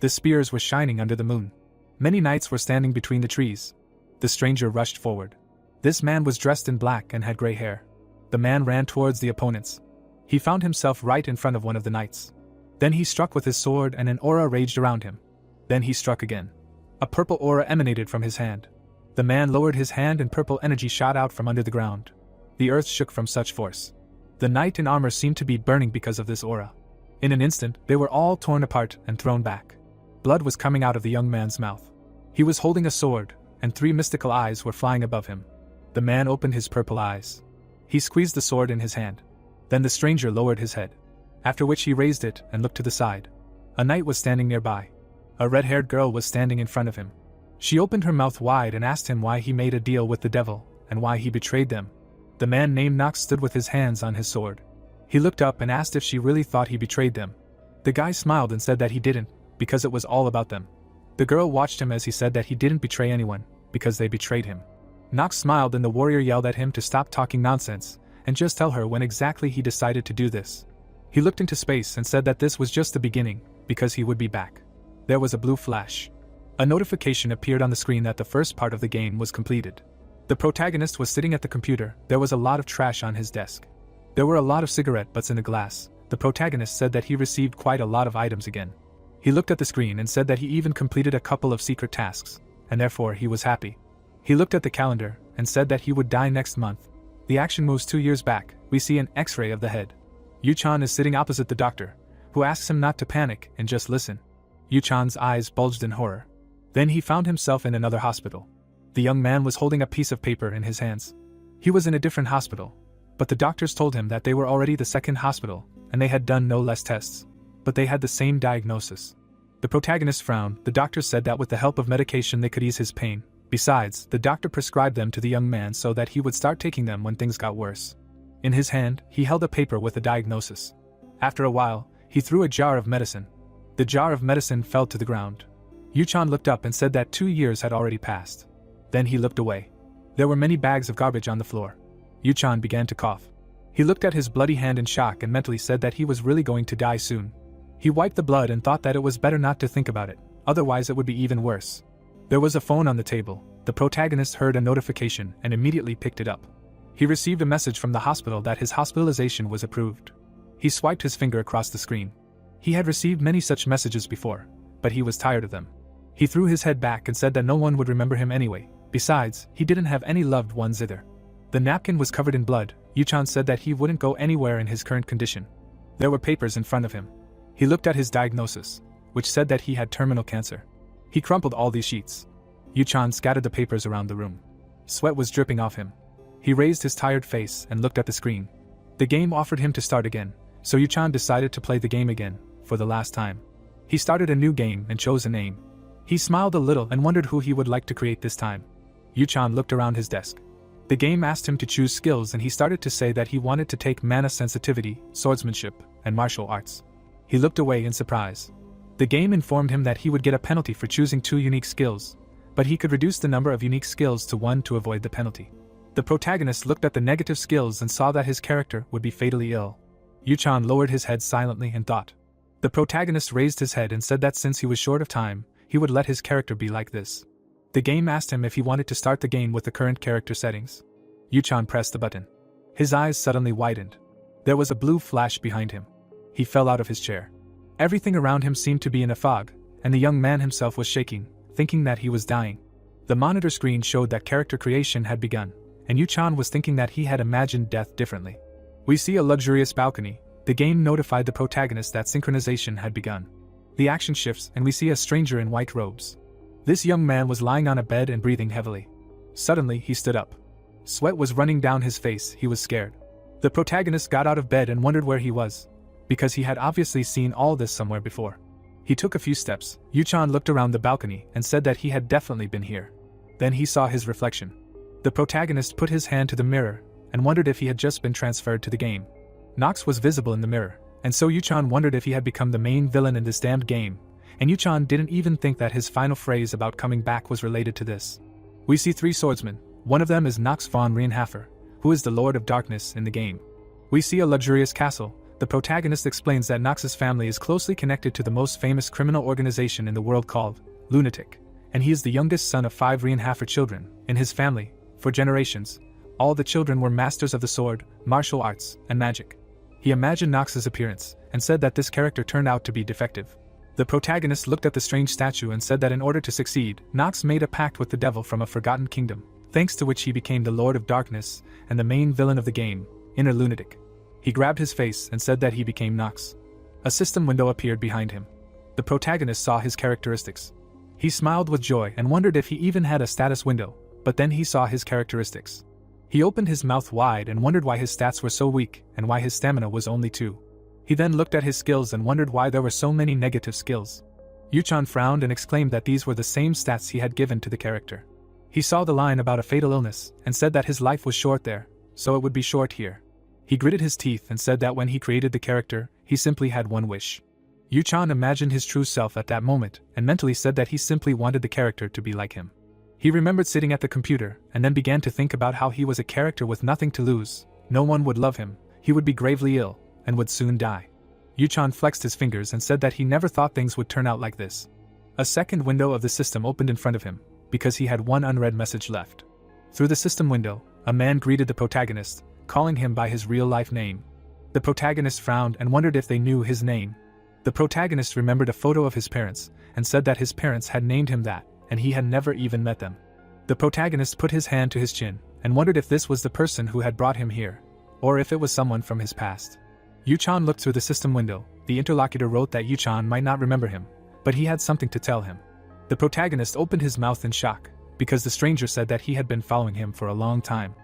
The spears were shining under the moon. Many knights were standing between the trees. The stranger rushed forward. This man was dressed in black and had gray hair. The man ran towards the opponents. He found himself right in front of one of the knights. Then he struck with his sword and an aura raged around him. Then he struck again. A purple aura emanated from his hand. The man lowered his hand and purple energy shot out from under the ground. The earth shook from such force. The knight in armor seemed to be burning because of this aura. In an instant, they were all torn apart and thrown back. Blood was coming out of the young man's mouth. He was holding a sword, and 3 mystical eyes were flying above him. The man opened his purple eyes. He squeezed the sword in his hand. Then the stranger lowered his head. After which he raised it and looked to the side. A knight was standing nearby. A red-haired girl was standing in front of him. She opened her mouth wide and asked him why he made a deal with the devil, and why he betrayed them. The man named Nox stood with his hands on his sword. He looked up and asked if she really thought he betrayed them. The guy smiled and said that he didn't, because it was all about them. The girl watched him as he said that he didn't betray anyone, because they betrayed him. Nox smiled and the warrior yelled at him to stop talking nonsense, and just tell her when exactly he decided to do this. He looked into space and said that this was just the beginning, because he would be back. There was a blue flash. A notification appeared on the screen that the first part of the game was completed. The protagonist was sitting at the computer. There was a lot of trash on his desk. There were a lot of cigarette butts in the glass. The protagonist said that he received quite a lot of items again. He looked at the screen and said that he even completed a couple of secret tasks, and therefore he was happy. He looked at the calendar and said that he would die next month. The action moves 2 years back. We see an X-ray of the head. Yu-chan is sitting opposite the doctor, who asks him not to panic and just listen. Yu-chan's eyes bulged in horror. Then he found himself in another hospital. The young man was holding a piece of paper in his hands. He was in a different hospital, but the doctors told him that they were already the second hospital, and they had done no less tests. But they had the same diagnosis. The protagonist frowned. The doctors said that with the help of medication they could ease his pain. Besides, the doctor prescribed them to the young man so that he would start taking them when things got worse. In his hand, he held a paper with a diagnosis. After a while, he threw a jar of medicine. The jar of medicine fell to the ground. Yu-chan looked up and said that 2 years had already passed. Then he looked away. There were many bags of garbage on the floor. Yu-chan began to cough. He looked at his bloody hand in shock and mentally said that he was really going to die soon. He wiped the blood and thought that it was better not to think about it, otherwise it would be even worse. There was a phone on the table. The protagonist heard a notification and immediately picked it up. He received a message from the hospital that his hospitalization was approved. He swiped his finger across the screen. He had received many such messages before, but he was tired of them. He threw his head back and said that no one would remember him anyway. Besides, he didn't have any loved ones either. The napkin was covered in blood. Yu-chan said that he wouldn't go anywhere in his current condition. There were papers in front of him. He looked at his diagnosis, which said that he had terminal cancer. He crumpled all these sheets. Yu-chan scattered the papers around the room. Sweat was dripping off him. He raised his tired face and looked at the screen. The game offered him to start again, so Yu-chan decided to play the game again, for the last time. He started a new game and chose a name. He smiled a little and wondered who he would like to create this time. Yu-chan looked around his desk. The game asked him to choose skills and he started to say that he wanted to take mana sensitivity, swordsmanship, and martial arts. He looked away in surprise. The game informed him that he would get a penalty for choosing 2 unique skills, but he could reduce the number of unique skills to 1 to avoid the penalty. The protagonist looked at the negative skills and saw that his character would be fatally ill. Yu-chan lowered his head silently and thought. The protagonist raised his head and said that since he was short of time, he would let his character be like this. The game asked him if he wanted to start the game with the current character settings. Yu-chan pressed the button. His eyes suddenly widened. There was a blue flash behind him. He fell out of his chair. Everything around him seemed to be in a fog, and the young man himself was shaking, thinking that he was dying. The monitor screen showed that character creation had begun, and Yu-chan was thinking that he had imagined death differently. We see a luxurious balcony. The game notified the protagonist that synchronization had begun. The action shifts and we see a stranger in white robes. This young man was lying on a bed and breathing heavily. Suddenly, he stood up. Sweat was running down his face. He was scared. The protagonist got out of bed and wondered where he was, because he had obviously seen all this somewhere before. He took a few steps. Yu-chan looked around the balcony and said that he had definitely been here. Then he saw his reflection. The protagonist put his hand to the mirror and wondered if he had just been transferred to the game. Nox was visible in the mirror, and so Yu-chan wondered if he had become the main villain in this damned game, and Yu-chan didn't even think that his final phrase about coming back was related to this. We see 3 swordsmen. One of them is Nox von Rienhafer, who is the Lord of Darkness in the game. We see a luxurious castle. The protagonist explains that Nox's family is closely connected to the most famous criminal organization in the world called Lunatic, and he is the youngest son of 5 Rienhaffer children. In his family, for generations, all the children were masters of the sword, martial arts, and magic. He imagined Nox's appearance, and said that this character turned out to be defective. The protagonist looked at the strange statue and said that in order to succeed, Nox made a pact with the devil from a forgotten kingdom, thanks to which he became the Lord of Darkness and the main villain of the game, Inner Lunatic. He grabbed his face and said that he became Nox. A system window appeared behind him. The protagonist saw his characteristics. He smiled with joy and wondered if he even had a status window, but then he saw his characteristics. He opened his mouth wide and wondered why his stats were so weak and why his stamina was only 2. He then looked at his skills and wondered why there were so many negative skills. Yuchan frowned and exclaimed that these were the same stats he had given to the character. He saw the line about a fatal illness and said that his life was short there, so it would be short here. He gritted his teeth and said that when he created the character, he simply had one wish. Yuchan imagined his true self at that moment and mentally said that he simply wanted the character to be like him. He remembered sitting at the computer and then began to think about how he was a character with nothing to lose, no one would love him, he would be gravely ill, and would soon die. Yuchan flexed his fingers and said that he never thought things would turn out like this. A second window of the system opened in front of him, because he had one unread message left. Through the system window, a man greeted the protagonist, calling him by his real-life name. The protagonist frowned and wondered if they knew his name. The protagonist remembered a photo of his parents, and said that his parents had named him that, and he had never even met them. The protagonist put his hand to his chin, and wondered if this was the person who had brought him here, or if it was someone from his past. Yuchan looked through the system window. The interlocutor wrote that Yuchan might not remember him, but he had something to tell him. The protagonist opened his mouth in shock, because the stranger said that he had been following him for a long time.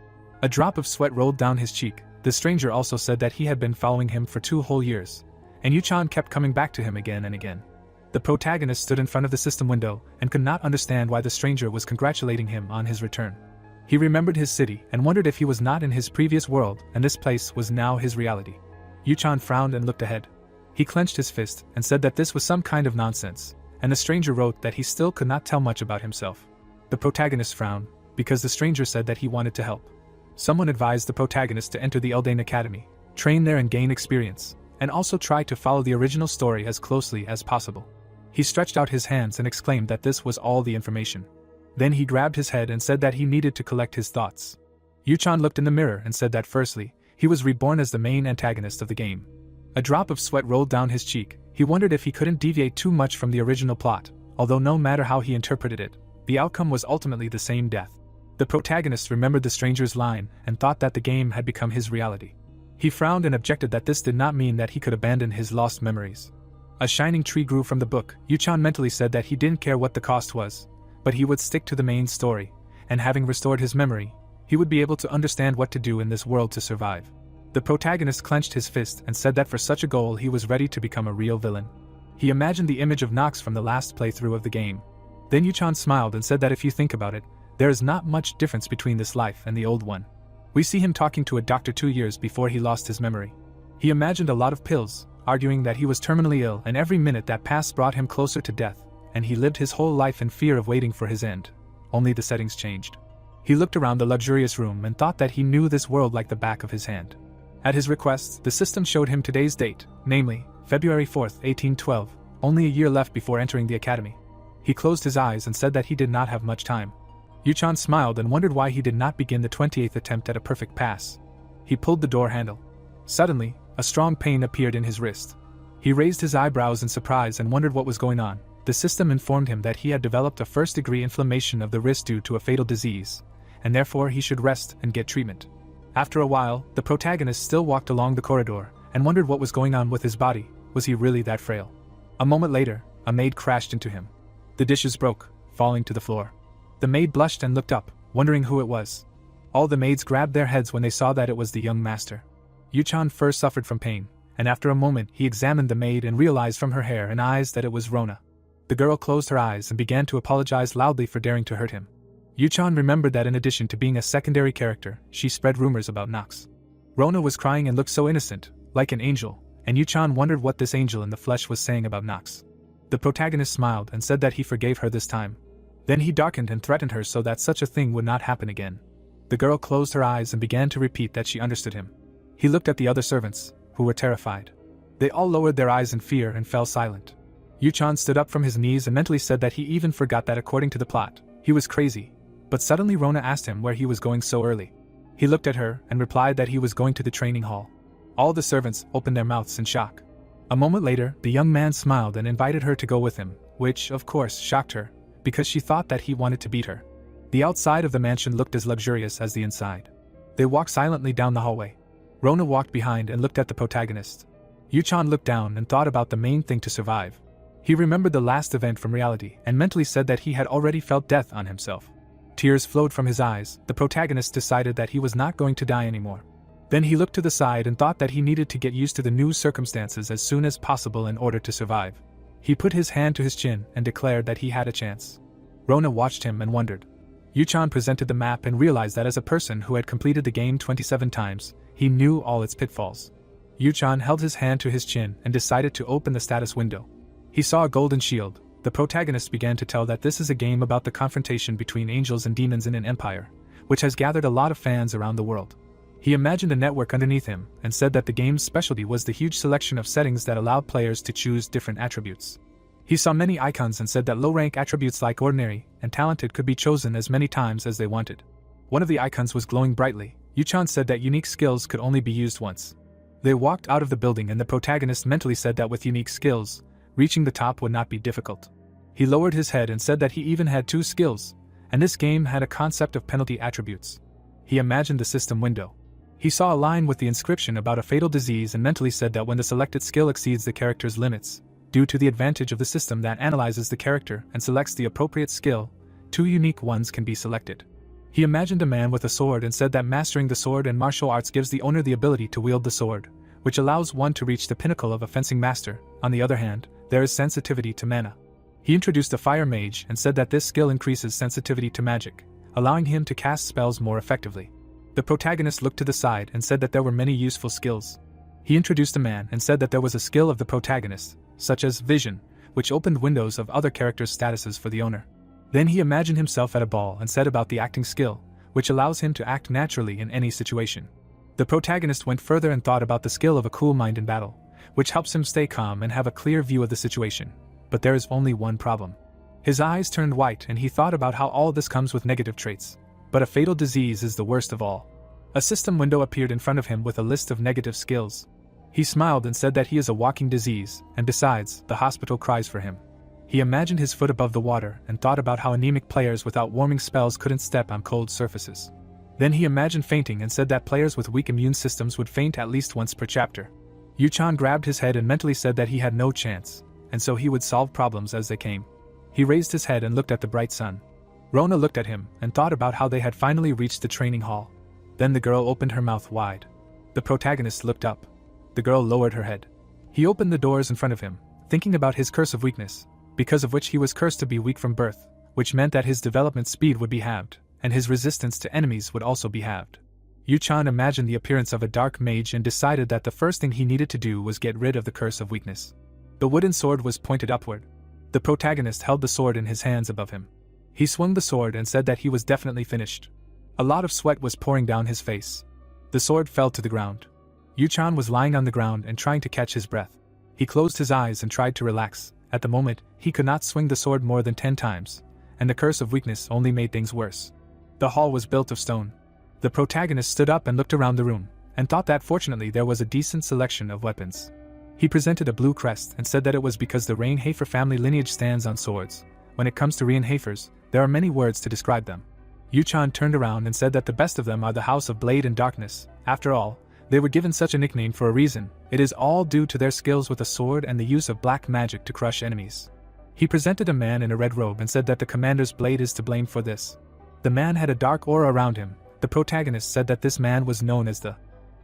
A drop of sweat rolled down his cheek. The stranger also said that he had been following him for 2 whole years, and Yuchan kept coming back to him again and again. The protagonist stood in front of the system window and could not understand why the stranger was congratulating him on his return. He remembered his city and wondered if he was not in his previous world and this place was now his reality. Yuchan frowned and looked ahead. He clenched his fist and said that this was some kind of nonsense, and the stranger wrote that he still could not tell much about himself. The protagonist frowned, because the stranger said that he wanted to help. Someone advised the protagonist to enter the Eldain Academy, train there and gain experience, and also try to follow the original story as closely as possible. He stretched out his hands and exclaimed that this was all the information. Then he grabbed his head and said that he needed to collect his thoughts. Yuchan looked in the mirror and said that firstly, he was reborn as the main antagonist of the game. A drop of sweat rolled down his cheek. He wondered if he couldn't deviate too much from the original plot, although no matter how he interpreted it, the outcome was ultimately the same death. The protagonist remembered the stranger's line and thought that the game had become his reality. He frowned and objected that this did not mean that he could abandon his lost memories. A shining tree grew from the book. Yuchan mentally said that he didn't care what the cost was, but he would stick to the main story, and having restored his memory, he would be able to understand what to do in this world to survive. The protagonist clenched his fist and said that for such a goal he was ready to become a real villain. He imagined the image of Nox from the last playthrough of the game. Then Yuchan smiled and said that if you think about it, there is not much difference between this life and the old one. We see him talking to a doctor 2 years before he lost his memory. He imagined a lot of pills, arguing that he was terminally ill, and every minute that passed brought him closer to death, and he lived his whole life in fear of waiting for his end. Only the settings changed. He looked around the luxurious room and thought that he knew this world like the back of his hand. At his request, the system showed him today's date, namely, February 4th, 1812, only a year left before entering the academy. He closed his eyes and said that he did not have much time. Yuchan smiled and wondered why he did not begin the 28th attempt at a perfect pass. He pulled the door handle. Suddenly, a strong pain appeared in his wrist. He raised his eyebrows in surprise and wondered what was going on. The system informed him that he had developed a first-degree inflammation of the wrist due to a fatal disease, and therefore he should rest and get treatment. After a while, the protagonist still walked along the corridor and wondered what was going on with his body. Was he really that frail? A moment later, a maid crashed into him. The dishes broke, falling to the floor. The maid blushed and looked up, wondering who it was. All the maids grabbed their heads when they saw that it was the young master. Yuchan first suffered from pain, and after a moment he examined the maid and realized from her hair and eyes that it was Rona. The girl closed her eyes and began to apologize loudly for daring to hurt him. Yuchan remembered that in addition to being a secondary character, she spread rumors about Nox. Rona was crying and looked so innocent, like an angel, and Yuchan wondered what this angel in the flesh was saying about Nox. The protagonist smiled and said that he forgave her this time. Then he darkened and threatened her so that such a thing would not happen again. The girl closed her eyes and began to repeat that she understood him. He looked at the other servants, who were terrified. They all lowered their eyes in fear and fell silent. Yuchan stood up from his knees and mentally said that he even forgot that according to the plot, he was crazy. But suddenly Rona asked him where he was going so early. He looked at her and replied that he was going to the training hall. All the servants opened their mouths in shock. A moment later, the young man smiled and invited her to go with him, which, of course, shocked her, because she thought that he wanted to beat her. The outside of the mansion looked as luxurious as the inside. They walked silently down the hallway. Rona walked behind and looked at the protagonist. Yuchan looked down and thought about the main thing to survive. He remembered the last event from reality and mentally said that he had already felt death on himself. Tears flowed from his eyes. The protagonist decided that he was not going to die anymore. Then he looked to the side and thought that he needed to get used to the new circumstances as soon as possible in order to survive. He put his hand to his chin and declared that he had a chance. Rona watched him and wondered. Yuchan presented the map and realized that as a person who had completed the game 27 times, he knew all its pitfalls. Yuchan held his hand to his chin and decided to open the status window. He saw a golden shield. The protagonist began to tell that this is a game about the confrontation between angels and demons in an empire, which has gathered a lot of fans around the world. He imagined a network underneath him and said that the game's specialty was the huge selection of settings that allowed players to choose different attributes. He saw many icons and said that low-rank attributes like ordinary and talented could be chosen as many times as they wanted. One of the icons was glowing brightly. Yuchan said that unique skills could only be used once. They walked out of the building and the protagonist mentally said that with unique skills, reaching the top would not be difficult. He lowered his head and said that he even had 2 skills, and this game had a concept of penalty attributes. He imagined the system window. He saw a line with the inscription about a fatal disease and mentally said that when the selected skill exceeds the character's limits, due to the advantage of the system that analyzes the character and selects the appropriate skill, 2 unique ones can be selected. He imagined a man with a sword and said that mastering the sword and martial arts gives the owner the ability to wield the sword, which allows one to reach the pinnacle of a fencing master. On the other hand, there is sensitivity to mana. He introduced a fire mage and said that this skill increases sensitivity to magic, allowing him to cast spells more effectively. The protagonist looked to the side and said that there were many useful skills. He introduced a man and said that there was a skill of the protagonist, such as vision, which opened windows of other characters' statuses for the owner. Then he imagined himself at a ball and said about the acting skill, which allows him to act naturally in any situation. The protagonist went further and thought about the skill of a cool mind in battle, which helps him stay calm and have a clear view of the situation. But there is only one problem. His eyes turned white and he thought about how all this comes with negative traits. But a fatal disease is the worst of all. A system window appeared in front of him with a list of negative skills. He smiled and said that he is a walking disease, and besides, the hospital cries for him. He imagined his foot above the water and thought about how anemic players without warming spells couldn't step on cold surfaces. Then he imagined fainting and said that players with weak immune systems would faint at least once per chapter. Yuchan grabbed his head and mentally said that he had no chance, and so he would solve problems as they came. He raised his head and looked at the bright sun. Rona looked at him and thought about how they had finally reached the training hall. Then the girl opened her mouth wide. The protagonist looked up. The girl lowered her head. He opened the doors in front of him, thinking about his curse of weakness, because of which he was cursed to be weak from birth, which meant that his development speed would be halved, and his resistance to enemies would also be halved. Yuchan imagined the appearance of a dark mage and decided that the first thing he needed to do was get rid of the curse of weakness. The wooden sword was pointed upward. The protagonist held the sword in his hands above him. He swung the sword and said that he was definitely finished. A lot of sweat was pouring down his face. The sword fell to the ground. Yuchan was lying on the ground and trying to catch his breath. He closed his eyes and tried to relax. At the moment, he could not swing the sword more than 10 times, and the curse of weakness only made things worse. The hall was built of stone. The protagonist stood up and looked around the room, and thought that fortunately there was a decent selection of weapons. He presented a blue crest and said that it was because the Reinhafer family lineage stands on swords. When it comes to Reinhafers, there are many words to describe them. Yuchan turned around and said that the best of them are the House of Blade and Darkness. After all, they were given such a nickname for a reason. It is all due to their skills with a sword and the use of black magic to crush enemies. He presented a man in a red robe and said that the commander's blade is to blame for this. The man had a dark aura around him. The protagonist said that this man was known as the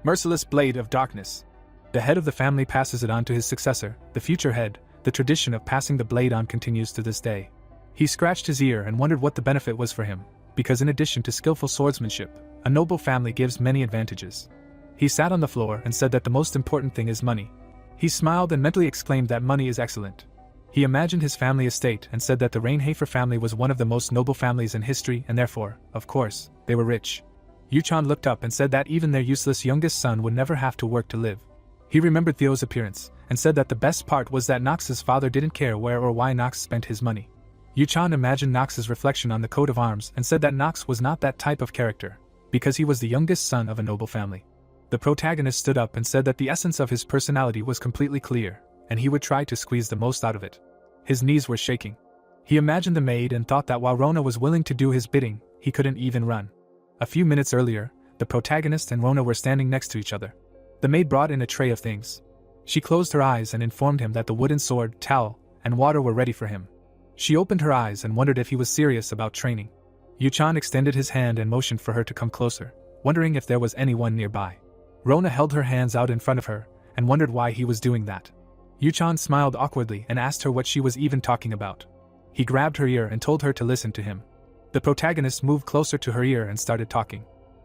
Merciless Blade of Darkness. The head of the family passes it on to his successor, the future head. The tradition of passing the blade on continues to this day. He scratched his ear and wondered what the benefit was for him, because in addition to skillful swordsmanship, a noble family gives many advantages. He sat on the floor and said that the most important thing is money. He smiled and mentally exclaimed that money is excellent. He imagined his family estate and said that the Reinhafer family was one of the most noble families in history and therefore, of course, they were rich. Yuchan looked up and said that even their useless youngest son would never have to work to live. He remembered Theo's appearance, and said that the best part was that Nox's father didn't care where or why Nox spent his money. Yu-chan imagined Nox's reflection on the coat of arms and said that Nox was not that type of character, because he was the youngest son of a noble family. The protagonist stood up and said that the essence of his personality was completely clear, and he would try to squeeze the most out of it. His knees were shaking. He imagined the maid and thought that while Rona was willing to do his bidding, he couldn't even run. A few minutes earlier, the protagonist and Rona were standing next to each other. The maid brought in a tray of things. She closed her eyes and informed him that the wooden sword, towel, and water were ready for him. She opened her eyes and wondered if he was serious about training. Yu-chan extended his hand and motioned for her to come closer, wondering if there was anyone nearby. Rona held her hands out in front of her, and wondered why he was doing that. Yu-chan smiled awkwardly and asked her what she was even talking about. He grabbed her ear and told her to listen to him. The protagonist moved closer to her ear and started talking.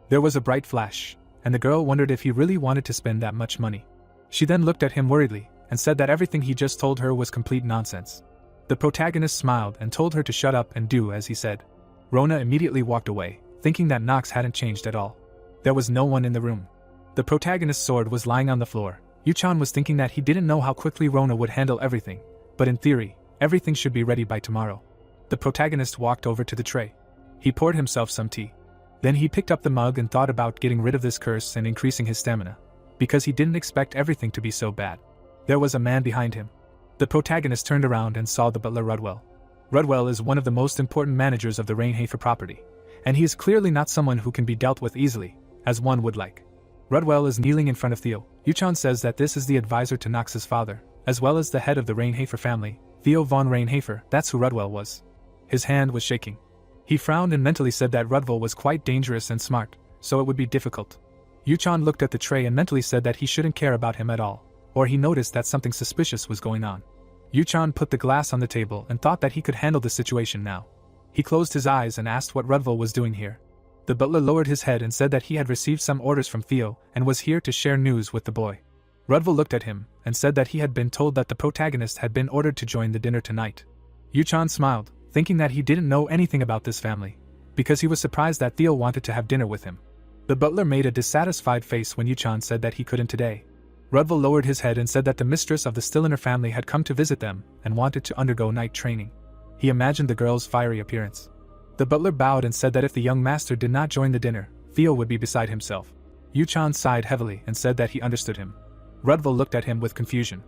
There was a bright flash, and the girl wondered if he really wanted to spend that much money. She then looked at him worriedly, and said that everything he just told her was complete nonsense. The protagonist smiled and told her to shut up and do as he said. Rona immediately walked away, thinking that Nox hadn't changed at all. There was no one in the room. The protagonist's sword was lying on the floor. Yu-chan was thinking that he didn't know how quickly Rona would handle everything, but in theory, everything should be ready by tomorrow. The protagonist walked over to the tray. He poured himself some tea. Then he picked up the mug and thought about getting rid of this curse and increasing his stamina, because he didn't expect everything to be so bad. There was a man behind him. The protagonist turned around and saw the butler Rudwell. Rudwell is one of the most important managers of the Rainhafer property, and he is clearly not someone who can be dealt with easily, as one would like. Rudwell is kneeling in front of Theo. Yu-chan says that this is the advisor to Nox's father, as well as the head of the Rainhafer family, Theo von Rainhafer. That's who Rudwell was. His hand was shaking. He frowned and mentally said that Rudwell was quite dangerous and smart, so it would be difficult. Yu-chan looked at the tray and mentally said that he shouldn't care about him at all, or he noticed that something suspicious was going on. Yu-chan put the glass on the table and thought that he could handle the situation now. He closed his eyes and asked what Rudwell was doing here. The butler lowered his head and said that he had received some orders from Theo and was here to share news with the boy. Rudwell looked at him and said that he had been told that the protagonist had been ordered to join the dinner tonight. Yu-chan smiled, thinking that he didn't know anything about this family, because he was surprised that Theo wanted to have dinner with him. The butler made a dissatisfied face when Yu-chan said that he couldn't today. Rudwell lowered his head and said that the mistress of the Stilliner family had come to visit them and wanted to undergo night training. He imagined the girl's fiery appearance. The butler bowed and said that if the young master did not join the dinner, Theo would be beside himself. Yu-chan sighed heavily and said that he understood him. Rudwell looked at him with confusion.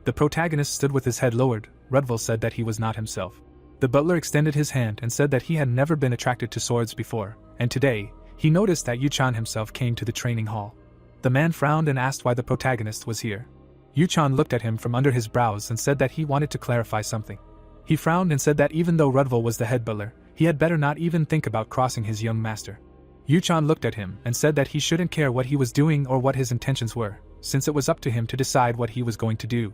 The protagonist stood with his head lowered. Rudwell said that he was not himself. The butler extended his hand and said that he had never been attracted to swords before, and today, he noticed that Yu-chan himself came to the training hall. The man frowned and asked why the protagonist was here. Yu-chan looked at him from under his brows and said that he wanted to clarify something. He frowned and said that even though Rudwell was the head butler, he had better not even think about crossing his young master. Yu-chan looked at him and said that he shouldn't care what he was doing or what his intentions were, since it was up to him to decide what he was going to do.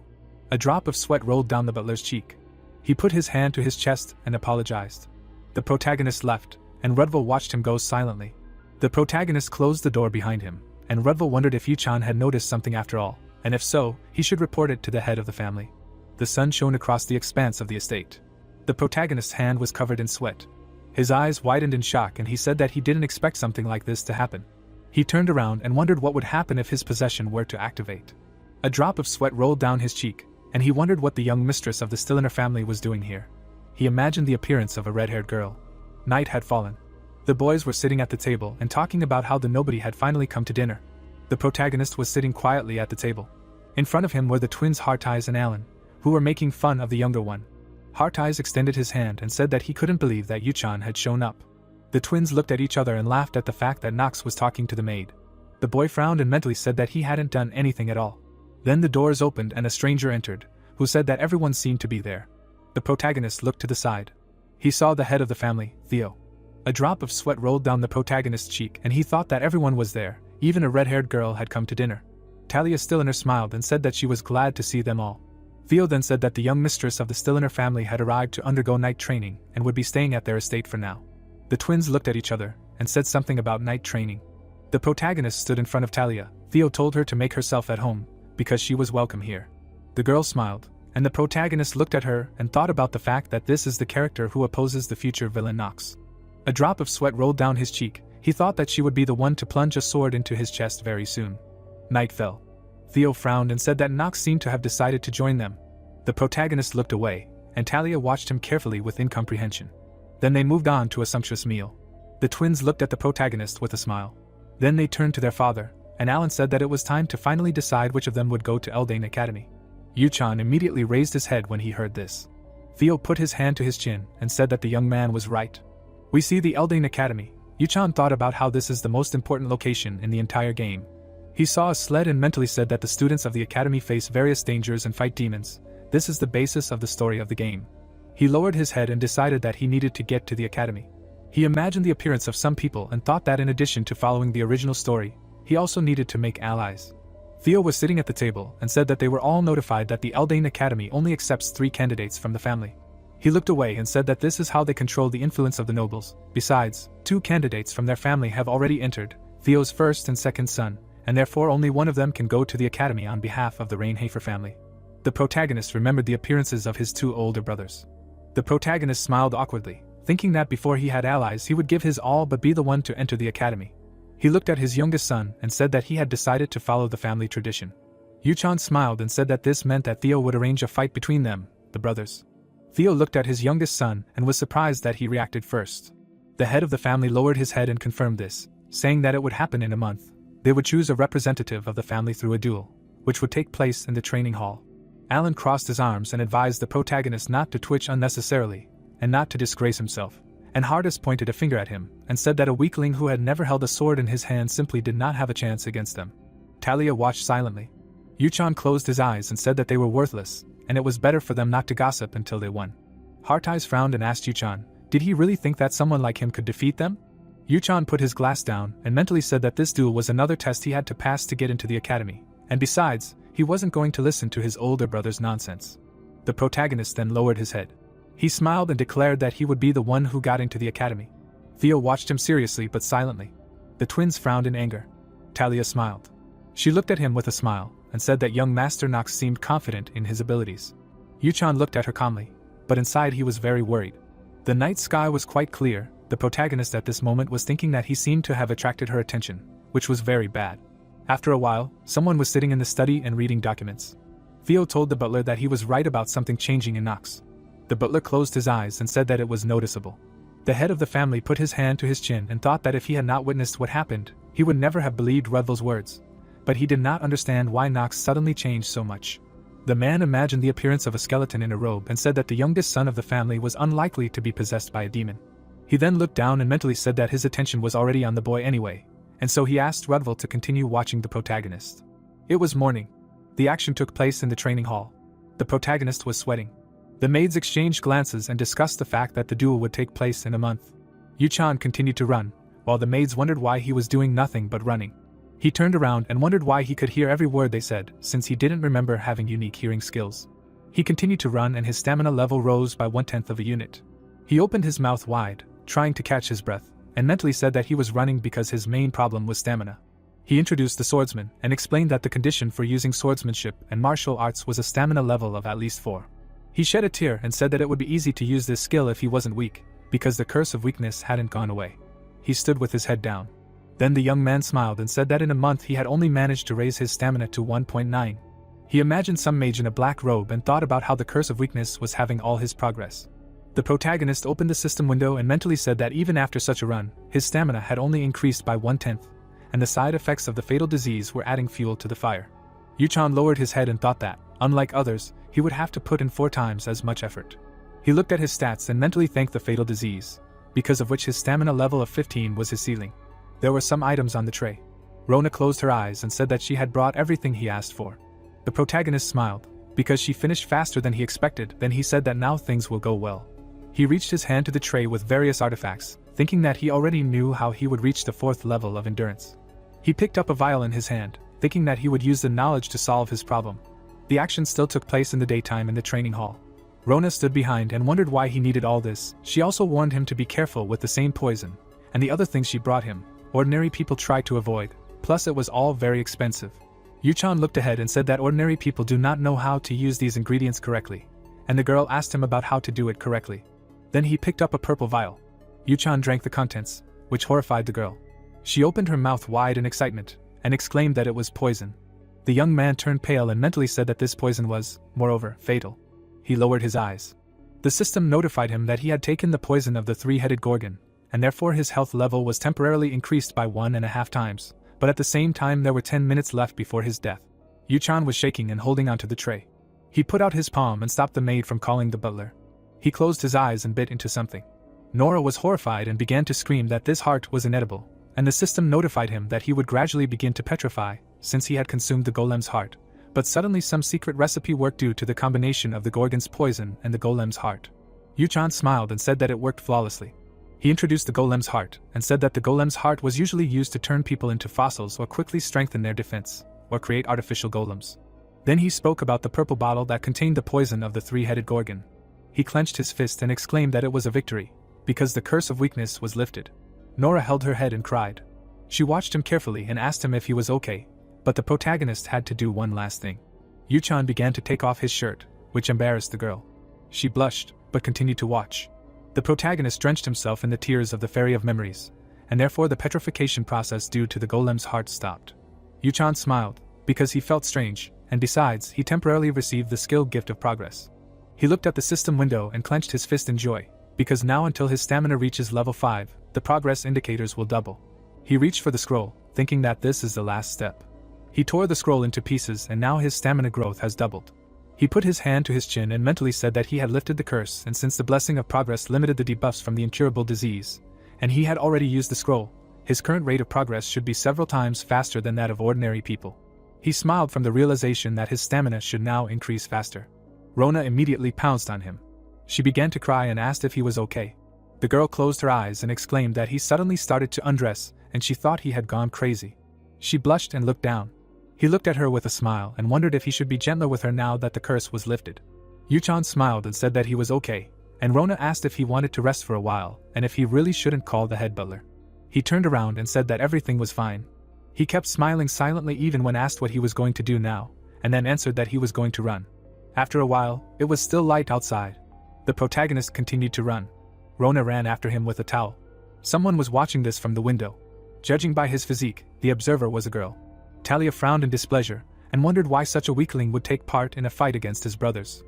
A drop of sweat rolled down the butler's cheek. He put his hand to his chest and apologized. The protagonist left, and Rudwell watched him go silently. The protagonist closed the door behind him, and Rudwell wondered if Yu-chan had noticed something after all, and if so, he should report it to the head of the family. The sun shone across the expanse of the estate. The protagonist's hand was covered in sweat. His eyes widened in shock and he said that he didn't expect something like this to happen. He turned around and wondered what would happen if his possession were to activate. A drop of sweat rolled down his cheek, and he wondered what the young mistress of the Stilliner family was doing here. He imagined the appearance of a red-haired girl. Night had fallen. The boys were sitting at the table and talking about how the nobody had finally come to dinner. The protagonist was sitting quietly at the table. In front of him were the twins Hearteyes and Alan, who were making fun of the younger one. Hearteyes extended his hand and said that he couldn't believe that Yu-chan had shown up. The twins looked at each other and laughed at the fact that Nox was talking to the maid. The boy frowned and mentally said that he hadn't done anything at all. Then the doors opened and a stranger entered, who said that everyone seemed to be there. The protagonist looked to the side. He saw the head of the family, Theo. A drop of sweat rolled down the protagonist's cheek and he thought that everyone was there, even a red-haired girl had come to dinner. Talia Stilliner smiled and said that she was glad to see them all. Theo then said that the young mistress of the Stilliner family had arrived to undergo night training and would be staying at their estate for now. The twins looked at each other and said something about night training. The protagonist stood in front of Talia. Theo told her to make herself at home, because she was welcome here. The girl smiled, and the protagonist looked at her and thought about the fact that this is the character who opposes the future villain Nox. A drop of sweat rolled down his cheek. He thought that she would be the one to plunge a sword into his chest very soon. Night fell. Theo frowned and said that Nox seemed to have decided to join them. The protagonist looked away, and Talia watched him carefully with incomprehension. Then they moved on to a sumptuous meal. The twins looked at the protagonist with a smile. Then they turned to their father, and Alan said that it was time to finally decide which of them would go to Eldane Academy. Yuchan immediately raised his head when he heard this. Theo put his hand to his chin and said that the young man was right. We see the Eldane Academy. Yuchan thought about how this is the most important location in the entire game. He saw a sled and mentally said that the students of the academy face various dangers and fight demons. This is the basis of the story of the game. He lowered his head and decided that he needed to get to the academy. He imagined the appearance of some people and thought that in addition to following the original story, he also needed to make allies. Theo was sitting at the table and said that they were all notified that the Eldane Academy only accepts 3 candidates from the family. He looked away and said that this is how they control the influence of the nobles. Besides, 2 candidates from their family have already entered, Theo's first and second son, and therefore only one of them can go to the academy on behalf of the Rainhafer family. The protagonist remembered the appearances of his 2 older brothers. The protagonist smiled awkwardly, thinking that before he had allies he would give his all but be the one to enter the academy. He looked at his youngest son and said that he had decided to follow the family tradition. Yuchan smiled and said that this meant that Theo would arrange a fight between them, the brothers. Theo looked at his youngest son and was surprised that he reacted first. The head of the family lowered his head and confirmed this, saying that it would happen in a month. They would choose a representative of the family through a duel, which would take place in the training hall. Alan crossed his arms and advised the protagonist not to twitch unnecessarily, and not to disgrace himself, and Hardus pointed a finger at him, and said that a weakling who had never held a sword in his hand simply did not have a chance against them. Talia watched silently. Yuchan closed his eyes and said that they were worthless, and it was better for them not to gossip until they won. Hartais frowned and asked Yuchan, did he really think that someone like him could defeat them? Yuchan put his glass down and mentally said that this duel was another test he had to pass to get into the academy, and besides, he wasn't going to listen to his older brother's nonsense. The protagonist then lowered his head. He smiled and declared that he would be the one who got into the academy. Theo watched him seriously but silently. The twins frowned in anger. Talia smiled. She looked at him with a smile and said that young Master Nox seemed confident in his abilities. Yuchan looked at her calmly, but inside he was very worried. The night sky was quite clear. The protagonist at this moment was thinking that he seemed to have attracted her attention, which was very bad. After a while, someone was sitting in the study and reading documents. Theo told the butler that he was right about something changing in Nox. The butler closed his eyes and said that it was noticeable. The head of the family put his hand to his chin and thought that if he had not witnessed what happened, he would never have believed Rudville's words. But he did not understand why Nox suddenly changed so much. The man imagined the appearance of a skeleton in a robe and said that the youngest son of the family was unlikely to be possessed by a demon. He then looked down and mentally said that his attention was already on the boy anyway, and so he asked Rudville to continue watching the protagonist. It was morning. The action took place in the training hall. The protagonist was sweating. The maids exchanged glances and discussed the fact that the duel would take place in a month. Yuchan continued to run, while the maids wondered why he was doing nothing but running. He turned around and wondered why he could hear every word they said, since he didn't remember having unique hearing skills. He continued to run and his stamina level rose by 1/10 of a unit. He opened his mouth wide, trying to catch his breath, and mentally said that he was running because his main problem was stamina. He introduced the swordsman and explained that the condition for using swordsmanship and martial arts was a stamina level of at least 4. He shed a tear and said that it would be easy to use this skill if he wasn't weak, because the curse of weakness hadn't gone away. He stood with his head down. Then the young man smiled and said that in a month he had only managed to raise his stamina to 1.9. He imagined some mage in a black robe and thought about how the curse of weakness was having all his progress. The protagonist opened the system window and mentally said that even after such a run, his stamina had only increased by 1/10, and the side effects of the fatal disease were adding fuel to the fire. Yuchan lowered his head and thought that, unlike others, he would have to put in 4 times as much effort. He looked at his stats and mentally thanked the fatal disease, because of which his stamina level of 15 was his ceiling. There were some items on the tray. Rona closed her eyes and said that she had brought everything he asked for. The protagonist smiled, because she finished faster than he expected. Then he said that now things will go well. He reached his hand to the tray with various artifacts, thinking that he already knew how he would reach the 4th level of endurance. He picked up a vial in his hand, thinking that he would use the knowledge to solve his problem. The action still took place in the daytime in the training hall. Rona stood behind and wondered why he needed all this. She also warned him to be careful with the same poison, and the other things she brought him, ordinary people try to avoid, plus it was all very expensive. Yuchan looked ahead and said that ordinary people do not know how to use these ingredients correctly, and the girl asked him about how to do it correctly. Then he picked up a purple vial. Yuchan drank the contents, which horrified the girl. She opened her mouth wide in excitement, and exclaimed that it was poison. The young man turned pale and mentally said that this poison was, moreover, fatal. He lowered his eyes. The system notified him that he had taken the poison of the three-headed gorgon, and therefore his health level was temporarily increased by 1.5 times, but at the same time there were 10 minutes left before his death. Yu-chan was shaking and holding onto the tray. He put out his palm and stopped the maid from calling the butler. He closed his eyes and bit into something. Nora was horrified and began to scream that this heart was inedible, and the system notified him that he would gradually begin to petrify, since he had consumed the golem's heart. But suddenly some secret recipe worked due to the combination of the gorgon's poison and the golem's heart. Yu-chan smiled and said that it worked flawlessly. He introduced the golem's heart, and said that the golem's heart was usually used to turn people into fossils or quickly strengthen their defense, or create artificial golems. Then he spoke about the purple bottle that contained the poison of the three-headed gorgon. He clenched his fist and exclaimed that it was a victory, because the curse of weakness was lifted. Nora held her head and cried. She watched him carefully and asked him if he was okay, but the protagonist had to do one last thing. Yu-chan began to take off his shirt, which embarrassed the girl. She blushed, but continued to watch. The protagonist drenched himself in the tears of the Fairy of Memories, and therefore the petrification process due to the golem's heart stopped. Yu-chan smiled, because he felt strange, and besides, he temporarily received the skill gift of progress. He looked at the system window and clenched his fist in joy, because now until his stamina reaches level 5, the progress indicators will double. He reached for the scroll, thinking that this is the last step. He tore the scroll into pieces and now his stamina growth has doubled. He put his hand to his chin and mentally said that he had lifted the curse, and since the blessing of progress limited the debuffs from the incurable disease, and he had already used the scroll, his current rate of progress should be several times faster than that of ordinary people. He smiled from the realization that his stamina should now increase faster. Rona immediately pounced on him. She began to cry and asked if he was okay. The girl closed her eyes and exclaimed that he suddenly started to undress, and she thought he had gone crazy. She blushed and looked down. He looked at her with a smile and wondered if he should be gentler with her now that the curse was lifted. Yu-chan smiled and said that he was okay, and Rona asked if he wanted to rest for a while, and if he really shouldn't call the head butler. He turned around and said that everything was fine. He kept smiling silently even when asked what he was going to do now, and then answered that he was going to run. After a while, it was still light outside. The protagonist continued to run. Rona ran after him with a towel. Someone was watching this from the window. Judging by his physique, the observer was a girl. Talia frowned in displeasure, and wondered why such a weakling would take part in a fight against his brothers.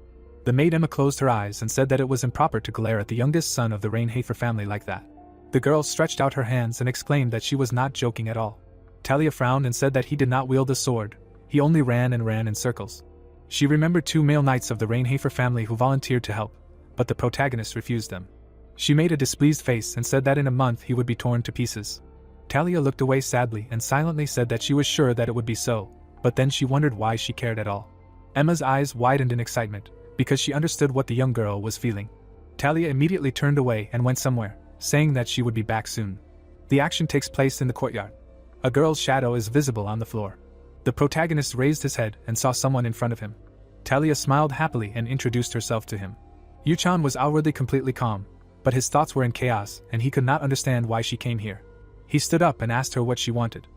The maid Emma closed her eyes and said that it was improper to glare at the youngest son of the Rainhafer family like that. The girl stretched out her hands and exclaimed that she was not joking at all. Talia frowned and said that he did not wield a sword, he only ran and ran in circles. She remembered 2 male knights of the Rainhafer family who volunteered to help, but the protagonist refused them. She made a displeased face and said that in a month he would be torn to pieces. Talia looked away sadly and silently said that she was sure that it would be so, but then she wondered why she cared at all. Emma's eyes widened in excitement, because she understood what the young girl was feeling. Talia immediately turned away and went somewhere, saying that she would be back soon. The action takes place in the courtyard. A girl's shadow is visible on the floor. The protagonist raised his head and saw someone in front of him. Talia smiled happily and introduced herself to him. Yu-chan was outwardly completely calm, but his thoughts were in chaos and he could not understand why she came here. He stood up and asked her what she wanted.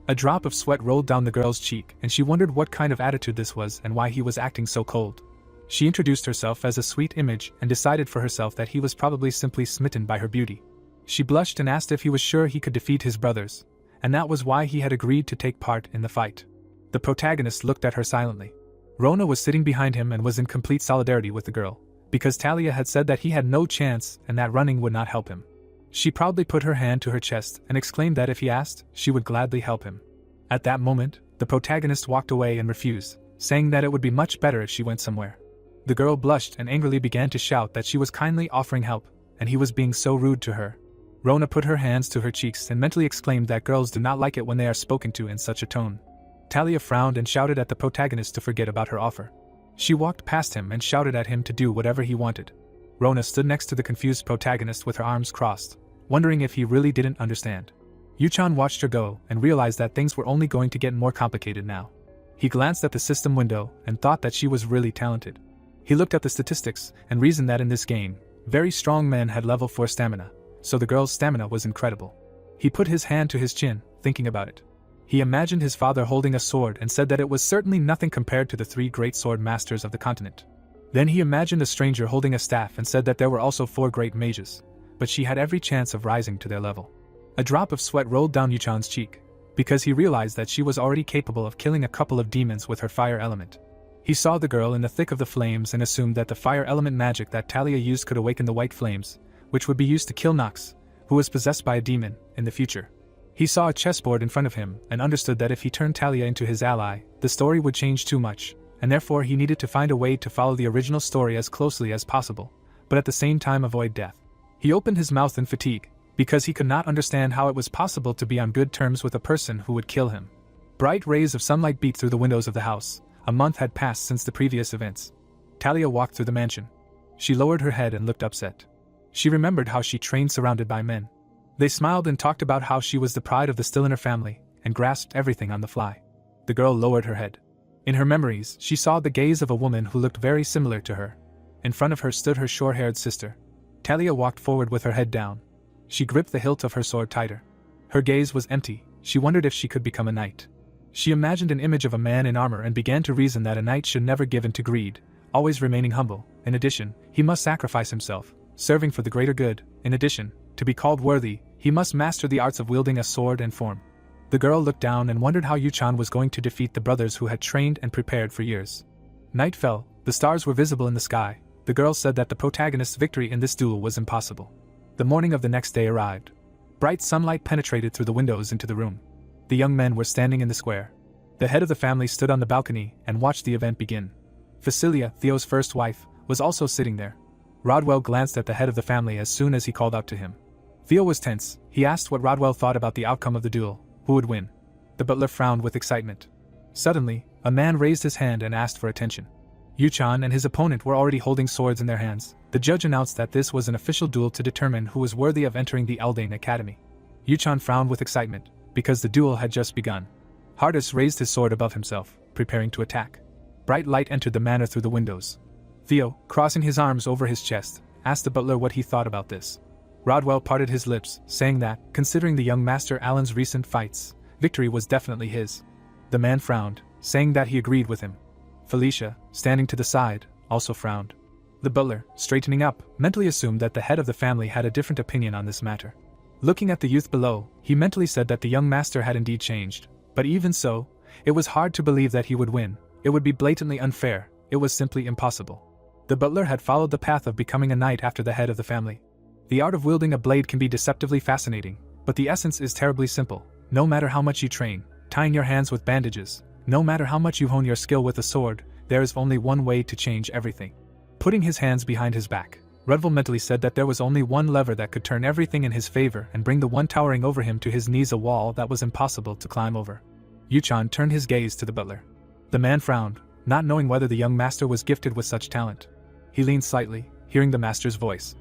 A drop of sweat rolled down the girl's cheek and she wondered what kind of attitude this was and why he was acting so cold. She introduced herself as a sweet image and decided for herself that he was probably simply smitten by her beauty. She blushed and asked if he was sure he could defeat his brothers, and that was why he had agreed to take part in the fight. The protagonist looked at her silently. Rona was sitting behind him and was in complete solidarity with the girl, because Talia had said that he had no chance and that running would not help him. She proudly put her hand to her chest and exclaimed that if he asked, she would gladly help him. At that moment, the protagonist walked away and refused, saying that it would be much better if she went somewhere. The girl blushed and angrily began to shout that she was kindly offering help, and he was being so rude to her. Rona put her hands to her cheeks and mentally exclaimed that girls do not like it when they are spoken to in such a tone. Talia frowned and shouted at the protagonist to forget about her offer. She walked past him and shouted at him to do whatever he wanted. Rona stood next to the confused protagonist with her arms crossed, wondering if he really didn't understand. Yu-chan watched her go and realized that things were only going to get more complicated now. He glanced at the system window and thought that she was really talented. He looked at the statistics and reasoned that in this game, very strong men had level 4 stamina, so the girl's stamina was incredible. He put his hand to his chin, thinking about it. He imagined his father holding a sword and said that it was certainly nothing compared to the 3 great sword masters of the continent. Then he imagined a stranger holding a staff and said that there were also 4 great mages, but she had every chance of rising to their level. A drop of sweat rolled down Yu-chan's cheek, because he realized that she was already capable of killing a couple of demons with her fire element. He saw the girl in the thick of the flames and assumed that the fire element magic that Talia used could awaken the white flames, which would be used to kill Nox, who was possessed by a demon, in the future. He saw a chessboard in front of him and understood that if he turned Talia into his ally, the story would change too much, and therefore he needed to find a way to follow the original story as closely as possible, but at the same time avoid death. He opened his mouth in fatigue, because he could not understand how it was possible to be on good terms with a person who would kill him. Bright rays of sunlight beat through the windows of the house. A month had passed since the previous events. Talia walked through the mansion. She lowered her head and looked upset. She remembered how she trained surrounded by men. They smiled and talked about how she was the pride of the Stilliner family, and grasped everything on the fly. The girl lowered her head. In her memories, she saw the gaze of a woman who looked very similar to her. In front of her stood her short-haired sister. Talia walked forward with her head down. She gripped the hilt of her sword tighter. Her gaze was empty. She wondered if she could become a knight. She imagined an image of a man in armor and began to reason that a knight should never give in to greed, always remaining humble. In addition, he must sacrifice himself, serving for the greater good. In addition, to be called worthy, he must master the arts of wielding a sword and form. The girl looked down and wondered how Yuchan was going to defeat the brothers who had trained and prepared for years. Night fell, the stars were visible in the sky. The girl said that the protagonist's victory in this duel was impossible. The morning of the next day arrived. Bright sunlight penetrated through the windows into the room. The young men were standing in the square. The head of the family stood on the balcony and watched the event begin. Facilia, Theo's first wife, was also sitting there. Rodwell glanced at the head of the family as soon as he called out to him. Theo was tense. He asked what Rodwell thought about the outcome of the duel. Who would win? The butler frowned with excitement. Suddenly, a man raised his hand and asked for attention. Yuchan and his opponent were already holding swords in their hands. The judge announced that this was an official duel to determine who was worthy of entering the Eldane Academy. Yuchan frowned with excitement, because the duel had just begun. Hardus raised his sword above himself, preparing to attack. Bright light entered the manor through the windows. Theo, crossing his arms over his chest, asked the butler what he thought about this. Rodwell parted his lips, saying that, considering the young Master Alan's recent fights, victory was definitely his. The man frowned, saying that he agreed with him. Felicia, standing to the side, also frowned. The butler, straightening up, mentally assumed that the head of the family had a different opinion on this matter. Looking at the youth below, he mentally said that the young master had indeed changed, but even so, it was hard to believe that he would win. It would be blatantly unfair. It was simply impossible. The butler had followed the path of becoming a knight after the head of the family. The art of wielding a blade can be deceptively fascinating, but the essence is terribly simple. No matter how much you train, tying your hands with bandages, no matter how much you hone your skill with a sword, there is only one way to change everything. Putting his hands behind his back, Rudval mentally said that there was only one lever that could turn everything in his favor and bring the one towering over him to his knees, a wall that was impossible to climb over. Yuchan turned his gaze to the butler. The man frowned, not knowing whether the young master was gifted with such talent. He leaned slightly, hearing the master's voice.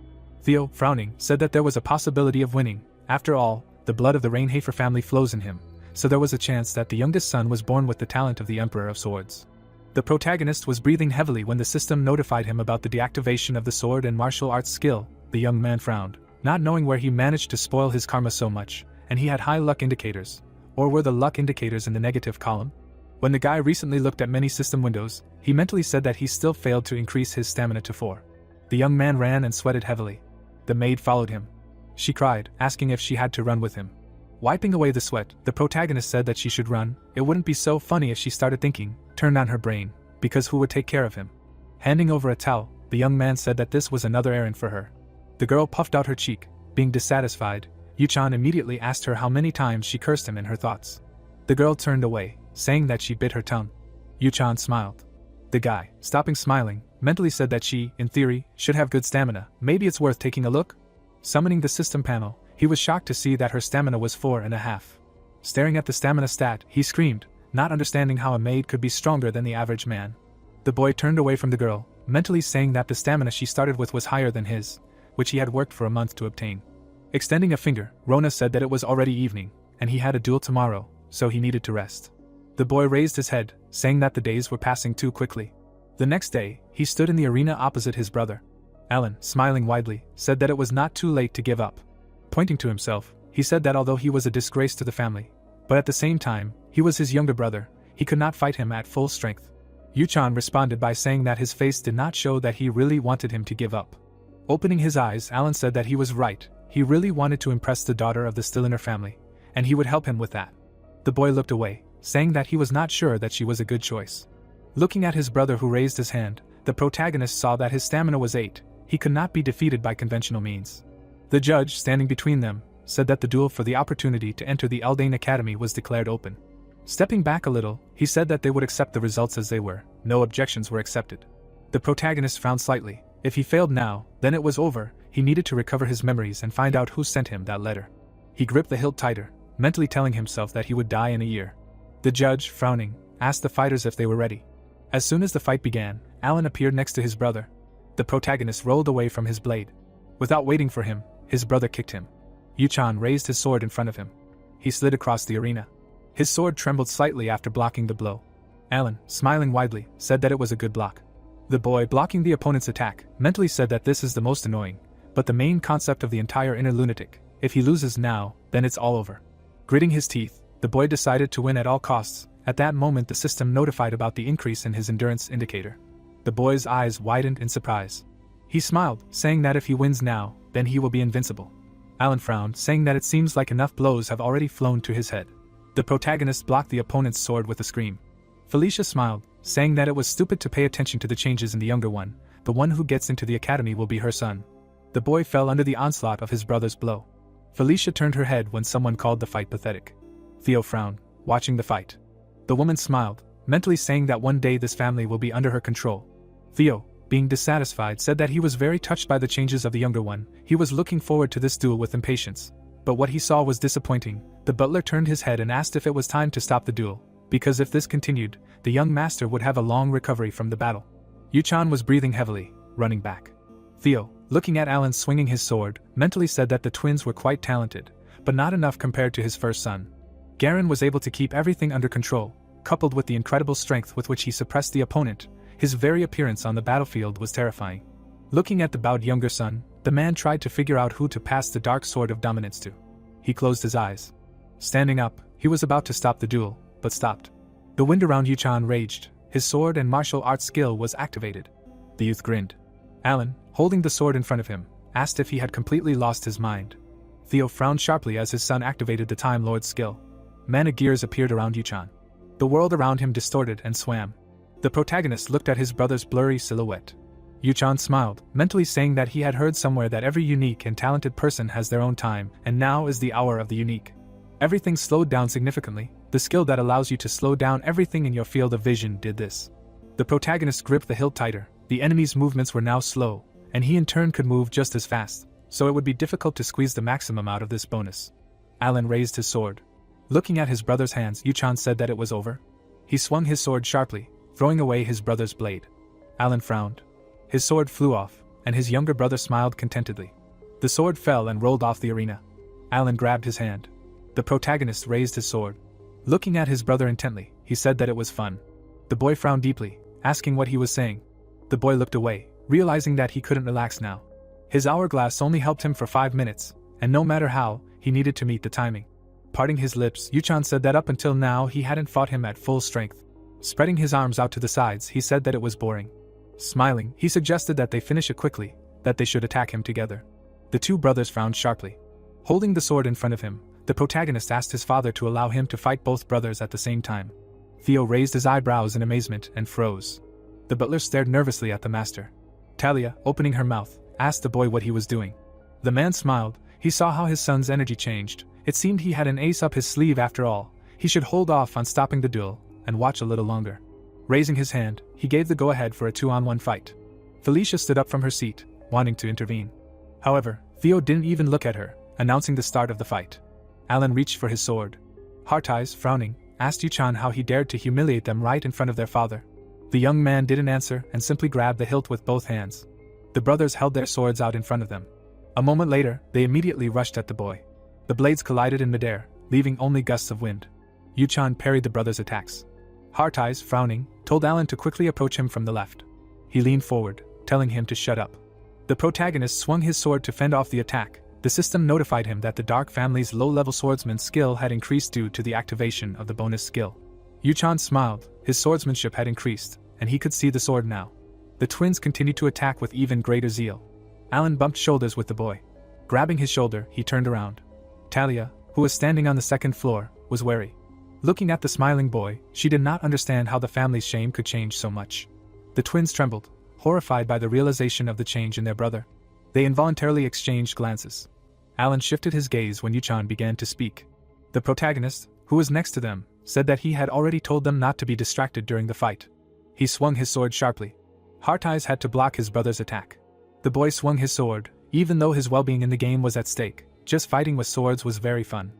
Theo, frowning, said that there was a possibility of winning. After all, the blood of the Rainhafer family flows in him, so there was a chance that the youngest son was born with the talent of the Emperor of Swords. The protagonist was breathing heavily when the system notified him about the deactivation of the sword and martial arts skill. The young man frowned, not knowing where he managed to spoil his karma so much, and he had high luck indicators. Or were the luck indicators in the negative column? When the guy recently looked at many system windows, he mentally said that he still failed to increase his stamina to 4. The young man ran and sweated heavily. The maid followed him. She cried, asking if she had to run with him. Wiping away the sweat, the protagonist said that she should run. It wouldn't be so funny if she started thinking, turned on her brain, because who would take care of him? Handing over a towel, the young man said that this was another errand for her. The girl puffed out her cheek, being dissatisfied. Yuchan immediately asked her how many times she cursed him in her thoughts. The girl turned away, saying that she bit her tongue. Yuchan smiled. The guy, stopping smiling, mentally said that she, in theory, should have good stamina. Maybe it's worth taking a look? Summoning the system panel, he was shocked to see that her stamina was 4.5. Staring at the stamina stat, he screamed, not understanding how a maid could be stronger than the average man. The boy turned away from the girl, mentally saying that the stamina she started with was higher than his, which he had worked for a month to obtain. Extending a finger, Rona said that it was already evening, and he had a duel tomorrow, so he needed to rest. The boy raised his head, saying that the days were passing too quickly. The next day, he stood in the arena opposite his brother. Alan, smiling widely, said that it was not too late to give up. Pointing to himself, he said that although he was a disgrace to the family, but at the same time, he was his younger brother, he could not fight him at full strength. Yuchan responded by saying that his face did not show that he really wanted him to give up. Opening his eyes, Alan said that he was right, he really wanted to impress the daughter of the Stilliner family, and he would help him with that. The boy looked away, saying that he was not sure that she was a good choice. Looking at his brother who raised his hand, the protagonist saw that his stamina was 8, he could not be defeated by conventional means. The judge, standing between them, said that the duel for the opportunity to enter the Eldain Academy was declared open. Stepping back a little, he said that they would accept the results as they were, no objections were accepted. The protagonist frowned slightly. If he failed now, then it was over, he needed to recover his memories and find out who sent him that letter. He gripped the hilt tighter, mentally telling himself that he would die in a year. The judge, frowning, asked the fighters if they were ready. As soon as the fight began, Alan appeared next to his brother. The protagonist rolled away from his blade. Without waiting for him, his brother kicked him. Yuchan raised his sword in front of him. He slid across the arena. His sword trembled slightly after blocking the blow. Alan, smiling widely, said that it was a good block. The boy, blocking the opponent's attack, mentally said that this is the most annoying, but the main concept of the entire inner lunatic. If he loses now, then it's all over. Gritting his teeth, the boy decided to win at all costs. At that moment, the system notified about the increase in his endurance indicator. The boy's eyes widened in surprise. He smiled, saying that if he wins now, then he will be invincible. Alan frowned, saying that it seems like enough blows have already flown to his head. The protagonist blocked the opponent's sword with a scream. Felicia smiled, saying that it was stupid to pay attention to the changes in the younger one. The one who gets into the academy will be her son. The boy fell under the onslaught of his brother's blow. Felicia turned her head when someone called the fight pathetic. Theo frowned, watching the fight. The woman smiled, mentally saying that one day this family will be under her control. Theo, being dissatisfied, said that he was very touched by the changes of the younger one. He was looking forward to this duel with impatience. But what he saw was disappointing. The butler turned his head and asked if it was time to stop the duel, because if this continued, the young master would have a long recovery from the battle. Yuchan was breathing heavily, running back. Theo, looking at Alan swinging his sword, mentally said that the twins were quite talented, but not enough compared to his first son. Garen was able to keep everything under control, coupled with the incredible strength with which he suppressed the opponent. His very appearance on the battlefield was terrifying. Looking at the bowed younger son, the man tried to figure out who to pass the dark sword of dominance to. He closed his eyes. Standing up, he was about to stop the duel, but stopped. The wind around Yuchan raged. His sword and martial arts skill was activated. The youth grinned. Alan, holding the sword in front of him, asked if he had completely lost his mind. Theo frowned sharply as his son activated the Time Lord's skill. Mana gears appeared around Yuchan. The world around him distorted and swam. The protagonist looked at his brother's blurry silhouette. Yuchan smiled, mentally saying that he had heard somewhere that every unique and talented person has their own time, and now is the hour of the unique. Everything slowed down significantly. The skill that allows you to slow down everything in your field of vision did this. The protagonist gripped the hilt tighter. The enemy's movements were now slow, and he in turn could move just as fast, so it would be difficult to squeeze the maximum out of this bonus. Alan raised his sword. Looking at his brother's hands, Yuchan said that it was over. He swung his sword sharply, throwing away his brother's blade. Alan frowned. His sword flew off, and his younger brother smiled contentedly. The sword fell and rolled off the arena. Alan grabbed his hand. The protagonist raised his sword. Looking at his brother intently, he said that it was fun. The boy frowned deeply, asking what he was saying. The boy looked away, realizing that he couldn't relax now. His hourglass only helped him for 5 minutes, and no matter how, he needed to meet the timing. Parting his lips, Yuchan said that up until now he hadn't fought him at full strength. Spreading his arms out to the sides, he said that it was boring. Smiling, he suggested that they finish it quickly, that they should attack him together. The two brothers frowned sharply. Holding the sword in front of him, the protagonist asked his father to allow him to fight both brothers at the same time. Theo raised his eyebrows in amazement and froze. The butler stared nervously at the master. Talia, opening her mouth, asked the boy what he was doing. The man smiled. He saw how his son's energy changed. It seemed he had an ace up his sleeve after all. He should hold off on stopping the duel and watch a little longer. Raising his hand, he gave the go-ahead for a 2-on-1 fight. Felicia stood up from her seat, wanting to intervene. However, Theo didn't even look at her, announcing the start of the fight. Alan reached for his sword. Heart-Eyes, frowning, asked Yuchan how he dared to humiliate them right in front of their father. The young man didn't answer and simply grabbed the hilt with both hands. The brothers held their swords out in front of them. A moment later, they immediately rushed at the boy. The blades collided in midair, leaving only gusts of wind. Yuchan parried the brothers' attacks. Heart-Eyes, frowning, told Alan to quickly approach him from the left. He leaned forward, telling him to shut up. The protagonist swung his sword to fend off the attack. The system notified him that the Dark family's low-level swordsman skill had increased due to the activation of the bonus skill. Yuchan smiled. His swordsmanship had increased, and he could see the sword now. The twins continued to attack with even greater zeal. Alan bumped shoulders with the boy. Grabbing his shoulder, he turned around. Talia, who was standing on the second floor, was wary. Looking at the smiling boy, she did not understand how the family's shame could change so much. The twins trembled, horrified by the realization of the change in their brother. They involuntarily exchanged glances. Alan shifted his gaze when Yuchan began to speak. The protagonist, who was next to them, said that he had already told them not to be distracted during the fight. He swung his sword sharply. Heart Eyes had to block his brother's attack. The boy swung his sword, even though his well-being in the game was at stake. Just fighting with swords was very fun.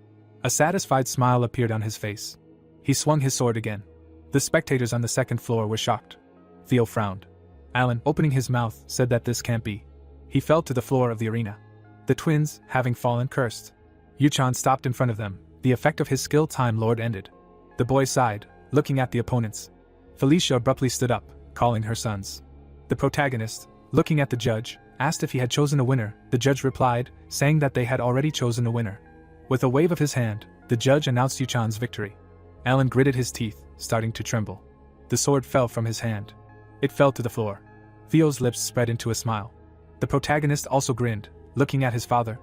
A satisfied smile appeared on his face. He swung his sword again. The spectators on the second floor were shocked. Theo frowned. Alan, opening his mouth, said that this can't be. He fell to the floor of the arena. The twins, having fallen, cursed. Yuchan stopped in front of them. The effect of his skill Time Lord ended. The boy sighed, looking at the opponents. Felicia abruptly stood up, calling her sons. The protagonist, looking at the judge, asked if he had chosen a winner. The judge replied, saying that they had already chosen a winner. With a wave of his hand, the judge announced Yuchan's victory. Alan gritted his teeth, starting to tremble. The sword fell from his hand. It fell to the floor. Theo's lips spread into a smile. The protagonist also grinned, looking at his father.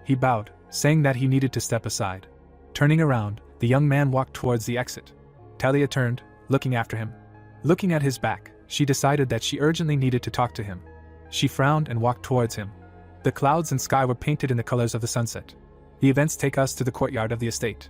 He bowed, saying that he needed to step aside. Turning around, the young man walked towards the exit. Talia turned, looking after him. Looking at his back, she decided that she urgently needed to talk to him. She frowned and walked towards him. The clouds and sky were painted in the colors of the sunset. The events take us to the courtyard of the estate.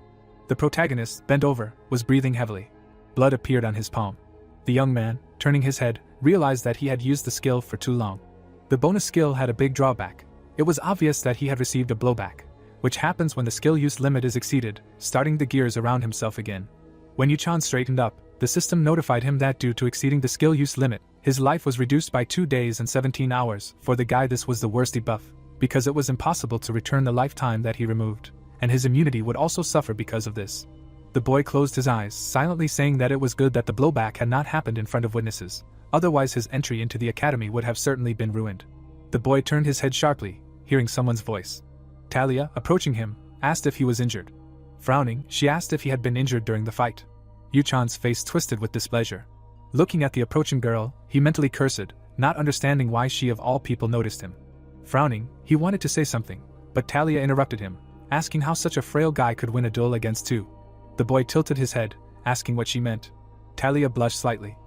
The protagonist, bent over, was breathing heavily. Blood appeared on his palm. The young man, turning his head, realized that he had used the skill for too long. The bonus skill had a big drawback. It was obvious that he had received a blowback, which happens when the skill use limit is exceeded, starting the gears around himself again. When Yuchan straightened up, the system notified him that due to exceeding the skill use limit, his life was reduced by 2 days and 17 hours. For the guy, this was the worst debuff, because it was impossible to return the lifetime that he removed, and his immunity would also suffer because of this. The boy closed his eyes, silently saying that it was good that the blowback had not happened in front of witnesses, otherwise his entry into the academy would have certainly been ruined. The boy turned his head sharply, hearing someone's voice. Talia, approaching him, asked if he was injured. Frowning, she asked if he had been injured during the fight. Yuchan's face twisted with displeasure. Looking at the approaching girl, he mentally cursed, not understanding why she of all people noticed him. Frowning, he wanted to say something, but Talia interrupted him, asking how such a frail guy could win a duel against two. The boy tilted his head, asking what she meant. Talia blushed slightly.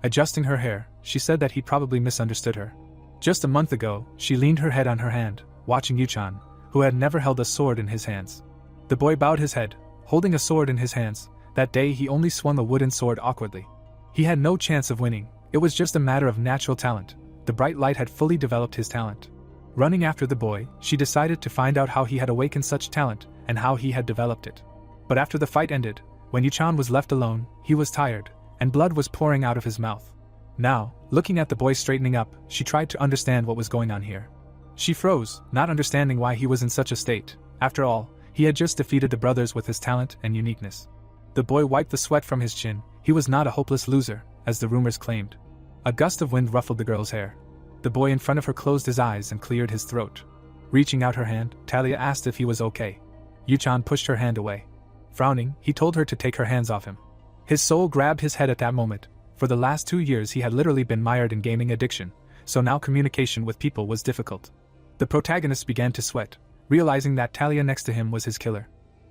Adjusting her hair, she said that he probably misunderstood her. Just a month ago, she leaned her head on her hand, watching Yuchan, who had never held a sword in his hands. The boy bowed his head, holding a sword in his hands. That day he only swung a wooden sword awkwardly. He had no chance of winning, it was just a matter of natural talent. The bright light had fully developed his talent. Running after the boy, she decided to find out how he had awakened such talent, and how he had developed it. But after the fight ended, when Yuchan was left alone, he was tired, and blood was pouring out of his mouth. Now, looking at the boy straightening up, she tried to understand what was going on here. She froze, not understanding why he was in such a state. After all, he had just defeated the brothers with his talent and uniqueness. The boy wiped the sweat from his chin. He was not a hopeless loser, as the rumors claimed. A gust of wind ruffled the girl's hair. The boy in front of her closed his eyes and cleared his throat. Reaching out her hand, Talia asked if he was okay. Yuchan pushed her hand away. Frowning, he told her to take her hands off him. His soul grabbed his head at that moment. For the last 2 years he had literally been mired in gaming addiction, so now communication with people was difficult. The protagonist began to sweat, realizing that Talia next to him was his killer.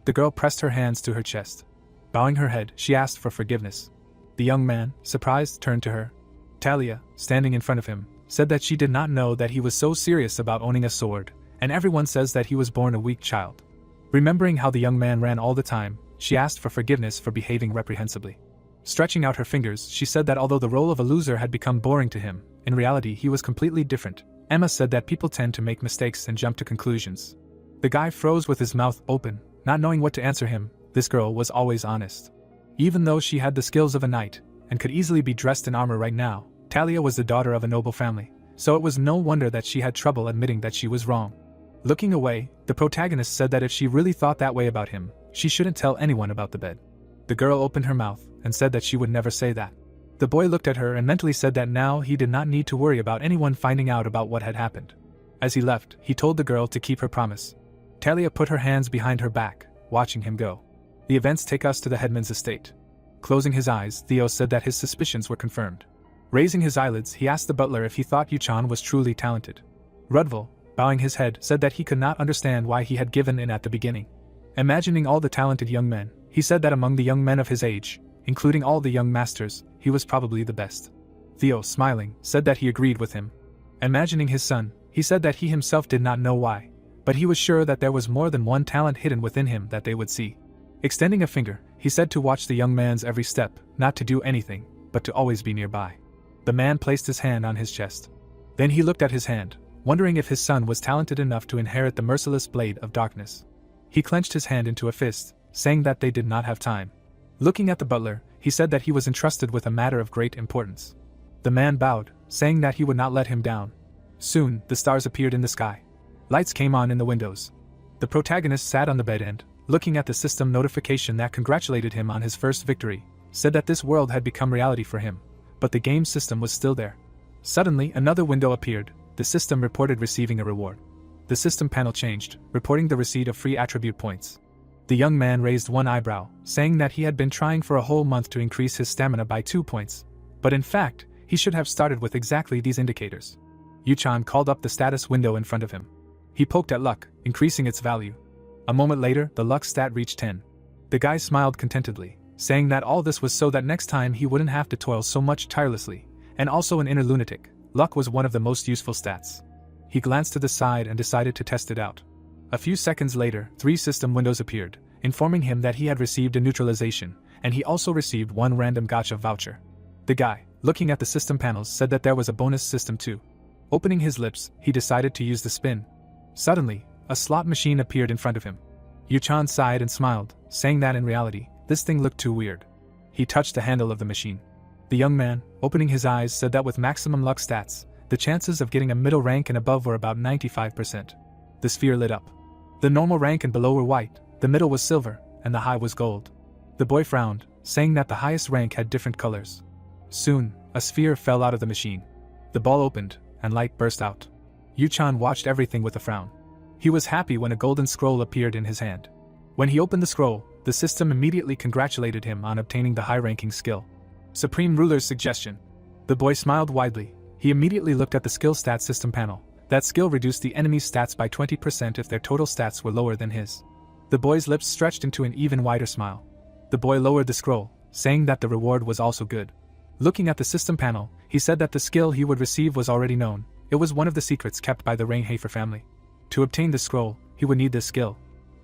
The girl pressed her hands to her chest. Bowing her head, she asked for forgiveness. The young man, surprised, turned to her. Talia, standing in front of him, said that she did not know that he was so serious about owning a sword, and everyone says that he was born a weak child. Remembering how the young man ran all the time, she asked for forgiveness for behaving reprehensibly. Stretching out her fingers, she said that although the role of a loser had become boring to him, in reality he was completely different. Emma said that people tend to make mistakes and jump to conclusions. The guy froze with his mouth open, not knowing what to answer him. This girl was always honest. Even though she had the skills of a knight, and could easily be dressed in armor right now, Talia was the daughter of a noble family, so it was no wonder that she had trouble admitting that she was wrong. Looking away, the protagonist said that if she really thought that way about him, she shouldn't tell anyone about the bed. The girl opened her mouth, and said that she would never say that. The boy looked at her and mentally said that now he did not need to worry about anyone finding out about what had happened. As he left, he told the girl to keep her promise. Talia put her hands behind her back, watching him go. The events take us to the headman's estate. Closing his eyes, Theo said that his suspicions were confirmed. Raising his eyelids, he asked the butler if he thought Yuchan was truly talented. Rudval, bowing his head, said that he could not understand why he had given in at the beginning. Imagining all the talented young men, he said that among the young men of his age, including all the young masters, he was probably the best. Theo, smiling, said that he agreed with him. Imagining his son, he said that he himself did not know why, but he was sure that there was more than one talent hidden within him that they would see. Extending a finger, he said to watch the young man's every step, not to do anything, but to always be nearby. The man placed his hand on his chest. Then he looked at his hand, wondering if his son was talented enough to inherit the merciless blade of darkness. He clenched his hand into a fist, saying that they did not have time. Looking at the butler, he said that he was entrusted with a matter of great importance. The man bowed, saying that he would not let him down. Soon, the stars appeared in the sky. Lights came on in the windows. The protagonist sat on the bed and, looking at the system notification that congratulated him on his first victory, said that this world had become reality for him, but the game system was still there. Suddenly, another window appeared. The system reported receiving a reward. The system panel changed, reporting the receipt of free attribute points. The young man raised one eyebrow, saying that he had been trying for a whole month to increase his stamina by 2 points, but in fact, he should have started with exactly these indicators. Yuchan called up the status window in front of him. He poked at luck, increasing its value. A moment later, the luck stat reached 10. The guy smiled contentedly, saying that all this was so that next time he wouldn't have to toil so much tirelessly, and also an inner lunatic, luck was one of the most useful stats. He glanced to the side and decided to test it out. A few seconds later, 3 system windows appeared, informing him that he had received a neutralization, and he also received 1 random gacha voucher. The guy, looking at the system panels, said that there was a bonus system too. Opening his lips, he decided to use the spin. Suddenly, a slot machine appeared in front of him. Yuchan sighed and smiled, saying that in reality, this thing looked too weird. He touched the handle of the machine. The young man, opening his eyes, said that with maximum luck stats, the chances of getting a middle rank and above were about 95%. The sphere lit up. The normal rank and below were white, the middle was silver, and the high was gold. The boy frowned, saying that the highest rank had different colors. Soon, a sphere fell out of the machine. The ball opened, and light burst out. Yuchan watched everything with a frown. He was happy when a golden scroll appeared in his hand. When he opened the scroll, the system immediately congratulated him on obtaining the high-ranking skill. Supreme Ruler's suggestion. The boy smiled widely. He immediately looked at the skill stat system panel. That skill reduced the enemy's stats by 20% if their total stats were lower than his. The boy's lips stretched into an even wider smile. The boy lowered the scroll, saying that the reward was also good. Looking at the system panel, he said that the skill he would receive was already known. It was one of the secrets kept by the Rainhafer family. To obtain the scroll, he would need this skill.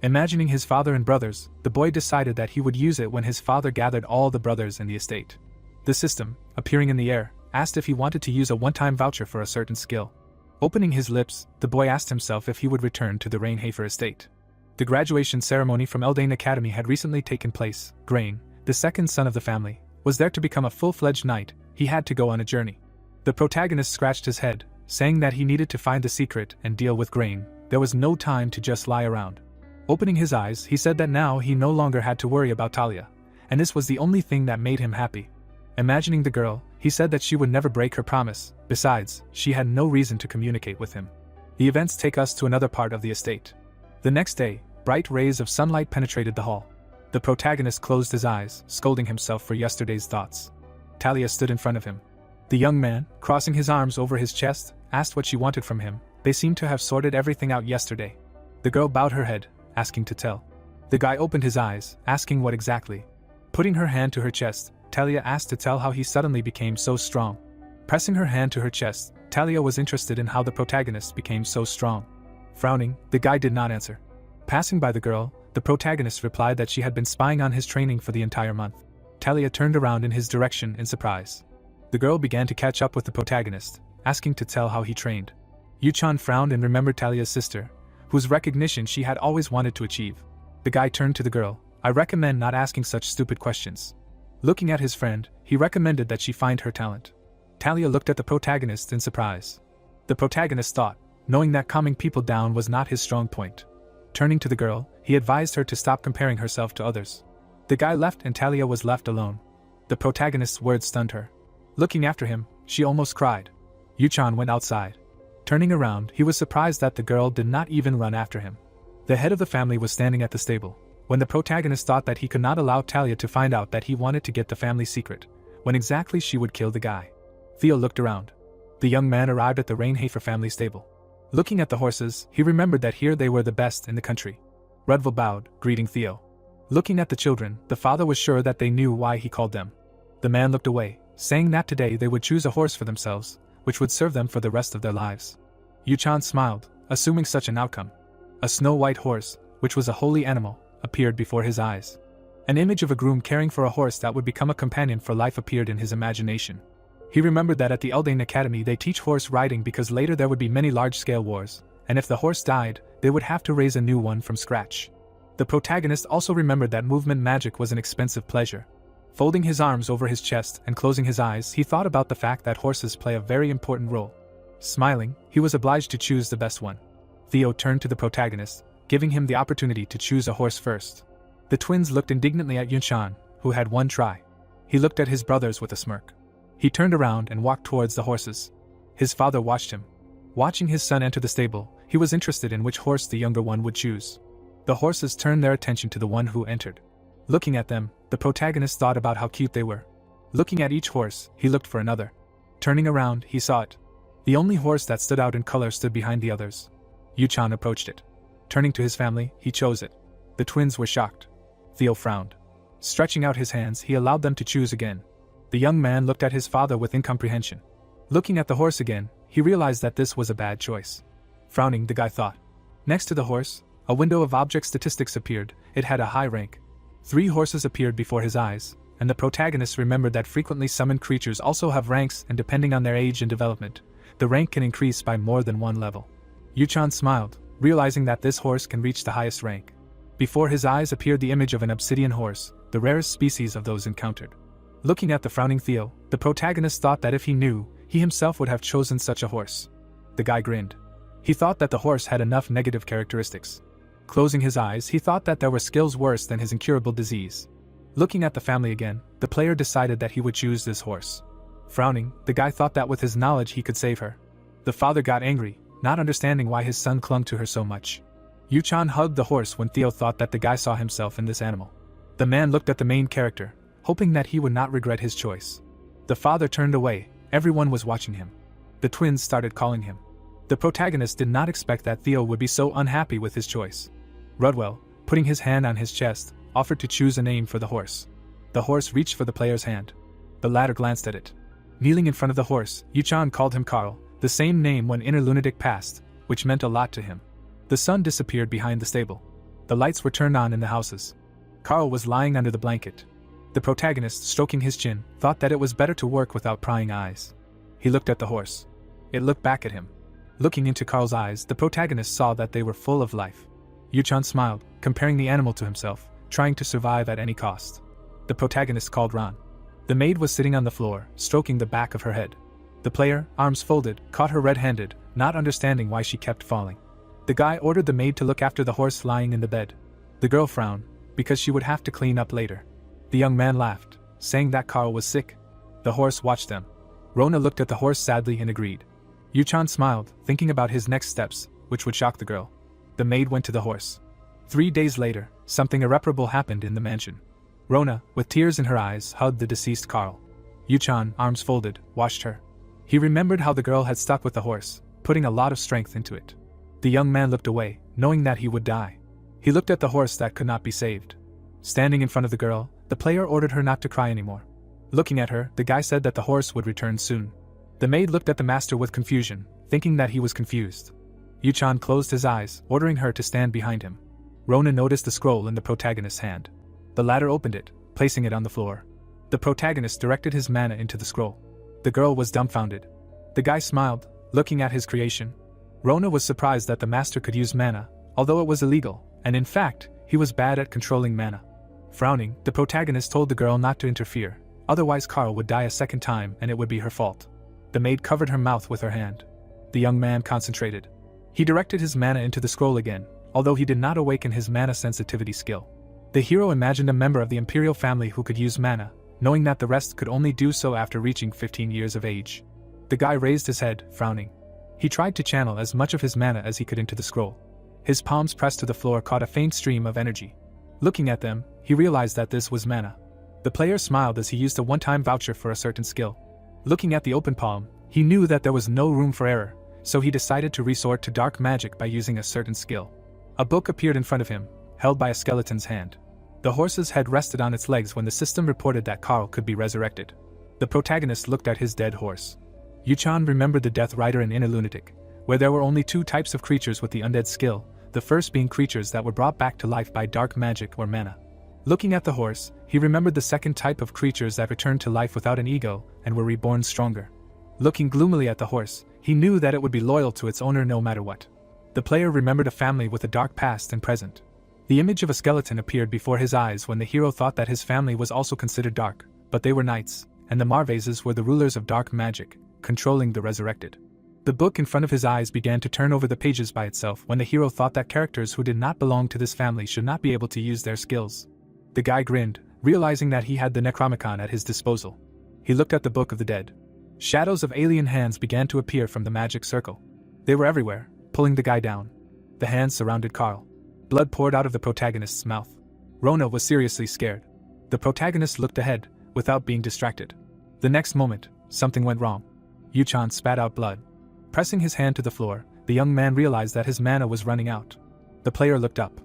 Imagining his father and brothers, the boy decided that he would use it when his father gathered all the brothers in the estate. The system, appearing in the air, asked if he wanted to use a one-time voucher for a certain skill. Opening his lips, the boy asked himself if he would return to the Rainhafer estate. The graduation ceremony from Eldane Academy had recently taken place. Grain, the second son of the family, was there to become a full-fledged knight. He had to go on a journey. The protagonist scratched his head, saying that he needed to find the secret and deal with Grain. There was no time to just lie around. Opening his eyes, he said that now he no longer had to worry about Talia, and this was the only thing that made him happy. Imagining the girl, he said that she would never break her promise. Besides, she had no reason to communicate with him. The events take us to another part of the estate. The next day, bright rays of sunlight penetrated the hall. The protagonist closed his eyes, scolding himself for yesterday's thoughts. Talia stood in front of him. The young man, crossing his arms over his chest, asked what she wanted from him. They seemed to have sorted everything out yesterday. The girl bowed her head, asking to tell. The guy opened his eyes, asking what exactly. Putting her hand to her chest, Talia asked to tell how he suddenly became so strong. Pressing her hand to her chest, Talia was interested in how the protagonist became so strong. Frowning, the guy did not answer. Passing by the girl, the protagonist replied that she had been spying on his training for the entire month. Talia turned around in his direction in surprise. The girl began to catch up with the protagonist, asking to tell how he trained. Yuchan frowned and remembered Talia's sister, whose recognition she had always wanted to achieve. The guy turned to the girl. I recommend not asking such stupid questions. Looking at his friend, he recommended that she find her talent. Talia looked at the protagonist in surprise. The protagonist thought, knowing that calming people down was not his strong point. Turning to the girl, he advised her to stop comparing herself to others. The guy left and Talia was left alone. The protagonist's words stunned her. Looking after him, she almost cried. Yuchan went outside. Turning around, he was surprised that the girl did not even run after him. The head of the family was standing at the stable. When the protagonist thought that he could not allow Talia to find out that he wanted to get the family secret, when exactly she would kill the guy. Theo looked around. The young man arrived at the Rainhafer family stable. Looking at the horses, he remembered that here they were the best in the country. Rudval bowed, greeting Theo. Looking at the children, the father was sure that they knew why he called them. The man looked away, saying that today they would choose a horse for themselves, which would serve them for the rest of their lives. Yuchan smiled, assuming such an outcome. A snow-white horse, which was a holy animal, appeared before his eyes. An image of a groom caring for a horse that would become a companion for life appeared in his imagination. He remembered that at the Eldain Academy they teach horse riding because later there would be many large-scale wars, and if the horse died, they would have to raise a new one from scratch. The protagonist also remembered that movement magic was an expensive pleasure. Folding his arms over his chest and closing his eyes, he thought about the fact that horses play a very important role. Smiling, he was obliged to choose the best one. Theo turned to the protagonist, giving him the opportunity to choose a horse first. The twins looked indignantly at Yunchan, who had one try. He looked at his brothers with a smirk. He turned around and walked towards the horses. His father watched him. Watching his son enter the stable, he was interested in which horse the younger one would choose. The horses turned their attention to the one who entered. Looking at them, the protagonist thought about how cute they were. Looking at each horse, he looked for another. Turning around, he saw it. The only horse that stood out in color stood behind the others. Yuchan approached it. Turning to his family, he chose it. The twins were shocked. Theo frowned. Stretching out his hands, he allowed them to choose again. The young man looked at his father with incomprehension. Looking at the horse again, he realized that this was a bad choice. Frowning, the guy thought. Next to the horse, a window of object statistics appeared. It had a high rank. 3 horses appeared before his eyes, and the protagonist remembered that frequently summoned creatures also have ranks, and depending on their age and development, the rank can increase by more than one level. Yuchan smiled, realizing that this horse can reach the highest rank. Before his eyes appeared the image of an obsidian horse, the rarest species of those encountered. Looking at the frowning Theo, the protagonist thought that if he knew, he himself would have chosen such a horse. The guy grinned. He thought that the horse had enough negative characteristics. Closing his eyes, he thought that there were skills worse than his incurable disease. Looking at the family again, the player decided that he would choose this horse. Frowning, the guy thought that with his knowledge he could save her. The father got angry, not understanding why his son clung to her so much. Yuchan hugged the horse when Theo thought that the guy saw himself in this animal. The man looked at the main character, hoping that he would not regret his choice. The father turned away, everyone was watching him. The twins started calling him. The protagonist did not expect that Theo would be so unhappy with his choice. Rudwell, putting his hand on his chest, offered to choose a name for the horse. The horse reached for the player's hand. The latter glanced at it. Kneeling in front of the horse, Yuchan called him Carl, the same name when inner lunatic passed, which meant a lot to him. The sun disappeared behind the stable. The lights were turned on in the houses. Carl was lying under the blanket. The protagonist, stroking his chin, thought that it was better to work without prying eyes. He looked at the horse. It looked back at him. Looking into Carl's eyes, the protagonist saw that they were full of life. Yuchan smiled, comparing the animal to himself, trying to survive at any cost. The protagonist called Ron. The maid was sitting on the floor, stroking the back of her head. The player, arms folded, caught her red-handed, not understanding why she kept falling. The guy ordered the maid to look after the horse lying in the bed. The girl frowned, because she would have to clean up later. The young man laughed, saying that Carl was sick. The horse watched them. Rona looked at the horse sadly and agreed. Yuchan smiled, thinking about his next steps, which would shock the girl. The maid went to the horse. 3 days later, something irreparable happened in the mansion. Rona, with tears in her eyes, hugged the deceased Carl. Yuchan, arms folded, watched her. He remembered how the girl had stuck with the horse, putting a lot of strength into it. The young man looked away, knowing that he would die. He looked at the horse that could not be saved. Standing in front of the girl, the player ordered her not to cry anymore. Looking at her, the guy said that the horse would return soon. The maid looked at the master with confusion, thinking that he was confused. Yuchan closed his eyes, ordering her to stand behind him. Rona noticed the scroll in the protagonist's hand. The latter opened it, placing it on the floor. The protagonist directed his mana into the scroll. The girl was dumbfounded. The guy smiled, looking at his creation. Rona was surprised that the master could use mana, although it was illegal, and in fact, he was bad at controlling mana. Frowning, the protagonist told the girl not to interfere, otherwise Carl would die a second time and it would be her fault. The maid covered her mouth with her hand. The young man concentrated. He directed his mana into the scroll again, although he did not awaken his mana sensitivity skill. The hero imagined a member of the imperial family who could use mana, knowing that the rest could only do so after reaching 15 years of age. The guy raised his head, frowning. He tried to channel as much of his mana as he could into the scroll. His palms pressed to the floor caught a faint stream of energy. Looking at them, he realized that this was mana. The player smiled as he used a one-time voucher for a certain skill. Looking at the open palm, he knew that there was no room for error, so he decided to resort to dark magic by using a certain skill. A book appeared in front of him, held by a skeleton's hand. The horse's head rested on its legs when the system reported that Carl could be resurrected. The protagonist looked at his dead horse. Yuchan remembered the Death Rider and Inner Lunatic, where there were only two types of creatures with the undead skill, the first being creatures that were brought back to life by dark magic or mana. Looking at the horse, he remembered the second type of creatures that returned to life without an ego and were reborn stronger. Looking gloomily at the horse, he knew that it would be loyal to its owner no matter what. The player remembered a family with a dark past and present. The image of a skeleton appeared before his eyes when the hero thought that his family was also considered dark, but they were knights, and the Marvezes were the rulers of dark magic, controlling the resurrected. The book in front of his eyes began to turn over the pages by itself when the hero thought that characters who did not belong to this family should not be able to use their skills. The guy grinned, realizing that he had the Necronomicon at his disposal. He looked at the Book of the Dead. Shadows of alien hands began to appear from the magic circle. They were everywhere, pulling the guy down. The hands surrounded Carl. Blood poured out of the protagonist's mouth. Rona was seriously scared. The protagonist looked ahead, without being distracted. The next moment, something went wrong. Yuchan spat out blood. Pressing his hand to the floor, the young man realized that his mana was running out. The player looked up.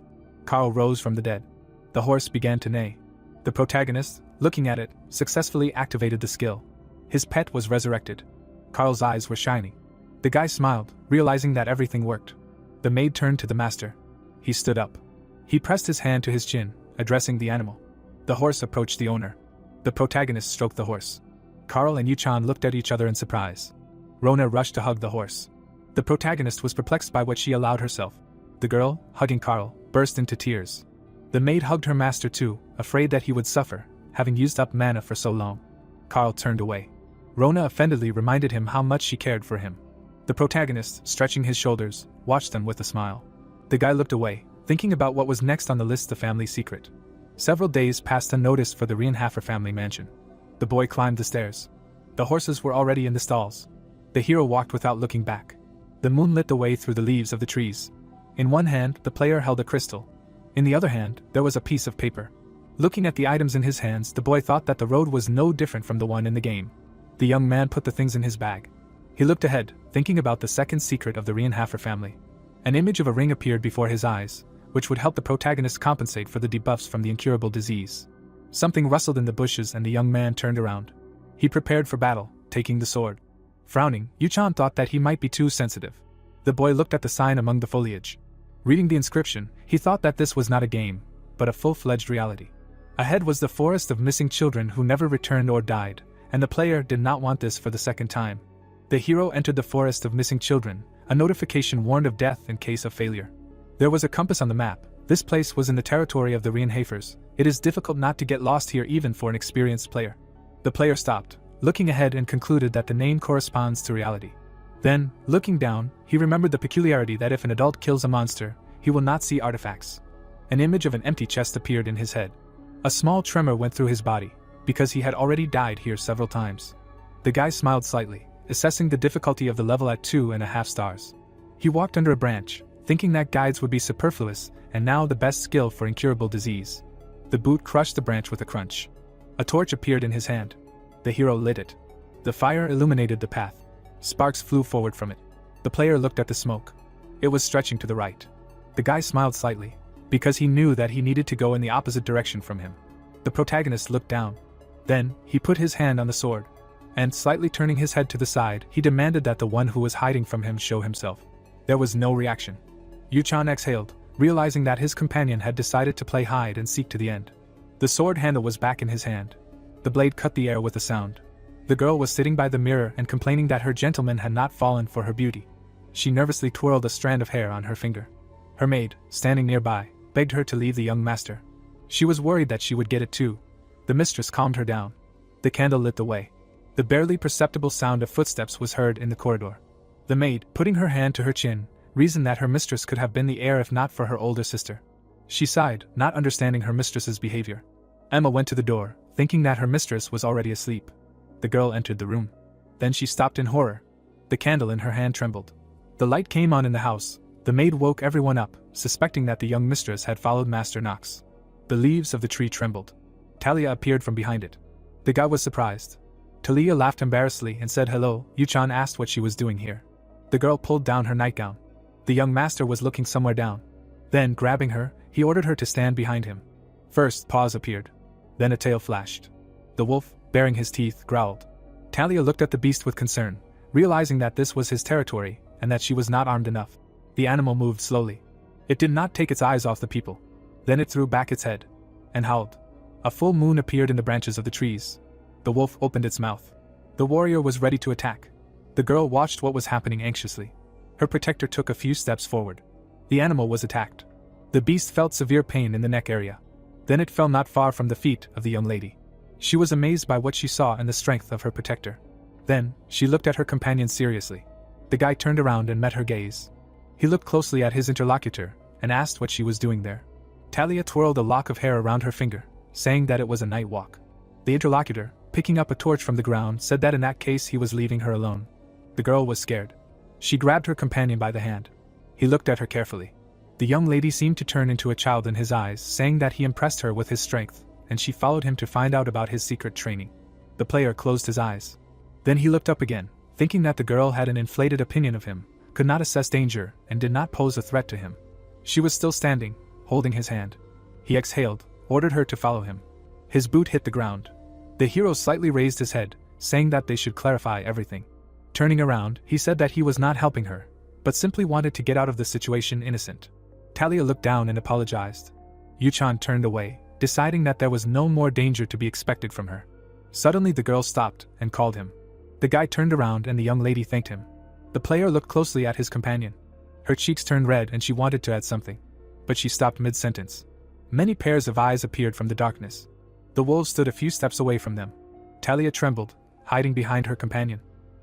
Carl rose from the dead. The horse began to neigh. The protagonist, looking at it, successfully activated the skill. His pet was resurrected. Carl's eyes were shining. The guy smiled, realizing that everything worked. The maid turned to the master. He stood up. He pressed his hand to his chin, addressing the animal. The horse approached the owner. The protagonist stroked the horse. Carl and Yuchan looked at each other in surprise. Rona rushed to hug the horse. The protagonist was perplexed by what she allowed herself. The girl, hugging Carl, burst into tears. The maid hugged her master too, afraid that he would suffer, having used up mana for so long. Carl turned away. Rona offendedly reminded him how much she cared for him. The protagonist, stretching his shoulders, watched them with a smile. The guy looked away, thinking about what was next on the list of family secret. Several days passed unnoticed for the Rienhaffer family mansion. The boy climbed the stairs. The horses were already in the stalls. The hero walked without looking back. The moon lit the way through the leaves of the trees. In one hand, the player held a crystal. In the other hand, there was a piece of paper. Looking at the items in his hands, the boy thought that the road was no different from the one in the game. The young man put the things in his bag. He looked ahead, thinking about the second secret of the Rienhaffer family. An image of a ring appeared before his eyes, which would help the protagonist compensate for the debuffs from the incurable disease. Something rustled in the bushes and the young man turned around. He prepared for battle, taking the sword. Frowning, Yuchan thought that he might be too sensitive. The boy looked at the sign among the foliage. Reading the inscription, he thought that this was not a game, but a full-fledged reality. Ahead was the forest of missing children who never returned or died, and the player did not want this for the second time. The hero entered the forest of missing children. A notification warned of death in case of failure. There was a compass on the map. This place was in the territory of the Rienhafers. It is difficult not to get lost here even for an experienced player. The player stopped, looking ahead and concluded that the name corresponds to reality. Then, looking down, he remembered the peculiarity that if an adult kills a monster, he will not see artifacts. An image of an empty chest appeared in his head. A small tremor went through his body, because he had already died here several times. The guy smiled slightly, assessing the difficulty of the level at 2.5 stars. He walked under a branch, thinking that guides would be superfluous, and now the best skill for incurable disease. The boot crushed the branch with a crunch. A torch appeared in his hand. The hero lit it. The fire illuminated the path. Sparks flew forward from it. The player looked at the smoke. It was stretching to the right. The guy smiled slightly, because he knew that he needed to go in the opposite direction from him. The protagonist looked down. Then, he put his hand on the sword, and slightly turning his head to the side, he demanded that the one who was hiding from him show himself. There was no reaction. Yuchan exhaled, realizing that his companion had decided to play hide and seek to the end. The sword handle was back in his hand. The blade cut the air with a sound. The girl was sitting by the mirror and complaining that her gentleman had not fallen for her beauty. She nervously twirled a strand of hair on her finger. Her maid, standing nearby, begged her to leave the young master. She was worried that she would get it too. The mistress calmed her down. The candle lit the way. The barely perceptible sound of footsteps was heard in the corridor. The maid, putting her hand to her chin, reasoned that her mistress could have been the heir if not for her older sister. She sighed, not understanding her mistress's behavior. Emma went to the door, thinking that her mistress was already asleep. The girl entered the room. Then she stopped in horror. The candle in her hand trembled. The light came on in the house. The maid woke everyone up, suspecting that the young mistress had followed Master Knox. The leaves of the tree trembled. Talia appeared from behind it. The guy was surprised. Talia laughed embarrassedly and said hello. Yuchan asked what she was doing here. The girl pulled down her nightgown. The young master was looking somewhere down. Then, grabbing her, he ordered her to stand behind him. First, paws appeared. Then a tail flashed. The wolf, baring his teeth, growled. Talia looked at the beast with concern, realizing that this was his territory and that she was not armed enough. The animal moved slowly. It did not take its eyes off the people. Then it threw back its head and howled. A full moon appeared in the branches of the trees. The wolf opened its mouth. The warrior was ready to attack. The girl watched what was happening anxiously. Her protector took a few steps forward. The animal was attacked. The beast felt severe pain in the neck area. Then it fell not far from the feet of the young lady. She was amazed by what she saw and the strength of her protector. Then, she looked at her companion seriously. The guy turned around and met her gaze. He looked closely at his interlocutor and asked what she was doing there. Talia twirled a lock of hair around her finger, saying that it was a night walk. The interlocutor, picking up a torch from the ground, said that in that case he was leaving her alone. The girl was scared. She grabbed her companion by the hand. He looked at her carefully. The young lady seemed to turn into a child in his eyes, saying that he impressed her with his strength, and she followed him to find out about his secret training. The player closed his eyes. Then he looked up again, thinking that the girl had an inflated opinion of him, could not assess danger, and did not pose a threat to him. She was still standing, holding his hand. He exhaled, ordered her to follow him. His boot hit the ground. The hero slightly raised his head, saying that they should clarify everything. Turning around, he said that he was not helping her, but simply wanted to get out of the situation innocent. Talia looked down and apologized. Yuchan turned away, deciding that there was no more danger to be expected from her. Suddenly the girl stopped and called him. The guy turned around and the young lady thanked him. The player looked closely at his companion. Her cheeks turned red and she wanted to add something, but she stopped mid-sentence. Many pairs of eyes appeared from the darkness. The wolves stood a few steps away from them. Talia trembled, hiding behind her companion.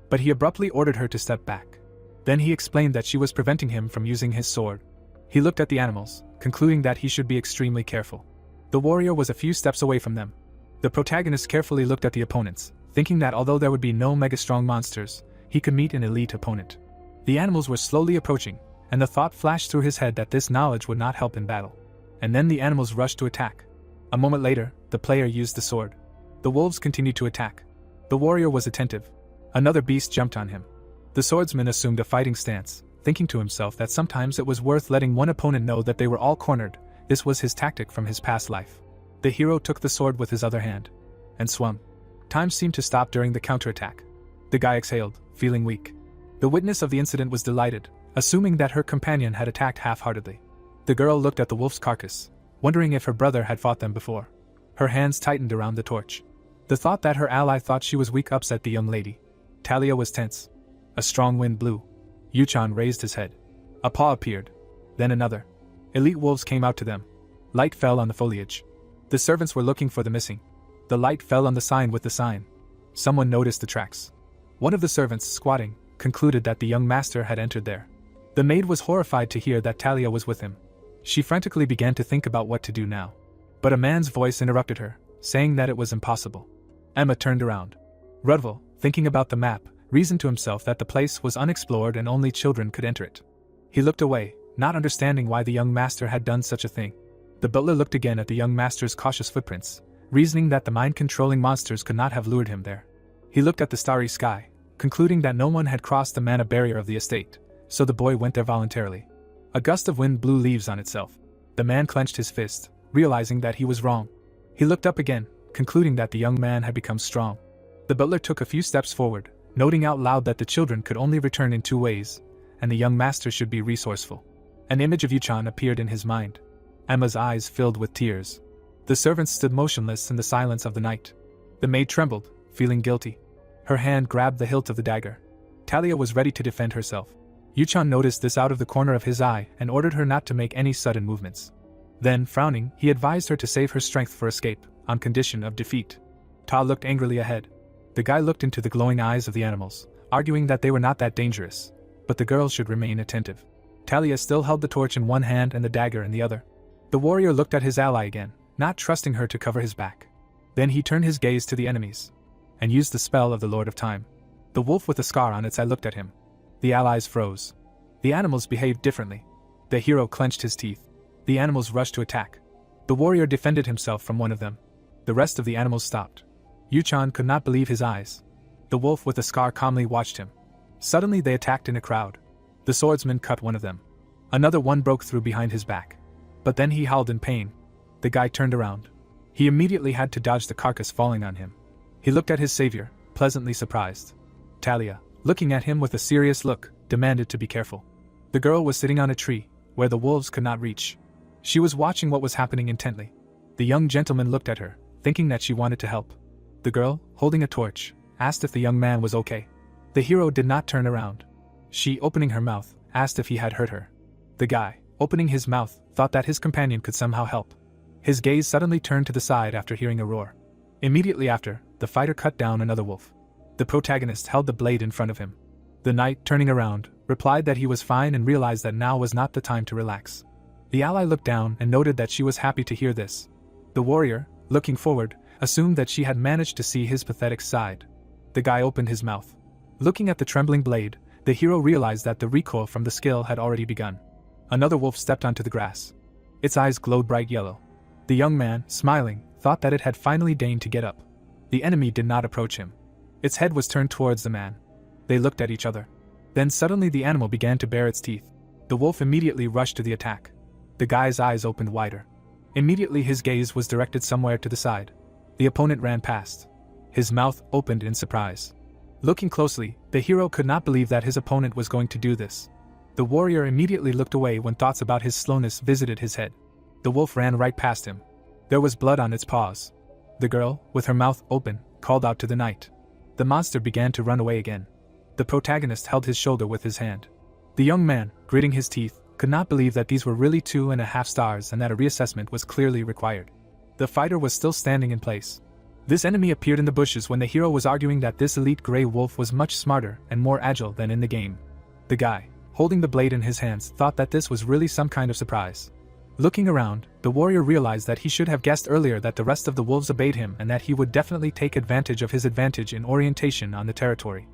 But he abruptly ordered her to step back. Then he explained that she was preventing him from using his sword. He looked at the animals, concluding that he should be extremely careful. The warrior was a few steps away from them. The protagonist carefully looked at the opponents, thinking that although there would be no mega-strong monsters, he could meet an elite opponent. The animals were slowly approaching, and the thought flashed through his head that this knowledge would not help in battle. And then the animals rushed to attack. A moment later, the player used the sword. The wolves continued to attack. The warrior was attentive. Another beast jumped on him. The swordsman assumed a fighting stance, thinking to himself that sometimes it was worth letting one opponent know that they were all cornered. This was his tactic from his past life. The hero took the sword with his other hand and swung. Time seemed to stop during the counterattack. The guy exhaled, feeling weak. The witness of the incident was delighted, assuming that her companion had attacked half-heartedly. The girl looked at the wolf's carcass, wondering if her brother had fought them before. Her hands tightened around the torch. The thought that her ally thought she was weak upset the young lady. Talia was tense. A strong wind blew. Yuchan raised his head. A paw appeared. Then another. Elite wolves came out to them. Light fell on the foliage. The servants were looking for the missing. The light fell on the sign with the sign. Someone noticed the tracks. One of the servants, squatting, concluded that the young master had entered there. The maid was horrified to hear that Talia was with him. She frantically began to think about what to do now. But a man's voice interrupted her, saying that it was impossible. Emma turned around. Rudval, thinking about the map, reasoned to himself that the place was unexplored and only children could enter it. He looked away, not understanding why the young master had done such a thing. The butler looked again at the young master's cautious footprints, reasoning that the mind-controlling monsters could not have lured him there. He looked at the starry sky, concluding that no one had crossed the mana barrier of the estate, so the boy went there voluntarily. A gust of wind blew leaves on itself. The man clenched his fist, realizing that he was wrong. He looked up again, concluding that the young man had become strong. The butler took a few steps forward, noting out loud that the children could only return in 2 ways, and the young master should be resourceful. An image of Yuchan appeared in his mind. Emma's eyes filled with tears. The servants stood motionless in the silence of the night. The maid trembled, feeling guilty. Her hand grabbed the hilt of the dagger. Talia was ready to defend herself. Yuchan noticed this out of the corner of his eye and ordered her not to make any sudden movements. Then, frowning, he advised her to save her strength for escape, on condition of defeat. Ta looked angrily ahead. The guy looked into the glowing eyes of the animals, arguing that they were not that dangerous, but the girl should remain attentive. Talia still held the torch in one hand and the dagger in the other. The warrior looked at his ally again, not trusting her to cover his back. Then he turned his gaze to the enemies, and used the spell of the Lord of Time. The wolf with a scar on its eye looked at him. The allies froze. The animals behaved differently. The hero clenched his teeth. The animals rushed to attack. The warrior defended himself from one of them. The rest of the animals stopped. Yuchan could not believe his eyes. The wolf with the scar calmly watched him. Suddenly they attacked in a crowd. The swordsman cut one of them. Another one broke through behind his back. But then he howled in pain. The guy turned around. He immediately had to dodge the carcass falling on him. He looked at his savior, pleasantly surprised. Talia, looking at him with a serious look, demanded to be careful. The girl was sitting on a tree, where the wolves could not reach. She was watching what was happening intently. The young gentleman looked at her, thinking that she wanted to help. The girl, holding a torch, asked if the young man was okay. The hero did not turn around. She, opening her mouth, asked if he had hurt her. The guy, opening his mouth, thought that his companion could somehow help. His gaze suddenly turned to the side after hearing a roar. Immediately after, the fighter cut down another wolf. The protagonist held the blade in front of him. The knight, turning around, replied that he was fine and realized that now was not the time to relax. The ally looked down and noted that she was happy to hear this. The warrior, looking forward, assumed that she had managed to see his pathetic side. The guy opened his mouth. Looking at the trembling blade, the hero realized that the recoil from the skill had already begun. Another wolf stepped onto the grass. Its eyes glowed bright yellow. The young man, smiling, thought that it had finally deigned to get up. The enemy did not approach him. Its head was turned towards the man. They looked at each other. Then suddenly the animal began to bare its teeth. The wolf immediately rushed to the attack. The guy's eyes opened wider. Immediately his gaze was directed somewhere to the side. The opponent ran past. His mouth opened in surprise. Looking closely, the hero could not believe that his opponent was going to do this. The warrior immediately looked away when thoughts about his slowness visited his head. The wolf ran right past him. There was blood on its paws. The girl, with her mouth open, called out to the knight. The monster began to run away again. The protagonist held his shoulder with his hand. The young man, gritting his teeth, could not believe that these were really 2.5 stars and that a reassessment was clearly required. The fighter was still standing in place. This enemy appeared in the bushes when the hero was arguing that this elite grey wolf was much smarter and more agile than in the game. The guy, holding the blade in his hands, thought that this was really some kind of surprise. Looking around, the warrior realized that he should have guessed earlier that the rest of the wolves obeyed him and that he would definitely take advantage of his advantage in orientation on the territory.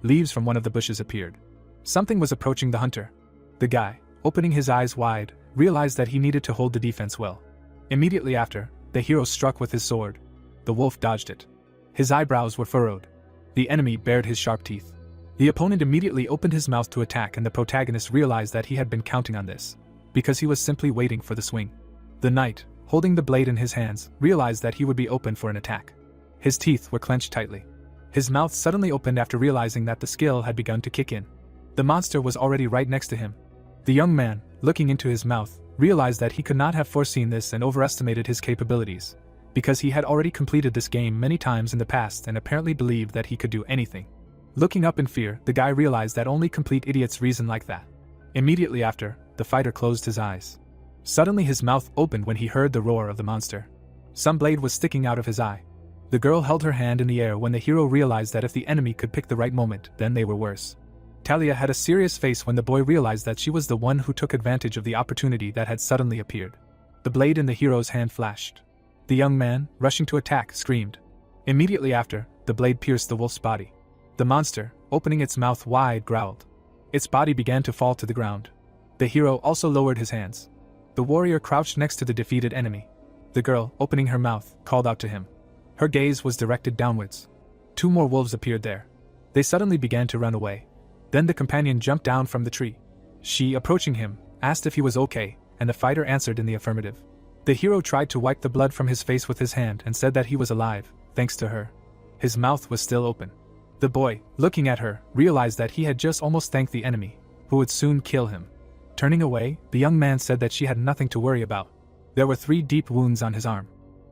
Leaves from one of the bushes appeared. Something was approaching the hunter. The guy, opening his eyes wide, realized that he needed to hold the defense well. Immediately after, the hero struck with his sword. The wolf dodged it. His eyebrows were furrowed. The enemy bared his sharp teeth. The opponent immediately opened his mouth to attack and the protagonist realized that he had been counting on this, because he was simply waiting for the swing. The knight, holding the blade in his hands, realized that he would be open for an attack. His teeth were clenched tightly. His mouth suddenly opened after realizing that the skill had begun to kick in. The monster was already right next to him. The young man, looking into his mouth, realized that he could not have foreseen this and overestimated his capabilities, because he had already completed this game many times in the past and apparently believed that he could do anything. Looking up in fear, the guy realized that only complete idiots reason like that. Immediately after, the fighter closed his eyes. Suddenly his mouth opened when he heard the roar of the monster. Some blade was sticking out of his eye. The girl held her hand in the air when the hero realized that if the enemy could pick the right moment, then they were worse. Talia had a serious face when the boy realized that she was the one who took advantage of the opportunity that had suddenly appeared. The blade in the hero's hand flashed. The young man, rushing to attack, screamed. Immediately after, the blade pierced the wolf's body. The monster, opening its mouth wide, growled. Its body began to fall to the ground. The hero also lowered his hands. The warrior crouched next to the defeated enemy. The girl, opening her mouth, called out to him. Her gaze was directed downwards. 2 more wolves appeared there. They suddenly began to run away. Then the companion jumped down from the tree. She, approaching him, asked if he was okay, and the fighter answered in the affirmative. The hero tried to wipe the blood from his face with his hand and said that he was alive, thanks to her. His mouth was still open. The boy, looking at her, realized that he had just almost thanked the enemy, who would soon kill him. Turning away, the young man said that she had nothing to worry about. There were 3 deep wounds on his arm.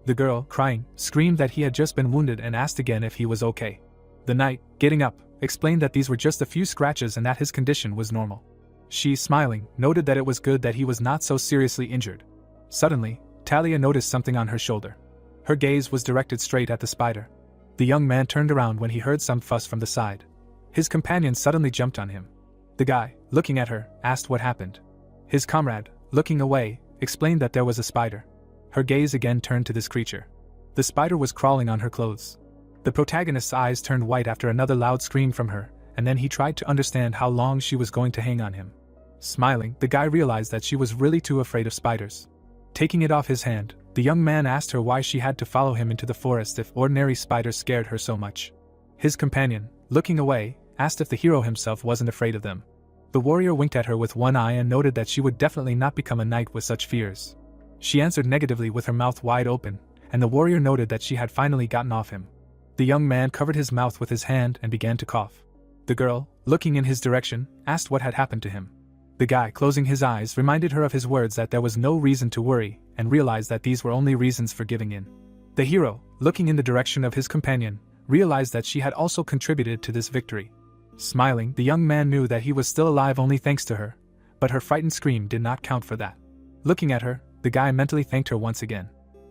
The girl, crying, screamed that he had just been wounded and asked again if he was okay. The knight, getting up, explained that these were just a few scratches and that his condition was normal. She, smiling, noted that it was good that he was not so seriously injured. Suddenly, Talia noticed something on her shoulder. Her gaze was directed straight at the spider. The young man turned around when he heard some fuss from the side. His companion suddenly jumped on him. The guy, looking at her, asked what happened. His comrade, looking away, explained that there was a spider. Her gaze again turned to this creature. The spider was crawling on her clothes. The protagonist's eyes turned white after another loud scream from her, and then he tried to understand how long she was going to hang on him. Smiling, the guy realized that she was really too afraid of spiders. Taking it off his hand, the young man asked her why she had to follow him into the forest if ordinary spiders scared her so much. His companion, looking away, asked if the hero himself wasn't afraid of them. The warrior winked at her with one eye and noted that she would definitely not become a knight with such fears. She answered negatively with her mouth wide open, and the warrior noted that she had finally gotten off him. The young man covered his mouth with his hand and began to cough. The girl, looking in his direction, asked what had happened to him. The guy, closing his eyes, reminded her of his words that there was no reason to worry, and realized that these were only reasons for giving in. The hero, looking in the direction of his companion, realized that she had also contributed to this victory. Smiling, the young man knew that he was still alive only thanks to her, but her frightened scream did not count for that. Looking at her, the guy mentally thanked her once again.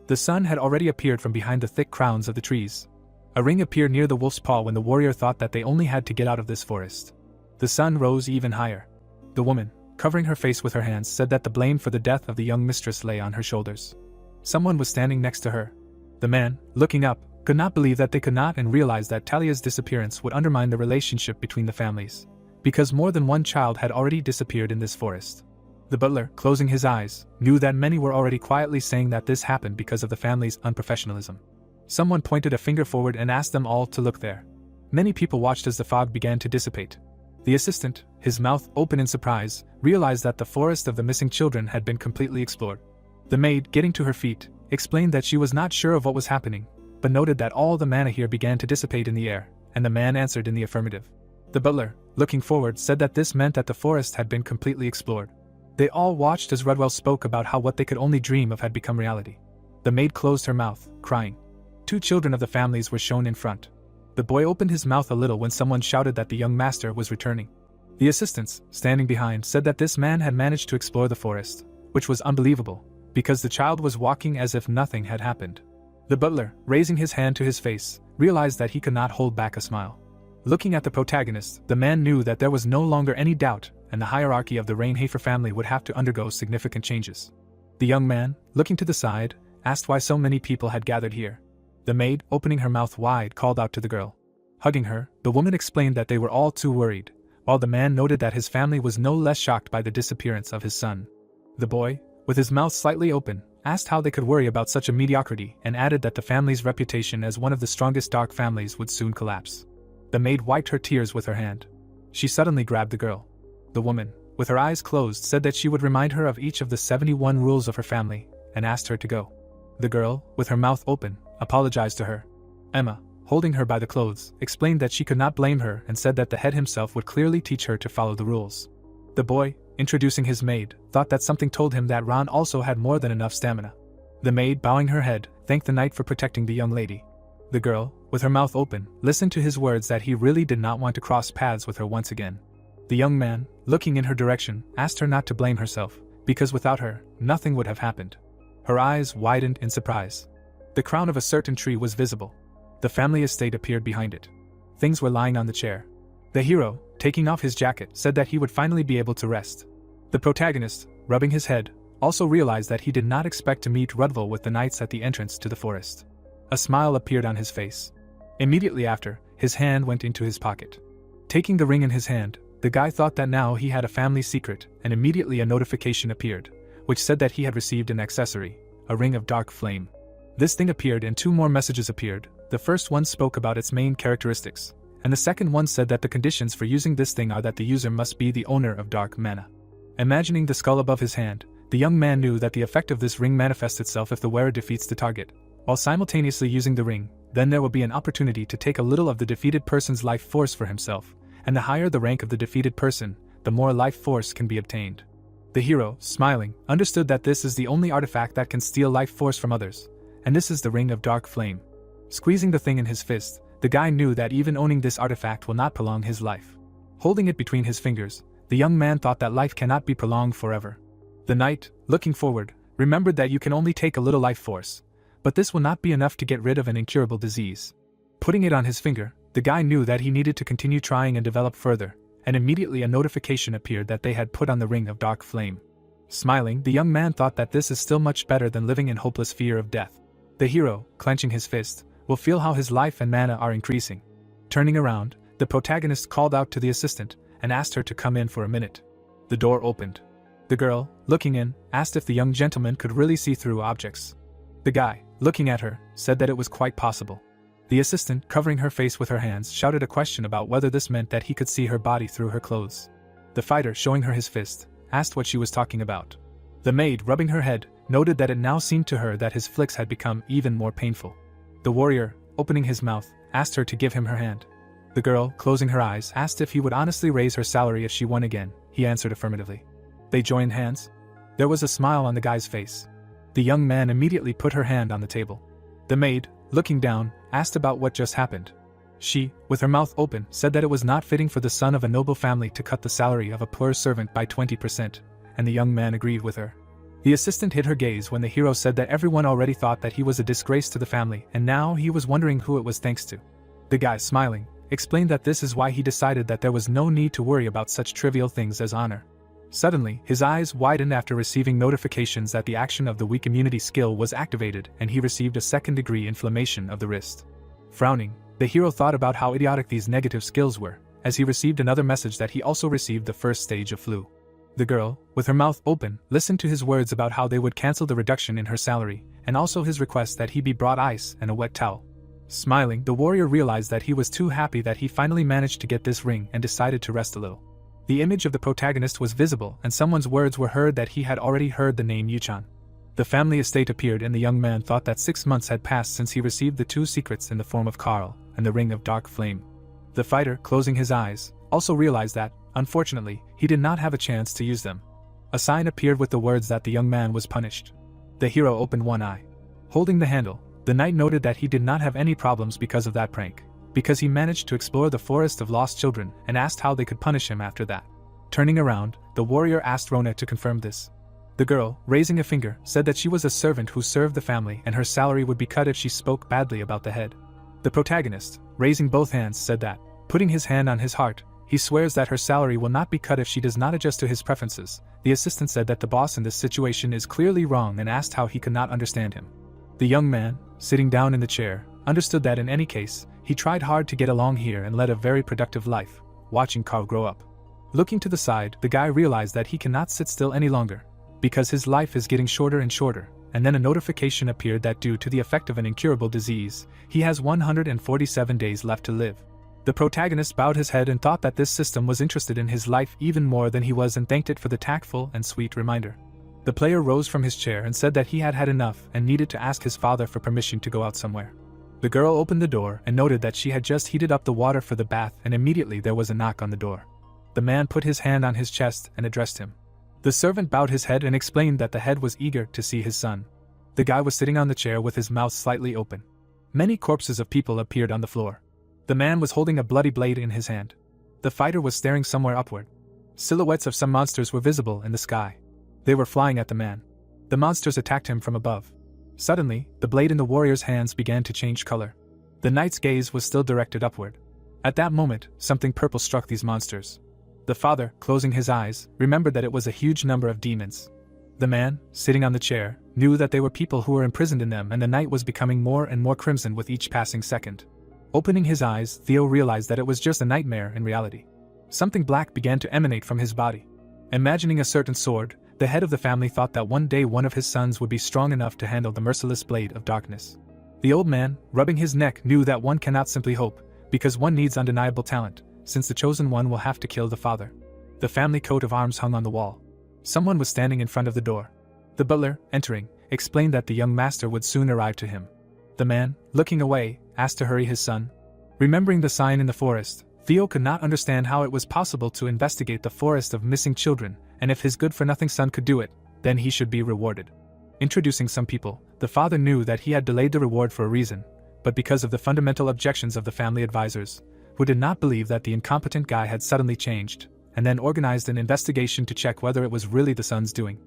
The sun had already appeared from behind the thick crowns of the trees. A ring appeared near the wolf's paw when the warrior thought that they only had to get out of this forest. The sun rose even higher. The woman, covering her face with her hands, said that the blame for the death of the young mistress lay on her shoulders. Someone was standing next to her. The man, looking up, could not believe that they could not and realized that Talia's disappearance would undermine the relationship between the families, because more than one child had already disappeared in this forest. The butler, closing his eyes, knew that many were already quietly saying that this happened because of the family's unprofessionalism. Someone pointed a finger forward and asked them all to look there. Many people watched as the fog began to dissipate. The assistant, his mouth open in surprise, realized that the forest of the missing children had been completely explored. The maid, getting to her feet, explained that she was not sure of what was happening, but noted that all the mana here began to dissipate in the air, and the man answered in the affirmative. The butler, looking forward, said that this meant that the forest had been completely explored. They all watched as Redwell spoke about how what they could only dream of had become reality. The maid closed her mouth, crying. 2 children of the families were shown in front. The boy opened his mouth a little when someone shouted that the young master was returning. The assistants, standing behind, said that this man had managed to explore the forest, which was unbelievable, because the child was walking as if nothing had happened. The butler, raising his hand to his face, realized that he could not hold back a smile. Looking at the protagonist, the man knew that there was no longer any doubt, and the hierarchy of the Rainhafer family would have to undergo significant changes. The young man, looking to the side, asked why so many people had gathered here. The maid, opening her mouth wide, called out to the girl. Hugging her, the woman explained that they were all too worried, while the man noted that his family was no less shocked by the disappearance of his son. The boy, with his mouth slightly open, asked how they could worry about such a mediocrity and added that the family's reputation as one of the strongest dark families would soon collapse. The maid wiped her tears with her hand. She suddenly grabbed the girl. The woman, with her eyes closed, said that she would remind her of each of the 71 rules of her family, and asked her to go. The girl, with her mouth open, apologized to her. Emma, holding her by the clothes, explained that she could not blame her and said that the head himself would clearly teach her to follow the rules. The boy, introducing his maid, thought that something told him that Ron also had more than enough stamina. The maid, bowing her head, thanked the knight for protecting the young lady. The girl, with her mouth open, listened to his words that he really did not want to cross paths with her once again. The young man, looking in her direction, asked her not to blame herself, because without her, nothing would have happened. Her eyes widened in surprise. The crown of a certain tree was visible. The family estate appeared behind it. Things were lying on the chair. The hero, taking off his jacket, said that he would finally be able to rest. The protagonist, rubbing his head, also realized that he did not expect to meet Rudval with the knights at the entrance to the forest. A smile appeared on his face. Immediately after, his hand went into his pocket. Taking the ring in his hand, the guy thought that now he had a family secret, and immediately a notification appeared, which said that he had received an accessory, a ring of dark flame. This thing appeared and 2 more messages appeared. The first one spoke about its main characteristics, and the second one said that the conditions for using this thing are that the user must be the owner of dark mana. Imagining the skull above his hand, the young man knew that the effect of this ring manifests itself if the wearer defeats the target, while simultaneously using the ring. Then there will be an opportunity to take a little of the defeated person's life force for himself, and the higher the rank of the defeated person, the more life force can be obtained. The hero, smiling, understood that this is the only artifact that can steal life force from others, and this is the ring of dark flame. Squeezing the thing in his fist, the guy knew that even owning this artifact will not prolong his life. Holding it between his fingers, the young man thought that life cannot be prolonged forever. The knight, looking forward, remembered that you can only take a little life force, but this will not be enough to get rid of an incurable disease. Putting it on his finger, the guy knew that he needed to continue trying and develop further, and immediately a notification appeared that they had put on the ring of dark flame. Smiling, the young man thought that this is still much better than living in hopeless fear of death. The hero, clenching his fist, will feel how his life and mana are increasing. Turning around, the protagonist called out to the assistant and asked her to come in for a minute. The door opened. The girl, looking in, asked if the young gentleman could really see through objects. The guy, looking at her, said that it was quite possible. The assistant, covering her face with her hands, shouted a question about whether this meant that he could see her body through her clothes. The fighter, showing her his fist, asked what she was talking about. The maid, rubbing her head, noted that it now seemed to her that his flicks had become even more painful. The warrior, opening his mouth, asked her to give him her hand. The girl, closing her eyes, asked if he would honestly raise her salary if she won again. He answered affirmatively. They joined hands. There was a smile on the guy's face. The young man immediately put her hand on the table. The maid, looking down, asked about what just happened. She, with her mouth open, said that it was not fitting for the son of a noble family to cut the salary of a poor servant by 20%, and the young man agreed with her. The assistant hid her gaze when the hero said that everyone already thought that he was a disgrace to the family, and now he was wondering who it was thanks to. The guy, smiling, explained that this is why he decided that there was no need to worry about such trivial things as honor. Suddenly, his eyes widened after receiving notifications that the action of the weak immunity skill was activated and he received a second-degree inflammation of the wrist. Frowning, the hero thought about how idiotic these negative skills were, as he received another message that he also received the first stage of flu. The girl, with her mouth open, listened to his words about how they would cancel the reduction in her salary, and also his request that he be brought ice and a wet towel. Smiling, the warrior realized that he was too happy that he finally managed to get this ring and decided to rest a little. The image of the protagonist was visible and someone's words were heard that he had already heard the name Yuchan. The family estate appeared and the young man thought that 6 months had passed since he received the 2 secrets in the form of Carl and the ring of dark flame. The fighter, closing his eyes, also realized that, unfortunately, he did not have a chance to use them. A sign appeared with the words that the young man was punished. The hero opened one eye. Holding the handle, the knight noted that he did not have any problems because of that prank, because he managed to explore the forest of lost children and asked how they could punish him after that. Turning around, the warrior asked Rona to confirm this. The girl, raising a finger, said that she was a servant who served the family and her salary would be cut if she spoke badly about the head. The protagonist, raising both hands, said that, putting his hand on his heart, he swears that her salary will not be cut if she does not adjust to his preferences. The assistant said that the boss in this situation is clearly wrong and asked how he could not understand him. The young man, sitting down in the chair, understood that in any case, he tried hard to get along here and led a very productive life, watching Carl grow up. Looking to the side, the guy realized that he cannot sit still any longer, because his life is getting shorter and shorter, and then a notification appeared that due to the effect of an incurable disease, he has 147 days left to live. The protagonist bowed his head and thought that this system was interested in his life even more than he was and thanked it for the tactful and sweet reminder. The player rose from his chair and said that he had had enough and needed to ask his father for permission to go out somewhere. The girl opened the door and noted that she had just heated up the water for the bath and immediately there was a knock on the door. The man put his hand on his chest and addressed him. The servant bowed his head and explained that the head was eager to see his son. The guy was sitting on the chair with his mouth slightly open. Many corpses of people appeared on the floor. The man was holding a bloody blade in his hand. The fighter was staring somewhere upward. Silhouettes of some monsters were visible in the sky. They were flying at the man. The monsters attacked him from above. Suddenly, the blade in the warrior's hands began to change color. The knight's gaze was still directed upward. At that moment, something purple struck these monsters. The father, closing his eyes, remembered that it was a huge number of demons. The man, sitting on the chair, knew that they were people who were imprisoned in them and the night was becoming more and more crimson with each passing second. Opening his eyes, Theo realized that it was just a nightmare in reality. Something black began to emanate from his body. Imagining a certain sword, the head of the family thought that one day one of his sons would be strong enough to handle the merciless blade of darkness. The old man, rubbing his neck, knew that one cannot simply hope, because one needs undeniable talent, since the chosen one will have to kill the father. The family coat of arms hung on the wall. Someone was standing in front of the door. The butler, entering, explained that the young master would soon arrive to him. The man, looking away, asked to hurry his son. Remembering the sign in the forest, Theo could not understand how it was possible to investigate the forest of missing children, and if his good-for-nothing son could do it, then he should be rewarded. Introducing some people, the father knew that he had delayed the reward for a reason, but because of the fundamental objections of the family advisors, who did not believe that the incompetent guy had suddenly changed, and then organized an investigation to check whether it was really the son's doing.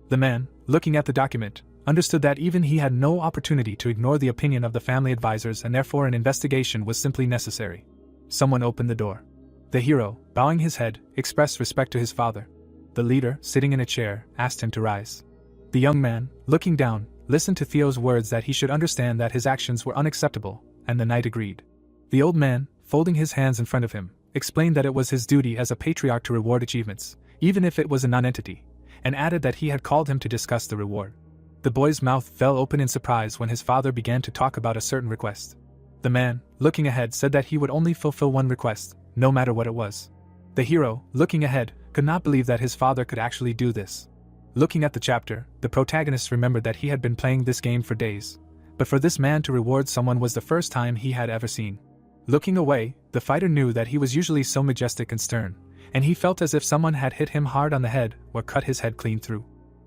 The man, looking at the document, understood that even he had no opportunity to ignore the opinion of the family advisors and therefore an investigation was simply necessary. Someone opened the door. The hero, bowing his head, expressed respect to his father. The leader, sitting in a chair, asked him to rise. The young man, looking down, listened to Theo's words that he should understand that his actions were unacceptable, and the knight agreed. The old man, folding his hands in front of him, explained that it was his duty as a patriarch to reward achievements, even if it was a non-entity, and added that he had called him to discuss the reward. The boy's mouth fell open in surprise when his father began to talk about a certain request. The man, looking ahead, said that he would only fulfill one request, no matter what it was. The hero, looking ahead, could not believe that his father could actually do this. Looking at the chapter, the protagonist remembered that he had been playing this game for days, but for this man to reward someone was the first time he had ever seen. Looking away, the fighter knew that he was usually so majestic and stern, and he felt as if someone had hit him hard on the head or cut his head clean through.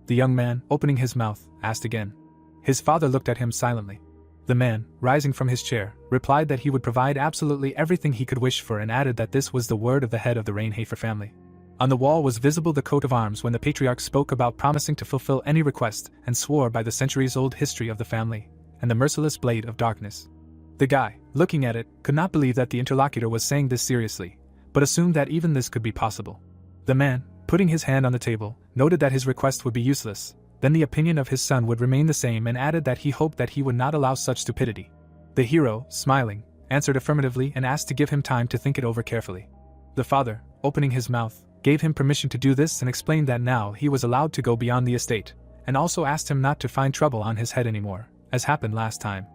The young man, opening his mouth, asked again. His father looked at him silently. The man, rising from his chair, replied that he would provide absolutely everything he could wish for and added that this was the word of the head of the Rainhafer family. On the wall was visible the coat of arms when the patriarch spoke about promising to fulfill any request and swore by the centuries-old history of the family and the merciless blade of darkness. The guy, looking at it, could not believe that the interlocutor was saying this seriously, but assumed that even this could be possible. The man, putting his hand on the table, noted that his request would be useless, then the opinion of his son would remain the same and added that he hoped that he would not allow such stupidity. The hero, smiling, answered affirmatively and asked to give him time to think it over carefully. The father, opening his mouth, gave him permission to do this and explained that now he was allowed to go beyond the estate, and also asked him not to find trouble on his head anymore, as happened last time.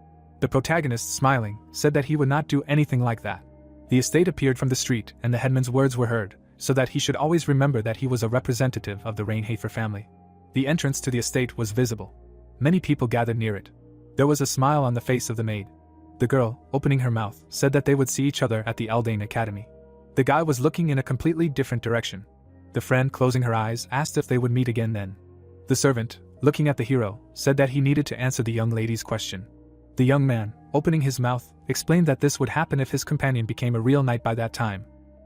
The protagonist, smiling, said that he would not do anything like that. The estate appeared from the street and the headman's words were heard, so that he should always remember that he was a representative of the Rainhafer family. The entrance to the estate was visible. Many people gathered near it. There was a smile on the face of the maid. The girl, opening her mouth, said that they would see each other at the Eldane Academy. The guy was looking in a completely different direction. The friend, closing her eyes, asked if they would meet again then. The servant, looking at the hero, said that he needed to answer the young lady's question. The young man, opening his mouth, explained that this would happen if his companion became a real knight by that time.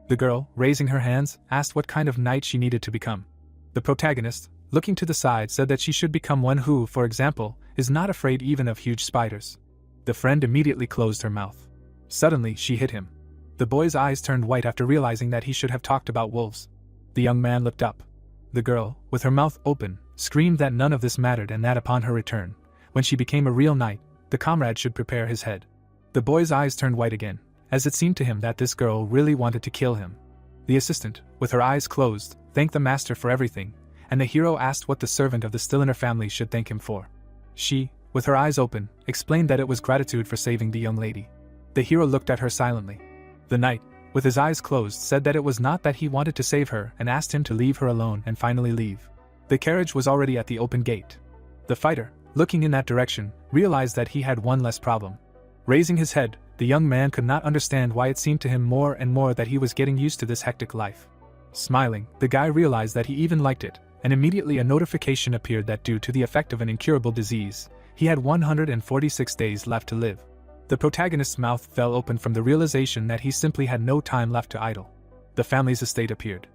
The girl, raising her hands, asked what kind of knight she needed to become. The protagonist, looking to the side, said that she should become one who, for example, is not afraid even of huge spiders. The friend immediately closed her mouth. Suddenly, she hit him. The boy's eyes turned white after realizing that he should have talked about wolves. The young man looked up. The girl, with her mouth open, screamed that none of this mattered and that upon her return, when she became a real knight, the comrade should prepare his head. The boy's eyes turned white again, as it seemed to him that this girl really wanted to kill him. The assistant, with her eyes closed, thanked the master for everything, and the hero asked what the servant of the Stilliner family should thank him for. She, with her eyes open, explained that it was gratitude for saving the young lady. The hero looked at her silently. The knight, with his eyes closed, said that it was not that he wanted to save her and asked him to leave her alone and finally leave. The carriage was already at the open gate. The fighter, looking in that direction, realized that he had one less problem. Raising his head, the young man could not understand why it seemed to him more and more that he was getting used to this hectic life. Smiling, the guy realized that he even liked it, and immediately a notification appeared that due to the effect of an incurable disease, he had 146 days left to live. The protagonist's mouth fell open from the realization that he simply had no time left to idle. The family's estate appeared.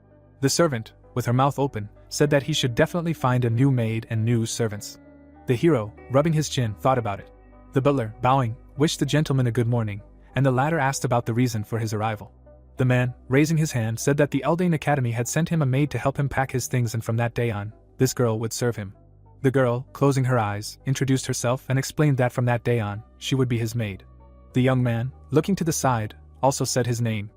The servant, with her mouth open, said that he should definitely find a new maid and new servants. The hero, rubbing his chin, thought about it. The butler, bowing, wished the gentleman a good morning, and the latter asked about the reason for his arrival. The man, raising his hand, said that the Eldane Academy had sent him a maid to help him pack his things, and from that day on, this girl would serve him. The girl, closing her eyes, introduced herself and explained that from that day on, she would be his maid. The young man, looking to the side, also said his name.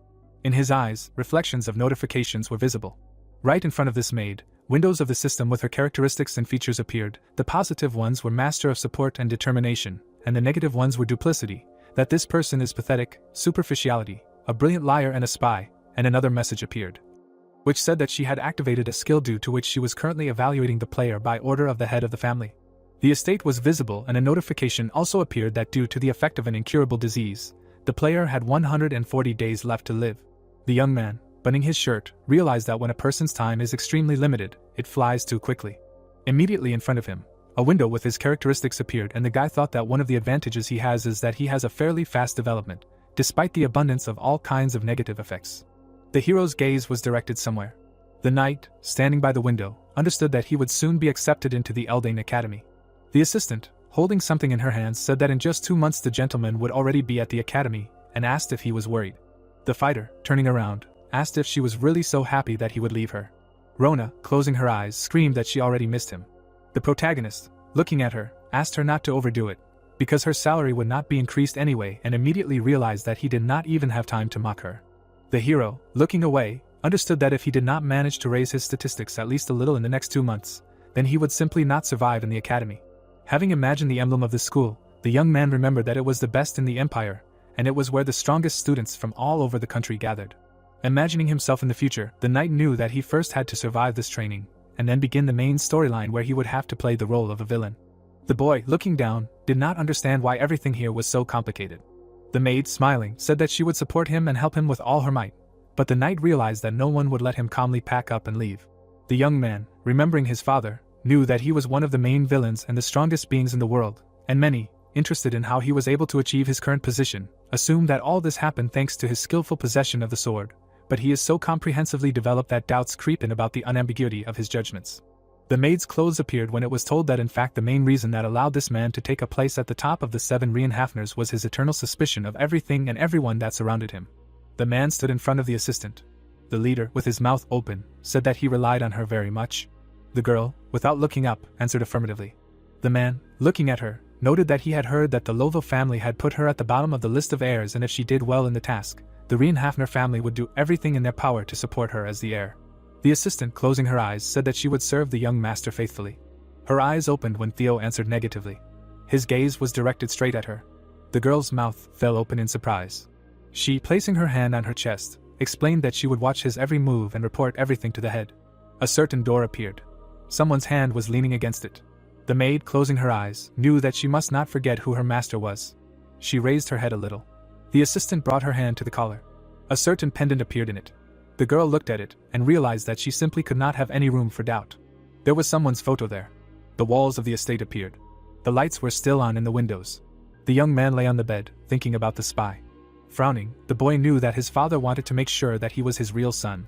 In his eyes, reflections of notifications were visible. Right in front of this maid, windows of the system with her characteristics and features appeared. The positive ones were master of support and determination, and the negative ones were duplicity, that this person is pathetic, superficiality, a brilliant liar and a spy, and another message appeared, which said that she had activated a skill due to which she was currently evaluating the player by order of the head of the family. The estate was visible and a notification also appeared that due to the effect of an incurable disease, the player had 140 days left to live. The young man, buttoning his shirt, realized that when a person's time is extremely limited, it flies too quickly. Immediately in front of him, a window with his characteristics appeared, and the guy thought that one of the advantages he has is that he has a fairly fast development, despite the abundance of all kinds of negative effects. The hero's gaze was directed somewhere. The knight, standing by the window, understood that he would soon be accepted into the Eldane Academy. The assistant, holding something in her hands, said that in just 2 months the gentleman would already be at the academy, and asked if he was worried. The fighter, turning around, asked if she was really so happy that he would leave her. Rona, closing her eyes, screamed that she already missed him. The protagonist, looking at her, asked her not to overdo it, because her salary would not be increased anyway, and immediately realized that he did not even have time to mock her. The hero, looking away, understood that if he did not manage to raise his statistics at least a little in the next 2 months, then he would simply not survive in the academy. Having imagined the emblem of the school, the young man remembered that it was the best in the empire, and it was where the strongest students from all over the country gathered. Imagining himself in the future, the knight knew that he first had to survive this training, and then begin the main storyline where he would have to play the role of a villain. The boy, looking down, did not understand why everything here was so complicated. The maid, smiling, said that she would support him and help him with all her might, but the knight realized that no one would let him calmly pack up and leave. The young man, remembering his father, knew that he was one of the main villains and the strongest beings in the world, and many, interested in how he was able to achieve his current position, assumed that all this happened thanks to his skillful possession of the sword, but he is so comprehensively developed that doubts creep in about the unambiguity of his judgments. The maid's clothes appeared when it was told that in fact the main reason that allowed this man to take a place at the top of the 7 Reinhafners was his eternal suspicion of everything and everyone that surrounded him. The man stood in front of the assistant. The leader, with his mouth open, said that he relied on her very much. The girl, without looking up, answered affirmatively. The man, looking at her, noted that he had heard that the Lovell family had put her at the bottom of the list of heirs, and if she did well in the task, the Reinhafner family would do everything in their power to support her as the heir. The assistant, closing her eyes, said that she would serve the young master faithfully. Her eyes opened when Theo answered negatively. His gaze was directed straight at her. The girl's mouth fell open in surprise. She, placing her hand on her chest, explained that she would watch his every move and report everything to the head. A certain door appeared. Someone's hand was leaning against it. The maid, closing her eyes, knew that she must not forget who her master was. She raised her head a little. The assistant brought her hand to the collar. A certain pendant appeared in it. The girl looked at it and realized that she simply could not have any room for doubt. There was someone's photo there. The walls of the estate appeared. The lights were still on in the windows. The young man lay on the bed, thinking about the spy. Frowning, the boy knew that his father wanted to make sure that he was his real son.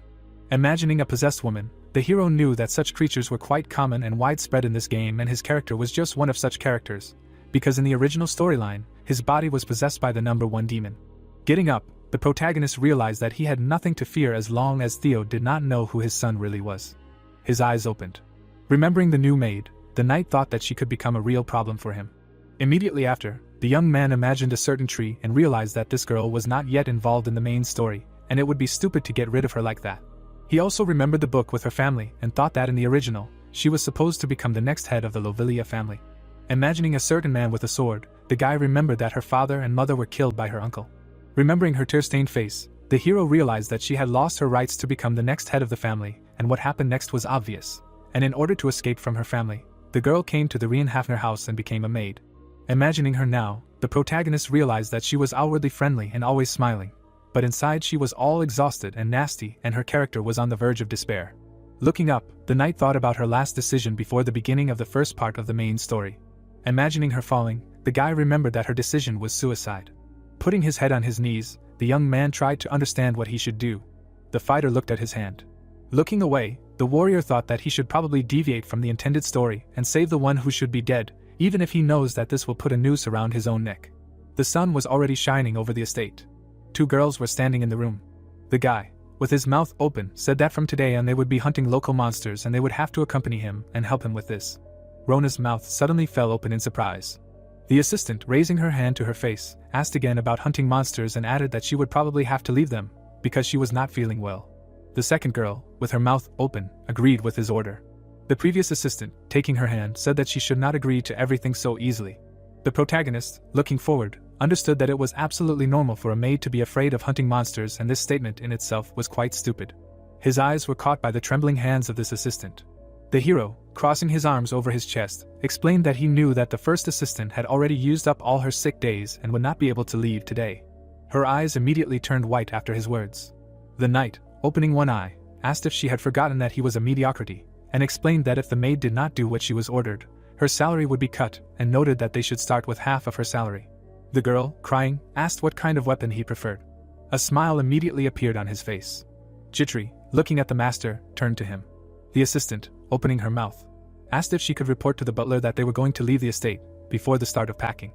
Imagining a possessed woman, the hero knew that such creatures were quite common and widespread in this game, and his character was just one of such characters, because in the original storyline, his body was possessed by the number 1 demon. Getting up, the protagonist realized that he had nothing to fear as long as Theo did not know who his son really was. His eyes opened. Remembering the new maid, the knight thought that she could become a real problem for him. Immediately after, the young man imagined a certain tree and realized that this girl was not yet involved in the main story, and it would be stupid to get rid of her like that. He also remembered the book with her family and thought that in the original, she was supposed to become the next head of the Lovelia family. Imagining a certain man with a sword, the guy remembered that her father and mother were killed by her uncle. Remembering her tear-stained face, the hero realized that she had lost her rights to become the next head of the family, and what happened next was obvious. And in order to escape from her family, the girl came to the Reinhafner house and became a maid. Imagining her now, the protagonist realized that she was outwardly friendly and always smiling, but inside she was all exhausted and nasty, and her character was on the verge of despair. Looking up, the knight thought about her last decision before the beginning of the first part of the main story. Imagining her falling, the guy remembered that her decision was suicide. Putting his head on his knees, the young man tried to understand what he should do. The fighter looked at his hand. Looking away, the warrior thought that he should probably deviate from the intended story and save the one who should be dead, even if he knows that this will put a noose around his own neck. The sun was already shining over the estate. 2 girls were standing in the room. The guy, with his mouth open, said that from today on they would be hunting local monsters and they would have to accompany him and help him with this. Rona's mouth suddenly fell open in surprise. The assistant, raising her hand to her face, asked again about hunting monsters and added that she would probably have to leave them, because she was not feeling well. The second girl, with her mouth open, agreed with his order. The previous assistant, taking her hand, said that she should not agree to everything so easily. The protagonist, looking forward, understood that it was absolutely normal for a maid to be afraid of hunting monsters, and this statement in itself was quite stupid. His eyes were caught by the trembling hands of this assistant. The hero, crossing his arms over his chest, explained that he knew that the first assistant had already used up all her sick days and would not be able to leave today. Her eyes immediately turned white after his words. The knight, opening one eye, asked if she had forgotten that he was a mediocrity, and explained that if the maid did not do what she was ordered, her salary would be cut, and noted that they should start with half of her salary. The girl, crying, asked what kind of weapon he preferred. A smile immediately appeared on his face. Chitri, looking at the master, turned to him. The assistant, opening her mouth, asked if she could report to the butler that they were going to leave the estate before the start of packing.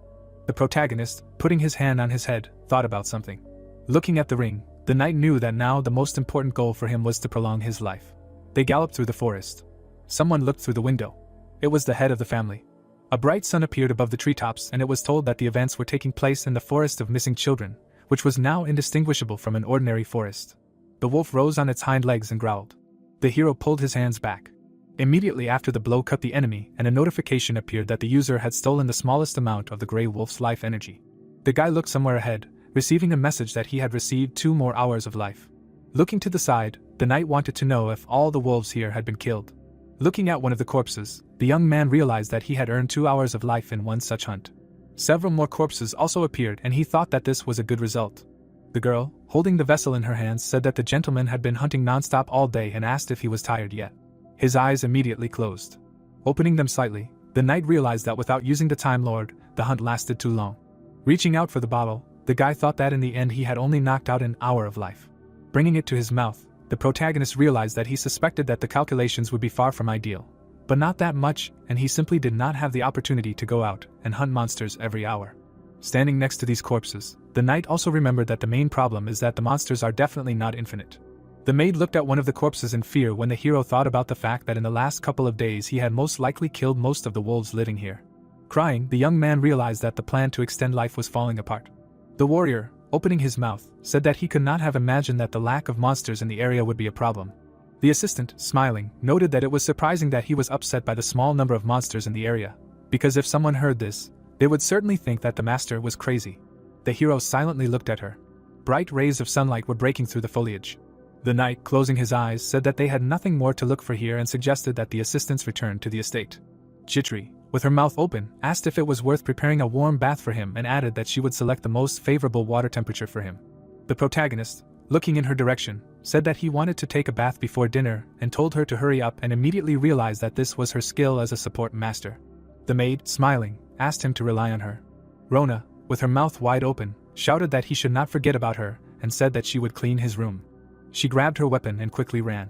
The protagonist, putting his hand on his head, thought about something. Looking at the ring, the knight knew that now the most important goal for him was to prolong his life. They galloped through the forest. Someone looked through the window. It was the head of the family. A bright sun appeared above the treetops, and it was told that the events were taking place in the forest of missing children, which was now indistinguishable from an ordinary forest. The wolf rose on its hind legs and growled. The hero pulled his hands back. Immediately after the blow cut the enemy, and a notification appeared that the user had stolen the smallest amount of the Grey Wolf's life energy. The guy looked somewhere ahead, receiving a message that he had received 2 more hours of life. Looking to the side, the knight wanted to know if all the wolves here had been killed. Looking at one of the corpses, the young man realized that he had earned 2 hours of life in one such hunt. Several more corpses also appeared and he thought that this was a good result. The girl, holding the vessel in her hands, said that the gentleman had been hunting nonstop all day and asked if he was tired yet. His eyes immediately closed. Opening them slightly, the knight realized that without using the Time Lord, the hunt lasted too long. Reaching out for the bottle, the guy thought that in the end he had only knocked out an hour of life. Bringing it to his mouth, the protagonist realized that he suspected that the calculations would be far from ideal. But not that much, and he simply did not have the opportunity to go out and hunt monsters every hour. Standing next to these corpses, the knight also remembered that the main problem is that the monsters are definitely not infinite. The maid looked at one of the corpses in fear when the hero thought about the fact that in the last couple of days he had most likely killed most of the wolves living here. Crying, the young man realized that the plan to extend life was falling apart. The warrior, opening his mouth, said that he could not have imagined that the lack of monsters in the area would be a problem. The assistant, smiling, noted that it was surprising that he was upset by the small number of monsters in the area, because if someone heard this, they would certainly think that the master was crazy. The hero silently looked at her. Bright rays of sunlight were breaking through the foliage. The knight, closing his eyes, said that they had nothing more to look for here and suggested that the assistants return to the estate. Chitri, with her mouth open, asked if it was worth preparing a warm bath for him and added that she would select the most favorable water temperature for him. The protagonist, looking in her direction, said that he wanted to take a bath before dinner and told her to hurry up and immediately realized that this was her skill as a support master. The maid, smiling, asked him to rely on her. Rona, with her mouth wide open, shouted that he should not forget about her and said that she would clean his room. She grabbed her weapon and quickly ran.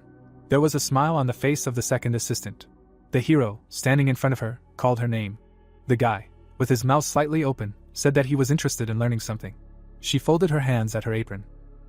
There was a smile on the face of the second assistant. The hero, standing in front of her, called her name. The guy, with his mouth slightly open, said that he was interested in learning something. She folded her hands at her apron.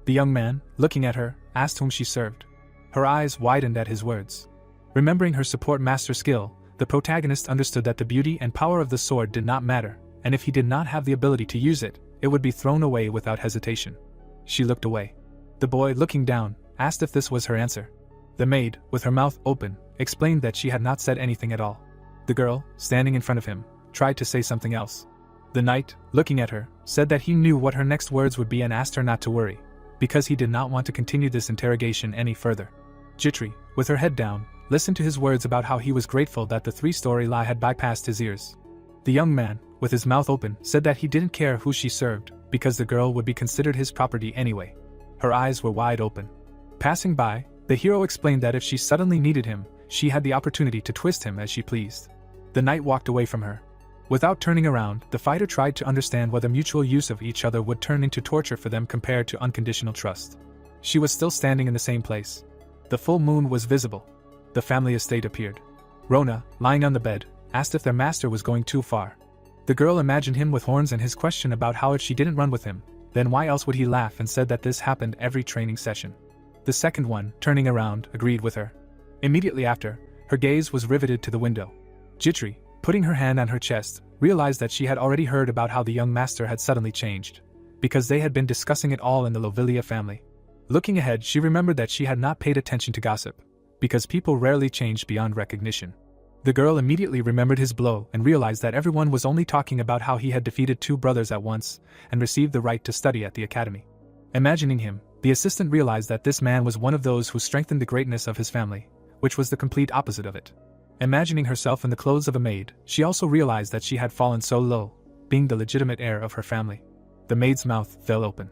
The young man, looking at her, asked whom she served. Her eyes widened at his words. Remembering her support master skill, the protagonist understood that the beauty and power of the sword did not matter, and if he did not have the ability to use it, it would be thrown away without hesitation. She looked away. The boy, looking down, asked if this was her answer. The maid, with her mouth open, explained that she had not said anything at all. The girl, standing in front of him, tried to say something else. The knight, looking at her, said that he knew what her next words would be and asked her not to worry, because he did not want to continue this interrogation any further. Chitri, with her head down, listened to his words about how he was grateful that the 3-story lie had bypassed his ears. The young man, with his mouth open, said that he didn't care who she served, because the girl would be considered his property anyway. Her eyes were wide open. Passing by, the hero explained that if she suddenly needed him, she had the opportunity to twist him as she pleased. The knight walked away from her. Without turning around, the fighter tried to understand whether mutual use of each other would turn into torture for them compared to unconditional trust. She was still standing in the same place. The full moon was visible. The family estate appeared. Rona, lying on the bed, asked if their master was going too far. The girl imagined him with horns and his question about how if she didn't run with him, then why else would he laugh, and said that this happened every training session. The second one, turning around, agreed with her. Immediately after, her gaze was riveted to the window. Chitri, putting her hand on her chest, realized that she had already heard about how the young master had suddenly changed, because they had been discussing it all in the Lovelia family. Looking ahead, she remembered that she had not paid attention to gossip, because people rarely changed beyond recognition. The girl immediately remembered his blow and realized that everyone was only talking about how he had defeated 2 brothers at once and received the right to study at the academy. Imagining him, the assistant realized that this man was one of those who strengthened the greatness of his family, which was the complete opposite of it. Imagining herself in the clothes of a maid, she also realized that she had fallen so low, being the legitimate heir of her family. The maid's mouth fell open.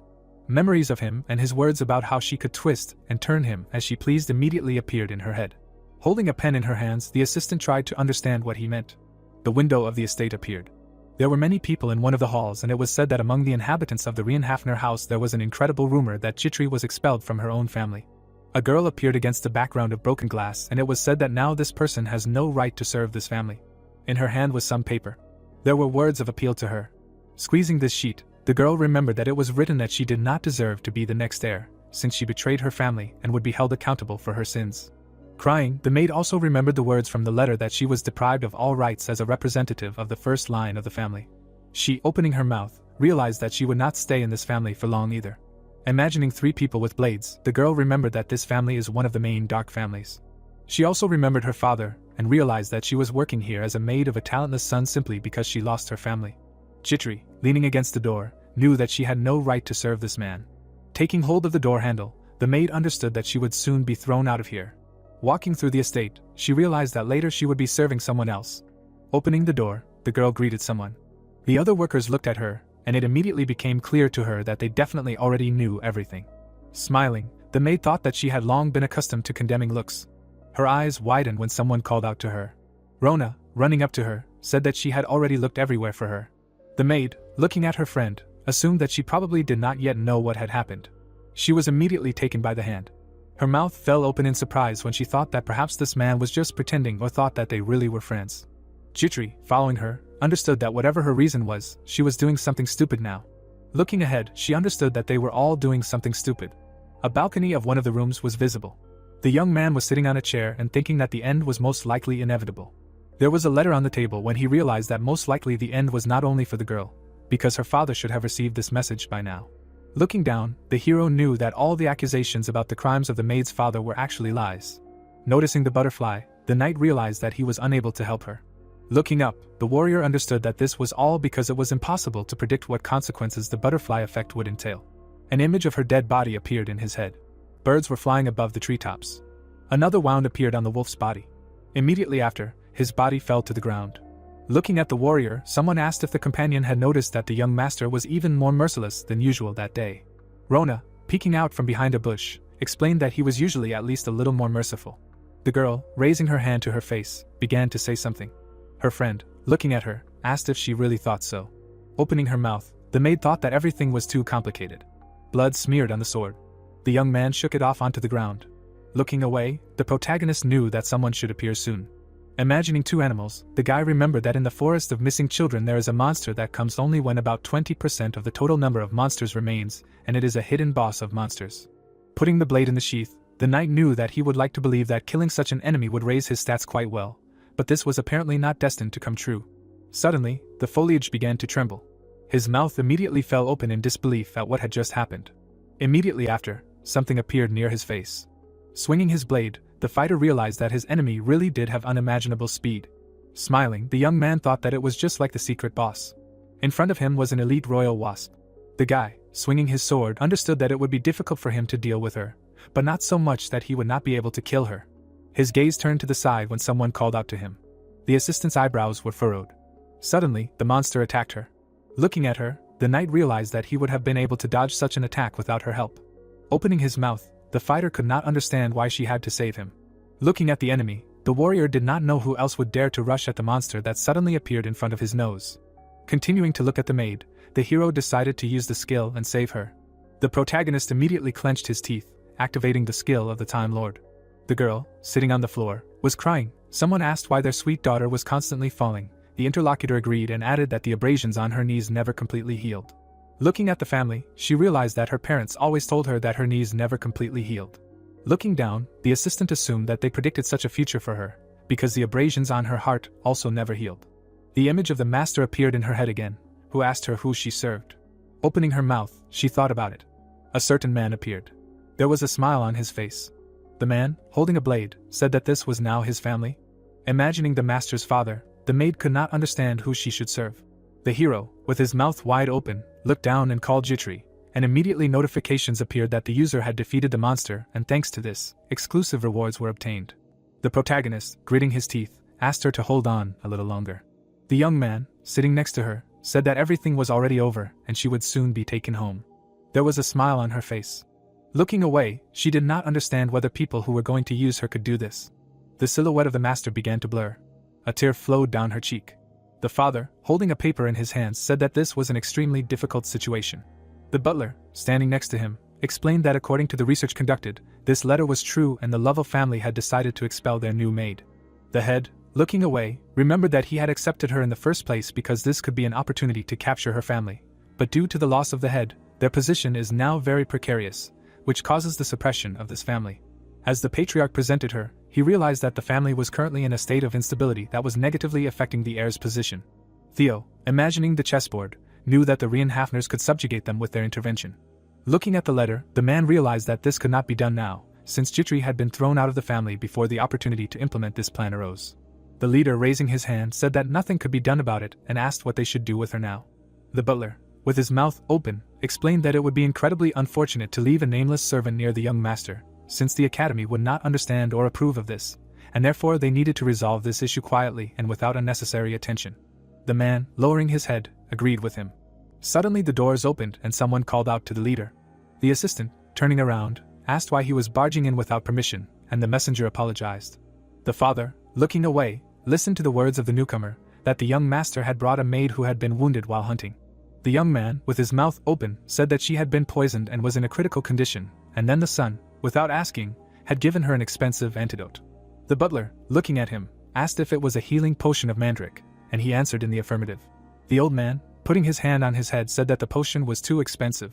Memories of him and his words about how she could twist and turn him as she pleased immediately appeared in her head. Holding a pen in her hands, the assistant tried to understand what he meant. The window of the estate appeared. There were many people in one of the halls, and it was said that among the inhabitants of the Rienhafner house there was an incredible rumor that Chitri was expelled from her own family. A girl appeared against the background of broken glass, and it was said that now this person has no right to serve this family. In her hand was some paper. There were words of appeal to her. Squeezing this sheet, the girl remembered that it was written that she did not deserve to be the next heir, since she betrayed her family and would be held accountable for her sins. Crying, the maid also remembered the words from the letter that she was deprived of all rights as a representative of the first line of the family. She, opening her mouth, realized that she would not stay in this family for long either. Imagining 3 people with blades, the girl remembered that this family is one of the main dark families. She also remembered her father, and realized that she was working here as a maid of a talentless son simply because she lost her family. Chitri, leaning against the door, knew that she had no right to serve this man. Taking hold of the door handle, the maid understood that she would soon be thrown out of here. Walking through the estate, she realized that later she would be serving someone else. Opening the door, the girl greeted someone. The other workers looked at her, and it immediately became clear to her that they definitely already knew everything. Smiling, the maid thought that she had long been accustomed to condemning looks. Her eyes widened when someone called out to her. Rona, running up to her, said that she had already looked everywhere for her. The maid, looking at her friend, assumed that she probably did not yet know what had happened. She was immediately taken by the hand. Her mouth fell open in surprise when she thought that perhaps this man was just pretending or thought that they really were friends. Jitri, following her, understood that whatever her reason was, she was doing something stupid now. Looking ahead, she understood that they were all doing something stupid. A balcony of one of the rooms was visible. The young man was sitting on a chair and thinking that the end was most likely inevitable. There was a letter on the table when he realized that most likely the end was not only for the girl, because her father should have received this message by now. Looking down, the hero knew that all the accusations about the crimes of the maid's father were actually lies. Noticing the butterfly, the knight realized that he was unable to help her. Looking up, the warrior understood that this was all because it was impossible to predict what consequences the butterfly effect would entail. An image of her dead body appeared in his head. Birds were flying above the treetops. Another wound appeared on the wolf's body. Immediately after, his body fell to the ground. Looking at the warrior, someone asked if the companion had noticed that the young master was even more merciless than usual that day. Rona, peeking out from behind a bush, explained that he was usually at least a little more merciful. The girl, raising her hand to her face, began to say something. Her friend, looking at her, asked if she really thought so. Opening her mouth, the maid thought that everything was too complicated. Blood smeared on the sword. The young man shook it off onto the ground. Looking away, the protagonist knew that someone should appear soon. Imagining two animals, the guy remembered that in the forest of missing children there is a monster that comes only when about 20% of the total number of monsters remains, and it is a hidden boss of monsters. Putting the blade in the sheath, the knight knew that he would like to believe that killing such an enemy would raise his stats quite well, but this was apparently not destined to come true. Suddenly, the foliage began to tremble. His mouth immediately fell open in disbelief at what had just happened. Immediately after, something appeared near his face. Swinging his blade, the fighter realized that his enemy really did have unimaginable speed. Smiling, the young man thought that it was just like the secret boss. In front of him was an elite royal wasp. The guy, swinging his sword, understood that it would be difficult for him to deal with her, but not so much that he would not be able to kill her. His gaze turned to the side when someone called out to him. The assistant's eyebrows were furrowed. Suddenly, the monster attacked her. Looking at her, the knight realized that he would have been able to dodge such an attack without her help. Opening his mouth, the fighter could not understand why she had to save him. Looking at the enemy, the warrior did not know who else would dare to rush at the monster that suddenly appeared in front of his nose. Continuing to look at the maid, the hero decided to use the skill and save her. The protagonist immediately clenched his teeth, activating the skill of the Time Lord. The girl, sitting on the floor, was crying. Someone asked why their sweet daughter was constantly falling. The interlocutor agreed and added that the abrasions on her knees never completely healed. Looking at the family, she realized that her parents always told her that her knees never completely healed. Looking down, the assistant assumed that they predicted such a future for her, because the abrasions on her heart also never healed. The image of the master appeared in her head again, who asked her who she served. Opening her mouth, she thought about it. A certain man appeared. There was a smile on his face. The man, holding a blade, said that this was now his family. Imagining the master's father, the maid could not understand who she should serve. The hero, with his mouth wide open, looked down and called Jitri, and immediately notifications appeared that the user had defeated the monster, and thanks to this, exclusive rewards were obtained. The protagonist, gritting his teeth, asked her to hold on a little longer. The young man, sitting next to her, said that everything was already over and she would soon be taken home. There was a smile on her face. Looking away, she did not understand whether people who were going to use her could do this. The silhouette of the master began to blur. A tear flowed down her cheek. The father, holding a paper in his hands, said that this was an extremely difficult situation. The butler, standing next to him, explained that according to the research conducted, this letter was true and the Lovell family had decided to expel their new maid. The head, looking away, remembered that he had accepted her in the first place because this could be an opportunity to capture her family. But due to the loss of the head, their position is now very precarious, which causes the suppression of this family. As the patriarch presented her, he realized that the family was currently in a state of instability that was negatively affecting the heir's position. Theo, imagining the chessboard, knew that the Rienhafners could subjugate them with their intervention. Looking at the letter, the man realized that this could not be done now, since Jitri had been thrown out of the family before the opportunity to implement this plan arose. The leader, raising his hand, said that nothing could be done about it and asked what they should do with her now. The butler, with his mouth open, explained that it would be incredibly unfortunate to leave a nameless servant near the young master, since the academy would not understand or approve of this, and therefore they needed to resolve this issue quietly and without unnecessary attention. The man, lowering his head, agreed with him. Suddenly the doors opened and someone called out to the leader. The assistant, turning around, asked why he was barging in without permission, and the messenger apologized. The father, looking away, listened to the words of the newcomer, that the young master had brought a maid who had been wounded while hunting. The young man, with his mouth open, said that she had been poisoned and was in a critical condition, and then the son, without asking, had given her an expensive antidote. The butler, looking at him, asked if it was a healing potion of mandrake, and he answered in the affirmative. The old man, putting his hand on his head, said that the potion was too expensive.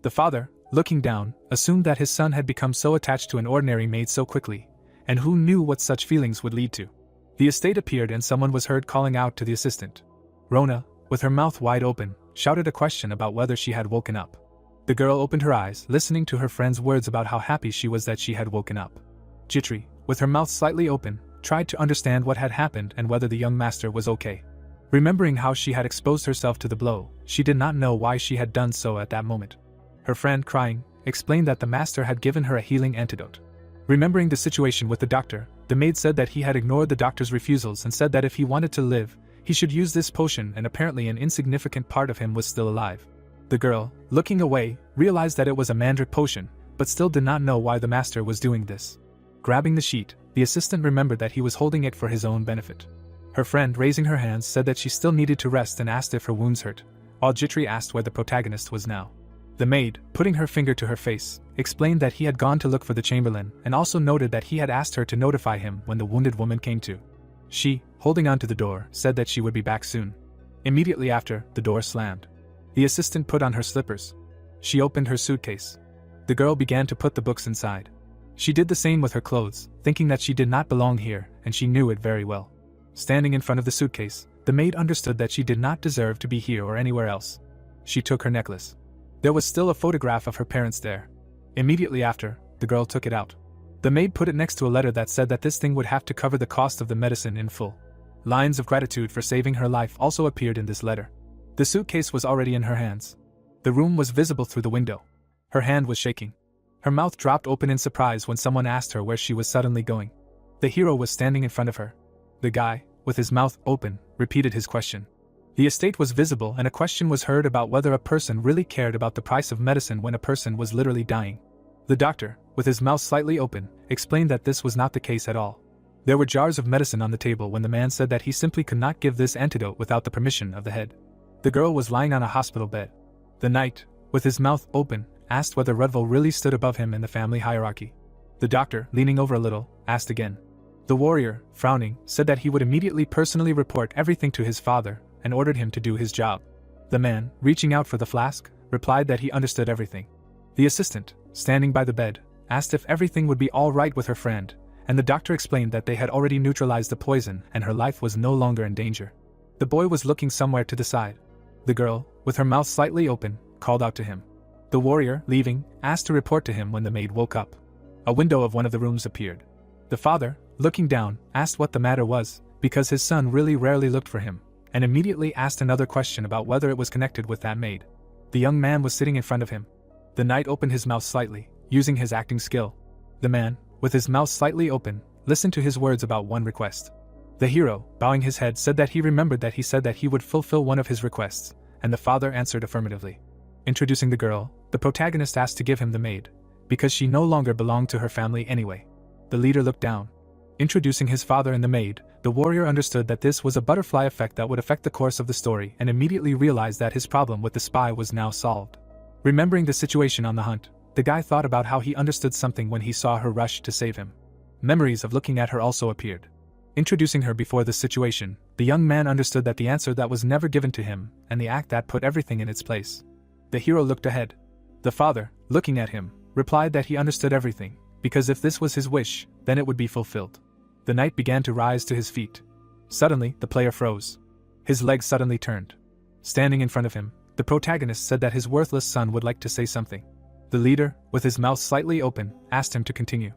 The father, looking down, assumed that his son had become so attached to an ordinary maid so quickly, and who knew what such feelings would lead to. The estate appeared and someone was heard calling out to the assistant. Rona, with her mouth wide open, shouted a question about whether she had woken up. The girl opened her eyes, listening to her friend's words about how happy she was that she had woken up. Jitri, with her mouth slightly open, tried to understand what had happened and whether the young master was okay. Remembering how she had exposed herself to the blow, she did not know why she had done so at that moment. Her friend, crying, explained that the master had given her a healing antidote. Remembering the situation with the doctor, the maid said that he had ignored the doctor's refusals and said that if he wanted to live, he should use this potion, and apparently an insignificant part of him was still alive. The girl, looking away, realized that it was a mandrake potion, but still did not know why the master was doing this. Grabbing the sheet, the assistant remembered that he was holding it for his own benefit. Her friend, raising her hands, said that she still needed to rest and asked if her wounds hurt, while Jitri asked where the protagonist was now. The maid, putting her finger to her face, explained that he had gone to look for the chamberlain and also noted that he had asked her to notify him when the wounded woman came to. She, holding on to the door, said that she would be back soon. Immediately after, the door slammed. The assistant put on her slippers. She opened her suitcase. The girl began to put the books inside. She did the same with her clothes, thinking that she did not belong here, and she knew it very well. Standing in front of the suitcase, the maid understood that she did not deserve to be here or anywhere else. She took her necklace. There was still a photograph of her parents there. Immediately after, the girl took it out. The maid put it next to a letter that said that this thing would have to cover the cost of the medicine in full. Lines of gratitude for saving her life also appeared in this letter. The suitcase was already in her hands. The room was visible through the window. Her hand was shaking. Her mouth dropped open in surprise when someone asked her where she was suddenly going. The hero was standing in front of her. The guy, with his mouth open, repeated his question. The estate was visible and a question was heard about whether a person really cared about the price of medicine when a person was literally dying. The doctor, with his mouth slightly open, explained that this was not the case at all. There were jars of medicine on the table when the man said that he simply could not give this antidote without the permission of the head. The girl was lying on a hospital bed. The knight, with his mouth open, asked whether Rudville really stood above him in the family hierarchy. The doctor, leaning over a little, asked again. The warrior, frowning, said that he would immediately personally report everything to his father, and ordered him to do his job. The man, reaching out for the flask, replied that he understood everything. The assistant, standing by the bed, asked if everything would be all right with her friend, and the doctor explained that they had already neutralized the poison and her life was no longer in danger. The boy was looking somewhere to the side. The girl, with her mouth slightly open, called out to him. The warrior, leaving, asked to report to him when the maid woke up. A window of one of the rooms appeared. The father, looking down, asked what the matter was, because his son really rarely looked for him, and immediately asked another question about whether it was connected with that maid. The young man was sitting in front of him. The knight opened his mouth slightly, using his acting skill. The man, with his mouth slightly open, listened to his words about one request. The hero, bowing his head, said that he remembered that he said that he would fulfill one of his requests, and the father answered affirmatively. Introducing the girl, the protagonist asked to give him the maid, because she no longer belonged to her family anyway. The leader looked down. Introducing his father and the maid, the warrior understood that this was a butterfly effect that would affect the course of the story and immediately realized that his problem with the spy was now solved. Remembering the situation on the hunt, the guy thought about how he understood something when he saw her rush to save him. Memories of looking at her also appeared. Introducing her before this situation, the young man understood that the answer that was never given to him, and the act that put everything in its place. The hero looked ahead. The father, looking at him, replied that he understood everything, because if this was his wish, then it would be fulfilled. The knight began to rise to his feet. Suddenly, the player froze. His legs suddenly turned. Standing in front of him, the protagonist said that his worthless son would like to say something. The leader, with his mouth slightly open, asked him to continue.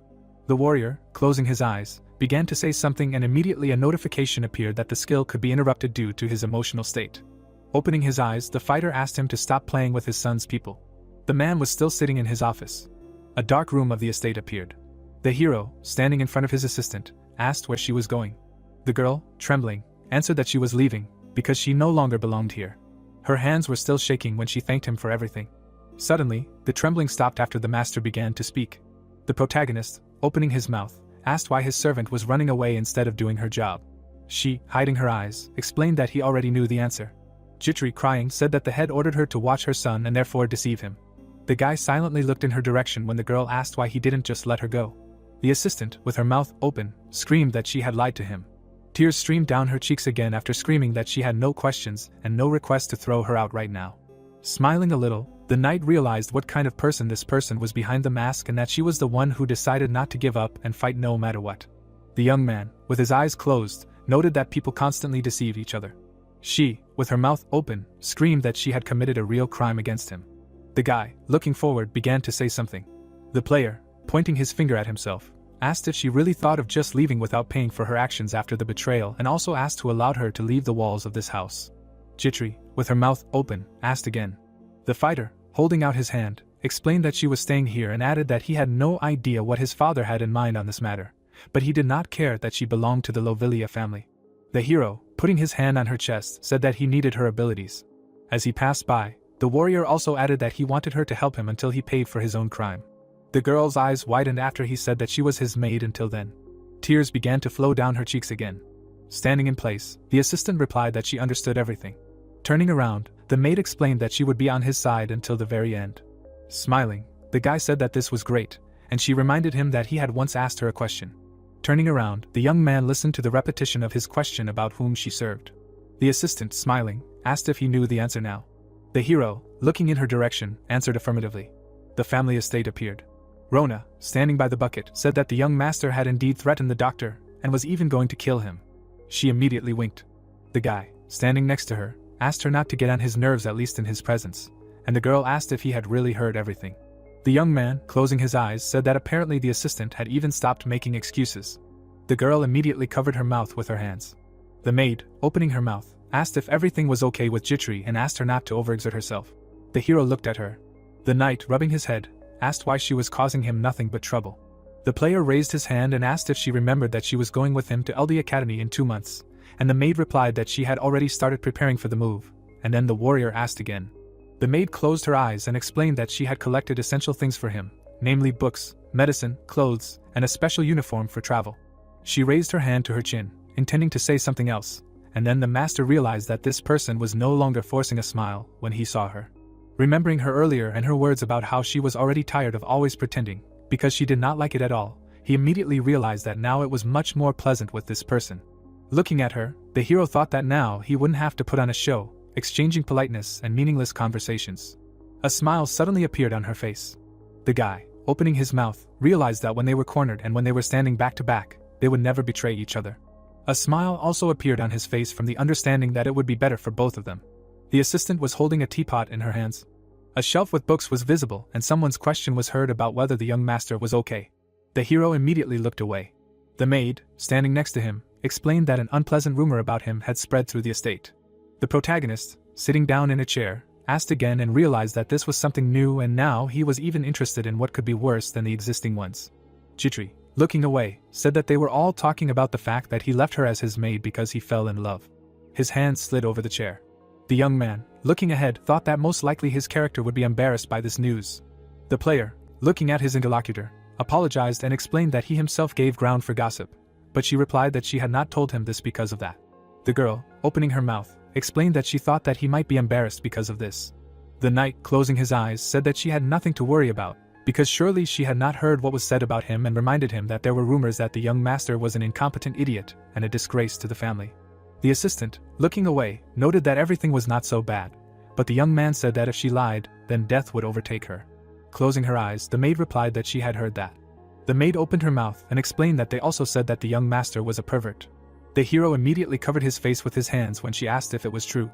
The warrior, closing his eyes, began to say something and immediately a notification appeared that the skill could be interrupted due to his emotional state. Opening his eyes, the fighter asked him to stop playing with his son's people. The man was still sitting in his office. A dark room of the estate appeared. The hero, standing in front of his assistant, asked where she was going. The girl, trembling, answered that she was leaving, because she no longer belonged here. Her hands were still shaking when she thanked him for everything. Suddenly, the trembling stopped after the master began to speak. The protagonist, opening his mouth, asked why his servant was running away instead of doing her job. She, hiding her eyes, explained that he already knew the answer. Jitri, crying, said that the head ordered her to watch her son and therefore deceive him. The guy silently looked in her direction when the girl asked why he didn't just let her go. The assistant, with her mouth open, screamed that she had lied to him. Tears streamed down her cheeks again after screaming that she had no questions and no request to throw her out right now. Smiling a little, the knight realized what kind of person this person was behind the mask and that she was the one who decided not to give up and fight no matter what. The young man, with his eyes closed, noted that people constantly deceive each other. She, with her mouth open, screamed that she had committed a real crime against him. The guy, looking forward, began to say something. The player, pointing his finger at himself, asked if she really thought of just leaving without paying for her actions after the betrayal and also asked who allowed her to leave the walls of this house. Jitri, with her mouth open, asked again. The fighter, holding out his hand, explained that she was staying here and added that he had no idea what his father had in mind on this matter, but he did not care that she belonged to the Lovilia family. The hero, putting his hand on her chest, said that he needed her abilities. As he passed by, the warrior also added that he wanted her to help him until he paid for his own crime. The girl's eyes widened after he said that she was his maid until then. Tears began to flow down her cheeks again. Standing in place, the assistant replied that she understood everything. Turning around, the maid explained that she would be on his side until the very end. Smiling, the guy said that this was great, and she reminded him that he had once asked her a question. Turning around, the young man listened to the repetition of his question about whom she served. The assistant, smiling, asked if he knew the answer now. The hero, looking in her direction, answered affirmatively. The family estate appeared. Rona, standing by the bucket, said that the young master had indeed threatened the doctor, and was even going to kill him. She immediately winked. The guy, standing next to her, asked her not to get on his nerves at least in his presence, and the girl asked if he had really heard everything. The young man, closing his eyes, said that apparently the assistant had even stopped making excuses. The girl immediately covered her mouth with her hands. The maid, opening her mouth, asked if everything was okay with Jitri and asked her not to overexert herself. The hero looked at her. The knight, rubbing his head, asked why she was causing him nothing but trouble. The player raised his hand and asked if she remembered that she was going with him to LD Academy in 2 months, and the maid replied that she had already started preparing for the move, and then the warrior asked again. The maid closed her eyes and explained that she had collected essential things for him, namely books, medicine, clothes, and a special uniform for travel. She raised her hand to her chin, intending to say something else, and then the master realized that this person was no longer forcing a smile when he saw her. Remembering her earlier and her words about how she was already tired of always pretending, because she did not like it at all, he immediately realized that now it was much more pleasant with this person. Looking at her, the hero thought that now he wouldn't have to put on a show, exchanging politeness and meaningless conversations. A smile suddenly appeared on her face. The guy, opening his mouth, realized that when they were cornered and when they were standing back to back, they would never betray each other. A smile also appeared on his face from the understanding that it would be better for both of them. The assistant was holding a teapot in her hands. A shelf with books was visible and someone's question was heard about whether the young master was okay. The hero immediately looked away. The maid, standing next to him, explained that an unpleasant rumor about him had spread through the estate. The protagonist, sitting down in a chair, asked again and realized that this was something new and now he was even interested in what could be worse than the existing ones. Jitri, looking away, said that they were all talking about the fact that he left her as his maid because he fell in love. His hand slid over the chair. The young man, looking ahead, thought that most likely his character would be embarrassed by this news. The player, looking at his interlocutor, apologized and explained that he himself gave ground for gossip, but she replied that she had not told him this because of that. The girl, opening her mouth, explained that she thought that he might be embarrassed because of this. The knight, closing his eyes, said that she had nothing to worry about, because surely she had not heard what was said about him and reminded him that there were rumors that the young master was an incompetent idiot and a disgrace to the family. The assistant, looking away, noted that everything was not so bad, but the young man said that if she lied, then death would overtake her. Closing her eyes, the maid replied that she had heard that. The maid opened her mouth and explained that they also said that the young master was a pervert. The hero immediately covered his face with his hands when she asked if it was true.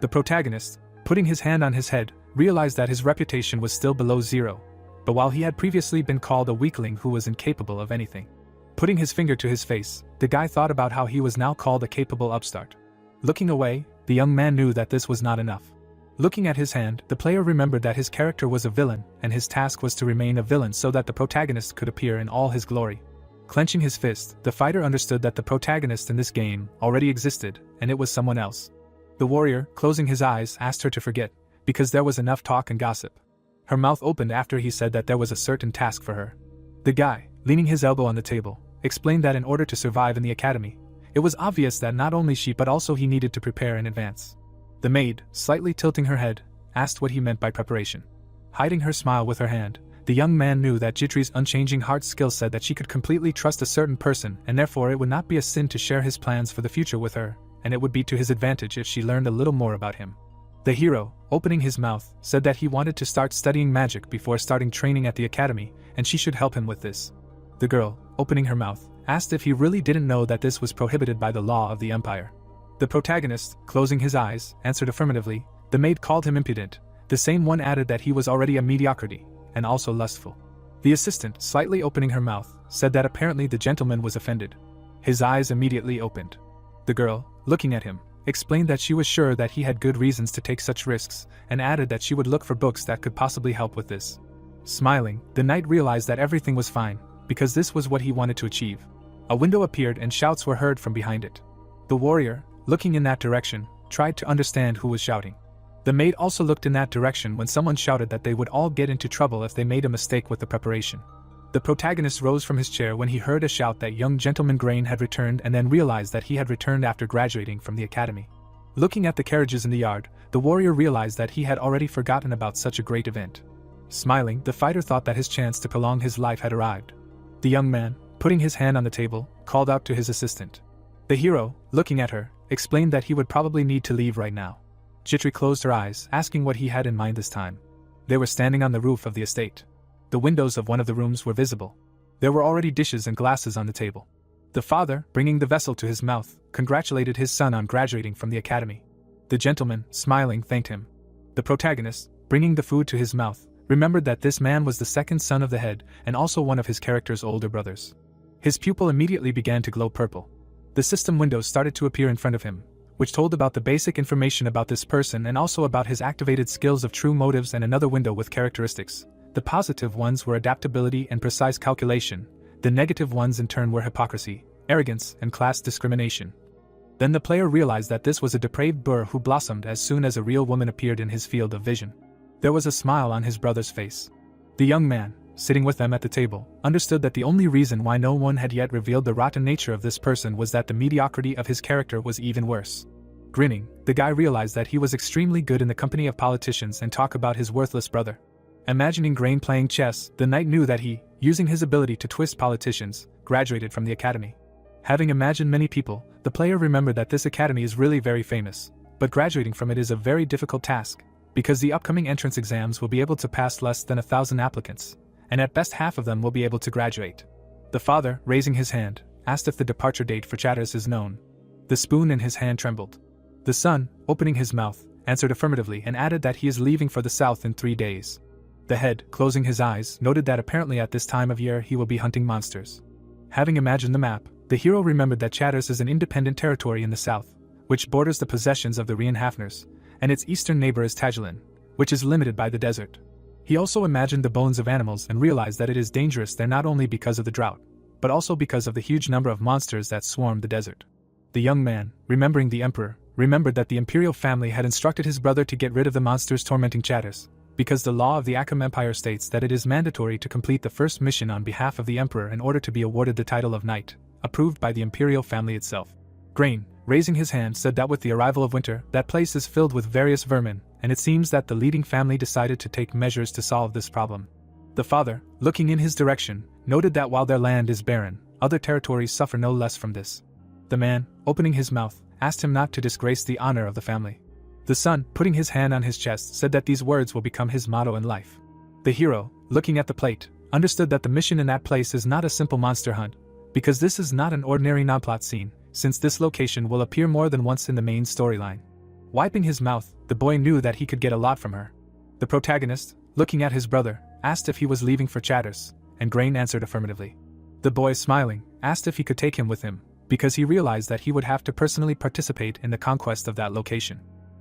The protagonist, putting his hand on his head, realized that his reputation was still below zero, but while he had previously been called a weakling who was incapable of anything. Putting his finger to his face, the guy thought about how he was now called a capable upstart. Looking away, the young man knew that this was not enough. Looking at his hand, the player remembered that his character was a villain, and his task was to remain a villain so that the protagonist could appear in all his glory. Clenching his fist, the fighter understood that the protagonist in this game already existed, and it was someone else. The warrior, closing his eyes, asked her to forget, because there was enough talk and gossip. Her mouth opened after he said that there was a certain task for her. The guy, leaning his elbow on the table, explained that in order to survive in the academy, it was obvious that not only she but also he needed to prepare in advance. The maid, slightly tilting her head, asked what he meant by preparation. Hiding her smile with her hand, the young man knew that Jitri's unchanging heart skill said that she could completely trust a certain person, and therefore it would not be a sin to share his plans for the future with her, and it would be to his advantage if she learned a little more about him. The hero, opening his mouth, said that he wanted to start studying magic before starting training at the academy, and she should help him with this. The girl, opening her mouth, asked if he really didn't know that this was prohibited by the law of the empire. The protagonist, closing his eyes, answered affirmatively. The maid called him impudent. The same one added that he was already a mediocrity, and also lustful. The assistant, slightly opening her mouth, said that apparently the gentleman was offended. His eyes immediately opened. The girl, looking at him, explained that she was sure that he had good reasons to take such risks, and added that she would look for books that could possibly help with this. Smiling, the knight realized that everything was fine, because this was what he wanted to achieve. A window appeared and shouts were heard from behind it. The warrior, looking in that direction, tried to understand who was shouting. The maid also looked in that direction when someone shouted that they would all get into trouble if they made a mistake with the preparation. The protagonist rose from his chair when he heard a shout that young gentleman Grain had returned and then realized that he had returned after graduating from the academy. Looking at the carriages in the yard, the warrior realized that he had already forgotten about such a great event. Smiling, the fighter thought that his chance to prolong his life had arrived. The young man, putting his hand on the table, called out to his assistant. The hero, looking at her, explained that he would probably need to leave right now. Jitri closed her eyes, asking what he had in mind this time. They were standing on the roof of the estate. The windows of one of the rooms were visible. There were already dishes and glasses on the table. The father, bringing the vessel to his mouth, congratulated his son on graduating from the academy. The gentleman, smiling, thanked him. The protagonist, bringing the food to his mouth, remembered that this man was the second son of the head and also one of his character's older brothers. His pupil immediately began to glow purple. The system windows started to appear in front of him, which told about the basic information about this person and also about his activated skills of true motives, and another window with characteristics. The positive ones were adaptability and precise calculation. The negative ones in turn were hypocrisy, arrogance, and class discrimination. Then the player realized that this was a depraved boor who blossomed as soon as a real woman appeared in his field of vision. There was a smile on his brother's face. The young man, sitting with them at the table, understood that the only reason why no one had yet revealed the rotten nature of this person was that the mediocrity of his character was even worse. Grinning, the guy realized that he was extremely good in the company of politicians and talk about his worthless brother. Imagining Grain playing chess, the knight knew that he, using his ability to twist politicians, graduated from the academy. Having imagined many people, the player remembered that this academy is really very famous, but graduating from it is a very difficult task, because the upcoming entrance exams will be able to pass less than 1,000 applicants, and at best half of them will be able to graduate. The father, raising his hand, asked if the departure date for Chatters is known. The spoon in his hand trembled. The son, opening his mouth, answered affirmatively and added that he is leaving for the south in 3 days. The head, closing his eyes, noted that apparently at this time of year he will be hunting monsters. Having imagined the map, the hero remembered that Chatters is an independent territory in the south, which borders the possessions of the Rian Hafners, and its eastern neighbor is Tajilin, which is limited by the desert. He also imagined the bones of animals and realized that it is dangerous there not only because of the drought, but also because of the huge number of monsters that swarm the desert. The young man, remembering the emperor, remembered that the imperial family had instructed his brother to get rid of the monsters tormenting Chatters, because the law of the Akham Empire states that it is mandatory to complete the first mission on behalf of the emperor in order to be awarded the title of knight, approved by the imperial family itself. Grain, raising his hand, said that with the arrival of winter, that place is filled with various vermin, and it seems that the leading family decided to take measures to solve this problem. The father, looking in his direction, noted that while their land is barren, other territories suffer no less from this. The man, opening his mouth, asked him not to disgrace the honor of the family. The son, putting his hand on his chest, said that these words will become his motto in life. The hero, looking at the plate, understood that the mission in that place is not a simple monster hunt, because this is not an ordinary non-plot scene, since this location will appear more than once in the main storyline. Wiping his mouth, the boy knew that he could get a lot from her. The protagonist, looking at his brother, asked if he was leaving for Chatters, and Grain answered affirmatively. The boy, smiling, asked if he could take him with him, because he realized that he would have to personally participate in the conquest of that location.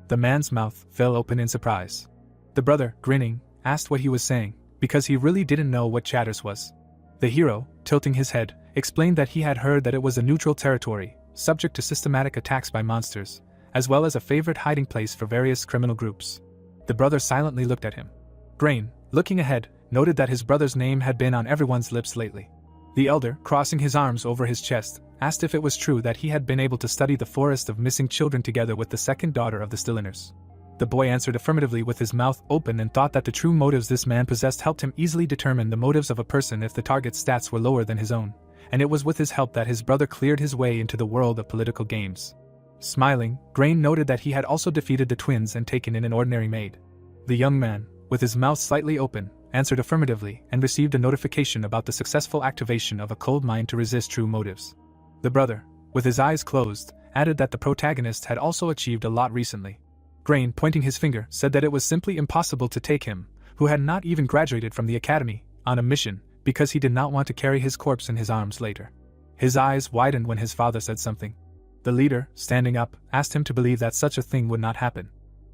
The man's mouth fell open in surprise. The brother, grinning, asked what he was saying, because he really didn't know what chatters was. The hero, tilting his head, explained that he had heard that it was a neutral territory, subject to systematic attacks by monsters, as well as a favorite hiding place for various criminal groups. The brother silently looked at him. Grain, looking ahead, noted that his brother's name had been on everyone's lips lately. The elder, crossing his arms over his chest, asked if it was true that he had been able to study the forest of missing children together with the second daughter of the Stilliners. The boy answered affirmatively with his mouth open and thought that the true motives this man possessed helped him easily determine the motives of a person if the target's stats were lower than his own, and it was with his help that his brother cleared his way into the world of political games. Smiling, Grain noted that he had also defeated the twins and taken in an ordinary maid. The young man, with his mouth slightly open, answered affirmatively and received a notification about the successful activation of a cold mind to resist true motives. The brother, with his eyes closed, added that the protagonist had also achieved a lot recently. Grain, pointing his finger, said that it was simply impossible to take him, who had not even graduated from the academy, on a mission, because he did not want to carry his corpse in his arms later. His eyes widened when his father said something. The leader, standing up, asked him to believe that such a thing would not happen.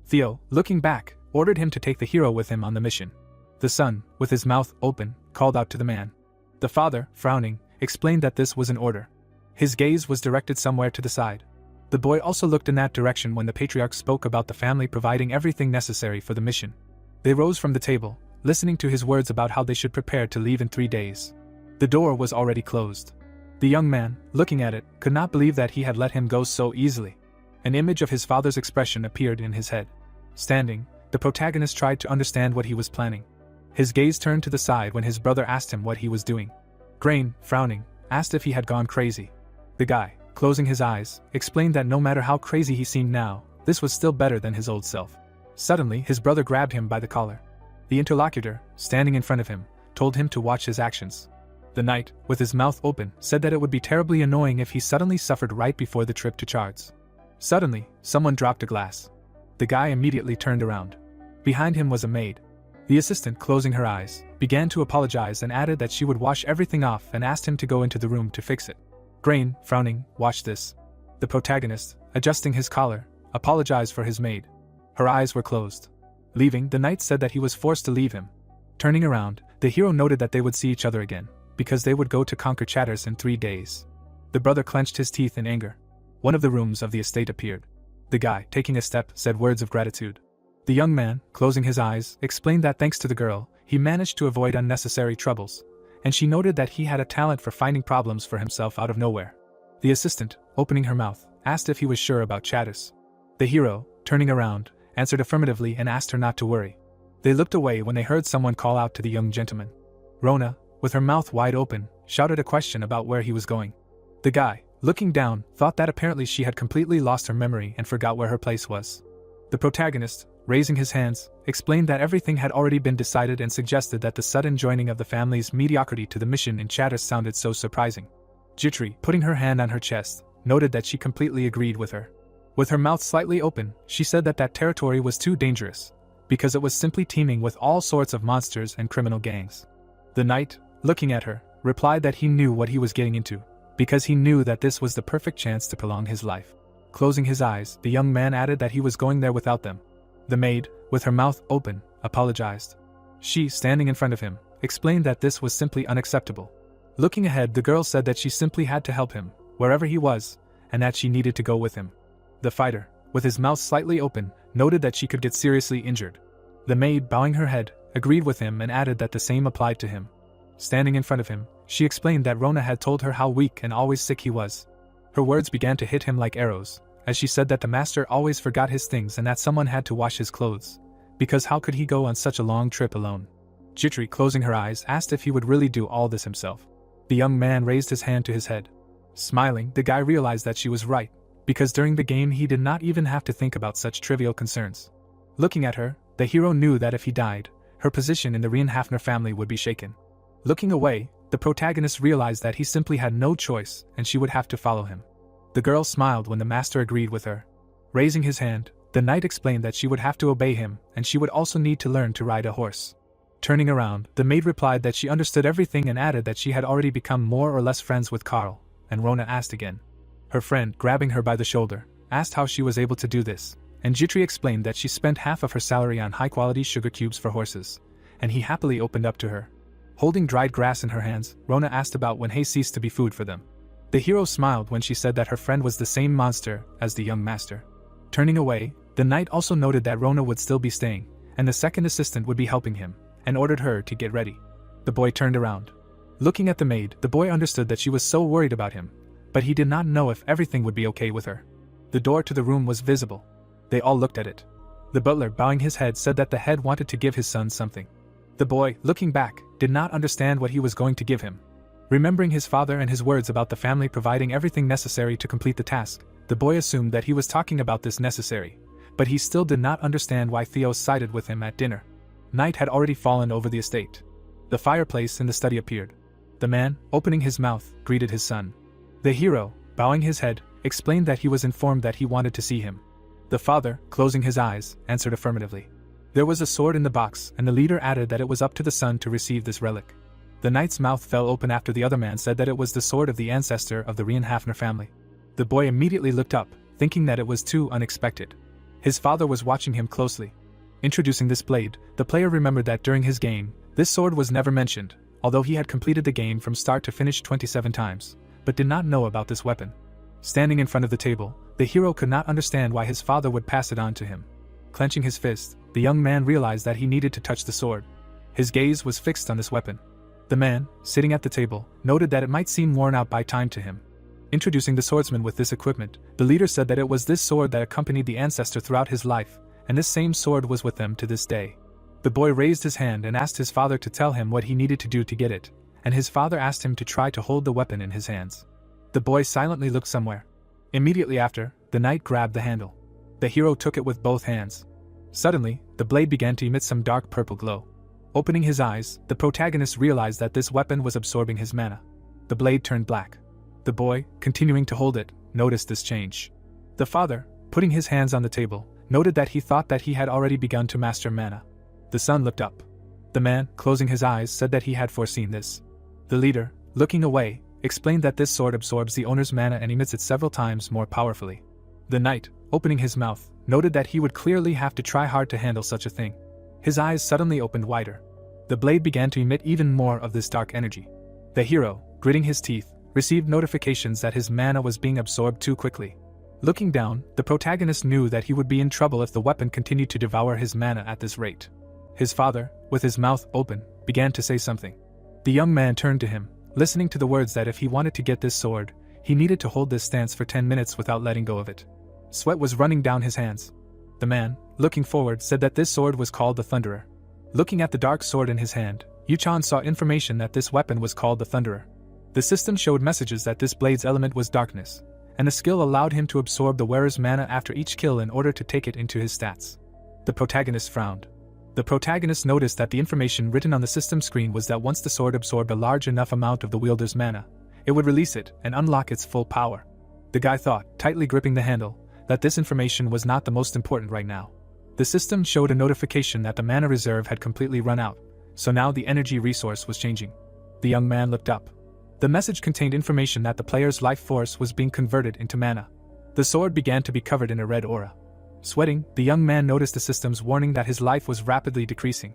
Theo, looking back, ordered him to take the hero with him on the mission. The son, with his mouth open, called out to the man. The father, frowning, explained that this was an order. His gaze was directed somewhere to the side. The boy also looked in that direction when the patriarch spoke about the family providing everything necessary for the mission. They rose from the table, listening to his words about how they should prepare to leave in 3 days. The door was already closed. The young man, looking at it, could not believe that he had let him go so easily. An image of his father's expression appeared in his head. Standing, the protagonist tried to understand what he was planning. His gaze turned to the side when his brother asked him what he was doing. Grain, frowning, asked if he had gone crazy. The guy, closing his eyes, explained that no matter how crazy he seemed now, this was still better than his old self. Suddenly, his brother grabbed him by the collar. The interlocutor, standing in front of him, told him to watch his actions. The knight, with his mouth open, said that it would be terribly annoying if he suddenly suffered right before the trip to Chards. Suddenly, someone dropped a glass. The guy immediately turned around. Behind him was a maid. The assistant, closing her eyes, began to apologize and added that she would wash everything off and asked him to go into the room to fix it. Grain, frowning, watched this. The protagonist, adjusting his collar, apologized for his maid. Her eyes were closed. Leaving, the knight said that he was forced to leave him. Turning around, the hero noted that they would see each other again, because they would go to conquer Chatters in 3 days. The brother clenched his teeth in anger. One of the rooms of the estate appeared. The guy, taking a step, said words of gratitude. The young man, closing his eyes, explained that thanks to the girl, he managed to avoid unnecessary troubles, and she noted that he had a talent for finding problems for himself out of nowhere. The assistant, opening her mouth, asked if he was sure about Chatters. The hero, turning around, answered affirmatively and asked her not to worry. They looked away when they heard someone call out to the young gentleman. Rona, with her mouth wide open, shouted a question about where he was going. The guy, looking down, thought that apparently she had completely lost her memory and forgot where her place was. The protagonist, raising his hands, explained that everything had already been decided and suggested that the sudden joining of the family's mediocrity to the mission in Chatters sounded so surprising. Jitri, putting her hand on her chest, noted that she completely agreed with her. With her mouth slightly open, she said that that territory was too dangerous, because it was simply teeming with all sorts of monsters and criminal gangs. The knight, looking at her, replied that he knew what he was getting into, because he knew that this was the perfect chance to prolong his life. Closing his eyes, the young man added that he was going there without them. The maid, with her mouth open, apologized. She, standing in front of him, explained that this was simply unacceptable. Looking ahead, the girl said that she simply had to help him, wherever he was, and that she needed to go with him. The fighter, with his mouth slightly open, noted that she could get seriously injured. The maid, bowing her head, agreed with him and added that the same applied to him. Standing in front of him, she explained that Rona had told her how weak and always sick he was. Her words began to hit him like arrows, as she said that the master always forgot his things and that someone had to wash his clothes, because how could he go on such a long trip alone? Jitri, closing her eyes, asked if he would really do all this himself. The young man raised his hand to his head. Smiling, the guy realized that she was right, because during the game he did not even have to think about such trivial concerns. Looking at her, the hero knew that if he died, her position in the Rienhafner family would be shaken. Looking away, the protagonist realized that he simply had no choice and she would have to follow him. The girl smiled when the master agreed with her. Raising his hand, the knight explained that she would have to obey him and she would also need to learn to ride a horse. Turning around, the maid replied that she understood everything and added that she had already become more or less friends with Carl, and Rona asked again. Her friend, grabbing her by the shoulder, asked how she was able to do this, and Jitri explained that she spent half of her salary on high-quality sugar cubes for horses, and he happily opened up to her. Holding dried grass in her hands, Rona asked about when hay ceased to be food for them. The hero smiled when she said that her friend was the same monster as the young master. Turning away, the knight also noted that Rona would still be staying, and the second assistant would be helping him, and ordered her to get ready. The boy turned around. Looking at the maid, the boy understood that she was so worried about him, but he did not know if everything would be okay with her. The door to the room was visible. They all looked at it. The butler, bowing his head, said that the head wanted to give his son something. The boy, looking back, did not understand what he was going to give him. Remembering his father and his words about the family providing everything necessary to complete the task, the boy assumed that he was talking about this necessary, but he still did not understand why Theo sided with him at dinner. Night had already fallen over the estate. The fireplace in the study appeared. The man, opening his mouth, greeted his son. The hero, bowing his head, explained that he was informed that he wanted to see him. The father, closing his eyes, answered affirmatively. There was a sword in the box, and the leader added that it was up to the son to receive this relic. The knight's mouth fell open after the other man said that it was the sword of the ancestor of the Rienhafner family. The boy immediately looked up, thinking that it was too unexpected. His father was watching him closely. Introducing this blade, the player remembered that during his game, this sword was never mentioned, although he had completed the game from start to finish 27 times, but did not know about this weapon. Standing in front of the table, the hero could not understand why his father would pass it on to him. Clenching his fist, the young man realized that he needed to touch the sword. His gaze was fixed on this weapon. The man, sitting at the table, noted that it might seem worn out by time to him. Introducing the swordsman with this equipment, the leader said that it was this sword that accompanied the ancestor throughout his life, and this same sword was with them to this day. The boy raised his hand and asked his father to tell him what he needed to do to get it, and his father asked him to try to hold the weapon in his hands. The boy silently looked somewhere. Immediately after, the knight grabbed the handle. The hero took it with both hands. Suddenly, the blade began to emit some dark purple glow. Opening his eyes, the protagonist realized that this weapon was absorbing his mana. The blade turned black. The boy, continuing to hold it, noticed this change. The father, putting his hands on the table, noted that he thought that he had already begun to master mana. The son looked up. The man, closing his eyes, said that he had foreseen this. The leader, looking away, explained that this sword absorbs the owner's mana and emits it several times more powerfully. The knight, opening his mouth, noted that he would clearly have to try hard to handle such a thing. His eyes suddenly opened wider. The blade began to emit even more of this dark energy. The hero, gritting his teeth, received notifications that his mana was being absorbed too quickly. Looking down, the protagonist knew that he would be in trouble if the weapon continued to devour his mana at this rate. His father, with his mouth open, began to say something. The young man turned to him, listening to the words that if he wanted to get this sword, he needed to hold this stance for 10 minutes without letting go of it. Sweat was running down his hands. The man, looking forward, said that this sword was called the Thunderer. Looking at the dark sword in his hand, Yuchan saw information that this weapon was called the Thunderer. The system showed messages that this blade's element was darkness, and the skill allowed him to absorb the wearer's mana after each kill in order to take it into his stats. The protagonist frowned. The protagonist noticed that the information written on the system screen was that once the sword absorbed a large enough amount of the wielder's mana, it would release it and unlock its full power. The guy thought, tightly gripping the handle, that this information was not the most important right now. The system showed a notification that the mana reserve had completely run out, so now the energy resource was changing. The young man looked up. The message contained information that the player's life force was being converted into mana. The sword began to be covered in a red aura. Sweating, the young man noticed the system's warning that his life was rapidly decreasing.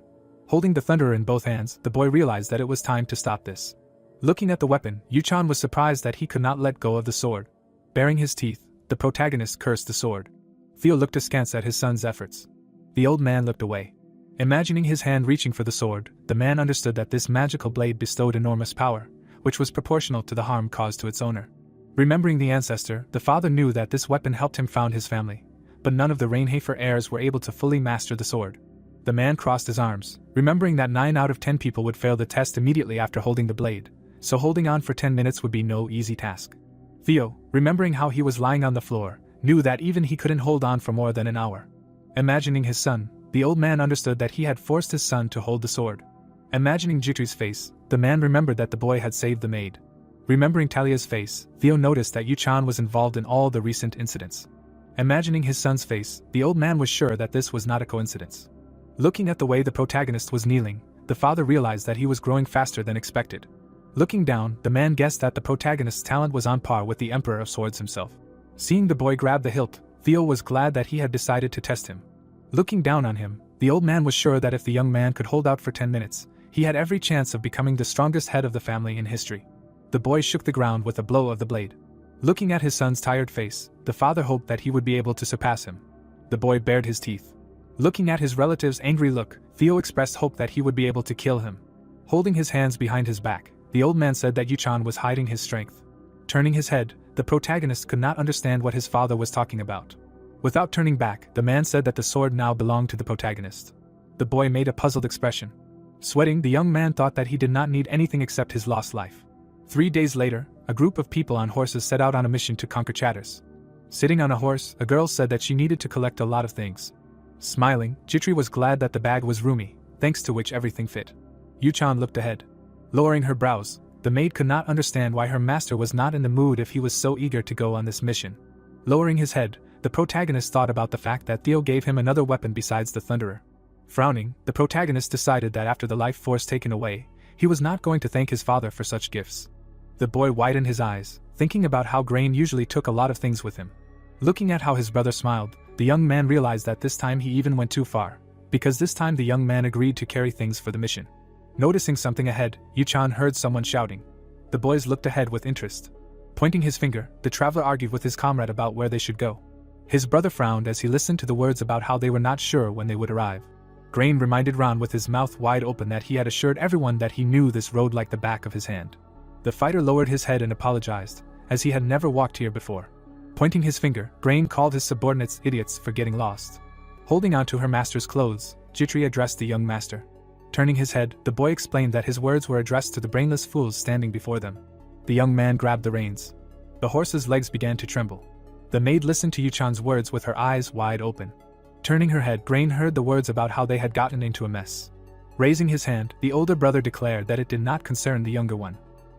Holding the Thunderer in both hands, the boy realized that it was time to stop this. Looking at the weapon, Yuchan was surprised that he could not let go of the sword. Baring his teeth, the protagonist cursed the sword. Theo looked askance at his son's efforts. The old man looked away. Imagining his hand reaching for the sword, the man understood that this magical blade bestowed enormous power, which was proportional to the harm caused to its owner. Remembering the ancestor, the father knew that this weapon helped him found his family, but none of the Rainhafer heirs were able to fully master the sword. The man crossed his arms, remembering that 9 out of 10 people would fail the test immediately after holding the blade, so holding on for 10 minutes would be no easy task. Theo, remembering how he was lying on the floor, knew that even he couldn't hold on for more than an hour. Imagining his son, the old man understood that he had forced his son to hold the sword. Imagining Jitri's face, the man remembered that the boy had saved the maid. Remembering Talia's face, Theo noticed that Yuchan was involved in all the recent incidents. Imagining his son's face, the old man was sure that this was not a coincidence. Looking at the way the protagonist was kneeling, the father realized that he was growing faster than expected. Looking down, the man guessed that the protagonist's talent was on par with the Emperor of Swords himself. Seeing the boy grab the hilt, Theo was glad that he had decided to test him. Looking down on him, the old man was sure that if the young man could hold out for 10 minutes, he had every chance of becoming the strongest head of the family in history. The boy shook the ground with a blow of the blade. Looking at his son's tired face, the father hoped that he would be able to surpass him. The boy bared his teeth. Looking at his relative's angry look, Theo expressed hope that he would be able to kill him. Holding his hands behind his back, the old man said that Yuchan was hiding his strength. Turning his head, the protagonist could not understand what his father was talking about. Without turning back, the man said that the sword now belonged to the protagonist. The boy made a puzzled expression. Sweating, the young man thought that he did not need anything except his lost life. 3 days later, a group of people on horses set out on a mission to conquer Chatters. Sitting on a horse, a girl said that she needed to collect a lot of things. Smiling, Jitri was glad that the bag was roomy, thanks to which everything fit. Yuchan looked ahead. Lowering her brows, the maid could not understand why her master was not in the mood if he was so eager to go on this mission. Lowering his head, the protagonist thought about the fact that Theo gave him another weapon besides the Thunderer. Frowning, the protagonist decided that after the life force taken away, he was not going to thank his father for such gifts. The boy widened his eyes, thinking about how Grain usually took a lot of things with him. Looking at how his brother smiled, the young man realized that this time he even went too far, because this time the young man agreed to carry things for the mission. Noticing something ahead, Yuchan heard someone shouting. The boys looked ahead with interest. Pointing his finger, the traveler argued with his comrade about where they should go. His brother frowned as he listened to the words about how they were not sure when they would arrive. Grain reminded Ron with his mouth wide open that he had assured everyone that he knew this road like the back of his hand. The fighter lowered his head and apologized, as he had never walked here before. Pointing his finger, Grain called his subordinates idiots for getting lost. Holding on to her master's clothes, Jitri addressed the young master. Turning his head, the boy explained that his words were addressed to the brainless fools standing before them. The young man grabbed the reins. The horse's legs began to tremble. The maid listened to Yuchan's words with her eyes wide open. Turning her head, Grain heard the words about how they had gotten into a mess. Raising his hand, the older brother declared that it did not concern the younger one.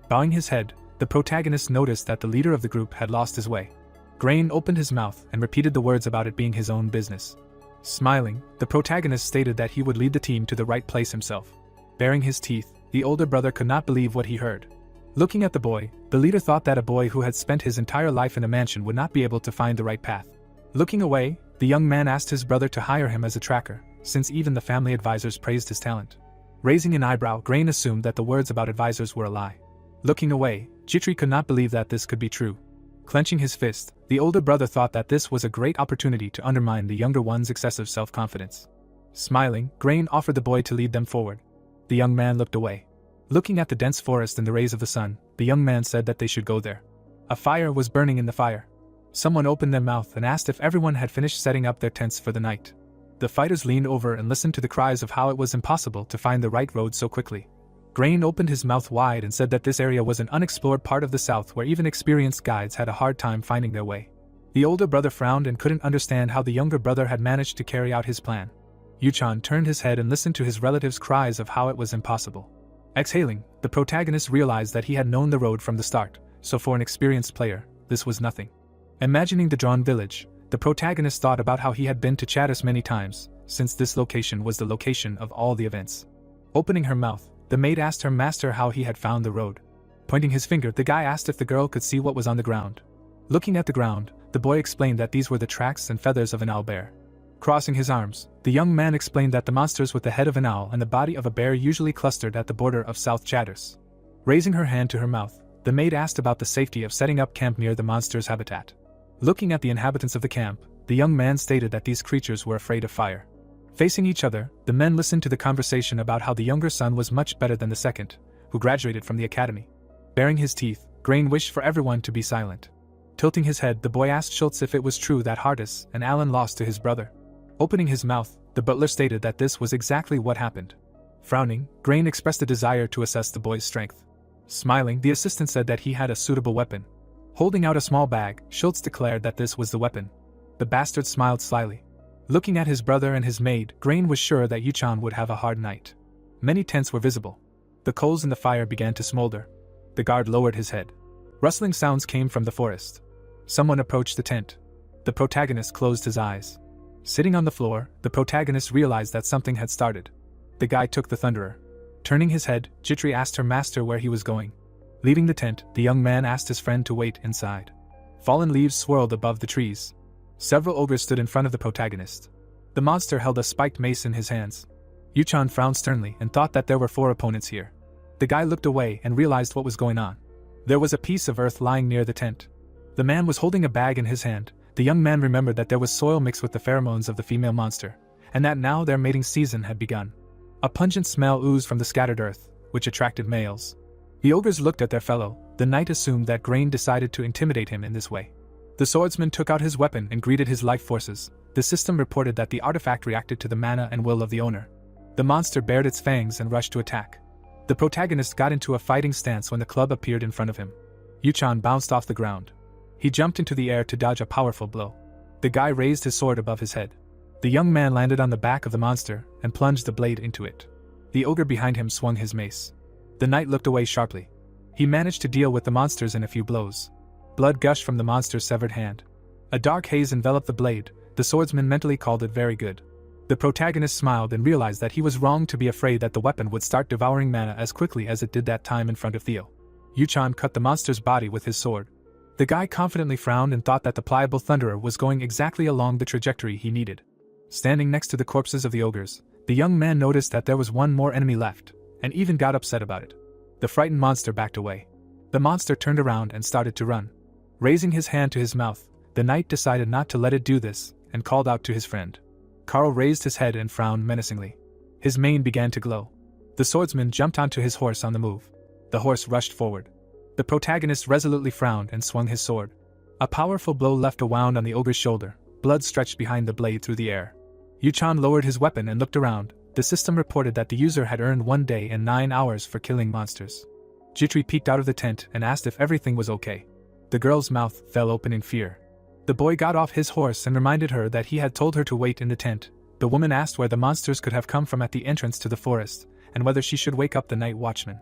Bowing his head, the protagonist noticed that the leader of the group had lost his way. Grain opened his mouth and repeated the words about it being his own business. Smiling, the protagonist stated that he would lead the team to the right place himself. Baring his teeth, the older brother could not believe what he heard. Looking at the boy, the leader thought that a boy who had spent his entire life in a mansion would not be able to find the right path. Looking away, the young man asked his brother to hire him as a tracker, since even the family advisors praised his talent. Raising an eyebrow, Grain assumed that the words about advisors were a lie. Looking away, Jitri could not believe that this could be true. Clenching his fist, the older brother thought that this was a great opportunity to undermine the younger one's excessive self-confidence. Smiling, Grain offered the boy to lead them forward. The young man looked away. Looking at the dense forest in the rays of the sun, the young man said that they should go there. A fire was burning in the fire. Someone opened their mouth and asked if everyone had finished setting up their tents for the night. The fighters leaned over and listened to the cries of how it was impossible to find the right road so quickly. Grain opened his mouth wide and said that this area was an unexplored part of the south where even experienced guides had a hard time finding their way. The older brother frowned and couldn't understand how the younger brother had managed to carry out his plan. Yuchan turned his head and listened to his relative's cries of how it was impossible. Exhaling, the protagonist realized that he had known the road from the start, so for an experienced player, this was nothing. Imagining the drawn village, the protagonist thought about how he had been to Chatters many times, since this location was the location of all the events. Opening her mouth, the maid asked her master how he had found the road. Pointing his finger, the guy asked if the girl could see what was on the ground. Looking at the ground, the boy explained that these were the tracks and feathers of an owl bear. Crossing his arms, the young man explained that the monsters with the head of an owl and the body of a bear usually clustered at the border of South Chatters. Raising her hand to her mouth, the maid asked about the safety of setting up camp near the monster's habitat. Looking at the inhabitants of the camp, the young man stated that these creatures were afraid of fire. Facing each other, the men listened to the conversation about how the younger son was much better than the second, who graduated from the academy. Baring his teeth, Grain wished for everyone to be silent. Tilting his head, the boy asked Schultz if it was true that Hardis and Alan lost to his brother. Opening his mouth, the butler stated that this was exactly what happened. Frowning, Grain expressed a desire to assess the boy's strength. Smiling, the assistant said that he had a suitable weapon. Holding out a small bag, Schultz declared that this was the weapon. The bastard smiled slyly. Looking at his brother and his maid, Grain was sure that Yuchan would have a hard night. Many tents were visible. The coals in the fire began to smolder. The guard lowered his head. Rustling sounds came from the forest. Someone approached the tent. The protagonist closed his eyes. Sitting on the floor, the protagonist realized that something had started. The guy took the Thunderer. Turning his head, Jitri asked her master where he was going. Leaving the tent, the young man asked his friend to wait inside. Fallen leaves swirled above the trees. Several ogres stood in front of the protagonist. The monster held a spiked mace in his hands. Yuchan frowned sternly and thought that there were 4 opponents here. The guy looked away and realized what was going on. There was a piece of earth lying near the tent. The man was holding a bag in his hand. The young man remembered that there was soil mixed with the pheromones of the female monster, and that now their mating season had begun. A pungent smell oozed from the scattered earth, which attracted males. The ogres looked at their fellow. The knight assumed that Grain decided to intimidate him in this way. The swordsman took out his weapon and greeted his life forces. The system reported that the artifact reacted to the mana and will of the owner. The monster bared its fangs and rushed to attack. The protagonist got into a fighting stance when the club appeared in front of him. Yuchan bounced off the ground. He jumped into the air to dodge a powerful blow. The guy raised his sword above his head. The young man landed on the back of the monster and plunged the blade into it. The ogre behind him swung his mace. The knight looked away sharply. He managed to deal with the monsters in a few blows. Blood gushed from the monster's severed hand. A dark haze enveloped the blade. The swordsman mentally called it very good. The protagonist smiled and realized that he was wrong to be afraid that the weapon would start devouring mana as quickly as it did that time in front of Theo. Yuchan cut the monster's body with his sword. The guy confidently frowned and thought that the pliable thunderer was going exactly along the trajectory he needed. Standing next to the corpses of the ogres, the young man noticed that there was one more enemy left, and even got upset about it. The frightened monster backed away. The monster turned around and started to run. Raising his hand to his mouth, the knight decided not to let it do this, and called out to his friend. Carl raised his head and frowned menacingly. His mane began to glow. The swordsman jumped onto his horse on the move. The horse rushed forward. The protagonist resolutely frowned and swung his sword. A powerful blow left a wound on the ogre's shoulder. Blood stretched behind the blade through the air. Yuchan lowered his weapon and looked around. The system reported that the user had earned 1 day and 9 hours for killing monsters. Jitri peeked out of the tent and asked if everything was okay. The girl's mouth fell open in fear. The boy got off his horse and reminded her that he had told her to wait in the tent. The woman asked where the monsters could have come from at the entrance to the forest, and whether she should wake up the night watchman.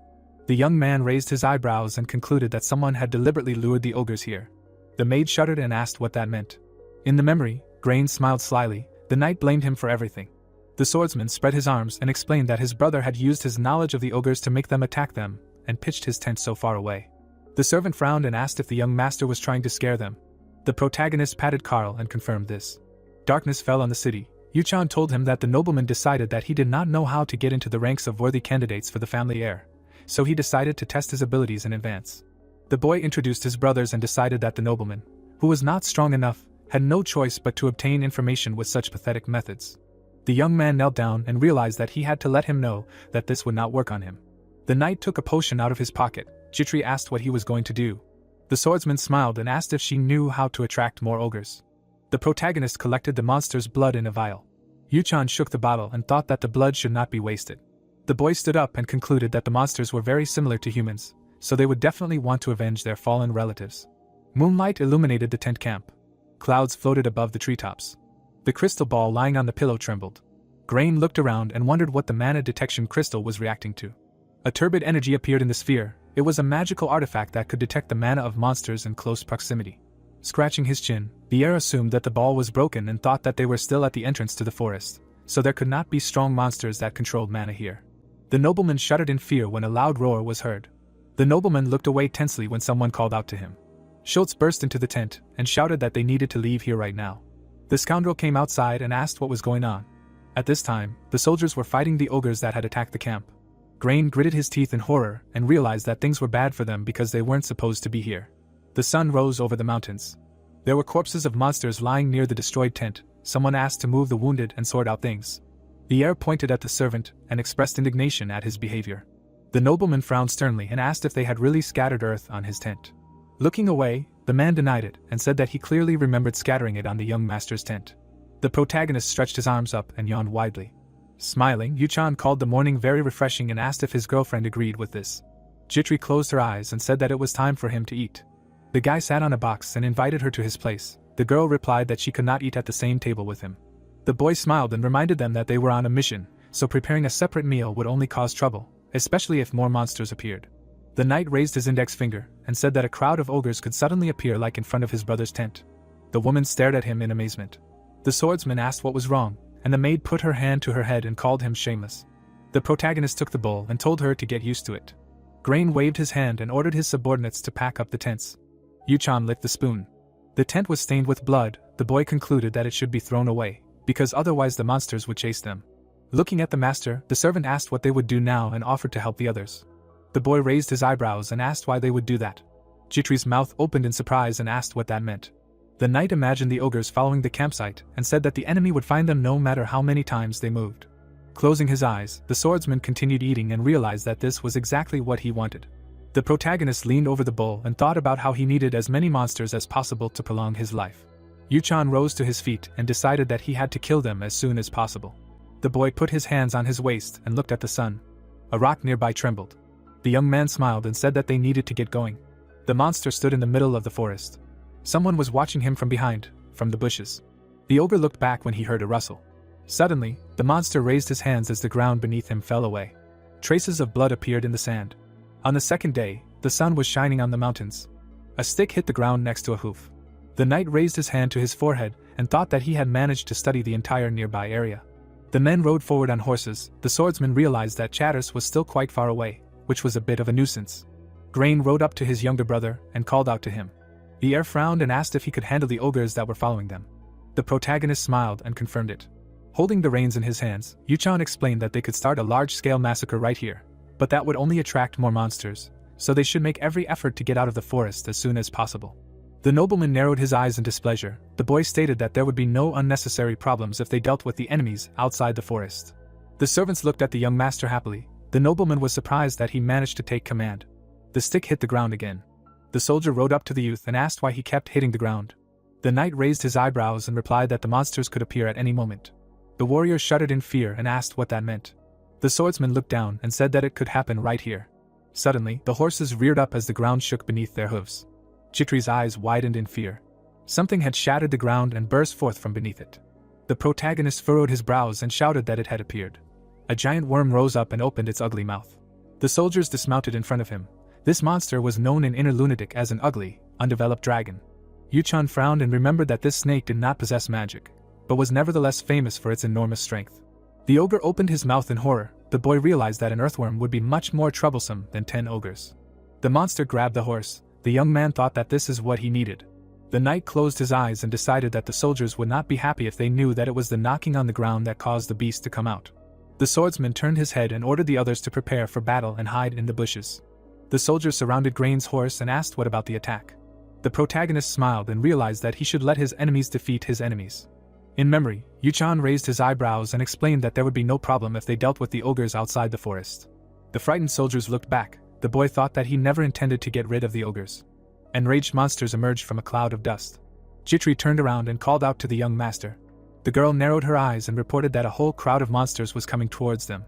The young man raised his eyebrows and concluded that someone had deliberately lured the ogres here. The maid shuddered and asked what that meant. In the memory, Grain smiled slyly. The knight blamed him for everything. The swordsman spread his arms and explained that his brother had used his knowledge of the ogres to make them attack them, and pitched his tent so far away. The servant frowned and asked if the young master was trying to scare them. The protagonist patted Carl and confirmed this. Darkness fell on the city. Yuchan told him that the nobleman decided that he did not know how to get into the ranks of worthy candidates for the family heir, so he decided to test his abilities in advance. The boy introduced his brothers and decided that the nobleman, who was not strong enough, had no choice but to obtain information with such pathetic methods. The young man knelt down and realized that he had to let him know that this would not work on him. The knight took a potion out of his pocket. Jitri asked what he was going to do. The swordsman smiled and asked if she knew how to attract more ogres. The protagonist collected the monster's blood in a vial. Yuchan shook the bottle and thought that the blood should not be wasted. The boy stood up and concluded that the monsters were very similar to humans, so they would definitely want to avenge their fallen relatives. Moonlight illuminated the tent camp. Clouds floated above the treetops. The crystal ball lying on the pillow trembled. Grain looked around and wondered what the mana detection crystal was reacting to. A turbid energy appeared in the sphere. It was a magical artifact that could detect the mana of monsters in close proximity. Scratching his chin, the heir assumed that the ball was broken and thought that they were still at the entrance to the forest, so there could not be strong monsters that controlled mana here. The nobleman shuddered in fear when a loud roar was heard. The nobleman looked away tensely when someone called out to him. Schultz burst into the tent and shouted that they needed to leave here right now. The scoundrel came outside and asked what was going on. At this time, the soldiers were fighting the ogres that had attacked the camp. Grain gritted his teeth in horror and realized that things were bad for them because they weren't supposed to be here. The sun rose over the mountains. There were corpses of monsters lying near the destroyed tent. Someone asked to move the wounded and sort out things. The heir pointed at the servant and expressed indignation at his behavior. The nobleman frowned sternly and asked if they had really scattered earth on his tent. Looking away, the man denied it and said that he clearly remembered scattering it on the young master's tent. The protagonist stretched his arms up and yawned widely. Smiling, Yuchan called the morning very refreshing and asked if his girlfriend agreed with this. Jitri closed her eyes and said that it was time for him to eat. The guy sat on a box and invited her to his place. The girl replied that she could not eat at the same table with him. The boy smiled and reminded them that they were on a mission, so preparing a separate meal would only cause trouble, especially if more monsters appeared. The knight raised his index finger and said that a crowd of ogres could suddenly appear like in front of his brother's tent. The woman stared at him in amazement. The swordsman asked what was wrong, and the maid put her hand to her head and called him shameless. The protagonist took the bowl and told her to get used to it. Grain waved his hand and ordered his subordinates to pack up the tents. Yuchan licked the spoon. The tent was stained with blood, the boy concluded that it should be thrown away, because otherwise the monsters would chase them. Looking at the master, the servant asked what they would do now and offered to help the others. The boy raised his eyebrows and asked why they would do that. Chitri's mouth opened in surprise and asked what that meant. The knight imagined the ogres following the campsite and said that the enemy would find them no matter how many times they moved. Closing his eyes, the swordsman continued eating and realized that this was exactly what he wanted. The protagonist leaned over the bowl and thought about how he needed as many monsters as possible to prolong his life. Yuchan rose to his feet and decided that he had to kill them as soon as possible. The boy put his hands on his waist and looked at the sun. A rock nearby trembled. The young man smiled and said that they needed to get going. The monster stood in the middle of the forest. Someone was watching him from behind, from the bushes. The ogre looked back when he heard a rustle. Suddenly, the monster raised his hands as the ground beneath him fell away. Traces of blood appeared in the sand. On the second day, the sun was shining on the mountains. A stick hit the ground next to a hoof. The knight raised his hand to his forehead and thought that he had managed to study the entire nearby area. The men rode forward on horses. The swordsman realized that Chatters was still quite far away, which was a bit of a nuisance. Grain rode up to his younger brother and called out to him. The heir frowned and asked if he could handle the ogres that were following them. The protagonist smiled and confirmed it. Holding the reins in his hands, Yuchan explained that they could start a large-scale massacre right here, but that would only attract more monsters, so they should make every effort to get out of the forest as soon as possible. The nobleman narrowed his eyes in displeasure. The boy stated that there would be no unnecessary problems if they dealt with the enemies outside the forest. The servants looked at the young master happily. The nobleman was surprised that he managed to take command. The stick hit the ground again. The soldier rode up to the youth and asked why he kept hitting the ground. The knight raised his eyebrows and replied that the monsters could appear at any moment. The warrior shuddered in fear and asked what that meant. The swordsman looked down and said that it could happen right here. Suddenly, the horses reared up as the ground shook beneath their hooves. Chitri's eyes widened in fear. Something had shattered the ground and burst forth from beneath it. The protagonist furrowed his brows and shouted that it had appeared. A giant worm rose up and opened its ugly mouth. The soldiers dismounted in front of him. This monster was known in Inner Lunatic as an ugly, undeveloped dragon. Yuchan frowned and remembered that this snake did not possess magic, but was nevertheless famous for its enormous strength. The ogre opened his mouth in horror. The boy realized that an earthworm would be much more troublesome than 10 ogres. The monster grabbed the horse. The young man thought that this is what he needed. The knight closed his eyes and decided that the soldiers would not be happy if they knew that it was the knocking on the ground that caused the beast to come out. The swordsman turned his head and ordered the others to prepare for battle and hide in the bushes. The soldiers surrounded Grain's horse and asked what about the attack. The protagonist smiled and realized that he should let his enemies defeat his enemies. In memory, Yuchan raised his eyebrows and explained that there would be no problem if they dealt with the ogres outside the forest. The frightened soldiers looked back. The boy thought that he never intended to get rid of the ogres. Enraged monsters emerged from a cloud of dust. Chitri turned around and called out to the young master. The girl narrowed her eyes and reported that a whole crowd of monsters was coming towards them.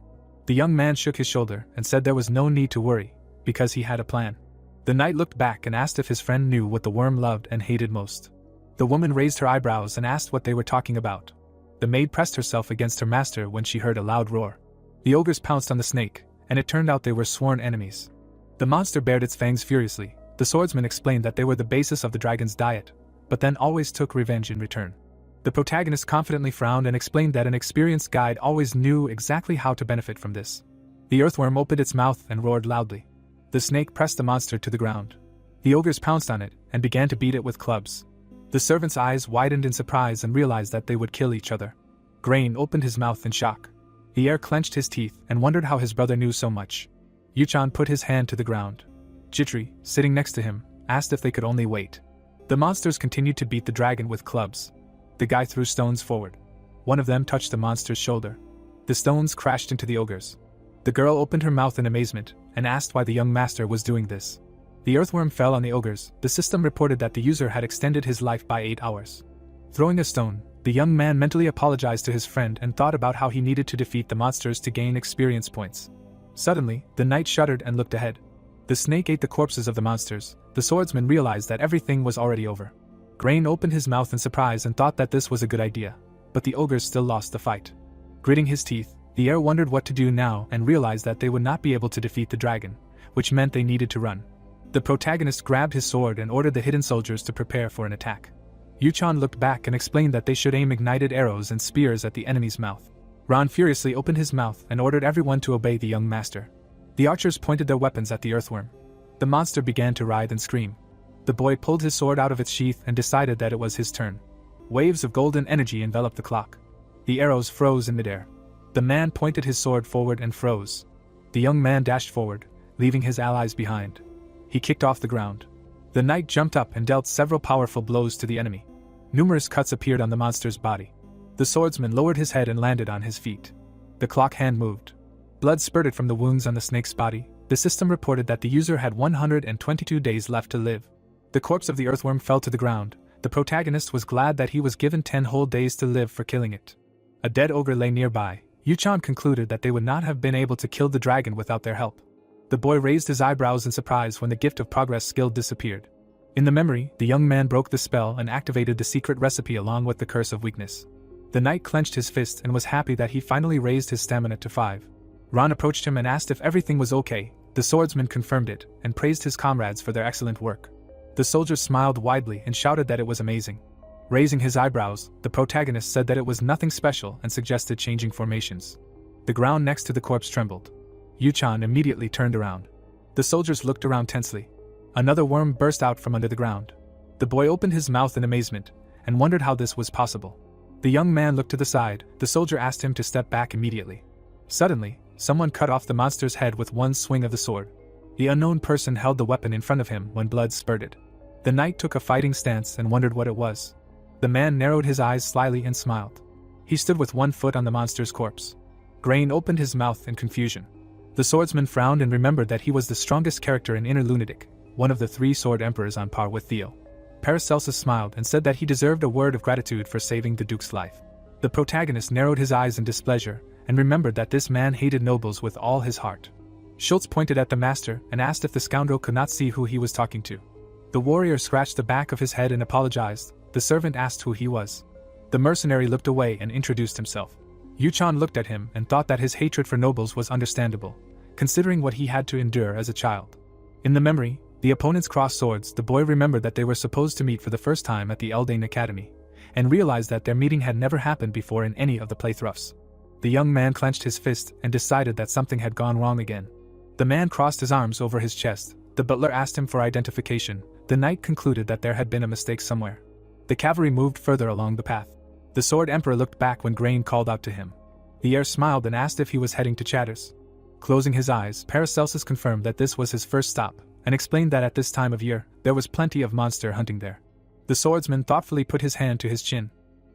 The young man shook his shoulder and said there was no need to worry, because he had a plan. The knight looked back and asked if his friend knew what the worm loved and hated most. The woman raised her eyebrows and asked what they were talking about. The maid pressed herself against her master when she heard a loud roar. The ogres pounced on the snake, and it turned out they were sworn enemies. The monster bared its fangs furiously. The swordsman explained that they were the basis of the dragon's diet, but then always took revenge in return. The protagonist confidently frowned and explained that an experienced guide always knew exactly how to benefit from this. The earthworm opened its mouth and roared loudly. The snake pressed the monster to the ground. The ogres pounced on it and began to beat it with clubs. The servant's eyes widened in surprise and realized that they would kill each other. Grain opened his mouth in shock. The heir clenched his teeth and wondered how his brother knew so much. Yuchan put his hand to the ground. Chitri, sitting next to him, asked if they could only wait. The monsters continued to beat the dragon with clubs. The guy threw stones forward. One of them touched the monster's shoulder. The stones crashed into the ogres. The girl opened her mouth in amazement and asked why the young master was doing this. The earthworm fell on the ogres. The system reported that the user had extended his life by 8 hours. Throwing a stone, the young man mentally apologized to his friend and thought about how he needed to defeat the monsters to gain experience points. Suddenly, the knight shuddered and looked ahead. The snake ate the corpses of the monsters. The swordsman realized that everything was already over. Grain opened his mouth in surprise and thought that this was a good idea, but the ogres still lost the fight. Gritting his teeth, the heir wondered what to do now and realized that they would not be able to defeat the dragon, which meant they needed to run. The protagonist grabbed his sword and ordered the hidden soldiers to prepare for an attack. Yuchan looked back and explained that they should aim ignited arrows and spears at the enemy's mouth. Ron furiously opened his mouth and ordered everyone to obey the young master. The archers pointed their weapons at the earthworm. The monster began to writhe and scream. The boy pulled his sword out of its sheath and decided that it was his turn. Waves of golden energy enveloped the clock. The arrows froze in midair. The man pointed his sword forward and froze. The young man dashed forward, leaving his allies behind. He kicked off the ground. The knight jumped up and dealt several powerful blows to the enemy. Numerous cuts appeared on the monster's body. The swordsman lowered his head and landed on his feet. The clock hand moved. Blood spurted from the wounds on the snake's body. The system reported that the user had 122 days left to live. The corpse of the earthworm fell to the ground. The protagonist was glad that he was given 10 whole days to live for killing it. A dead ogre lay nearby. Yuchan concluded that they would not have been able to kill the dragon without their help. The boy raised his eyebrows in surprise when the gift of progress skill disappeared. In the memory, the young man broke the spell and activated the secret recipe along with the curse of weakness. The knight clenched his fist and was happy that he finally raised his stamina to 5. Ron approached him and asked if everything was okay. The swordsman confirmed it and praised his comrades for their excellent work. The soldier smiled widely and shouted that it was amazing. Raising his eyebrows, the protagonist said that it was nothing special and suggested changing formations. The ground next to the corpse trembled. Yuchan immediately turned around. The soldiers looked around tensely. Another worm burst out from under the ground. The boy opened his mouth in amazement and wondered how this was possible. The young man looked to the side. The soldier asked him to step back immediately. Suddenly, someone cut off the monster's head with one swing of the sword. The unknown person held the weapon in front of him when blood spurted. The knight took a fighting stance and wondered what it was. The man narrowed his eyes slyly and smiled. He stood with one foot on the monster's corpse. Grain opened his mouth in confusion. The swordsman frowned and remembered that he was the strongest character in Inner Lunatic, one of the 3 sword emperors on par with Theo. Paracelsus smiled and said that he deserved a word of gratitude for saving the duke's life. The protagonist narrowed his eyes in displeasure and remembered that this man hated nobles with all his heart. Schultz pointed at the master and asked if the scoundrel could not see who he was talking to. The warrior scratched the back of his head and apologized. The servant asked who he was. The mercenary looked away and introduced himself. Yuchan looked at him and thought that his hatred for nobles was understandable, considering what he had to endure as a child. In the memory, the opponents crossed swords. The boy remembered that they were supposed to meet for the first time at the Eldane Academy, and realized that their meeting had never happened before in any of the playthroughs. The young man clenched his fist and decided that something had gone wrong again. The man crossed his arms over his chest. The butler asked him for identification. The knight concluded that there had been a mistake somewhere. The cavalry moved further along the path. The sword emperor looked back when Grain called out to him. The heir smiled and asked if he was heading to Chatters. Closing his eyes, Paracelsus confirmed that this was his first stop, and explained that at this time of year, there was plenty of monster hunting there. The swordsman thoughtfully put his hand to his chin.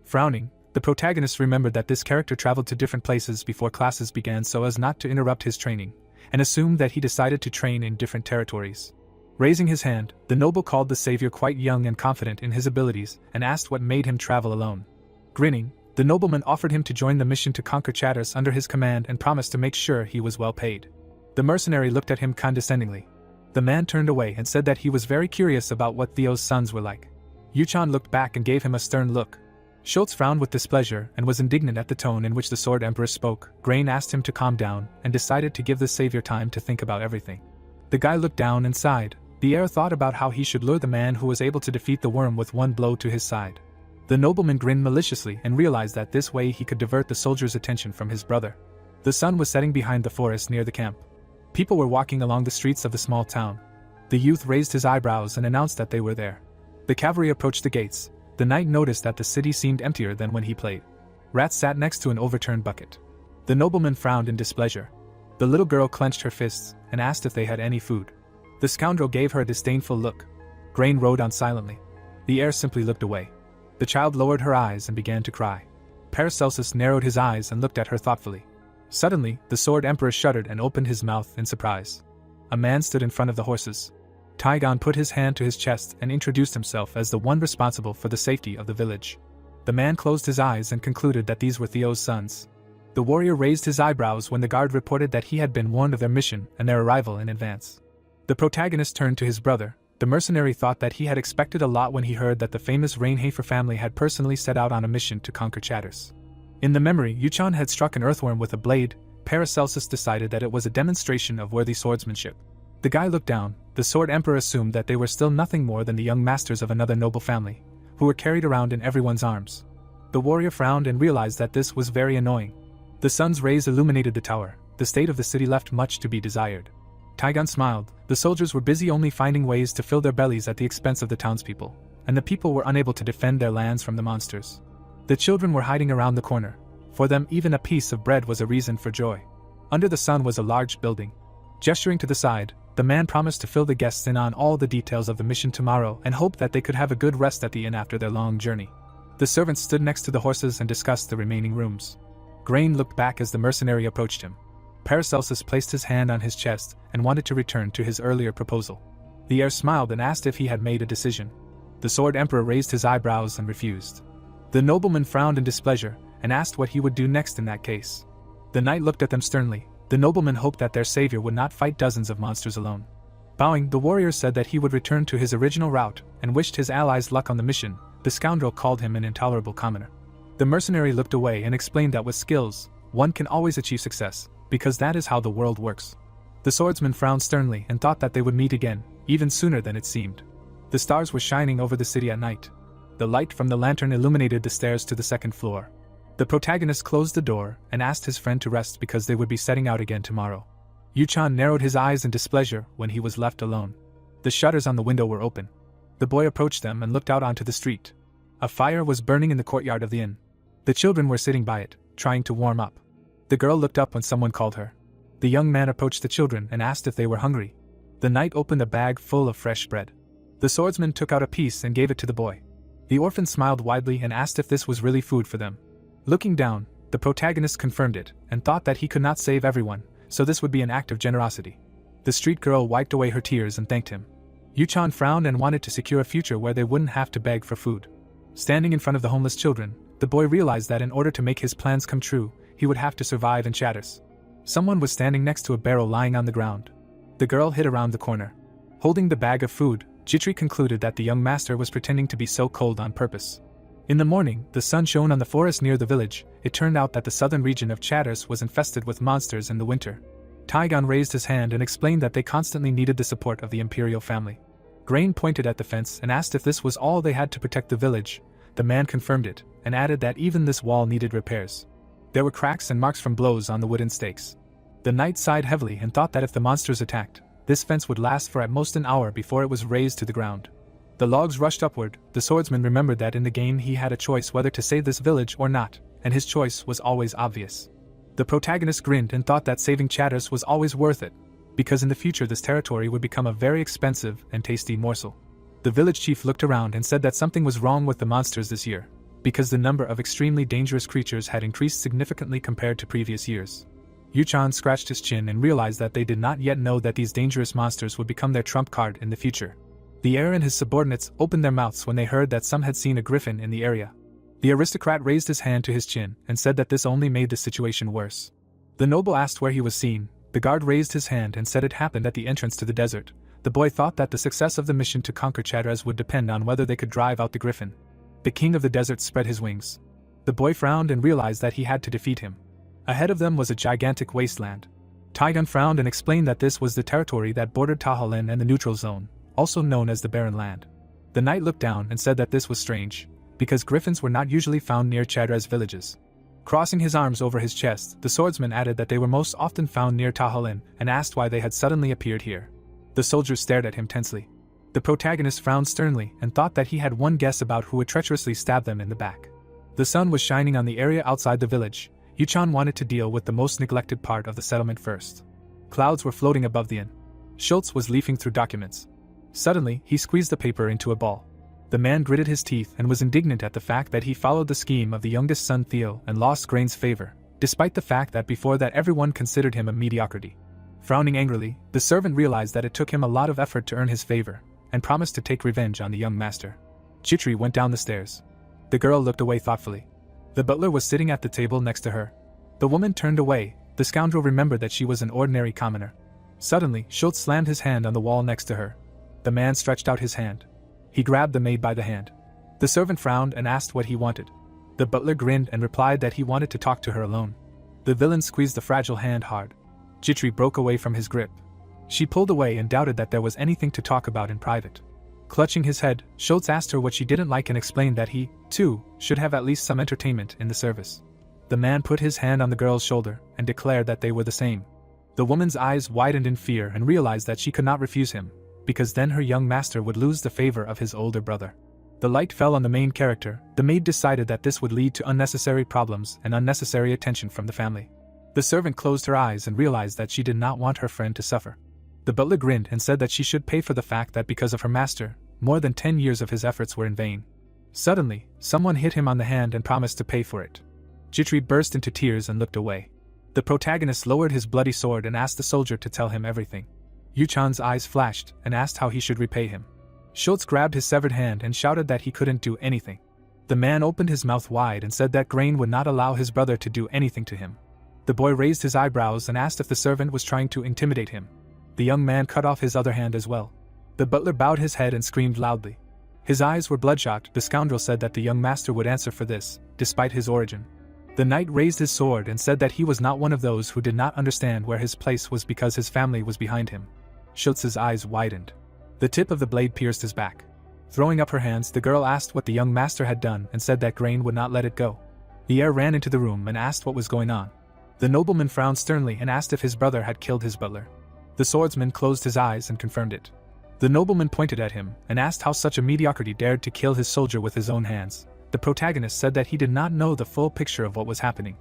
Frowning, the protagonist remembered that this character traveled to different places before classes began so as not to interrupt his training, and assumed that he decided to train in different territories. Raising his hand, the noble called the savior quite young and confident in his abilities and asked what made him travel alone. Grinning, the nobleman offered him to join the mission to conquer Chatters under his command and promised to make sure he was well paid. The mercenary looked at him condescendingly. The man turned away and said that he was very curious about what Theo's sons were like. Yuchan looked back and gave him a stern look. Schultz frowned with displeasure and was indignant at the tone in which the sword emperor spoke. Grain asked him to calm down and decided to give the savior time to think about everything. The guy looked down and sighed. The heir thought about how he should lure the man who was able to defeat the worm with one blow to his side. The nobleman grinned maliciously and realized that this way he could divert the soldier's attention from his brother. The sun was setting behind the forest near the camp. People were walking along the streets of the small town. The youth raised his eyebrows and announced that they were there. The cavalry approached the gates. The knight noticed that the city seemed emptier than when he played. Rats sat next to an overturned bucket. The nobleman frowned in displeasure. The little girl clenched her fists and asked if they had any food. The scoundrel gave her a disdainful look. Grain rode on silently. The heir simply looked away. The child lowered her eyes and began to cry. Paracelsus narrowed his eyes and looked at her thoughtfully. Suddenly, the sword emperor shuddered and opened his mouth in surprise. A man stood in front of the horses. Taigon put his hand to his chest and introduced himself as the one responsible for the safety of the village. The man closed his eyes and concluded that these were Theo's sons. The warrior raised his eyebrows when the guard reported that he had been warned of their mission and their arrival in advance. The protagonist turned to his brother. The mercenary thought that he had expected a lot when he heard that the famous Rainhafer family had personally set out on a mission to conquer Chatters. In the memory, Yuchan had struck an earthworm with a blade. Paracelsus decided that it was a demonstration of worthy swordsmanship. The guy looked down. The sword emperor assumed that they were still nothing more than the young masters of another noble family, who were carried around in everyone's arms. The warrior frowned and realized that this was very annoying. The sun's rays illuminated the tower. The state of the city left much to be desired. Taigon smiled. The soldiers were busy only finding ways to fill their bellies at the expense of the townspeople. and the people were unable to defend their lands from the monsters. The children were hiding around the corner. For them, even a piece of bread was a reason for joy. Under the sun was a large building. Gesturing to the side, the man promised to fill the guests in on all the details of the mission tomorrow and hoped that they could have a good rest at the inn after their long journey. The servants stood next to the horses and discussed the remaining rooms. Grain looked back as the mercenary approached him. Paracelsus placed his hand on his chest and wanted to return to his earlier proposal. The heir smiled and asked if he had made a decision. The Sword Emperor raised his eyebrows and refused. The nobleman frowned in displeasure and asked what he would do next in that case. The knight looked at them sternly. The nobleman hoped that their savior would not fight dozens of monsters alone. Bowing, the warrior said that he would return to his original route and wished his allies luck on the mission. The scoundrel called him an intolerable commoner. The mercenary looked away and explained that with skills, one can always achieve success, because that is how the world works. The swordsman frowned sternly and thought that they would meet again, even sooner than it seemed. The stars were shining over the city at night. The light from the lantern illuminated the stairs to the second floor. The protagonist closed the door and asked his friend to rest because they would be setting out again tomorrow. Yu-chan narrowed his eyes in displeasure when he was left alone. The shutters on the window were open. The boy approached them and looked out onto the street. A fire was burning in the courtyard of the inn. The children were sitting by it, trying to warm up. The girl looked up when someone called her. The young man approached the children and asked if they were hungry. The knight opened a bag full of fresh bread. The swordsman took out a piece and gave it to the boy. The orphan smiled widely and asked if this was really food for them. Looking down, the protagonist confirmed it and thought that he could not save everyone, so this would be an act of generosity. The street girl wiped away her tears and thanked him. Yu-chan frowned and wanted to secure a future where they wouldn't have to beg for food. Standing in front of the homeless children, the boy realized that in order to make his plans come true, he would have to survive in shatters. Someone was standing next to a barrel lying on the ground. The girl hid around the corner. Holding the bag of food, Jitri concluded that the young master was pretending to be so cold on purpose. In the morning, the sun shone on the forest near the village. It turned out that the southern region of Chatters was infested with monsters in the winter. Taigon raised his hand and explained that they constantly needed the support of the imperial family. Grain pointed at the fence and asked if this was all they had to protect the village. The man confirmed it, and added that even this wall needed repairs. There were cracks and marks from blows on the wooden stakes. The knight sighed heavily and thought that if the monsters attacked, this fence would last for at most an hour before it was razed to the ground. The logs rushed upward. The swordsman remembered that in the game he had a choice whether to save this village or not, and his choice was always obvious. The protagonist grinned and thought that saving Chatters was always worth it, because in the future this territory would become a very expensive and tasty morsel. The village chief looked around and said that something was wrong with the monsters this year, because the number of extremely dangerous creatures had increased significantly compared to previous years. Yu-chan scratched his chin and realized that they did not yet know that these dangerous monsters would become their trump card in the future. The heir and his subordinates opened their mouths when they heard that some had seen a griffin in the area. The aristocrat raised his hand to his chin and said that this only made the situation worse. The noble asked where he was seen. The guard raised his hand and said it happened at the entrance to the desert. The boy thought that the success of the mission to conquer Chatters would depend on whether they could drive out the griffin. The king of the desert spread his wings. The boy frowned and realized that he had to defeat him. Ahead of them was a gigantic wasteland. Taigun frowned and explained that this was the territory that bordered Taholen and the neutral zone, also known as the Barren Land. The knight looked down and said that this was strange, because griffins were not usually found near Chatters villages. Crossing his arms over his chest, the swordsman added that they were most often found near Taholen and asked why they had suddenly appeared here. The soldiers stared at him tensely. The protagonist frowned sternly and thought that he had one guess about who would treacherously stab them in the back. The sun was shining on the area outside the village. Yu-chan wanted to deal with the most neglected part of the settlement first. Clouds were floating above the inn. Schultz was leafing through documents. Suddenly, he squeezed the paper into a ball. The man gritted his teeth and was indignant at the fact that he followed the scheme of the youngest son Theo and lost Grain's favor, despite the fact that before that everyone considered him a mediocrity. Frowning angrily, the servant realized that it took him a lot of effort to earn his favor, and promised to take revenge on the young master. Chitri went down the stairs. The girl looked away thoughtfully. The butler was sitting at the table next to her. The woman turned away. The scoundrel remembered that she was an ordinary commoner. Suddenly, Schultz slammed his hand on the wall next to her. The man stretched out his hand. He grabbed the maid by the hand. The servant frowned and asked what he wanted. The butler grinned and replied that he wanted to talk to her alone. The villain squeezed the fragile hand hard. Chitri broke away from his grip. She pulled away and doubted that there was anything to talk about in private. Clutching his head, Schultz asked her what she didn't like and explained that he, too, should have at least some entertainment in the service. The man put his hand on the girl's shoulder and declared that they were the same. The woman's eyes widened in fear and realized that she could not refuse him, because then her young master would lose the favor of his older brother. The light fell on the main character. The maid decided that this would lead to unnecessary problems and unnecessary attention from the family. The servant closed her eyes and realized that she did not want her friend to suffer. The butler grinned and said that she should pay for the fact that because of her master, more than 10 years of his efforts were in vain. Suddenly, someone hit him on the hand and promised to pay for it. Jitri burst into tears and looked away. The protagonist lowered his bloody sword and asked the soldier to tell him everything. Yuchan's eyes flashed and asked how he should repay him. Schultz grabbed his severed hand and shouted that he couldn't do anything. The man opened his mouth wide and said that Grain would not allow his brother to do anything to him. The boy raised his eyebrows and asked if the servant was trying to intimidate him. The young man cut off his other hand as well. The butler bowed his head and screamed loudly. His eyes were bloodshot. The scoundrel said that the young master would answer for this, despite his origin. The knight raised his sword and said that he was not one of those who did not understand where his place was because his family was behind him. Schultz's eyes widened. The tip of the blade pierced his back. Throwing up her hands, the girl asked what the young master had done and said that Grain would not let it go. The heir ran into the room and asked what was going on. The nobleman frowned sternly and asked if his brother had killed his butler. The swordsman closed his eyes and confirmed it. The nobleman pointed at him and asked how such a mediocrity dared to kill his soldier with his own hands. The protagonist said that he did not know the full picture of what was happening.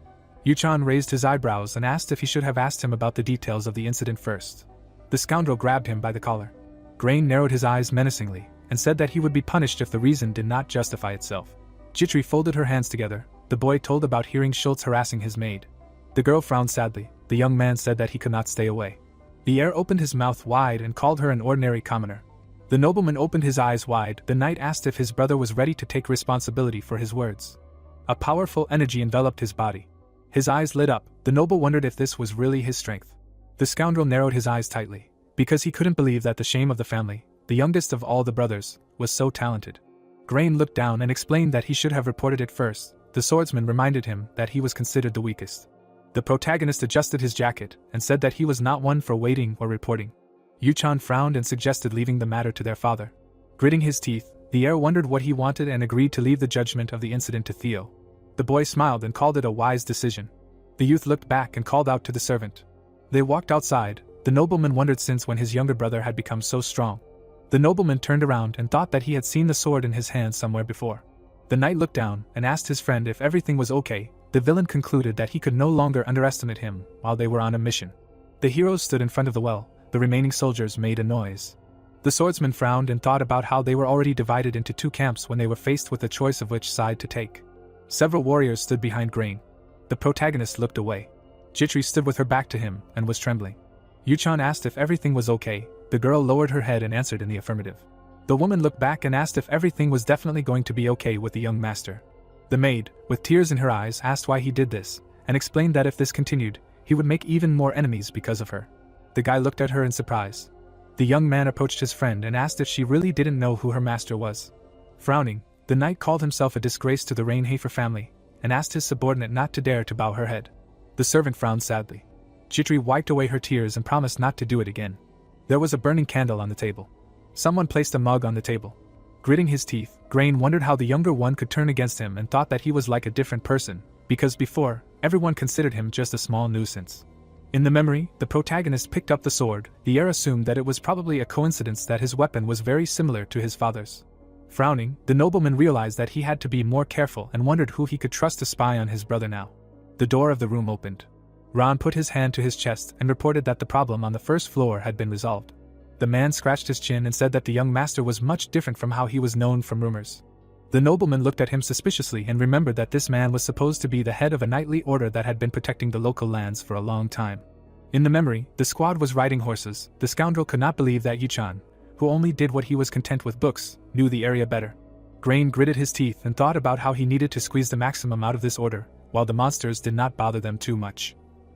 Yuchan raised his eyebrows and asked if he should have asked him about the details of the incident first. The scoundrel grabbed him by the collar. Grain narrowed his eyes menacingly and said that he would be punished if the reason did not justify itself. Jitri folded her hands together. The boy told about hearing Schultz harassing his maid. The girl frowned sadly. The young man said that he could not stay away. The heir opened his mouth wide and called her an ordinary commoner. The nobleman opened his eyes wide. The knight asked if his brother was ready to take responsibility for his words. A powerful energy enveloped his body. His eyes lit up. The noble wondered if this was really his strength. The scoundrel narrowed his eyes tightly, because he couldn't believe that the shame of the family, the youngest of all the brothers, was so talented. Grain looked down and explained that he should have reported it first. The swordsman reminded him that he was considered the weakest. The protagonist adjusted his jacket and said that he was not one for waiting or reporting. Yuchan frowned and suggested leaving the matter to their father. Gritting his teeth, the heir wondered what he wanted and agreed to leave the judgment of the incident to Theo. The boy smiled and called it a wise decision. The youth looked back and called out to the servant. They walked outside. The nobleman wondered since when his younger brother had become so strong. The nobleman turned around and thought that he had seen the sword in his hand somewhere before. The knight looked down and asked his friend if everything was okay. The villain concluded that he could no longer underestimate him while they were on a mission. The heroes stood in front of the well. The remaining soldiers made a noise. The swordsman frowned and thought about how they were already divided into two camps when they were faced with the choice of which side to take. Several warriors stood behind Grain. The protagonist looked away. Jitri stood with her back to him and was trembling. Yuchan asked if everything was okay. The girl lowered her head and answered in the affirmative. The woman looked back and asked if everything was definitely going to be okay with the young master. The maid, with tears in her eyes, asked why he did this, and explained that if this continued, he would make even more enemies because of her. The guy looked at her in surprise. The young man approached his friend and asked if she really didn't know who her master was. Frowning, the knight called himself a disgrace to the Rainhafer family, and asked his subordinate not to dare to bow her head. The servant frowned sadly. Jitri wiped away her tears and promised not to do it again. There was a burning candle on the table. Someone placed a mug on the table. Gritting his teeth, Grain wondered how the younger one could turn against him and thought that he was like a different person, because before, everyone considered him just a small nuisance. In the memory, the protagonist picked up the sword. The heir assumed that it was probably a coincidence that his weapon was very similar to his father's. Frowning, the nobleman realized that he had to be more careful and wondered who he could trust to spy on his brother now. The door of the room opened. Ron put his hand to his chest and reported that the problem on the first floor had been resolved. The man scratched his chin and said that the young master was much different from how he was known from rumors. The nobleman looked at him suspiciously and remembered that this man was supposed to be the head of a knightly order that had been protecting the local lands for a long time. In the memory, the squad was riding horses. The scoundrel could not believe that Yuchan, who only did what he was content with books, knew the area better. Grain gritted his teeth and thought about how he needed to squeeze the maximum out of this order, while the monsters did not bother them too much.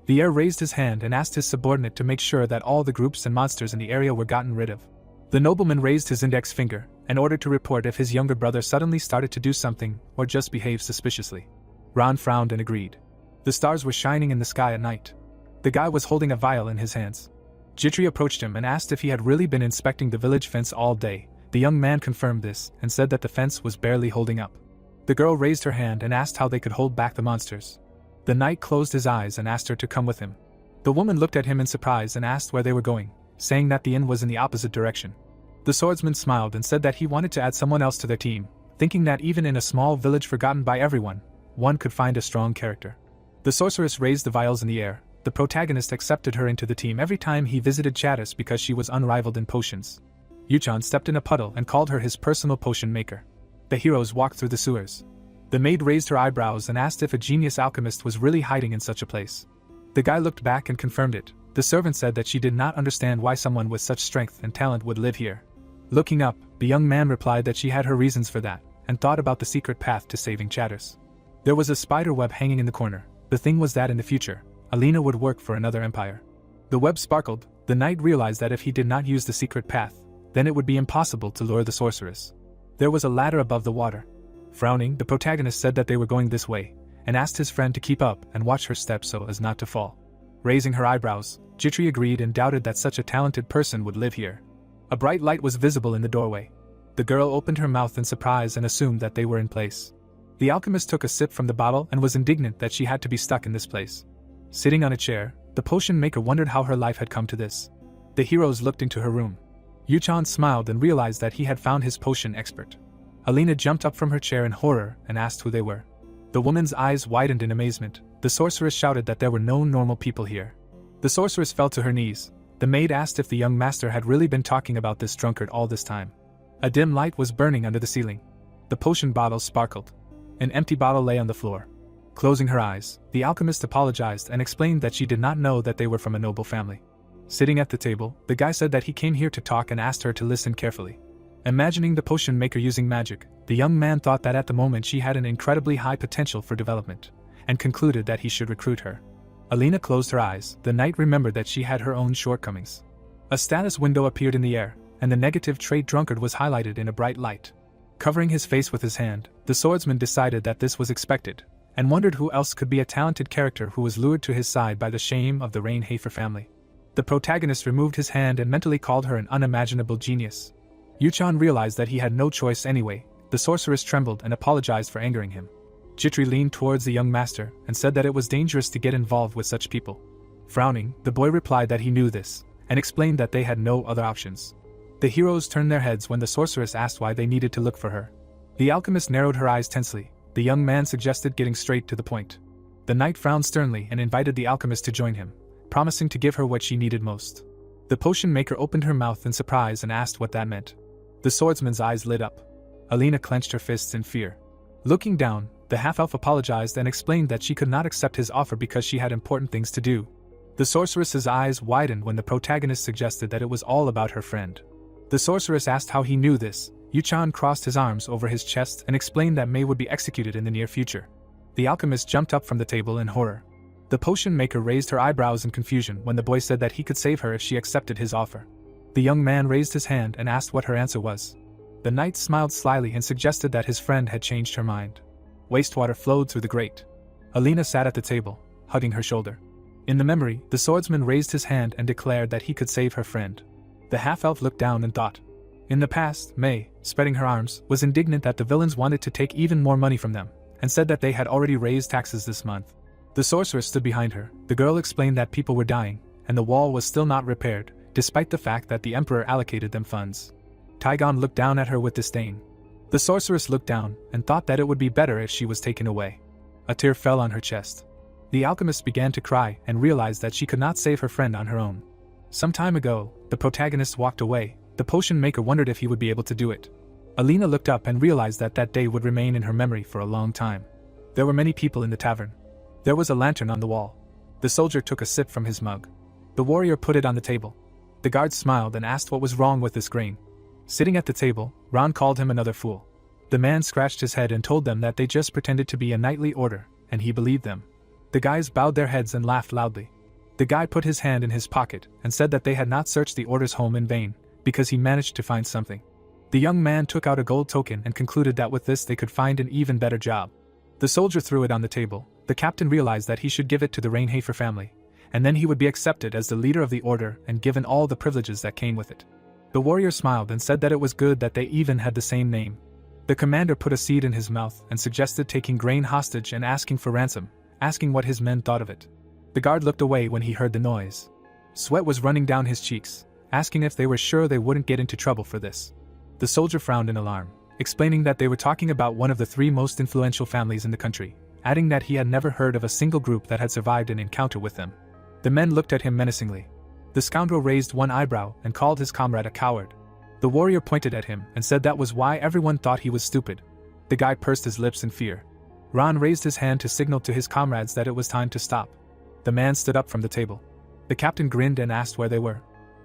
The heir raised his hand and asked his subordinate to make sure that all the groups and monsters in the area were gotten rid of. The nobleman raised his index finger and ordered to report if his younger brother suddenly started to do something or just behaved suspiciously. Ron frowned and agreed. The stars were shining in the sky at night. The guy was holding a vial in his hands. Jitri approached him and asked if he had really been inspecting the village fence all day. The young man confirmed this and said that the fence was barely holding up. The girl raised her hand and asked how they could hold back the monsters. The knight closed his eyes and asked her to come with him. The woman looked at him in surprise and asked where they were going, saying that the inn was in the opposite direction. The swordsman smiled and said that he wanted to add someone else to their team. thinking that even in a small village forgotten by everyone, one could find a strong character. The sorceress raised the vials in the air. The protagonist accepted her into the team every time he visited Chattis because she was unrivaled in potions. Yuchan stepped in a puddle and called her his personal potion maker. The heroes walked through the sewers. The maid raised her eyebrows and asked if a genius alchemist was really hiding in such a place. The guy looked back and confirmed it. The servant said that she did not understand why someone with such strength and talent would live here. Looking up, the young man replied that she had her reasons for that, and thought about the secret path to saving Chattis. There was a spider web hanging in the corner. The thing was that in the future, Alina would work for another empire. The web sparkled. The knight realized that if he did not use the secret path, then it would be impossible to lure the sorceress. There was a ladder above the water. Frowning, the protagonist said that they were going this way, and asked his friend to keep up and watch her step so as not to fall. Raising her eyebrows, Jitri agreed and doubted that such a talented person would live here. A bright light was visible in the doorway. The girl opened her mouth in surprise and assumed that they were in place. The alchemist took a sip from the bottle and was indignant that she had to be stuck in this place. Sitting on a chair, the potion maker wondered how her life had come to this. The heroes looked into her room. Yuchan smiled and realized that he had found his potion expert. Alina jumped up from her chair in horror and asked who they were. The woman's eyes widened in amazement. The sorceress shouted that there were no normal people here. The sorceress fell to her knees. The maid asked if the young master had really been talking about this drunkard all this time. A dim light was burning under the ceiling. The potion bottle sparkled. An empty bottle lay on the floor. Closing her eyes, the alchemist apologized and explained that she did not know that they were from a noble family. Sitting at the table, the guy said that he came here to talk and asked her to listen carefully. Imagining the potion maker using magic, the young man thought that at the moment she had an incredibly high potential for development, and concluded that he should recruit her. Alina closed her eyes. The knight remembered that she had her own shortcomings. A status window appeared in the air, and the negative trait drunkard was highlighted in a bright light. Covering his face with his hand, the swordsman decided that this was expected, and wondered who else could be a talented character who was lured to his side by the shame of the Rainhafer family. The protagonist removed his hand and mentally called her an unimaginable genius. Yuchan realized that he had no choice anyway. The sorceress trembled and apologized for angering him. Jitri leaned towards the young master and said that it was dangerous to get involved with such people. Frowning, the boy replied that he knew this, and explained that they had no other options. The heroes turned their heads when the sorceress asked why they needed to look for her. The alchemist narrowed her eyes tensely. The young man suggested getting straight to the point. The knight frowned sternly and invited the alchemist to join him, promising to give her what she needed most. The potion maker opened her mouth in surprise and asked what that meant. The swordsman's eyes lit up. Alina clenched her fists in fear. Looking down, the half-elf apologized and explained that she could not accept his offer because she had important things to do. The sorceress's eyes widened when the protagonist suggested that it was all about her friend. The sorceress asked how he knew this. Yuchan crossed his arms over his chest and explained that Mei would be executed in the near future. The alchemist jumped up from the table in horror. The potion maker raised her eyebrows in confusion when the boy said that he could save her if she accepted his offer. The young man raised his hand and asked what her answer was. The knight smiled slyly and suggested that his friend had changed her mind. Wastewater flowed through the grate. Alina sat at the table, hugging her shoulder. In the memory, the swordsman raised his hand and declared that he could save her friend. The half-elf looked down and thought. In the past, Mei, spreading her arms, was indignant that the villains wanted to take even more money from them, and said that they had already raised taxes this month. The sorceress stood behind her. The girl explained that people were dying, and the wall was still not repaired, despite the fact that the emperor allocated them funds. Taigon looked down at her with disdain. The sorceress looked down and thought that it would be better if she was taken away. A tear fell on her chest. The alchemist began to cry and realized that she could not save her friend on her own. Some time ago, the protagonist walked away. The potion maker wondered if he would be able to do it. Alina looked up and realized that that day would remain in her memory for a long time. There were many people in the tavern. There was a lantern on the wall. The soldier took a sip from his mug. The warrior put it on the table. The guard smiled and asked what was wrong with this grain. Sitting at the table, Ron called him another fool. The man scratched his head and told them that they just pretended to be a knightly order, and he believed them. The guys bowed their heads and laughed loudly. The guy put his hand in his pocket and said that they had not searched the order's home in vain, because he managed to find something. The young man took out a gold token and concluded that with this they could find an even better job. The soldier threw it on the table. The captain realized that he should give it to the Rainhafer family, and then he would be accepted as the leader of the order and given all the privileges that came with it. The warrior smiled and said that it was good that they even had the same name. The commander put a seed in his mouth and suggested taking grain hostage and asking for ransom, asking what his men thought of it. The guard looked away when he heard the noise. Sweat was running down his cheeks, asking if they were sure they wouldn't get into trouble for this. The soldier frowned in alarm. explaining that they were talking about one of the 3 most influential families in the country, adding that he had never heard of a single group that had survived an encounter with them. The men looked at him menacingly. The scoundrel raised one eyebrow and called his comrade a coward. The warrior pointed at him and said that was why everyone thought he was stupid. The guy pursed his lips in fear. Ron raised his hand to signal to his comrades that it was time to stop. The man stood up from the table. The captain grinned and asked where they were.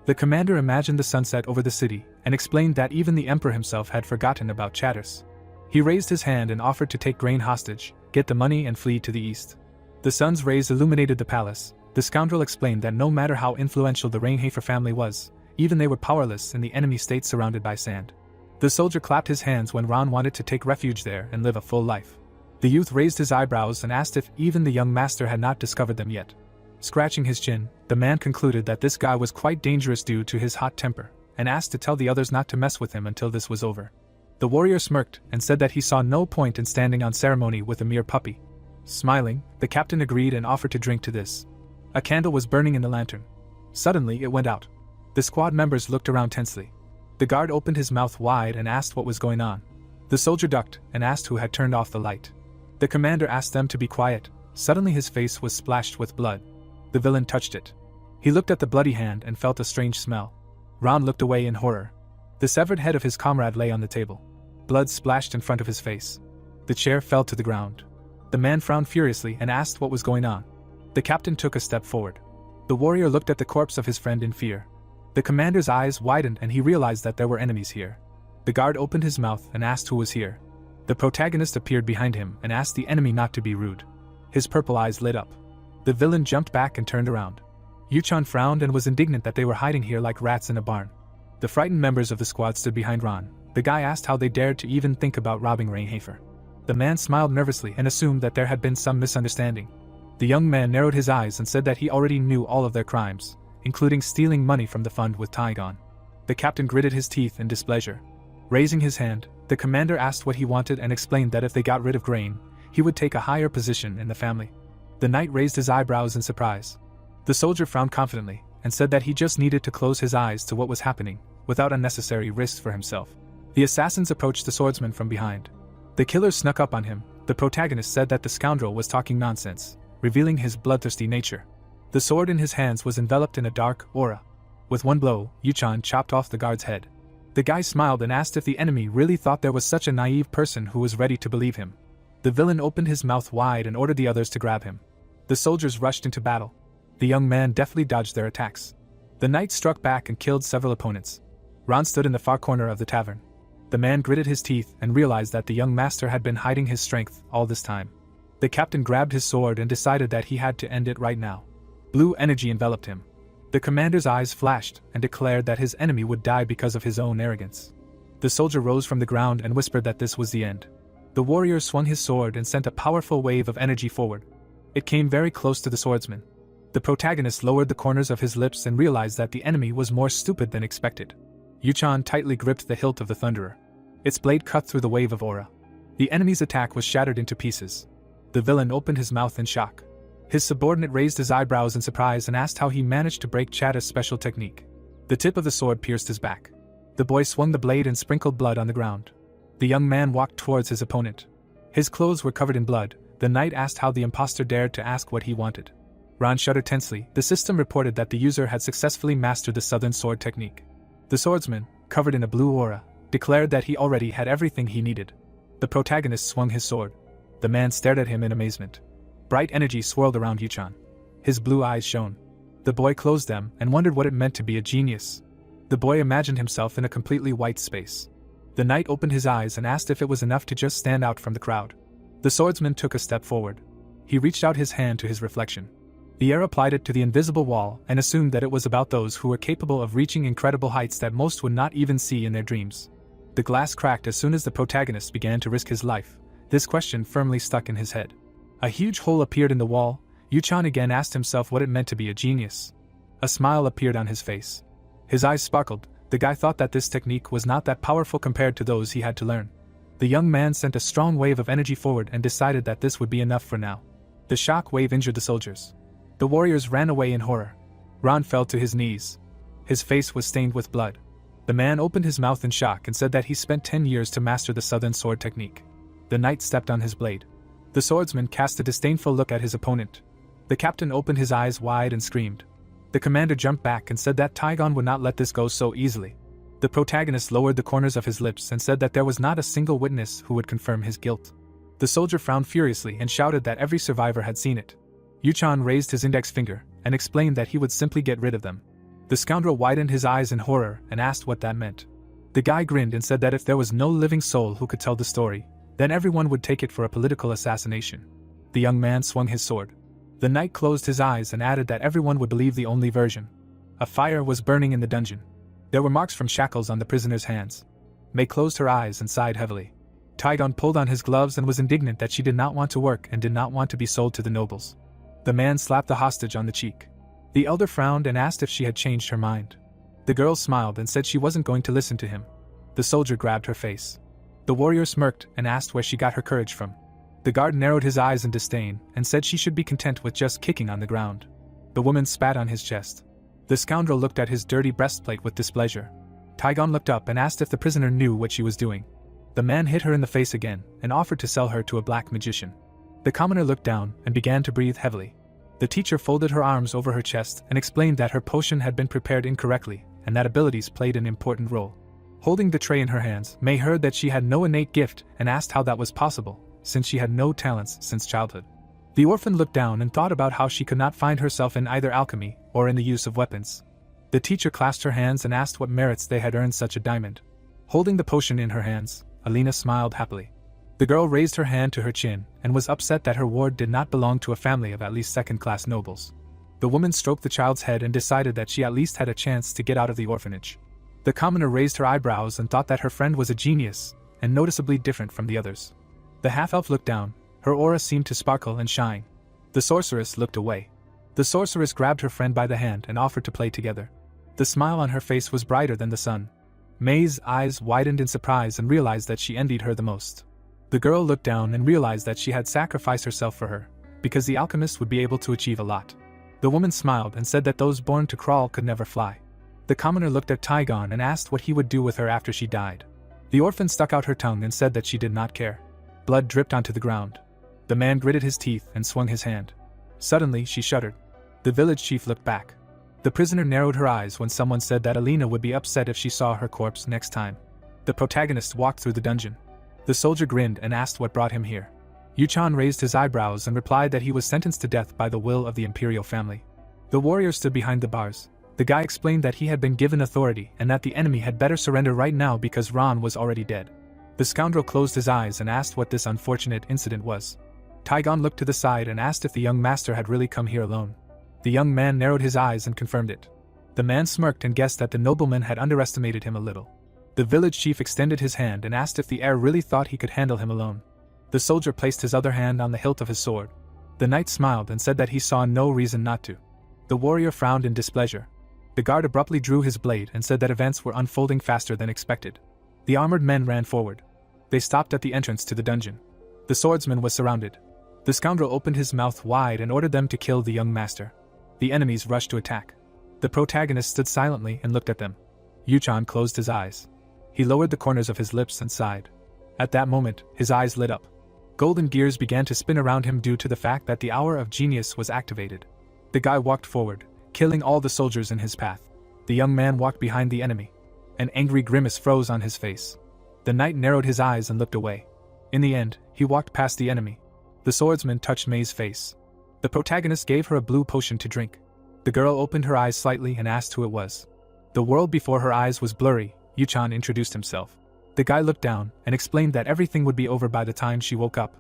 The commander imagined the sunset over the city and explained that even the emperor himself had forgotten about Chatters. He raised his hand and offered to take grain hostage, get the money and flee to the east. The sun's rays illuminated the palace. The scoundrel explained that no matter how influential the Rainhafer family was, even they were powerless in the enemy state surrounded by sand. The soldier clapped his hands when Ron wanted to take refuge there and live a full life. The youth raised his eyebrows and asked if even the young master had not discovered them yet. Scratching his chin, the man concluded that this guy was quite dangerous due to his hot temper, and asked to tell the others not to mess with him until this was over. The warrior smirked and said that he saw no point in standing on ceremony with a mere puppy. Smiling, the captain agreed and offered to drink to this. A candle was burning in the lantern. Suddenly it went out. The squad members looked around tensely. The guard opened his mouth wide and asked what was going on. The soldier ducked and asked who had turned off the light. The commander asked them to be quiet. Suddenly his face was splashed with blood. The villain touched it. He looked at the bloody hand and felt a strange smell. Ron looked away in horror. The severed head of his comrade lay on the table. Blood splashed in front of his face. The chair fell to the ground. The man frowned furiously and asked what was going on. The captain took a step forward. The warrior looked at the corpse of his friend in fear. The commander's eyes widened and he realized that there were enemies here. The guard opened his mouth and asked who was here. The protagonist appeared behind him and asked the enemy not to be rude. His purple eyes lit up. The villain jumped back and turned around. Yuchan frowned and was indignant that they were hiding here like rats in a barn. The frightened members of the squad stood behind Ron. The guy asked how they dared to even think about robbing Rainhafer. The man smiled nervously and assumed that there had been some misunderstanding. The young man narrowed his eyes and said that he already knew all of their crimes, including stealing money from the fund with Tygon. The captain gritted his teeth in displeasure. Raising his hand, the commander asked what he wanted and explained that if they got rid of grain, he would take a higher position in the family. The knight raised his eyebrows in surprise. The soldier frowned confidently and said that he just needed to close his eyes to what was happening, without unnecessary risks for himself. The assassins approached the swordsman from behind. The killer snuck up on him. The protagonist said that the scoundrel was talking nonsense, revealing his bloodthirsty nature. The sword in his hands was enveloped in a dark aura. With one blow, Yuchan chopped off the guard's head. The guy smiled and asked if the enemy really thought there was such a naive person who was ready to believe him. The villain opened his mouth wide and ordered the others to grab him. The soldiers rushed into battle. The young man deftly dodged their attacks. The knight struck back and killed several opponents. Ron stood in the far corner of the tavern. The man gritted his teeth and realized that the young master had been hiding his strength all this time. The captain grabbed his sword and decided that he had to end it right now. Blue energy enveloped him. The commander's eyes flashed and declared that his enemy would die because of his own arrogance. The soldier rose from the ground and whispered that this was the end. The warrior swung his sword and sent a powerful wave of energy forward. It came very close to the swordsman. The protagonist lowered the corners of his lips and realized that the enemy was more stupid than expected. Yuchan tightly gripped the hilt of the thunderer. Its blade cut through the wave of aura. The enemy's attack was shattered into pieces. The villain opened his mouth in shock. His subordinate raised his eyebrows in surprise and asked how he managed to break Chada's special technique. The tip of the sword pierced his back. The boy swung the blade and sprinkled blood on the ground. The young man walked towards his opponent. His clothes were covered in blood. The knight asked how the impostor dared to ask what he wanted. Ron shuddered tensely. The system reported that the user had successfully mastered the southern sword technique. The swordsman, covered in a blue aura, declared that he already had everything he needed. The protagonist swung his sword. The man stared at him in amazement. Bright energy swirled around Yuchan. His blue eyes shone. The boy closed them and wondered what it meant to be a genius. The boy imagined himself in a completely white space. The knight opened his eyes and asked if it was enough to just stand out from the crowd. The swordsman took a step forward. He reached out his hand to his reflection. The air applied it to the invisible wall and assumed that it was about those who were capable of reaching incredible heights that most would not even see in their dreams. The glass cracked as soon as the protagonist began to risk his life. This question firmly stuck in his head. A huge hole appeared in the wall. Yuchan again asked himself what it meant to be a genius. A smile appeared on his face. His eyes sparkled. The guy thought that this technique was not that powerful compared to those he had to learn. The young man sent a strong wave of energy forward and decided that this would be enough for now. The shock wave injured the soldiers. The warriors ran away in horror. Ron fell to his knees. His face was stained with blood. The man opened his mouth in shock and said that he spent 10 years to master the southern sword technique. The knight stepped on his blade. The swordsman cast a disdainful look at his opponent. The captain opened his eyes wide and screamed. The commander jumped back and said that Taigon would not let this go so easily. The protagonist lowered the corners of his lips and said that there was not a single witness who would confirm his guilt. The soldier frowned furiously and shouted that every survivor had seen it. Yuchan raised his index finger and explained that he would simply get rid of them. The scoundrel widened his eyes in horror and asked what that meant. The guy grinned and said that if there was no living soul who could tell the story, then everyone would take it for a political assassination. The young man swung his sword. The knight closed his eyes and added that everyone would believe the only version. A fire was burning in the dungeon. There were marks from shackles on the prisoner's hands. May closed her eyes and sighed heavily. Taigon pulled on his gloves and was indignant that she did not want to work and did not want to be sold to the nobles. The man slapped the hostage on the cheek. The elder frowned and asked if she had changed her mind. The girl smiled and said she wasn't going to listen to him. The soldier grabbed her face. The warrior smirked and asked where she got her courage from. The guard narrowed his eyes in disdain and said she should be content with just kicking on the ground. The woman spat on his chest. The scoundrel looked at his dirty breastplate with displeasure. Taigon looked up and asked if the prisoner knew what she was doing. The man hit her in the face again and offered to sell her to a black magician. The commoner looked down and began to breathe heavily. The teacher folded her arms over her chest and explained that her potion had been prepared incorrectly and that abilities played an important role. Holding the tray in her hands, May heard that she had no innate gift and asked how that was possible, since she had no talents since childhood. The orphan looked down and thought about how she could not find herself in either alchemy or in the use of weapons. The teacher clasped her hands and asked what merits they had earned such a diamond. Holding the potion in her hands, Alina smiled happily. The girl raised her hand to her chin and was upset that her ward did not belong to a family of at least second-class nobles. The woman stroked the child's head and decided that she at least had a chance to get out of the orphanage. The commoner raised her eyebrows and thought that her friend was a genius and noticeably different from the others. The half-elf looked down. Her aura seemed to sparkle and shine. The sorceress looked away. The sorceress grabbed her friend by the hand and offered to play together. The smile on her face was brighter than the sun. May's eyes widened in surprise and realized that she envied her the most. The girl looked down and realized that she had sacrificed herself for her, because the alchemist would be able to achieve a lot. The woman smiled and said that those born to crawl could never fly. The commoner looked at Taigon and asked what he would do with her after she died. The orphan stuck out her tongue and said that she did not care. Blood dripped onto the ground. The man gritted his teeth and swung his hand. Suddenly, she shuddered. The village chief looked back. The prisoner narrowed her eyes when someone said that Alina would be upset if she saw her corpse next time. The protagonist walked through the dungeon. The soldier grinned and asked what brought him here. Yuchan raised his eyebrows and replied that he was sentenced to death by the will of the imperial family. The warrior stood behind the bars. The guy explained that he had been given authority and that the enemy had better surrender right now because Ron was already dead. The scoundrel closed his eyes and asked what this unfortunate incident was. Taigon looked to the side and asked if the young master had really come here alone. The young man narrowed his eyes and confirmed it. The man smirked and guessed that the nobleman had underestimated him a little. The village chief extended his hand and asked if the heir really thought he could handle him alone. The soldier placed his other hand on the hilt of his sword. The knight smiled and said that he saw no reason not to. The warrior frowned in displeasure. The guard abruptly drew his blade and said that events were unfolding faster than expected. The armored men ran forward. They stopped at the entrance to the dungeon. The swordsman was surrounded. The scoundrel opened his mouth wide and ordered them to kill the young master. The enemies rushed to attack. The protagonist stood silently and looked at them. Yuchan closed his eyes. He lowered the corners of his lips and sighed. At that moment, his eyes lit up. Golden gears began to spin around him due to the fact that the hour of genius was activated. The guy walked forward, killing all the soldiers in his path. The young man walked behind the enemy. An angry grimace froze on his face. The knight narrowed his eyes and looked away. In the end, he walked past the enemy. The swordsman touched May's face. The protagonist gave her a blue potion to drink. The girl opened her eyes slightly and asked who it was. The world before her eyes was blurry. Yuchan introduced himself. The guy looked down and explained that everything would be over by the time she woke up.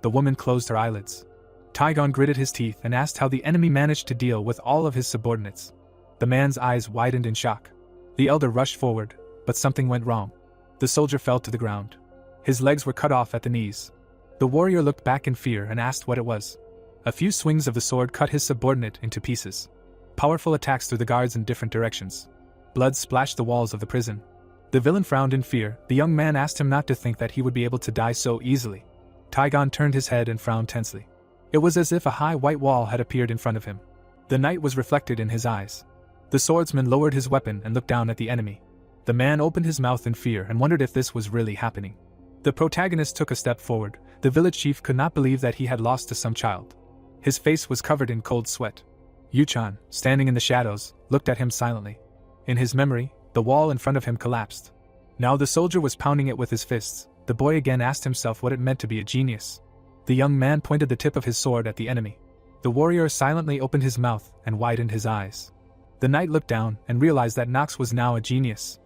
The woman closed her eyelids. Taigon gritted his teeth and asked how the enemy managed to deal with all of his subordinates. The man's eyes widened in shock. The elder rushed forward, but something went wrong. The soldier fell to the ground. His legs were cut off at the knees. The warrior looked back in fear and asked what it was. A few swings of the sword cut his subordinate into pieces. Powerful attacks threw the guards in different directions. Blood splashed the walls of the prison. The villain frowned in fear. The young man asked him not to think that he would be able to die so easily. Taigon turned his head and frowned tensely. It was as if a high white wall had appeared in front of him. The night was reflected in his eyes. The swordsman lowered his weapon and looked down at the enemy. The man opened his mouth in fear and wondered if this was really happening. The protagonist took a step forward. The village chief could not believe that he had lost to some child. His face was covered in cold sweat. Yuchan, standing in the shadows, looked at him silently. In his memory, the wall in front of him collapsed. Now the soldier was pounding it with his fists. The boy again asked himself what it meant to be a genius. The young man pointed the tip of his sword at the enemy. The warrior silently opened his mouth and widened his eyes. The knight looked down and realized that Nox was now a genius.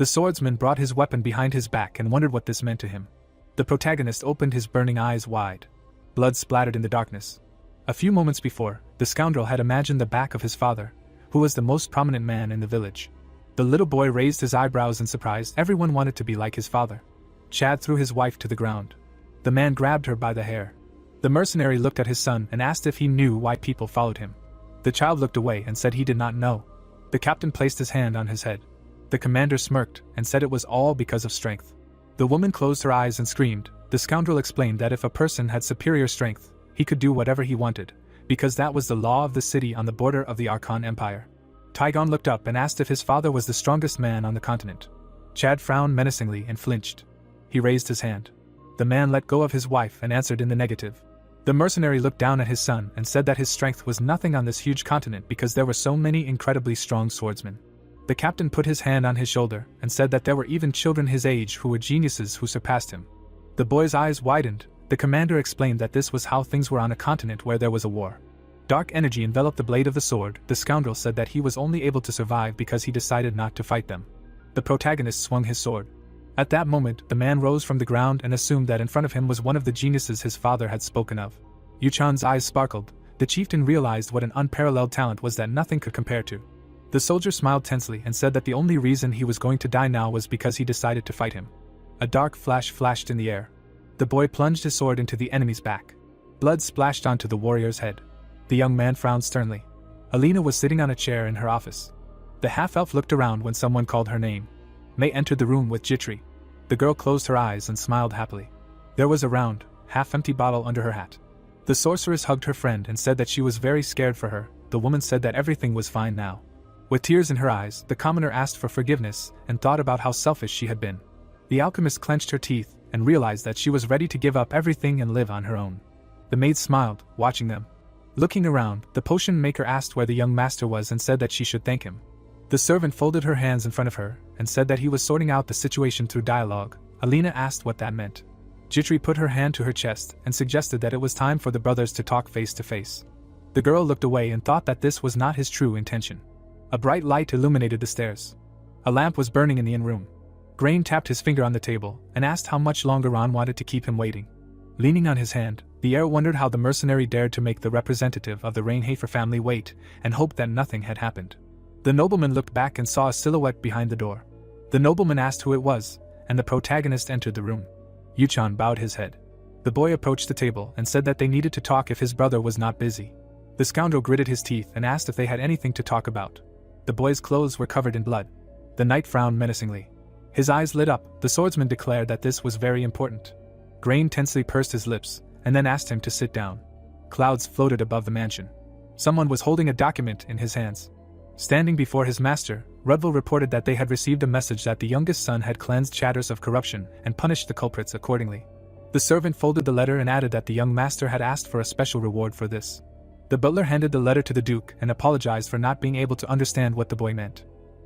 The swordsman brought his weapon behind his back and wondered what this meant to him. The protagonist opened his burning eyes wide. Blood splattered in the darkness. A few moments before, the scoundrel had imagined the back of his father, who was the most prominent man in the village. The little boy raised his eyebrows in surprise. Everyone wanted to be like his father. Chad threw his wife to the ground. The man grabbed her by the hair. The mercenary looked at his son and asked if he knew why people followed him. The child looked away and said he did not know. The captain placed his hand on his head. The commander smirked and said it was all because of strength. The woman closed her eyes and screamed. The scoundrel explained that if a person had superior strength, he could do whatever he wanted, because that was the law of the city on the border of the Archon Empire. Tygon looked up and asked if his father was the strongest man on the continent. Chad frowned menacingly and flinched. He raised his hand. The man let go of his wife and answered in the negative. The mercenary looked down at his son and said that his strength was nothing on this huge continent because there were so many incredibly strong swordsmen. The captain put his hand on his shoulder and said that there were even children his age who were geniuses who surpassed him. The boy's eyes widened. The commander explained that this was how things were on a continent where there was a war. Dark energy enveloped the blade of the sword. The scoundrel said that he was only able to survive because he decided not to fight them. The protagonist swung his sword. At that moment, the man rose from the ground and assumed that in front of him was one of the geniuses his father had spoken of. Yuchan's eyes sparkled. The chieftain realized what an unparalleled talent was that nothing could compare to. The soldier smiled tensely and said that the only reason he was going to die now was because he decided to fight him. A dark flash flashed in the air. The boy plunged his sword into the enemy's back. Blood splashed onto the warrior's head. The young man frowned sternly. Alina was sitting on a chair in her office. The half-elf looked around when someone called her name. May entered the room with Jitri. The girl closed her eyes and smiled happily. There was a round, half-empty bottle under her hat. The sorceress hugged her friend and said that she was very scared for her. The woman said that everything was fine now. With tears in her eyes, the commoner asked for forgiveness and thought about how selfish she had been. The alchemist clenched her teeth and realized that she was ready to give up everything and live on her own. The maid smiled, watching them. Looking around, the potion maker asked where the young master was and said that she should thank him. The servant folded her hands in front of her and said that he was sorting out the situation through dialogue. Alina asked what that meant. Jitri put her hand to her chest and suggested that it was time for the brothers to talk face to face. The girl looked away and thought that this was not his true intention. A bright light illuminated the stairs. A lamp was burning in the inn room. Grain tapped his finger on the table and asked how much longer Ron wanted to keep him waiting. Leaning on his hand, the heir wondered how the mercenary dared to make the representative of the Rainhafer family wait and hoped that nothing had happened. The nobleman looked back and saw a silhouette behind the door. The nobleman asked who it was, and the protagonist entered the room. Yuchan bowed his head. The boy approached the table and said that they needed to talk if his brother was not busy. The scoundrel gritted his teeth and asked if they had anything to talk about. The boy's clothes were covered in blood. The knight frowned menacingly. His eyes lit up. The swordsman declared that this was very important. Grain tensely pursed his lips, and then asked him to sit down. Clouds floated above the mansion. Someone was holding a document in his hands. Standing before his master, Rudville reported that they had received a message that the youngest son had cleansed Chatters of corruption and punished the culprits accordingly. The servant folded the letter and added that the young master had asked for a special reward for this. The butler handed the letter to the duke and apologized for not being able to understand what the boy meant.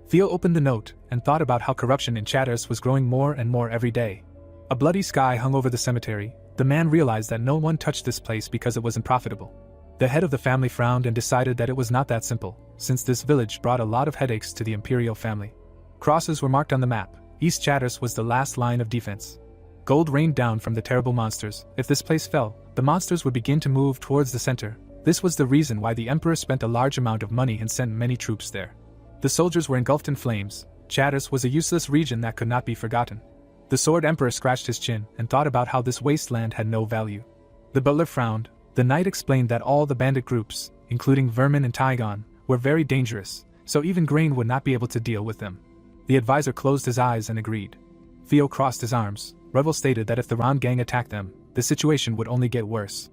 Theo opened the note and thought about how corruption in Chatters was growing more and more every day. A bloody sky hung over the cemetery. The man realized that no one touched this place because it was unprofitable. The head of the family frowned and decided that it was not that simple, since this village brought a lot of headaches to the imperial family. Crosses were marked on the map. East Chatters was the last line of defense. Gold rained down from the terrible monsters. If this place fell, the monsters would begin to move towards the center. This was the reason why the emperor spent a large amount of money and sent many troops there. The soldiers were engulfed in flames. Chatters was a useless region that could not be forgotten. The sword emperor scratched his chin and thought about how this wasteland had no value. The butler frowned. The knight explained that all the bandit groups, including Vermin and Tygon, were very dangerous, so even Grain would not be able to deal with them. The advisor closed his eyes and agreed. Theo crossed his arms. Revel stated that if the Ron gang attacked them, the situation would only get worse.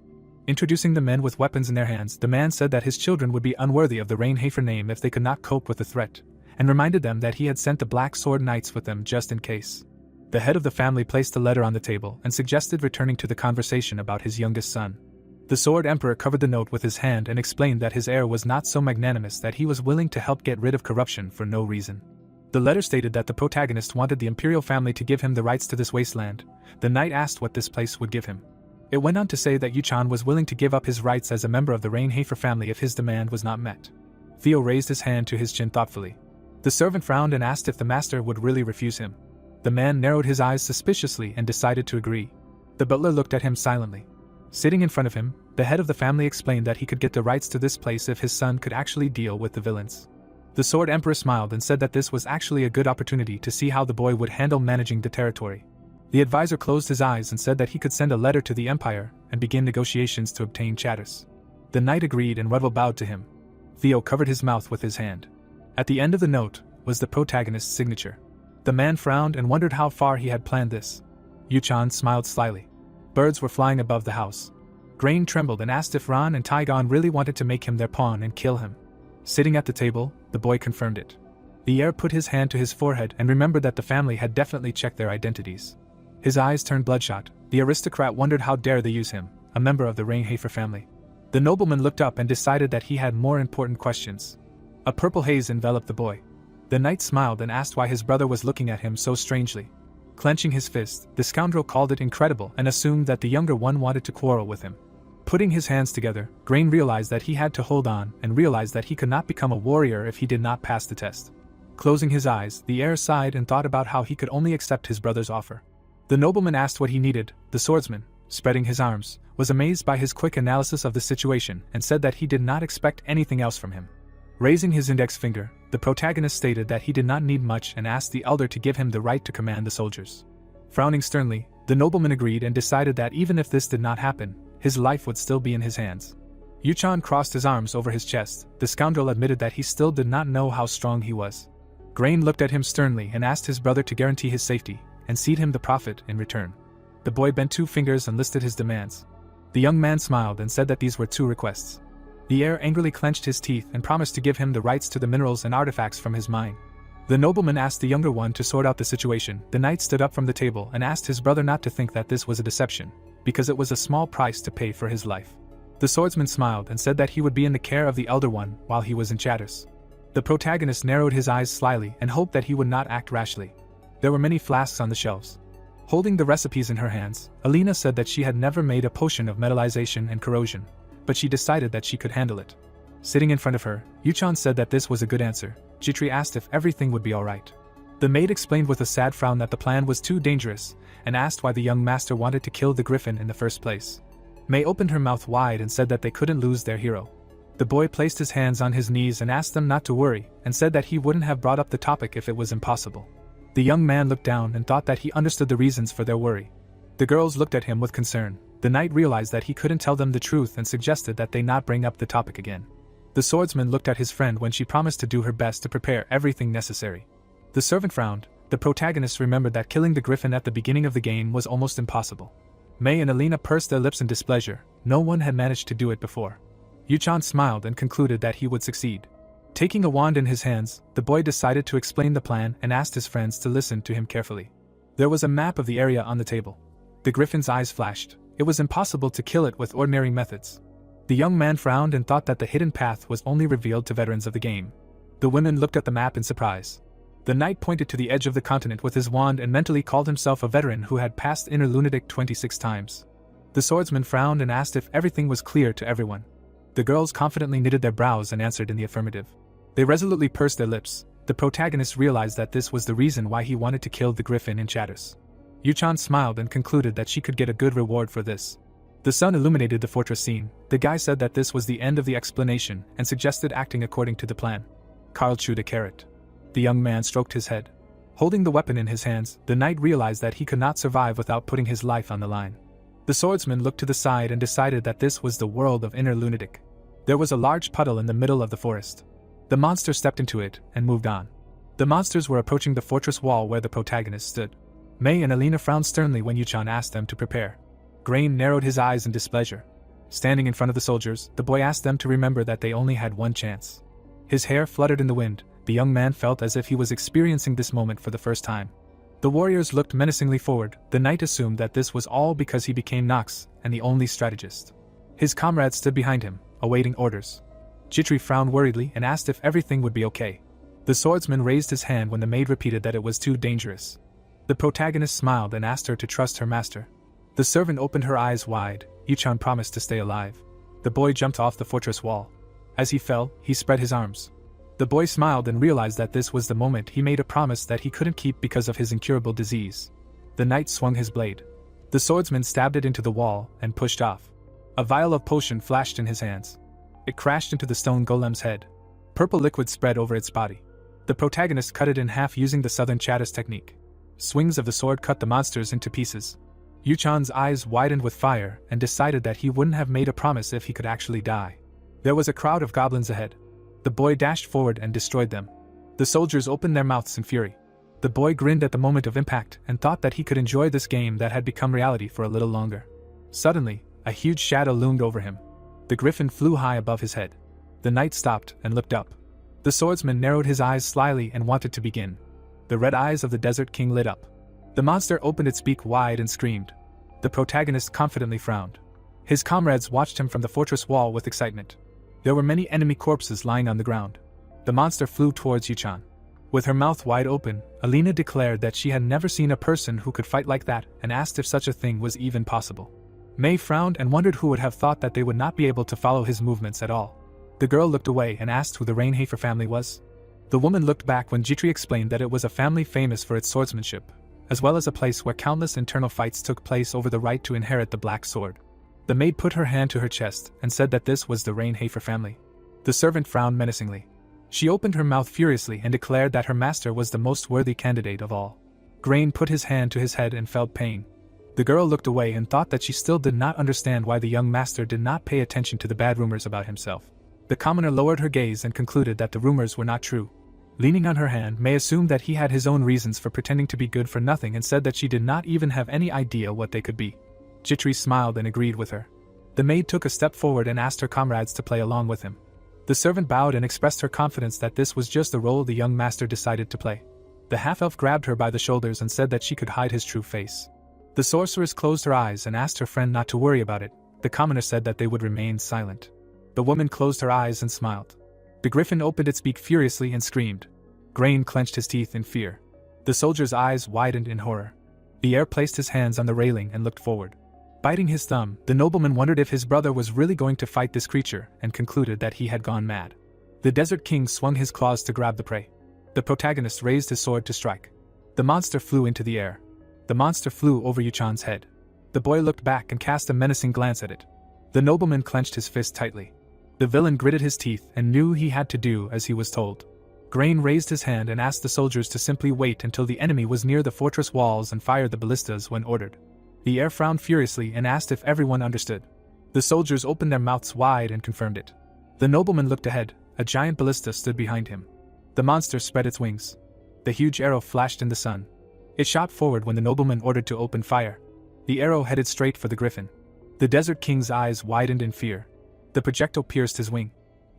Introducing the men with weapons in their hands, the man said that his children would be unworthy of the Rainhafer name if they could not cope with the threat, and reminded them that he had sent the Black Sword Knights with them just in case. The head of the family placed a letter on the table and suggested returning to the conversation about his youngest son. The Sword Emperor covered the note with his hand and explained that his heir was not so magnanimous that he was willing to help get rid of corruption for no reason. The letter stated that the protagonist wanted the imperial family to give him the rights to this wasteland. The knight asked what this place would give him. It went on to say that Yuchan was willing to give up his rights as a member of the Rainhafer family if his demand was not met. Theo raised his hand to his chin thoughtfully. The servant frowned and asked if the master would really refuse him. The man narrowed his eyes suspiciously and decided to agree. The butler looked at him silently. Sitting in front of him, the head of the family explained that he could get the rights to this place if his son could actually deal with the villains. The Sword Emperor smiled and said that this was actually a good opportunity to see how the boy would handle managing the territory. The advisor closed his eyes and said that he could send a letter to the Empire and begin negotiations to obtain Chatters. The knight agreed and Revel bowed to him. Theo covered his mouth with his hand. At the end of the note was the protagonist's signature. The man frowned and wondered how far he had planned this. Yuchan smiled slyly. Birds were flying above the house. Grain trembled and asked if Ran and Taigon really wanted to make him their pawn and kill him. Sitting at the table, the boy confirmed it. The heir put his hand to his forehead and remembered that the family had definitely checked their identities. His eyes turned bloodshot. The aristocrat wondered how dare they use him, a member of the Rainhafer family. The nobleman looked up and decided that he had more important questions. A purple haze enveloped the boy. The knight smiled and asked why his brother was looking at him so strangely. Clenching his fist, the scoundrel called it incredible and assumed that the younger one wanted to quarrel with him. Putting his hands together, Grain realized that he had to hold on and realized that he could not become a warrior if he did not pass the test. Closing his eyes, the heir sighed and thought about how he could only accept his brother's offer. The nobleman asked what he needed. The swordsman, spreading his arms, was amazed by his quick analysis of the situation and said that he did not expect anything else from him. Raising his index finger, the protagonist stated that he did not need much and asked the elder to give him the right to command the soldiers. Frowning sternly, the nobleman agreed and decided that even if this did not happen, his life would still be in his hands. Yuchan crossed his arms over his chest. The scoundrel admitted that he still did not know how strong he was. Grain looked at him sternly and asked his brother to guarantee his safety and cede him the profit in return. The boy bent 2 fingers and listed his demands. The young man smiled and said that these were 2 requests. The heir angrily clenched his teeth and promised to give him the rights to the minerals and artifacts from his mine. The nobleman asked the younger one to sort out the situation. The knight stood up from the table and asked his brother not to think that this was a deception, because it was a small price to pay for his life. The swordsman smiled and said that he would be in the care of the elder one while he was in Chatters. The protagonist narrowed his eyes slyly and hoped that he would not act rashly. There were many flasks on the shelves. Holding the recipes in her hands, Alina said that she had never made a potion of metallization and corrosion, but she decided that she could handle it. Sitting in front of her, Yuchan said that this was a good answer. Jitri asked if everything would be alright. The maid explained with a sad frown that the plan was too dangerous, and asked why the young master wanted to kill the griffin in the first place. May opened her mouth wide and said that they couldn't lose their hero. The boy placed his hands on his knees and asked them not to worry, and said that he wouldn't have brought up the topic if it was impossible. The young man looked down and thought that he understood the reasons for their worry. The girls looked at him with concern. The knight realized that he couldn't tell them the truth and suggested that they not bring up the topic again. The swordsman looked at his friend when she promised to do her best to prepare everything necessary. The servant frowned. The protagonist remembered that killing the griffin at the beginning of the game was almost impossible. May and Alina pursed their lips in displeasure. No one had managed to do it before. Yuchan smiled and concluded that he would succeed. Taking a wand in his hands, the boy decided to explain the plan and asked his friends to listen to him carefully. There was a map of the area on the table. The griffin's eyes flashed. It was impossible to kill it with ordinary methods. The young man frowned and thought that the hidden path was only revealed to veterans of the game. The women looked at the map in surprise. The knight pointed to the edge of the continent with his wand and mentally called himself a veteran who had passed Inner Lunatic 26 times. The swordsman frowned and asked if everything was clear to everyone. The girls confidently knitted their brows and answered in the affirmative. They resolutely pursed their lips. The protagonist realized that this was the reason why he wanted to kill the griffin in Chatters. Yuchan smiled and concluded that she could get a good reward for this. The sun illuminated the fortress scene. The guy said that this was the end of the explanation and suggested acting according to the plan. Carl chewed a carrot. The young man stroked his head. Holding the weapon in his hands, the knight realized that he could not survive without putting his life on the line. The swordsman looked to the side and decided that this was the world of Inner Lunatic. There was a large puddle in the middle of the forest. The monster stepped into it and moved on. The monsters were approaching the fortress wall where the protagonist stood. May and Alina frowned sternly when Yuchan asked them to prepare. Grain narrowed his eyes in displeasure. Standing in front of the soldiers, the boy asked them to remember that they only had one chance. His hair fluttered in the wind. the young man felt as if he was experiencing this moment for the first time. The warriors looked menacingly forward. The knight assumed that this was all because he became Nox and the only strategist. His comrades stood behind him, awaiting orders. Jitri frowned worriedly and asked if everything would be okay. The swordsman raised his hand when the maid repeated that it was too dangerous. The protagonist smiled and asked her to trust her master. The servant opened her eyes wide. Yuchan promised to stay alive. The boy jumped off the fortress wall. As he fell, he spread his arms. The boy smiled and realized that this was the moment he made a promise that he couldn't keep because of his incurable disease. The knight swung his blade. The swordsman stabbed it into the wall and pushed off. A vial of potion flashed in his hands. It crashed into the stone golem's head. Purple liquid spread over its body. The protagonist cut it in half using the Southern Chattis technique. Swings of the sword cut the monsters into pieces. Yuchan's eyes widened with fire and decided that he wouldn't have made a promise if he could actually die. There was a crowd of goblins ahead. The boy dashed forward and destroyed them. The soldiers opened their mouths in fury. The boy grinned at the moment of impact and thought that he could enjoy this game that had become reality for a little longer. Suddenly, a huge shadow loomed over him. The griffin flew high above his head. The knight stopped and looked up. The swordsman narrowed his eyes slyly and wanted to begin. The red eyes of the Desert King lit up. The monster opened its beak wide and screamed. The protagonist confidently frowned. His comrades watched him from the fortress wall with excitement. There were many enemy corpses lying on the ground. The monster flew towards Yuchan. With her mouth wide open, Alina declared that she had never seen a person who could fight like that and asked if such a thing was even possible. Mei frowned and wondered who would have thought that they would not be able to follow his movements at all. The girl looked away and asked who the Rainhafer family was. The woman looked back when Jitri explained that it was a family famous for its swordsmanship, as well as a place where countless internal fights took place over the right to inherit the black sword. The maid put her hand to her chest and said that this was the Rainhafer family. The servant frowned menacingly. She opened her mouth furiously and declared that her master was the most worthy candidate of all. Grain put his hand to his head and felt pain. The girl looked away and thought that she still did not understand why the young master did not pay attention to the bad rumors about himself. The commoner lowered her gaze and concluded that the rumors were not true. Leaning on her hand, Mei assumed that he had his own reasons for pretending to be good for nothing and said that she did not even have any idea what they could be. Jitri smiled and agreed with her. The maid took a step forward and asked her comrades to play along with him. The servant bowed and expressed her confidence that this was just the role the young master decided to play. The half-elf grabbed her by the shoulders and said that she could hide his true face. The sorceress closed her eyes and asked her friend not to worry about it. The commoner said that they would remain silent. The woman closed her eyes and smiled. The griffin opened its beak furiously and screamed. Grain clenched his teeth in fear. The soldier's eyes widened in horror. The heir placed his hands on the railing and looked forward. Biting his thumb, the nobleman wondered if his brother was really going to fight this creature and concluded that he had gone mad. The Desert King swung his claws to grab the prey. The protagonist raised his sword to strike. The monster flew into the air. The monster flew over Yuchan's head. The boy looked back and cast a menacing glance at it. The nobleman clenched his fist tightly. The villain gritted his teeth and knew he had to do as he was told. Grain raised his hand and asked the soldiers to simply wait until the enemy was near the fortress walls and fire the ballistas when ordered. The heir frowned furiously and asked if everyone understood. The soldiers opened their mouths wide and confirmed it. The nobleman looked ahead. A giant ballista stood behind him. The monster spread its wings. The huge arrow flashed in the sun. It shot forward when the nobleman ordered to open fire. The arrow headed straight for the griffin. The Desert King's eyes widened in fear. The projectile pierced his wing.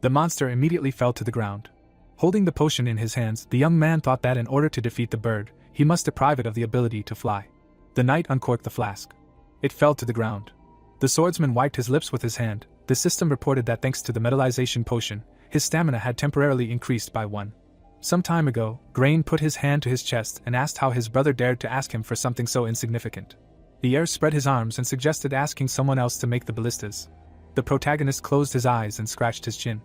The monster immediately fell to the ground. Holding the potion in his hands, the young man thought that in order to defeat the bird, he must deprive it of the ability to fly. The knight uncorked the flask. It fell to the ground. The swordsman wiped his lips with his hand. The system reported that thanks to the metallization potion, his stamina had temporarily increased by 1. Some time ago, Grain put his hand to his chest and asked how his brother dared to ask him for something so insignificant. The heir spread his arms and suggested asking someone else to make the ballistas. The protagonist closed his eyes and scratched his chin.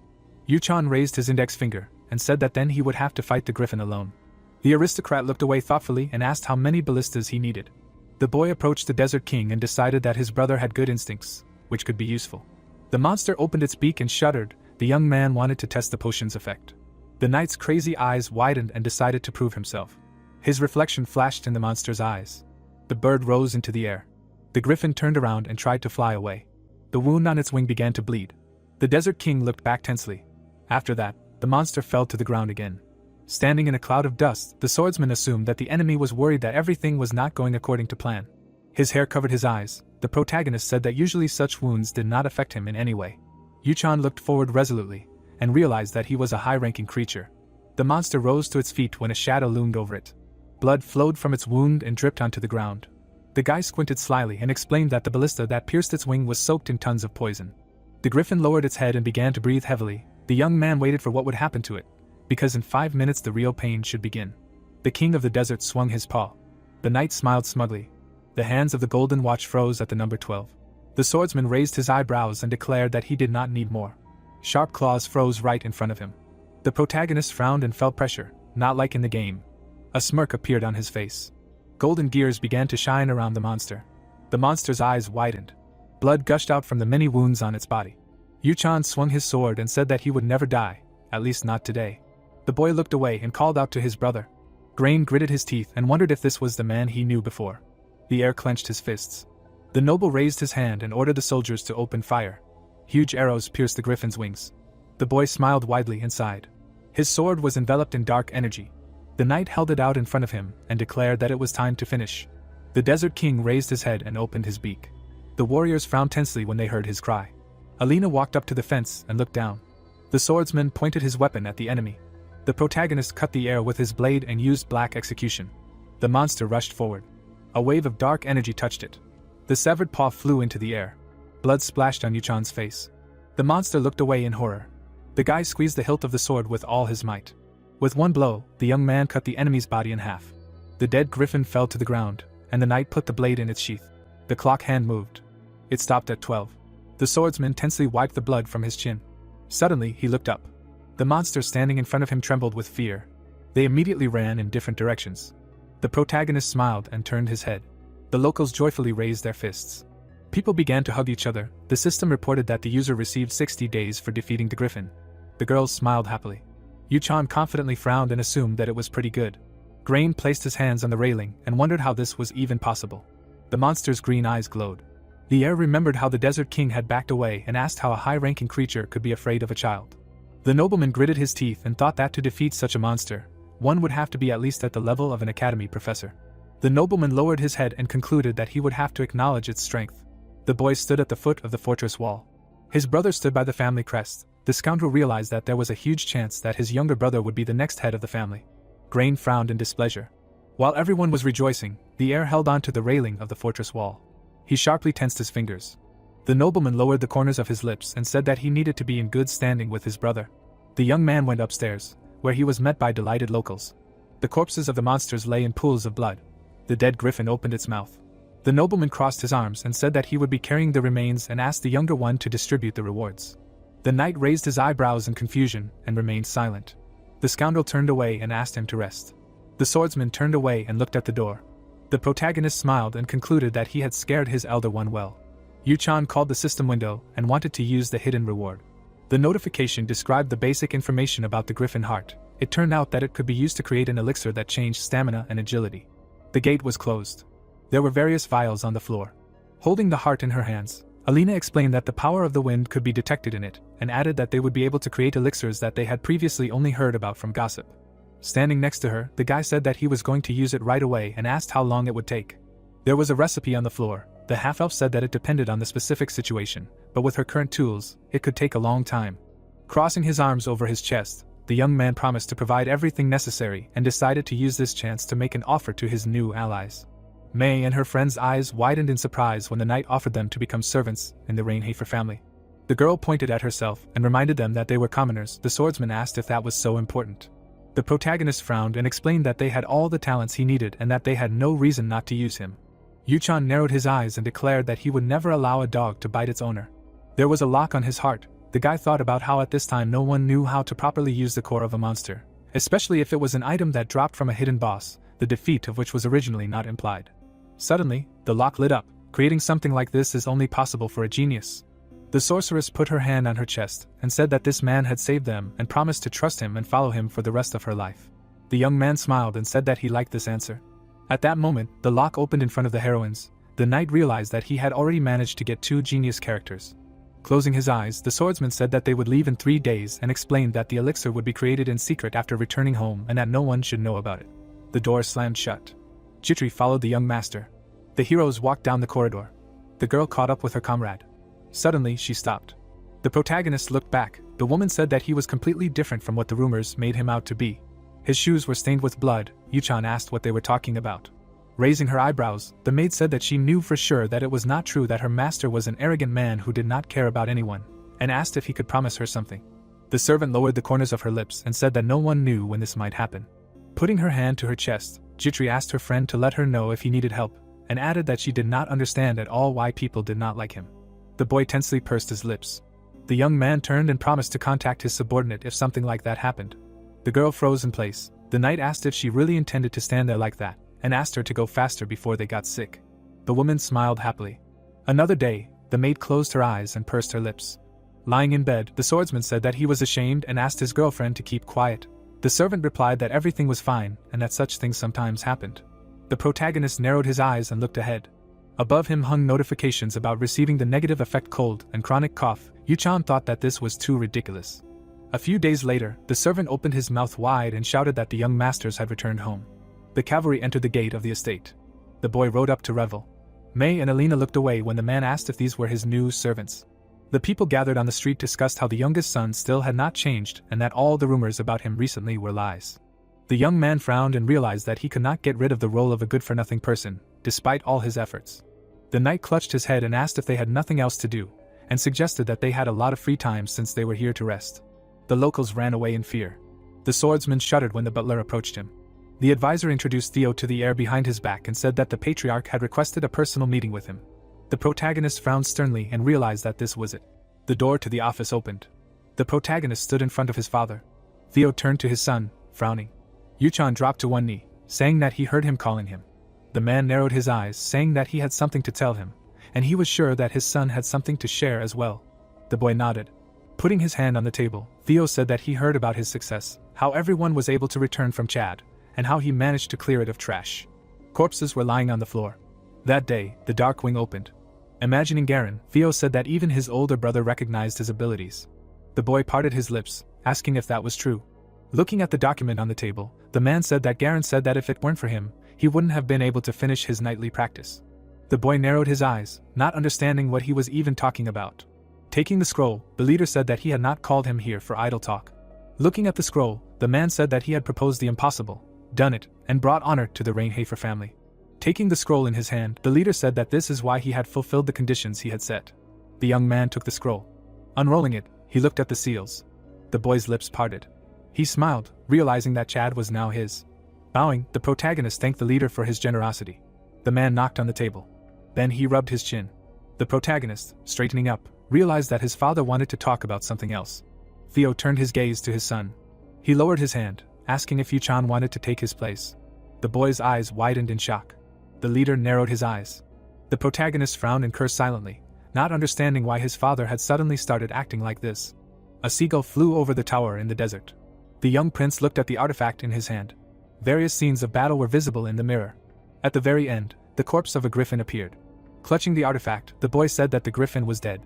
Yuchan raised his index finger and said that then he would have to fight the griffin alone. The aristocrat looked away thoughtfully and asked how many ballistas he needed. The boy approached the Desert King and decided that his brother had good instincts, which could be useful. The monster opened its beak and shuddered. The young man wanted to test the potion's effect. The knight's crazy eyes widened and decided to prove himself. His reflection flashed in the monster's eyes. The bird rose into the air. The griffin turned around and tried to fly away. The wound on its wing began to bleed. The Desert King looked back tensely. After that, the monster fell to the ground again. Standing in a cloud of dust, the swordsman assumed that the enemy was worried that everything was not going according to plan. His hair covered his eyes. The protagonist said that usually such wounds did not affect him in any way. Yuchan looked forward resolutely and realized that he was a high-ranking creature. The monster rose to its feet when a shadow loomed over it. Blood flowed from its wound and dripped onto the ground. The guy squinted slyly and explained that the ballista that pierced its wing was soaked in tons of poison. The griffin lowered its head and began to breathe heavily. The young man waited for what would happen to it, because in 5 minutes the real pain should begin. The king of the desert swung his paw. The knight smiled smugly. The hands of the golden watch froze at the number 12. The swordsman raised his eyebrows and declared that he did not need more. Sharp claws froze right in front of him. The protagonist frowned and felt pressure, not like in the game. A smirk appeared on his face. Golden gears began to shine around the monster. The monster's eyes widened. Blood gushed out from the many wounds on its body. Yuchan swung his sword and said that he would never die, at least not today. The boy looked away and called out to his brother. Grain gritted his teeth and wondered if this was the man he knew before. The heir clenched his fists. The noble raised his hand and ordered the soldiers to open fire. Huge arrows pierced the griffin's wings. The boy smiled widely and sighed. His sword was enveloped in dark energy. The knight held it out in front of him and declared that it was time to finish. The desert king raised his head and opened his beak. The warriors frowned tensely when they heard his cry. Alina walked up to the fence and looked down. The swordsman pointed his weapon at the enemy. The protagonist cut the air with his blade and used black execution. The monster rushed forward. A wave of dark energy touched it. The severed paw flew into the air. Blood splashed on Yuchan's face. The monster looked away in horror. The guy squeezed the hilt of the sword with all his might. With one blow, the young man cut the enemy's body in half. The dead griffin fell to the ground, and the knight put the blade in its sheath. The clock hand moved. It stopped at 12. The swordsman tensely wiped the blood from his chin. Suddenly, he looked up. The monster standing in front of him trembled with fear. They immediately ran in different directions. The protagonist smiled and turned his head. The locals joyfully raised their fists. People began to hug each other. The system reported that the user received 60 days for defeating the griffin. The girls smiled happily. Yuchan confidently frowned and assumed that it was pretty good. Grain placed his hands on the railing and wondered how this was even possible. The monster's green eyes glowed. The heir remembered how the desert king had backed away and asked how a high-ranking creature could be afraid of a child. The nobleman gritted his teeth and thought that to defeat such a monster, one would have to be at least at the level of an academy professor. The nobleman lowered his head and concluded that he would have to acknowledge its strength. The boy stood at the foot of the fortress wall. His brother stood by the family crest. The scoundrel realized that there was a huge chance that his younger brother would be the next head of the family. Grain frowned in displeasure. While everyone was rejoicing, the heir held on to the railing of the fortress wall. He sharply tensed his fingers. The nobleman lowered the corners of his lips and said that he needed to be in good standing with his brother. The young man went upstairs, where he was met by delighted locals. The corpses of the monsters lay in pools of blood. The dead griffin opened its mouth. The nobleman crossed his arms and said that he would be carrying the remains and asked the younger one to distribute the rewards. The knight raised his eyebrows in confusion and remained silent. The scoundrel turned away and asked him to rest. The swordsman turned away and looked at the door. The protagonist smiled and concluded that he had scared his elder one well. Yuchan called the system window and wanted to use the hidden reward. The notification described the basic information about the griffin heart. It turned out that it could be used to create an elixir that changed stamina and agility. The gate was closed. There were various vials on the floor. Holding the heart in her hands, Alina explained that the power of the wind could be detected in it, and added that they would be able to create elixirs that they had previously only heard about from gossip. Standing next to her, the guy said that he was going to use it right away and asked how long it would take. There was a recipe on the floor. The half-elf said that it depended on the specific situation, but with her current tools, it could take a long time. Crossing his arms over his chest, the young man promised to provide everything necessary and decided to use this chance to make an offer to his new allies. May and her friend's eyes widened in surprise when the knight offered them to become servants in the Rainhafer family. The girl pointed at herself and reminded them that they were commoners. The swordsman asked if that was so important. The protagonist frowned and explained that they had all the talents he needed and that they had no reason not to use him. Yuchan narrowed his eyes and declared that he would never allow a dog to bite its owner. There was a lock on his heart. The guy thought about how at this time no one knew how to properly use the core of a monster, especially if it was an item that dropped from a hidden boss, the defeat of which was originally not implied. Suddenly, the lock lit up. Creating something like this is only possible for a genius. The sorceress put her hand on her chest and said that this man had saved them and promised to trust him and follow him for the rest of her life. The young man smiled and said that he liked this answer. At that moment, the lock opened in front of the heroines. The knight realized that he had already managed to get 2 genius characters. Closing his eyes, the swordsman said that they would leave in 3 days and explained that the elixir would be created in secret after returning home and that no one should know about it. The door slammed shut. Jitri followed the young master. The heroes walked down the corridor. The girl caught up with her comrade. Suddenly, she stopped. The protagonist looked back. The woman said that he was completely different from what the rumors made him out to be. His shoes were stained with blood. Yuchan asked what they were talking about. Raising her eyebrows, the maid said that she knew for sure that it was not true, that her master was an arrogant man who did not care about anyone, and asked if he could promise her something. The servant lowered the corners of her lips and said that no one knew when this might happen. Putting her hand to her chest, Jitri asked her friend to let her know if he needed help, and added that she did not understand at all why people did not like him. The boy tensely pursed his lips. The young man turned and promised to contact his subordinate if something like that happened. The girl froze in place. The knight asked if she really intended to stand there like that, and asked her to go faster before they got sick. The woman smiled happily. Another day, the maid closed her eyes and pursed her lips. Lying in bed, the swordsman said that he was ashamed and asked his girlfriend to keep quiet. The servant replied that everything was fine and that such things sometimes happened. The protagonist narrowed his eyes and looked ahead. Above him hung notifications about receiving the negative effect cold and chronic cough. Yuchan thought that this was too ridiculous. A few days later, the servant opened his mouth wide and shouted that the young masters had returned home. The cavalry entered the gate of the estate. The boy rode up to revel. May and Alina looked away when the man asked if these were his new servants. The people gathered on the street discussed how the youngest son still had not changed and that all the rumors about him recently were lies. The young man frowned and realized that he could not get rid of the role of a good-for-nothing person, despite all his efforts. The knight clutched his head and asked if they had nothing else to do, and suggested that they had a lot of free time since they were here to rest. The locals ran away in fear. The swordsman shuddered when the butler approached him. The advisor introduced Theo to the heir behind his back and said that the patriarch had requested a personal meeting with him. The protagonist frowned sternly and realized that this was it. The door to the office opened. The protagonist stood in front of his father. Theo turned to his son, frowning. Yuchan dropped to one knee, saying that he heard him calling him. The man narrowed his eyes, saying that he had something to tell him, and he was sure that his son had something to share as well. The boy nodded. Putting his hand on the table, Theo said that he heard about his success, how everyone was able to return from Chad, and how he managed to clear it of trash. Corpses were lying on the floor. That day, the Dark Wing opened. Imagining Garen, Theo said that even his older brother recognized his abilities. The boy parted his lips, asking if that was true. Looking at the document on the table, the man said that Garen said that if it weren't for him, he wouldn't have been able to finish his nightly practice. The boy narrowed his eyes, not understanding what he was even talking about. Taking the scroll, the leader said that he had not called him here for idle talk. Looking at the scroll, the man said that he had proposed the impossible, done it, and brought honor to the Rainhafer family. Taking the scroll in his hand, the leader said that this is why he had fulfilled the conditions he had set. The young man took the scroll. Unrolling it, he looked at the seals. The boy's lips parted. He smiled, realizing that Chad was now his. Bowing, the protagonist thanked the leader for his generosity. The man knocked on the table. Then he rubbed his chin. The protagonist, straightening up, realized that his father wanted to talk about something else. Theo turned his gaze to his son. He lowered his hand, asking if Yuchan wanted to take his place. The boy's eyes widened in shock. The leader narrowed his eyes. The protagonist frowned and cursed silently, not understanding why his father had suddenly started acting like this. A seagull flew over the tower in the desert. The young prince looked at the artifact in his hand. Various scenes of battle were visible in the mirror. At the very end, the corpse of a griffin appeared. Clutching the artifact, the boy said that the griffin was dead.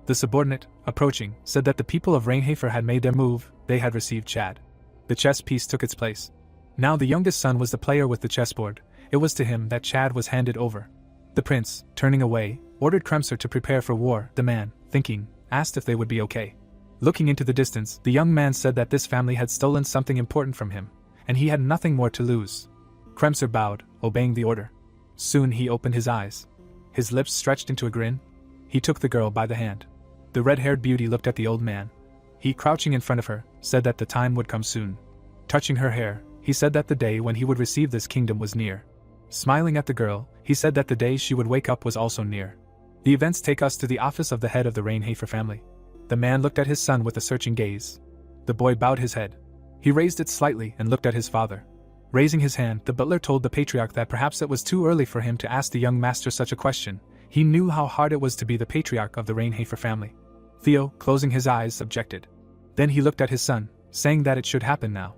The subordinate, approaching, said that the people of Rainhafer had made their move, they had received Chad. The chess piece took its place. Now the youngest son was the player with the chessboard. It was to him that Chad was handed over. The prince, turning away, ordered Kremser to prepare for war. The man, thinking, asked if they would be okay. Looking into the distance, the young man said that this family had stolen something important from him, and he had nothing more to lose. Kremser bowed, obeying the order. Soon he opened his eyes. His lips stretched into a grin. He took the girl by the hand. The red-haired beauty looked at the old man. He, crouching in front of her, said that the time would come soon. Touching her hair, he said that the day when he would receive this kingdom was near. Smiling at the girl, he said that the day she would wake up was also near. The events take us to the office of the head of the Rainhafer family. The man looked at his son with a searching gaze. The boy bowed his head. He raised it slightly and looked at his father. Raising his hand, the butler told the patriarch that perhaps it was too early for him to ask the young master such a question. He knew how hard it was to be the patriarch of the Rainhafer family. Theo, closing his eyes, objected. Then he looked at his son, saying that it should happen now.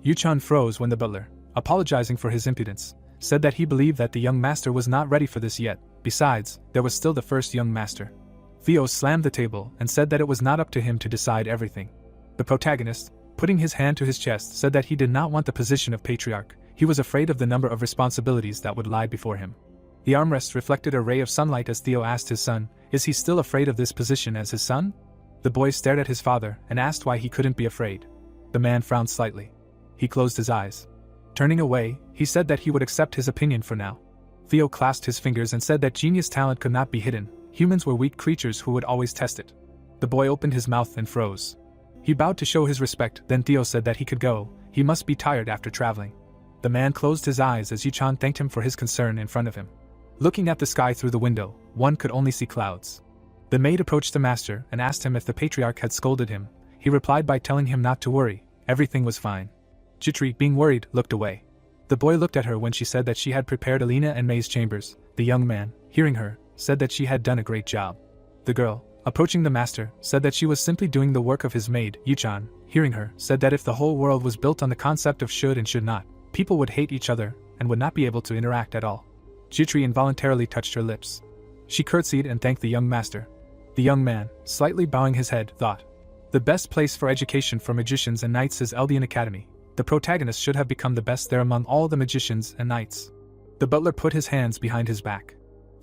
Yuchan froze when the butler, apologizing for his impudence, said that he believed that the young master was not ready for this yet. Besides, there was still the first young master. Theo slammed the table and said that it was not up to him to decide everything. The protagonist, putting his hand to his chest, said that he did not want the position of patriarch. He was afraid of the number of responsibilities that would lie before him. The armrest reflected a ray of sunlight as Theo asked his son, is he still afraid of this position as his son? The boy stared at his father and asked why he couldn't be afraid. The man frowned slightly. He closed his eyes. Turning away, he said that he would accept his opinion for now. Theo clasped his fingers and said that genius talent could not be hidden. Humans were weak creatures who would always test it. The boy opened his mouth and froze. He bowed to show his respect, then Theo said that he could go, he must be tired after traveling. The man closed his eyes as Yuchan thanked him for his concern in front of him. Looking at the sky through the window, one could only see clouds. The maid approached the master and asked him if the patriarch had scolded him. He replied by telling him not to worry, everything was fine. Jitri, being worried, looked away. The boy looked at her when she said that she had prepared Alina and May's chambers. The young man, hearing her, said that she had done a great job. The girl, approaching the master, said that she was simply doing the work of his maid. Yuchan, hearing her, said that if the whole world was built on the concept of should and should not, people would hate each other and would not be able to interact at all. Jitri involuntarily touched her lips. She curtsied and thanked the young master. The young man, slightly bowing his head, thought, the best place for education for magicians and knights is Eldian Academy. The protagonist should have become the best there among all the magicians and knights. The butler put his hands behind his back.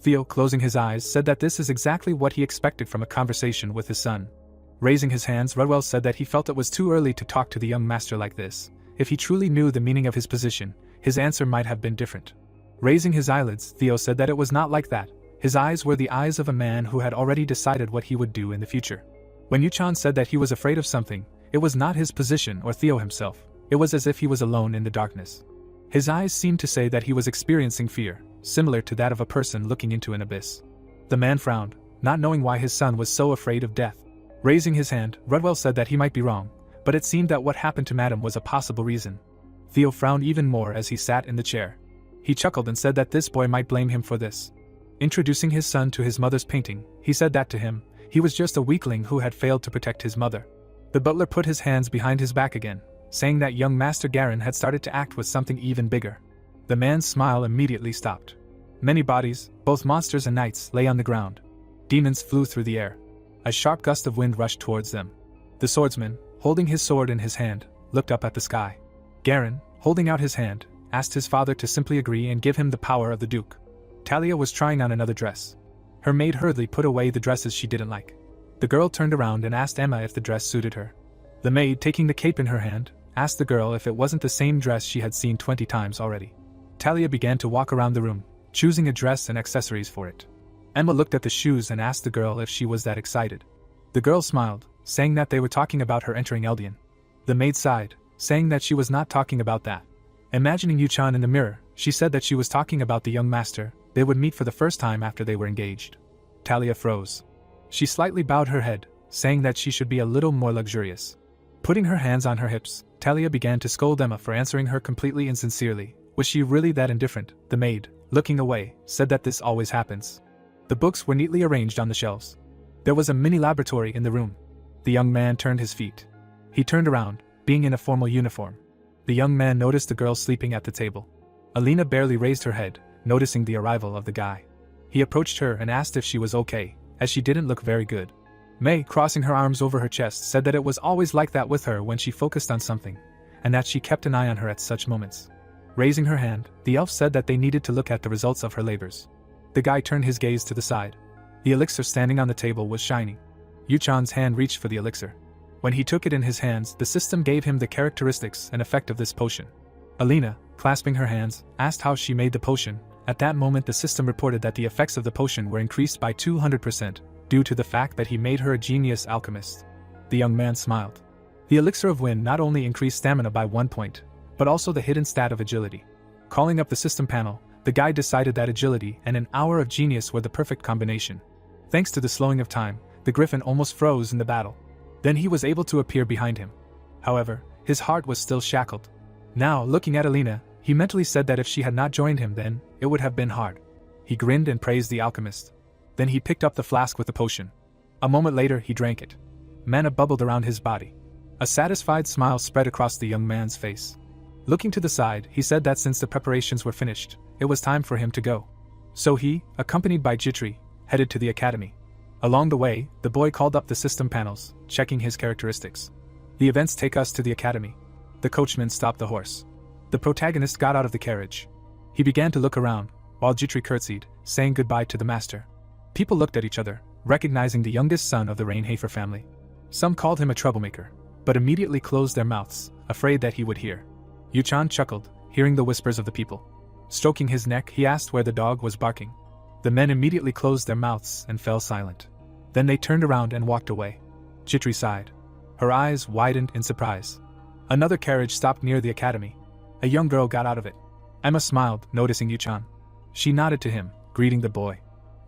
Theo, closing his eyes, said that this is exactly what he expected from a conversation with his son. Raising his hands, Rudwell said that he felt it was too early to talk to the young master like this. If he truly knew the meaning of his position, his answer might have been different. Raising his eyelids, Theo said that it was not like that. His eyes were the eyes of a man who had already decided what he would do in the future. When Yuchan said that he was afraid of something, it was not his position or Theo himself. It was as if he was alone in the darkness. His eyes seemed to say that he was experiencing fear, similar to that of a person looking into an abyss. The man frowned, not knowing why his son was so afraid of death. Raising his hand, Rudwell said that he might be wrong, but it seemed that what happened to Madam was a possible reason. Theo frowned even more as he sat in the chair. He chuckled and said that this boy might blame him for this. Introducing his son to his mother's painting, he said that to him, he was just a weakling who had failed to protect his mother. The butler put his hands behind his back again, saying that young Master Garen had started to act with something even bigger. The man's smile immediately stopped. Many bodies, both monsters and knights, lay on the ground. Demons flew through the air. A sharp gust of wind rushed towards them. The swordsman, holding his sword in his hand, looked up at the sky. Garen, holding out his hand, asked his father to simply agree and give him the power of the Duke. Talia was trying on another dress. Her maid hurriedly put away the dresses she didn't like. The girl turned around and asked Emma if the dress suited her. The maid, taking the cape in her hand, asked the girl if it wasn't the same dress she had seen 20 times already. Talia began to walk around the room, choosing a dress and accessories for it. Emma looked at the shoes and asked the girl if she was that excited. The girl smiled, saying that they were talking about her entering Eldian. The maid sighed, saying that she was not talking about that. Imagining Yuchan in the mirror, she said that she was talking about the young master. They would meet for the first time after they were engaged. Talia froze. She slightly bowed her head, saying that she should be a little more luxurious. Putting her hands on her hips, Talia began to scold Emma for answering her completely and sincerely. Was she really that indifferent? The maid, looking away, said that this always happens. The books were neatly arranged on the shelves. There was a mini laboratory in the room. The young man turned his feet. He turned around, being in a formal uniform. The young man noticed the girl sleeping at the table. Alina barely raised her head, noticing the arrival of the guy. He approached her and asked if she was okay, as she didn't look very good. May, crossing her arms over her chest, said that it was always like that with her when she focused on something, and that she kept an eye on her at such moments. Raising her hand, the elf said that they needed to look at the results of her labors. The guy turned his gaze to the side. The elixir standing on the table was shining. Yuchan's hand reached for the elixir. When he took it in his hands, the system gave him the characteristics and effect of this potion. Alina, clasping her hands, asked how she made the potion. At that moment the system reported that the effects of the potion were increased by 200%, due to the fact that he made her a genius alchemist. The young man smiled. The elixir of wind not only increased stamina by 1 point, but also the hidden stat of agility. Calling up the system panel, the guy decided that agility and an hour of genius were the perfect combination. Thanks to the slowing of time, the griffin almost froze in the battle. Then he was able to appear behind him. However, his heart was still shackled. Now, looking at Alina, he mentally said that if she had not joined him then, it would have been hard. He grinned and praised the alchemist. Then he picked up the flask with the potion. A moment later he drank it. Mana bubbled around his body. A satisfied smile spread across the young man's face. Looking to the side, he said that since the preparations were finished, it was time for him to go. So he, accompanied by Jitri, headed to the academy. Along the way, the boy called up the system panels, checking his characteristics. The events take us to the academy. The coachman stopped the horse. The protagonist got out of the carriage. He began to look around, while Jitri curtsied, saying goodbye to the master. People looked at each other, recognizing the youngest son of the Rainhafer family. Some called him a troublemaker, but immediately closed their mouths, afraid that he would hear. Yuchan chuckled, hearing the whispers of the people. Stroking his neck, he asked where the dog was barking. The men immediately closed their mouths and fell silent. Then they turned around and walked away. Chitri sighed. Her eyes widened in surprise. Another carriage stopped near the academy. A young girl got out of it. Emma smiled, noticing Yuchan. She nodded to him, greeting the boy.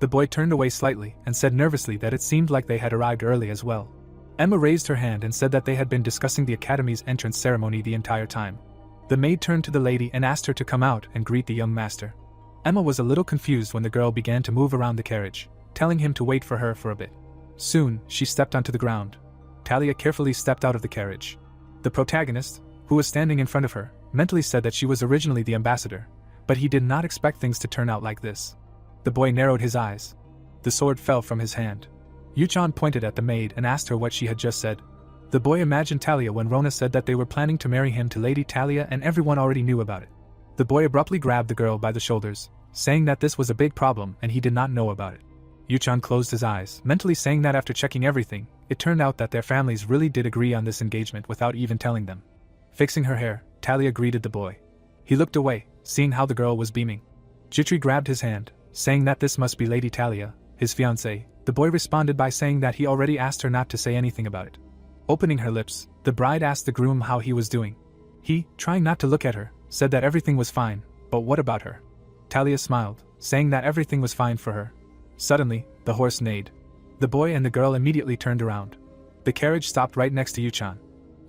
The boy turned away slightly and said nervously that it seemed like they had arrived early as well. Emma raised her hand and said that they had been discussing the academy's entrance ceremony the entire time. The maid turned to the lady and asked her to come out and greet the young master. Emma was a little confused when the girl began to move around the carriage, telling him to wait for her for a bit. Soon, she stepped onto the ground. Talia carefully stepped out of the carriage. The protagonist, who was standing in front of her, mentally said that she was originally the ambassador, but he did not expect things to turn out like this. The boy narrowed his eyes. The sword fell from his hand. Yuchan pointed at the maid and asked her what she had just said. The boy imagined Talia when Rona said that they were planning to marry him to Lady Talia and everyone already knew about it. The boy abruptly grabbed the girl by the shoulders, saying that this was a big problem and he did not know about it. Yuchan closed his eyes, mentally saying that after checking everything, it turned out that their families really did agree on this engagement without even telling them. Fixing her hair, Talia greeted the boy. He looked away, seeing how the girl was beaming. Chitri grabbed his hand, saying that this must be Lady Talia, his fiancée. The boy responded by saying that he already asked her not to say anything about it. Opening her lips, the bride asked the groom how he was doing. He, trying not to look at her, said that everything was fine, but what about her? Talia smiled, saying that everything was fine for her. Suddenly, the horse neighed. The boy and the girl immediately turned around. The carriage stopped right next to Yuchan.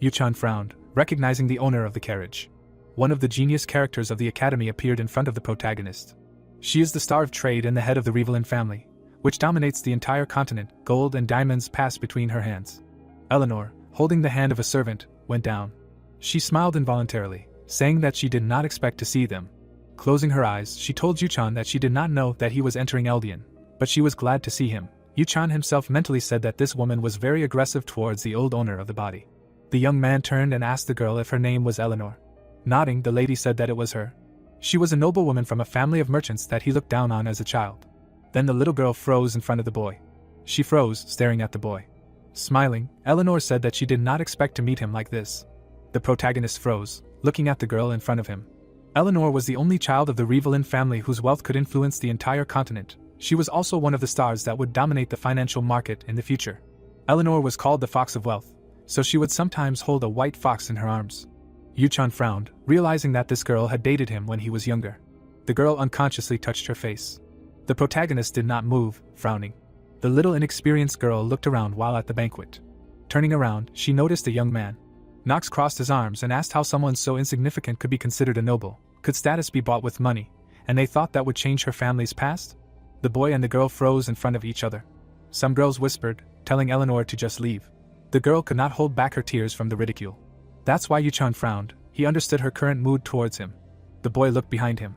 Yuchan frowned, recognizing the owner of the carriage. One of the genius characters of the academy appeared in front of the protagonist. She is the star of trade and the head of the Revelin family, which dominates the entire continent. Gold and diamonds passed between her hands. Eleanor, holding the hand of a servant, went down. She smiled involuntarily, saying that she did not expect to see them. Closing her eyes, she told Yuchan that she did not know that he was entering Eldian, but she was glad to see him. Yuchan himself mentally said that this woman was very aggressive towards the old owner of the body. The young man turned and asked the girl if her name was Eleanor. Nodding, the lady said that it was her. She was a noblewoman from a family of merchants that he looked down on as a child. Then the little girl froze in front of the boy. She froze, staring at the boy. Smiling, Eleanor said that she did not expect to meet him like this. The protagonist froze, looking at the girl in front of him. Eleanor was the only child of the Revelin family whose wealth could influence the entire continent. She was also one of the stars that would dominate the financial market in the future. Eleanor was called the Fox of Wealth, so she would sometimes hold a white fox in her arms. Yuchan frowned, realizing that this girl had dated him when he was younger. The girl unconsciously touched her face. The protagonist did not move, frowning. The little inexperienced girl looked around while at the banquet. Turning around, she noticed a young man. Knox crossed his arms and asked how someone so insignificant could be considered a noble. Could status be bought with money? And they thought that would change her family's past? The boy and the girl froze in front of each other. Some girls whispered, telling Eleanor to just leave. The girl could not hold back her tears from the ridicule. That's why Yuchan frowned. He understood her current mood towards him. The boy looked behind him.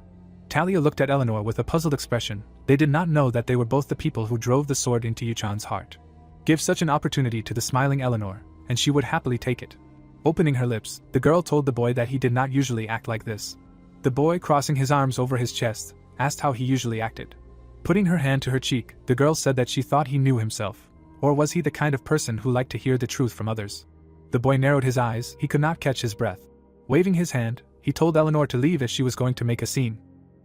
Talia looked at Eleanor with a puzzled expression. They did not know that they were both the people who drove the sword into Yuchan's heart. Give such an opportunity to the smiling Eleanor, and she would happily take it. Opening her lips, the girl told the boy that he did not usually act like this. The boy, crossing his arms over his chest, asked how he usually acted. Putting her hand to her cheek, the girl said that she thought he knew himself. Or was he the kind of person who liked to hear the truth from others? The boy narrowed his eyes, he could not catch his breath. Waving his hand, he told Eleanor to leave as she was going to make a scene.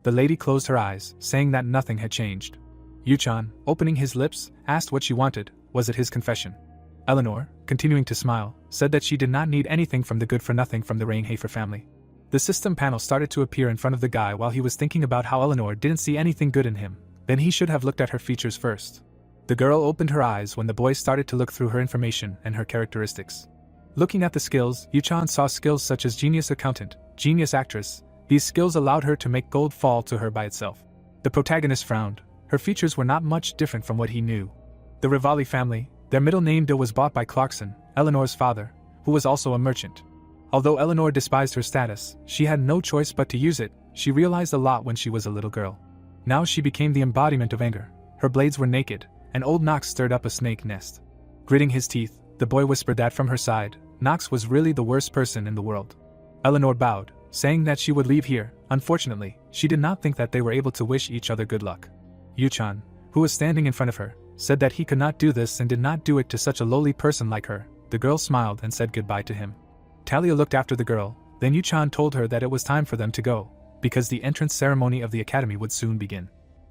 The lady closed her eyes, saying that nothing had changed. Yuchan, opening his lips, asked what she wanted. Was it his confession? Eleanor, continuing to smile, said that she did not need anything from the good-for-nothing from the Rainhafer family. The system panel started to appear in front of the guy while he was thinking about how Eleanor didn't see anything good in him. Then he should have looked at her features first. The girl opened her eyes when the boy started to look through her information and her characteristics. Looking at the skills, Yuchan saw skills such as Genius Accountant, Genius Actress. These skills allowed her to make gold fall to her by itself. The protagonist frowned. Her features were not much different from what he knew. The Rivali family, their middle name Dill was bought by Clarkson, Eleanor's father, who was also a merchant. Although Eleanor despised her status, she had no choice but to use it. She realized a lot when she was a little girl. Now she became the embodiment of anger. Her blades were naked, and old Knox stirred up a snake nest. Gritting his teeth, the boy whispered that from her side, Knox was really the worst person in the world. Eleanor bowed, saying that she would leave here. Unfortunately, she did not think that they were able to wish each other good luck. Yuchan, who was standing in front of her, said that he could not do this and did not do it to such a lowly person like her. The girl smiled and said goodbye to him. Talia looked after the girl, Then Yu-chan told her that it was time for them to go, because the entrance ceremony of the academy would soon begin.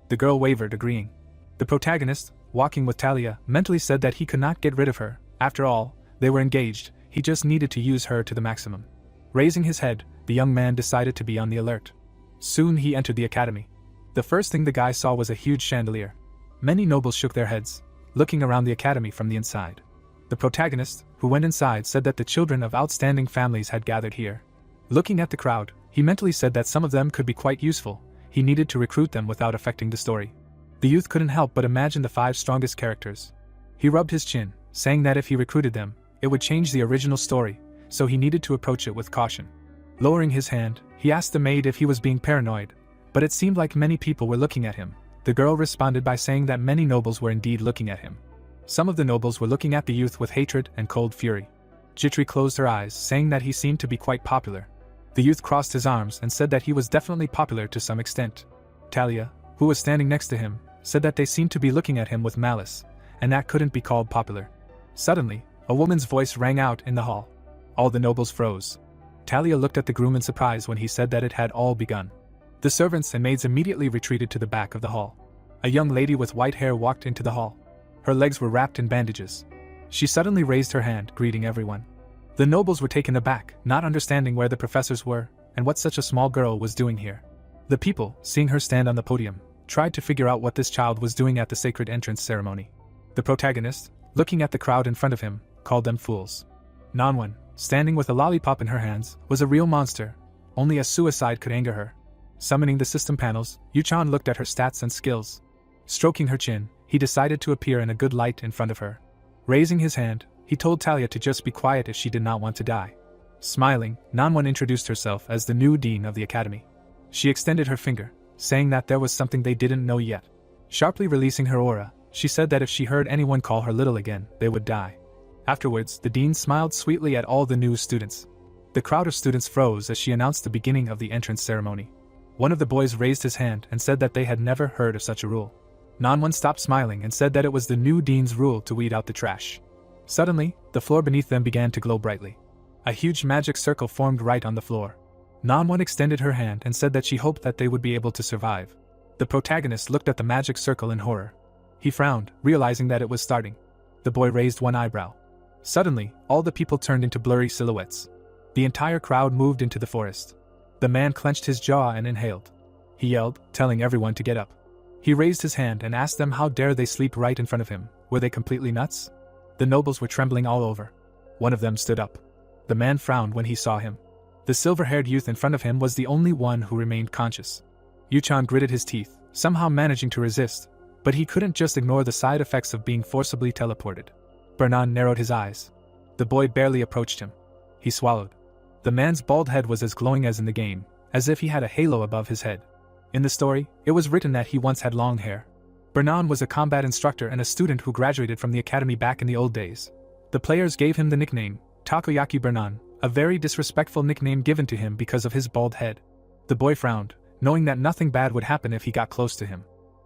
The girl wavered, agreeing. The protagonist, walking with Talia, mentally said that he could not get rid of her. After all, they were engaged, he just needed to use her to the maximum. Raising his head, the young man decided to be on the alert. Soon he entered the academy. The first thing the guy saw was a huge chandelier. Many nobles shook their heads, looking around the academy from the inside. The protagonist, who went inside, said that the children of outstanding families had gathered here. Looking at the crowd, he mentally said that some of them could be quite useful. He needed to recruit them without affecting the story. The youth couldn't help but imagine the 5 strongest characters. He rubbed his chin, saying that if he recruited them, it would change the original story, so he needed to approach it with caution. Lowering his hand, he asked the maid if he was being paranoid, but it seemed like many people were looking at him. The girl responded by saying that many nobles were indeed looking at him. Some of the nobles were looking at the youth with hatred and cold fury. Jitri closed her eyes, saying that he seemed to be quite popular. The youth crossed his arms and said that he was definitely popular to some extent. Talia, who was standing next to him, said that they seemed to be looking at him with malice, and that couldn't be called popular. Suddenly, a woman's voice rang out in the hall. All the nobles froze. Talia looked at the groom in surprise when he said that it had all begun. The servants and maids immediately retreated to the back of the hall. A young lady with white hair walked into the hall. Her legs were wrapped in bandages. She suddenly raised her hand, greeting everyone. The nobles were taken aback, not understanding where the professors were, and what such a small girl was doing here. The people, seeing her stand on the podium, tried to figure out what this child was doing at the sacred entrance ceremony. The protagonist, looking at the crowd in front of him, called them fools. Nanwan, standing with a lollipop in her hands, was a real monster. Only a suicide could anger her. Summoning the system panels, Yu-chan looked at her stats and skills. Stroking her chin, he decided to appear in a good light in front of her. Raising his hand, he told Talia to just be quiet if she did not want to die. Smiling, Nanwan introduced herself as the new dean of the academy. She extended her finger, saying that there was something they didn't know yet. Sharply releasing her aura, she said that if she heard anyone call her little again, they would die. Afterwards, the dean smiled sweetly at all the new students. The crowd of students froze as she announced the beginning of the entrance ceremony. One of the boys raised his hand and said that they had never heard of such a rule. Nanwan stopped smiling and said that it was the new dean's rule to weed out the trash. Suddenly, the floor beneath them began to glow brightly. A huge magic circle formed right on the floor. Nanwan extended her hand and said that she hoped that they would be able to survive. The protagonist looked at the magic circle in horror. He frowned, realizing that it was starting. The boy raised one eyebrow. Suddenly, all the people turned into blurry silhouettes. The entire crowd moved into the forest. The man clenched his jaw and inhaled. He yelled, telling everyone to get up. He raised his hand and asked them how dare they sleep right in front of him. Were they completely nuts? The nobles were trembling all over. One of them stood up. The man frowned when he saw him. The silver-haired youth in front of him was the only one who remained conscious. Yu-chan gritted his teeth, somehow managing to resist, but he couldn't just ignore the side effects of being forcibly teleported. Bernan narrowed his eyes. The boy barely approached him. He swallowed. The man's bald head was as glowing as in the game, as if he had a halo above his head. In the story, it was written that he once had long hair. Bernan was a combat instructor and a student who graduated from the academy back in the old days. The players gave him the nickname, Takoyaki Bernan, a very disrespectful nickname given to him because of his bald head. The boy frowned, knowing that nothing bad would happen if he got close to him.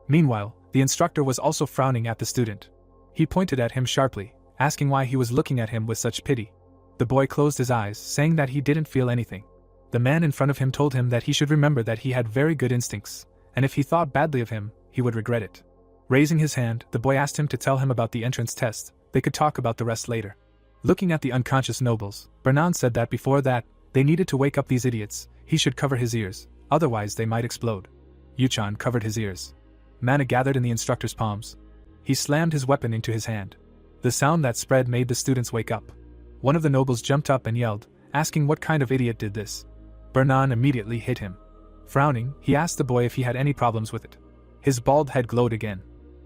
Meanwhile, the instructor was also frowning at the student. He pointed at him sharply, asking why he was looking at him with such pity. The boy closed his eyes, saying that he didn't feel anything. The man in front of him told him that he should remember that he had very good instincts, and if he thought badly of him, he would regret it. Raising his hand, the boy asked him to tell him about the entrance test. They could talk about the rest later. Looking at the unconscious nobles, Bernan said that before that, they needed to wake up these idiots. He should cover his ears, otherwise they might explode. Yu-chan covered his ears. Mana gathered in the instructor's palms. He slammed his weapon into his hand. The sound that spread made the students wake up. One of the nobles jumped up and yelled, asking what kind of idiot did this. Bernan immediately hit him. Frowning, he asked the boy if he had any problems with it. His bald head glowed again.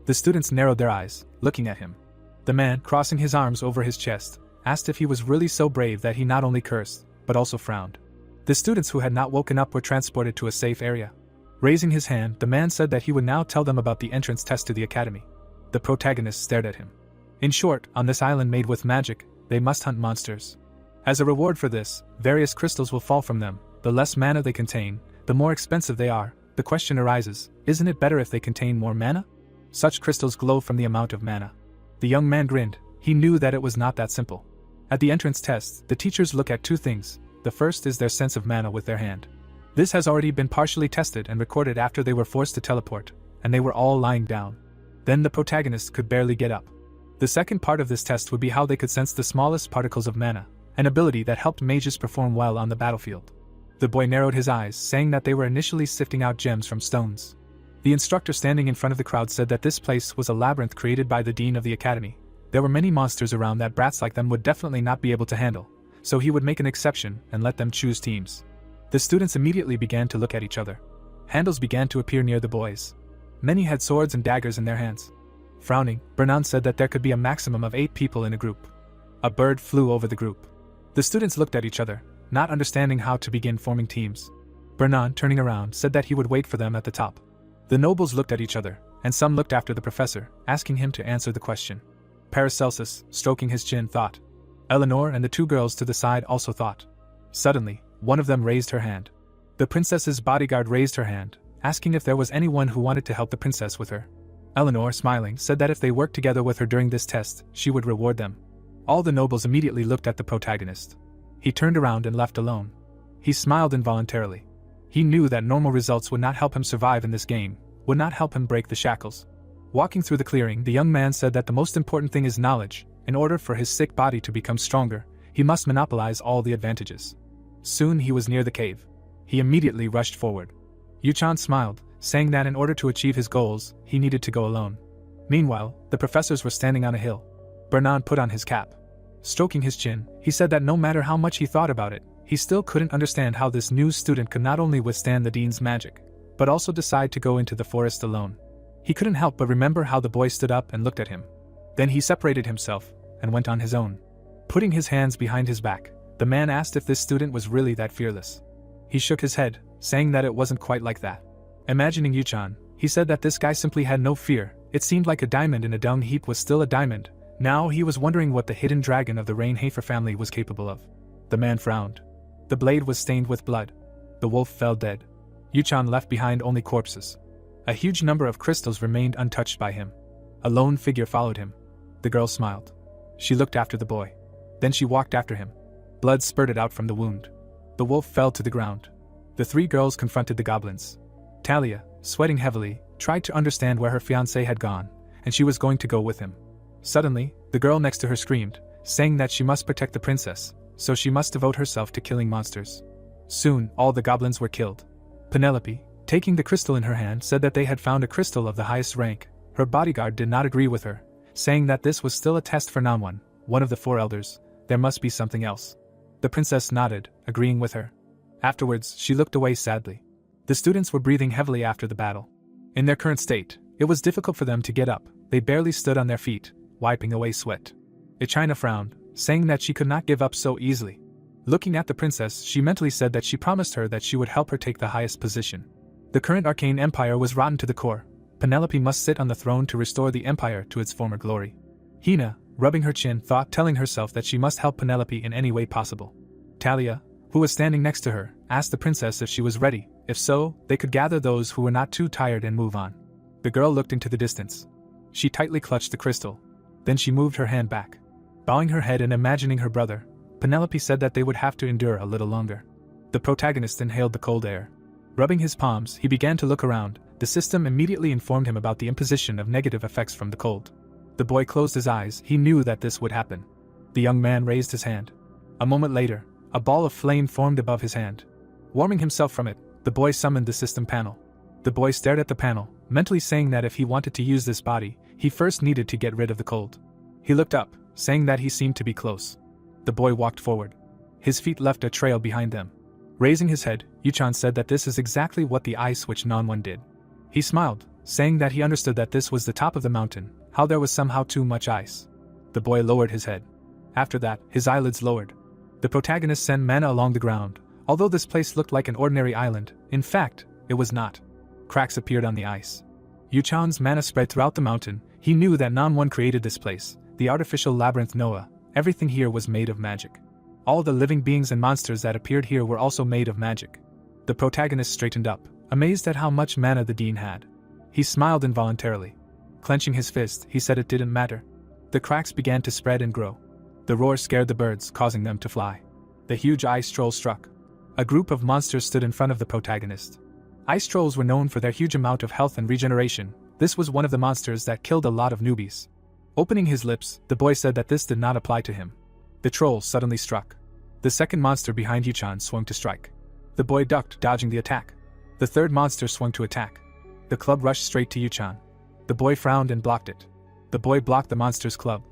The students narrowed their eyes, looking at him. The man, crossing his arms over his chest, asked if he was really so brave that he not only cursed, but also frowned. The students who had not woken up were transported to a safe area. Raising his hand, the man said that he would now tell them about the entrance test to the academy. The protagonist stared at him. In short, on this island made with magic, they must hunt monsters. As a reward for this, various crystals will fall from them. The less mana they contain, the more expensive they are. The question arises, isn't it better if they contain more mana? Such crystals glow from the amount of mana. The young man grinned. He knew that it was not that simple. At the entrance test, the teachers look at two things, The first is their sense of mana with their hand. This has already been partially tested and recorded after they were forced to teleport, and they were all lying down. Then the protagonist could barely get up. The second part of this test would be how they could sense the smallest particles of mana, an ability that helped mages perform well on the battlefield. The boy narrowed his eyes, saying that they were initially sifting out gems from stones. The instructor standing in front of the crowd said that this place was a labyrinth created by the dean of the academy. There were many monsters around that brats like them would definitely not be able to handle, so he would make an exception and let them choose teams. The students immediately began to look at each other. Handles began to appear near the boys. Many had swords and daggers in their hands. Frowning, Bernan said that there could be a maximum of 8 people in a group. A bird flew over the group. The students looked at each other, not understanding how to begin forming teams. Bernan, turning around, said that he would wait for them at the top. The nobles looked at each other, and some looked after the professor, asking him to answer the question. Paracelsus, stroking his chin, thought. Eleanor and the 2 girls to the side also thought. Suddenly, one of them raised her hand. The princess's bodyguard raised her hand, asking if there was anyone who wanted to help the princess with her. Eleanor, smiling, said that if they worked together with her during this test, she would reward them. All the nobles immediately looked at the protagonist. He turned around and left alone. He smiled involuntarily. He knew that normal results would not help him survive in this game, would not help him break the shackles. Walking through the clearing, the young man said that the most important thing is knowledge. In order for his sick body to become stronger, he must monopolize all the advantages. Soon he was near the cave. He immediately rushed forward. Yuchan smiled, saying that in order to achieve his goals, he needed to go alone. Meanwhile, the professors were standing on a hill. Bernan put on his cap. Stroking his chin, he said that no matter how much he thought about it, he still couldn't understand how this new student could not only withstand the dean's magic, but also decide to go into the forest alone. He couldn't help but remember how the boy stood up and looked at him. Then he separated himself and went on his own. Putting his hands behind his back, the man asked if this student was really that fearless. He shook his head, saying that it wasn't quite like that. Imagining Yuchan, he said that this guy simply had no fear. It seemed like a diamond in a dung heap was still a diamond. Now he was wondering what the hidden dragon of the Rainhafer family was capable of. The man frowned. The blade was stained with blood. The wolf fell dead. Yuchan left behind only corpses. A huge number of crystals remained untouched by him. A lone figure followed him. The girl smiled. She looked after the boy. Then she walked after him. Blood spurted out from the wound. The wolf fell to the ground. The 3 girls confronted the goblins. Talia, sweating heavily, tried to understand where her fiancé had gone, and she was going to go with him. Suddenly, the girl next to her screamed, saying that she must protect the princess, so she must devote herself to killing monsters. Soon, all the goblins were killed. Penelope, taking the crystal in her hand, said that they had found a crystal of the highest rank. Her bodyguard did not agree with her, saying that this was still a test for Nanwan, one of the 4 elders. There must be something else. The princess nodded, agreeing with her. Afterwards, she looked away sadly. The students were breathing heavily after the battle. In their current state, it was difficult for them to get up. They barely stood on their feet, wiping away sweat. Ichina frowned, saying that she could not give up so easily. Looking at the princess, she mentally said that she promised her that she would help her take the highest position. The current arcane empire was rotten to the core. Penelope must sit on the throne to restore the empire to its former glory. Hina, rubbing her chin, thought, telling herself that she must help Penelope in any way possible. Talia, who was standing next to her, asked the princess if she was ready. If so, they could gather those who were not too tired and move on. The girl looked into the distance. She tightly clutched the crystal. Then she moved her hand back. Bowing her head and imagining her brother, Penelope said that they would have to endure a little longer. The protagonist inhaled the cold air. Rubbing his palms, he began to look around. The system immediately informed him about the imposition of negative effects from the cold. The boy closed his eyes. He knew that this would happen. The young man raised his hand. A moment later, a ball of flame formed above his hand. Warming himself from it, the boy summoned the system panel. The boy stared at the panel, mentally saying that if he wanted to use this body, he first needed to get rid of the cold. He looked up, saying that he seemed to be close. The boy walked forward. His feet left a trail behind them. Raising his head, Yuchan said that this is exactly what the ice witch Nanwan did. He smiled, saying that he understood that this was the top of the mountain, how there was somehow too much ice. The boy lowered his head. After that, his eyelids lowered. The protagonist sent mana along the ground. Although this place looked like an ordinary island, in fact, it was not. Cracks appeared on the ice. Yuchan's mana spread throughout the mountain. He knew that Nanwan created this place, the artificial labyrinth Noah. Everything here was made of magic. All the living beings and monsters that appeared here were also made of magic. The protagonist straightened up, amazed at how much mana the dean had. He smiled involuntarily. Clenching his fist, he said it didn't matter. The cracks began to spread and grow. The roar scared the birds, causing them to fly. The huge ice troll struck. A group of monsters stood in front of the protagonist. Ice trolls were known for their huge amount of health and regeneration. This was one of the monsters that killed a lot of newbies. Opening his lips, the boy said that this did not apply to him. The troll suddenly struck. The second monster behind Yuchan swung to strike. The boy ducked, dodging the attack. The third monster swung to attack. The club rushed straight to Yuchan. The boy frowned and blocked it. The boy blocked the monster's club.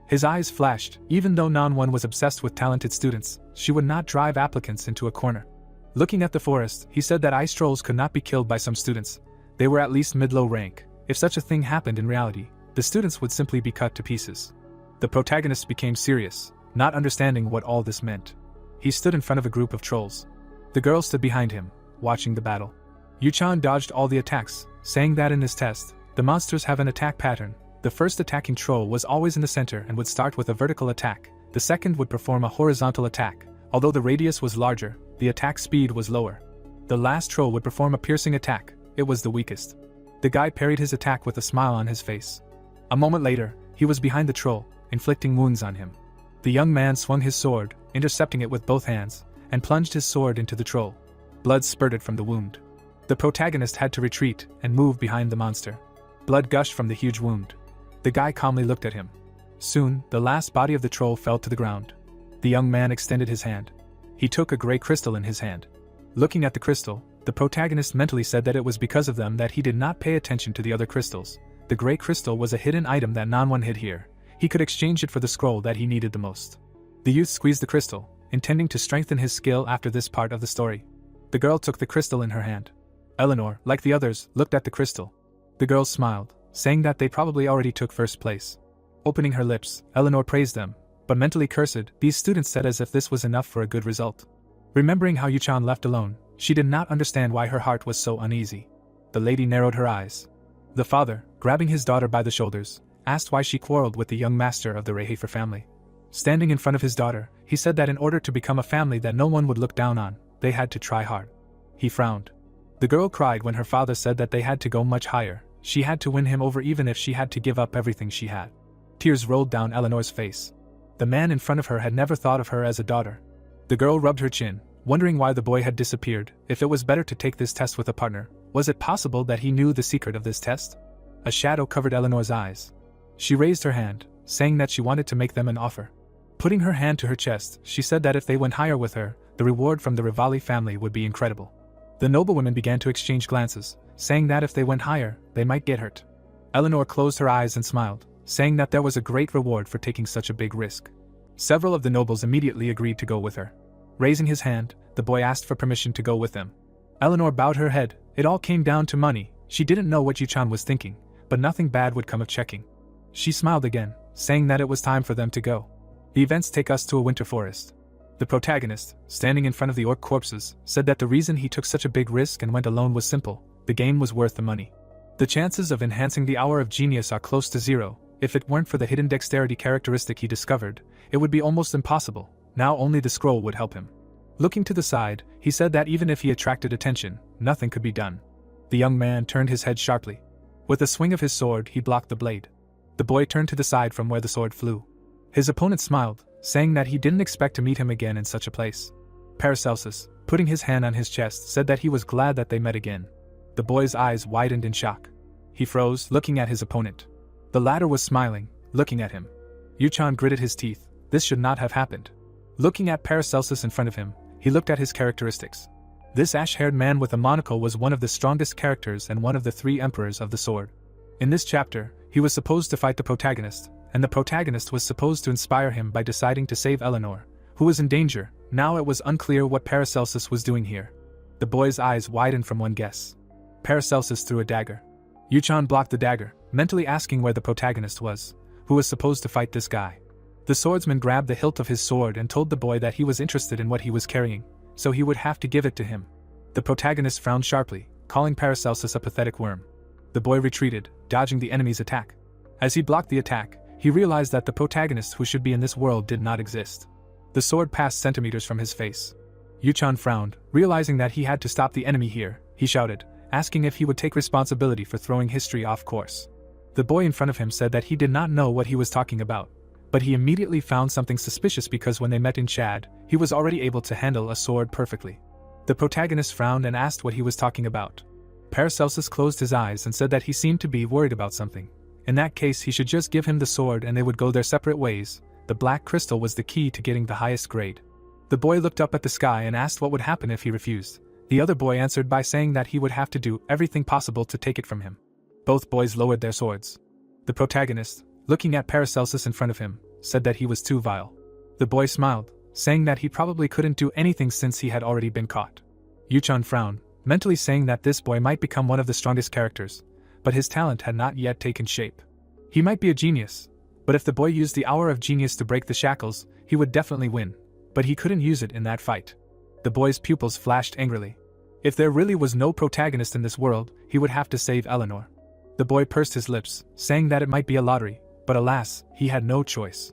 His eyes flashed. Even though Nanwon was obsessed with talented students, she would not drive applicants into a corner. Looking at the forest, he said that ice trolls could not be killed by some students. They were at least mid-low rank. If such a thing happened in reality, the students would simply be cut to pieces. The protagonist became serious, not understanding what all this meant. He stood in front of a group of trolls. The girl stood behind him, watching the battle. Yuchan dodged all the attacks, saying that in this test, the monsters have an attack pattern. The first attacking troll was always in the center and would start with a vertical attack. The second would perform a horizontal attack. Although the radius was larger, the attack speed was lower. The last troll would perform a piercing attack. It was the weakest. The guy parried his attack with a smile on his face. A moment later, he was behind the troll, inflicting wounds on him. The young man swung his sword, intercepting it with both hands, and plunged his sword into the troll. Blood spurted from the wound. The protagonist had to retreat and move behind the monster. Blood gushed from the huge wound. The guy calmly looked at him. Soon, the last body of the troll fell to the ground. The young man extended his hand. He took a gray crystal in his hand. Looking at the crystal, the protagonist mentally said that it was because of them that he did not pay attention to the other crystals. The gray crystal was a hidden item that Nanwon hid here. He could exchange it for the scroll that he needed the most. The youth squeezed the crystal, intending to strengthen his skill after this part of the story. The girl took the crystal in her hand. Eleanor, like the others, looked at the crystal. The girl smiled, saying that they probably already took first place. Opening her lips, Eleanor praised them, but mentally cursed. These students said as if this was enough for a good result. Remembering how Yuchan left alone, she did not understand why her heart was so uneasy. The lady narrowed her eyes. The father, grabbing his daughter by the shoulders, asked why she quarreled with the young master of the Reihefer family. Standing in front of his daughter, he said that in order to become a family that no one would look down on, they had to try hard. He frowned. The girl cried when her father said that they had to go much higher. She had to win him over even if she had to give up everything she had. Tears rolled down Eleanor's face. The man in front of her had never thought of her as a daughter. The girl rubbed her chin, wondering why the boy had disappeared. If it was better to take this test with a partner, was it possible that he knew the secret of this test? A shadow covered Eleanor's eyes. She raised her hand, saying that she wanted to make them an offer. Putting her hand to her chest, she said that if they went higher with her, the reward from the Rivali family would be incredible. The noblewomen began to exchange glances, saying that if they went higher, they might get hurt. Eleanor closed her eyes and smiled, saying that there was a great reward for taking such a big risk. Several of the nobles immediately agreed to go with her. Raising his hand, the boy asked for permission to go with them. Eleanor bowed her head. It all came down to money. She didn't know what Yuchan was thinking, but nothing bad would come of checking. She smiled again, saying that it was time for them to go. The events take us to a winter forest. The protagonist, standing in front of the orc corpses, said that the reason he took such a big risk and went alone was simple: the game was worth the money. The chances of enhancing the Hour of Genius are close to zero. If it weren't for the hidden dexterity characteristic he discovered, it would be almost impossible. Now only the scroll would help him. Looking to the side, he said that even if he attracted attention, nothing could be done. The young man turned his head sharply. With a swing of his sword, he blocked the blade. The boy turned to the side from where the sword flew. His opponent smiled, saying that he didn't expect to meet him again in such a place. Paracelsus, putting his hand on his chest, said that he was glad that they met again. The boy's eyes widened in shock. He froze, looking at his opponent. The latter was smiling, looking at him. Yuchan gritted his teeth. This should not have happened. Looking at Paracelsus in front of him, he looked at his characteristics. This ash-haired man with a monocle was one of the strongest characters and one of the 3 emperors of the sword. In this chapter, he was supposed to fight the protagonist, and the protagonist was supposed to inspire him by deciding to save Eleanor, who was in danger. Now it was unclear what Paracelsus was doing here. The boy's eyes widened from one guess. Paracelsus threw a dagger. Yuchan blocked the dagger, mentally asking where the protagonist was, who was supposed to fight this guy. The swordsman grabbed the hilt of his sword and told the boy that he was interested in what he was carrying, so he would have to give it to him. The protagonist frowned sharply, calling Paracelsus a pathetic worm. The boy retreated, dodging the enemy's attack. As he blocked the attack, he realized that the protagonist who should be in this world did not exist. The sword passed centimeters from his face. Yuchan frowned, realizing that he had to stop the enemy here. He shouted, asking if he would take responsibility for throwing history off course. The boy in front of him said that he did not know what he was talking about. But he immediately found something suspicious because when they met in Chad, he was already able to handle a sword perfectly. The protagonist frowned and asked what he was talking about. Paracelsus closed his eyes and said that he seemed to be worried about something. In that case, he should just give him the sword and they would go their separate ways. The black crystal was the key to getting the highest grade. The boy looked up at the sky and asked what would happen if he refused. The other boy answered by saying that he would have to do everything possible to take it from him. Both boys lowered their swords. The protagonist, looking at Paracelsus in front of him, said that he was too vile. The boy smiled, saying that he probably couldn't do anything since he had already been caught. Yuchan frowned, mentally saying that this boy might become one of the strongest characters, but his talent had not yet taken shape. He might be a genius, but if the boy used the hour of genius to break the shackles, he would definitely win, but he couldn't use it in that fight. The boy's pupils flashed angrily. If there really was no protagonist in this world, he would have to save Eleanor. The boy pursed his lips, saying that it might be a lottery, but alas, he had no choice.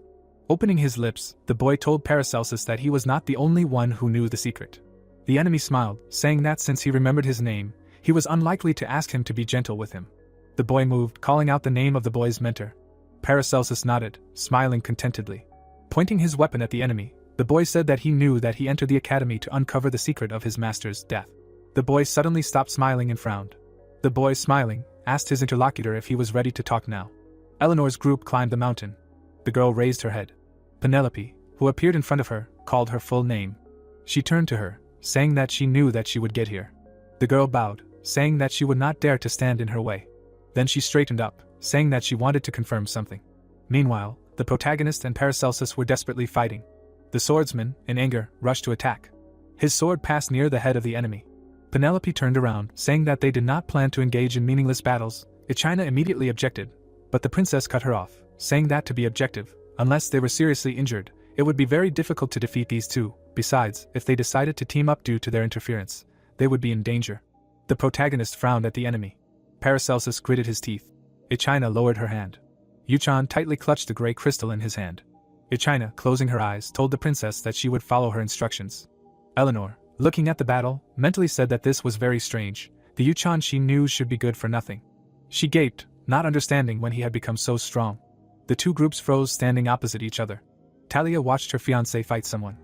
Opening his lips, the boy told Paracelsus that he was not the only one who knew the secret. The enemy smiled, saying that since he remembered his name, he was unlikely to ask him to be gentle with him. The boy moved, calling out the name of the boy's mentor. Paracelsus nodded, smiling contentedly. Pointing his weapon at the enemy, the boy said that he knew that he entered the academy to uncover the secret of his master's death. The boy suddenly stopped smiling and frowned. The boy, smiling, asked his interlocutor if he was ready to talk now. Eleanor's group climbed the mountain. The girl raised her head. Penelope, who appeared in front of her, called her full name. She turned to her, saying that she knew that she would get here. The girl bowed, saying that she would not dare to stand in her way. Then she straightened up, saying that she wanted to confirm something. Meanwhile, the protagonist and Paracelsus were desperately fighting. The swordsman, in anger, rushed to attack. His sword passed near the head of the enemy. Penelope turned around, saying that they did not plan to engage in meaningless battles. Ichina immediately objected, but the princess cut her off, saying that to be objective, unless they were seriously injured, it would be very difficult to defeat these two. Besides, if they decided to team up due to their interference, they would be in danger. The protagonist frowned at the enemy. Paracelsus gritted his teeth. Ichina lowered her hand. Yuchan tightly clutched the gray crystal in his hand. Ichina, closing her eyes, told the princess that she would follow her instructions. Eleanor, looking at the battle, mentally said that this was very strange. The Yuchan she knew should be good for nothing. She gaped, not understanding when he had become so strong. The two groups froze, standing opposite each other. Talia watched her fiancé fight someone.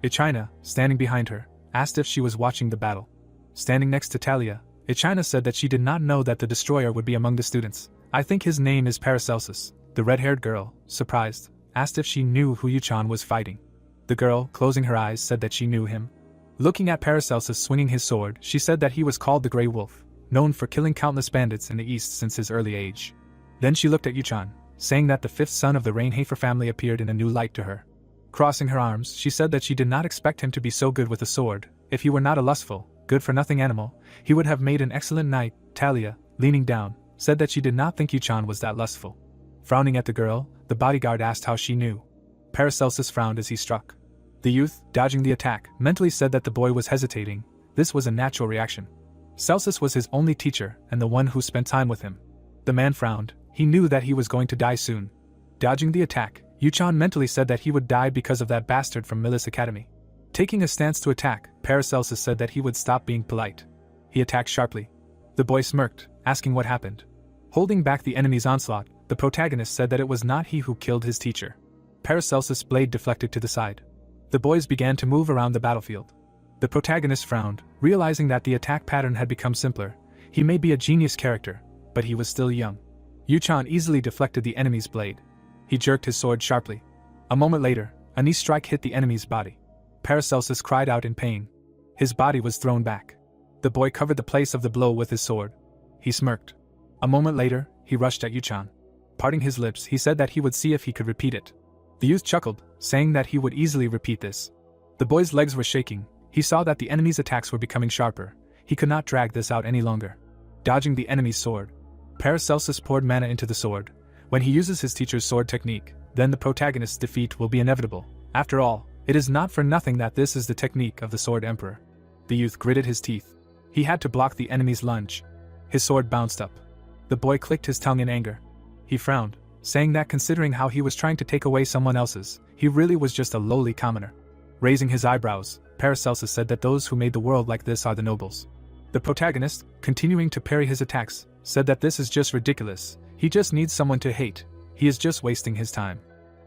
Ichina, standing behind her, asked if she was watching the battle. Standing next to Talia, Ichina said that she did not know that the destroyer would be among the students. I think his name is Paracelsus. The red-haired girl, surprised, asked if she knew who Yuchan was fighting. The girl, closing her eyes, said that she knew him. Looking at Paracelsus swinging his sword, she said that he was called the Grey Wolf, known for killing countless bandits in the East since his early age. Then she looked at Yuchan, saying that the fifth son of the Rainhafer family appeared in a new light to her. Crossing her arms, she said that she did not expect him to be so good with a sword. If he were not a lustful, good-for-nothing animal, he would have made an excellent knight. Talia, leaning down, said that she did not think Yuchan was that lustful. Frowning at the girl, the bodyguard asked how she knew. Paracelsus frowned as he struck. The youth, dodging the attack, mentally said that the boy was hesitating. This was a natural reaction. Celsus was his only teacher and the one who spent time with him. The man frowned. He knew that he was going to die soon. Dodging the attack, Yuchan mentally said that he would die because of that bastard from Millis Academy. Taking a stance to attack, Paracelsus said that he would stop being polite. He attacked sharply. The boy smirked, asking what happened. Holding back the enemy's onslaught, the protagonist said that it was not he who killed his teacher. Paracelsus' blade deflected to the side. The boys began to move around the battlefield. The protagonist frowned, realizing that the attack pattern had become simpler. He may be a genius character, but he was still young. Yuchan easily deflected the enemy's blade. He jerked his sword sharply. A moment later, a knee strike hit the enemy's body. Paracelsus cried out in pain. His body was thrown back. The boy covered the place of the blow with his sword. He smirked. A moment later, he rushed at Yuchan. Parting his lips, he said that he would see if he could repeat it. The youth chuckled, saying that he would easily repeat this. The boy's legs were shaking. He saw that the enemy's attacks were becoming sharper. He could not drag this out any longer. Dodging the enemy's sword, Paracelsus poured mana into the sword. When he uses his teacher's sword technique, then the protagonist's defeat will be inevitable. After all, it is not for nothing that this is the technique of the Sword Emperor. The youth gritted his teeth. He had to block the enemy's lunge. His sword bounced up. The boy clicked his tongue in anger. He frowned, saying that considering how he was trying to take away someone else's, he really was just a lowly commoner. Raising his eyebrows, Paracelsus said that those who made the world like this are the nobles. The protagonist, continuing to parry his attacks, said that this is just ridiculous. He just needs someone to hate. He is just wasting his time.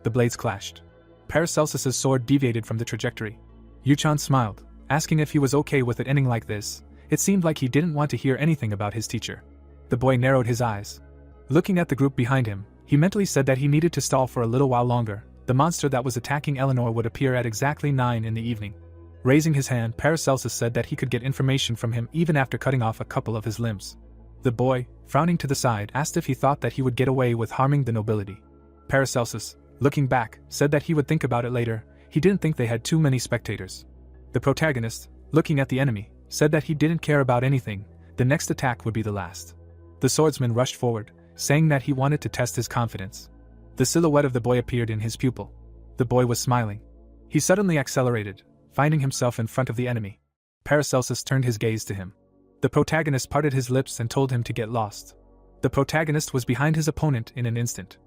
The blades clashed. Paracelsus's sword deviated from the trajectory. Yuchan smiled, asking if he was okay with it ending like this. It seemed like he didn't want to hear anything about his teacher. The boy narrowed his eyes. Looking at the group behind him, he mentally said that he needed to stall for a little while longer. The monster that was attacking Eleanor would appear at exactly 9 in the evening. Raising his hand, Paracelsus said that he could get information from him even after cutting off a couple of his limbs. The boy, frowning to the side, asked if he thought that he would get away with harming the nobility. Paracelsus, looking back, said that he would think about it later. He didn't think they had too many spectators. The protagonist, looking at the enemy, said that he didn't care about anything. The next attack would be the last. The swordsman rushed forward, saying that he wanted to test his confidence. The silhouette of the boy appeared in his pupil. The boy was smiling. He suddenly accelerated, finding himself in front of the enemy. Paracelsus turned his gaze to him. The protagonist parted his lips and told him to get lost. The protagonist was behind his opponent in an instant.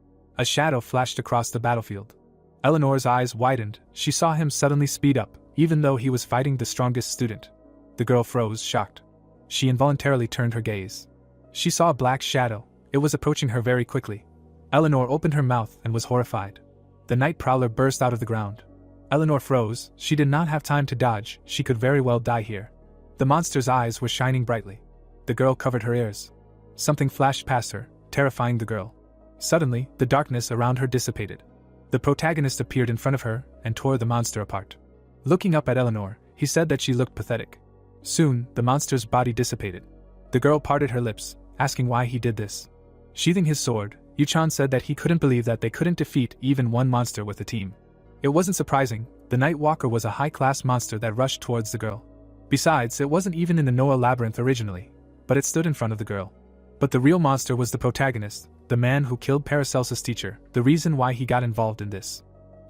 A shadow flashed across the battlefield. Eleanor's eyes widened. She saw him suddenly speed up, even though he was fighting the strongest student. The girl froze, shocked. She involuntarily turned her gaze. She saw a black shadow. It was approaching her very quickly. Eleanor opened her mouth and was horrified. The night prowler burst out of the ground. Eleanor froze. She did not have time to dodge. She could very well die here. The monster's eyes were shining brightly. The girl covered her ears. Something flashed past her, terrifying the girl. Suddenly, the darkness around her dissipated. The protagonist appeared in front of her and tore the monster apart. Looking up at Eleanor, he said that she looked pathetic. Soon, the monster's body dissipated. The girl parted her lips, asking why he did this. Sheathing his sword, Yuchan said that he couldn't believe that they couldn't defeat even one monster with a team. It wasn't surprising. The Night Walker was a high-class monster that rushed towards the girl. Besides, it wasn't even in the Noah labyrinth originally, but it stood in front of the girl. But the real monster was the protagonist, the man who killed Paracelsus' teacher, the reason why he got involved in this.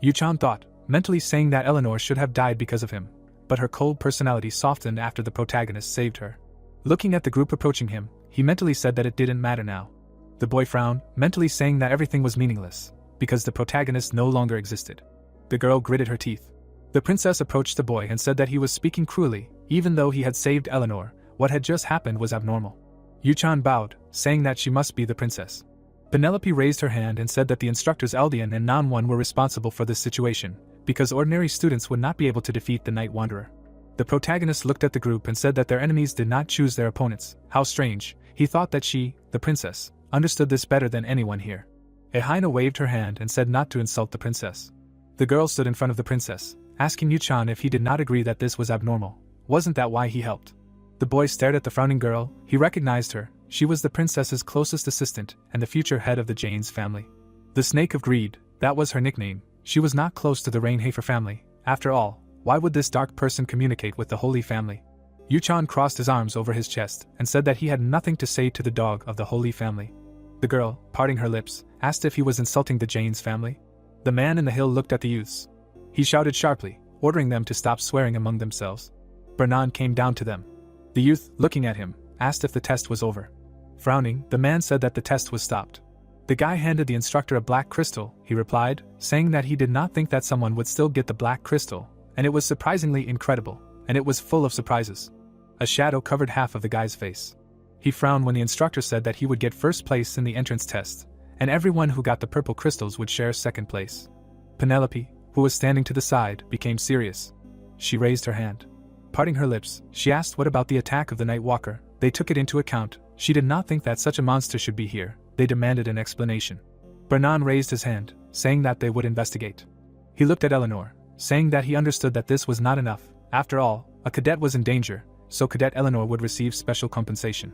Yuchan thought, mentally saying that Eleanor should have died because of him, but her cold personality softened after the protagonist saved her. Looking at the group approaching him, he mentally said that it didn't matter now. The boy frowned, mentally saying that everything was meaningless, because the protagonist no longer existed. The girl gritted her teeth. The princess approached the boy and said that he was speaking cruelly, even though he had saved Eleanor. What had just happened was abnormal. Yuchan bowed, saying that she must be the princess. Penelope raised her hand and said that the instructors Eldian and Namwon were responsible for this situation, because ordinary students would not be able to defeat the Night Wanderer. The protagonist looked at the group and said that their enemies did not choose their opponents. How strange. He thought that she, the princess, understood this better than anyone here. Ehaina waved her hand and said not to insult the princess. The girl stood in front of the princess, asking Yuchan if he did not agree that this was abnormal. Wasn't that why he helped? The boy stared at the frowning girl. He recognized her. She was the princess's closest assistant and the future head of the Janes family. The Snake of Greed, that was her nickname. She was not close to the Rainhafer family. After all, why would this dark person communicate with the Holy Family? Yuchan crossed his arms over his chest and said that he had nothing to say to the dog of the Holy Family. The girl, parting her lips, asked if he was insulting the Janes family. The man in the hill looked at the youths. He shouted sharply, ordering them to stop swearing among themselves. Bernan came down to them. The youth, looking at him, asked if the test was over. Frowning, the man said that the test was stopped. The guy handed the instructor a black crystal, he replied, saying that he did not think that someone would still get the black crystal, and it was surprisingly incredible, and it was full of surprises. A shadow covered half of the guy's face. He frowned when the instructor said that he would get first place in the entrance test, and everyone who got the purple crystals would share second place. Penelope, who was standing to the side, became serious. She raised her hand. Parting her lips, she asked what about the attack of the Night Walker. They took it into account. She did not think that such a monster should be here. They demanded an explanation. Bernan raised his hand, saying that they would investigate. He looked at Eleanor, saying that he understood that this was not enough. After all, a cadet was in danger, so Cadet Eleanor would receive special compensation.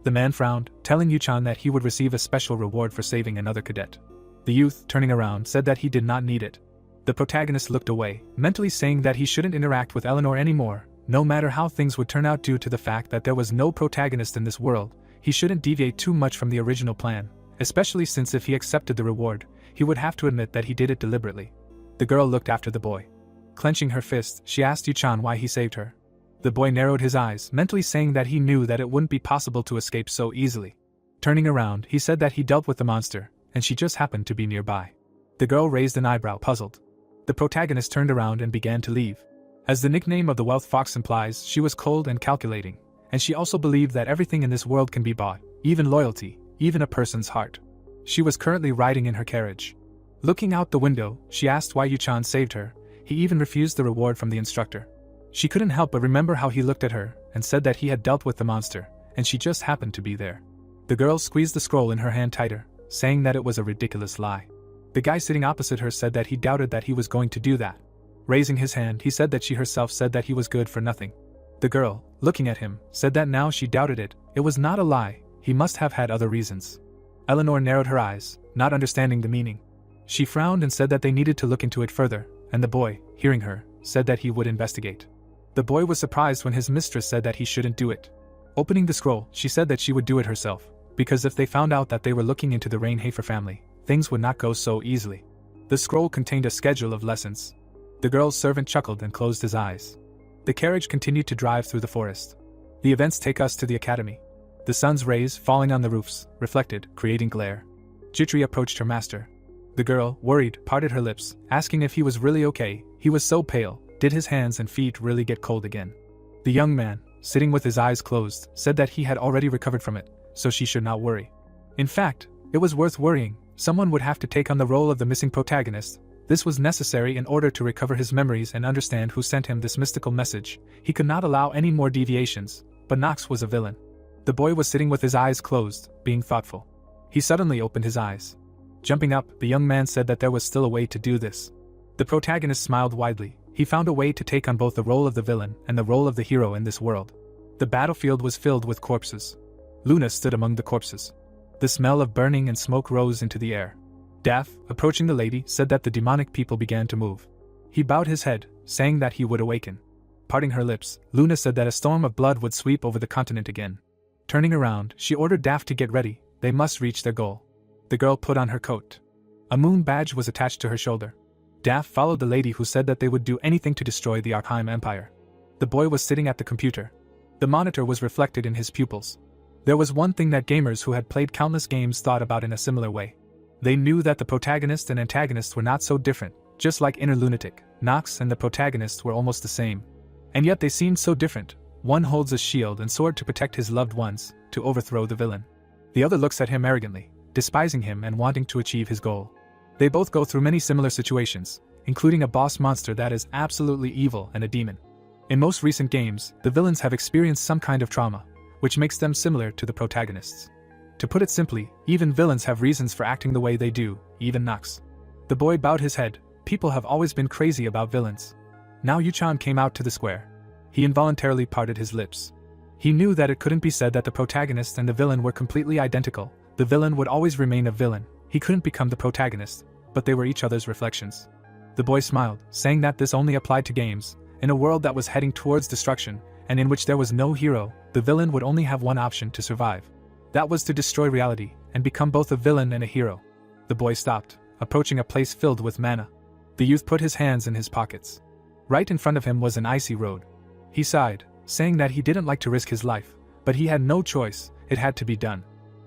The man frowned, telling Yuchan that he would receive a special reward for saving another cadet. The youth, turning around, said that he did not need it. The protagonist looked away, mentally saying that he shouldn't interact with Eleanor anymore. No matter how things would turn out due to the fact that there was no protagonist in this world, he shouldn't deviate too much from the original plan, especially since if he accepted the reward, he would have to admit that he did it deliberately. The girl looked after the boy. Clenching her fist, she asked Yuchan why he saved her. The boy narrowed his eyes, mentally saying that he knew that it wouldn't be possible to escape so easily. Turning around, he said that he dealt with the monster, and she just happened to be nearby. The girl raised an eyebrow, puzzled. The protagonist turned around and began to leave. As the nickname of the Wealth Fox implies, she was cold and calculating, and she also believed that everything in this world can be bought, even loyalty, even a person's heart. She was currently riding in her carriage. Looking out the window, she asked why Yuchan saved her. He even refused the reward from the instructor. She couldn't help but remember how he looked at her and said that he had dealt with the monster, and she just happened to be there. The girl squeezed the scroll in her hand tighter, saying that it was a ridiculous lie. The guy sitting opposite her said that he doubted that he was going to do that. Raising his hand, he said that she herself said that he was good for nothing. The girl, looking at him, said that now she doubted it. It was not a lie, he must have had other reasons. Eleanor narrowed her eyes, not understanding the meaning. She frowned and said that they needed to look into it further, and the boy, hearing her, said that he would investigate. The boy was surprised when his mistress said that he shouldn't do it. Opening the scroll, she said that she would do it herself, because if they found out that they were looking into the Rainhafer family, things would not go so easily. The scroll contained a schedule of lessons. The girl's servant chuckled and closed his eyes. The carriage continued to drive through the forest. The events take us to the academy. The sun's rays, falling on the roofs, reflected, creating glare. Jitri approached her master. The girl, worried, parted her lips, asking if he was really okay. He was so pale. Did his hands and feet really get cold again? The young man, sitting with his eyes closed, said that he had already recovered from it, so she should not worry. In fact, it was worth worrying. Someone would have to take on the role of the missing protagonist. This was necessary in order to recover his memories and understand who sent him this mystical message. He could not allow any more deviations, but Nox was a villain. The boy was sitting with his eyes closed, being thoughtful. He suddenly opened his eyes. Jumping up, the young man said that there was still a way to do this. The protagonist smiled widely. He found a way to take on both the role of the villain and the role of the hero in this world. The battlefield was filled with corpses. Luna stood among the corpses. The smell of burning and smoke rose into the air. Daff, approaching the lady, said that the demonic people began to move. He bowed his head, saying that he would awaken. Parting her lips, Luna said that a storm of blood would sweep over the continent again. Turning around, she ordered Daff to get ready. They must reach their goal. The girl put on her coat. A moon badge was attached to her shoulder. Daff followed the lady who said that they would do anything to destroy the Arkham Empire. The boy was sitting at the computer. The monitor was reflected in his pupils. There was one thing that gamers who had played countless games thought about in a similar way. They knew that the protagonist and antagonist were not so different, just like Inner Lunatic, Nox and the protagonist were almost the same. And yet they seemed so different. One holds a shield and sword to protect his loved ones, to overthrow the villain. The other looks at him arrogantly, despising him and wanting to achieve his goal. They both go through many similar situations, including a boss monster that is absolutely evil and a demon. In most recent games, the villains have experienced some kind of trauma, which makes them similar to the protagonists. To put it simply, even villains have reasons for acting the way they do, even Nox. The boy bowed his head. People have always been crazy about villains. Now Yuchan came out to the square. He involuntarily parted his lips. He knew that it couldn't be said that the protagonist and the villain were completely identical. The villain would always remain a villain. He couldn't become the protagonist, but they were each other's reflections. The boy smiled, saying that this only applied to games. In a world that was heading towards destruction, and in which there was no hero, the villain would only have one option to survive. That was to destroy reality, and become both a villain and a hero. The boy stopped, approaching a place filled with mana. The youth put his hands in his pockets. Right in front of him was an icy road. He sighed, saying that he didn't like to risk his life, but he had no choice, it had to be done.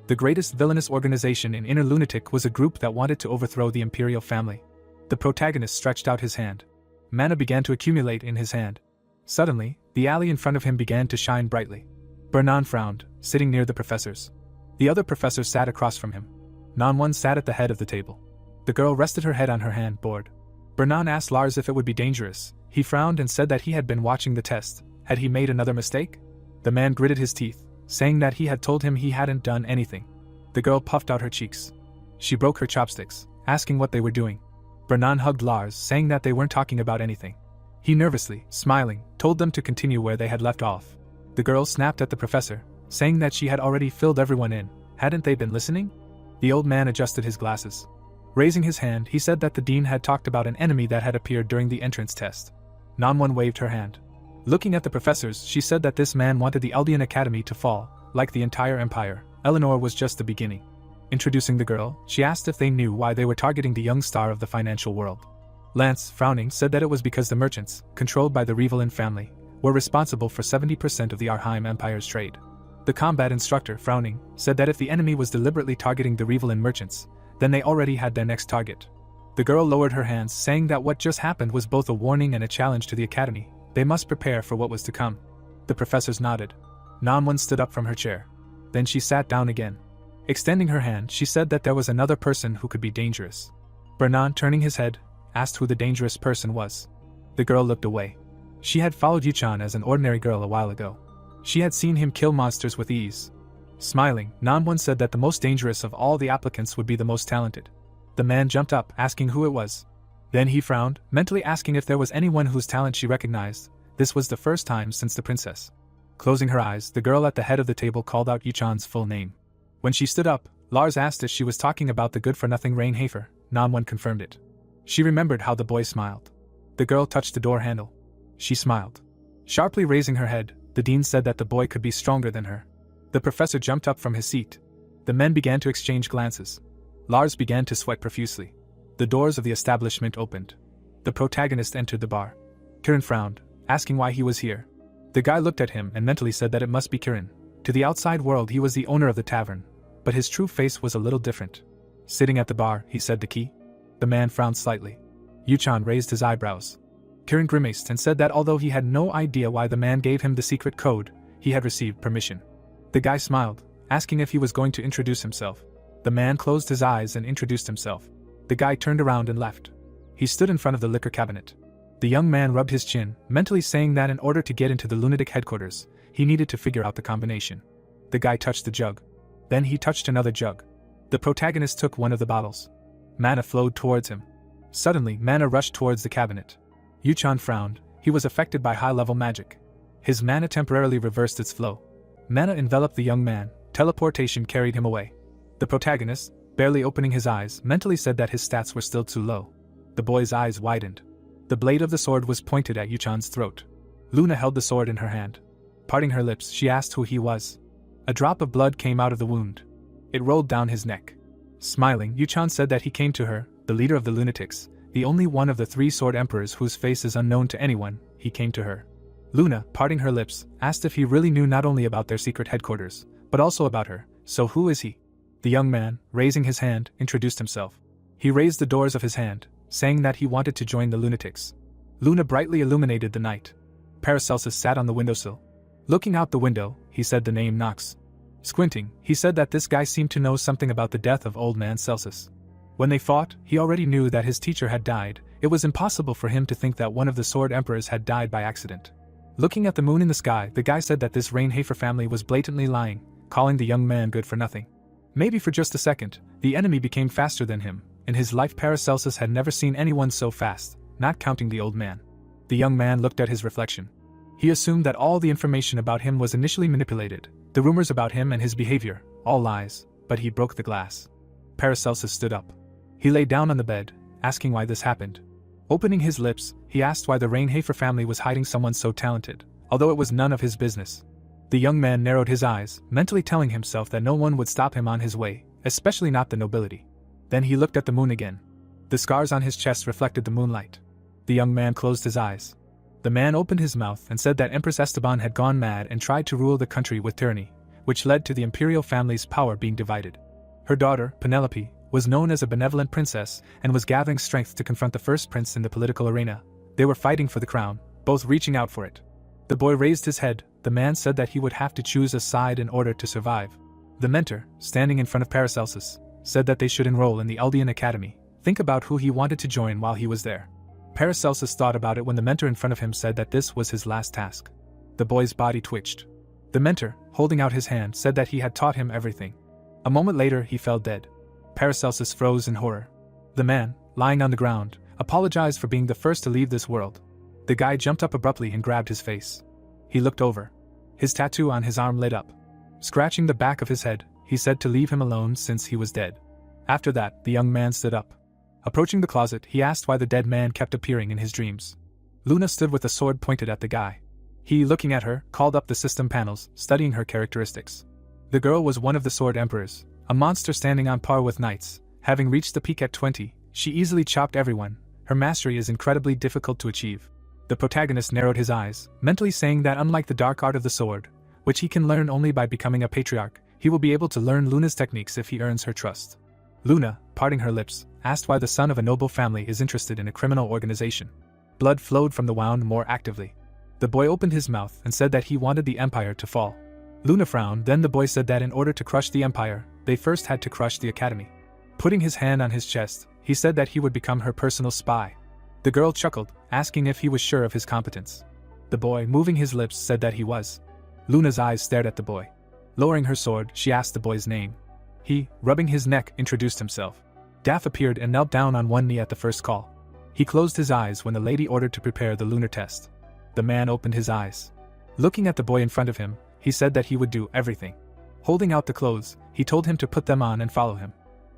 The greatest villainous organization in Inner Lunatic was a group that wanted to overthrow the Imperial family. The protagonist stretched out his hand. Mana began to accumulate in his hand. Suddenly, the alley in front of him began to shine brightly. Bernan frowned, sitting near the professors. The other professor sat across from him. Nanwon sat at the head of the table. The girl rested her head on her hand, bored. Bernan asked Lars if it would be dangerous. He frowned and said that he had been watching the test. Had he made another mistake? The man gritted his teeth, saying that he had told him he hadn't done anything. The girl puffed out her cheeks. She broke her chopsticks, asking what they were doing. Bernan hugged Lars, saying that they weren't talking about anything. He nervously, smiling, told them to continue where they had left off. The girl snapped at the professor, saying that she had already filled everyone in. Hadn't they been listening? The old man adjusted his glasses. Raising his hand, he said that the dean had talked about an enemy that had appeared during the entrance test. Nanwon waved her hand. Looking at the professors, she said that this man wanted the Eldian Academy to fall, like the entire empire. Eleanor was just the beginning. Introducing the girl, she asked if they knew why they were targeting the young star of the financial world. Lance, frowning, said that it was because the merchants, controlled by the Revelin family, were responsible for 70% of the Arheim Empire's trade. The combat instructor, frowning, said that if the enemy was deliberately targeting the Revelin merchants, then they already had their next target. The girl lowered her hands, saying that what just happened was both a warning and a challenge to the academy. They must prepare for what was to come. The professors nodded. Nanwon stood up from her chair. Then she sat down again. Extending her hand, she said that there was another person who could be dangerous. Bernan, turning his head, asked who the dangerous person was. The girl looked away. She had followed Yuchan as an ordinary girl a while ago. She had seen him kill monsters with ease. Smiling, Nanwon said that the most dangerous of all the applicants would be the most talented. The man jumped up, asking who it was. Then he frowned, mentally asking if there was anyone whose talent she recognized. This was the first time since the princess. Closing her eyes, the girl at the head of the table called out Yuchan's full name. When she stood up, Lars asked if she was talking about the good-for-nothing Rain Hafer. Nanwon confirmed it. She remembered how the boy smiled. The girl touched the door handle. She smiled. Sharply raising her head, the dean said that the boy could be stronger than her. The professor jumped up from his seat. The men began to exchange glances. Lars began to sweat profusely. The doors of the establishment opened. The protagonist entered the bar. Kirin frowned, asking why he was here. The guy looked at him and mentally said that it must be Kirin. To the outside world he was the owner of the tavern, but his true face was a little different. Sitting at the bar, he said the key. The man frowned slightly. Yuchan raised his eyebrows. Kirin grimaced and said that although he had no idea why the man gave him the secret code, he had received permission. The guy smiled, asking if he was going to introduce himself. The man closed his eyes and introduced himself. The guy turned around and left. He stood in front of the liquor cabinet. The young man rubbed his chin, mentally saying that in order to get into the lunatic headquarters, he needed to figure out the combination. The guy touched the jug. Then he touched another jug. The protagonist took one of the bottles. Mana flowed towards him. Suddenly, mana rushed towards the cabinet. Yuchan frowned. He was affected by high-level magic. His mana temporarily reversed its flow. Mana enveloped the young man. Teleportation carried him away. The protagonist, barely opening his eyes, mentally said that his stats were still too low. The boy's eyes widened. The blade of the sword was pointed at Yuchan's throat. Luna held the sword in her hand. Parting her lips, she asked who he was. A drop of blood came out of the wound. It rolled down his neck. Smiling, Yuchan said that he came to her, the leader of the lunatics, the only one of the 3 sword emperors whose face is unknown to anyone. He came to her. Luna, parting her lips, asked if he really knew not only about their secret headquarters, but also about her. So who is he? The young man, raising his hand, introduced himself. He raised the doors of his hand, saying that he wanted to join the lunatics. Luna brightly illuminated the night. Paracelsus sat on the windowsill. Looking out the window, he said the name Nox. Squinting, he said that this guy seemed to know something about the death of old man Celsus. When they fought, he already knew that his teacher had died. It was impossible for him to think that one of the sword emperors had died by accident. Looking at the moon in the sky, the guy said that this Rain Hafer family was blatantly lying, calling the young man good for nothing. Maybe for just a second, the enemy became faster than him. In his life, Paracelsus had never seen anyone so fast, not counting the old man. The young man looked at his reflection. He assumed that all the information about him was initially manipulated, the rumors about him and his behavior, all lies, but he broke the glass. Paracelsus stood up. He lay down on the bed, asking why this happened. Opening his lips, he asked why the Rain Hafer family was hiding someone so talented, although it was none of his business. The young man narrowed his eyes, mentally telling himself that no one would stop him on his way, especially not the nobility. Then he looked at the moon again. The scars on his chest reflected the moonlight. The young man closed his eyes. The man opened his mouth and said that Empress Esteban had gone mad and tried to rule the country with tyranny, which led to the imperial family's power being divided. Her daughter, Penelope, was known as a benevolent princess and was gathering strength to confront the first prince in the political arena. They were fighting for the crown, both reaching out for it. The boy raised his head. The man said that he would have to choose a side in order to survive. The mentor, standing in front of Paracelsus, said that they should enroll in the Eldian Academy. Think about who he wanted to join while he was there. Paracelsus thought about it when the mentor in front of him said that this was his last task. The boy's body twitched. The mentor, holding out his hand, said that he had taught him everything. A moment later, he fell dead. Paracelsus froze in horror. The man, lying on the ground, apologized for being the first to leave this world. The guy jumped up abruptly and grabbed his face. He looked over. His tattoo on his arm lit up. Scratching the back of his head, he said to leave him alone since he was dead. After that, the young man stood up. Approaching the closet, he asked why the dead man kept appearing in his dreams. Luna stood with a sword pointed at the guy. He, looking at her, called up the system panels, studying her characteristics. The girl was one of the sword emperors, a monster standing on par with knights. Having reached the peak at 20, she easily chopped everyone. Her mastery is incredibly difficult to achieve. The protagonist narrowed his eyes, mentally saying that unlike the dark art of the sword, which he can learn only by becoming a patriarch, he will be able to learn Luna's techniques if he earns her trust. Luna, parting her lips, asked why the son of a noble family is interested in a criminal organization. Blood flowed from the wound more actively. The boy opened his mouth and said that he wanted the empire to fall. Luna frowned, then the boy said that in order to crush the empire, they first had to crush the academy. Putting his hand on his chest, He said that he would become her personal spy. The girl chuckled, asking if he was sure of his competence. The boy, moving his lips, said that he was. Luna's eyes stared at the boy. Lowering her sword, she asked the boy's name. He, rubbing his neck, introduced himself. Daff appeared and knelt down on one knee at the first call. He closed his eyes when the lady ordered to prepare the lunar test. The man opened his eyes. Looking at the boy in front of him, he said that he would do everything. Holding out the clothes, he told him to put them on and follow him.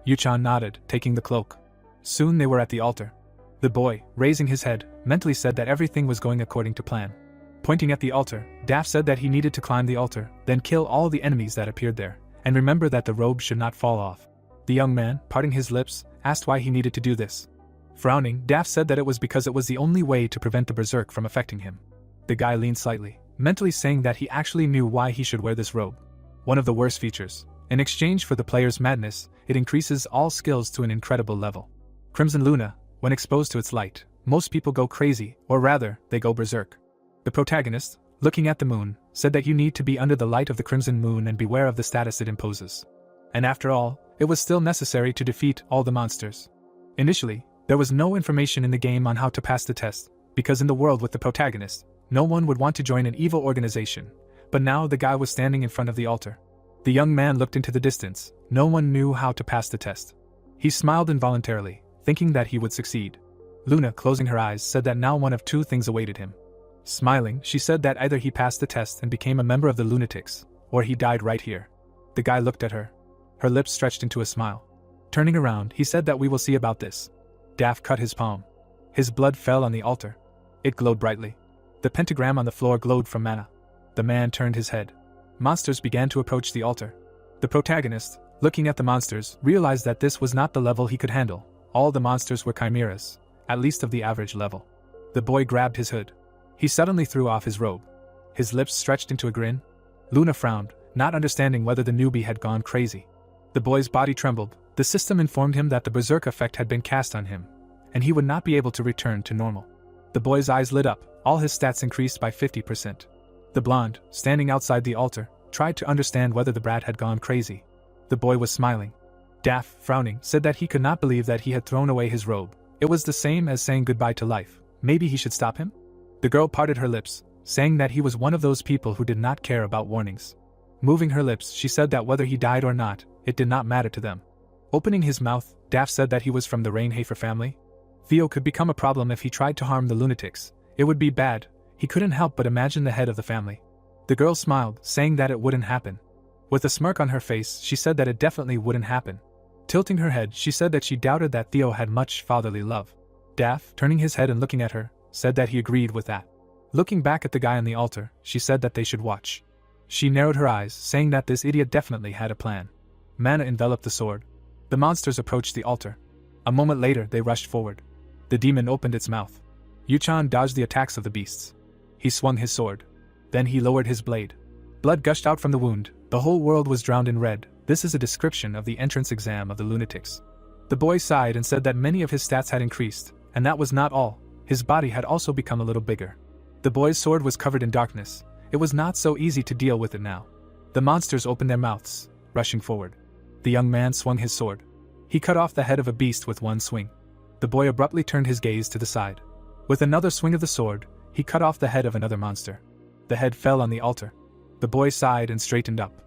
Yuchan nodded, taking the cloak. Soon they were at the altar. The boy, raising his head, mentally said that everything was going according to plan. Pointing at the altar, Daff said that he needed to climb the altar, then kill all the enemies that appeared there, and remember that the robe should not fall off. The young man, parting his lips, asked why he needed to do this. Frowning, Daff said that it was because it was the only way to prevent the berserk from affecting him. The guy leaned slightly, mentally saying that he actually knew why he should wear this robe. One of the worst features. In exchange for the player's madness, it increases all skills to an incredible level. Crimson Luna, when exposed to its light, most people go crazy, or rather, they go berserk. The protagonist, looking at the moon, said that you need to be under the light of the crimson moon and beware of the status it imposes. And after all, it was still necessary to defeat all the monsters. Initially, there was no information in the game on how to pass the test, because in the world with the protagonist, no one would want to join an evil organization, but now the guy was standing in front of the altar. The young man looked into the distance. No one knew how to pass the test. He smiled involuntarily, thinking that he would succeed. Luna, closing her eyes, said that now one of two things awaited him. Smiling, she said that either he passed the test and became a member of the lunatics, or he died right here. The guy looked at her. Her lips stretched into a smile. Turning around, he said that we will see about this. Daff cut his palm. His blood fell on the altar. It glowed brightly. The pentagram on the floor glowed from mana. The man turned his head. Monsters began to approach the altar. The protagonist, looking at the monsters, realized that this was not the level he could handle. All the monsters were chimeras, at least of the average level. The boy grabbed his hood. He suddenly threw off his robe. His lips stretched into a grin. Luna frowned, not understanding whether the newbie had gone crazy. The boy's body trembled. The system informed him that the berserk effect had been cast on him, and he would not be able to return to normal. The boy's eyes lit up. All his stats increased by 50%. The blonde, standing outside the altar, tried to understand whether the brat had gone crazy. The boy was smiling. Daff, frowning, said that he could not believe that he had thrown away his robe. It was the same as saying goodbye to life. Maybe he should stop him? The girl parted her lips, saying that he was one of those people who did not care about warnings. Moving her lips, she said that whether he died or not, it did not matter to them. Opening his mouth, Daff said that he was from the Rainhafer family. Theo could become a problem if he tried to harm the lunatics. It would be bad. He couldn't help but imagine the head of the family. The girl smiled, saying that it wouldn't happen. With a smirk on her face, she said that it definitely wouldn't happen. Tilting her head, she said that she doubted that Theo had much fatherly love. Daff, turning his head and looking at her, said that he agreed with that. Looking back at the guy on the altar, she said that they should watch. She narrowed her eyes, saying that this idiot definitely had a plan. Mana enveloped the sword. The monsters approached the altar. A moment later, they rushed forward. The demon opened its mouth. Yuchan dodged the attacks of the beasts. He swung his sword. Then he lowered his blade. Blood gushed out from the wound. The whole world was drowned in red. This is a description of the entrance exam of the lunatics. The boy sighed and said that many of his stats had increased, and that was not all. His body had also become a little bigger. The boy's sword was covered in darkness. It was not so easy to deal with it now. The monsters opened their mouths, rushing forward. The young man swung his sword. He cut off the head of a beast with one swing. The boy abruptly turned his gaze to the side. With another swing of the sword, he cut off the head of another monster. The head fell on the altar. The boy sighed and straightened up.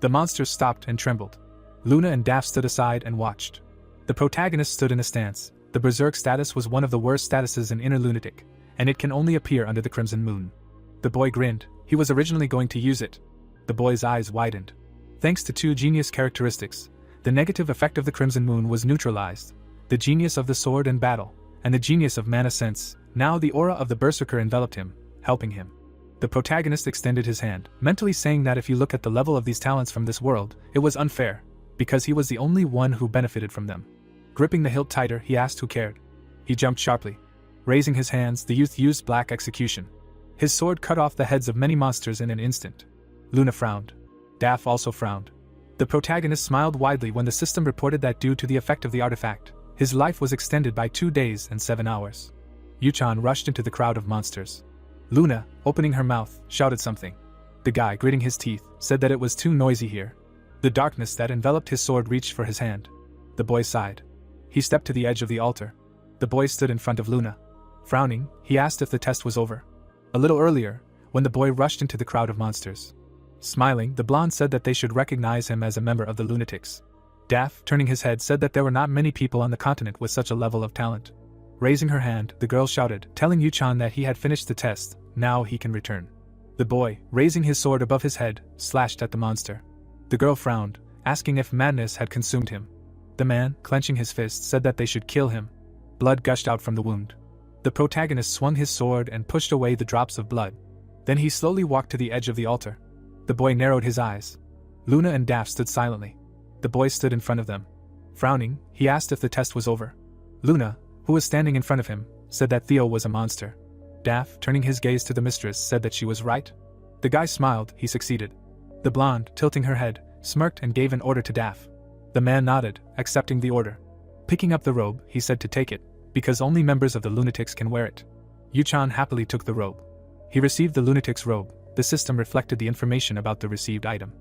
The monsters stopped and trembled. Luna and Daff stood aside and watched. The protagonist stood in a stance. The berserk status was one of the worst statuses in Inner Lunatic, and it can only appear under the Crimson Moon. The boy grinned. He was originally going to use it. The boy's eyes widened. Thanks to two genius characteristics, the negative effect of the Crimson Moon was neutralized. The genius of the sword and battle, and the genius of mana sense. Now the aura of the berserker enveloped him, helping him. The protagonist extended his hand, mentally saying that if you look at the level of these talents from this world, it was unfair, because he was the only one who benefited from them. Gripping the hilt tighter, he asked who cared. He jumped sharply. Raising his hands, the youth used black execution. His sword cut off the heads of many monsters in an instant. Luna frowned. Daff also frowned. The protagonist smiled widely when the system reported that due to the effect of the artifact, his life was extended by 2 days and 7 hours. Yuchan rushed into the crowd of monsters. Luna, opening her mouth, shouted something. The guy, gritting his teeth, said that it was too noisy here. The darkness that enveloped his sword reached for his hand. The boy sighed. He stepped to the edge of the altar. The boy stood in front of Luna. Frowning, he asked if the test was over. A little earlier, when the boy rushed into the crowd of monsters. Smiling, the blonde said that they should recognize him as a member of the lunatics. Daff, turning his head, said that there were not many people on the continent with such a level of talent. Raising her hand, the girl shouted, telling Yuchan that he had finished the test, now he can return. The boy, raising his sword above his head, slashed at the monster. The girl frowned, asking if madness had consumed him. The man, clenching his fist, said that they should kill him. Blood gushed out from the wound. The protagonist swung his sword and pushed away the drops of blood. Then he slowly walked to the edge of the altar. The boy narrowed his eyes. Luna and Daff stood silently. The boy stood in front of them. Frowning, he asked if the test was over. Luna, who was standing in front of him, said that Theo was a monster. Daff, turning his gaze to the mistress, said that she was right. The guy smiled, he succeeded. The blonde, tilting her head, smirked and gave an order to Daff. The man nodded, accepting the order. Picking up the robe, he said to take it, because only members of the lunatics can wear it. Yuchan happily took the robe. He received the lunatic's robe. The system reflected the information about the received item.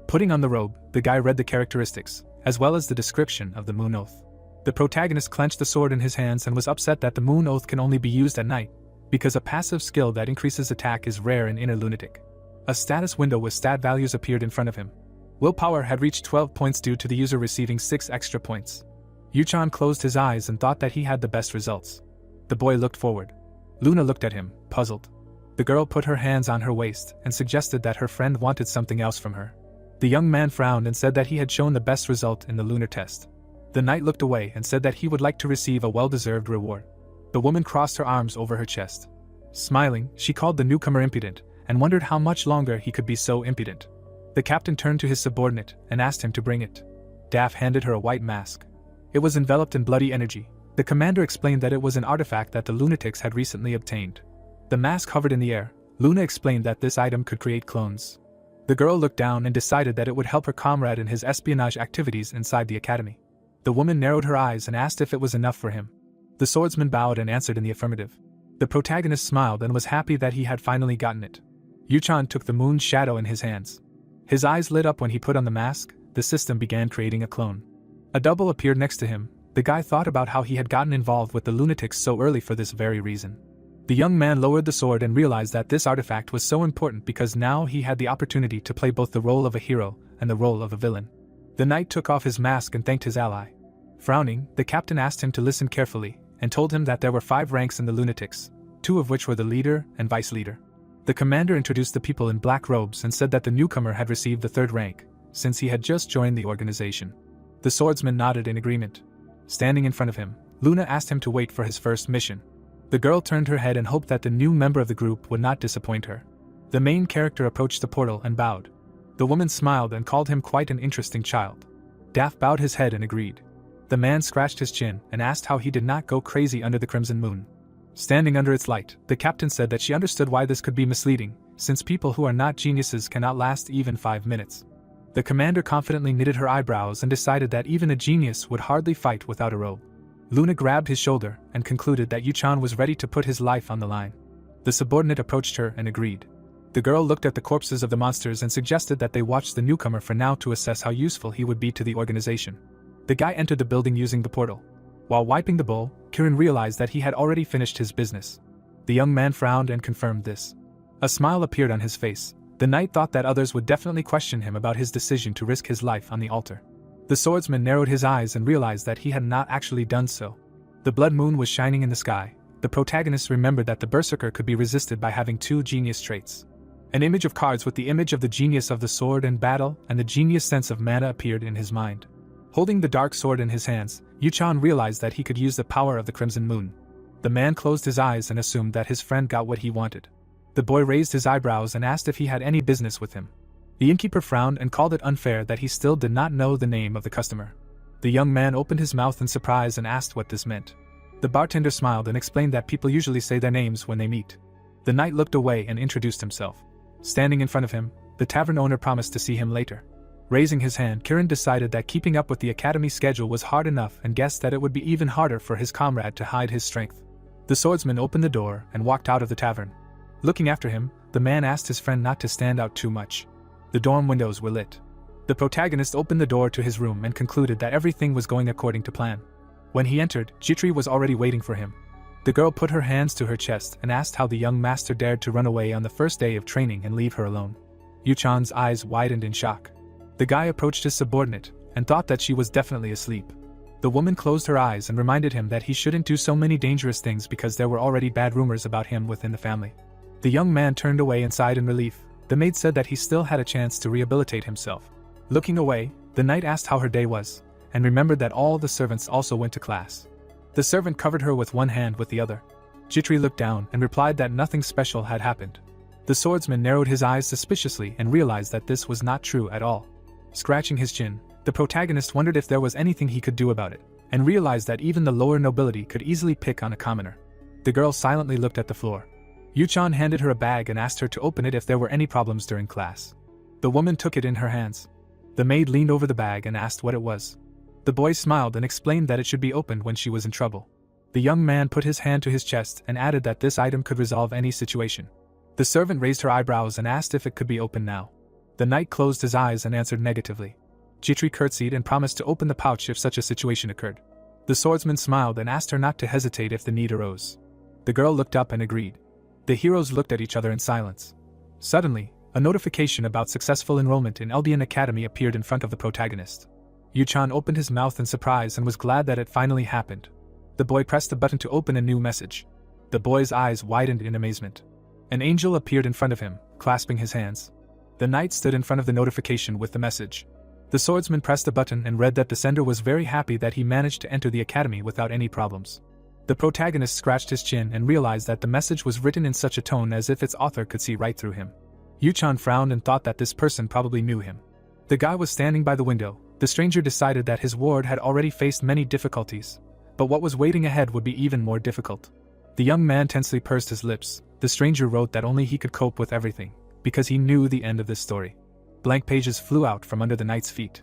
Putting on the robe, the guy read the characteristics, as well as the description of the moon oath. The protagonist clenched the sword in his hands and was upset that the moon oath can only be used at night, because a passive skill that increases attack is rare in inner lunatic. A status window with stat values appeared in front of him. Willpower had reached 12 points due to the user receiving 6 extra points. Yuchan closed his eyes and thought that he had the best results. The boy looked forward. Luna looked at him, puzzled. The girl put her hands on her waist and suggested that her friend wanted something else from her. The young man frowned and said that he had shown the best result in the lunar test. The knight looked away and said that he would like to receive a well-deserved reward. The woman crossed her arms over her chest. Smiling, she called the newcomer impudent, and wondered how much longer he could be so impudent. The captain turned to his subordinate and asked him to bring it. Daff handed her a white mask. It was enveloped in bloody energy. The commander explained that it was an artifact that the lunatics had recently obtained. The mask hovered in the air. Luna explained that this item could create clones. The girl looked down and decided that it would help her comrade in his espionage activities inside the academy. The woman narrowed her eyes and asked if it was enough for him. The swordsman bowed and answered in the affirmative. The protagonist smiled and was happy that he had finally gotten it. Yuchan took the moon's shadow in his hands. His eyes lit up when he put on the mask. The system began creating a clone. A double appeared next to him. The guy thought about how he had gotten involved with the lunatics so early for this very reason. The young man lowered the sword and realized that this artifact was so important because now he had the opportunity to play both the role of a hero and the role of a villain. The knight took off his mask and thanked his ally. Frowning, the captain asked him to listen carefully and told him that there were 5 ranks in the lunatics, 2 of which were the leader and vice leader. The commander introduced the people in black robes and said that the newcomer had received the 3rd rank, since he had just joined the organization. The swordsman nodded in agreement. Standing in front of him, Luna asked him to wait for his first mission. The girl turned her head and hoped that the new member of the group would not disappoint her. The main character approached the portal and bowed. The woman smiled and called him quite an interesting child. Daff bowed his head and agreed. The man scratched his chin and asked how he did not go crazy under the crimson moon. Standing under its light, the captain said that she understood why this could be misleading, since people who are not geniuses cannot last even 5 minutes. The commander confidently knitted her eyebrows and decided that even a genius would hardly fight without a robe. Luna grabbed his shoulder and concluded that Yuchan was ready to put his life on the line. The subordinate approached her and agreed. The girl looked at the corpses of the monsters and suggested that they watch the newcomer for now to assess how useful he would be to the organization. The guy entered the building using the portal. While wiping the bowl, Kirin realized that he had already finished his business. The young man frowned and confirmed this. A smile appeared on his face. The knight thought that others would definitely question him about his decision to risk his life on the altar. The swordsman narrowed his eyes and realized that he had not actually done so. The blood moon was shining in the sky. The protagonist remembered that the berserker could be resisted by having 2 genius traits. An image of cards with the image of the genius of the sword and battle and the genius sense of mana appeared in his mind. Holding the dark sword in his hands, Yuchan realized that he could use the power of the crimson moon. The man closed his eyes and assumed that his friend got what he wanted. The boy raised his eyebrows and asked if he had any business with him. The innkeeper frowned and called it unfair that he still did not know the name of the customer. The young man opened his mouth in surprise and asked what this meant. The bartender smiled and explained that people usually say their names when they meet. The knight looked away and introduced himself. Standing in front of him, the tavern owner promised to see him later. Raising his hand, Kirin decided that keeping up with the academy schedule was hard enough and guessed that it would be even harder for his comrade to hide his strength. The swordsman opened the door and walked out of the tavern. Looking after him, the man asked his friend not to stand out too much. The dorm windows were lit. The protagonist opened the door to his room and concluded that everything was going according to plan. When he entered, Jitri was already waiting for him. The girl put her hands to her chest and asked how the young master dared to run away on the first day of training and leave her alone. Yuchan's eyes widened in shock. The guy approached his subordinate and thought that she was definitely asleep. The woman closed her eyes and reminded him that he shouldn't do so many dangerous things because there were already bad rumors about him within the family. The young man turned away and sighed in relief. The maid said that he still had a chance to rehabilitate himself. Looking away, the knight asked how her day was, and remembered that all the servants also went to class. The servant covered her with one hand with the other. Jitri looked down and replied that nothing special had happened. The swordsman narrowed his eyes suspiciously and realized that this was not true at all. Scratching his chin, the protagonist wondered if there was anything he could do about it, and realized that even the lower nobility could easily pick on a commoner. The girl silently looked at the floor. Yuchan handed her a bag and asked her to open it if there were any problems during class. The woman took it in her hands. The maid leaned over the bag and asked what it was. The boy smiled and explained that it should be opened when she was in trouble. The young man put his hand to his chest and added that this item could resolve any situation. The servant raised her eyebrows and asked if it could be opened now. The knight closed his eyes and answered negatively. Jitri curtsied and promised to open the pouch if such a situation occurred. The swordsman smiled and asked her not to hesitate if the need arose. The girl looked up and agreed. The heroes looked at each other in silence. Suddenly, a notification about successful enrollment in Eldian Academy appeared in front of the protagonist. Yuchan opened his mouth in surprise and was glad that it finally happened. The boy pressed the button to open a new message. The boy's eyes widened in amazement. An angel appeared in front of him, clasping his hands. The knight stood in front of the notification with the message. The swordsman pressed a button and read that the sender was very happy that he managed to enter the academy without any problems. The protagonist scratched his chin and realized that the message was written in such a tone as if its author could see right through him. Yuchan frowned and thought that this person probably knew him. The guy was standing by the window. The stranger decided that his ward had already faced many difficulties, but what was waiting ahead would be even more difficult. The young man tensely pursed his lips. The stranger wrote that only he could cope with everything, because he knew the end of this story. Blank pages flew out from under the knight's feet.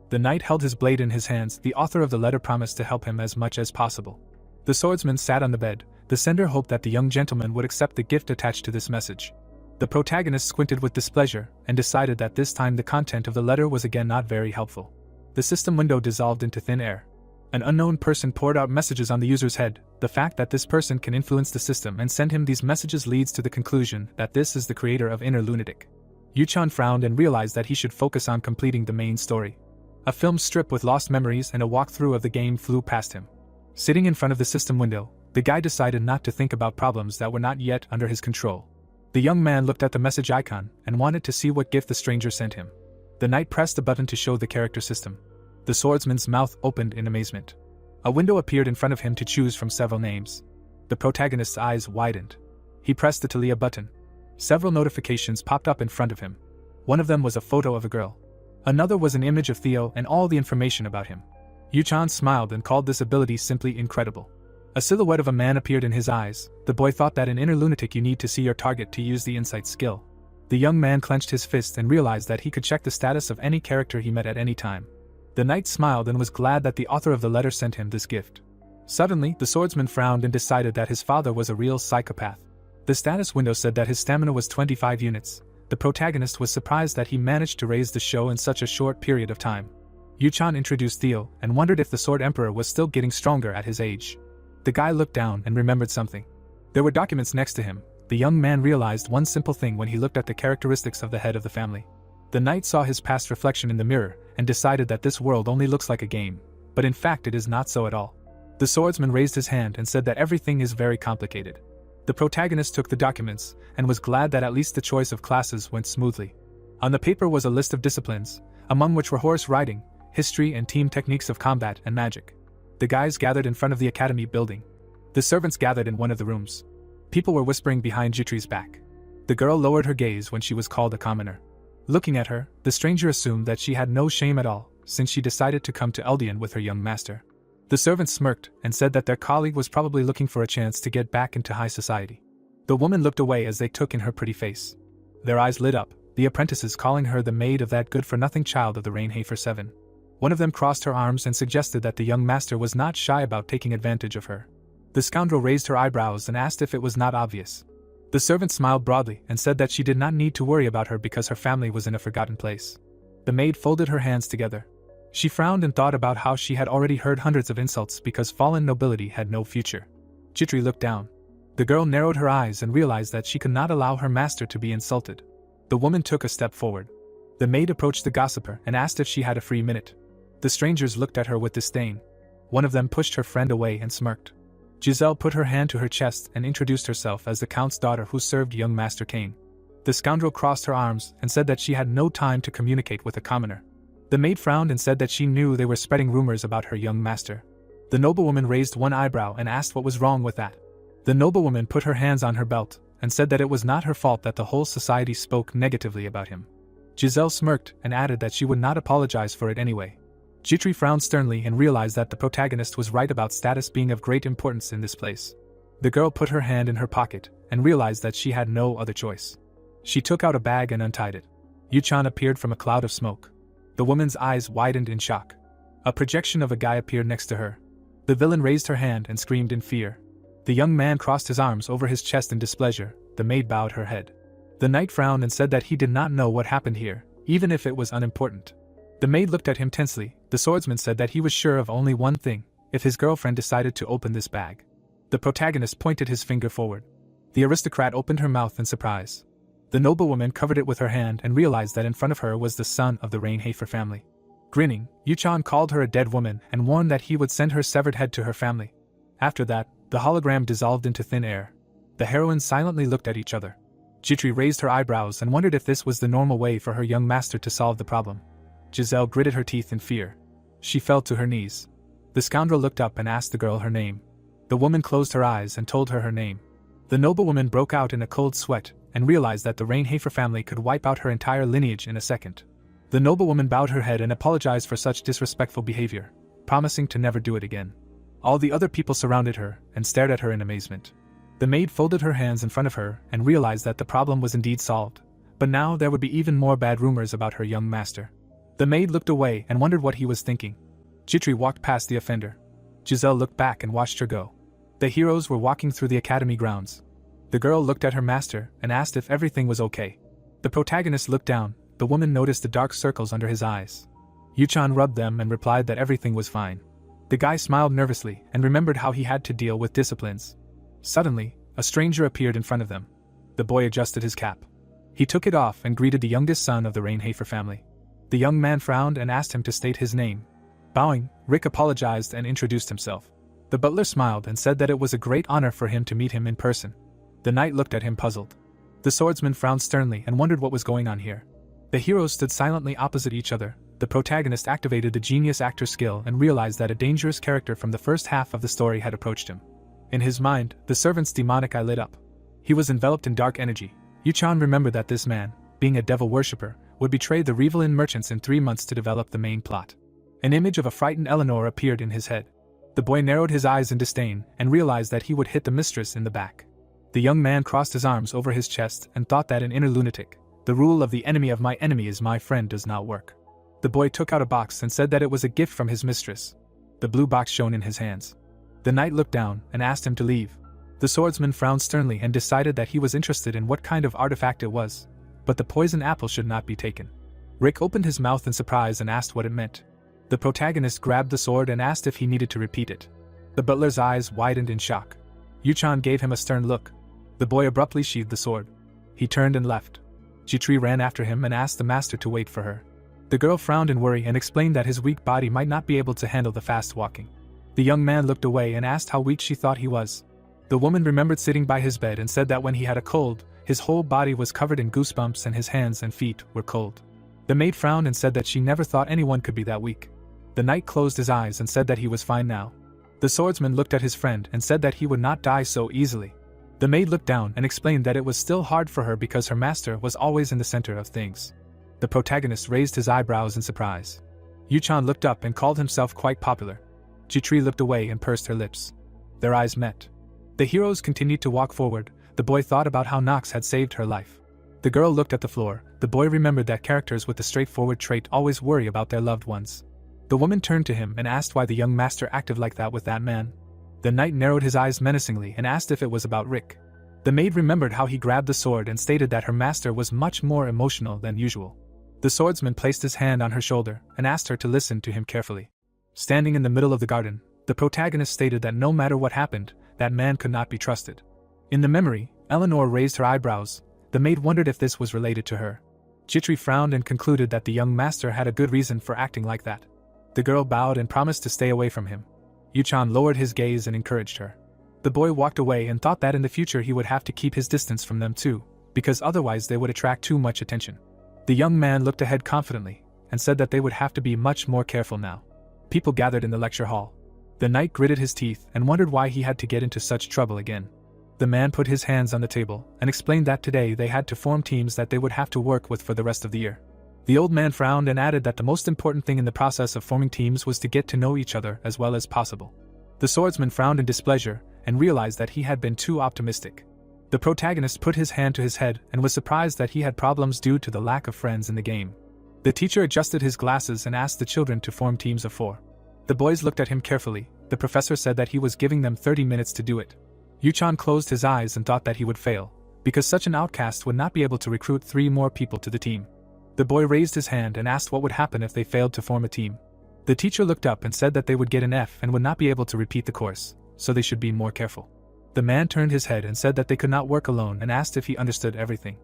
The knight held his blade in his hands. The author of the letter promised to help him as much as possible. The swordsman sat on the bed. The sender hoped that the young gentleman would accept the gift attached to this message. The protagonist squinted with displeasure and decided that this time the content of the letter was again not very helpful. The system window dissolved into thin air. An unknown person poured out messages on the user's head. The fact that this person can influence the system and send him these messages leads to the conclusion that this is the creator of Inner Lunatic. Yuchan frowned and realized that he should focus on completing the main story. A film strip with lost memories and a walkthrough of the game flew past him. Sitting in front of the system window, the guy decided not to think about problems that were not yet under his control. The young man looked at the message icon and wanted to see what gift the stranger sent him. The knight pressed a button to show the character system. The swordsman's mouth opened in amazement. A window appeared in front of him to choose from several names. The protagonist's eyes widened. He pressed the Talia button. Several notifications popped up in front of him. One of them was a photo of a girl. Another was an image of Theo and all the information about him. Yuchan smiled and called this ability simply incredible. A silhouette of a man appeared in his eyes. The boy thought that in Inner Lunatic you need to see your target to use the insight skill. The young man clenched his fist and realized that he could check the status of any character he met at any time. The knight smiled and was glad that the author of the letter sent him this gift. Suddenly, the swordsman frowned and decided that his father was a real psychopath. The status window said that his stamina was 25 units. The protagonist was surprised that he managed to raise the show in such a short period of time. Yuchan introduced Theo and wondered if the Sword Emperor was still getting stronger at his age. The guy looked down and remembered something. There were documents next to him. The young man realized one simple thing when he looked at the characteristics of the head of the family. The knight saw his past reflection in the mirror and decided that this world only looks like a game, but in fact it is not so at all. The swordsman raised his hand and said that everything is very complicated. The protagonist took the documents and was glad that at least the choice of classes went smoothly. On the paper was a list of disciplines, among which were horse riding, history and team techniques of combat and magic. The guys gathered in front of the academy building. The servants gathered in one of the rooms. People were whispering behind Jitri's back. The girl lowered her gaze when she was called a commoner. Looking at her, the stranger assumed that she had no shame at all, since she decided to come to Eldian with her young master. The servants smirked and said that their colleague was probably looking for a chance to get back into high society. The woman looked away as they took in her pretty face. Their eyes lit up, the apprentices calling her the maid of that good-for-nothing child of the Rainhafer 7. One of them crossed her arms and suggested that the young master was not shy about taking advantage of her. The scoundrel raised her eyebrows and asked if it was not obvious. The servant smiled broadly and said that she did not need to worry about her because her family was in a forgotten place. The maid folded her hands together. She frowned and thought about how she had already heard hundreds of insults because fallen nobility had no future. Chitri looked down. The girl narrowed her eyes and realized that she could not allow her master to be insulted. The woman took a step forward. The maid approached the gossiper and asked if she had a free minute. The strangers looked at her with disdain. One of them pushed her friend away and smirked. Giselle put her hand to her chest and introduced herself as the count's daughter who served young Master Kane. The scoundrel crossed her arms and said that she had no time to communicate with a commoner. The maid frowned and said that she knew they were spreading rumors about her young master. The noblewoman raised one eyebrow and asked what was wrong with that. The noblewoman put her hands on her belt and said that it was not her fault that the whole society spoke negatively about him. Giselle smirked and added that she would not apologize for it anyway. Chitri frowned sternly and realized that the protagonist was right about status being of great importance in this place. The girl put her hand in her pocket and realized that she had no other choice. She took out a bag and untied it. Yuchan appeared from a cloud of smoke. The woman's eyes widened in shock. A projection of a guy appeared next to her. The villain raised her hand and screamed in fear. The young man crossed his arms over his chest in displeasure. The maid bowed her head. The knight frowned and said that he did not know what happened here, even if it was unimportant. The maid looked at him tensely. The swordsman said that he was sure of only one thing: if his girlfriend decided to open this bag. The protagonist pointed his finger forward. The aristocrat opened her mouth in surprise. The noblewoman covered it with her hand and realized that in front of her was the son of the Rainhafer family. Grinning, Yuchan called her a dead woman and warned that he would send her severed head to her family. After that, the hologram dissolved into thin air. The heroines silently looked at each other. Chitri raised her eyebrows and wondered if this was the normal way for her young master to solve the problem. Giselle gritted her teeth in fear. She fell to her knees. The scoundrel looked up and asked the girl her name. The woman closed her eyes and told her name. The noblewoman broke out in a cold sweat and realized that the Rainhafer family could wipe out her entire lineage in a second. The noblewoman bowed her head and apologized for such disrespectful behavior, promising to never do it again. All the other people surrounded her and stared at her in amazement. The maid folded her hands in front of her and realized that the problem was indeed solved, but now there would be even more bad rumors about her young master. The maid looked away and wondered what he was thinking. Chitri walked past the offender. Giselle looked back and watched her go. The heroes were walking through the academy grounds. The girl looked at her master and asked if everything was okay. The protagonist looked down. The woman noticed the dark circles under his eyes. Yuchan rubbed them and replied that everything was fine. The guy smiled nervously and remembered how he had to deal with disciplines. Suddenly, a stranger appeared in front of them. The boy adjusted his cap. He took it off and greeted the youngest son of the Rainhafer family. The young man frowned and asked him to state his name. Bowing, Rick apologized and introduced himself. The butler smiled and said that it was a great honor for him to meet him in person. The knight looked at him puzzled. The swordsman frowned sternly and wondered what was going on here. The heroes stood silently opposite each other. The protagonist activated the genius actor skill and realized that a dangerous character from the first half of the story had approached him. In his mind, the servant's demonic eye lit up. He was enveloped in dark energy. Yuchan remembered that this man, being a devil worshipper, would betray the Revelin merchants in 3 months to develop the main plot. An image of a frightened Eleanor appeared in his head. The boy narrowed his eyes in disdain and realized that he would hit the mistress in the back. The young man crossed his arms over his chest and thought that an inner lunatic, the rule of the enemy of my enemy is my friend, does not work. The boy took out a box and said that it was a gift from his mistress. The blue box shone in his hands. The knight looked down and asked him to leave. The swordsman frowned sternly and decided that he was interested in what kind of artifact it was, but the poison apple should not be taken. Rick opened his mouth in surprise and asked what it meant. The protagonist grabbed the sword and asked if he needed to repeat it. The butler's eyes widened in shock. Yuchan gave him a stern look. The boy abruptly sheathed the sword. He turned and left. Chitri ran after him and asked the master to wait for her. The girl frowned in worry and explained that his weak body might not be able to handle the fast walking. The young man looked away and asked how weak she thought he was. The woman remembered sitting by his bed and said that when he had a cold, his whole body was covered in goosebumps and his hands and feet were cold. The maid frowned and said that she never thought anyone could be that weak. The knight closed his eyes and said that he was fine now. The swordsman looked at his friend and said that he would not die so easily. The maid looked down and explained that it was still hard for her because her master was always in the center of things. The protagonist raised his eyebrows in surprise. Yuchan looked up and called himself quite popular. Chitri looked away and pursed her lips. Their eyes met. The heroes continued to walk forward. The boy thought about how Nox had saved her life. The girl looked at the floor. The boy remembered that characters with the straightforward trait always worry about their loved ones. The woman turned to him and asked why the young master acted like that with that man. The knight narrowed his eyes menacingly and asked if it was about Rick. The maid remembered how he grabbed the sword and stated that her master was much more emotional than usual. The swordsman placed his hand on her shoulder and asked her to listen to him carefully. Standing in the middle of the garden, the protagonist stated that no matter what happened, that man could not be trusted. In the memory, Eleanor raised her eyebrows. The maid wondered if this was related to her. Chitri frowned and concluded that the young master had a good reason for acting like that. The girl bowed and promised to stay away from him. Yuchan lowered his gaze and encouraged her. The boy walked away and thought that in the future he would have to keep his distance from them too, because otherwise they would attract too much attention. The young man looked ahead confidently and said that they would have to be much more careful now. People gathered in the lecture hall. The knight gritted his teeth and wondered why he had to get into such trouble again. The man put his hands on the table and explained that today they had to form teams that they would have to work with for the rest of the year. The old man frowned and added that the most important thing in the process of forming teams was to get to know each other as well as possible. The swordsman frowned in displeasure and realized that he had been too optimistic. The protagonist put his hand to his head and was surprised that he had problems due to the lack of friends in the game. The teacher adjusted his glasses and asked the children to form teams of 4. The boys looked at him carefully. The professor said that he was giving them 30 minutes to do it. Yuchan closed his eyes and thought that he would fail, because such an outcast would not be able to recruit 3 more people to the team. The boy raised his hand and asked what would happen if they failed to form a team. The teacher looked up and said that they would get an F and would not be able to repeat the course, so they should be more careful. The man turned his head and said that they could not work alone and asked if he understood everything.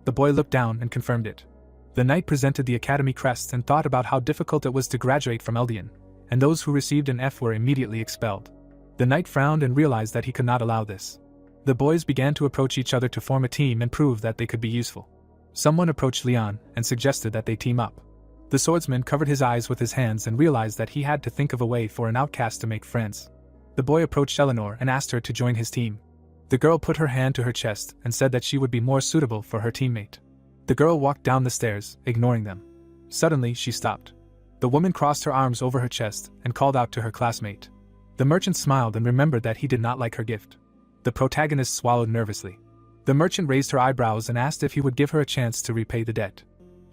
The boy looked down and confirmed it. The knight presented the academy crest and thought about how difficult it was to graduate from Eldian, and those who received an F were immediately expelled. The knight frowned and realized that he could not allow this. The boys began to approach each other to form a team and prove that they could be useful. Someone approached Leon and suggested that they team up. The swordsman covered his eyes with his hands and realized that he had to think of a way for an outcast to make friends. The boy approached Eleanor and asked her to join his team. The girl put her hand to her chest and said that she would be more suitable for her teammate. The girl walked down the stairs, ignoring them. Suddenly, she stopped. The woman crossed her arms over her chest and called out to her classmate. The merchant smiled and remembered that he did not like her gift. The protagonist swallowed nervously. The merchant raised her eyebrows and asked if he would give her a chance to repay the debt.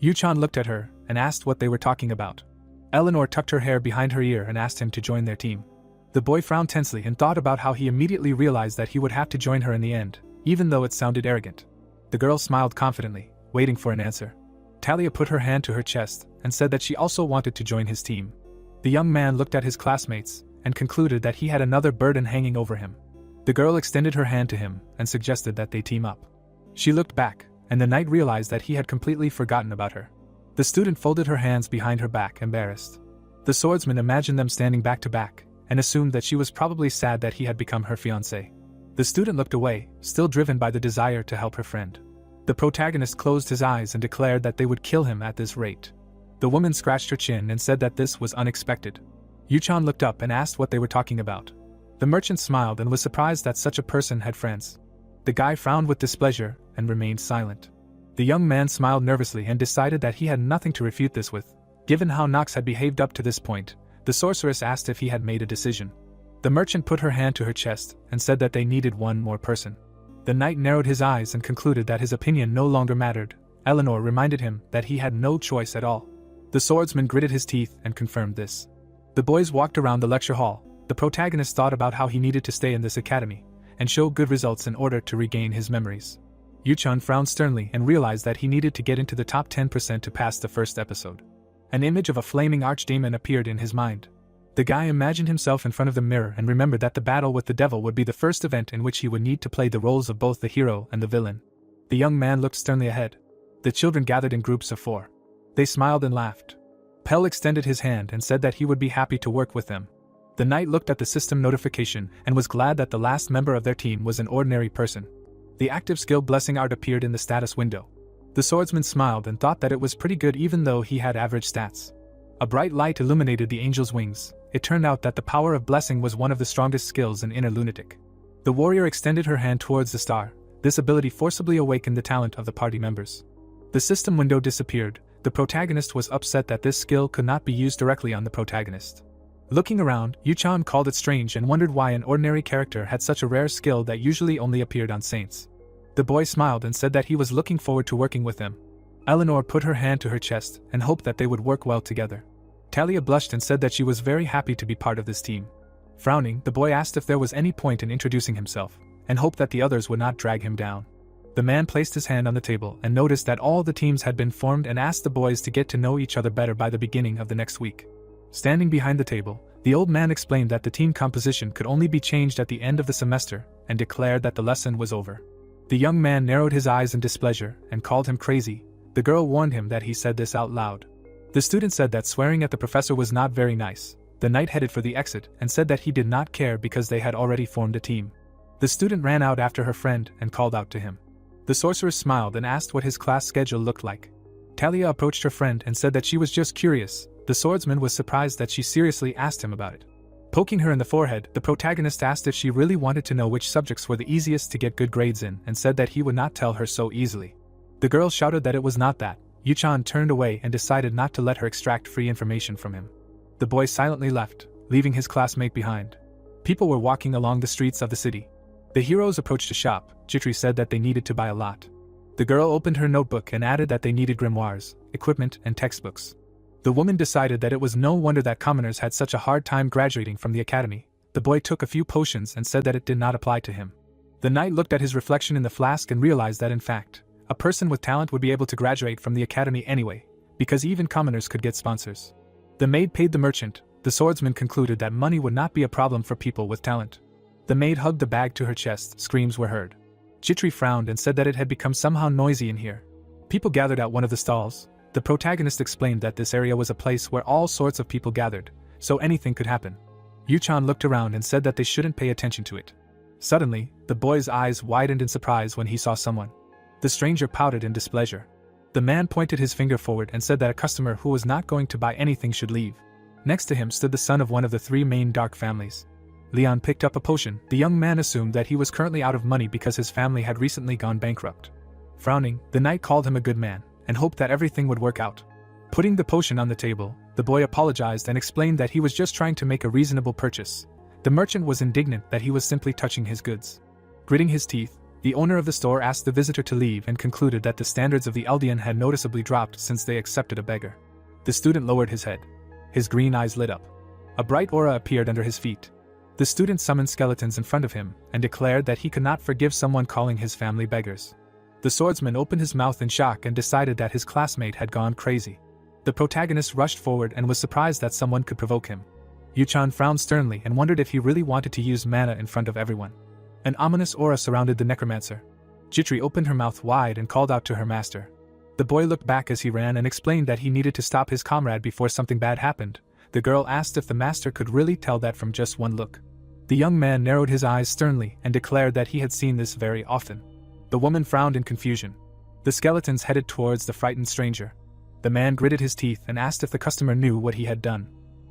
Yuchan looked at her and asked what they were talking about. Eleanor tucked her hair behind her ear and asked him to join their team. The boy frowned tensely and thought about how he immediately realized that he would have to join her in the end, even though it sounded arrogant. The girl smiled confidently, waiting for an answer. Talia put her hand to her chest and said that she also wanted to join his team. The young man looked at his classmates and concluded that he had another burden hanging over him. The girl extended her hand to him and suggested that they team up. She looked back, and the knight realized that he had completely forgotten about her. The student folded her hands behind her back, embarrassed. The swordsman imagined them standing back to back, and assumed that she was probably sad that he had become her fiancé. The student looked away, still driven by the desire to help her friend. The protagonist closed his eyes and declared that they would kill him at this rate. The woman scratched her chin and said that this was unexpected. Yuchan looked up and asked what they were talking about. The merchant smiled and was surprised that such a person had friends. The guy frowned with displeasure and remained silent. The young man smiled nervously and decided that he had nothing to refute this with. Given how Nox had behaved up to this point, the sorceress asked if he had made a decision. The merchant put her hand to her chest and said that they needed one more person. The knight narrowed his eyes and concluded that his opinion no longer mattered. Eleanor reminded him that he had no choice at all. The swordsman gritted his teeth and confirmed this. The boys walked around the lecture hall. The protagonist thought about how he needed to stay in this academy and show good results in order to regain his memories. Yuchan frowned sternly and realized that he needed to get into the top 10% to pass the first episode. An image of a flaming archdemon appeared in his mind. The guy imagined himself in front of the mirror and remembered that the battle with the devil would be the first event in which he would need to play the roles of both the hero and the villain. The young man looked sternly ahead. The children gathered in groups of 4. They smiled and laughed. Pell extended his hand and said that he would be happy to work with them. The knight looked at the system notification and was glad that the last member of their team was an ordinary person. The active skill blessing art appeared in the status window. The swordsman smiled and thought that it was pretty good even though he had average stats. A bright light illuminated the angel's wings. It turned out that the power of blessing was one of the strongest skills in Inner Lunatic. The warrior extended her hand towards the star. This ability forcibly awakened the talent of the party members. The system window disappeared. The protagonist was upset that this skill could not be used directly on the protagonist. Looking around, Yuchan called it strange and wondered why an ordinary character had such a rare skill that usually only appeared on saints. The boy smiled and said that he was looking forward to working with them. Eleanor put her hand to her chest and hoped that they would work well together. Talia blushed and said that she was very happy to be part of this team. Frowning, the boy asked if there was any point in introducing himself, and hoped that the others would not drag him down. The man placed his hand on the table and noticed that all the teams had been formed and asked the boys to get to know each other better by the beginning of the next week. Standing behind the table, the old man explained that the team composition could only be changed at the end of the semester and declared that the lesson was over. The young man narrowed his eyes in displeasure and called him crazy. The girl warned him that he said this out loud. The student said that swearing at the professor was not very nice. The knight headed for the exit and said that he did not care because they had already formed a team. The student ran out after her friend and called out to him. The sorceress smiled and asked what his class schedule looked like. Talia approached her friend and said that she was just curious. The swordsman was surprised that she seriously asked him about it. Poking her in the forehead, the protagonist asked if she really wanted to know which subjects were the easiest to get good grades in and said that he would not tell her so easily. The girl shouted that it was not that. Yuchan turned away and decided not to let her extract free information from him. The boy silently left, leaving his classmate behind. People were walking along the streets of the city. The heroes approached a shop. Jitri said that they needed to buy a lot. The girl opened her notebook and added that they needed grimoires, equipment, and textbooks. The woman decided that it was no wonder that commoners had such a hard time graduating from the academy. The boy took a few potions and said that it did not apply to him. The knight looked at his reflection in the flask and realized that in fact, a person with talent would be able to graduate from the academy anyway, because even commoners could get sponsors. The maid paid the merchant. The swordsman concluded that money would not be a problem for people with talent. The maid hugged the bag to her chest. Screams were heard. Jitri frowned and said that it had become somehow noisy in here. People gathered at one of the stalls. The protagonist explained that this area was a place where all sorts of people gathered, so anything could happen. Yuchan looked around and said that they shouldn't pay attention to it. Suddenly, the boy's eyes widened in surprise when he saw someone. The stranger pouted in displeasure. The man pointed his finger forward and said that a customer who was not going to buy anything should leave. Next to him stood the son of one of the three main dark families. Leon picked up a potion. The young man assumed that he was currently out of money because his family had recently gone bankrupt. Frowning, the knight called him a good man and hoped that everything would work out. Putting the potion on the table, the boy apologized and explained that he was just trying to make a reasonable purchase. The merchant was indignant that he was simply touching his goods. Gritting his teeth, the owner of the store asked the visitor to leave and concluded that the standards of the Eldian had noticeably dropped since they accepted a beggar. The student lowered his head. His green eyes lit up. A bright aura appeared under his feet. The student summoned skeletons in front of him and declared that he could not forgive someone calling his family beggars. The swordsman opened his mouth in shock and decided that his classmate had gone crazy. The protagonist rushed forward and was surprised that someone could provoke him. Yuchan frowned sternly and wondered if he really wanted to use mana in front of everyone. An ominous aura surrounded the necromancer. Jitri opened her mouth wide and called out to her master. The boy looked back as he ran and explained that he needed to stop his comrade before something bad happened. The girl asked if the master could really tell that from just one look. The young man narrowed his eyes sternly and declared that he had seen this very often. The woman frowned in confusion. The skeletons headed towards the frightened stranger. The man gritted his teeth and asked if the customer knew what he had done.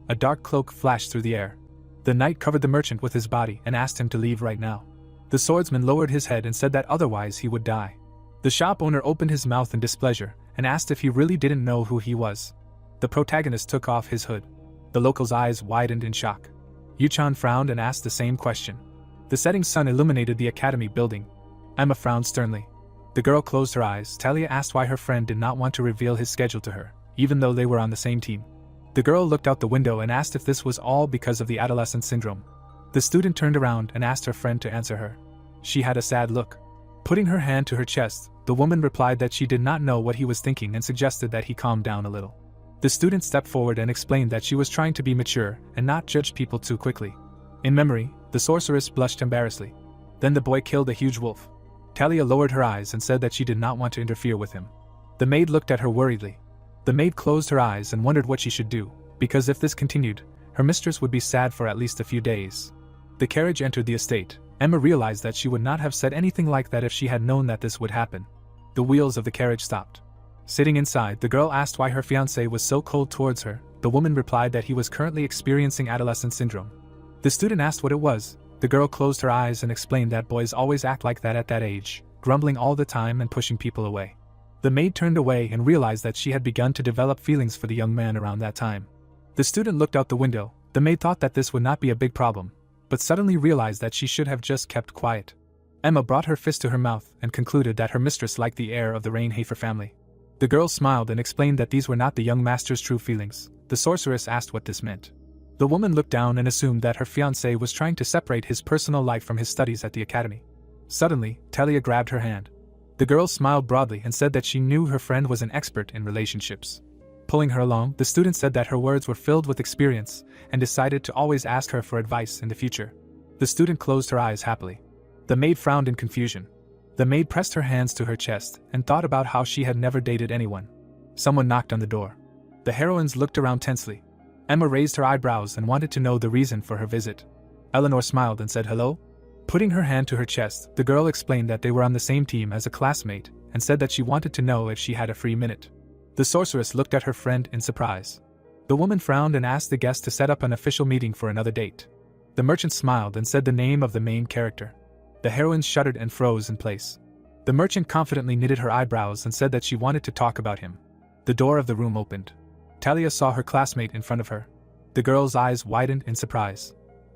A dark cloak flashed through the air. The knight covered the merchant with his body and asked him to leave right now. The swordsman lowered his head and said that otherwise he would die. The shop owner opened his mouth in displeasure and asked if he really didn't know who he was. The protagonist took off his hood. The local's eyes widened in shock. Yuchan frowned and asked the same question. The setting sun illuminated the academy building. Emma frowned sternly. The girl closed her eyes. Talia asked why her friend did not want to reveal his schedule to her, even though they were on the same team. The girl looked out the window and asked if this was all because of the adolescent syndrome. The student turned around and asked her friend to answer her. She had a sad look. Putting her hand to her chest, the woman replied that she did not know what he was thinking and suggested that he calm down a little. The student stepped forward and explained that she was trying to be mature and not judge people too quickly. In memory, the sorceress blushed embarrassedly. Then the boy killed a huge wolf. Talia lowered her eyes and said that she did not want to interfere with him. The maid looked at her worriedly. The maid closed her eyes and wondered what she should do, because if this continued, her mistress would be sad for at least a few days. The carriage entered the estate. Emma realized that she would not have said anything like that if she had known that this would happen. The wheels of the carriage stopped. Sitting inside, the girl asked why her fiancé was so cold towards her. The woman replied that he was currently experiencing adolescent syndrome. The student asked what it was. The girl closed her eyes and explained that boys always act like that at that age, grumbling all the time and pushing people away. The maid turned away and realized that she had begun to develop feelings for the young man around that time. The student looked out the window. The maid thought that this would not be a big problem, but suddenly realized that she should have just kept quiet. Emma brought her fist to her mouth and concluded that her mistress liked the air of the Rainhafer family. The girl smiled and explained that these were not the young master's true feelings. The sorceress asked what this meant. The woman looked down and assumed that her fiancé was trying to separate his personal life from his studies at the academy. Suddenly, Talia grabbed her hand. The girl smiled broadly and said that she knew her friend was an expert in relationships. Pulling her along, the student said that her words were filled with experience and decided to always ask her for advice in the future. The student closed her eyes happily. The maid frowned in confusion. The maid pressed her hands to her chest and thought about how she had never dated anyone. Someone knocked on the door. The heroines looked around tensely. Emma raised her eyebrows and wanted to know the reason for her visit. Eleanor smiled and said hello. Putting her hand to her chest, the girl explained that they were on the same team as a classmate and said that she wanted to know if she had a free minute. The sorceress looked at her friend in surprise. The woman frowned and asked the guest to set up an official meeting for another date. The merchant smiled and said the name of the main character. The heroines shuddered and froze in place. The merchant confidently knitted her eyebrows and said that she wanted to talk about him. The door of the room opened. Talia saw her classmate in front of her. The girl's eyes widened in surprise.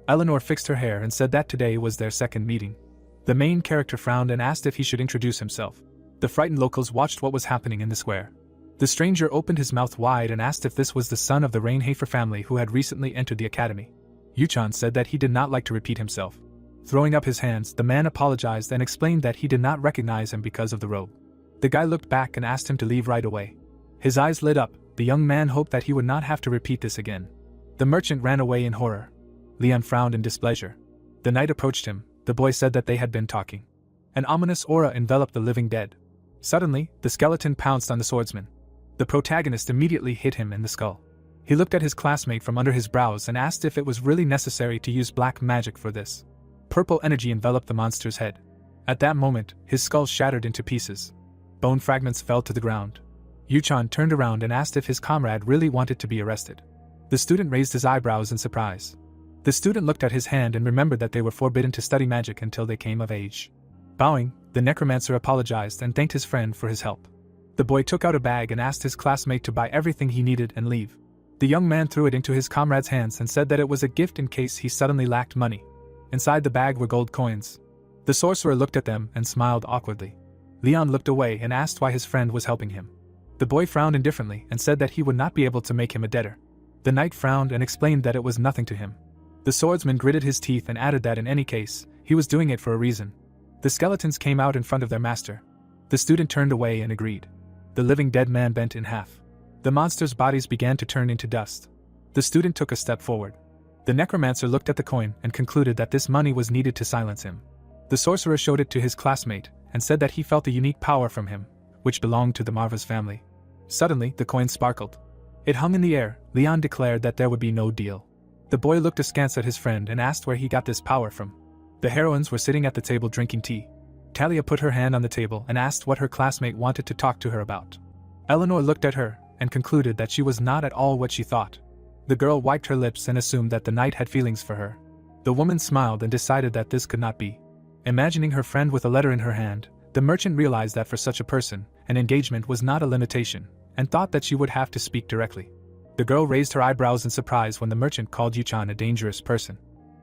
Eleanor fixed her hair and said that today was their second meeting. The main character frowned and asked if he should introduce himself. The frightened locals watched what was happening in the square. The stranger opened his mouth wide and asked if this was the son of the Rainhafer family who had recently entered the academy. Yuchan said that he did not like to repeat himself. Throwing up his hands, the man apologized and explained that he did not recognize him because of the robe. The guy looked back and asked him to leave right away. His eyes lit up. The young man hoped that he would not have to repeat this again. The merchant ran away in horror. Leon frowned in displeasure. The knight approached him. The boy said that they had been talking. An ominous aura enveloped the living dead. Suddenly, the skeleton pounced on the swordsman. The protagonist immediately hit him in the skull. He looked at his classmate from under his brows and asked if it was really necessary to use black magic for this. Purple energy enveloped the monster's head. At that moment, his skull shattered into pieces. Bone fragments fell to the ground. Yuchan turned around and asked if his comrade really wanted to be arrested. The student raised his eyebrows in surprise. The student looked at his hand and remembered that they were forbidden to study magic until they came of age. Bowing, the necromancer apologized and thanked his friend for his help. The boy took out a bag and asked his classmate to buy everything he needed and leave. The young man threw it into his comrade's hands and said that it was a gift in case he suddenly lacked money. Inside the bag were gold coins. The sorcerer looked at them and smiled awkwardly. Leon looked away and asked why his friend was helping him. The boy frowned indifferently and said that he would not be able to make him a debtor. The knight frowned and explained that it was nothing to him. The swordsman gritted his teeth and added that in any case, he was doing it for a reason. The skeletons came out in front of their master. The student turned away and agreed. The living dead man bent in half. The monsters' bodies began to turn into dust. The student took a step forward. The necromancer looked at the coin and concluded that this money was needed to silence him. The sorcerer showed it to his classmate and said that he felt a unique power from him, which belonged to the Marva's family. Suddenly, the coin sparkled. It hung in the air. Leon declared that there would be no deal. The boy looked askance at his friend and asked where he got this power from. The heroines were sitting at the table drinking tea. Talia put her hand on the table and asked what her classmate wanted to talk to her about. Eleanor looked at her and concluded that she was not at all what she thought. The girl wiped her lips and assumed that the knight had feelings for her. The woman smiled and decided that this could not be. Imagining her friend with a letter in her hand, the merchant realized that for such a person, an engagement was not a limitation, and thought that she would have to speak directly. The girl raised her eyebrows in surprise when the merchant called Yuchan a dangerous person.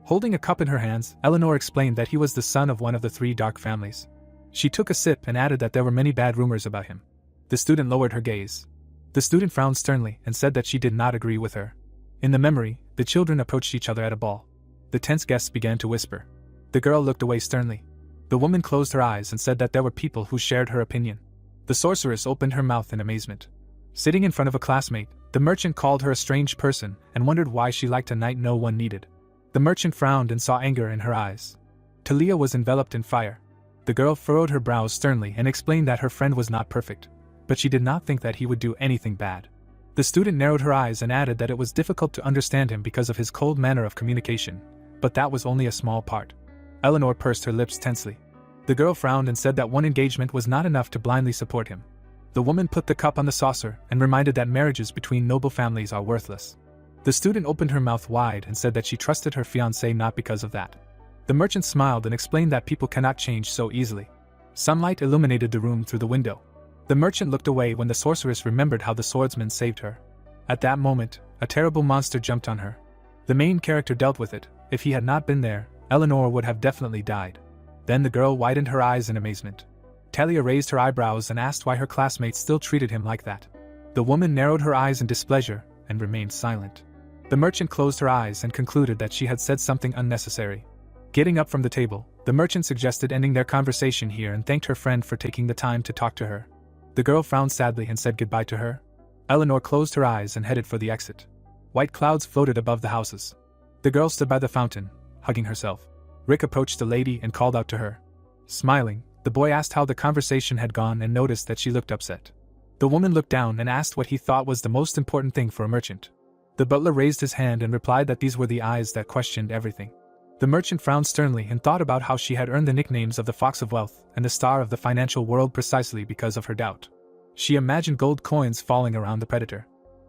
Holding a cup in her hands, Eleanor explained that he was the son of one of the 3 dark families. She took a sip and added that there were many bad rumors about him. The student lowered her gaze. The student frowned sternly and said that she did not agree with her. In the memory, the children approached each other at a ball. The tense guests began to whisper. The girl looked away sternly. The woman closed her eyes and said that there were people who shared her opinion. The sorceress opened her mouth in amazement. Sitting in front of a classmate, the merchant called her a strange person and wondered why she liked a knight no one needed. The merchant frowned and saw anger in her eyes. Talia was enveloped in fire. The girl furrowed her brows sternly and explained that her friend was not perfect, but she did not think that he would do anything bad. The student narrowed her eyes and added that it was difficult to understand him because of his cold manner of communication, but that was only a small part. Eleanor pursed her lips tensely. The girl frowned and said that one engagement was not enough to blindly support him. The woman put the cup on the saucer and reminded that marriages between noble families are worthless. The student opened her mouth wide and said that she trusted her fiancé not because of that. The merchant smiled and explained that people cannot change so easily. Sunlight illuminated the room through the window. The merchant looked away when the sorceress remembered how the swordsman saved her. At that moment, a terrible monster jumped on her. The main character dealt with it. If he had not been there, Eleanor would have definitely died. Then the girl widened her eyes in amazement. Talia raised her eyebrows and asked why her classmates still treated him like that. The woman narrowed her eyes in displeasure and remained silent. The merchant closed her eyes and concluded that she had said something unnecessary. Getting up from the table, the merchant suggested ending their conversation here and thanked her friend for taking the time to talk to her. The girl frowned sadly and said goodbye to her. Eleanor closed her eyes and headed for the exit. White clouds floated above the houses. The girl stood by the fountain, hugging herself. Rick approached the lady and called out to her. Smiling, the boy asked how the conversation had gone and noticed that she looked upset. The woman looked down and asked what he thought was the most important thing for a merchant. The butler raised his hand and replied that these were the eyes that questioned everything. The merchant frowned sternly and thought about how she had earned the nicknames of the Fox of Wealth and the Star of the Financial World precisely because of her doubt. She imagined gold coins falling around the predator.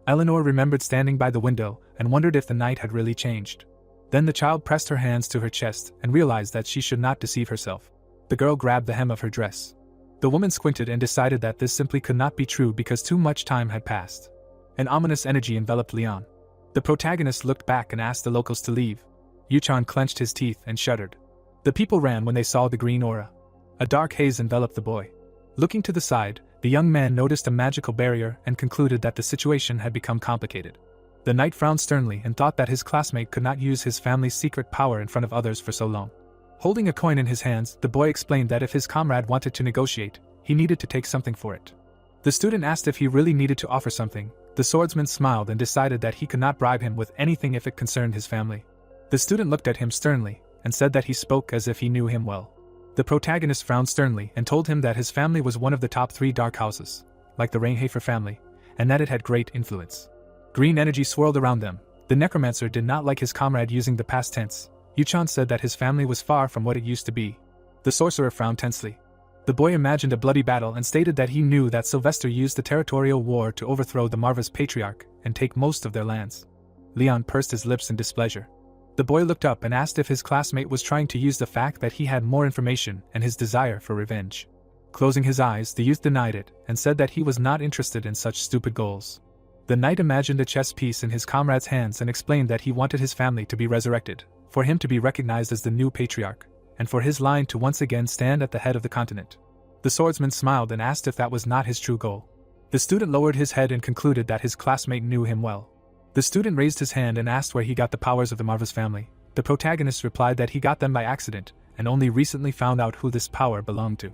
Eleanor remembered standing by the window and wondered if the night had really changed. Then the child pressed her hands to her chest and realized that she should not deceive herself. The girl grabbed the hem of her dress. The woman squinted and decided that this simply could not be true because too much time had passed. An ominous energy enveloped Leon. The protagonist looked back and asked the locals to leave. Yuchan clenched his teeth and shuddered. The people ran when they saw the green aura. A dark haze enveloped the boy. Looking to the side, the young man noticed a magical barrier and concluded that the situation had become complicated. The knight frowned sternly and thought that his classmate could not use his family's secret power in front of others for so long. Holding a coin in his hands, the boy explained that if his comrade wanted to negotiate, he needed to take something for it. The student asked if he really needed to offer something. The swordsman smiled and decided that he could not bribe him with anything if it concerned his family. The student looked at him sternly and said that he spoke as if he knew him well. The protagonist frowned sternly and told him that his family was one of the top 3 dark houses, like the Rainhafer family, and that it had great influence. Green energy swirled around them. The necromancer did not like his comrade using the past tense. Yuchan said that his family was far from what it used to be. The sorcerer frowned tensely. The boy imagined a bloody battle and stated that he knew that Sylvester used the territorial war to overthrow the Marva's patriarch and take most of their lands. Leon pursed his lips in displeasure. The boy looked up and asked if his classmate was trying to use the fact that he had more information and his desire for revenge. Closing his eyes, the youth denied it and said that he was not interested in such stupid goals. The knight imagined a chess piece in his comrade's hands and explained that he wanted his family to be resurrected, for him to be recognized as the new patriarch, and for his line to once again stand at the head of the continent. The swordsman smiled and asked if that was not his true goal. The student lowered his head and concluded that his classmate knew him well. The student raised his hand and asked where he got the powers of the Marva's family. The protagonist replied that he got them by accident, and only recently found out who this power belonged to.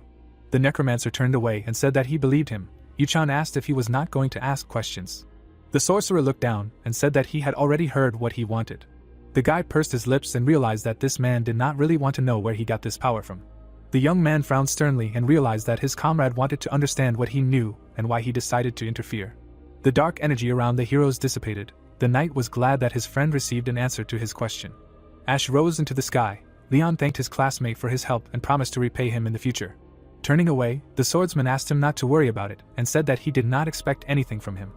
The necromancer turned away and said that he believed him. Yuchan asked if he was not going to ask questions. The sorcerer looked down and said that he had already heard what he wanted. The guy pursed his lips and realized that this man did not really want to know where he got this power from. The young man frowned sternly and realized that his comrade wanted to understand what he knew and why he decided to interfere. The dark energy around the heroes dissipated. The knight was glad that his friend received an answer to his question. Ash rose into the sky. Leon thanked his classmate for his help and promised to repay him in the future. Turning away, the swordsman asked him not to worry about it and said that he did not expect anything from him.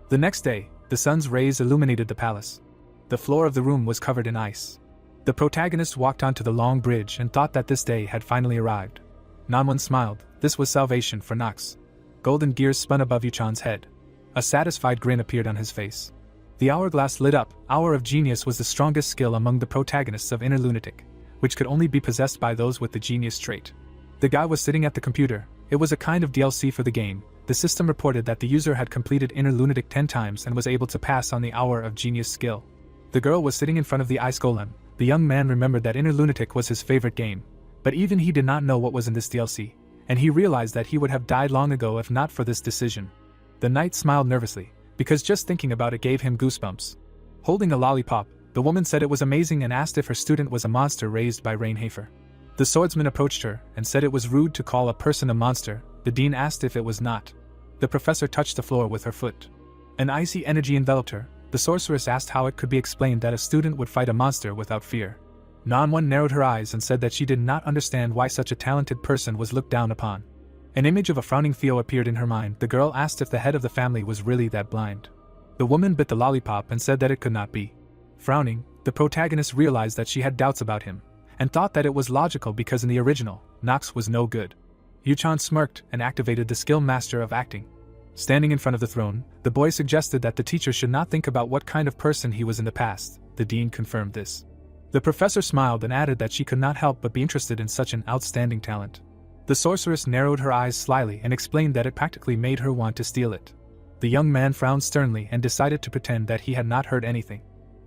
The next day, the sun's rays illuminated the palace. The floor of the room was covered in ice. The protagonist walked onto the long bridge and thought that this day had finally arrived. Nanwon smiled. This was salvation for Nox. Golden gears spun above Yuchan's head. A satisfied grin appeared on his face. The hourglass lit up. Hour of Genius was the strongest skill among the protagonists of Inner Lunatic, which could only be possessed by those with the genius trait. The guy was sitting at the computer. It was a kind of DLC for the game. The system reported that the user had completed Inner Lunatic 10 times and was able to pass on the Hour of Genius skill. The girl was sitting in front of the ice golem. The young man remembered that Inner Lunatic was his favorite game, but even he did not know what was in this DLC, and he realized that he would have died long ago if not for this decision. The knight smiled nervously, because just thinking about it gave him goosebumps. Holding a lollipop, the woman said it was amazing and asked if her student was a monster raised by Rainhafer. The swordsman approached her and said it was rude to call a person a monster. The dean asked if it was not. The professor touched the floor with her foot. An icy energy enveloped her. The sorceress asked how it could be explained that a student would fight a monster without fear. Nanwon narrowed her eyes and said that she did not understand why such a talented person was looked down upon. An image of a frowning Theo appeared in her mind. The girl asked if the head of the family was really that blind. The woman bit the lollipop and said that it could not be. Frowning, the protagonist realized that she had doubts about him, and thought that it was logical because in the original, Nox was no good. Yuchan smirked and activated the skill master of acting. Standing in front of the throne, the boy suggested that the teacher should not think about what kind of person he was in the past. The dean confirmed this. The professor smiled and added that she could not help but be interested in such an outstanding talent. The sorceress narrowed her eyes slyly and explained that it practically made her want to steal it. The young man frowned sternly and decided to pretend that he had not heard anything.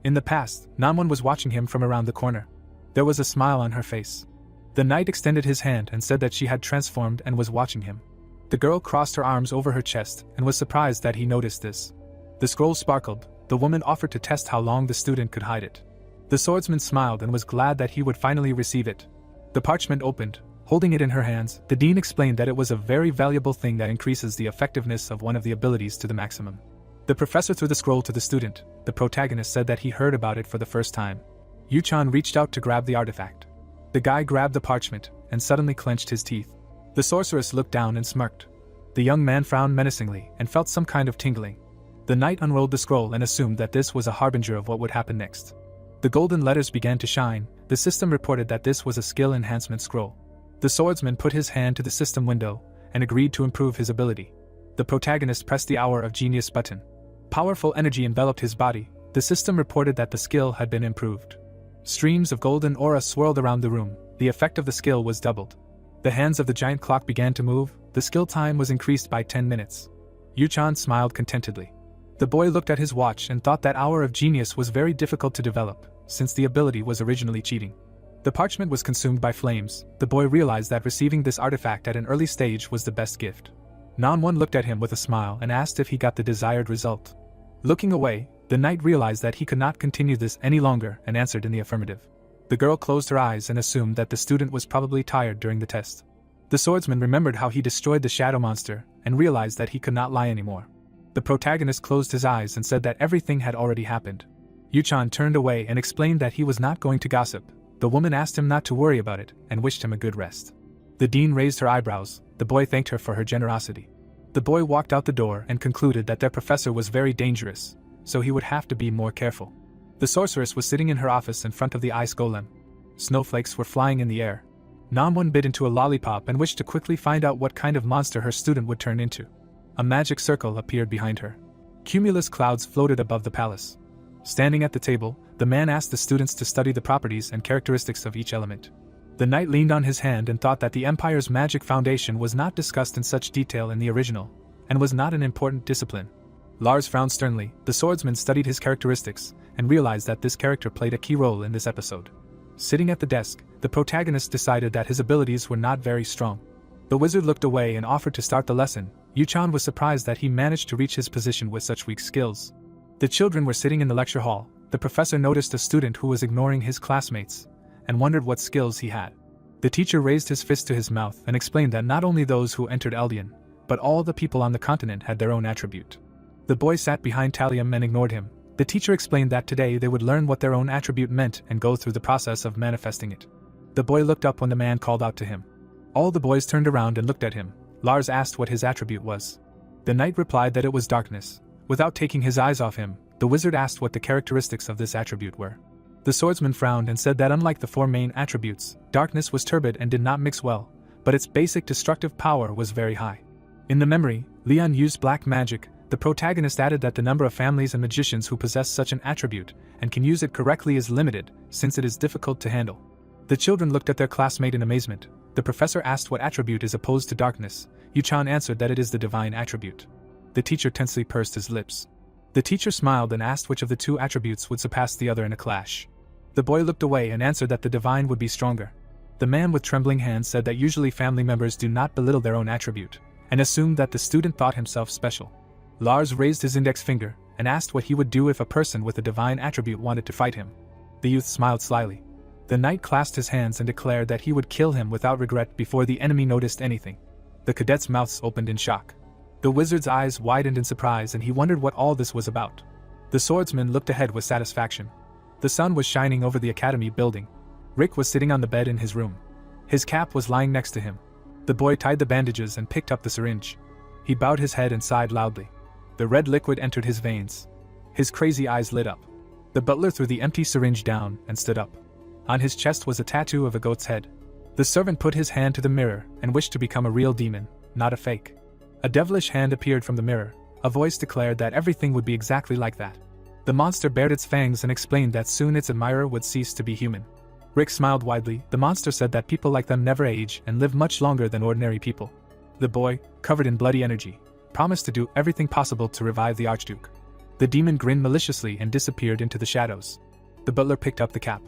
In the past, Namwon was watching him from around the corner. There was a smile on her face. The knight extended his hand and said that she had transformed and was watching him. The girl crossed her arms over her chest and was surprised that he noticed this. The scroll sparkled. The woman offered to test how long the student could hide it. The swordsman smiled and was glad that he would finally receive it. The parchment opened. Holding it in her hands, the dean explained that it was a very valuable thing that increases the effectiveness of one of the abilities to the maximum. The professor threw the scroll to the student. The protagonist said that he heard about it for the first time. Yu-chan reached out to grab the artifact. The guy grabbed the parchment and suddenly clenched his teeth. The sorceress looked down and smirked. The young man frowned menacingly and felt some kind of tingling. The knight unrolled the scroll and assumed that this was a harbinger of what would happen next. The golden letters began to shine. The system reported that this was a skill enhancement scroll. The swordsman put his hand to the system window and agreed to improve his ability. The protagonist pressed the Hour of Genius button. Powerful energy enveloped his body. The system reported that the skill had been improved. Streams of golden aura swirled around the room. The effect of the skill was doubled. The hands of the giant clock began to move. The skill time was increased by 10 minutes. Yu-chan smiled contentedly. The boy looked at his watch and thought that Hour of Genius was very difficult to develop, since the ability was originally cheating. The parchment was consumed by flames. The boy realized that receiving this artifact at an early stage was the best gift. Nanwon looked at him with a smile and asked if he got the desired result. Looking away, the knight realized that he could not continue this any longer and answered in the affirmative. The girl closed her eyes and assumed that the student was probably tired during the test. The swordsman remembered how he destroyed the shadow monster and realized that he could not lie anymore. The protagonist closed his eyes and said that everything had already happened. Yu-chan turned away and explained that he was not going to gossip. The woman asked him not to worry about it and wished him a good rest. The dean raised her eyebrows. The boy thanked her for her generosity. The boy walked out the door and concluded that their professor was very dangerous, so he would have to be more careful. The sorceress was sitting in her office in front of the ice golem. Snowflakes were flying in the air. Namwon bit into a lollipop and wished to quickly find out what kind of monster her student would turn into. A magic circle appeared behind her. Cumulus clouds floated above the palace. Standing at the table, the man asked the students to study the properties and characteristics of each element. The knight leaned on his hand and thought that the Empire's magic foundation was not discussed in such detail in the original, and was not an important discipline. Lars frowned sternly. The swordsman studied his characteristics, and realized that this character played a key role in this episode. Sitting at the desk, the protagonist decided that his abilities were not very strong. The wizard looked away and offered to start the lesson. Yu-chan was surprised that he managed to reach his position with such weak skills. The children were sitting in the lecture hall. The professor noticed a student who was ignoring his classmates, and wondered what skills he had. The teacher raised his fist to his mouth and explained that not only those who entered Eldian, but all the people on the continent had their own attribute. The boy sat behind Talium and ignored him. The teacher explained that today they would learn what their own attribute meant and go through the process of manifesting it. The boy looked up when the man called out to him. All the boys turned around and looked at him. Lars asked what his attribute was. The knight replied that it was darkness. Without taking his eyes off him, the wizard asked what the characteristics of this attribute were. The swordsman frowned and said that unlike the four main attributes, darkness was turbid and did not mix well, but its basic destructive power was very high. In the memory, Leon used black magic. The protagonist added that the number of families and magicians who possess such an attribute and can use it correctly is limited, since it is difficult to handle. The children looked at their classmate in amazement. The professor asked what attribute is opposed to darkness. Yu-chan answered that it is the divine attribute. The teacher tensely pursed his lips. The teacher smiled and asked which of the two attributes would surpass the other in a clash. The boy looked away and answered that the divine would be stronger. The man with trembling hands said that usually family members do not belittle their own attribute, and assumed that the student thought himself special. Lars raised his index finger and asked what he would do if a person with a divine attribute wanted to fight him. The youth smiled slyly. The knight clasped his hands and declared that he would kill him without regret before the enemy noticed anything. The cadets' mouths opened in shock. The wizard's eyes widened in surprise and he wondered what all this was about. The swordsman looked ahead with satisfaction. The sun was shining over the academy building. Rick was sitting on the bed in his room. His cap was lying next to him. The boy tied the bandages and picked up the syringe. He bowed his head and sighed loudly. The red liquid entered his veins. His crazy eyes lit up. The butler threw the empty syringe down and stood up. On his chest was a tattoo of a goat's head. The servant put his hand to the mirror and wished to become a real demon, not a fake. A devilish hand appeared from the mirror. A voice declared that everything would be exactly like that. The monster bared its fangs and explained that soon its admirer would cease to be human. Rick smiled widely. The monster said that people like them never age and live much longer than ordinary people. The boy, covered in bloody energy, promised to do everything possible to revive the Archduke. The demon grinned maliciously and disappeared into the shadows. The butler picked up the cap.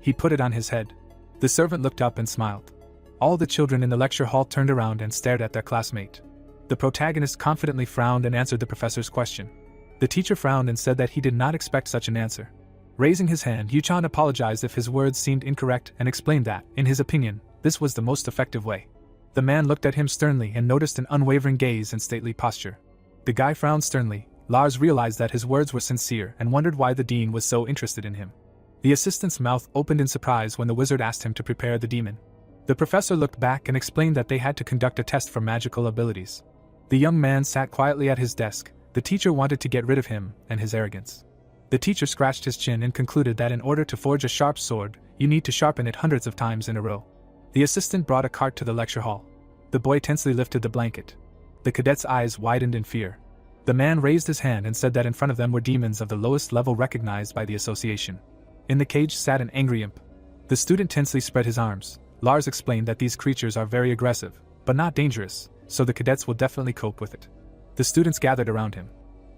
He put it on his head. The servant looked up and smiled. All the children in the lecture hall turned around and stared at their classmate. The protagonist confidently frowned and answered the professor's question. The teacher frowned and said that he did not expect such an answer. Raising his hand, Yuchan apologized if his words seemed incorrect and explained that, in his opinion, this was the most effective way. The man looked at him sternly and noticed an unwavering gaze and stately posture. The guy frowned sternly. Lars realized that his words were sincere and wondered why the dean was so interested in him. The assistant's mouth opened in surprise when the wizard asked him to prepare the demon. The professor looked back and explained that they had to conduct a test for magical abilities. The young man sat quietly at his desk. The teacher wanted to get rid of him and his arrogance. The teacher scratched his chin and concluded that in order to forge a sharp sword, you need to sharpen it hundreds of times in a row. The assistant brought a cart to the lecture hall. The boy tensely lifted the blanket. The cadet's eyes widened in fear. The man raised his hand and said that in front of them were demons of the lowest level recognized by the association. In the cage sat an angry imp. The student tensely spread his arms. Lars explained that these creatures are very aggressive, but not dangerous, so the cadets will definitely cope with it. The students gathered around him.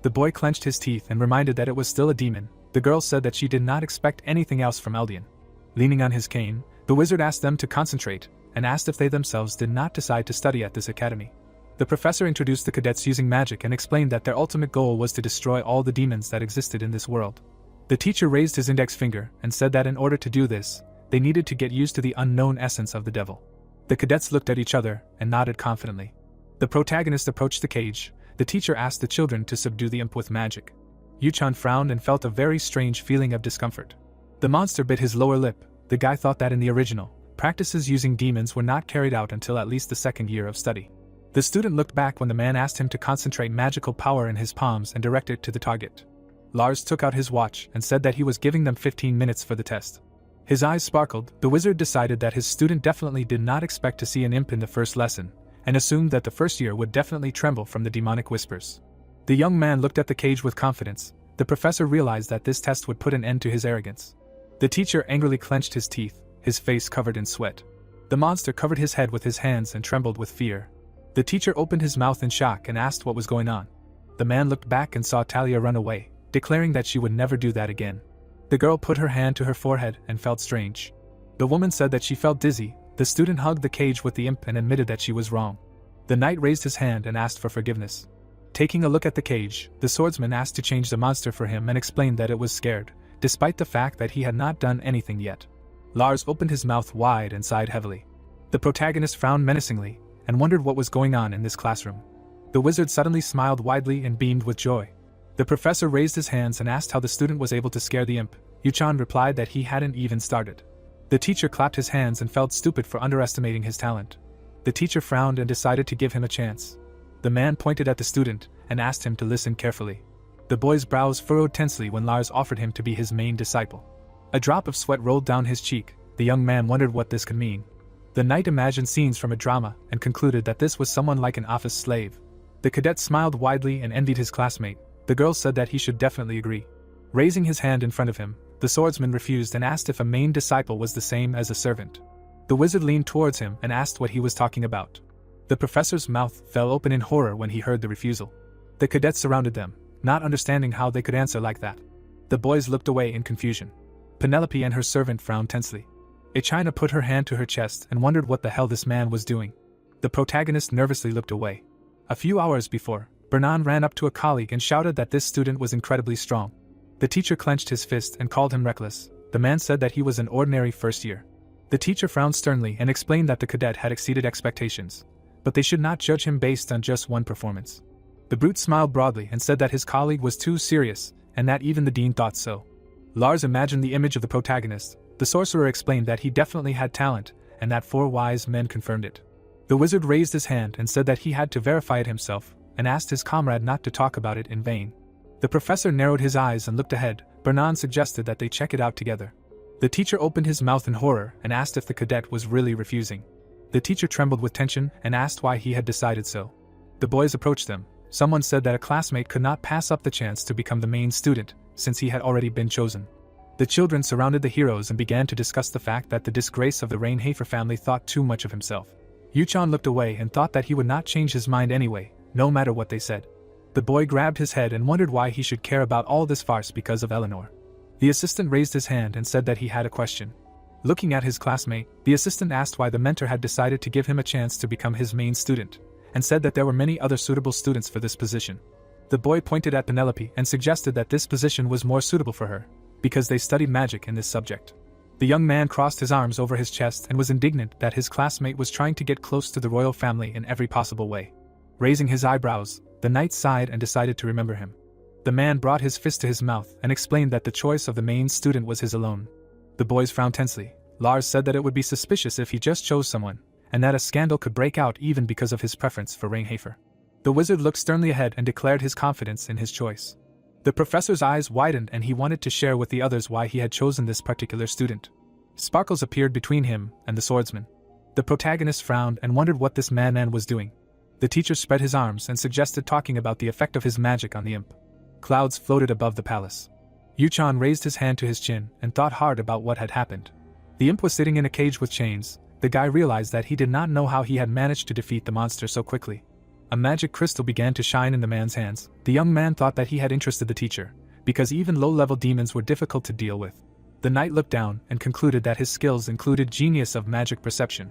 The boy clenched his teeth and reminded that it was still a demon. The girl said that she did not expect anything else from Eldian. Leaning on his cane, the wizard asked them to concentrate, and asked if they themselves did not decide to study at this academy. The professor introduced the cadets using magic and explained that their ultimate goal was to destroy all the demons that existed in this world. The teacher raised his index finger and said that in order to do this, they needed to get used to the unknown essence of the devil. The cadets looked at each other and nodded confidently. The protagonist approached the cage. The teacher asked the children to subdue the imp with magic. Yuchan frowned and felt a very strange feeling of discomfort. The monster bit his lower lip. The guy thought that in the original, practices using demons were not carried out until at least the second year of study. The student looked back when the man asked him to concentrate magical power in his palms and direct it to the target. Lars took out his watch and said that he was giving them 15 minutes for the test. His eyes sparkled. The wizard decided that his student definitely did not expect to see an imp in the first lesson, and assumed that the first year would definitely tremble from the demonic whispers. The young man looked at the cage with confidence. The professor realized that this test would put an end to his arrogance. The teacher angrily clenched his teeth, his face covered in sweat. The monster covered his head with his hands and trembled with fear. The teacher opened his mouth in shock and asked what was going on. The man looked back and saw Talia run away, declaring that she would never do that again. The girl put her hand to her forehead and felt strange. The woman said that she felt dizzy. The student hugged the cage with the imp and admitted that she was wrong. The knight raised his hand and asked for forgiveness. Taking a look at the cage, the swordsman asked to change the monster for him and explained that it was scared, despite the fact that he had not done anything yet. Lars opened his mouth wide and sighed heavily. The protagonist frowned menacingly and wondered what was going on in this classroom. The wizard suddenly smiled widely and beamed with joy. The professor raised his hands and asked how the student was able to scare the imp. Yuchan replied that he hadn't even started. The teacher clapped his hands and felt stupid for underestimating his talent. The teacher frowned and decided to give him a chance. The man pointed at the student and asked him to listen carefully. The boy's brows furrowed tensely when Lars offered him to be his main disciple. A drop of sweat rolled down his cheek. The young man wondered what this could mean. The knight imagined scenes from a drama and concluded that this was someone like an office slave. The cadet smiled widely and envied his classmate. The girl said that he should definitely agree. Raising his hand in front of him, the swordsman refused and asked if a main disciple was the same as a servant. The wizard leaned towards him and asked what he was talking about. The professor's mouth fell open in horror when he heard the refusal. The cadets surrounded them, not understanding how they could answer like that. The boys looked away in confusion. Penelope and her servant frowned tensely. Echina put her hand to her chest and wondered what the hell this man was doing. The protagonist nervously looked away. A few hours before, Bernan ran up to a colleague and shouted that this student was incredibly strong. The teacher clenched his fist and called him reckless. The man said that he was an ordinary first year. The teacher frowned sternly and explained that the cadet had exceeded expectations, but they should not judge him based on just one performance. The brute smiled broadly and said that his colleague was too serious, and that even the dean thought so. Lars imagined the image of the protagonist. The sorcerer explained that he definitely had talent, and that 4 wise men confirmed it. The wizard raised his hand and said that he had to verify it himself, and asked his comrade not to talk about it in vain. The professor narrowed his eyes and looked ahead. Bernan suggested that they check it out together. The teacher opened his mouth in horror and asked if the cadet was really refusing. The teacher trembled with tension and asked why he had decided so. The boys approached them. Someone said that a classmate could not pass up the chance to become the main student, since he had already been chosen. The children surrounded the heroes and began to discuss the fact that the disgrace of the Rainhafer family thought too much of himself. Yuchan looked away and thought that he would not change his mind anyway, no matter what they said. The boy grabbed his head and wondered why he should care about all this farce because of Eleanor. The assistant raised his hand and said that he had a question. Looking at his classmate, the assistant asked why the mentor had decided to give him a chance to become his main student, and said that there were many other suitable students for this position. The boy pointed at Penelope and suggested that this position was more suitable for her, because they studied magic in this subject. The young man crossed his arms over his chest and was indignant that his classmate was trying to get close to the royal family in every possible way. Raising his eyebrows, the knight sighed and decided to remember him. The man brought his fist to his mouth and explained that the choice of the main student was his alone. The boys frowned tensely. Lars said that it would be suspicious if he just chose someone, and that a scandal could break out even because of his preference for Rainhafer. The wizard looked sternly ahead and declared his confidence in his choice. The professor's eyes widened and he wanted to share with the others why he had chosen this particular student. Sparkles appeared between him and the swordsman. The protagonist frowned and wondered what this madman was doing. The teacher spread his arms and suggested talking about the effect of his magic on the imp. Clouds floated above the palace. Yuchan raised his hand to his chin and thought hard about what had happened. The imp was sitting in a cage with chains. The guy realized that he did not know how he had managed to defeat the monster so quickly. A magic crystal began to shine in the man's hands. The young man thought that he had interested the teacher, because even low-level demons were difficult to deal with. The knight looked down and concluded that his skills included genius of magic perception.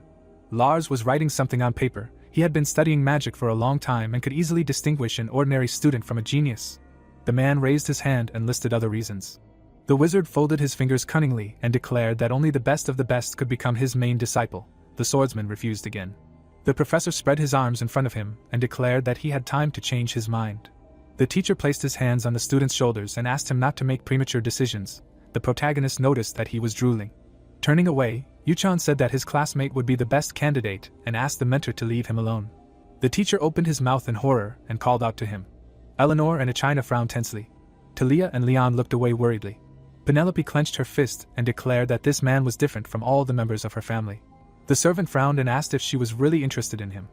Lars was writing something on paper. He had been studying magic for a long time and could easily distinguish an ordinary student from a genius. The man raised his hand and listed other reasons. The wizard folded his fingers cunningly and declared that only the best of the best could become his main disciple. The swordsman refused again. The professor spread his arms in front of him and declared that he had time to change his mind. The teacher placed his hands on the student's shoulders and asked him not to make premature decisions. The protagonist noticed that he was drooling. Turning away, Yuchan said that his classmate would be the best candidate and asked the mentor to leave him alone. The teacher opened his mouth in horror and called out to him. Eleanor and Achina frowned tensely. Talia and Leon looked away worriedly. Penelope clenched her fist and declared that this man was different from all the members of her family. The servant frowned and asked if she was really interested in him.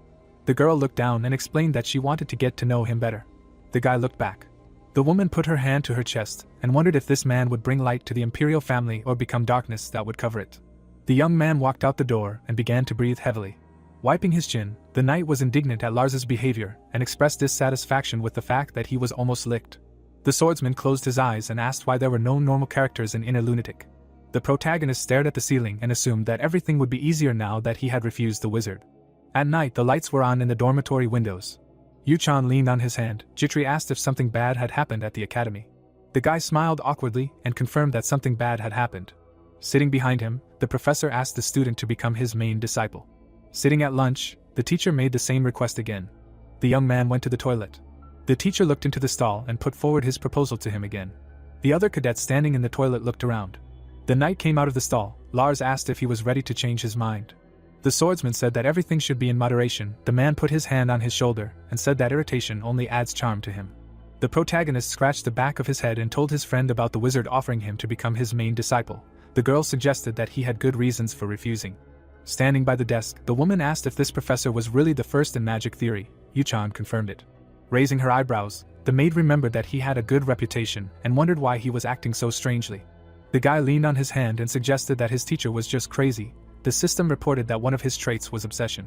The girl looked down and explained that she wanted to get to know him better. The guy looked back. The woman put her hand to her chest and wondered if this man would bring light to the imperial family or become darkness that would cover it. The young man walked out the door and began to breathe heavily. Wiping his chin, the knight was indignant at Lars's behavior and expressed dissatisfaction with the fact that he was almost licked. The swordsman closed his eyes and asked why there were no normal characters in Inner Lunatic. The protagonist stared at the ceiling and assumed that everything would be easier now that he had refused the wizard. At night, the lights were on in the dormitory windows. Yuchan leaned on his hand. Jitri asked if something bad had happened at the academy. The guy smiled awkwardly and confirmed that something bad had happened. Sitting behind him, the professor asked the student to become his main disciple. Sitting at lunch, the teacher made the same request again. The young man went to the toilet. The teacher looked into the stall and put forward his proposal to him again. The other cadets standing in the toilet looked around. The knight came out of the stall. Lars asked if he was ready to change his mind. The swordsman said that everything should be in moderation. The man put his hand on his shoulder and said that irritation only adds charm to him. The protagonist scratched the back of his head and told his friend about the wizard offering him to become his main disciple. The girl suggested that he had good reasons for refusing. Standing by the desk, the woman asked if this professor was really the first in magic theory. Yuchan confirmed it. Raising her eyebrows, the maid remembered that he had a good reputation and wondered why he was acting so strangely. The guy leaned on his hand and suggested that his teacher was just crazy. The system reported that one of his traits was obsession.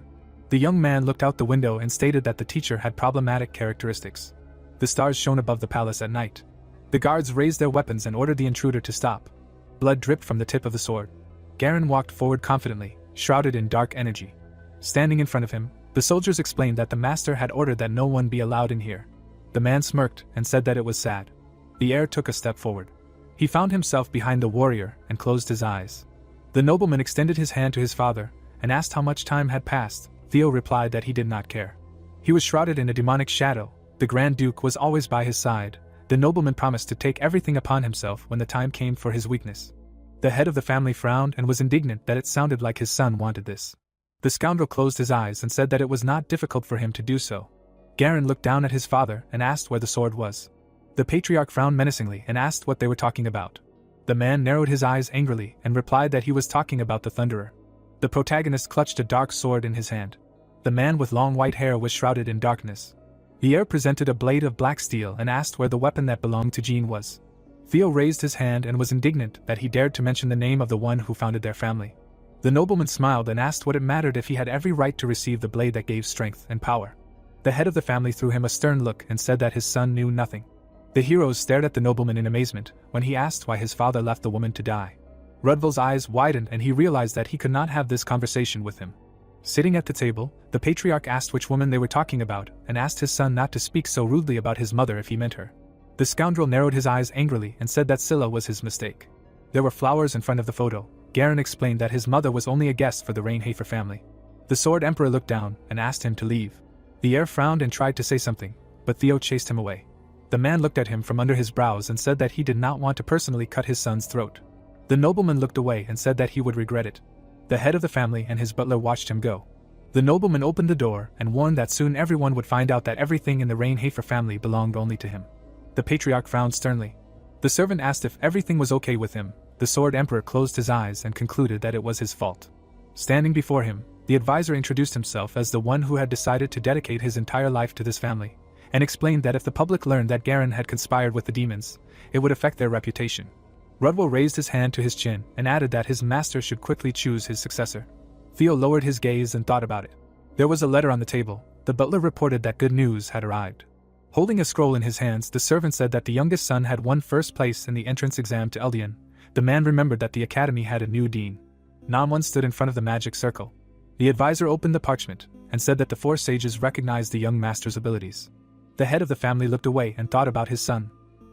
The young man looked out the window and stated that the teacher had problematic characteristics. The stars shone above the palace at night. The guards raised their weapons and ordered the intruder to stop. Blood dripped from the tip of the sword. Garen walked forward confidently, shrouded in dark energy. Standing in front of him, the soldiers explained that the master had ordered that no one be allowed in here. The man smirked and said that it was sad. The heir took a step forward. He found himself behind the warrior and closed his eyes. The nobleman extended his hand to his father and asked how much time had passed. Theo replied that he did not care. He was shrouded in a demonic shadow. The Grand Duke was always by his side. The nobleman promised to take everything upon himself when the time came for his weakness. The head of the family frowned and was indignant that it sounded like his son wanted this. The scoundrel closed his eyes and said that it was not difficult for him to do so. Garen looked down at his father and asked where the sword was. The patriarch frowned menacingly and asked what they were talking about. The man narrowed his eyes angrily and replied that he was talking about the Thunderer. The protagonist clutched a dark sword in his hand. The man with long white hair was shrouded in darkness. The heir presented a blade of black steel and asked where the weapon that belonged to Jean was. Theo raised his hand and was indignant that he dared to mention the name of the one who founded their family. The nobleman smiled and asked what it mattered if he had every right to receive the blade that gave strength and power. The head of the family threw him a stern look and said that his son knew nothing. The heroes stared at the nobleman in amazement when he asked why his father left the woman to die. Rudville's eyes widened and he realized that he could not have this conversation with him. Sitting at the table, the patriarch asked which woman they were talking about and asked his son not to speak so rudely about his mother if he meant her. The scoundrel narrowed his eyes angrily and said that Scylla was his mistake. There were flowers in front of the photo. Garen explained that his mother was only a guest for the Rainhafer family. The Sword Emperor looked down and asked him to leave. The heir frowned and tried to say something, but Theo chased him away. The man looked at him from under his brows and said that he did not want to personally cut his son's throat. The nobleman looked away and said that he would regret it. The head of the family and his butler watched him go. The nobleman opened the door and warned that soon everyone would find out that everything in the Rainhafer family belonged only to him. The patriarch frowned sternly. The servant asked if everything was okay with him. The Sword Emperor closed his eyes and concluded that it was his fault. Standing before him, the advisor introduced himself as the one who had decided to dedicate his entire life to this family, and explained that if the public learned that Garen had conspired with the demons, it would affect their reputation. Rudwell raised his hand to his chin and added that his master should quickly choose his successor. Theo lowered his gaze and thought about it. There was a letter on the table. The butler reported that good news had arrived. Holding a scroll in his hands, the servant said that the youngest son had won first place in the entrance exam to Eldian. The man remembered that the academy had a new dean. Namwon stood in front of the magic circle. The advisor opened the parchment and said that the 4 sages recognized the young master's abilities. The head of the family looked away and thought about his son.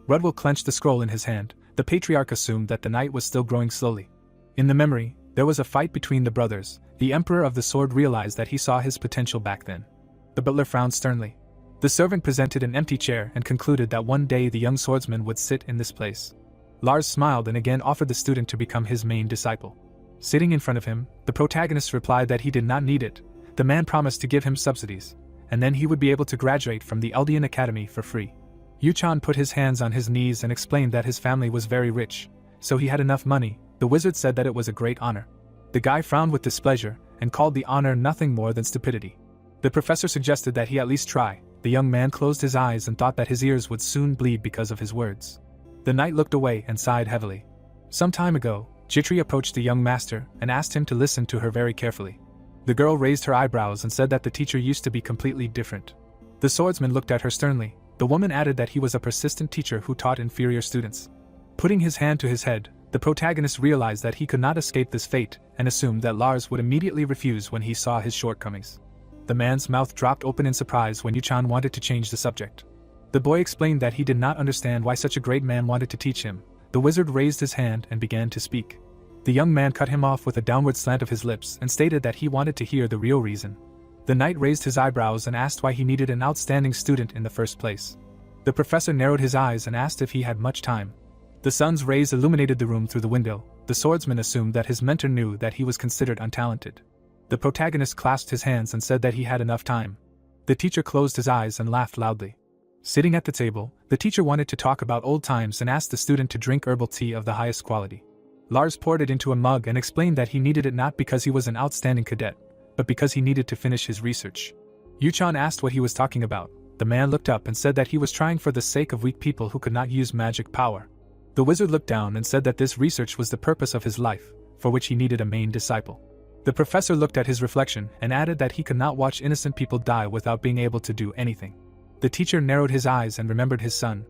Rudwell clenched the scroll in his hand. The patriarch assumed that the night was still growing slowly. In the memory, there was a fight between the brothers. The Emperor of the Sword realized that he saw his potential back then. The butler frowned sternly. The servant presented an empty chair and concluded that one day the young swordsman would sit in this place. Lars smiled and again offered the student to become his main disciple. Sitting in front of him, the protagonist replied that he did not need it. The man promised to give him subsidies, and then he would be able to graduate from the Eldian Academy for free. Yuchan put his hands on his knees and explained that his family was very rich, so he had enough money. The wizard said that it was a great honor. The guy frowned with displeasure and called the honor nothing more than stupidity. The professor suggested that he at least try. The young man closed his eyes and thought that his ears would soon bleed because of his words. The knight looked away and sighed heavily. Some time ago, Jitri approached the young master and asked him to listen to her very carefully. The girl raised her eyebrows and said that the teacher used to be completely different. The swordsman looked at her sternly. The woman added that he was a persistent teacher who taught inferior students. Putting his hand to his head, the protagonist realized that he could not escape this fate and assumed that Lars would immediately refuse when he saw his shortcomings. The man's mouth dropped open in surprise when Yuchan wanted to change the subject. The boy explained that he did not understand why such a great man wanted to teach him. The wizard raised his hand and began to speak. The young man cut him off with a downward slant of his lips and stated that he wanted to hear the real reason. The knight raised his eyebrows and asked why he needed an outstanding student in the first place. The professor narrowed his eyes and asked if he had much time. The sun's rays illuminated the room through the window. The swordsman assumed that his mentor knew that he was considered untalented. The protagonist clasped his hands and said that he had enough time. The teacher closed his eyes and laughed loudly. Sitting at the table, the teacher wanted to talk about old times and asked the student to drink herbal tea of the highest quality. Lars poured it into a mug and explained that he needed it not because he was an outstanding cadet, but because he needed to finish his research. Yuchan asked what he was talking about. The man looked up and said that he was trying for the sake of weak people who could not use magic power. The wizard looked down and said that this research was the purpose of his life, for which he needed a main disciple. The professor looked at his reflection and added that he could not watch innocent people die without being able to do anything. The teacher narrowed his eyes and remembered his son.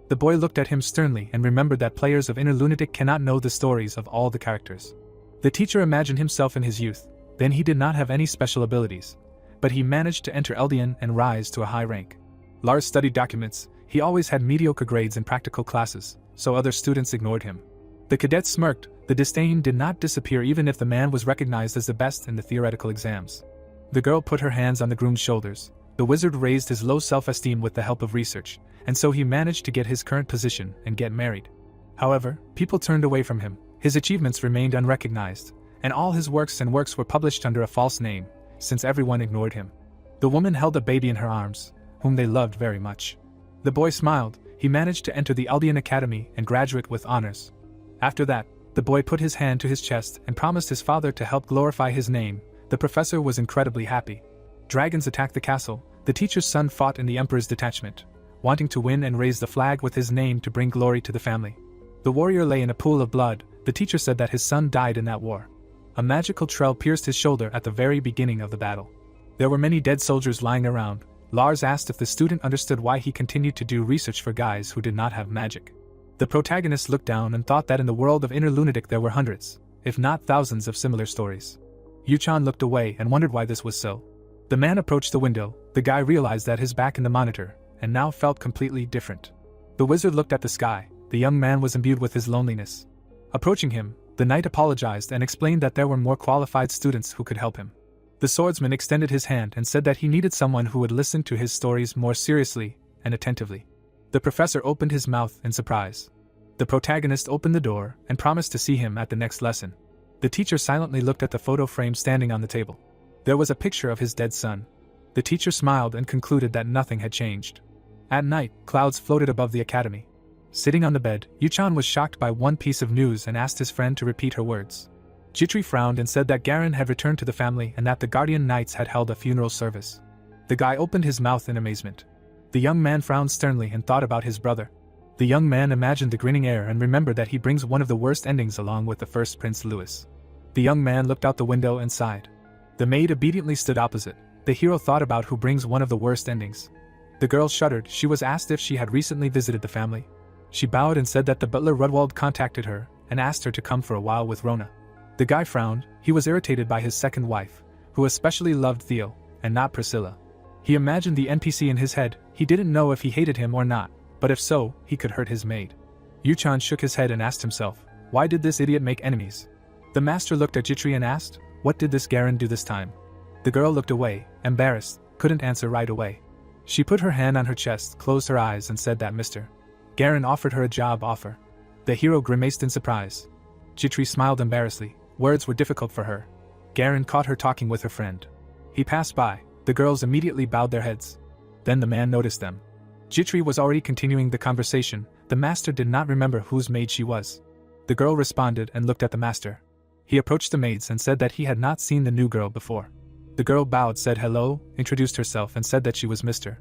The boy looked at him sternly and remembered that players of Inner Lunatic cannot know the stories of all the characters. The teacher imagined himself in his youth. Then he did not have any special abilities, but he managed to enter Eldian and rise to a high rank. Lars studied documents. He always had mediocre grades in practical classes, so other students ignored him. The cadet smirked. The disdain did not disappear even if the man was recognized as the best in the theoretical exams. The girl put her hands on the groom's shoulders. The wizard raised his low self-esteem with the help of research, and so he managed to get his current position and get married. However, people turned away from him. His achievements remained unrecognized, and all his works were published under a false name, since everyone ignored him. The woman held a baby in her arms, whom they loved very much. The boy smiled. He managed to enter the Eldian Academy and graduate with honors. After that, the boy put his hand to his chest and promised his father to help glorify his name. The professor was incredibly happy. Dragons attacked the castle. The teacher's son fought in the emperor's detachment, wanting to win and raise the flag with his name to bring glory to the family. The warrior lay in a pool of blood. The teacher said that his son died in that war. A magical trail pierced his shoulder at the very beginning of the battle. There were many dead soldiers lying around. Lars asked if the student understood why he continued to do research for guys who did not have magic. The protagonist looked down and thought that in the world of inner lunatic there were hundreds, if not thousands of similar stories. Yu-chan looked away and wondered why this was so. The man approached the window. The guy realized that his back in the monitor, and now felt completely different. The wizard looked at the sky. The young man was imbued with his loneliness. Approaching him, the knight apologized and explained that there were more qualified students who could help him. The swordsman extended his hand and said that he needed someone who would listen to his stories more seriously and attentively. The professor opened his mouth in surprise. The protagonist opened the door and promised to see him at the next lesson. The teacher silently looked at the photo frame standing on the table. There was a picture of his dead son. The teacher smiled and concluded that nothing had changed. At night, clouds floated above the academy. Sitting on the bed, Yu-chan was shocked by one piece of news and asked his friend to repeat her words. Jitri frowned and said that Garen had returned to the family and that the guardian knights had held a funeral service. The guy opened his mouth in amazement. The young man frowned sternly and thought about his brother. The young man imagined the grinning heir and remembered that he brings one of the worst endings along with the first Prince Louis. The young man looked out the window and sighed. The maid obediently stood opposite. The hero thought about who brings one of the worst endings. The girl shuddered. She was asked if she had recently visited the family. She bowed and said that the butler Rudwald contacted her and asked her to come for a while with Rona. The guy frowned. He was irritated by his second wife, who especially loved Theo, and not Priscilla. He imagined the NPC in his head. He didn't know if he hated him or not, but if so, he could hurt his maid. Yu-chan shook his head and asked himself, why did this idiot make enemies? The master looked at Jitri and asked, what did this Garen do this time? The girl looked away, embarrassed, couldn't answer right away. She put her hand on her chest, closed her eyes and said that Mr. Garen offered her a job offer. The hero grimaced in surprise. Jitri smiled embarrassedly. Words were difficult for her. Garen caught her talking with her friend. He passed by. The girls immediately bowed their heads. Then the man noticed them. Jitri was already continuing the conversation. The master did not remember whose maid she was. The girl responded and looked at the master. He approached the maids and said that he had not seen the new girl before. The girl bowed, said hello, introduced herself and said that she was Mr.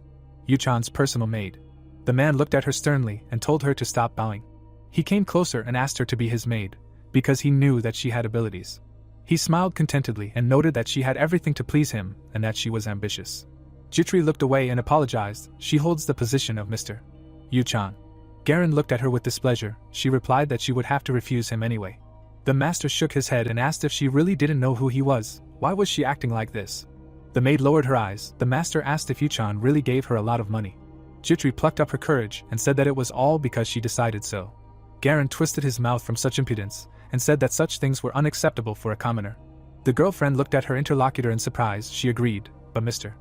Yu-chan's personal maid. The man looked at her sternly and told her to stop bowing. He came closer and asked her to be his maid, because he knew that she had abilities. He smiled contentedly and noted that she had everything to please him and that she was ambitious. Jitri looked away and apologized. She holds the position of Mr. Yu-chan. Garen looked at her with displeasure. She replied that she would have to refuse him anyway. The master shook his head and asked if she really didn't know who he was. Why was she acting like this? The maid lowered her eyes. The master asked if Yu-chan really gave her a lot of money. Jitri plucked up her courage and said that it was all because she decided so. Garen twisted his mouth from such impudence and said that such things were unacceptable for a commoner. The girlfriend looked at her interlocutor in surprise. She agreed, but Mr.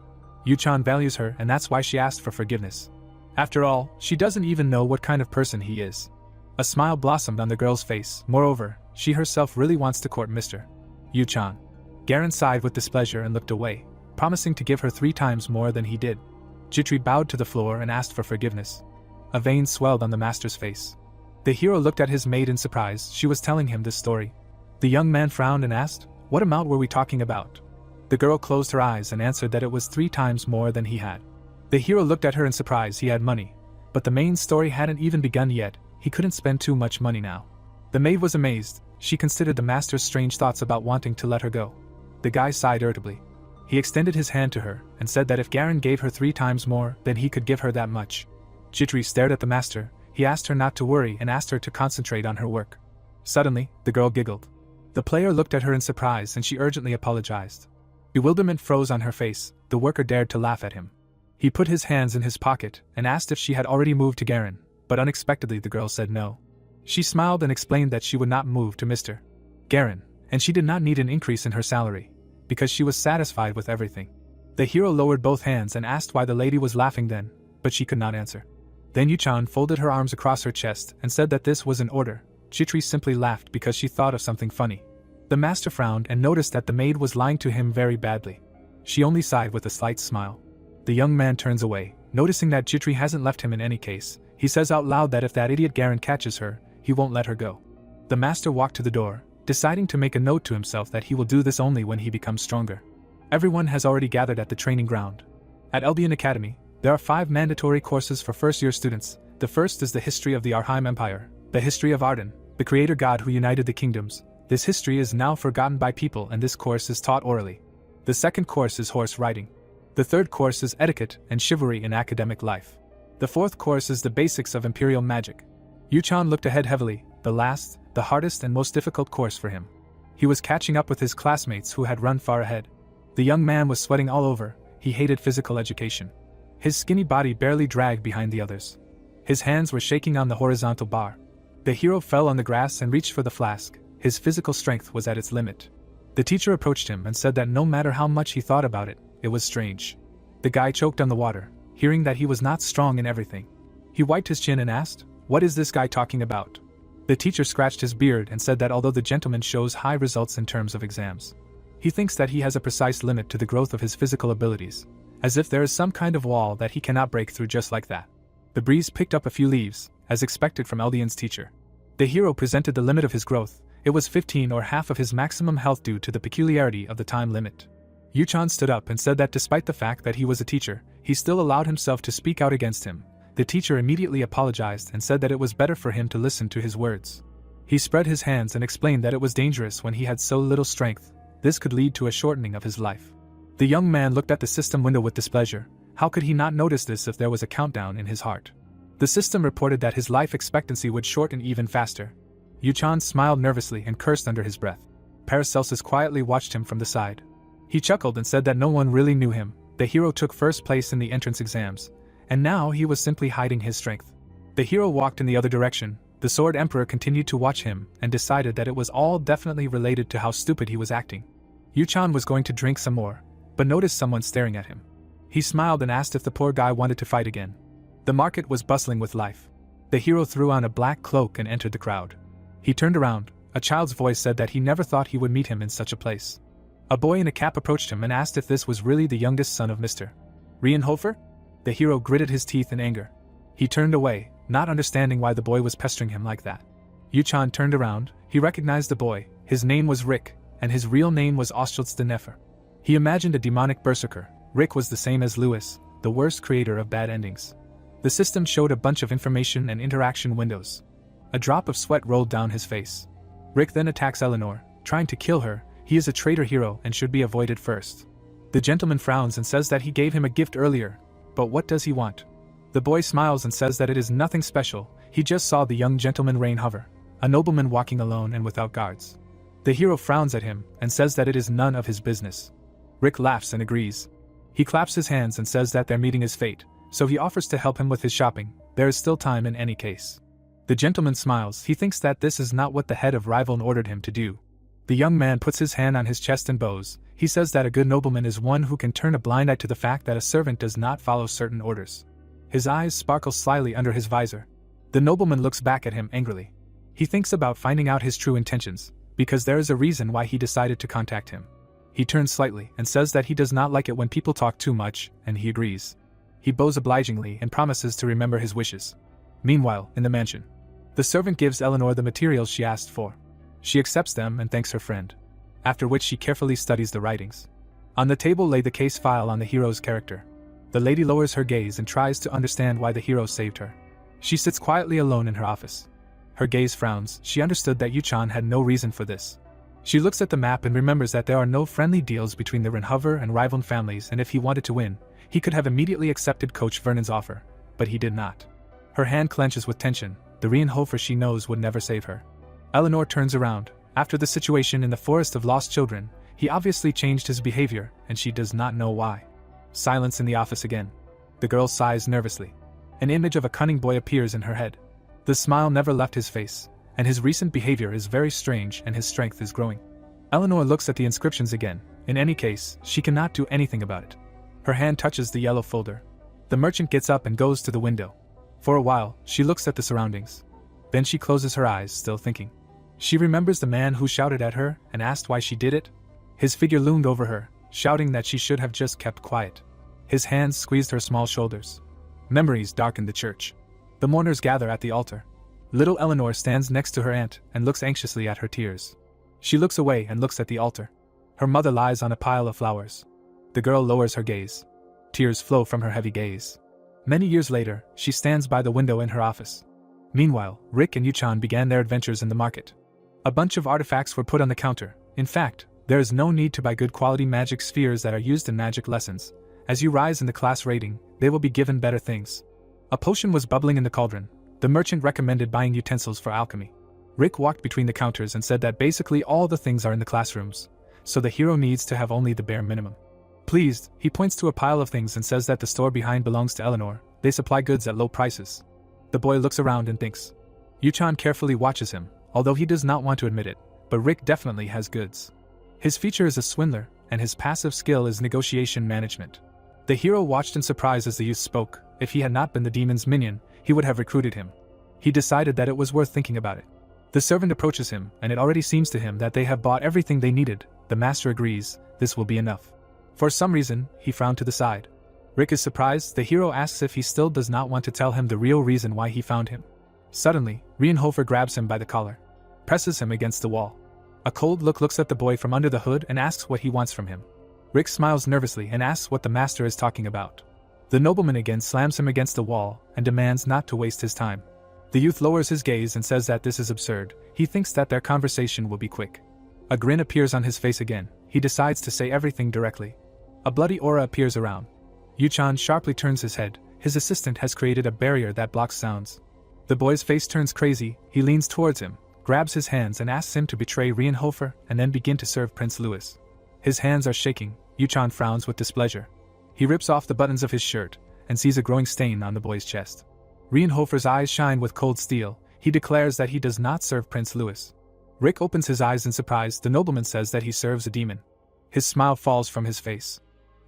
Yu-chan values her and that's why she asked for forgiveness. After all, she doesn't even know what kind of person he is. A smile blossomed on the girl's face. Moreover, she herself really wants to court Mr. Yu-chan. Garen sighed with displeasure and looked away, promising to give her 3 times more than he did. Jitri bowed to the floor and asked for forgiveness. A vein swelled on the master's face. The hero looked at his maid in surprise. She was telling him this story. The young man frowned and asked, what amount were we talking about? The girl closed her eyes and answered that it was 3 times more than he had. The hero looked at her in surprise. He had money, but the main story hadn't even begun yet. He couldn't spend too much money now. The maid was amazed. She considered the master's strange thoughts about wanting to let her go. The guy sighed irritably. He extended his hand to her and said that if Garen gave her 3 times more, then he could give her that much. Jitri stared at the master. He asked her not to worry and asked her to concentrate on her work. Suddenly, the girl giggled. The player looked at her in surprise and she urgently apologized. Bewilderment froze on her face. The worker dared to laugh at him. He put his hands in his pocket and asked if she had already moved to Garen, but unexpectedly the girl said no. She smiled and explained that she would not move to Mr. Garen, and she did not need an increase in her salary, because she was satisfied with everything. The hero lowered both hands and asked why the lady was laughing then, but she could not answer. Then Yu-chan folded her arms across her chest and said that this was an order. Jitri simply laughed because she thought of something funny. The master frowned and noticed that the maid was lying to him very badly. She only sighed with a slight smile. The young man turns away, noticing that Jitri hasn't left him in any case. He says out loud that if that idiot Garen catches her, he won't let her go. The master walked to the door, deciding to make a note to himself that he will do this only when he becomes stronger. Everyone has already gathered at the training ground. At Elbian Academy, there are 5 mandatory courses for first-year students. The first is the history of the Arheim Empire, the history of Arden, the creator god who united the kingdoms. This history is now forgotten by people and this course is taught orally. The second course is horse riding. The third course is etiquette and chivalry in academic life. The fourth course is the basics of imperial magic. Yuchan looked ahead heavily, the last, the hardest and most difficult course for him. He was catching up with his classmates who had run far ahead. The young man was sweating all over, he hated physical education. His skinny body barely dragged behind the others. His hands were shaking on the horizontal bar. The hero fell on the grass and reached for the flask, his physical strength was at its limit. The teacher approached him and said that no matter how much he thought about it, it was strange. The guy choked on the water, hearing that he was not strong in everything. He wiped his chin and asked, "What is this guy talking about?" The teacher scratched his beard and said that although the gentleman shows high results in terms of exams, he thinks that he has a precise limit to the growth of his physical abilities, as if there is some kind of wall that he cannot break through just like that. The breeze picked up a few leaves, as expected from Eldian's teacher. The hero presented the limit of his growth, it was 15 or half of his maximum health due to the peculiarity of the time limit. Yuchan stood up and said that despite the fact that he was a teacher, he still allowed himself to speak out against him. The teacher immediately apologized and said that it was better for him to listen to his words. He spread his hands and explained that it was dangerous when he had so little strength, this could lead to a shortening of his life. The young man looked at the system window with displeasure. How could he not notice this if there was a countdown in his heart? The system reported that his life expectancy would shorten even faster. Yuchan smiled nervously and cursed under his breath. Paracelsus quietly watched him from the side. He chuckled and said that no one really knew him. The hero took first place in the entrance exams, and now he was simply hiding his strength. The hero walked in the other direction. The Sword Emperor continued to watch him and decided that it was all definitely related to how stupid he was acting. Yuchan was going to drink some more, but noticed someone staring at him. He smiled and asked if the poor guy wanted to fight again. The market was bustling with life. The hero threw on a black cloak and entered the crowd. He turned around. A child's voice said that he never thought he would meet him in such a place. A boy in a cap approached him and asked if this was really the youngest son of Mr. Rienhofer? The hero gritted his teeth in anger. He turned away, not understanding why the boy was pestering him like that. Yuchan turned around. He recognized the boy. His name was Rick, and his real name was Ostschultz-de-Nefer. He imagined a demonic berserker. Rick was the same as Lewis, the worst creator of bad endings. The system showed a bunch of information and interaction windows. A drop of sweat rolled down his face. Rick then attacks Eleanor, trying to kill her. He is a traitor hero and should be avoided first. The gentleman frowns and says that he gave him a gift earlier, but what does he want? The boy smiles and says that it is nothing special. He just saw the young gentleman Rienhofer, a nobleman walking alone and without guards. The hero frowns at him and says that it is none of his business. Rick laughs and agrees. He claps his hands and says that their meeting is fate, so he offers to help him with his shopping. There is still time in any case. The gentleman smiles. He thinks that this is not what the head of Rivaln ordered him to do. The young man puts his hand on his chest and bows. He says that a good nobleman is one who can turn a blind eye to the fact that a servant does not follow certain orders. His eyes sparkle slyly under his visor. The nobleman looks back at him angrily. He thinks about finding out his true intentions, because there is a reason why he decided to contact him. He turns slightly and says that he does not like it when people talk too much, and he agrees. He bows obligingly and promises to remember his wishes. Meanwhile, in the mansion, the servant gives Eleanor the materials she asked for. She accepts them and thanks her friend, after which she carefully studies the writings. On the table lay the case file on the hero's character. The lady lowers her gaze and tries to understand why the hero saved her. She sits quietly alone in her office. Her gaze frowns. She understood that Yuchan had no reason for this. She looks at the map and remembers that there are no friendly deals between the Rienhofer and Rivaln families, and if he wanted to win, he could have immediately accepted Coach Vernon's offer, but he did not. Her hand clenches with tension. The Rienhofer she knows would never save her. Eleanor turns around. After the situation in the Forest of Lost Children, he obviously changed his behavior, and she does not know why. Silence in the office again. The girl sighs nervously. An image of a cunning boy appears in her head. The smile never left his face, and his recent behavior is very strange and his strength is growing. Eleanor looks at the inscriptions again. In any case, she cannot do anything about it. Her hand touches the yellow folder. The merchant gets up and goes to the window. For a while, she looks at the surroundings. Then she closes her eyes, still thinking. She remembers the man who shouted at her and asked why she did it. His figure loomed over her, shouting that she should have just kept quiet. His hands squeezed her small shoulders. Memories darkened the church. The mourners gather at the altar. Little Eleanor stands next to her aunt and looks anxiously at her tears. She looks away and looks at the altar. Her mother lies on a pile of flowers. The girl lowers her gaze. Tears flow from her heavy gaze. Many years later, she stands by the window in her office. Meanwhile, Rick and Yuchan began their adventures in the market. A bunch of artifacts were put on the counter. In fact, there is no need to buy good quality magic spheres that are used in magic lessons. As you rise in the class rating, they will be given better things. A potion was bubbling in the cauldron. The merchant recommended buying utensils for alchemy. Rick walked between the counters and said that basically all the things are in the classrooms, so the hero needs to have only the bare minimum. Pleased, he points to a pile of things and says that the store behind belongs to Eleanor. They supply goods at low prices. The boy looks around and thinks. Yuchan carefully watches him, although he does not want to admit it, but Rick definitely has goods. His feature is a swindler, and his passive skill is negotiation management. The hero watched in surprise as the youth spoke. If he had not been the demon's minion, he would have recruited him. He decided that it was worth thinking about it. The servant approaches him, and it already seems to him that they have bought everything they needed. The master agrees, this will be enough. For some reason, he frowned to the side. Rick is surprised. The hero asks if he still does not want to tell him the real reason why he found him. Suddenly, Rienhofer grabs him by the collar, presses him against the wall. A cold look looks at the boy from under the hood and asks what he wants from him. Rick smiles nervously and asks what the master is talking about. The nobleman again slams him against the wall and demands not to waste his time. The youth lowers his gaze and says that this is absurd. He thinks that their conversation will be quick. A grin appears on his face again. He decides to say everything directly. A bloody aura appears around. Yuchan sharply turns his head. His assistant has created a barrier that blocks sounds. The boy's face turns crazy. He leans towards him, grabs his hands and asks him to betray Rienhofer and then begin to serve Prince Louis. His hands are shaking. Yuchan frowns with displeasure. He rips off the buttons of his shirt and sees a growing stain on the boy's chest. Rienhofer's eyes shine with cold steel. He declares that he does not serve Prince Louis. Rick opens his eyes in surprise. The nobleman says that he serves a demon. His smile falls from his face.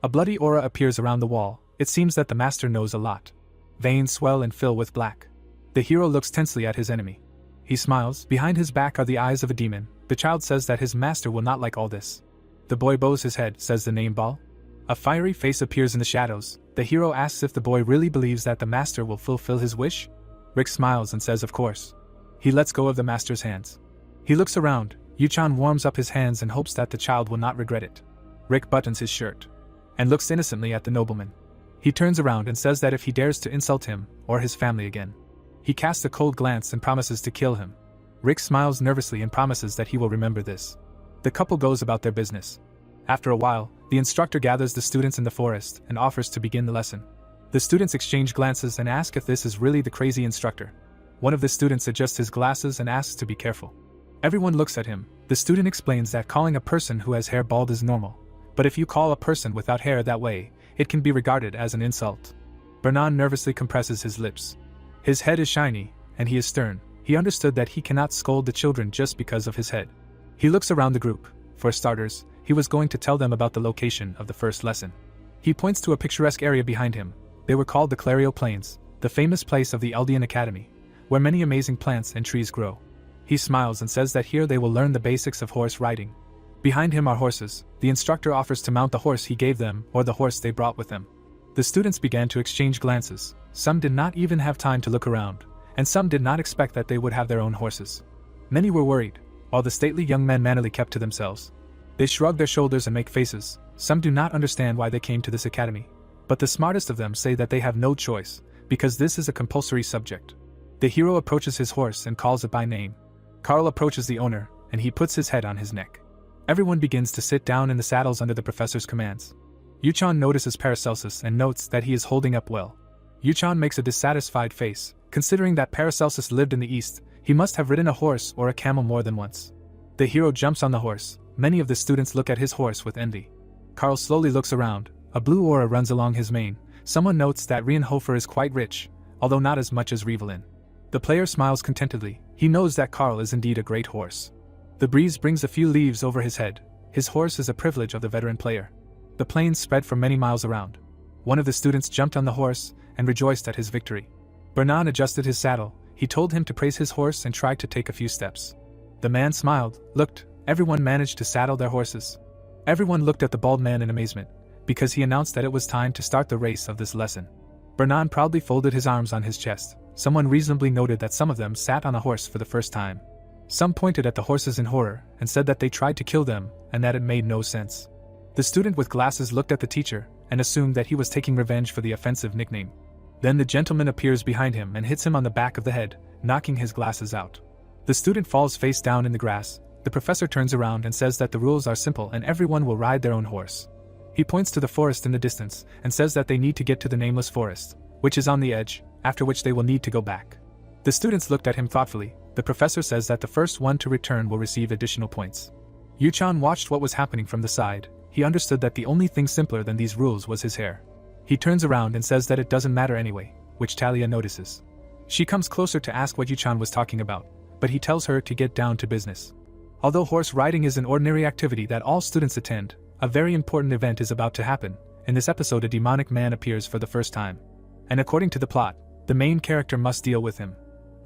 A bloody aura appears around the wall. It seems that the master knows a lot. Veins swell and fill with black. The hero looks tensely at his enemy. He smiles. Behind his back are the eyes of a demon. The child says that his master will not like all this. The boy bows his head, says the name Ball. A fiery face appears in the shadows. The hero asks if the boy really believes that the master will fulfill his wish. Rick smiles and says of course. He lets go of the master's hands. He looks around. Yuchan warms up his hands and hopes that the child will not regret it. Rick buttons his shirt and looks innocently at the nobleman. He turns around and says that if he dares to insult him or his family again, he casts a cold glance and promises to kill him. Rick smiles nervously and promises that he will remember this. The couple goes about their business. After a while, the instructor gathers the students in the forest and offers to begin the lesson. The students exchange glances and ask if this is really the crazy instructor. One of the students adjusts his glasses and asks to be careful. Everyone looks at him. The student explains that calling a person who has hair bald is normal, but if you call a person without hair that way, it can be regarded as an insult. Bernan nervously compresses his lips. His head is shiny, and he is stern. He understood that he cannot scold the children just because of his head. He looks around the group. For starters, he was going to tell them about the location of the first lesson. He points to a picturesque area behind him. They were called the Clario Plains, the famous place of the Eldian Academy, where many amazing plants and trees grow. He smiles and says that here they will learn the basics of horse riding. Behind him are horses. The instructor offers to mount the horse he gave them or the horse they brought with them. The students began to exchange glances. Some did not even have time to look around, and some did not expect that they would have their own horses. Many were worried, while the stately young men mannerly kept to themselves. They shrug their shoulders and make faces. Some do not understand why they came to this academy, but the smartest of them say that they have no choice, because this is a compulsory subject. The hero approaches his horse and calls it by name. Carl approaches the owner, and he puts his head on his neck. Everyone begins to sit down in the saddles under the professor's commands. Yuchan notices Paracelsus and notes that he is holding up well. Yuchan makes a dissatisfied face. Considering that Paracelsus lived in the east, he must have ridden a horse or a camel more than once. The hero jumps on the horse. Many of the students look at his horse with envy. Carl slowly looks around. A blue aura runs along his mane. Someone notes that Rienhofer is quite rich, although not as much as Rievelin. The player smiles contentedly. He knows that Carl is indeed a great horse. The breeze brings a few leaves over his head. His horse is a privilege of the veteran player. The plains spread for many miles around. One of the students jumped on the horse and rejoiced at his victory. Bernan adjusted his saddle. He told him to praise his horse and tried to take a few steps. The man smiled, looked. Everyone managed to saddle their horses. Everyone looked at the bald man in amazement, because he announced that it was time to start the race of this lesson. Bernan proudly folded his arms on his chest. Someone reasonably noted that some of them sat on a horse for the first time. Some pointed at the horses in horror and said that they tried to kill them and that it made no sense. The student with glasses looked at the teacher and assumed that he was taking revenge for the offensive nickname. Then the gentleman appears behind him and hits him on the back of the head, knocking his glasses out. The student falls face down in the grass. The professor turns around and says that the rules are simple and everyone will ride their own horse. He points to the forest in the distance and says that they need to get to the nameless forest, which is on the edge, after which they will need to go back. The students looked at him thoughtfully. The professor says that the first one to return will receive additional points. Yuchan watched what was happening from the side. He understood that the only thing simpler than these rules was his hair. He turns around and says that it doesn't matter anyway, which Talia notices. She comes closer to ask what Yuchan was talking about, but he tells her to get down to business. Although horse riding is an ordinary activity that all students attend, a very important event is about to happen. In this episode, a demonic man appears for the first time. And according to the plot, the main character must deal with him.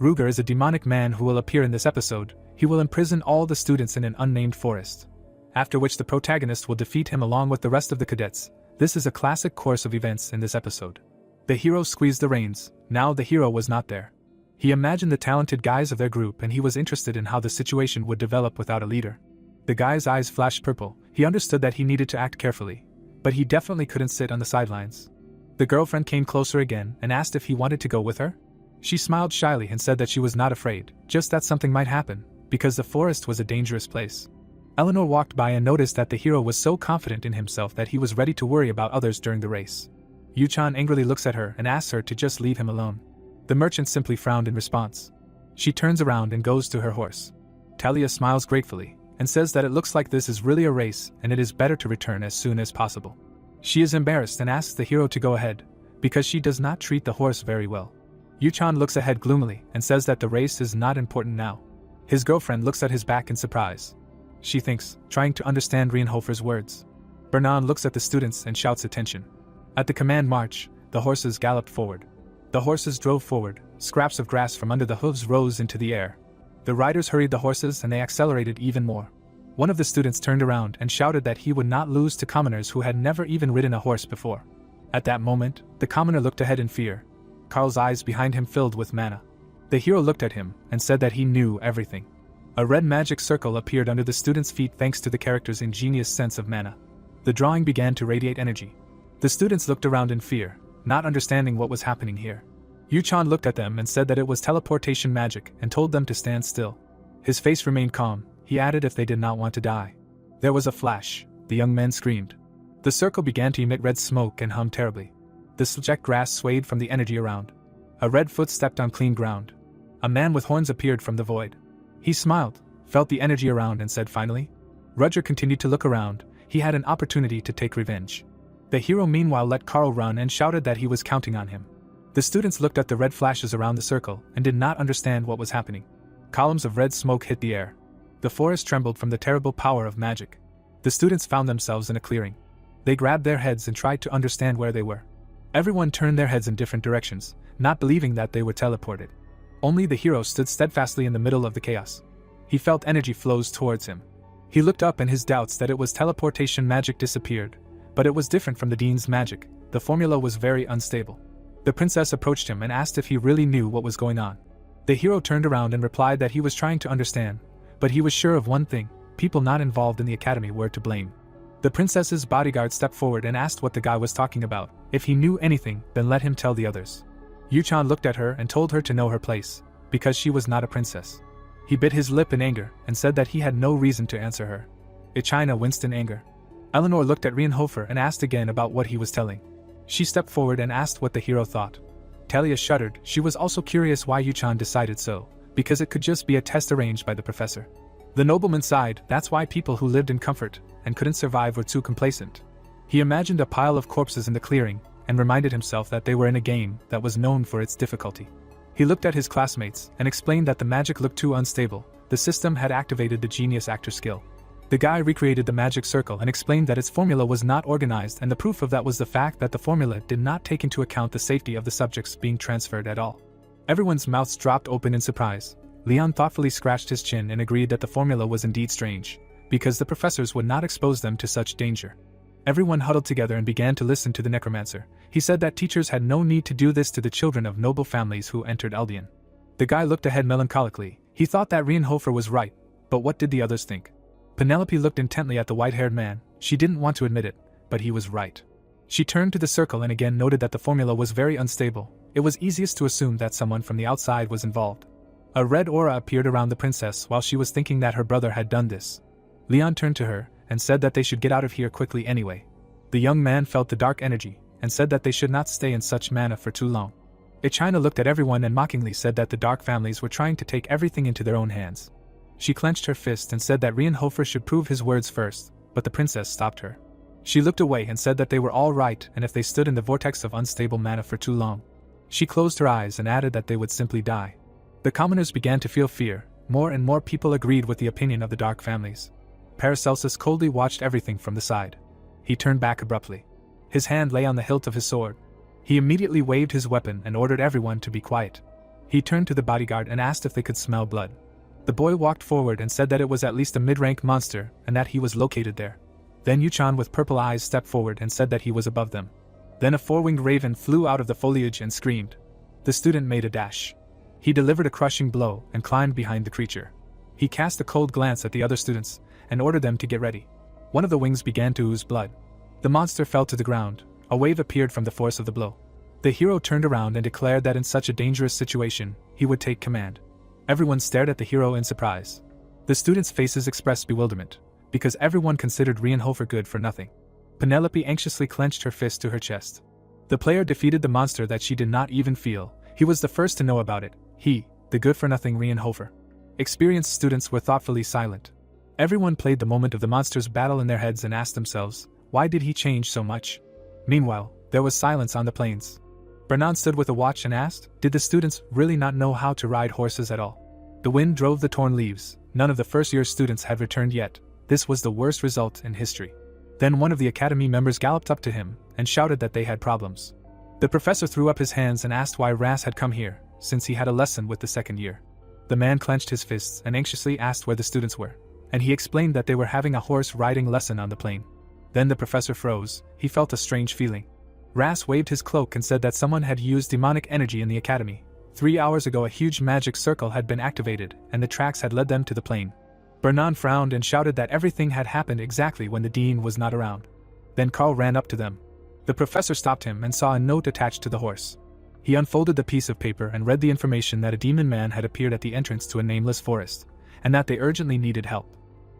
Ruger is a demonic man who will appear in this episode. He will imprison all the students in an unnamed forest. After which the protagonist will defeat him along with the rest of the cadets. This is a classic course of events in this episode. The hero squeezed the reins. Now the hero was not there. He imagined the talented guys of their group and he was interested in how the situation would develop without a leader. The guy's eyes flashed purple. He understood that he needed to act carefully. But he definitely couldn't sit on the sidelines. The girlfriend came closer again and asked if he wanted to go with her. She smiled shyly and said that she was not afraid, just that something might happen, because the forest was a dangerous place. Eleanor walked by and noticed that the hero was so confident in himself that he was ready to worry about others during the race. Yuchan angrily looks at her and asks her to just leave him alone. The merchant simply frowned in response. She turns around and goes to her horse. Talia smiles gratefully and says that it looks like this is really a race and it is better to return as soon as possible. She is embarrassed and asks the hero to go ahead, because she does not treat the horse very well. Yuchan looks ahead gloomily and says that the race is not important now. His girlfriend looks at his back in surprise. She thinks, trying to understand Rienhofer's words. Bernan looks at the students and shouts attention. At the command march, the horses galloped forward. The horses drove forward, scraps of grass from under the hooves rose into the air. The riders hurried the horses and they accelerated even more. One of the students turned around and shouted that he would not lose to commoners who had never even ridden a horse before. At that moment, the commoner looked ahead in fear. Carl's eyes behind him filled with mana. The hero looked at him and said that he knew everything. A red magic circle appeared under the student's feet thanks to the character's ingenious sense of mana. The drawing began to radiate energy. The students looked around in fear, not understanding what was happening here. Yuchan looked at them and said that it was teleportation magic and told them to stand still. His face remained calm. He added if they did not want to die. There was a flash. The young men screamed. The circle began to emit red smoke and hum terribly. The subject grass swayed from the energy around. A red foot stepped on clean ground. A man with horns appeared from the void. He smiled, felt the energy around and said finally. Rudger continued to look around. He had an opportunity to take revenge. The hero meanwhile let Carl run and shouted that he was counting on him. The students looked at the red flashes around the circle and did not understand what was happening. Columns of red smoke hit the air. The forest trembled from the terrible power of magic. The students found themselves in a clearing. They grabbed their heads and tried to understand where they were. Everyone turned their heads in different directions, not believing that they were teleported. Only the hero stood steadfastly in the middle of the chaos. He felt energy flows towards him. He looked up and his doubts that it was teleportation magic disappeared, but it was different from the dean's magic. The formula was very unstable. The princess approached him and asked if he really knew what was going on. The hero turned around and replied that he was trying to understand, but he was sure of one thing: people not involved in the academy were to blame. The princess's bodyguard stepped forward and asked what the guy was talking about. If he knew anything, then let him tell the others. Yuchan looked at her and told her to know her place, because she was not a princess. He bit his lip in anger and said that he had no reason to answer her. Ichina winced in anger. Eleanor looked at Rienhofer and asked again about what he was telling. She stepped forward and asked what the hero thought. Talia shuddered. She was also curious why Yuchan decided so, because it could just be a test arranged by the professor. The nobleman sighed. That's why people who lived in comfort and couldn't survive were too complacent. He imagined a pile of corpses in the clearing and reminded himself that they were in a game that was known for its difficulty. He looked at his classmates and explained that the magic looked too unstable. The system had activated the genius actor skill. The guy recreated the magic circle and explained that its formula was not organized, and the proof of that was the fact that the formula did not take into account the safety of the subjects being transferred at all. Everyone's mouths dropped open in surprise. Leon thoughtfully scratched his chin and agreed that the formula was indeed strange, because the professors would not expose them to such danger. Everyone huddled together and began to listen to the necromancer. He said that teachers had no need to do this to the children of noble families who entered Eldian. The guy looked ahead melancholically. He thought that Rienhofer was right, but what did the others think? Penelope looked intently at the white-haired man. She didn't want to admit it, but he was right. She turned to the circle and again noted that the formula was very unstable. It was easiest to assume that someone from the outside was involved. A red aura appeared around the princess while she was thinking that her brother had done this. Leon turned to her and said that they should get out of here quickly anyway. The young man felt the dark energy and said that they should not stay in such mana for too long. Ichina looked at everyone and mockingly said that the dark families were trying to take everything into their own hands. She clenched her fist and said that Rienhofer should prove his words first, but the princess stopped her. She looked away and said that they were all right and if they stood in the vortex of unstable mana for too long. She closed her eyes and added that they would simply die. The commoners began to feel fear. More and more people agreed with the opinion of the dark families. Paracelsus coldly watched everything from the side. He turned back abruptly. His hand lay on the hilt of his sword. He immediately waved his weapon and ordered everyone to be quiet. He turned to the bodyguard and asked if they could smell blood. The boy walked forward and said that it was at least a mid-rank monster and that he was located there. Then Yuchan with purple eyes stepped forward and said that he was above them. Then a four-winged raven flew out of the foliage and screamed. The student made a dash. He delivered a crushing blow and climbed behind the creature. He cast a cold glance at the other students and ordered them to get ready. One of the wings began to ooze blood. The monster fell to the ground. A wave appeared from the force of the blow. The hero turned around and declared that in such a dangerous situation, he would take command. Everyone stared at the hero in surprise. The students' faces expressed bewilderment, because everyone considered Rienhofer good for nothing. Penelope anxiously clenched her fist to her chest. The player defeated the monster that she did not even feel. He was the first to know about it. He, the good-for-nothing Rienhofer. Experienced students were thoughtfully silent. Everyone played the moment of the monster's battle in their heads and asked themselves, why did he change so much? Meanwhile, there was silence on the plains. Bernard stood with a watch and asked, did the students really not know how to ride horses at all? The wind drove the torn leaves. None of the first-year students had returned yet. This was the worst result in history. Then one of the academy members galloped up to him and shouted that they had problems. The professor threw up his hands and asked why Ras had come here, since he had a lesson with the second year. The man clenched his fists and anxiously asked where the students were, and he explained that they were having a horse riding lesson on the plain. Then the professor froze. He felt a strange feeling. Ras waved his cloak and said that someone had used demonic energy in the academy. 3 hours ago a huge magic circle had been activated, and the tracks had led them to the plain. Bernard frowned and shouted that everything had happened exactly when the dean was not around. Then Carl ran up to them. The professor stopped him and saw a note attached to the horse. He unfolded the piece of paper and read the information that a demon man had appeared at the entrance to a nameless forest, and that they urgently needed help.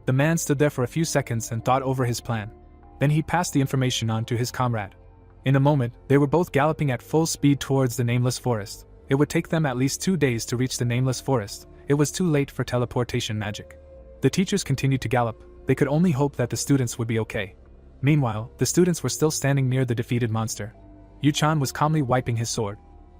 The man stood there for a few seconds and thought over his plan. Then he passed the information on to his comrade. In a moment, they were both galloping at full speed towards the nameless forest. It would take them at least 2 days to reach the nameless forest. It was too late for teleportation magic. The teachers continued to gallop. They could only hope that the students would be okay. Meanwhile, the students were still standing near the defeated monster. Yuchan was calmly wiping his sword.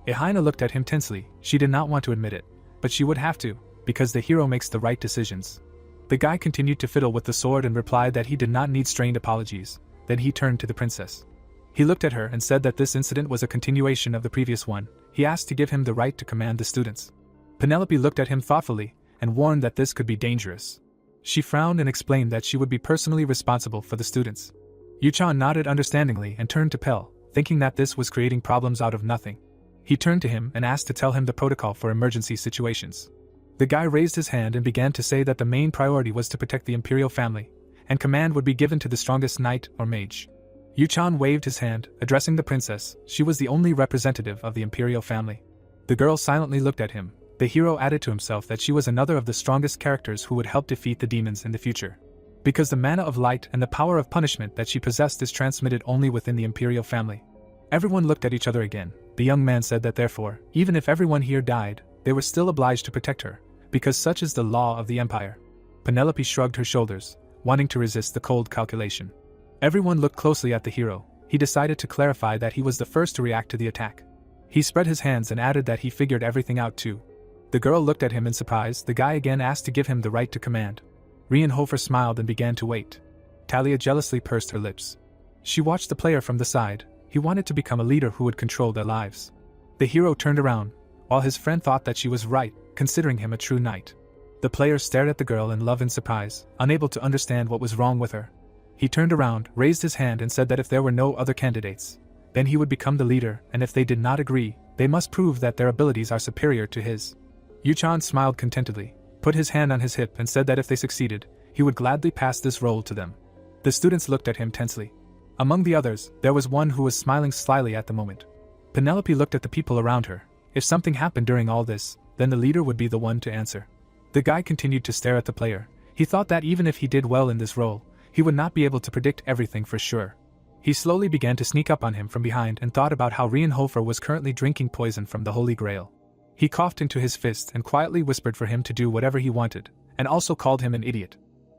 Ehaina looked at him tensely. She did not want to admit it, but she would have to, because the hero makes the right decisions. The guy continued to fiddle with the sword and replied that he did not need strained apologies. Then he turned to the princess. He looked at her and said that this incident was a continuation of the previous one. He asked to give him the right to command the students. Penelope looked at him thoughtfully and warned that this could be dangerous. She frowned and explained that she would be personally responsible for the students. Yuchan nodded understandingly and turned to Pell, thinking that this was creating problems out of nothing. He turned to him and asked to tell him the protocol for emergency situations. The guy raised his hand and began to say that the main priority was to protect the imperial family, and command would be given to the strongest knight or mage. Yuchan waved his hand, addressing the princess. She was the only representative of the imperial family. The girl silently looked at him. The hero added to himself that she was another of the strongest characters who would help defeat the demons in the future. Because the mana of light and the power of punishment that she possessed is transmitted only within the imperial family. Everyone looked at each other again. The young man said that therefore, even if everyone here died, they were still obliged to protect her, because such is the law of the empire. Penelope shrugged her shoulders, wanting to resist the cold calculation. Everyone looked closely at the hero. He decided to clarify that he was the first to react to the attack. He spread his hands and added that he figured everything out too. The girl looked at him in surprise. The guy again asked to give him the right to command. Rienhofer smiled and began to wait. Talia jealously pursed her lips. She watched the player from the side. He wanted to become a leader who would control their lives. The hero turned around, while his friend thought that she was right, considering him a true knight. The player stared at the girl in love and surprise, unable to understand what was wrong with her. He turned around, raised his hand and said that if there were no other candidates, then he would become the leader, and if they did not agree, they must prove that their abilities are superior to his. Yuchan smiled contentedly, put his hand on his hip and said that if they succeeded, he would gladly pass this role to them. The students looked at him tensely. Among the others, there was one who was smiling slyly at the moment. Penelope looked at the people around her. If something happened during all this, then the leader would be the one to answer. The guy continued to stare at the player. He thought that even if he did well in this role, he would not be able to predict everything for sure. He slowly began to sneak up on him from behind and thought about how Rienhofer was currently drinking poison from the Holy Grail. He coughed into his fist and quietly whispered for him to do whatever he wanted, and also called him an idiot.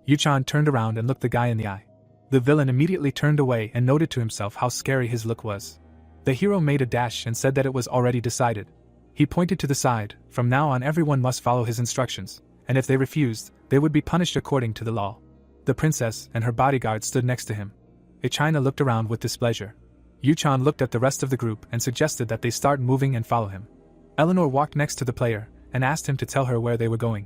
Yuchan turned around and looked the guy in the eye. The villain immediately turned away and noted to himself how scary his look was. The hero made a dash and said that it was already decided. He pointed to the side. From now on everyone must follow his instructions, and if they refused, they would be punished according to the law. The princess and her bodyguard stood next to him. Ichina looked around with displeasure. Yuchan looked at the rest of the group and suggested that they start moving and follow him. Eleanor walked next to the player and asked him to tell her where they were going.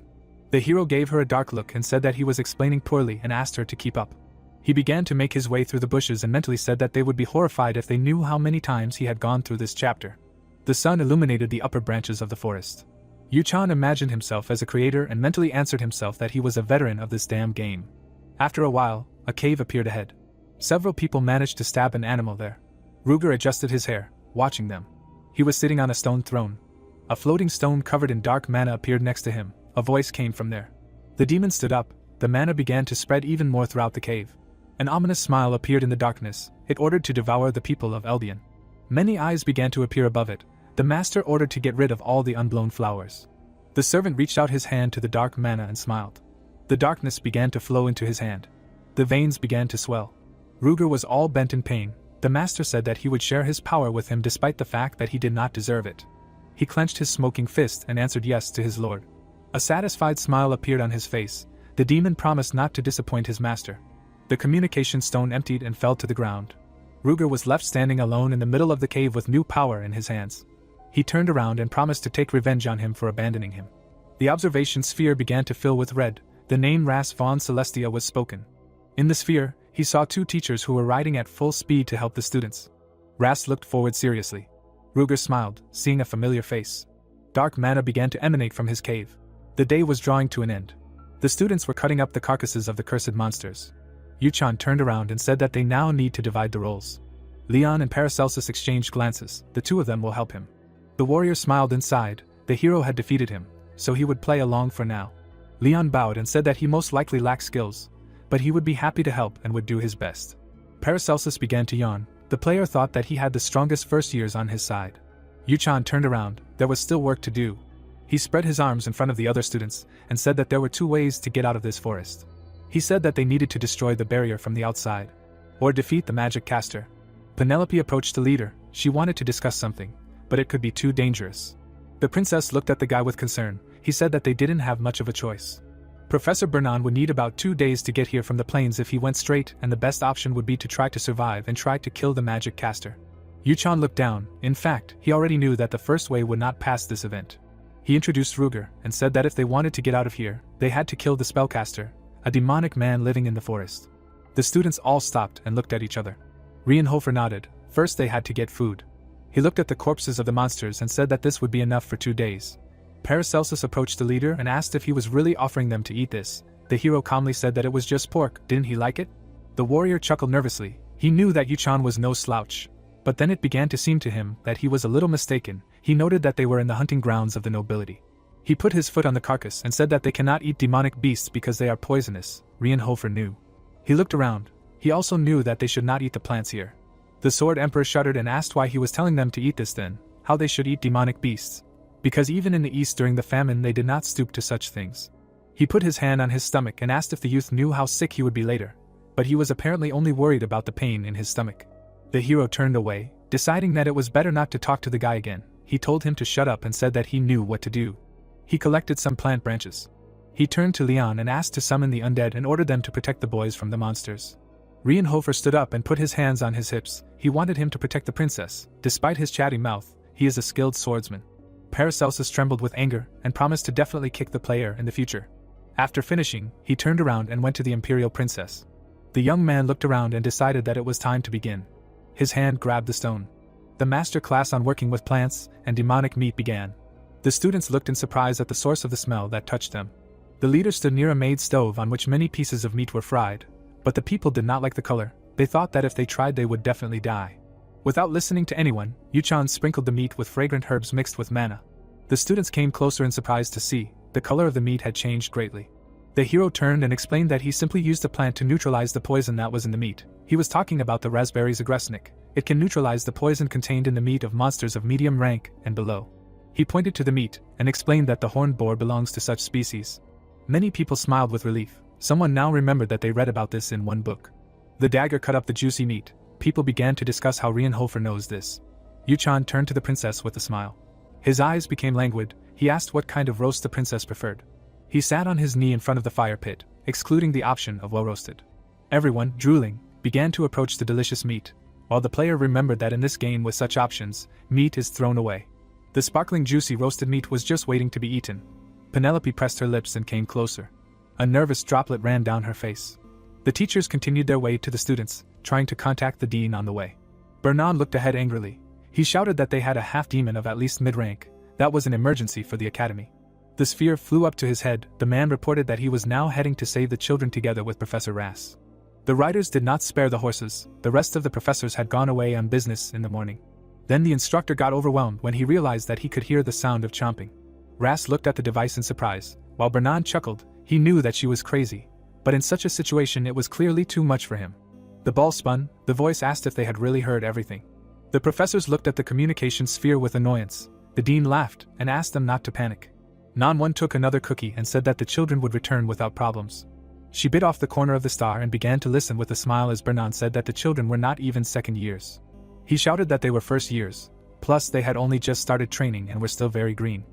The hero gave her a dark look and said that he was explaining poorly and asked her to keep up. He began to make his way through the bushes and mentally said that they would be horrified if they knew how many times he had gone through this chapter. The sun illuminated the upper branches of the forest. Yuchan imagined himself as a creator and mentally answered himself that he was a veteran of this damn game. After a while, a cave appeared ahead. Several people managed to stab an animal there. Ruger adjusted his hair, watching them. He was sitting on a stone throne. A floating stone covered in dark mana appeared next to him. A voice came from there. The demon stood up. The mana began to spread even more throughout the cave. An ominous smile appeared in the darkness. It ordered to devour the people of Elbian. Many eyes began to appear above it. The master ordered to get rid of all the unblown flowers. The servant reached out his hand to the dark mana and smiled. The darkness began to flow into his hand. The veins began to swell. Ruger was all bent in pain. The master said that he would share his power with him despite the fact that he did not deserve it. He clenched his smoking fist and answered yes to his lord. A satisfied smile appeared on his face. The demon promised not to disappoint his master. The communication stone emptied and fell to the ground. Ruger was left standing alone in the middle of the cave with new power in his hands. He turned around and promised to take revenge on him for abandoning him. The observation sphere began to fill with red. The name Ras von Celestia was spoken. In the sphere, he saw two teachers who were riding at full speed to help the students. Ras looked forward seriously. Ruger smiled, seeing a familiar face. Dark mana began to emanate from his cave. The day was drawing to an end. The students were cutting up the carcasses of the cursed monsters. Yuchan turned around and said that they now need to divide the roles. Leon and Paracelsus exchanged glances. The two of them will help him. The warrior smiled inside. The hero had defeated him, so he would play along for now. Leon bowed and said that he most likely lacked skills, but he would be happy to help and would do his best. Paracelsus began to yawn. The player thought that he had the strongest first years on his side. Yuchan turned around. There was still work to do. He spread his arms in front of the other students and said that there were two ways to get out of this forest. He said that they needed to destroy the barrier from the outside, or defeat the magic caster. Penelope approached the leader. She wanted to discuss something, but it could be too dangerous. The princess looked at the guy with concern. He said that they didn't have much of a choice. Professor Bernan would need about 2 days to get here from the plains if he went straight, and the best option would be to try to survive and try to kill the magic caster. Yuchan looked down. In fact, he already knew that the first way would not pass this event. He introduced Ruger and said that if they wanted to get out of here, they had to kill the spellcaster, a demonic man living in the forest. The students all stopped and looked at each other. Rienhofer nodded. First they had to get food. He looked at the corpses of the monsters and said that this would be enough for 2 days. Paracelsus approached the leader and asked if he was really offering them to eat this. The hero calmly said that it was just pork. Didn't he like it? The warrior chuckled nervously. He knew that Yuchan was no slouch. But then it began to seem to him that he was a little mistaken. He noted that they were in the hunting grounds of the nobility. He put his foot on the carcass and said that they cannot eat demonic beasts because they are poisonous. Rienhofer knew. He looked around. He also knew that they should not eat the plants here. The Sword Emperor shuddered and asked why he was telling them to eat this then, how they should eat demonic beasts. Because even in the east during the famine they did not stoop to such things. He put his hand on his stomach and asked if the youth knew how sick he would be later, but he was apparently only worried about the pain in his stomach. The hero turned away, deciding that it was better not to talk to the guy again. He told him to shut up and said that he knew what to do. He collected some plant branches. He turned to Leon and asked to summon the undead and ordered them to protect the boys from the monsters. Rienhofer stood up and put his hands on his hips. He wanted him to protect the princess. Despite his chatty mouth, he is a skilled swordsman. Paracelsus trembled with anger and promised to definitely kick the player in the future. After finishing, he turned around and went to the imperial princess. The young man looked around and decided that it was time to begin. His hand grabbed the stone. The master class on working with plants and demonic meat began. The students looked in surprise at the source of the smell that touched them. The leader stood near a made stove on which many pieces of meat were fried, but the people did not like the color. They thought that if they tried they would definitely die. Without listening to anyone, Yuchan sprinkled the meat with fragrant herbs mixed with mana. The students came closer in surprise to see the color of the meat had changed greatly. The hero turned and explained that he simply used a plant to neutralize the poison that was in the meat. He was talking about the raspberries agresinic. It can neutralize the poison contained in the meat of monsters of medium rank and below. He pointed to the meat and explained that the horned boar belongs to such species. Many people smiled with relief. Someone now remembered that they read about this in one book. The dagger cut up the juicy meat. People began to discuss how Rienhofer knows this. Yuchan turned to the princess with a smile. His eyes became languid. He asked what kind of roast the princess preferred. He sat on his knee in front of the fire pit, excluding the option of well-roasted. Everyone, drooling, began to approach the delicious meat, while the player remembered that in this game with such options, meat is thrown away. The sparkling juicy roasted meat was just waiting to be eaten. Penelope pressed her lips and came closer. A nervous droplet ran down her face. The teachers continued their way to the students, trying to contact the dean on the way. Bernan looked ahead angrily. He shouted that they had a half-demon of at least mid-rank. That was an emergency for the academy. The sphere flew up to his head. The man reported that he was now heading to save the children together with Professor Rass. The riders did not spare the horses. The rest of the professors had gone away on business in the morning. Then the instructor got overwhelmed when he realized that he could hear the sound of chomping. Rass looked at the device in surprise. While Bernan chuckled, he knew that she was crazy. But in such a situation it was clearly too much for him. The ball spun. The voice asked if they had really heard everything. The professors looked at the communication sphere with annoyance. The dean laughed and asked them not to panic. Nan-1 took another cookie and said that the children would return without problems. She bit off the corner of the star and began to listen with a smile as Bernan said that the children were not even second years. He shouted that they were first years, plus they had only just started training and were still very green.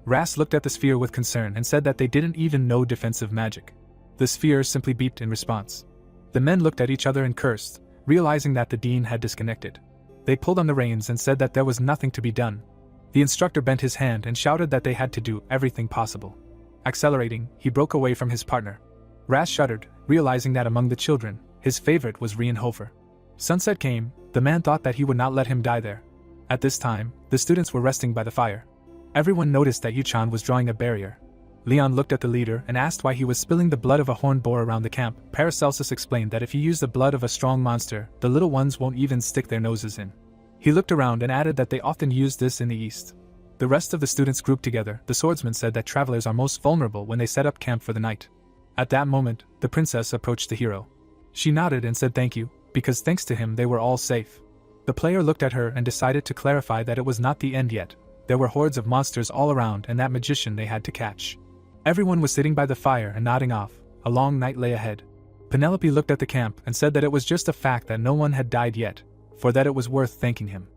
Rass looked at the sphere with concern and said that they didn't even know defensive magic. The sphere simply beeped in response. The men looked at each other and cursed, realizing that the dean had disconnected. They pulled on the reins and said that there was nothing to be done. The instructor bent his hand and shouted that they had to do everything possible. Accelerating, he broke away from his partner. Rass shuddered, realizing that among the children, his favorite was Rienhofer. Sunset came. The man thought that he would not let him die there. At this time, the students were resting by the fire. Everyone noticed that Yuchan was drawing a barrier. Leon looked at the leader and asked why he was spilling the blood of a horned boar around the camp. Paracelsus explained that if you use the blood of a strong monster, the little ones won't even stick their noses in. He looked around and added that they often use this in the east. The rest of the students grouped together. The swordsman said that travelers are most vulnerable when they set up camp for the night. At that moment, the princess approached the hero. She nodded and said thank you, because thanks to him they were all safe. The player looked at her and decided to clarify that it was not the end yet. There were hordes of monsters all around and that magician they had to catch. Everyone was sitting by the fire and nodding off. A long night lay ahead. Penelope looked at the camp and said that it was just a fact that no one had died yet, for that it was worth thanking him.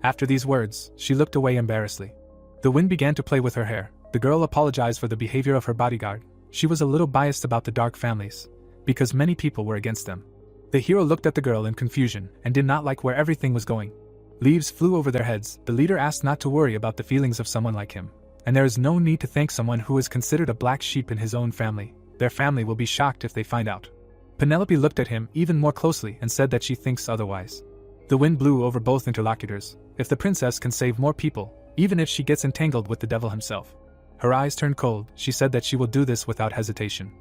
After these words, she looked away embarrassedly. The wind began to play with her hair. The girl apologized for the behavior of her bodyguard. She was a little biased about the dark families, because many people were against them. The hero looked at the girl in confusion and did not like where everything was going. Leaves flew over their heads. The leader asked not to worry about the feelings of someone like him. And there is no need to thank someone who is considered a black sheep in his own family. Their family will be shocked if they find out. Penelope looked at him even more closely and said that she thinks otherwise. The wind blew over both interlocutors. If the princess can save more people, even if she gets entangled with the devil himself. Her eyes turned cold. She said that she will do this without hesitation.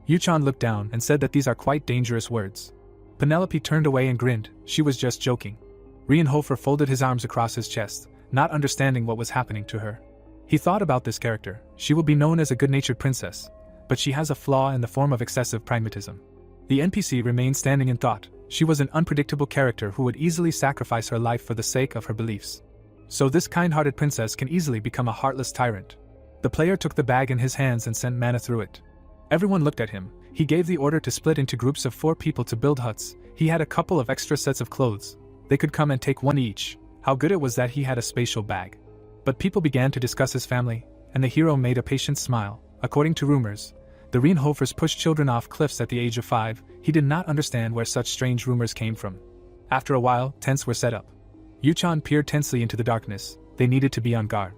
Yuchan looked down and said that these are quite dangerous words. Penelope turned away and grinned. She was just joking. Rienhofer folded his arms across his chest, not understanding what was happening to her. He thought about this character. She will be known as a good-natured princess, but she has a flaw in the form of excessive pragmatism. The NPC remained standing in thought. She was an unpredictable character who would easily sacrifice her life for the sake of her beliefs. So this kind-hearted princess can easily become a heartless tyrant. The player took the bag in his hands and sent mana through it. Everyone looked at him. He gave the order to split into groups of 4 people to build huts. He had a couple of extra sets of clothes. They could come and take one each. How good it was that he had a spatial bag. But people began to discuss his family, and the hero made a patient smile. According to rumors, the Rienhofers pushed children off cliffs at the age of 5. He did not understand where such strange rumors came from. After a while, tents were set up. Yuchan peered tensely into the darkness. They needed to be on guard.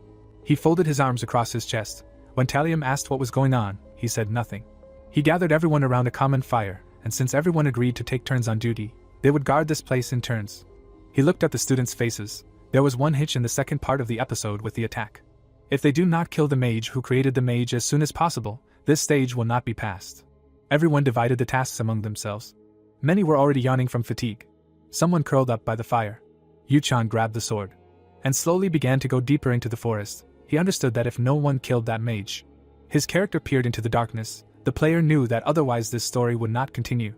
He folded his arms across his chest. When Talium asked what was going on, he said nothing. He gathered everyone around a common fire, and since everyone agreed to take turns on duty, they would guard this place in turns. He looked at the students' faces. There was one hitch in the second part of the episode with the attack. If they do not kill the mage who created the mage as soon as possible, this stage will not be passed. Everyone divided the tasks among themselves. Many were already yawning from fatigue. Someone curled up by the fire. Yuchan grabbed the sword and slowly began to go deeper into the forest. He understood that if no one killed that mage, his character peered into the darkness. The player knew that otherwise this story would not continue.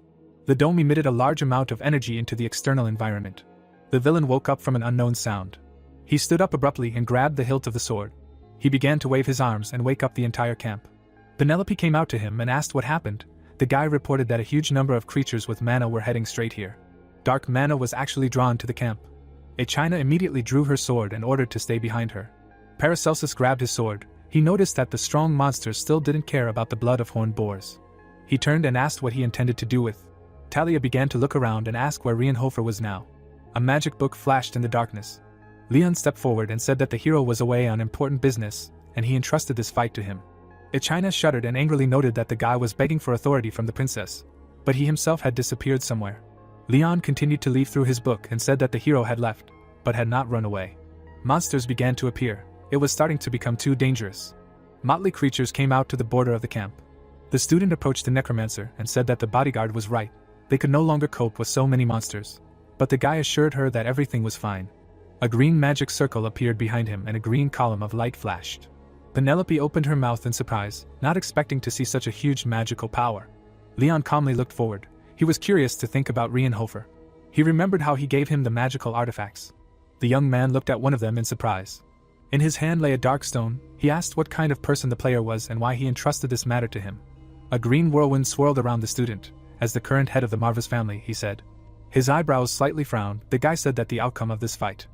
The dome emitted a large amount of energy into the external environment. The villain woke up from an unknown sound. He stood up abruptly and grabbed the hilt of the sword. He began to wave his arms and wake up the entire camp. Penelope came out to him and asked what happened. The guy reported that a huge number of creatures with mana were heading straight here. Dark mana was actually drawn to the camp. China immediately drew her sword and ordered to stay behind her. Paracelsus grabbed his sword. He noticed that the strong monsters still didn't care about the blood of horned boars. He turned and asked what he intended to do with. Talia began to look around and ask where Rienhofer was now. A magic book flashed in the darkness. Leon stepped forward and said that the hero was away on important business, and he entrusted this fight to him. China shuddered and angrily noted that the guy was begging for authority from the princess, but he himself had disappeared somewhere. Leon continued to leaf through his book and said that the hero had left, but had not run away. Monsters began to appear. It was starting to become too dangerous. Motley creatures came out to the border of the camp. The student approached the necromancer and said that the bodyguard was right. They could no longer cope with so many monsters. But the guy assured her that everything was fine. A green magic circle appeared behind him and a green column of light flashed. Penelope opened her mouth in surprise, not expecting to see such a huge magical power. Leon calmly looked forward. He was curious to think about Rienhofer. He remembered how he gave him the magical artifacts. The young man looked at one of them in surprise. In his hand lay a dark stone. He asked what kind of person the player was and why he entrusted this matter to him. A green whirlwind swirled around the student. As the current head of the Marvas family, he said. His eyebrows slightly frowned. The guy said that the outcome of this fight.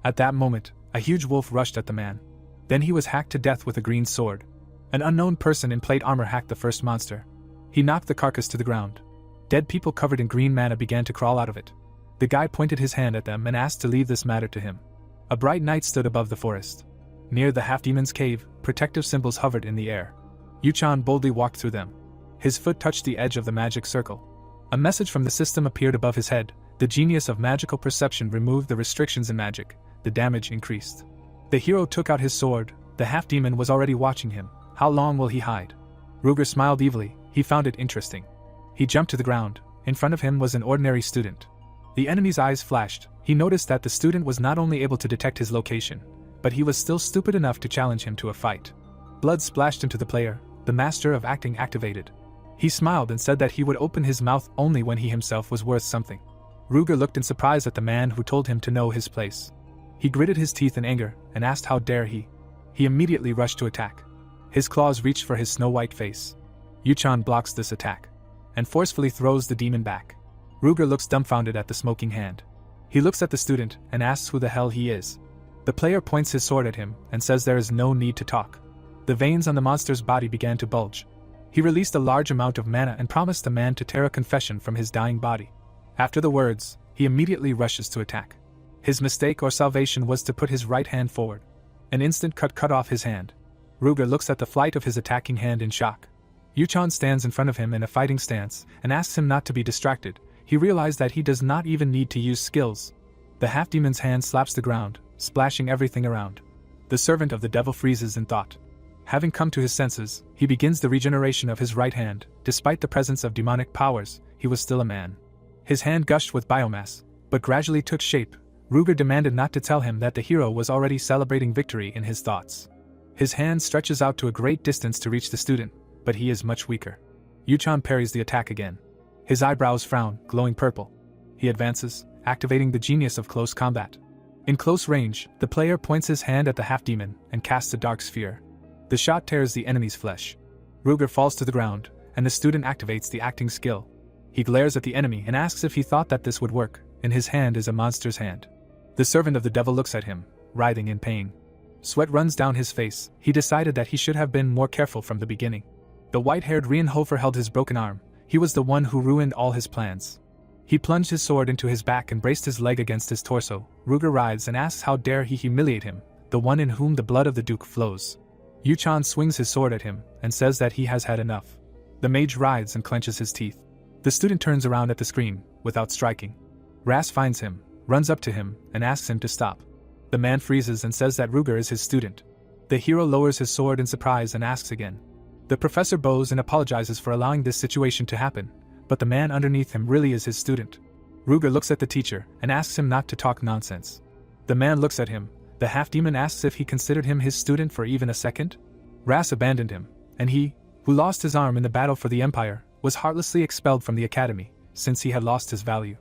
At that moment, a huge wolf rushed at the man. Then he was hacked to death with a green sword. An unknown person in plate armor hacked the first monster. He knocked the carcass to the ground. Dead people covered in green mana began to crawl out of it. The guy pointed his hand at them and asked to leave this matter to him. A bright night stood above the forest. Near the half-demon's cave, protective symbols hovered in the air. Yuchan boldly walked through them. His foot touched the edge of the magic circle. A message from the system appeared above his head. The genius of magical perception removed the restrictions in magic. The damage increased. The hero took out his sword. The half-demon was already watching him. How long will he hide? Ruger smiled evilly. He found it interesting. He jumped to the ground. In front of him was an ordinary student. The enemy's eyes flashed. He noticed that the student was not only able to detect his location, but he was still stupid enough to challenge him to a fight. Blood splashed into the player. The master of acting activated. He smiled and said that he would open his mouth only when he himself was worth something. Ruger looked in surprise at the man who told him to know his place. He gritted his teeth in anger and asked how dare he. He immediately rushed to attack. His claws reached for his snow-white face. Yuchan blocks this attack and forcefully throws the demon back. Ruger looks dumbfounded at the smoking hand. He looks at the student and asks who the hell he is. The player points his sword at him and says there is no need to talk. The veins on the monster's body began to bulge. He released a large amount of mana and promised the man to tear a confession from his dying body. After the words, he immediately rushes to attack. His mistake or salvation was to put his right hand forward. An instant cut off his hand. Ruger looks at the flight of his attacking hand in shock. Yuchan stands in front of him in a fighting stance and asks him not to be distracted. He realized that he does not even need to use skills. The half-demon's hand slaps the ground, splashing everything around. The servant of the devil freezes in thought. Having come to his senses, he begins the regeneration of his right hand. Despite the presence of demonic powers, he was still a man. His hand gushed with biomass, but gradually took shape. Ruger demanded not to tell him that the hero was already celebrating victory in his thoughts. His hand stretches out to a great distance to reach the student, but he is much weaker. Yuchan parries the attack again. His eyebrows frown, glowing purple. He advances, activating the genius of close combat. In close range, the player points his hand at the half-demon and casts a dark sphere. The shot tears the enemy's flesh. Ruger falls to the ground, and the student activates the acting skill. He glares at the enemy and asks if he thought that this would work. In his hand is a monster's hand. The servant of the devil looks at him, writhing in pain. Sweat runs down his face. He decided that he should have been more careful from the beginning. The white-haired Rienhofer held his broken arm. He was the one who ruined all his plans. He plunged his sword into his back and braced his leg against his torso. Ruger writhes and asks how dare he humiliate him, the one in whom the blood of the Duke flows. Yuchan swings his sword at him and says that he has had enough. The mage writhes and clenches his teeth. The student turns around at the screen, without striking. Ras finds him, runs up to him, and asks him to stop. The man freezes and says that Ruger is his student. The hero lowers his sword in surprise and asks again. The professor bows and apologizes for allowing this situation to happen, but the man underneath him really is his student. Ruger looks at the teacher and asks him not to talk nonsense. The man looks at him. The half-demon asks if he considered him his student for even a second. Ras abandoned him, and he, who lost his arm in the battle for the Empire, was heartlessly expelled from the academy, since he had lost his value.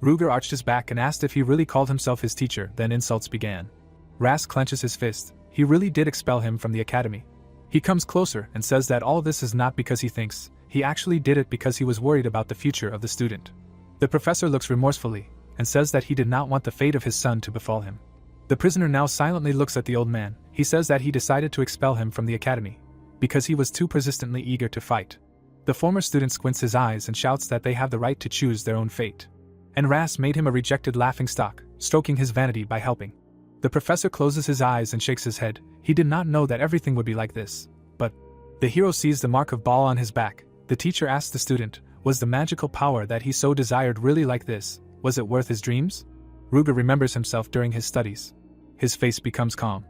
Ruger arched his back and asked if he really called himself his teacher, then insults began. Ras clenches his fist. He really did expel him from the academy. He comes closer and says that all this is not because he thinks, he actually did it because he was worried about the future of the student. The professor looks remorsefully, and says that he did not want the fate of his son to befall him. The prisoner now silently looks at the old man. He says that he decided to expel him from the academy, because he was too persistently eager to fight. The former student squints his eyes and shouts that they have the right to choose their own fate. And Ras made him a rejected laughingstock, stroking his vanity by helping. The professor closes his eyes and shakes his head. He did not know that everything would be like this. But the hero sees the mark of ball on his back. The teacher asks the student, was the magical power that he so desired really like this? Was it worth his dreams? Ruger remembers himself during his studies. His face becomes calm,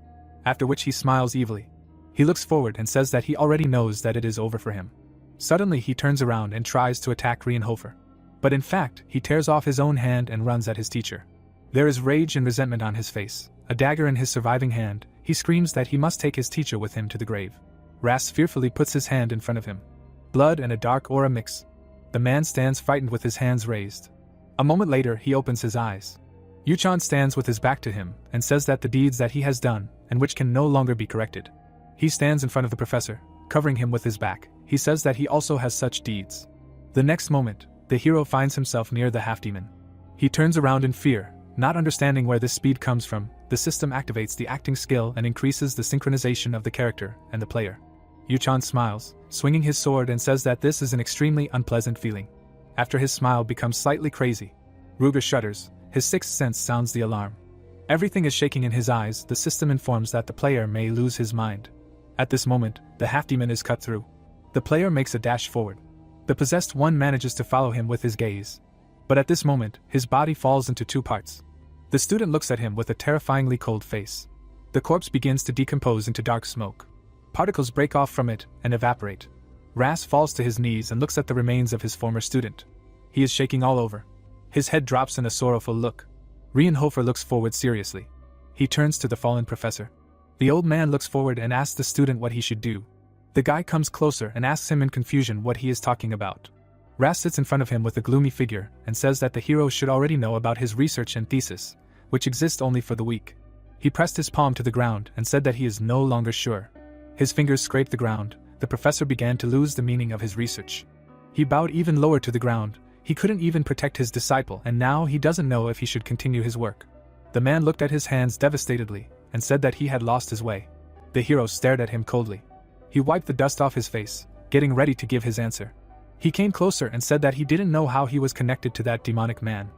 after which he smiles evilly. He looks forward and says that he already knows that it is over for him. Suddenly he turns around and tries to attack Rienhofer. But in fact, he tears off his own hand and runs at his teacher. There is rage and resentment on his face, a dagger in his surviving hand. He screams that he must take his teacher with him to the grave. Ras fearfully puts his hand in front of him. Blood and a dark aura mix. The man stands frightened with his hands raised. A moment later, he opens his eyes. Yuchan stands with his back to him and says that the deeds that he has done, and which can no longer be corrected. He stands in front of the professor, covering him with his back. He says that he also has such deeds. The next moment, the hero finds himself near the half-demon. He turns around in fear, not understanding where this speed comes from. The system activates the acting skill and increases the synchronization of the character and the player. Yuchan smiles, swinging his sword, and says that this is an extremely unpleasant feeling. After his smile becomes slightly crazy, Ruger shudders. His sixth sense sounds the alarm. Everything is shaking in his eyes. The system informs that the player may lose his mind. At this moment, the half-demon is cut through. The player makes a dash forward. The possessed one manages to follow him with his gaze. But at this moment, his body falls into two parts. The student looks at him with a terrifyingly cold face. The corpse begins to decompose into dark smoke. Particles break off from it and evaporate. Ras falls to his knees and looks at the remains of his former student. He is shaking all over. His head drops in a sorrowful look. Rienhofer looks forward seriously. He turns to the fallen professor. The old man looks forward and asks the student what he should do. The guy comes closer and asks him in confusion what he is talking about. Ras sits in front of him with a gloomy figure and says that the hero should already know about his research and thesis, which exist only for the weak. He pressed his palm to the ground and said that he is no longer sure. His fingers scraped the ground. The professor began to lose the meaning of his research. He bowed even lower to the ground. He couldn't even protect his disciple, and now he doesn't know if he should continue his work. The man looked at his hands devastatedly and said that he had lost his way. The hero stared at him coldly. He wiped the dust off his face, getting ready to give his answer. He came closer and said that he didn't know how he was connected to that demonic man.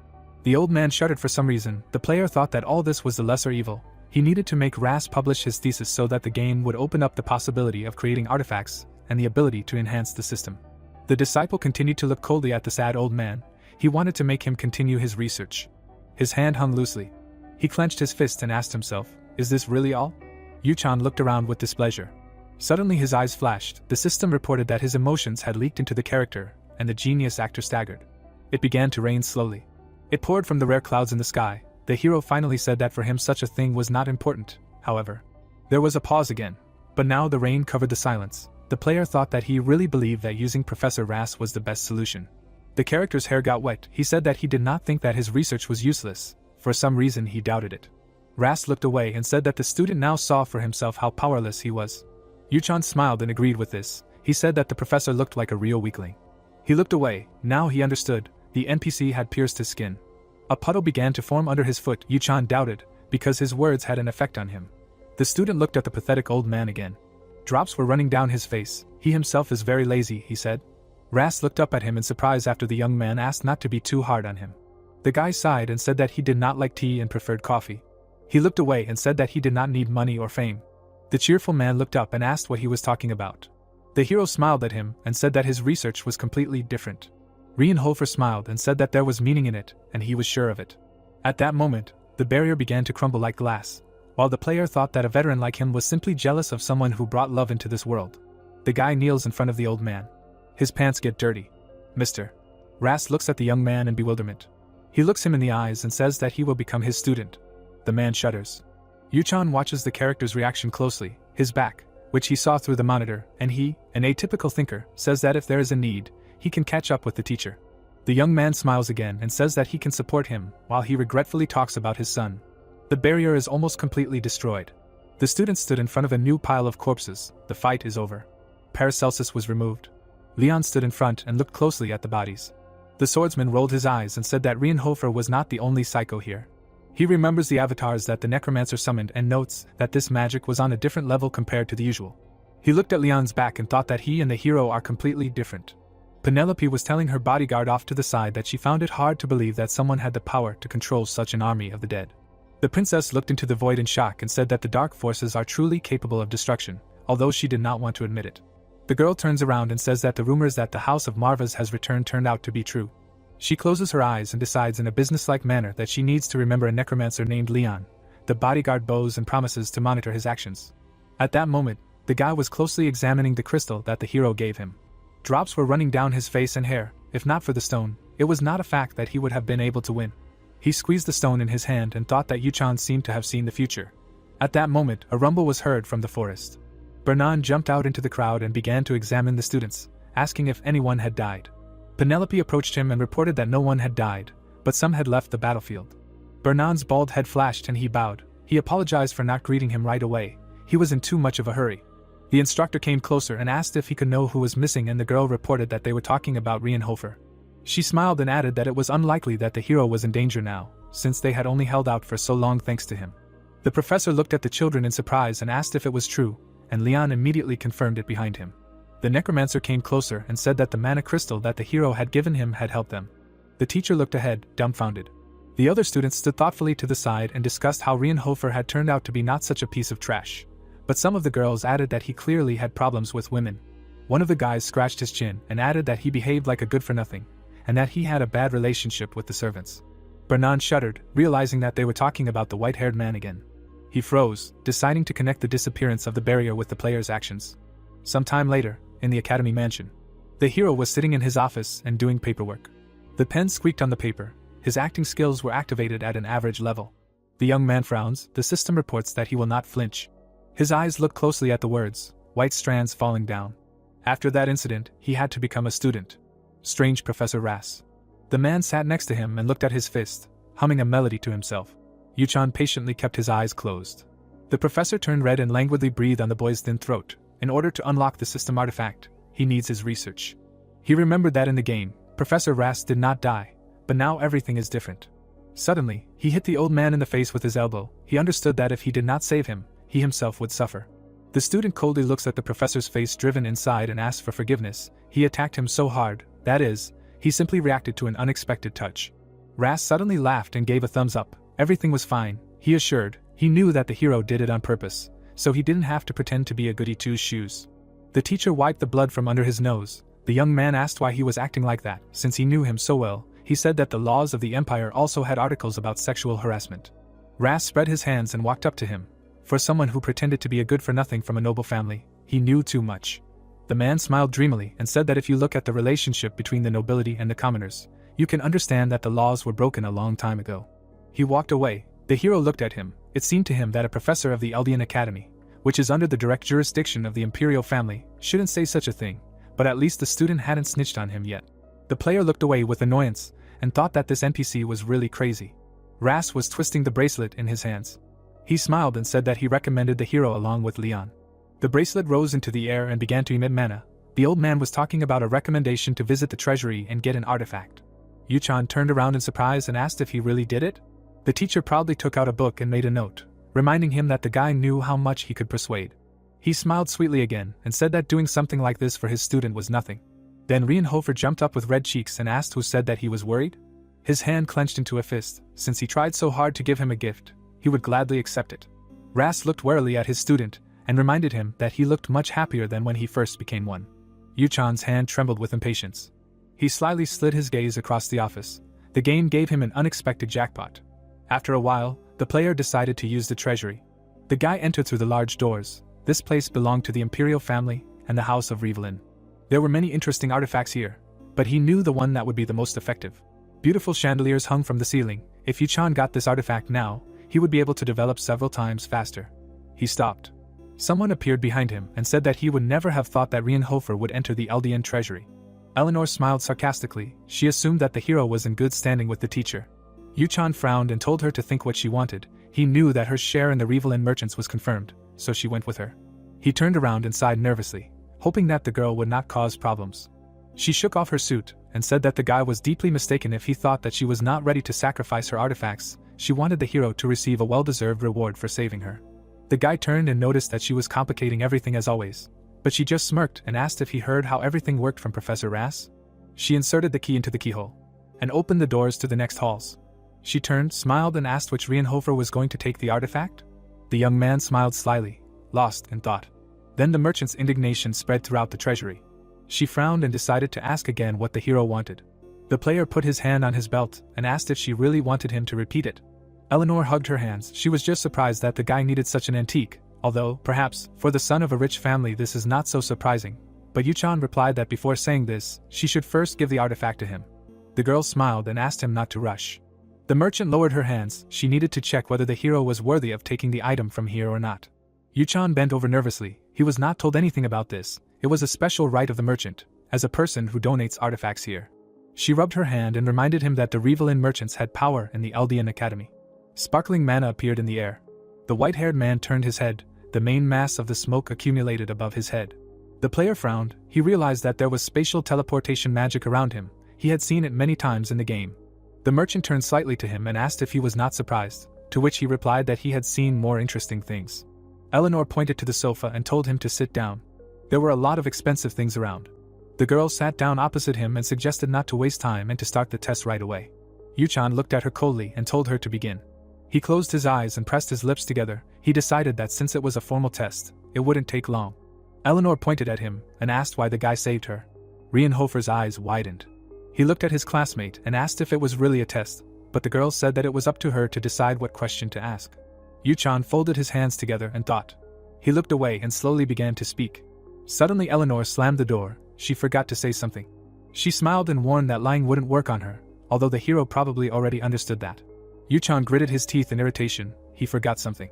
The old man shuddered for some reason. The player thought that all this was the lesser evil. He needed to make Ras publish his thesis so that the game would open up the possibility of creating artifacts and the ability to enhance the system. The disciple continued to look coldly at the sad old man. He wanted to make him continue his research. His hand hung loosely. He clenched his fist and asked himself, is this really all? Yuchan looked around with displeasure. Suddenly his eyes flashed. The system reported that his emotions had leaked into the character, and the genius actor staggered. It began to rain slowly. It poured from the rare clouds in the sky. The hero finally said that for him such a thing was not important, however. There was a pause again, but now the rain covered the silence. The player thought that he really believed that using Professor Ras was the best solution. The character's hair got wet. He said that he did not think that his research was useless. For some reason he doubted it. Ras looked away and said that the student now saw for himself how powerless he was. Yuchan smiled and agreed with this. He said that the professor looked like a real weakling. He looked away. Now he understood. The NPC had pierced his skin. A puddle began to form under his foot. Yuchan doubted, because his words had an effect on him. The student looked at the pathetic old man again. Drops were running down his face. He himself is very lazy, he said. Ras looked up at him in surprise after the young man asked not to be too hard on him. The guy sighed and said that he did not like tea and preferred coffee. He looked away and said that he did not need money or fame. The cheerful man looked up and asked what he was talking about. The hero smiled at him and said that his research was completely different. Rienhofer smiled and said that there was meaning in it, and he was sure of it. At that moment, the barrier began to crumble like glass, while the player thought that a veteran like him was simply jealous of someone who brought love into this world. The guy kneels in front of the old man. His pants get dirty. Mr. Ras looks at the young man in bewilderment. He looks him in the eyes and says that he will become his student. The man shudders. Yuchan watches the character's reaction closely. His back, which he saw through the monitor, and he, an atypical thinker, says that if there is a need, he can catch up with the teacher. The young man smiles again and says that he can support him, while he regretfully talks about his son. The barrier is almost completely destroyed. The students stood in front of a new pile of corpses. The fight is over. Paracelsus was removed. Leon stood in front and looked closely at the bodies. The swordsman rolled his eyes and said that Rienhofer was not the only psycho here. He remembers the avatars that the necromancer summoned and notes that this magic was on a different level compared to the usual. He looked at Leon's back and thought that he and the hero are completely different. Penelope was telling her bodyguard off to the side that she found it hard to believe that someone had the power to control such an army of the dead. The princess looked into the void in shock and said that the dark forces are truly capable of destruction, although she did not want to admit it. The girl turns around and says that the rumors that the House of Marvas has returned turned out to be true. She closes her eyes and decides in a businesslike manner that she needs to remember a necromancer named Leon. The bodyguard bows and promises to monitor his actions. At that moment, the guy was closely examining the crystal that the hero gave him. Drops were running down his face and hair. If not for the stone, it was not a fact that he would have been able to win. He squeezed the stone in his hand and thought that Yuchan seemed to have seen the future. At that moment, a rumble was heard from the forest. Bernan jumped out into the crowd and began to examine the students, asking if anyone had died. Penelope approached him and reported that no one had died, but some had left the battlefield. Bernan's bald head flashed and he bowed. He apologized for not greeting him right away. He was in too much of a hurry. The instructor came closer and asked if he could know who was missing, and the girl reported that they were talking about Rienhofer. She smiled and added that it was unlikely that the hero was in danger now, since they had only held out for so long thanks to him. The professor looked at the children in surprise and asked if it was true, and Leon immediately confirmed it behind him. The necromancer came closer and said that the mana crystal that the hero had given him had helped them. The teacher looked ahead, dumbfounded. The other students stood thoughtfully to the side and discussed how Rienhofer had turned out to be not such a piece of trash. But some of the girls added that he clearly had problems with women. One of the guys scratched his chin and added that he behaved like a good-for-nothing, and that he had a bad relationship with the servants. Bernan shuddered, realizing that they were talking about the white-haired man again. He froze, deciding to connect the disappearance of the barrier with the player's actions. Some time later, in the Academy mansion, the hero was sitting in his office and doing paperwork. The pen squeaked on the paper. His acting skills were activated at an average level. The young man frowns. The system reports that he will not flinch. His eyes look closely at the words, white strands falling down. After that incident, he had to become a student. Strange Professor Ras. The man sat next to him and looked at his fist, humming a melody to himself. Yuchan patiently kept his eyes closed. The professor turned red and languidly breathed on the boy's thin throat. In order to unlock the system artifact, he needs his research. He remembered that in the game, Professor Ras did not die, but now everything is different. Suddenly, he hit the old man in the face with his elbow. He understood that if he did not save him, he himself would suffer. The student coldly looks at the professor's face driven inside and asks for forgiveness. He attacked him so hard, that is, he simply reacted to an unexpected touch. Ras suddenly laughed and gave a thumbs up. Everything was fine, he assured. He knew that the hero did it on purpose, so he didn't have to pretend to be a goody two-shoes. The teacher wiped the blood from under his nose. The young man asked why he was acting like that. Since he knew him so well, he said that the laws of the empire also had articles about sexual harassment. Ras spread his hands and walked up to him. For someone who pretended to be a good-for-nothing from a noble family, he knew too much. The man smiled dreamily and said that if you look at the relationship between the nobility and the commoners, you can understand that the laws were broken a long time ago. He walked away. The hero looked at him. It seemed to him that a professor of the Eldian Academy, which is under the direct jurisdiction of the imperial family, shouldn't say such a thing, but at least the student hadn't snitched on him yet. The player looked away with annoyance and thought that this NPC was really crazy. Ras was twisting the bracelet in his hands. He smiled and said that he recommended the hero along with Leon. The bracelet rose into the air and began to emit mana. The old man was talking about a recommendation to visit the treasury and get an artifact. Yuchan turned around in surprise and asked if he really did it. The teacher proudly took out a book and made a note, reminding him that the guy knew how much he could persuade. He smiled sweetly again and said that doing something like this for his student was nothing. Then Rienhofer jumped up with red cheeks and asked who said that he was worried. His hand clenched into a fist. Since he tried so hard to give him a gift, he would gladly accept it. Ras looked warily at his student and reminded him that he looked much happier than when he first became one. Yuchan's hand trembled with impatience. He slyly slid his gaze across the office. The game gave him an unexpected jackpot. After a while, the player decided to use the treasury. The guy entered through the large doors. This place belonged to the imperial family and the House of Rivelin. There were many interesting artifacts here, but he knew the one that would be the most effective. Beautiful chandeliers hung from the ceiling. If Yuchan got this artifact now, he would be able to develop several times faster. He stopped. Someone appeared behind him and said that he would never have thought that Rienhofer would enter the Eldian treasury. Eleanor smiled sarcastically. She assumed that the hero was in good standing with the teacher. Yuchan frowned and told her to think what she wanted. He knew that her share in the Revelin merchants was confirmed, so she went with her. He turned around and sighed nervously, hoping that the girl would not cause problems. She shook off her suit and said that the guy was deeply mistaken if he thought that she was not ready to sacrifice her artifacts. She wanted the hero to receive a well-deserved reward for saving her. The guy turned and noticed that she was complicating everything as always, but she just smirked and asked if he heard how everything worked from Professor Rass. She inserted the key into the keyhole and opened the doors to the next halls. She turned, smiled, and asked which Rienhofer was going to take the artifact. The young man smiled slyly, lost in thought. Then the merchant's indignation spread throughout the treasury. She frowned and decided to ask again what the hero wanted. The player put his hand on his belt and asked if she really wanted him to repeat it. Eleanor hugged her hands. She was just surprised that the guy needed such an antique, although, perhaps, for the son of a rich family this is not so surprising. But Yuchan replied that before saying this, she should first give the artifact to him. The girl smiled and asked him not to rush. The merchant lowered her hands. She needed to check whether the hero was worthy of taking the item from here or not. Yuchan bent over nervously. He was not told anything about this. It was a special right of the merchant, as a person who donates artifacts here. She rubbed her hand and reminded him that the Revelin merchants had power in the Eldian Academy. Sparkling mana appeared in the air. The white-haired man turned his head. The main mass of the smoke accumulated above his head. The player frowned. He realized that there was spatial teleportation magic around him. He had seen it many times in the game. The merchant turned slightly to him and asked if he was not surprised, to which he replied that he had seen more interesting things. Eleanor pointed to the sofa and told him to sit down. There were a lot of expensive things around. The girl sat down opposite him and suggested not to waste time and to start the test right away. Yuchan looked at her coldly and told her to begin. He closed his eyes and pressed his lips together. He decided that since it was a formal test, it wouldn't take long. Eleanor pointed at him and asked why the guy saved her. Rienhofer's eyes widened. He looked at his classmate and asked if it was really a test, but the girl said that it was up to her to decide what question to ask. Yuchan folded his hands together and thought. He looked away and slowly began to speak. Suddenly Eleanor slammed the door. She forgot to say something. She smiled and warned that lying wouldn't work on her, although the hero probably already understood that. Yuchan gritted his teeth in irritation. He forgot something.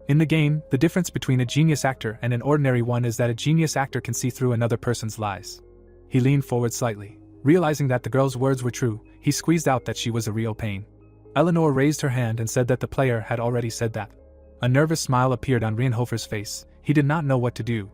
In the game, the difference between a genius actor and an ordinary one is that a genius actor can see through another person's lies. He leaned forward slightly. Realizing that the girl's words were true, he squeezed out that she was a real pain. Eleanor raised her hand and said that the player had already said that. A nervous smile appeared on Rienhofer's face. He did not know what to do.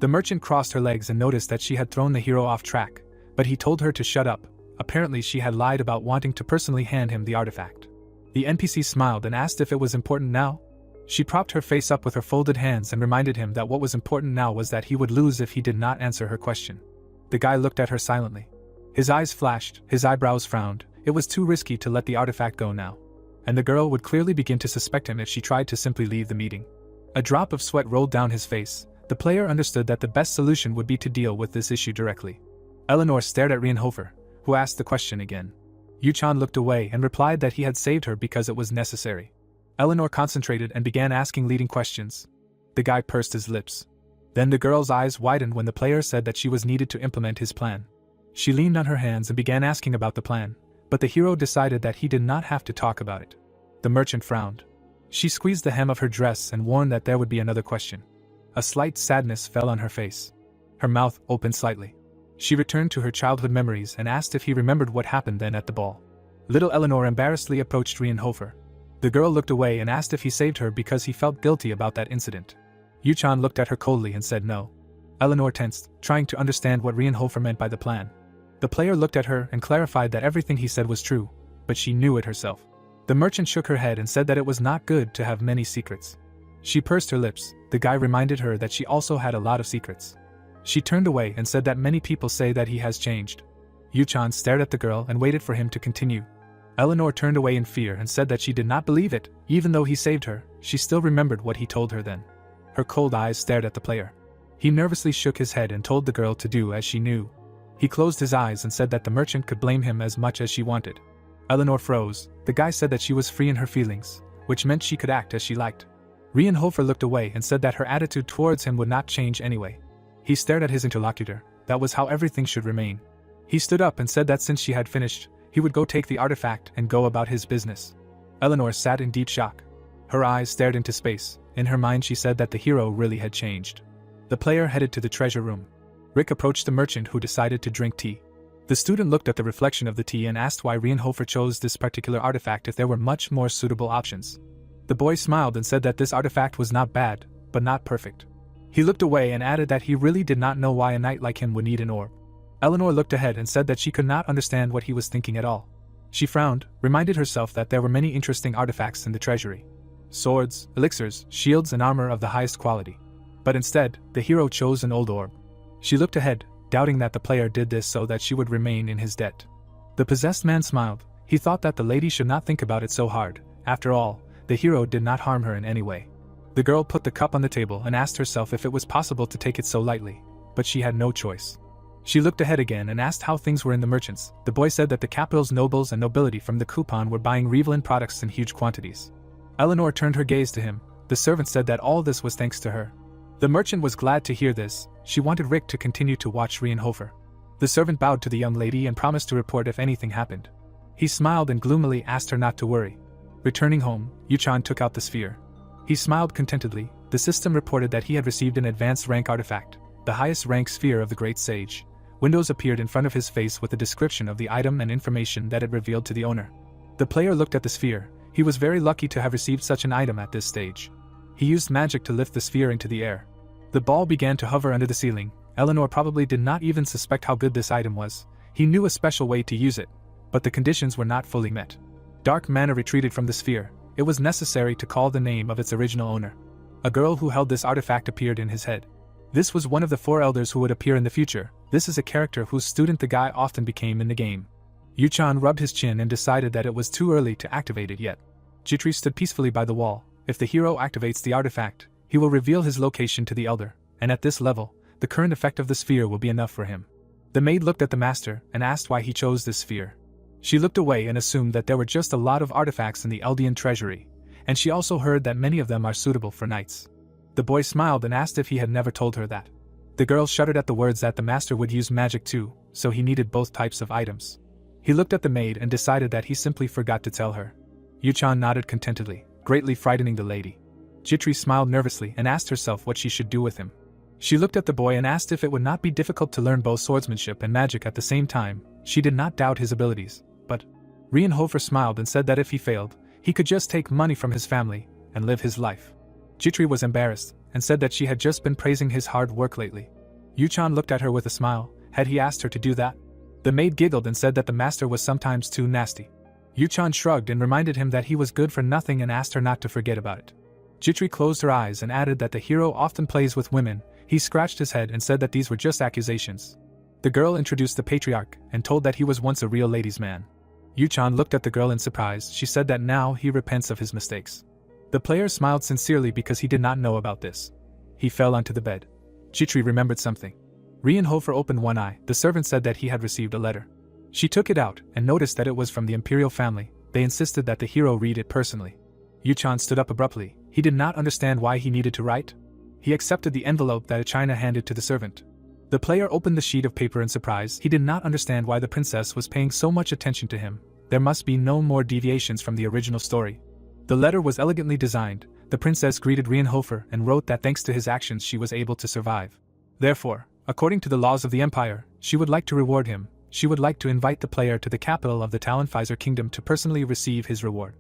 The merchant crossed her legs and noticed that she had thrown the hero off track, but he told her to shut up. Apparently she had lied about wanting to personally hand him the artifact. The NPC smiled and asked if it was important now. She propped her face up with her folded hands and reminded him that what was important now was that he would lose if he did not answer her question. The guy looked at her silently. His eyes flashed, his eyebrows frowned. It was too risky to let the artifact go now. And the girl would clearly begin to suspect him if she tried to simply leave the meeting. A drop of sweat rolled down his face. The player understood that the best solution would be to deal with this issue directly. Eleanor stared at Rienhofer, who asked the question again. Yuchan looked away and replied that he had saved her because it was necessary. Eleanor concentrated and began asking leading questions. The guy pursed his lips. Then the girl's eyes widened when the player said that she was needed to implement his plan. She leaned on her hands and began asking about the plan, but the hero decided that he did not have to talk about it. The merchant frowned. She squeezed the hem of her dress and warned that there would be another question. A slight sadness fell on her face. Her mouth opened slightly. She returned to her childhood memories and asked if he remembered what happened then at the ball. Little Eleanor embarrassedly approached Rienhofer. The girl looked away and asked if he saved her because he felt guilty about that incident. Yuchan looked at her coldly and said no. Eleanor tensed, trying to understand what Rienhofer meant by the plan. The player looked at her and clarified that everything he said was true, but she knew it herself. The merchant shook her head and said that it was not good to have many secrets. She pursed her lips. The guy reminded her that she also had a lot of secrets. She turned away and said that many people say that he has changed. Yuchan stared at the girl and waited for him to continue. Eleanor turned away in fear and said that she did not believe it. Even though he saved her, she still remembered what he told her then. Her cold eyes stared at the player. He nervously shook his head and told the girl to do as she knew. He closed his eyes and said that the merchant could blame him as much as she wanted. Eleanor froze. The guy said that she was free in her feelings, which meant she could act as she liked. Rienhofer looked away and said that her attitude towards him would not change anyway. He stared at his interlocutor. That was how everything should remain. He stood up and said that since she had finished, he would go take the artifact and go about his business. Eleanor sat in deep shock. Her eyes stared into space. In her mind she said that the hero really had changed. The player headed to the treasure room. Rick approached the merchant who decided to drink tea. The student looked at the reflection of the tea and asked why Rienhofer chose this particular artifact if there were much more suitable options. The boy smiled and said that this artifact was not bad, but not perfect. He looked away and added that he really did not know why a knight like him would need an orb. Eleanor looked ahead and said that she could not understand what he was thinking at all. She frowned, reminded herself that there were many interesting artifacts in the treasury. Swords, elixirs, shields and armor of the highest quality. But instead, the hero chose an old orb. She looked ahead, doubting that the player did this so that she would remain in his debt. The possessed man smiled. He thought that the lady should not think about it so hard. After all, the hero did not harm her in any way. The girl put the cup on the table and asked herself if it was possible to take it so lightly, but she had no choice. She looked ahead again and asked how things were in the merchants. The boy said that the capital's nobles and nobility from the coupon were buying Revelin products in huge quantities. Eleanor turned her gaze to him. The servant said that all this was thanks to her. The merchant was glad to hear this. She wanted Rick to continue to watch Rienhofer. The servant bowed to the young lady and promised to report if anything happened. He smiled and gloomily asked her not to worry. Returning home, Yuchan took out the sphere. He smiled contentedly. The system reported that he had received an advanced rank artifact, the highest rank sphere of the great sage. Windows appeared in front of his face with a description of the item and information that it revealed to the owner. The player looked at the sphere. He was very lucky to have received such an item at this stage. He used magic to lift the sphere into the air. The ball began to hover under the ceiling. Eleanor probably did not even suspect how good this item was. He knew a special way to use it, but the conditions were not fully met. Dark mana retreated from the sphere. It was necessary to call the name of its original owner. A girl who held this artifact appeared in his head. This was one of the 4 elders who would appear in the future. This is a character whose student the guy often became in the game. Yuchan rubbed his chin and decided that it was too early to activate it yet. Jitri stood peacefully by the wall. If the hero activates the artifact, he will reveal his location to the elder, and at this level, the current effect of the sphere will be enough for him. The maid looked at the master and asked why he chose this sphere. She looked away and assumed that there were just a lot of artifacts in the Eldian treasury, and she also heard that many of them are suitable for knights. The boy smiled and asked if he had never told her that. The girl shuddered at the words that the master would use magic too, so he needed both types of items. He looked at the maid and decided that he simply forgot to tell her. Yuchan nodded contentedly, greatly frightening the lady. Jitri smiled nervously and asked herself what she should do with him. She looked at the boy and asked if it would not be difficult to learn both swordsmanship and magic at the same time. She did not doubt his abilities, but Rienhofer smiled and said that if he failed, he could just take money from his family and live his life. Jitri was embarrassed and said that she had just been praising his hard work lately. Yuchan looked at her with a smile. Had he asked her to do that? The maid giggled and said that the master was sometimes too nasty. Yuchan shrugged and reminded him that he was good for nothing and asked her not to forget about it. Jitri closed her eyes and added that the hero often plays with women. He scratched his head and said that these were just accusations. The girl introduced the patriarch and told that he was once a real ladies' man. Yuchan looked at the girl in surprise. She said that now he repents of his mistakes. The player smiled sincerely because he did not know about this. He fell onto the bed. Jitri remembered something. Rienhofer opened one eye. The servant said that he had received a letter. She took it out and noticed that it was from the imperial family. They insisted that the hero read it personally. Yuchan stood up abruptly. He did not understand why he needed to write. He accepted the envelope that China handed to the servant. The player opened the sheet of paper in surprise. He did not understand why the princess was paying so much attention to him. There must be no more deviations from the original story. The letter was elegantly designed. The princess greeted Rienhofer and wrote that thanks to his actions she was able to survive. Therefore, according to the laws of the empire, she would like to reward him. She would like to invite the player to the capital of the Talonpfizer kingdom to personally receive his reward.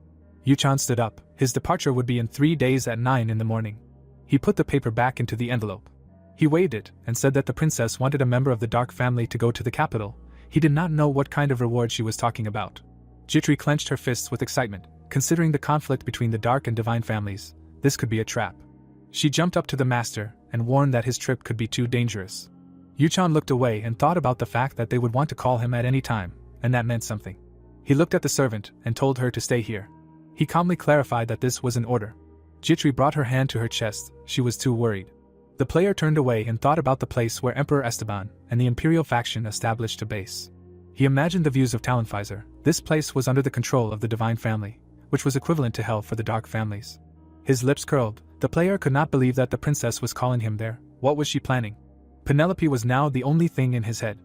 Yuchan stood up. His departure would be in 3 days at 9 in the morning. He put the paper back into the envelope. He waved it and said that the princess wanted a member of the Dark family to go to the capital. He did not know what kind of reward she was talking about. Jitri clenched her fists with excitement. Considering the conflict between the Dark and Divine families, this could be a trap. She jumped up to the master and warned that his trip could be too dangerous. Yuchan looked away and thought about the fact that they would want to call him at any time, and that meant something. He looked at the servant and told her to stay here. He calmly clarified that this was an order. Jitri brought her hand to her chest. She was too worried. The player turned away and thought about the place where Emperor Esteban and the Imperial faction established a base. He imagined the views of Talonpfizer. This place was under the control of the Divine family, which was equivalent to hell for the Dark families. His lips curled. The player could not believe that the princess was calling him there. What was she planning? Penelope was now the only thing in his head.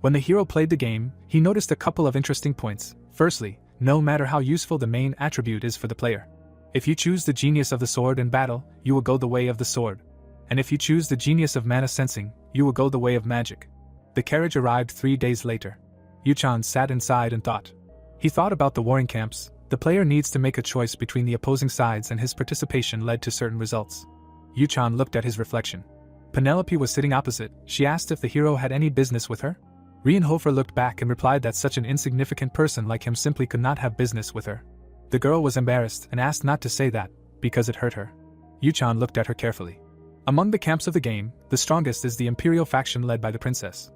When the hero played the game, he noticed a couple of interesting points. Firstly, no matter how useful the main attribute is for the player, If you choose the genius of the sword in battle, you will go the way of the sword. And if you choose the genius of mana sensing, you will go the way of magic. The carriage arrived 3 days later. Yuchan sat inside and thought. He thought about the warring camps. The player needs to make a choice between the opposing sides, and his participation led to certain results. Yuchan looked at his reflection. Penelope was sitting opposite. She asked if the hero had any business with her. Rienhofer looked back and replied that such an insignificant person like him simply could not have business with her. The girl was embarrassed and asked not to say that, because it hurt her. Yuchan looked at her carefully. Among the camps of the game, the strongest is the Imperial faction led by the princess.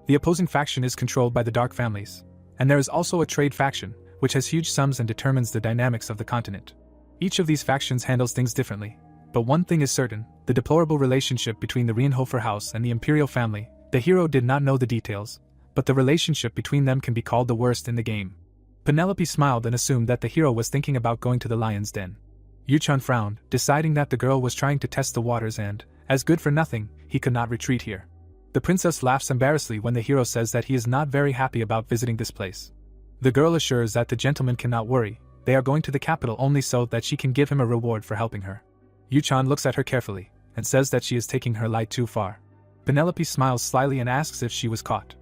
The opposing faction is controlled by the Dark families, and there is also a trade faction, which has huge sums and determines the dynamics of the continent. Each of these factions handles things differently, but one thing is certain, the deplorable relationship between the Rienhofer house and the Imperial family. The hero did not know the details, but the relationship between them can be called the worst in the game. Penelope smiled and assumed that the hero was thinking about going to the lion's den. Yuchan frowned, deciding that the girl was trying to test the waters and, as good for nothing, he could not retreat here. The princess laughs embarrassedly when the hero says that he is not very happy about visiting this place. The girl assures that the gentleman cannot worry, they are going to the capital only so that she can give him a reward for helping her. Yuchan looks at her carefully, and says that she is taking her light too far. Penelope smiles slyly and asks if she was caught.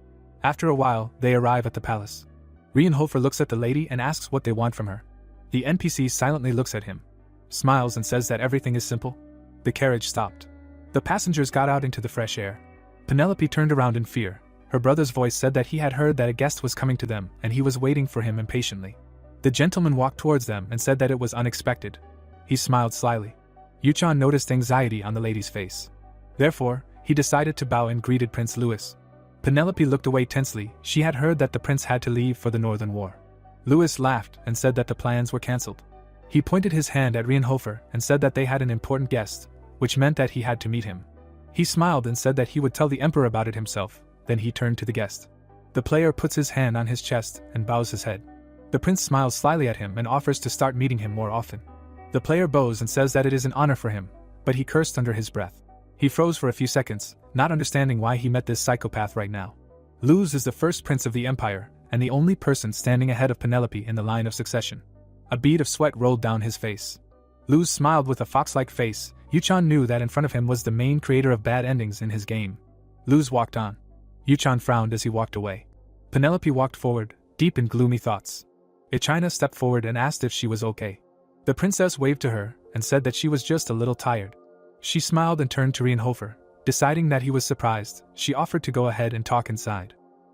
After a while, they arrive at the palace. Rienhofer looks at the lady and asks what they want from her. The NPC silently looks at him, smiles and says that everything is simple. The carriage stopped. The passengers got out into the fresh air. Penelope turned around in fear. Her brother's voice said that he had heard that a guest was coming to them and he was waiting for him impatiently. The gentleman walked towards them and said that it was unexpected. He smiled slyly. Yuchan noticed anxiety on the lady's face. Therefore, he decided to bow and greeted Prince Louis. Penelope looked away tensely. She had heard that the prince had to leave for the Northern War. Louis laughed and said that the plans were cancelled. He pointed his hand at Rienhofer and said that they had an important guest, which meant that he had to meet him. He smiled and said that he would tell the emperor about it himself. Then he turned to the guest. The player puts his hand on his chest and bows his head. The prince smiles slyly at him and offers to start meeting him more often. The player bows and says that it is an honor for him, but he cursed under his breath. He froze for a few seconds, not understanding why he met this psychopath right now. Luz is the first prince of the empire, and the only person standing ahead of Penelope in the line of succession. A bead of sweat rolled down his face. Luz smiled with a fox-like face. Yuchan knew that in front of him was the main creator of bad endings in his game. Luz walked on. Yuchan frowned as he walked away. Penelope walked forward, deep in gloomy thoughts. Ichina stepped forward and asked if she was okay. The princess waved to her and said that she was just a little tired. She smiled and turned to Rienhofer. Deciding that he was surprised, she offered to go ahead and talk inside.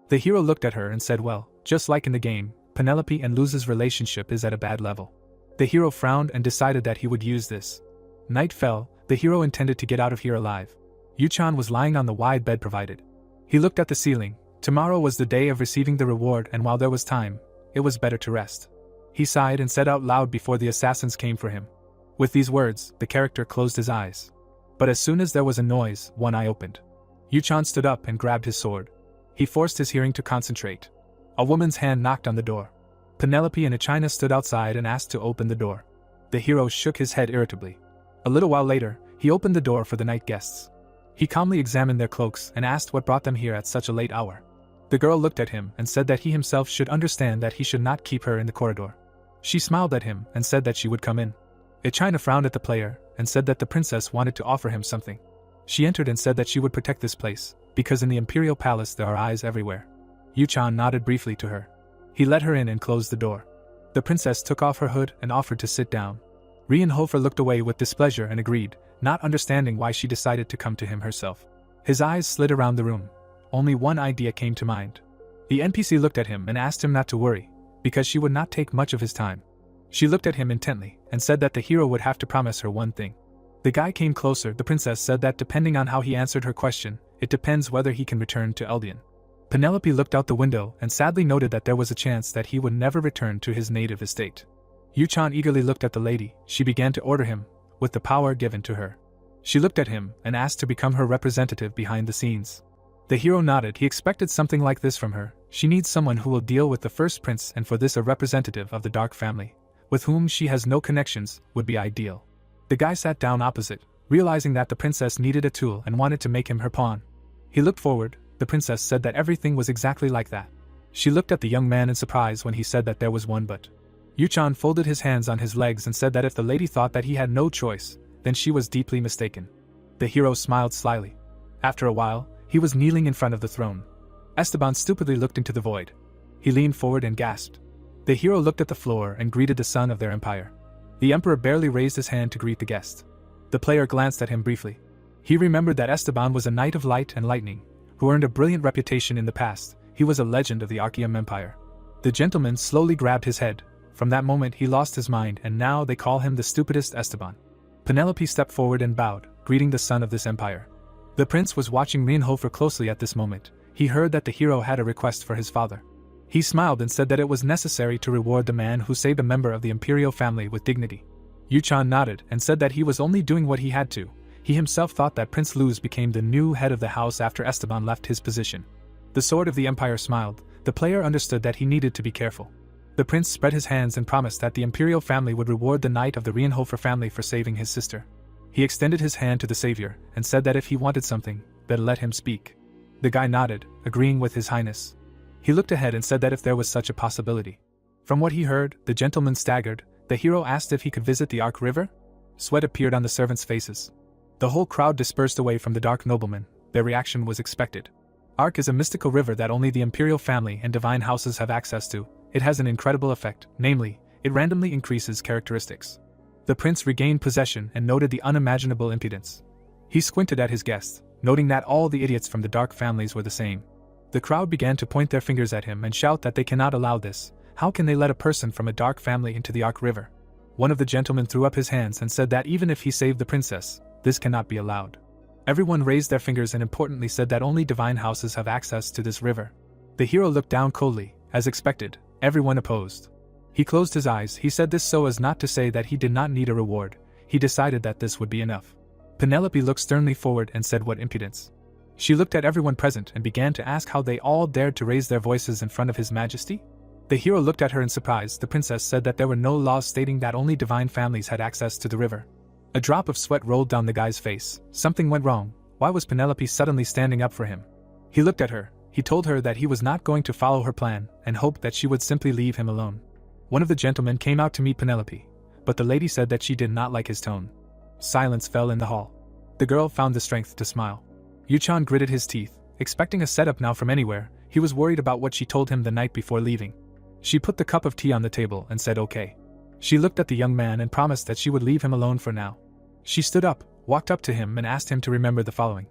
The hero looked at her and said, well, just like in the game, Penelope and Luz's relationship is at a bad level. The hero frowned and decided that he would use this. Night fell. The hero intended to get out of here alive. Yuchan was lying on the wide bed provided. He looked at the ceiling. Tomorrow was the day of receiving the reward, and while there was time, it was better to rest. He sighed and said out loud before the assassins came for him. With these words, the character closed his eyes. But as soon as there was a noise, one eye opened. Yuchan stood up and grabbed his sword. He forced his hearing to concentrate. A woman's hand knocked on the door. Penelope and Ichina stood outside and asked to open the door. The hero shook his head irritably. A little while later, he opened the door for the night guests. He calmly examined their cloaks and asked what brought them here at such a late hour. The girl looked at him and said that he himself should understand that he should not keep her in the corridor. She smiled at him and said that she would come in. Ichina frowned at the player and said that the princess wanted to offer him something. She entered and said that she would protect this place, because in the imperial palace there are eyes everywhere. Yuchan nodded briefly to her. He let her in and closed the door. The princess took off her hood and offered to sit down. Rienhofer looked away with displeasure and agreed, not understanding why she decided to come to him herself. His eyes slid around the room. Only one idea came to mind. The NPC looked at him and asked him not to worry, because she would not take much of his time. She looked at him intently and said that the hero would have to promise her one thing. The guy came closer. The princess said that depending on how he answered her question, it depends whether he can return to Eldian. Penelope looked out the window and sadly noted that there was a chance that he would never return to his native estate. Yuchan eagerly looked at the lady. She began to order him, with the power given to her. She looked at him and asked to become her representative behind the scenes. The hero nodded. He expected something like this from her. She needs someone who will deal with the first prince, and for this a representative of the Dark family, with whom she has no connections, would be ideal. The guy sat down opposite, realizing that the princess needed a tool and wanted to make him her pawn. He looked forward. The princess said that everything was exactly like that. She looked at the young man in surprise when he said that there was one but. Yuchan folded his hands on his legs and said that if the lady thought that he had no choice, then she was deeply mistaken. The hero smiled slyly. After a while, he was kneeling in front of the throne. Esteban stupidly looked into the void. He leaned forward and gasped. The hero looked at the floor and greeted the son of their empire. The emperor barely raised his hand to greet the guest. The player glanced at him briefly. He remembered that Esteban was a knight of light and lightning, who earned a brilliant reputation in the past. He was a legend of the Archeum Empire. The gentleman slowly grabbed his head. From that moment he lost his mind, and now they call him the stupidest Esteban. Penelope stepped forward and bowed, greeting the son of this empire. The prince was watching Rienhofer closely at this moment. He heard that the hero had a request for his father. He smiled and said that it was necessary to reward the man who saved a member of the imperial family with dignity. Yuchan nodded and said that he was only doing what he had to. He himself thought that Prince Luz became the new head of the house after Esteban left his position. The sword of the empire smiled. The player understood that he needed to be careful. The prince spread his hands and promised that the imperial family would reward the knight of the Rienhofer family for saving his sister. He extended his hand to the savior and said that if he wanted something, then let him speak. The guy nodded, agreeing with his highness. He looked ahead and said that if there was such a possibility. From what he heard, the gentleman staggered. The hero asked if he could visit the Ark River. Sweat appeared on the servants' faces. The whole crowd dispersed away from the dark nobleman. Their reaction was expected. Ark is a mystical river that only the imperial family and divine houses have access to. It has an incredible effect, namely, it randomly increases characteristics. The prince regained possession and noted the unimaginable impudence. He squinted at his guests, noting that all the idiots from the dark families were the same. The crowd began to point their fingers at him and shout that they cannot allow this. How can they let a person from a dark family into the Ark River? One of the gentlemen threw up his hands and said that even if he saved the princess, this cannot be allowed. Everyone raised their fingers and importantly said that only divine houses have access to this river. The hero looked down coldly. As expected, everyone opposed. He closed his eyes. He said this so as not to say that he did not need a reward. He decided that this would be enough. Penelope looked sternly forward and said, "What impudence." She looked at everyone present and began to ask how they all dared to raise their voices in front of His Majesty. The hero looked at her in surprise. The princess said that there were no laws stating that only divine families had access to the river. A drop of sweat rolled down the guy's face. Something went wrong. Why was Penelope suddenly standing up for him? He looked at her. He told her that he was not going to follow her plan and hoped that she would simply leave him alone. One of the gentlemen came out to meet Penelope, but the lady said that she did not like his tone. Silence fell in the hall. The girl found the strength to smile. Yuchan gritted his teeth, expecting a setup now from anywhere. He was worried about what she told him the night before leaving. She put the cup of tea on the table and said okay. She looked at the young man and promised that she would leave him alone for now. She stood up, walked up to him and asked him to remember the following.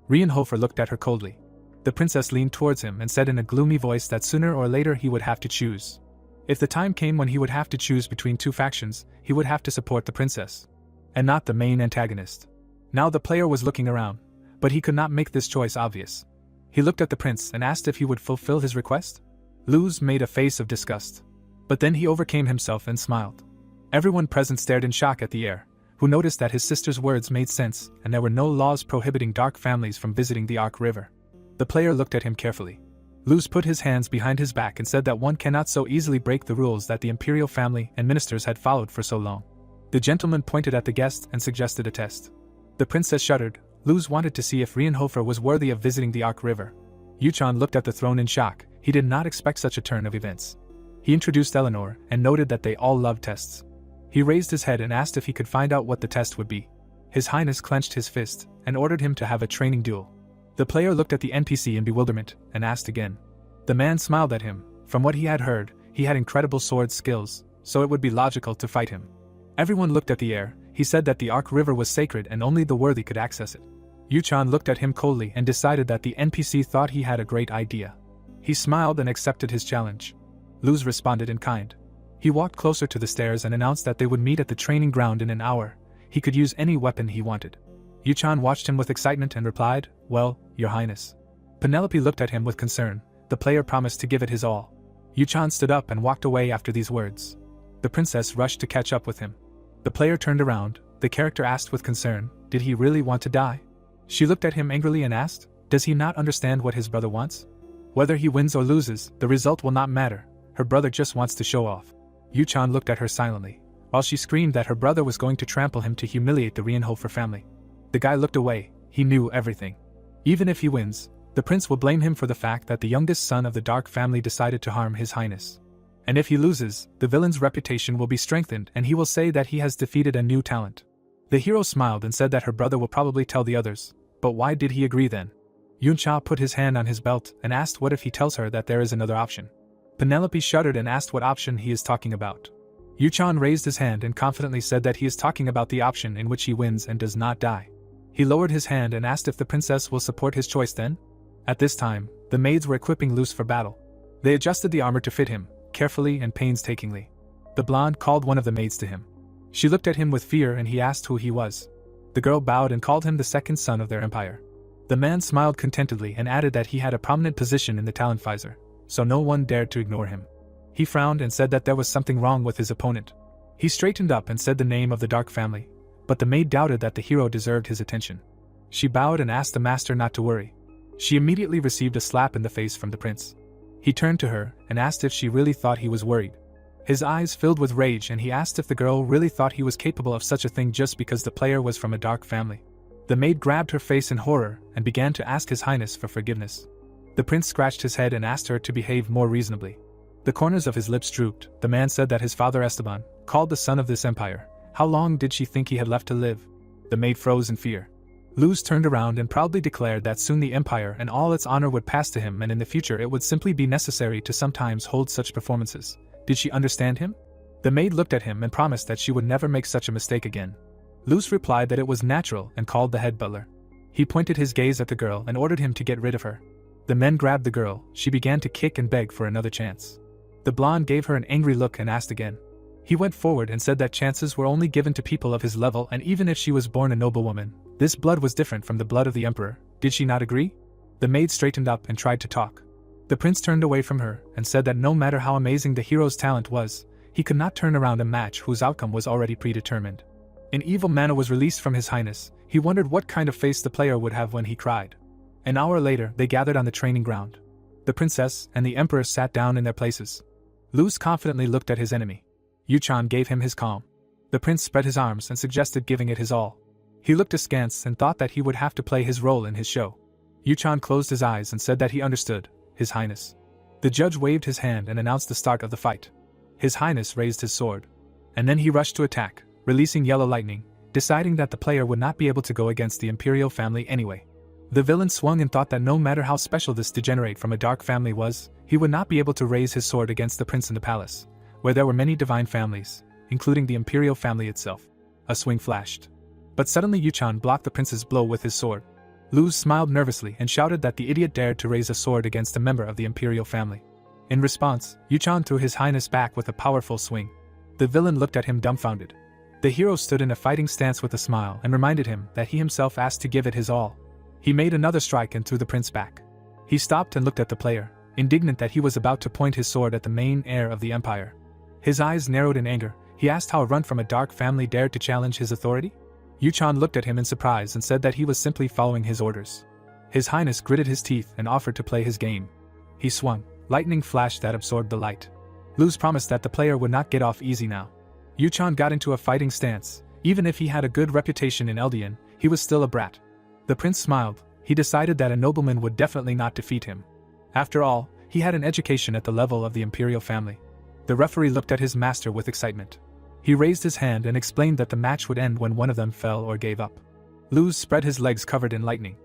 Rienhofer looked at her coldly. The princess leaned towards him and said in a gloomy voice that sooner or later he would have to choose. If the time came when he would have to choose between two factions, he would have to support the princess, and not the main antagonist. Now the player was looking around, but he could not make this choice obvious. He looked at the prince and asked if he would fulfill his request. Luz made a face of disgust. But then he overcame himself and smiled. Everyone present stared in shock at the heir, who noticed that his sister's words made sense and there were no laws prohibiting dark families from visiting the Ark River. The player looked at him carefully. Luz put his hands behind his back and said that one cannot so easily break the rules that the imperial family and ministers had followed for so long. The gentleman pointed at the guest and suggested a test. The princess shuddered. Luz wanted to see if Rienhofer was worthy of visiting the Ark River. Yuchan looked at the throne in shock. He did not expect such a turn of events. He introduced Eleanor and noted that they all loved tests. He raised his head and asked if he could find out what the test would be. His Highness clenched his fist and ordered him to have a training duel. The player looked at the NPC in bewilderment and asked again. The man smiled at him. From what he had heard, he had incredible sword skills, so it would be logical to fight him. Everyone looked at the heir. He said that the Ark River was sacred and only the worthy could access it. Yuchan looked at him coldly and decided that the NPC thought he had a great idea. He smiled and accepted his challenge. Luz responded in kind. He walked closer to the stairs and announced that they would meet at the training ground in an hour. He could use any weapon he wanted. Yuchan watched him with excitement and replied, "Well, Your Highness." Penelope looked at him with concern. The player promised to give it his all. Yuchan stood up and walked away after these words. The princess rushed to catch up with him. The player turned around. The character asked with concern, did he really want to die? She looked at him angrily and asked, does he not understand what his brother wants? Whether he wins or loses, the result will not matter. Her brother just wants to show off. Yuchan looked at her silently, while she screamed that her brother was going to trample him to humiliate the Rienhofer family. The guy looked away. He knew everything. Even if he wins, the prince will blame him for the fact that the youngest son of the Dark family decided to harm His Highness. And if he loses, the villain's reputation will be strengthened and he will say that he has defeated a new talent. The hero smiled and said that her brother will probably tell the others, but why did he agree then? Yuncha put his hand on his belt and asked what if he tells her that there is another option. Penelope shuddered and asked what option he is talking about. Yuchan raised his hand and confidently said that he is talking about the option in which he wins and does not die. He lowered his hand and asked if the princess will support his choice then? At this time, the maids were equipping Luz for battle. They adjusted the armor to fit him, carefully and painstakingly. The blonde called one of the maids to him. She looked at him with fear and he asked who he was. The girl bowed and called him the second son of their empire. The man smiled contentedly and added that he had a prominent position in the talent visor, so no one dared to ignore him. He frowned and said that there was something wrong with his opponent. He straightened up and said the name of the dark family, but the maid doubted that the hero deserved his attention. She bowed and asked the master not to worry. She immediately received a slap in the face from the prince. He turned to her and asked if she really thought he was worried. His eyes filled with rage and he asked if the girl really thought he was capable of such a thing just because the player was from a dark family. The maid grabbed her face in horror and began to ask His Highness for forgiveness. The prince scratched his head and asked her to behave more reasonably. The corners of his lips drooped. The man said that his father Esteban, called the son of this empire. How long did she think he had left to live? The maid froze in fear. Luz turned around and proudly declared that soon the empire and all its honor would pass to him and in the future it would simply be necessary to sometimes hold such performances. Did she understand him? The maid looked at him and promised that she would never make such a mistake again. Luz replied that it was natural and called the head butler. He pointed his gaze at the girl and ordered him to get rid of her. The men grabbed the girl. She began to kick and beg for another chance. The blonde gave her an angry look and asked again. He went forward and said that chances were only given to people of his level and even if she was born a noblewoman, this blood was different from the blood of the emperor. Did she not agree? The maid straightened up and tried to talk. The prince turned away from her and said that no matter how amazing the hero's talent was, he could not turn around a match whose outcome was already predetermined. An evil mana was released from His Highness. He wondered what kind of face the player would have when he cried. An hour later, they gathered on the training ground. The princess and the emperor sat down in their places. Luz confidently looked at his enemy. Yuchan gave him his calm. The prince spread his arms and suggested giving it his all. He looked askance and thought that he would have to play his role in his show. Yuchan closed his eyes and said that he understood, His Highness. The judge waved his hand and announced the start of the fight. His Highness raised his sword. And then he rushed to attack, releasing yellow lightning, deciding that the player would not be able to go against the imperial family anyway. The villain swung and thought that no matter how special this degenerate from a dark family was, he would not be able to raise his sword against the prince in the palace, where there were many divine families, including the imperial family itself. A swing flashed. But suddenly Yuchan blocked the prince's blow with his sword. Luz smiled nervously and shouted that the idiot dared to raise a sword against a member of the imperial family. In response, Yuchan threw His Highness back with a powerful swing. The villain looked at him dumbfounded. The hero stood in a fighting stance with a smile and reminded him that he himself asked to give it his all. He made another strike and threw the prince back. He stopped and looked at the player, indignant that he was about to point his sword at the main heir of the empire. His eyes narrowed in anger. He asked how a runt from a dark family dared to challenge his authority? Yuchan looked at him in surprise and said that he was simply following his orders. His Highness gritted his teeth and offered to play his game. He swung. Lightning flashed that absorbed the light. Luz promised that the player would not get off easy now. Yuchan got into a fighting stance. Even if he had a good reputation in Eldian, he was still a brat. The prince smiled. He decided that a nobleman would definitely not defeat him. After all, he had an education at the level of the imperial family. The referee looked at his master with excitement. He raised his hand and explained that the match would end when one of them fell or gave up. Luz spread his legs covered in lightning.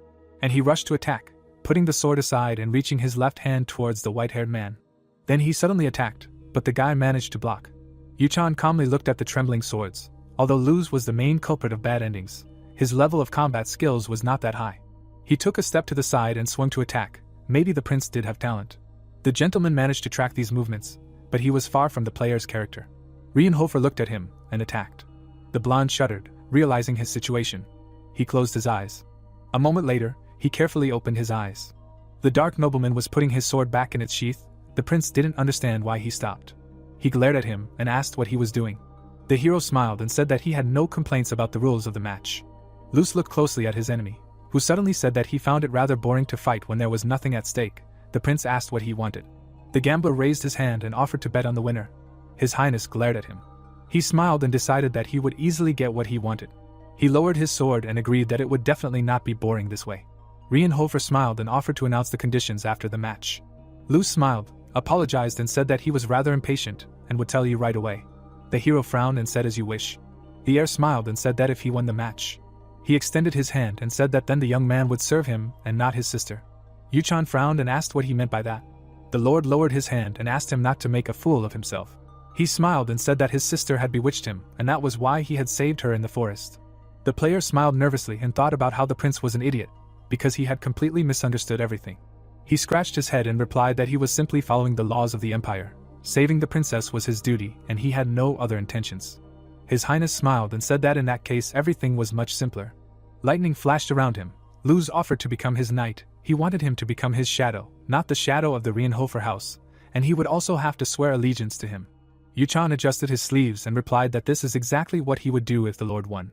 And he rushed to attack, putting the sword aside and reaching his left hand towards the white-haired man. Then he suddenly attacked, but the guy managed to block. Yuchan calmly looked at the trembling swords. Although Luz was the main culprit of bad endings, his level of combat skills was not that high. He took a step to the side and swung to attack. Maybe the prince did have talent. The gentleman managed to track these movements, but he was far from the player's character. Rienhofer looked at him and attacked. The blonde shuddered, realizing his situation. He closed his eyes. A moment later, he carefully opened his eyes. The dark nobleman was putting his sword back in its sheath. The prince didn't understand why he stopped. He glared at him and asked what he was doing. The hero smiled and said that he had no complaints about the rules of the match. Luz looked closely at his enemy, who suddenly said that he found it rather boring to fight when there was nothing at stake. The prince asked what he wanted. The gambler raised his hand and offered to bet on the winner. His Highness glared at him. He smiled and decided that he would easily get what he wanted. He lowered his sword and agreed that it would definitely not be boring this way. Rienhofer smiled and offered to announce the conditions after the match. Luz smiled, apologized and said that he was rather impatient and would tell you right away. The hero frowned and said, "As you wish." The heir smiled and said that if he won the match, he extended his hand and said that then the young man would serve him and not his sister. Yuchan frowned and asked what he meant by that. The lord lowered his hand and asked him not to make a fool of himself. He smiled and said that his sister had bewitched him, and that was why he had saved her in the forest. The player smiled nervously and thought about how the prince was an idiot, because he had completely misunderstood everything. He scratched his head and replied that he was simply following the laws of the empire. Saving the princess was his duty, and he had no other intentions. His Highness smiled and said that in that case everything was much simpler. Lightning flashed around him. Luz offered to become his knight. He wanted him to become his shadow, not the shadow of the Rienhofer house, and he would also have to swear allegiance to him. Yuchan adjusted his sleeves and replied that this is exactly what he would do if the lord won.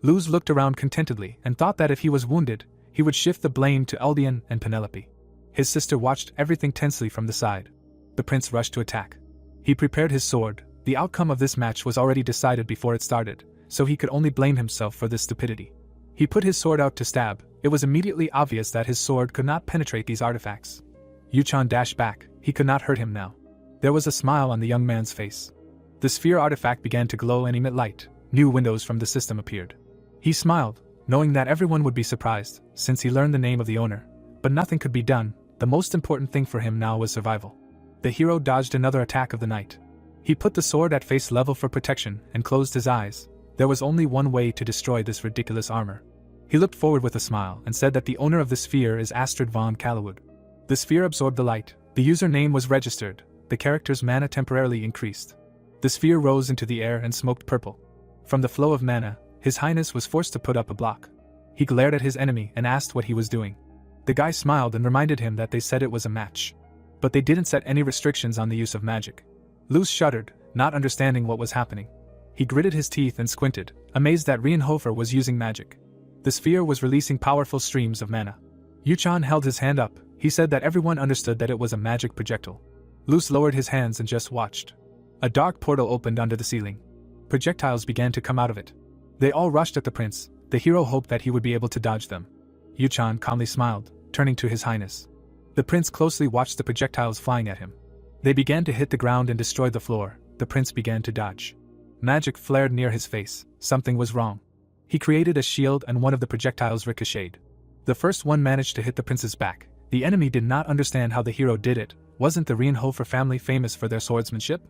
Luz looked around contentedly and thought that if he was wounded, he would shift the blame to Eldian and Penelope. His sister watched everything tensely from the side. The prince rushed to attack. He prepared his sword. The outcome of this match was already decided before it started, so he could only blame himself for this stupidity. He put his sword out to stab. It was immediately obvious that his sword could not penetrate these artifacts. Yuchan dashed back. He could not hurt him now. There was a smile on the young man's face. The sphere artifact began to glow and emit light. New windows from the system appeared. He smiled, knowing that everyone would be surprised, since he learned the name of the owner. But nothing could be done. The most important thing for him now was survival. The hero dodged another attack of the night. He put the sword at face level for protection and closed his eyes. There was only one way to destroy this ridiculous armor. He looked forward with a smile and said that the owner of the sphere is Astrid von Callowwood. The sphere absorbed the light. The username was registered. The character's mana temporarily increased. The sphere rose into the air and smoked purple. From the flow of mana, His Highness was forced to put up a block. He glared at his enemy and asked what he was doing. The guy smiled and reminded him that they said it was a match. But they didn't set any restrictions on the use of magic. Luz shuddered, not understanding what was happening. He gritted his teeth and squinted, amazed that Rienhofer was using magic. The sphere was releasing powerful streams of mana. Yuchan held his hand up. He said that everyone understood that it was a magic projectile. Luz lowered his hands and just watched. A dark portal opened under the ceiling. Projectiles began to come out of it. They all rushed at the prince. The hero hoped that he would be able to dodge them. Yuchan calmly smiled, turning to His Highness. The prince closely watched the projectiles flying at him. They began to hit the ground and destroy the floor. The prince began to dodge. Magic flared near his face. Something was wrong. He created a shield and one of the projectiles ricocheted. The first one managed to hit the prince's back. The enemy did not understand how the hero did it. Wasn't the Rienhofer family famous for their swordsmanship?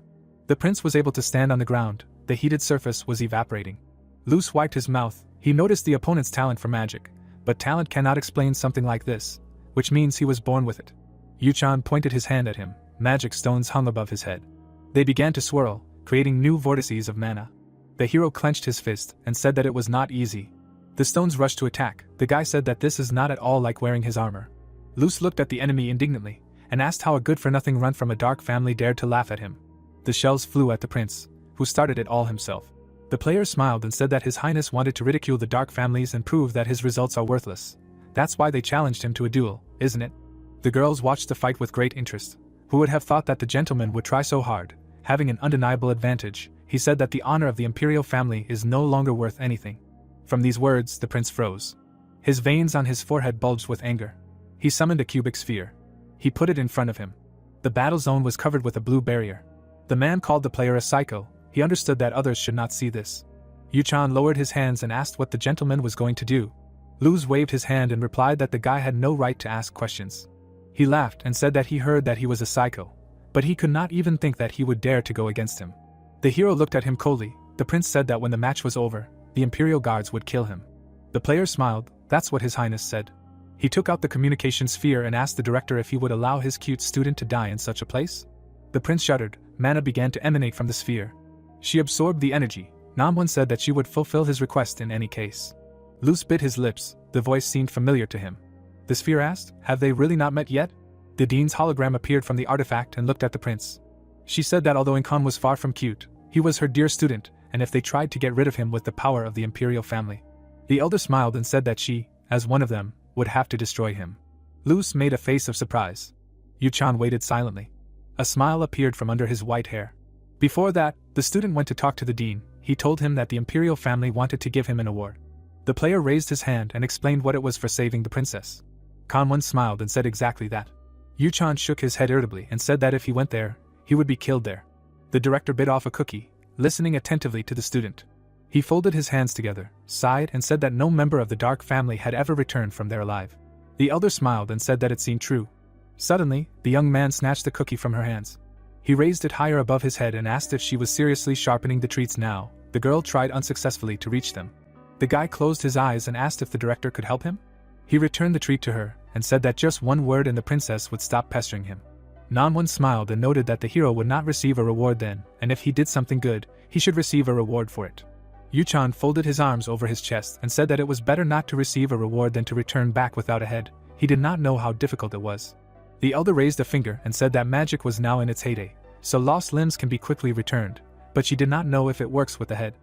The prince was able to stand on the ground. The heated surface was evaporating. Luz wiped his mouth. He noticed the opponent's talent for magic. But talent cannot explain something like this, which means he was born with it. Yuchan pointed his hand at him. Magic stones hung above his head. They began to swirl, creating new vortices of mana. The hero clenched his fist and said that it was not easy. The stones rushed to attack. The guy said that this is not at all like wearing his armor. Luz looked at the enemy indignantly and asked how a good-for-nothing runt from a dark family dared to laugh at him. The shells flew at the prince, who started it all himself. The player smiled and said that His Highness wanted to ridicule the dark families and prove that his results are worthless. That's why they challenged him to a duel, isn't it? The girls watched the fight with great interest. Who would have thought that the gentleman would try so hard, having an undeniable advantage? He said that the honor of the imperial family is no longer worth anything. From these words, the prince froze. His veins on his forehead bulged with anger. He summoned a cubic sphere. He put it in front of him. The battle zone was covered with a blue barrier. The man called the player a psycho. He understood that others should not see this. Yuchan lowered his hands and asked what the gentleman was going to do. Luz waved his hand and replied that the guy had no right to ask questions. He laughed and said that he heard that he was a psycho, but he could not even think that he would dare to go against him. The hero looked at him coldly. The prince said that when the match was over, the imperial guards would kill him. The player smiled. That's what His Highness said. He took out the communication sphere and asked the director if he would allow his cute student to die in such a place. The prince shuddered. Mana began to emanate from the sphere. She absorbed the energy. Namwon said that she would fulfill his request in any case. Luz bit his lips. The voice seemed familiar to him. The sphere asked, "Have they really not met yet?" The dean's hologram appeared from the artifact and looked at the prince. She said that although Inkan was far from cute, he was her dear student, and if they tried to get rid of him with the power of the imperial family. The elder smiled and said that she, as one of them, would have to destroy him. Luz made a face of surprise. Yuchan waited silently. A smile appeared from under his white hair. Before that, the student went to talk to the dean. He told him that the imperial family wanted to give him an award. The player raised his hand and explained what it was for saving the princess. Kanwon smiled and said exactly that. Yuchan shook his head irritably and said that if he went there, he would be killed there. The director bit off a cookie, listening attentively to the student. He folded his hands together, sighed and said that no member of the Dark family had ever returned from there alive. The elder smiled and said that it seemed true. Suddenly, the young man snatched the cookie from her hands. He raised it higher above his head and asked if she was seriously sharpening the treats now. The girl tried unsuccessfully to reach them. The guy closed his eyes and asked if the director could help him. He returned the treat to her, and said that just one word and the princess would stop pestering him. Nanwon smiled and noted that the hero would not receive a reward then, and if he did something good, he should receive a reward for it. Yuchan folded his arms over his chest and said that it was better not to receive a reward than to return back without a head. He did not know how difficult it was. The elder raised a finger and said that magic was now in its heyday, so lost limbs can be quickly returned, but she did not know if it works with the head.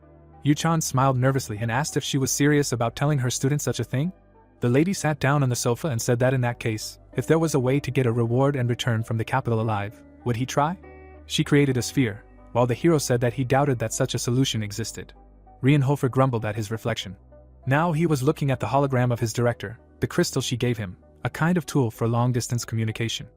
Yuchan smiled nervously and asked if she was serious about telling her student such a thing. The lady sat down on the sofa and said that in that case, if there was a way to get a reward and return from the capital alive, would he try? She created a sphere, while the hero said that he doubted that such a solution existed. Rienhofer grumbled at his reflection. Now he was looking at the hologram of his director, the crystal she gave him, a kind of tool for long-distance communication.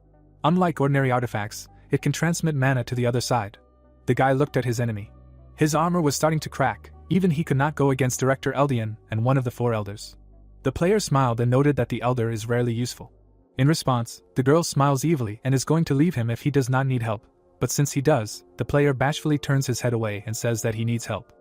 Unlike ordinary artifacts, it can transmit mana to the other side. The guy looked at his enemy. His armor was starting to crack, even he could not go against Director Eldian and one of the four elders. The player smiled and noted that the elder is rarely useful. In response, the girl smiles evilly and is going to leave him if he does not need help, but since he does, the player bashfully turns his head away and says that he needs help.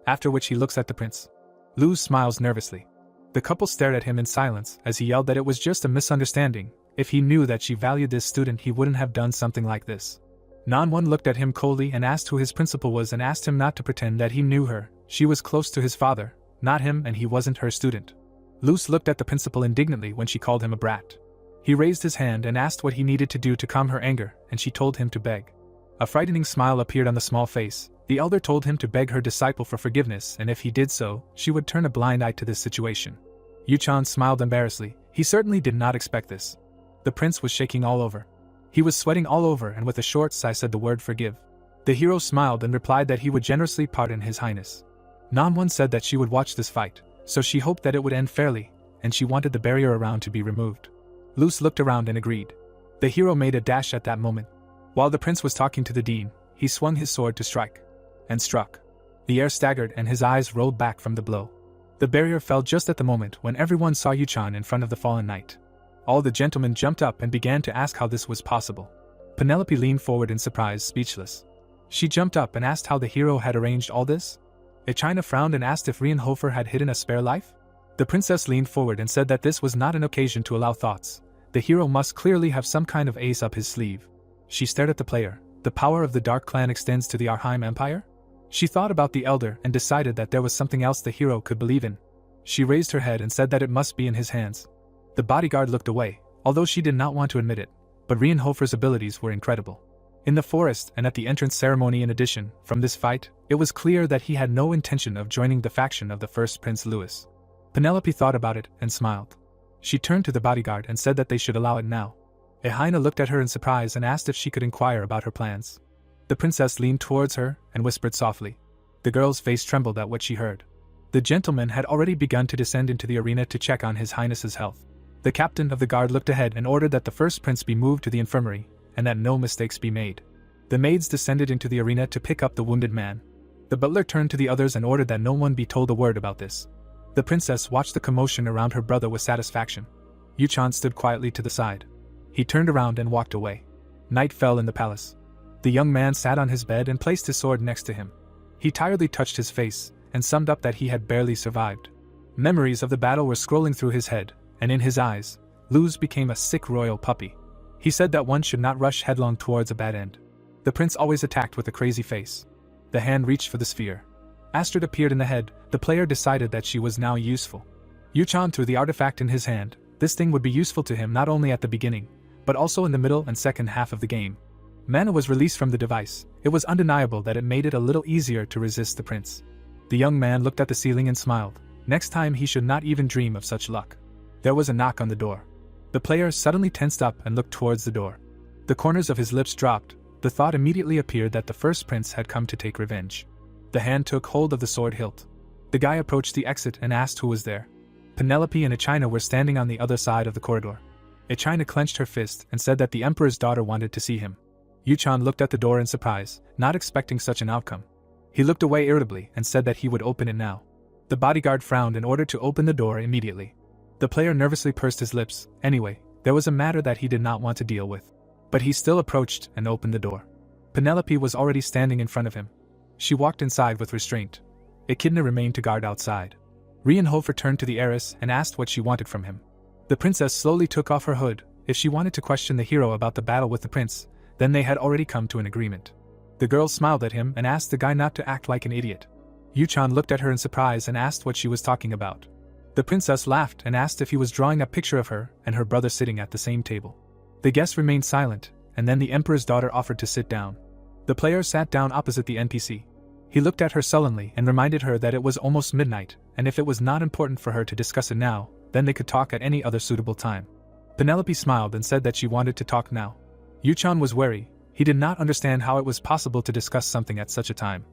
After which he looks at the prince. Luz smiles nervously. The couple stared at him in silence as he yelled that it was just a misunderstanding. If he knew that she valued this student, he wouldn't have done something like this. Nanwon looked at him coldly and asked who his principal was and asked him not to pretend that he knew her. She was close to his father, not him, and he wasn't her student. Luz looked at the principal indignantly when she called him a brat. He raised his hand and asked what he needed to do to calm her anger, and she told him to beg. A frightening smile appeared on the small face. The elder told him to beg her disciple for forgiveness, and if he did so, she would turn a blind eye to this situation. Yuchan smiled embarrassedly. He certainly did not expect this. The prince was shaking all over. He was sweating all over and with a short sigh said the word forgive. The hero smiled and replied that he would generously pardon his highness. Namwon said that she would watch this fight, so she hoped that it would end fairly, and she wanted the barrier around to be removed. Luz looked around and agreed. The hero made a dash at that moment. While the prince was talking to the dean, he swung his sword to strike. And struck. The air staggered and his eyes rolled back from the blow. The barrier fell just at the moment when everyone saw Yuchan in front of the fallen knight. All the gentlemen jumped up and began to ask how this was possible. Penelope leaned forward in surprise, speechless. She jumped up and asked how the hero had arranged all this. Echina frowned and asked if Rienhofer had hidden a spare life. The princess leaned forward and said that this was not an occasion to allow thoughts. The hero must clearly have some kind of ace up his sleeve. She stared at the player. The power of the Dark Clan extends to the Arheim Empire? She thought about the elder and decided that there was something else the hero could believe in. She raised her head and said that it must be in his hands. The bodyguard looked away, although she did not want to admit it, but Rienhofer's abilities were incredible. In the forest and at the entrance ceremony in addition, from this fight, it was clear that he had no intention of joining the faction of the first Prince Louis. Penelope thought about it and smiled. She turned to the bodyguard and said that they should allow it now. Ehaina looked at her in surprise and asked if she could inquire about her plans. The princess leaned towards her and whispered softly. The girl's face trembled at what she heard. The gentleman had already begun to descend into the arena to check on his highness's health. The captain of the guard looked ahead and ordered that the first prince be moved to the infirmary, and that no mistakes be made. The maids descended into the arena to pick up the wounded man. The butler turned to the others and ordered that no one be told a word about this. The princess watched the commotion around her brother with satisfaction. Yuchan stood quietly to the side. He turned around and walked away. Night fell in the palace. The young man sat on his bed and placed his sword next to him. He tiredly touched his face, and summed up that he had barely survived. Memories of the battle were scrolling through his head, and in his eyes, Luz became a sick royal puppy. He said that one should not rush headlong towards a bad end. The prince always attacked with a crazy face. The hand reached for the sphere. Astrid appeared in the head. The player decided that she was now useful. Yuchan threw the artifact in his hand. This thing would be useful to him not only at the beginning, but also in the middle and second half of the game. Mana was released from the device. It was undeniable that it made it a little easier to resist the prince. The young man looked at the ceiling and smiled. Next time he should not even dream of such luck. There was a knock on the door. The player suddenly tensed up and looked towards the door. The corners of his lips dropped. The thought immediately appeared that the first prince had come to take revenge. The hand took hold of the sword hilt. The guy approached the exit and asked who was there. Penelope and Echina were standing on the other side of the corridor. China clenched her fist and said that the emperor's daughter wanted to see him. Yuchan looked at the door in surprise, not expecting such an outcome. He looked away irritably and said that he would open it now. The bodyguard frowned in order to open the door immediately. The player nervously pursed his lips. Anyway, there was a matter that he did not want to deal with. But he still approached and opened the door. Penelope was already standing in front of him. She walked inside with restraint. Echidna remained to guard outside. Rienhofer turned to the heiress and asked what she wanted from him. The princess slowly took off her hood. If she wanted to question the hero about the battle with the prince, then they had already come to an agreement. The girl smiled at him and asked the guy not to act like an idiot. Yuchan looked at her in surprise and asked what she was talking about. The princess laughed and asked if he was drawing a picture of her and her brother sitting at the same table. The guest remained silent, and then the emperor's daughter offered to sit down. The player sat down opposite the NPC. He looked at her sullenly and reminded her that it was almost midnight, and if it was not important for her to discuss it now, then they could talk at any other suitable time. Penelope smiled and said that she wanted to talk now. Yuchan was wary. He did not understand how it was possible to discuss something at such a time.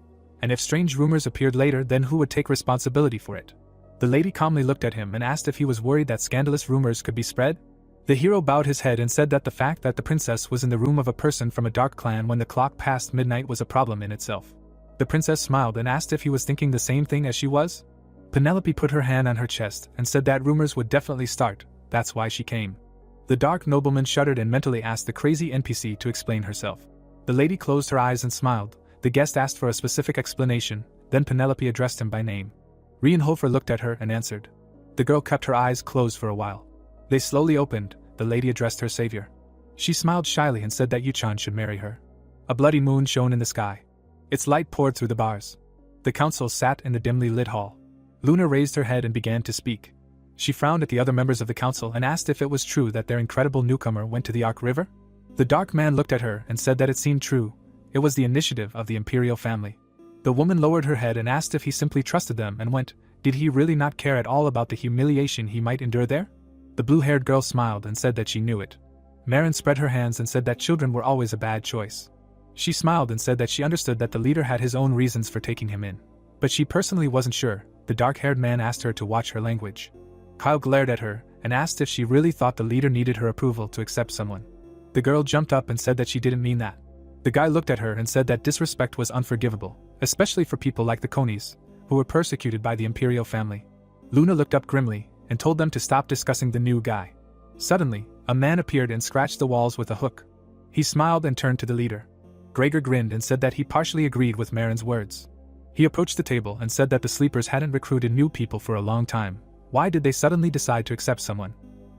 And if strange rumors appeared later, then who would take responsibility for it? The lady calmly looked at him and asked if he was worried that scandalous rumors could be spread. The hero bowed his head and said that the fact that the princess was in the room of a person from a dark clan when the clock passed midnight was a problem in itself. The princess smiled and asked if he was thinking the same thing as she was. Penelope put her hand on her chest and said that rumors would definitely start, that's why she came. The dark nobleman shuddered and mentally asked the crazy NPC to explain herself. The lady closed her eyes and smiled. The guest asked for a specific explanation, then Penelope addressed him by name. Rienhofer looked at her and answered. The girl kept her eyes closed for a while. They slowly opened. The lady addressed her savior. She smiled shyly and said that Yuchan should marry her. A bloody moon shone in the sky. Its light poured through the bars. The council sat in the dimly lit hall. Luna raised her head and began to speak. She frowned at the other members of the council and asked if it was true that their incredible newcomer went to the Ark River. The dark man looked at her and said that it seemed true. It was the initiative of the imperial family. The woman lowered her head and asked if he simply trusted them and went. Did he really not care at all about the humiliation he might endure there? The blue-haired girl smiled and said that she knew it. Marin spread her hands and said that children were always a bad choice. She smiled and said that she understood that the leader had his own reasons for taking him in. But she personally wasn't sure. The dark-haired man asked her to watch her language. Kyle glared at her and asked if she really thought the leader needed her approval to accept someone. The girl jumped up and said that she didn't mean that. The guy looked at her and said that disrespect was unforgivable, especially for people like the Konis, who were persecuted by the imperial family. Luna looked up grimly and told them to stop discussing the new guy. Suddenly, a man appeared and scratched the walls with a hook. He smiled and turned to the leader. Gregor grinned and said that he partially agreed with Marin's words. He approached the table and said that the sleepers hadn't recruited new people for a long time. Why did they suddenly decide to accept someone?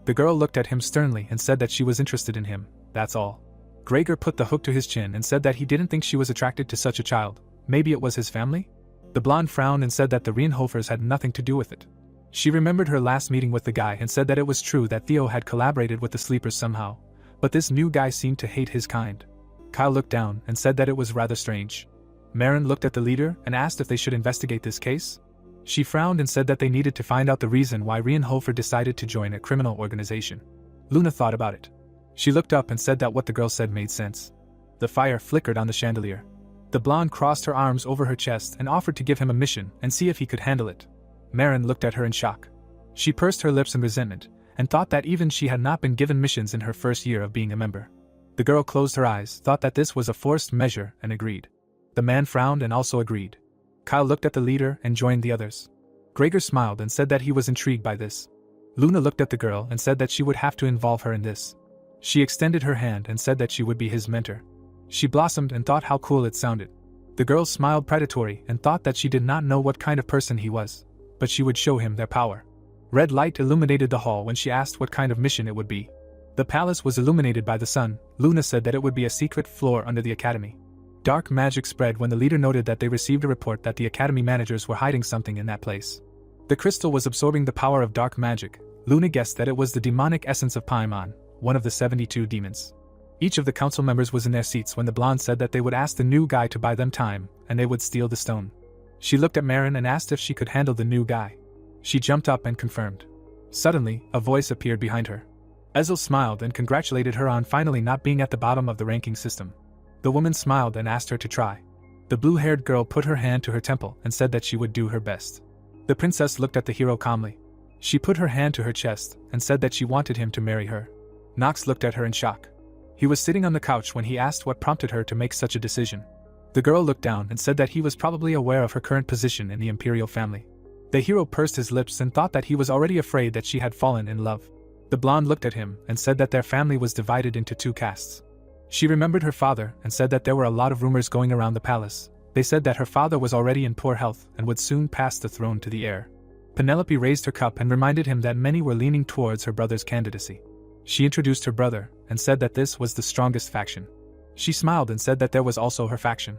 The girl looked at him sternly and said that she was interested in him, that's all. Gregor put the hook to his chin and said that he didn't think she was attracted to such a child. Maybe it was his family? The blonde frowned and said that the Rienhofers had nothing to do with it. She remembered her last meeting with the guy and said that it was true that Theo had collaborated with the sleepers somehow, but this new guy seemed to hate his kind. Kyle looked down and said that it was rather strange. Marin looked at the leader and asked if they should investigate this case. She frowned and said that they needed to find out the reason why Rienhofer decided to join a criminal organization. Luna thought about it. She looked up and said that what the girl said made sense. The fire flickered on the chandelier. The blonde crossed her arms over her chest and offered to give him a mission and see if he could handle it. Marin looked at her in shock. She pursed her lips in resentment, and thought that even she had not been given missions in her first year of being a member. The girl closed her eyes, thought that this was a forced measure, and agreed. The man frowned and also agreed. Kyle looked at the leader and joined the others. Gregor smiled and said that he was intrigued by this. Luna looked at the girl and said that she would have to involve her in this. She extended her hand and said that she would be his mentor. She blossomed and thought how cool it sounded. The girl smiled predatory and thought that she did not know what kind of person he was, but she would show him their power. Red light illuminated the hall when she asked what kind of mission it would be. The palace was illuminated by the sun. Luna said that it would be a secret floor under the academy. Dark magic spread when the leader noted that they received a report that the academy managers were hiding something in that place. The crystal was absorbing the power of dark magic. Luna guessed that it was the demonic essence of Paimon, one of the 72 demons. Each of the council members was in their seats when the blonde said that they would ask the new guy to buy them time, and they would steal the stone. She looked at Marin and asked if she could handle the new guy. She jumped up and confirmed. Suddenly, a voice appeared behind her. Ezel smiled and congratulated her on finally not being at the bottom of the ranking system. The woman smiled and asked her to try. The blue-haired girl put her hand to her temple and said that she would do her best. The princess looked at the hero calmly. She put her hand to her chest and said that she wanted him to marry her. Nox looked at her in shock. He was sitting on the couch when he asked what prompted her to make such a decision. The girl looked down and said that he was probably aware of her current position in the imperial family. The hero pursed his lips and thought that he was already afraid that she had fallen in love. The blonde looked at him and said that their family was divided into 2 castes. She remembered her father and said that there were a lot of rumors going around the palace. They said that her father was already in poor health and would soon pass the throne to the heir. Penelope raised her cup and reminded him that many were leaning towards her brother's candidacy. She introduced her brother and said that this was the strongest faction. She smiled and said that there was also her faction.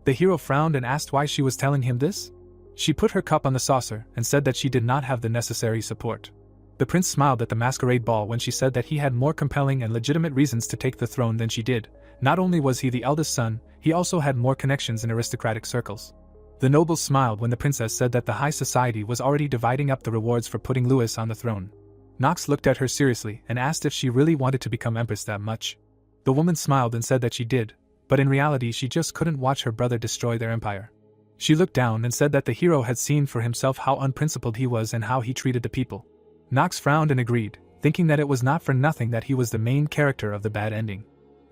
The hero frowned and asked why she was telling him this. She put her cup on the saucer and said that she did not have the necessary support. The prince smiled at the masquerade ball when she said that he had more compelling and legitimate reasons to take the throne than she did. Not only was he the eldest son, he also had more connections in aristocratic circles. The nobles smiled when the princess said that the high society was already dividing up the rewards for putting Louis on the throne. Nox looked at her seriously and asked if she really wanted to become empress that much. The woman smiled and said that she did, but in reality she just couldn't watch her brother destroy their empire. She looked down and said that the hero had seen for himself how unprincipled he was and how he treated the people. Nox frowned and agreed, thinking that it was not for nothing that he was the main character of the bad ending.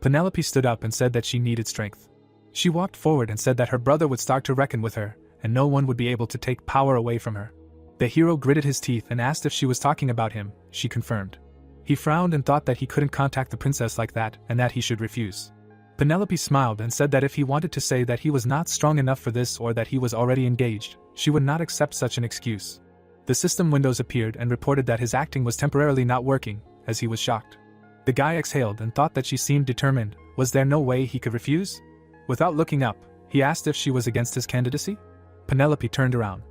Penelope stood up and said that she needed strength. She walked forward and said that her brother would start to reckon with her, and no one would be able to take power away from her. The hero gritted his teeth and asked if she was talking about him. She confirmed. He frowned and thought that he couldn't contact the princess like that and that he should refuse. Penelope smiled and said that if he wanted to say that he was not strong enough for this or that he was already engaged, she would not accept such an excuse. The system windows appeared and reported that his acting was temporarily not working, as he was shocked. The guy exhaled and thought that she seemed determined. Was there no way he could refuse? Without looking up, he asked if she was against his candidacy. Penelope turned around.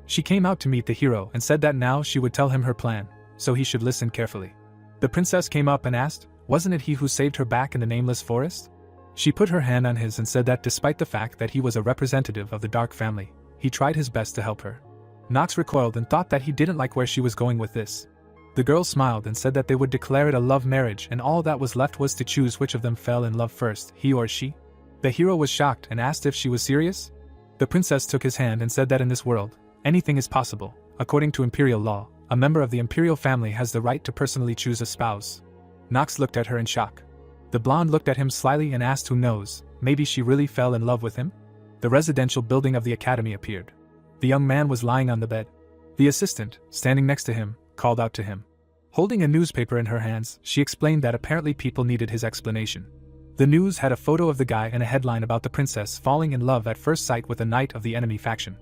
She came out to meet the hero and said that now she would tell him her plan, so he should listen carefully. The princess came up and asked, wasn't it he who saved her back in the nameless forest? She put her hand on his and said that despite the fact that he was a representative of the Dark family, he tried his best to help her. Nox recoiled and thought that he didn't like where she was going with this. The girl smiled and said that they would declare it a love marriage and all that was left was to choose which of them fell in love first, he or she. The hero was shocked and asked if she was serious. The princess took his hand and said that in this world, anything is possible. According to imperial law, a member of the imperial family has the right to personally choose a spouse. Nox looked at her in shock. The blonde looked at him slyly and asked who knows, maybe she really fell in love with him? The residential building of the academy appeared. The young man was lying on the bed. The assistant, standing next to him, called out to him. Holding a newspaper in her hands, she explained that apparently people needed his explanation. The news had a photo of the guy and a headline about the princess falling in love at first sight with a knight of the enemy faction.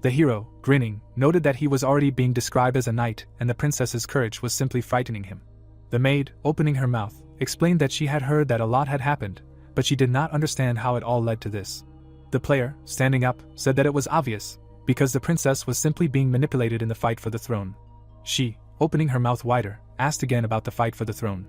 The hero, grinning, noted that he was already being described as a knight and the princess's courage was simply frightening him. The maid, opening her mouth, explained that she had heard that a lot had happened, but she did not understand how it all led to this. The player, standing up, said that it was obvious, because the princess was simply being manipulated in the fight for the throne. She, opening her mouth wider, asked again about the fight for the throne.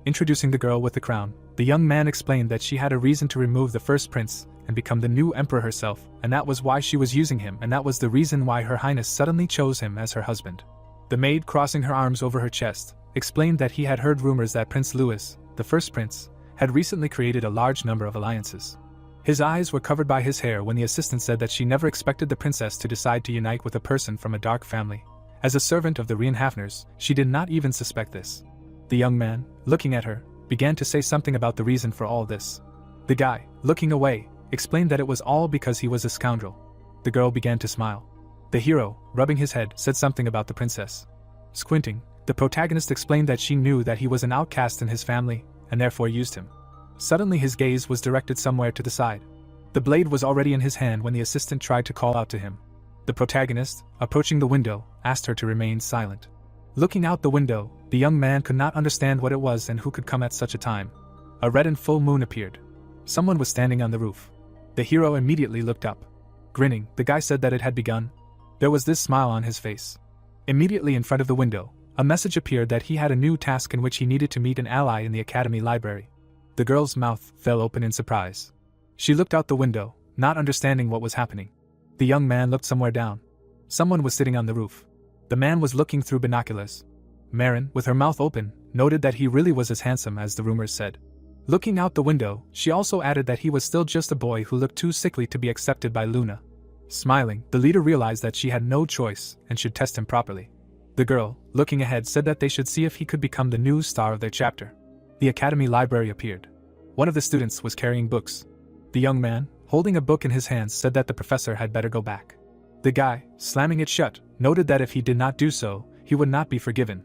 Introducing the girl with the crown, the young man explained that she had a reason to remove the first prince and become the new emperor herself, and that was why she was using him and that was the reason why Her Highness suddenly chose him as her husband. The maid, crossing her arms over her chest, explained that he had heard rumors that Prince Louis, the first prince, had recently created a large number of alliances. His eyes were covered by his hair when the assistant said that she never expected the princess to decide to unite with a person from a dark family. As a servant of the Reinhafners, she did not even suspect this. The young man, looking at her, began to say something about the reason for all this. The guy, looking away, explained that it was all because he was a scoundrel. The girl began to smile. The hero, rubbing his head, said something about the princess. Squinting, the protagonist explained that she knew that he was an outcast in his family, and therefore used him. Suddenly his gaze was directed somewhere to the side. The blade was already in his hand when the assistant tried to call out to him. The protagonist, approaching the window, asked her to remain silent. Looking out the window, the young man could not understand what it was and who could come at such a time. A red and full moon appeared. Someone was standing on the roof. The hero immediately looked up. Grinning, the guy said that it had begun. There was this smile on his face. Immediately in front of the window, a message appeared that he had a new task in which he needed to meet an ally in the academy library. The girl's mouth fell open in surprise. She looked out the window, not understanding what was happening. The young man looked somewhere down. Someone was sitting on the roof. The man was looking through binoculars. Marin, with her mouth open, noted that he really was as handsome as the rumors said. Looking out the window, she also added that he was still just a boy who looked too sickly to be accepted by Luna. Smiling, the leader realized that she had no choice and should test him properly. The girl, looking ahead, said that they should see if he could become the new star of their chapter. The academy library appeared. One of the students was carrying books. The young man, holding a book in his hands, said that the professor had better go back. The guy, slamming it shut, noted that if he did not do so, he would not be forgiven.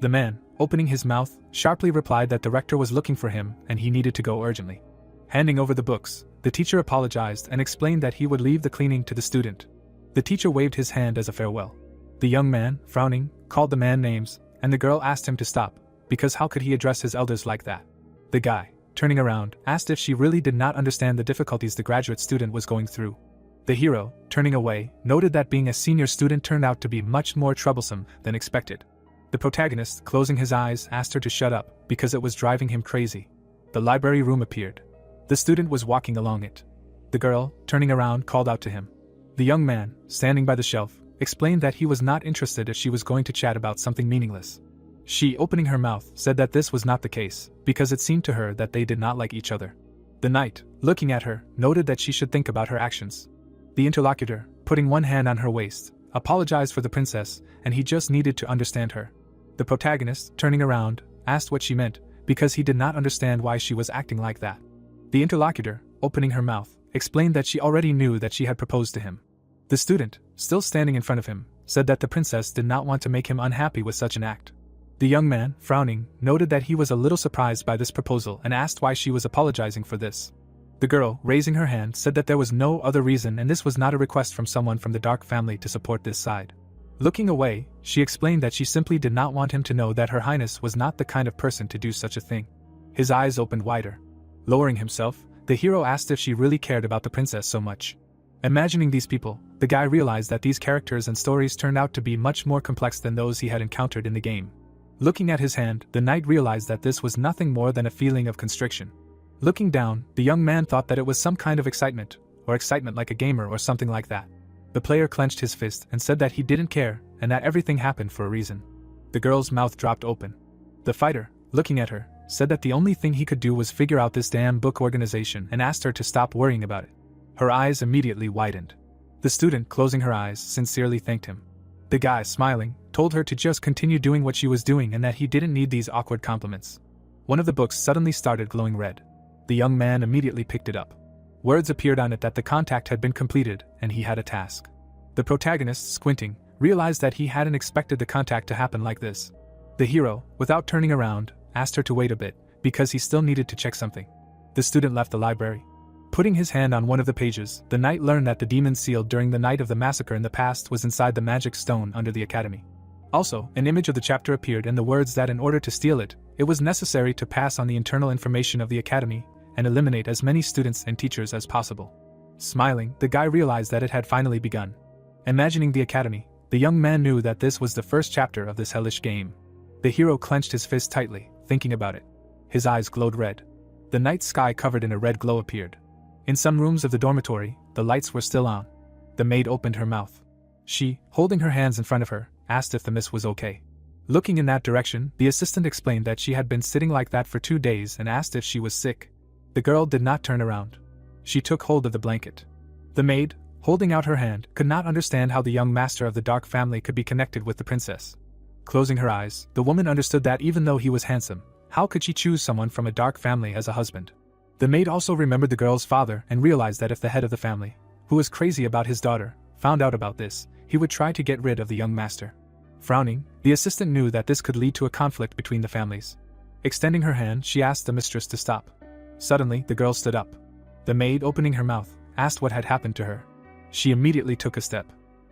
The man, opening his mouth, sharply replied that the rector was looking for him and he needed to go urgently. Handing over the books, the teacher apologized and explained that he would leave the cleaning to the student. The teacher waved his hand as a farewell. The young man, frowning, called the man names, and the girl asked him to stop, because how could he address his elders like that? The guy, turning around, asked if she really did not understand the difficulties the graduate student was going through. The hero, turning away, noted that being a senior student turned out to be much more troublesome than expected. The protagonist, closing his eyes, asked her to shut up because it was driving him crazy. The library room appeared. The student was walking along it. The girl, turning around, called out to him. The young man, standing by the shelf, explained that he was not interested if she was going to chat about something meaningless. She, opening her mouth, said that this was not the case, because it seemed to her that they did not like each other. The knight, looking at her, noted that she should think about her actions. The interlocutor, putting one hand on her waist, apologized for the princess, and he just needed to understand her. The protagonist, turning around, asked what she meant, because he did not understand why she was acting like that. The interlocutor, opening her mouth, explained that she already knew that she had proposed to him. The student, still standing in front of him, said that the princess did not want to make him unhappy with such an act. The young man, frowning, noted that he was a little surprised by this proposal and asked why she was apologizing for this. The girl, raising her hand, said that there was no other reason and this was not a request from someone from the dark family to support this side. Looking away, she explained that she simply did not want him to know that Her Highness was not the kind of person to do such a thing. His eyes opened wider. Lowering himself, the hero asked if she really cared about the princess so much. Imagining these people, the guy realized that these characters and stories turned out to be much more complex than those he had encountered in the game. Looking at his hand, the knight realized that this was nothing more than a feeling of constriction. Looking down, the young man thought that it was some kind of excitement like a gamer or something like that. The player clenched his fist and said that he didn't care and that everything happened for a reason. The girl's mouth dropped open. The fighter, looking at her, said that the only thing he could do was figure out this damn book organization and asked her to stop worrying about it. Her eyes immediately widened. The student, closing her eyes, sincerely thanked him. The guy, smiling, told her to just continue doing what she was doing and that he didn't need these awkward compliments. One of the books suddenly started glowing red. The young man immediately picked it up. Words appeared on it that the contact had been completed and he had a task. The protagonist, squinting, realized that he hadn't expected the contact to happen like this. The hero, without turning around, asked her to wait a bit, because he still needed to check something. The student left the library. Putting his hand on one of the pages, the knight learned that the demon sealed during the night of the massacre in the past was inside the magic stone under the academy. Also, an image of the chapter appeared and the words that in order to steal it, it was necessary to pass on the internal information of the academy and eliminate as many students and teachers as possible. Smiling, the guy realized that it had finally begun. Imagining the academy, the young man knew that this was the first chapter of this hellish game. The hero clenched his fist tightly, thinking about it. His eyes glowed red. The night sky covered in a red glow appeared. In some rooms of the dormitory, the lights were still on. The maid opened her mouth. She, holding her hands in front of her, asked if the miss was okay. Looking in that direction, the assistant explained that she had been sitting like that for 2 days and asked if she was sick. The girl did not turn around. She took hold of the blanket. The maid, holding out her hand, could not understand how the young master of the dark family could be connected with the princess. Closing her eyes, the woman understood that even though he was handsome, how could she choose someone from a dark family as a husband? The maid also remembered the girl's father and realized that if the head of the family, who was crazy about his daughter, found out about this, he would try to get rid of the young master. Frowning, the assistant knew that this could lead to a conflict between the families. Extending her hand, she asked the mistress to stop. Suddenly, the girl stood up. The maid, opening her mouth, asked what had happened to her. She immediately took a step.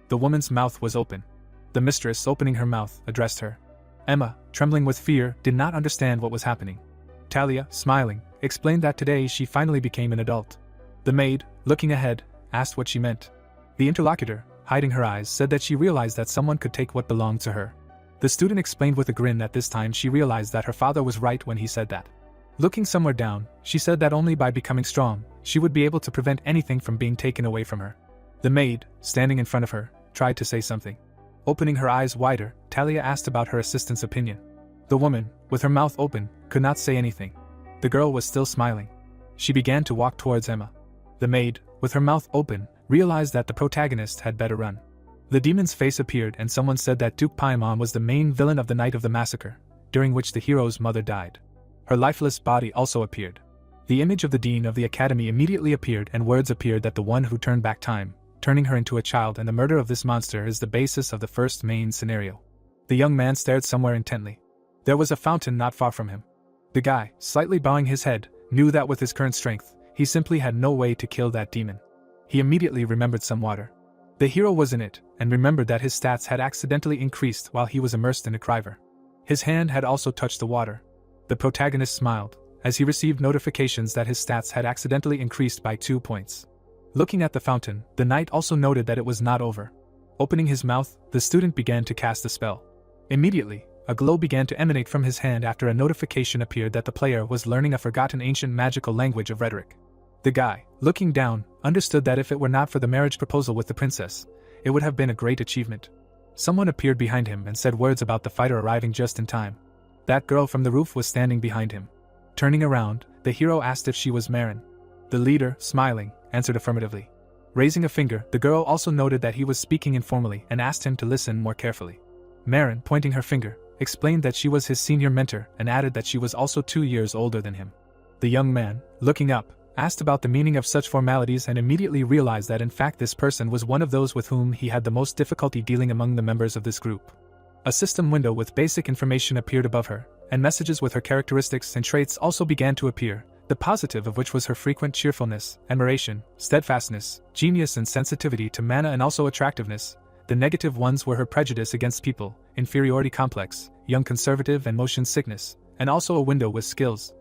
The woman's mouth was open. The mistress, opening her mouth, addressed her. Emma, trembling with fear, did not understand what was happening. Talia, smiling, explained that today she finally became an adult. The maid, looking ahead, asked what she meant. The interlocutor, hiding her eyes, said that she realized that someone could take what belonged to her. The student explained with a grin that this time she realized that her father was right when he said that. Looking somewhere down, she said that only by becoming strong, she would be able to prevent anything from being taken away from her. The maid, standing in front of her, tried to say something. Opening her eyes wider, Talia asked about her assistant's opinion. The woman, with her mouth open, could not say anything. The girl was still smiling. She began to walk towards Emma. The maid, with her mouth open, realized that the protagonist had better run. The demon's face appeared and someone said that Duke Paimon was the main villain of the night of the massacre, during which the hero's mother died. Her lifeless body also appeared. The image of the dean of the academy immediately appeared, and words appeared that the one who turned back time, turning her into a child, and the murder of this monster is the basis of the first main scenario. The young man stared somewhere intently. There was a fountain not far from him. The guy, slightly bowing his head, knew that with his current strength, he simply had no way to kill that demon. He immediately remembered some water. The hero was in it, and remembered that his stats had accidentally increased while he was immersed in a criver. His hand had also touched the water. The protagonist smiled, as he received notifications that his stats had accidentally increased by 2 points. Looking at the fountain, the knight also noted that it was not over. Opening his mouth, the student began to cast a spell. Immediately, a glow began to emanate from his hand after a notification appeared that the player was learning a forgotten ancient magical language of rhetoric. The guy, looking down, understood that if it were not for the marriage proposal with the princess, it would have been a great achievement. Someone appeared behind him and said words about the fighter arriving just in time. That girl from the roof was standing behind him. Turning around, the hero asked if she was Marin. The leader, smiling, answered affirmatively. Raising a finger, the girl also noted that he was speaking informally and asked him to listen more carefully. Marin, pointing her finger, explained that she was his senior mentor and added that she was also 2 years older than him. The young man, looking up, asked about the meaning of such formalities and immediately realized that in fact this person was one of those with whom he had the most difficulty dealing among the members of this group. A system window with basic information appeared above her, and messages with her characteristics and traits also began to appear, the positive of which was her frequent cheerfulness, admiration, steadfastness, genius and sensitivity to mana and also attractiveness. The negative ones were her prejudice against people, inferiority complex, young conservative and motion sickness, and also a window with skills,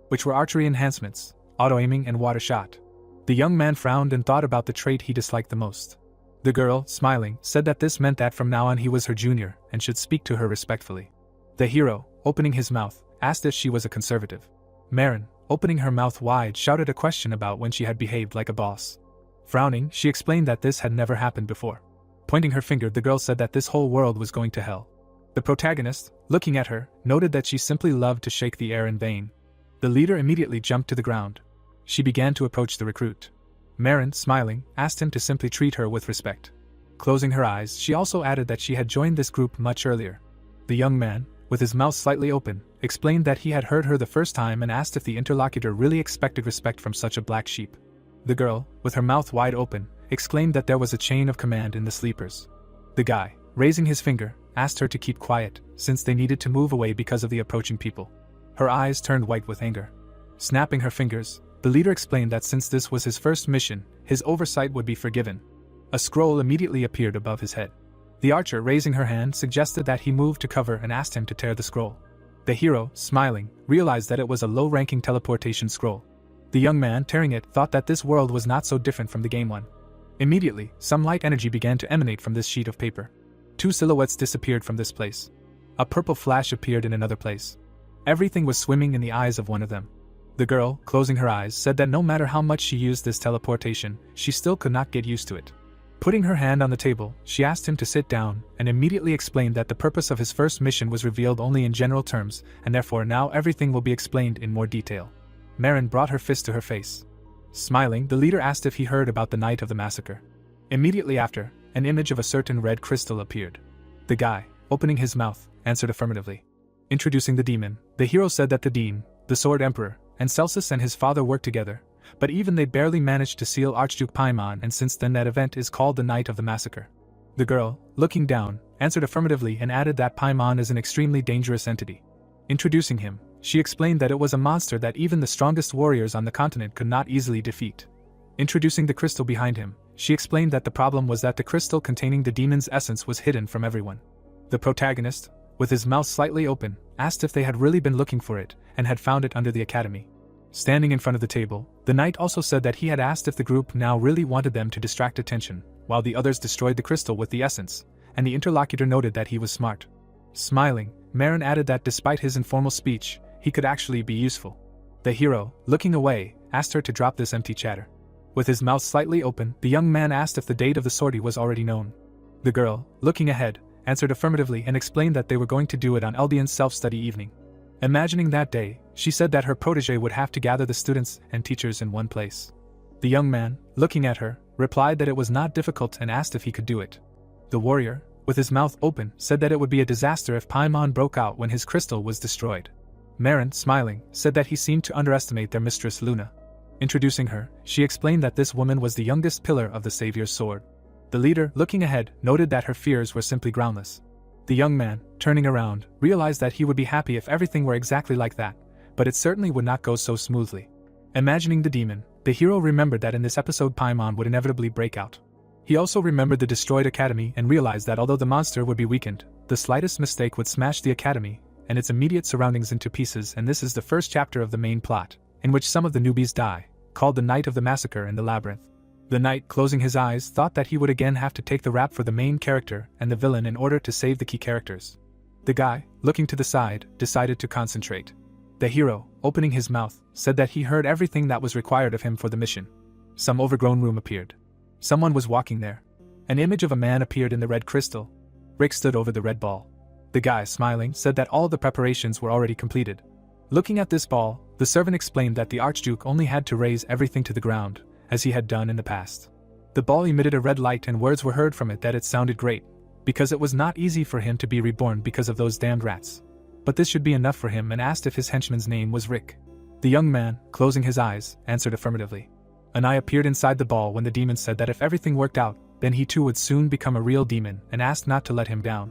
which were archery enhancements, auto-aiming and water shot. The young man frowned and thought about the trait he disliked the most. The girl, smiling, said that this meant that from now on he was her junior and should speak to her respectfully. The hero, opening his mouth, asked if she was a conservative. Marin, opening her mouth wide, shouted a question about when she had behaved like a boss. Frowning, she explained that this had never happened before. Pointing her finger, the girl said that this whole world was going to hell. The protagonist, looking at her, noted that she simply loved to shake the air in vain. The leader immediately jumped to the ground. She began to approach the recruit. Marin, smiling, asked him to simply treat her with respect. Closing her eyes, she also added that she had joined this group much earlier. The young man, with his mouth slightly open, explained that he had heard her the first time and asked if the interlocutor really expected respect from such a black sheep. The girl, with her mouth wide open, exclaimed that there was a chain of command in the sleepers. The guy, raising his finger, asked her to keep quiet, since they needed to move away because of the approaching people. Her eyes turned white with anger. Snapping her fingers, the leader explained that since this was his first mission, his oversight would be forgiven. A scroll immediately appeared above his head. The archer, raising her hand, suggested that he move to cover and asked him to tear the scroll. The hero, smiling, realized that it was a low-ranking teleportation scroll. The young man, tearing it, thought that this world was not so different from the game one. Immediately, some light energy began to emanate from this sheet of paper. 2 silhouettes disappeared from this place. A purple flash appeared in another place. Everything was swimming in the eyes of one of them. The girl, closing her eyes, said that no matter how much she used this teleportation, she still could not get used to it. Putting her hand on the table, she asked him to sit down, and immediately explained that the purpose of his first mission was revealed only in general terms, and therefore now everything will be explained in more detail. Marin brought her fist to her face. Smiling, the leader asked if he heard about the night of the massacre. Immediately after, an image of a certain red crystal appeared. The guy, opening his mouth, answered affirmatively. Introducing the demon, the hero said that the Dean, the Sword Emperor, and Celsus and his father worked together, but even they barely managed to seal Archduke Paimon, and since then that event is called the Night of the Massacre. The girl, looking down, answered affirmatively and added that Paimon is an extremely dangerous entity. Introducing him, she explained that it was a monster that even the strongest warriors on the continent could not easily defeat. Introducing the crystal behind him, she explained that the problem was that the crystal containing the demon's essence was hidden from everyone. The protagonist, with his mouth slightly open, asked if they had really been looking for it, and had found it under the academy. Standing in front of the table, the knight also said that he had asked if the group now really wanted them to distract attention, while the others destroyed the crystal with the essence, and the interlocutor noted that he was smart. Smiling, Marin added that despite his informal speech, he could actually be useful. The hero, looking away, asked her to drop this empty chatter. With his mouth slightly open, the young man asked if the date of the sortie was already known. The girl, looking ahead, answered affirmatively and explained that they were going to do it on Eldian's self-study evening. Imagining that day, she said that her protege would have to gather the students and teachers in one place. The young man, looking at her, replied that it was not difficult and asked if he could do it. The warrior, with his mouth open, said that it would be a disaster if Paimon broke out when his crystal was destroyed. Marin, smiling, said that he seemed to underestimate their mistress Luna. Introducing her, she explained that this woman was the youngest pillar of the Savior's sword. The leader, looking ahead, noted that her fears were simply groundless. The young man, turning around, realized that he would be happy if everything were exactly like that, but it certainly would not go so smoothly. Imagining the demon, the hero remembered that in this episode Paimon would inevitably break out. He also remembered the destroyed academy and realized that although the monster would be weakened, the slightest mistake would smash the academy and its immediate surroundings into pieces, and this is the first chapter of the main plot, in which some of the newbies die, called the Night of the Massacre in the Labyrinth. The knight, closing his eyes, thought that he would again have to take the rap for the main character and the villain in order to save the key characters. The guy, looking to the side, decided to concentrate. The hero, opening his mouth, said that he heard everything that was required of him for the mission. Some overgrown room appeared. Someone was walking there. An image of a man appeared in the red crystal. Rick stood over the red ball. The guy, smiling, said that all the preparations were already completed. Looking at this ball, the servant explained that the Archduke only had to raise everything to the ground, as he had done in the past. The ball emitted a red light and words were heard from it that it sounded great, because it was not easy for him to be reborn because of those damned rats. But this should be enough for him, and asked if his henchman's name was Rick. The young man, closing his eyes, answered affirmatively. An eye appeared inside the ball when the demon said that if everything worked out, then he too would soon become a real demon, and asked not to let him down.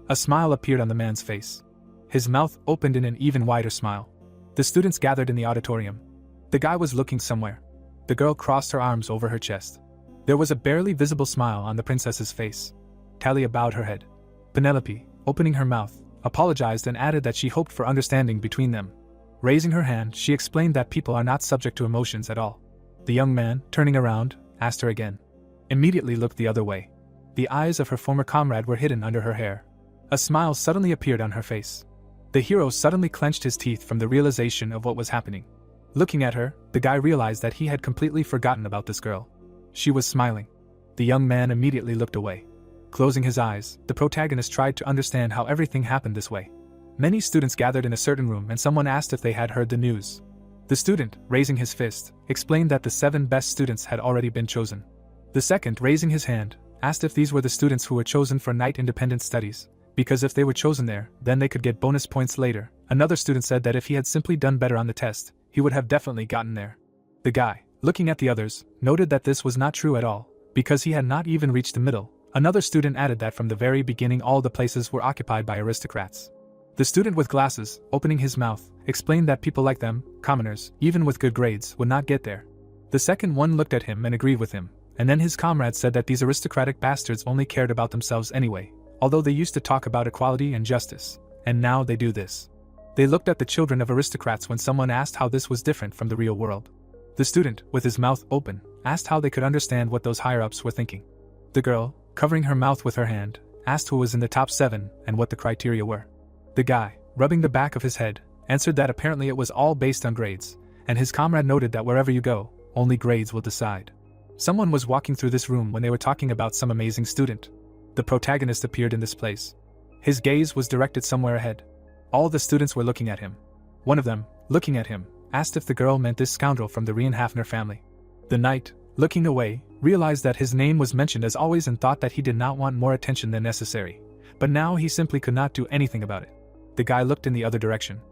A smile appeared on the man's face. His mouth opened in an even wider smile. The students gathered in the auditorium. The guy was looking somewhere. The girl crossed her arms over her chest. There was a barely visible smile on the princess's face. Talia bowed her head. Penelope, opening her mouth, apologized and added that she hoped for understanding between them. Raising her hand, she explained that people are not subject to emotions at all. The young man, turning around, asked her again. Immediately looked the other way. The eyes of her former comrade were hidden under her hair. A smile suddenly appeared on her face. The hero suddenly clenched his teeth from the realization of what was happening. Looking at her, the guy realized that he had completely forgotten about this girl. She was smiling. The young man immediately looked away. Closing his eyes, the protagonist tried to understand how everything happened this way. Many students gathered in a certain room and someone asked if they had heard the news. The student, raising his fist, explained that the 7 best students had already been chosen. The second, raising his hand, asked if these were the students who were chosen for night independent studies, because if they were chosen there, then they could get bonus points later. Another student said that if he had simply done better on the test, he would have definitely gotten there. The guy, looking at the others, noted that this was not true at all, because he had not even reached the middle. Another student added that from the very beginning all the places were occupied by aristocrats. The student with glasses, opening his mouth, explained that people like them, commoners, even with good grades, would not get there. The second one looked at him and agreed with him, and then his comrade said that these aristocratic bastards only cared about themselves anyway, although they used to talk about equality and justice, and now they do this. They looked at the children of aristocrats when someone asked how this was different from the real world. The student, with his mouth open, asked how they could understand what those higher-ups were thinking. The girl, covering her mouth with her hand, asked who was in the top 7 and what the criteria were. The guy, rubbing the back of his head, answered that apparently it was all based on grades, and his comrade noted that wherever you go, only grades will decide. Someone was walking through this room when they were talking about some amazing student. The protagonist appeared in this place. His gaze was directed somewhere ahead. All the students were looking at him. One of them, looking at him, asked if the girl meant this scoundrel from the Rienhafner family. The knight, looking away, realized that his name was mentioned as always and thought that he did not want more attention than necessary. But now he simply could not do anything about it. The guy looked in the other direction.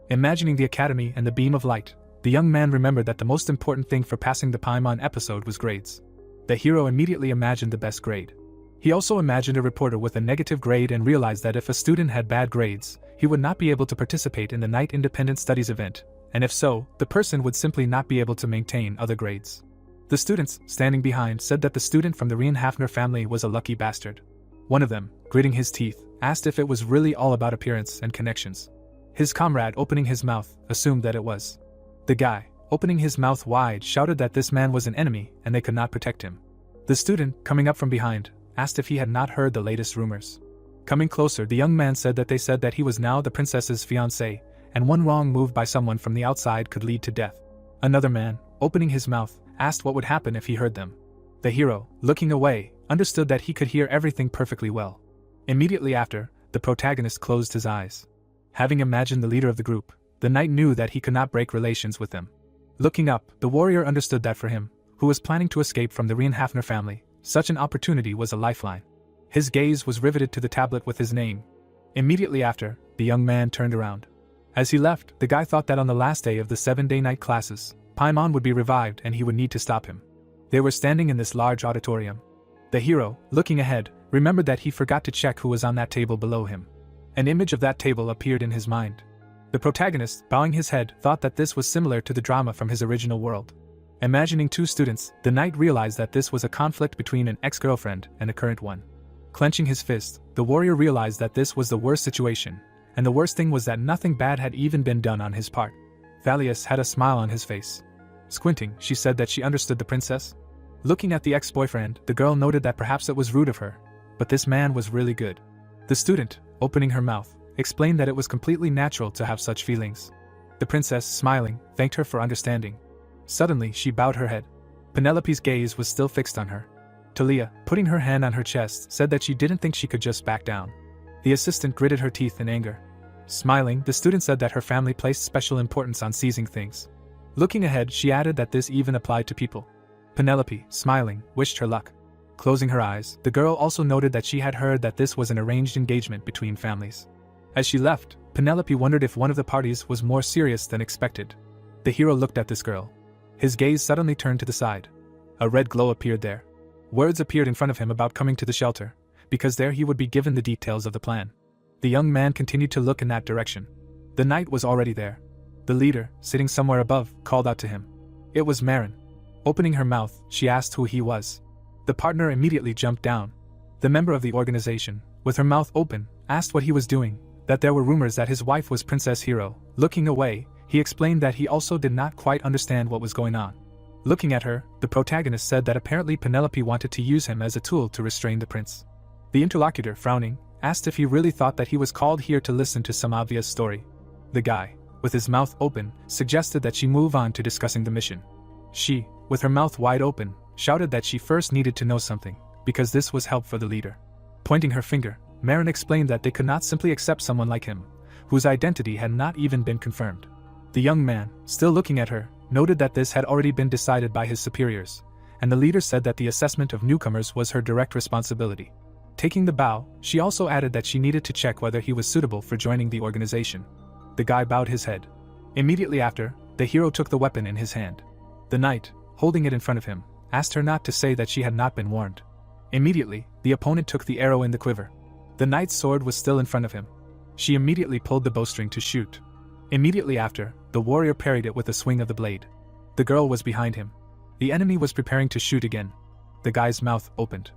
Imagining the academy and the beam of light, the young man remembered that the most important thing for passing the Paimon episode was grades. The hero immediately imagined the best grade. He also imagined a reporter with a negative grade and realized that if a student had bad grades, he would not be able to participate in the Night Independent Studies event, and if so, the person would simply not be able to maintain other grades. The students, standing behind, said that the student from the Rienhafner family was a lucky bastard. One of them, gritting his teeth, asked if it was really all about appearance and connections. His comrade, opening his mouth, assumed that it was. The guy, opening his mouth wide, shouted that this man was an enemy and they could not protect him. The student, coming up from behind, asked if he had not heard the latest rumors. Coming closer, the young man said that he was now the princess's fiancé, and one wrong move by someone from the outside could lead to death. Another man, opening his mouth, asked what would happen if he heard them. The hero, looking away, understood that he could hear everything perfectly well. Immediately after, the protagonist closed his eyes. Having imagined the leader of the group, the knight knew that he could not break relations with them. Looking up, the warrior understood that for him, who was planning to escape from the Rienhafner family, such an opportunity was a lifeline. His gaze was riveted to the tablet with his name. Immediately after, the young man turned around. As he left, the guy thought that on the last day of the 7-day night classes, Paimon would be revived and he would need to stop him. They were standing in this large auditorium. The hero, looking ahead, remembered that he forgot to check who was on that table below him. An image of that table appeared in his mind. The protagonist, bowing his head, thought that this was similar to the drama from his original world. Imagining two students, the knight realized that this was a conflict between an ex-girlfriend and a current one. Clenching his fist, the warrior realized that this was the worst situation, and the worst thing was that nothing bad had even been done on his part. Valius had a smile on his face. Squinting, she said that she understood the princess. Looking at the ex-boyfriend, the girl noted that perhaps it was rude of her, but this man was really good. The student, opening her mouth, explained that it was completely natural to have such feelings. The princess, smiling, thanked her for understanding. Suddenly, she bowed her head. Penelope's gaze was still fixed on her. Talia, putting her hand on her chest, said that she didn't think she could just back down. The assistant gritted her teeth in anger. Smiling, the student said that her family placed special importance on seizing things. Looking ahead, she added that this even applied to people. Penelope, smiling, wished her luck. Closing her eyes, the girl also noted that she had heard that this was an arranged engagement between families. As she left, Penelope wondered if one of the parties was more serious than expected. The hero looked at this girl. His gaze suddenly turned to the side. A red glow appeared there. Words appeared in front of him about coming to the shelter, because there he would be given the details of the plan. The young man continued to look in that direction. The knight was already there. The leader, sitting somewhere above, called out to him. It was Marin. Opening her mouth, she asked who he was. The partner immediately jumped down. The member of the organization, with her mouth open, asked what he was doing, that there were rumors that his wife was Princess Hero. Looking away, he explained that he also did not quite understand what was going on. Looking at her, the protagonist said that apparently Penelope wanted to use him as a tool to restrain the prince. The interlocutor, frowning, asked if he really thought that he was called here to listen to some obvious story. The guy, with his mouth open, suggested that she move on to discussing the mission. She, with her mouth wide open, shouted that she first needed to know something, because this was help for the leader. Pointing her finger, Marin explained that they could not simply accept someone like him, whose identity had not even been confirmed. The young man, still looking at her, noted that this had already been decided by his superiors, and the leader said that the assessment of newcomers was her direct responsibility. Taking the bow, she also added that she needed to check whether he was suitable for joining the organization. The guy bowed his head. Immediately after, the hero took the weapon in his hand. The knight, holding it in front of him, asked her not to say that she had not been warned. Immediately, the opponent took the arrow in the quiver. The knight's sword was still in front of him. She immediately pulled the bowstring to shoot. Immediately after, the warrior parried it with a swing of the blade. The girl was behind him. The enemy was preparing to shoot again. The guy's mouth opened.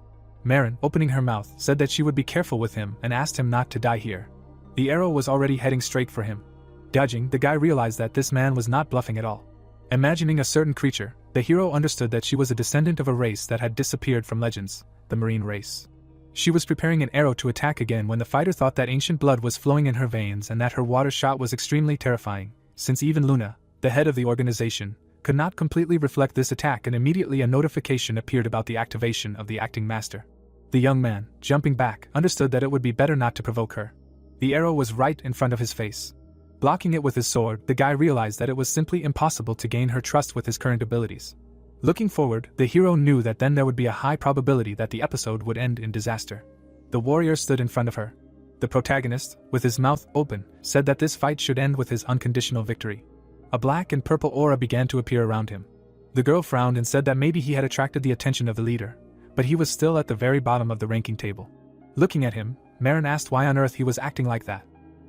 Marin, opening her mouth, said that she would be careful with him and asked him not to die here. The arrow was already heading straight for him. Dodging, the guy realized that this man was not bluffing at all. Imagining a certain creature, the hero understood that she was a descendant of a race that had disappeared from legends, the marine race. She was preparing an arrow to attack again when the fighter thought that ancient blood was flowing in her veins and that her water shot was extremely terrifying, since even Luna, the head of the organization, could not completely reflect this attack, and immediately a notification appeared about the activation of the acting master. The young man, jumping back, understood that it would be better not to provoke her. The arrow was right in front of his face. Blocking it with his sword, the guy realized that it was simply impossible to gain her trust with his current abilities. Looking forward, the hero knew that then there would be a high probability that the episode would end in disaster. The warrior stood in front of her. The protagonist, with his mouth open, said that this fight should end with his unconditional victory. A black and purple aura began to appear around him. The girl frowned and said that maybe he had attracted the attention of the leader, but he was still at the very bottom of the ranking table. Looking at him, Marin asked why on earth he was acting like that.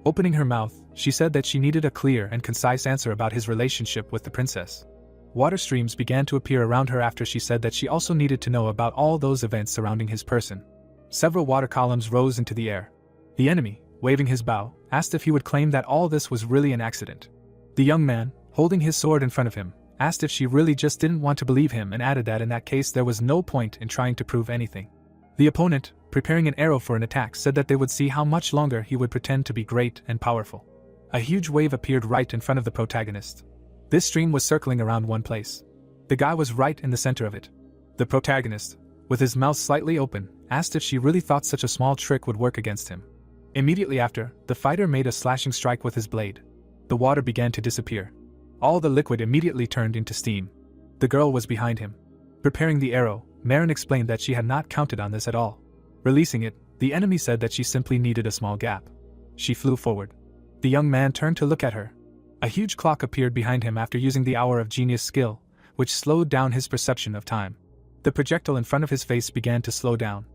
Opening her mouth, she said that she needed a clear and concise answer about his relationship with the princess. Water streams began to appear around her after she said that she also needed to know about all those events surrounding his person. Several water columns rose into the air. The enemy, waving his bow, asked if he would claim that all this was really an accident. The young man, holding his sword in front of him, asked if she really just didn't want to believe him and added that in that case there was no point in trying to prove anything. The opponent, preparing an arrow for an attack, said that they would see how much longer he would pretend to be great and powerful. A huge wave appeared right in front of the protagonist. This stream was circling around one place. The guy was right in the center of it. The protagonist, with his mouth slightly open, asked if she really thought such a small trick would work against him. Immediately after, the fighter made a slashing strike with his blade. The water began to disappear. All the liquid immediately turned into steam. The girl was behind him. Preparing the arrow, Marin explained that she had not counted on this at all. Releasing it, the enemy said that she simply needed a small gap. She flew forward. The young man turned to look at her. A huge clock appeared behind him after using the Hour of Genius skill, which slowed down his perception of time. The projectile in front of his face began to slow down.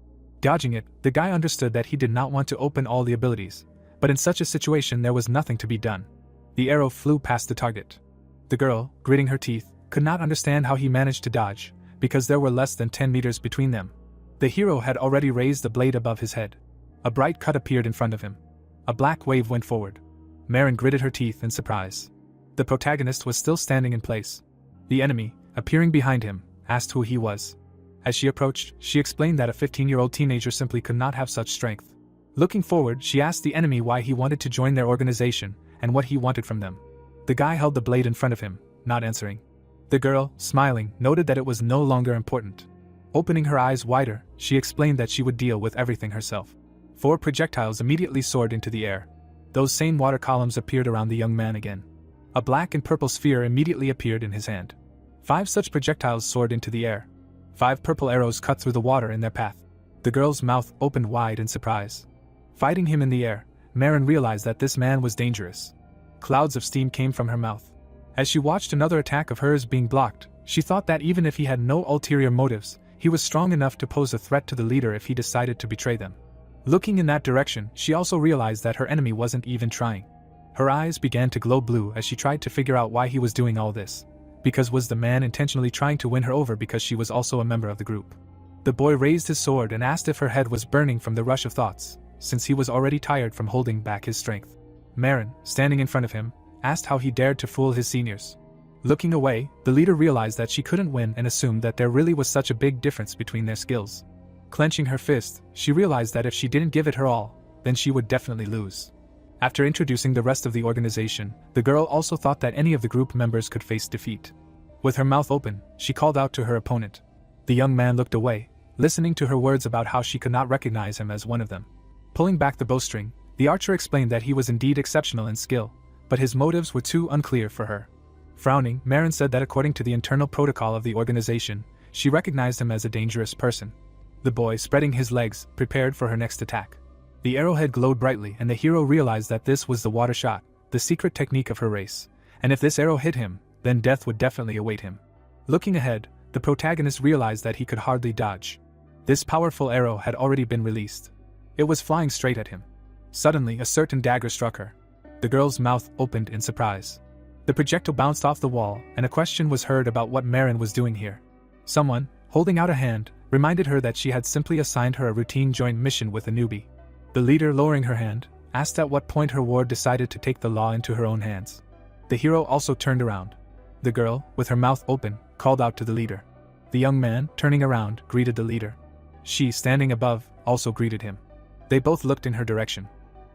Dodging it, the guy understood that he did not want to open all the abilities, but in such a situation there was nothing to be done. The arrow flew past the target. The girl, gritting her teeth, could not understand how he managed to dodge, because there were less than 10 meters between them. The hero had already raised the blade above his head. A bright cut appeared in front of him. A black wave went forward. Marin gritted her teeth in surprise. The protagonist was still standing in place. The enemy, appearing behind him, asked who he was. As she approached, she explained that a 15-year-old teenager simply could not have such strength. Looking forward, she asked the enemy why he wanted to join their organization, and what he wanted from them. The guy held the blade in front of him, not answering. The girl, smiling, noted that it was no longer important. Opening her eyes wider, she explained that she would deal with everything herself. 4 projectiles immediately soared into the air. Those same water columns appeared around the young man again. A black and purple sphere immediately appeared in his hand. 5 such projectiles soared into the air. 5 purple arrows cut through the water in their path. The girl's mouth opened wide in surprise. Fighting him in the air, Marin realized that this man was dangerous. Clouds of steam came from her mouth. As she watched another attack of hers being blocked, she thought that even if he had no ulterior motives, he was strong enough to pose a threat to the leader if he decided to betray them. Looking in that direction, she also realized that her enemy wasn't even trying. Her eyes began to glow blue as she tried to figure out why he was doing all this. Because was the man intentionally trying to win her over because she was also a member of the group? The boy raised his sword and asked if her head was burning from the rush of thoughts, since he was already tired from holding back his strength. Marin, standing in front of him, asked how he dared to fool his seniors. Looking away, the leader realized that she couldn't win and assumed that there really was such a big difference between their skills. Clenching her fist, she realized that if she didn't give it her all, then she would definitely lose. After introducing the rest of the organization, the girl also thought that any of the group members could face defeat. With her mouth open, she called out to her opponent. The young man looked away, listening to her words about how she could not recognize him as one of them. Pulling back the bowstring, the archer explained that he was indeed exceptional in skill, but his motives were too unclear for her. Frowning, Marin said that according to the internal protocol of the organization, she recognized him as a dangerous person. The boy, spreading his legs, prepared for her next attack. The arrowhead glowed brightly and the hero realized that this was the water shot, the secret technique of her race, and if this arrow hit him, then death would definitely await him. Looking ahead, the protagonist realized that he could hardly dodge. This powerful arrow had already been released. It was flying straight at him. Suddenly, a certain dagger struck her. The girl's mouth opened in surprise. The projectile bounced off the wall, and a question was heard about what Marin was doing here. Someone, holding out a hand, reminded her that she had simply assigned her a routine joint mission with a newbie. The leader, lowering her hand, asked at what point her ward decided to take the law into her own hands. The hero also turned around. The girl, with her mouth open, called out to the leader. The young man, turning around, greeted the leader. She, standing above, also greeted him. They both looked in her direction.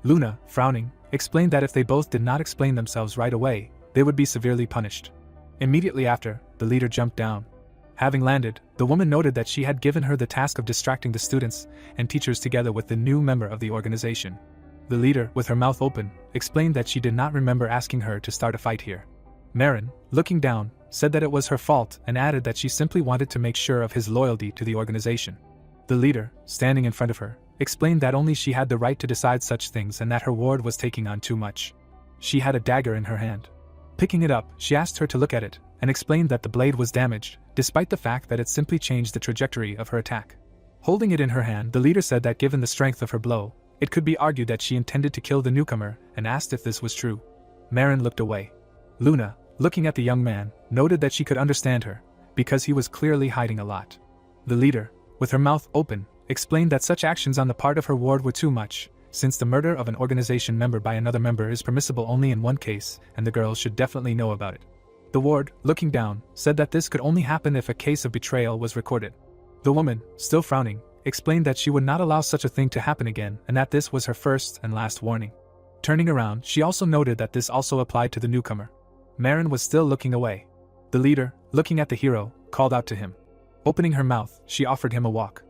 Luna, frowning, explained that if they both did not explain themselves right away, they would be severely punished. Immediately after, the leader jumped down. Having landed, the woman noted that she had given her the task of distracting the students and teachers together with the new member of the organization. The leader, with her mouth open, explained that she did not remember asking her to start a fight here. Marin, looking down, said that it was her fault and added that she simply wanted to make sure of his loyalty to the organization. The leader, standing in front of her, explained that only she had the right to decide such things and that her ward was taking on too much. She had a dagger in her hand. Picking it up, she asked her to look at it, and explained that the blade was damaged, despite the fact that it simply changed the trajectory of her attack. Holding it in her hand, the leader said that given the strength of her blow, it could be argued that she intended to kill the newcomer, and asked if this was true. Marin looked away. Luna, looking at the young man, noted that she could understand her, because he was clearly hiding a lot. The leader, with her mouth open, explained that such actions on the part of her ward were too much, since the murder of an organization member by another member is permissible only in one case, and the girl should definitely know about it. The ward, looking down, said that this could only happen if a case of betrayal was recorded. The woman, still frowning, explained that she would not allow such a thing to happen again and that this was her first and last warning. Turning around, she also noted that this also applied to the newcomer. Marin was still looking away. The leader, looking at the hero, called out to him. Opening her mouth, she offered him a walk.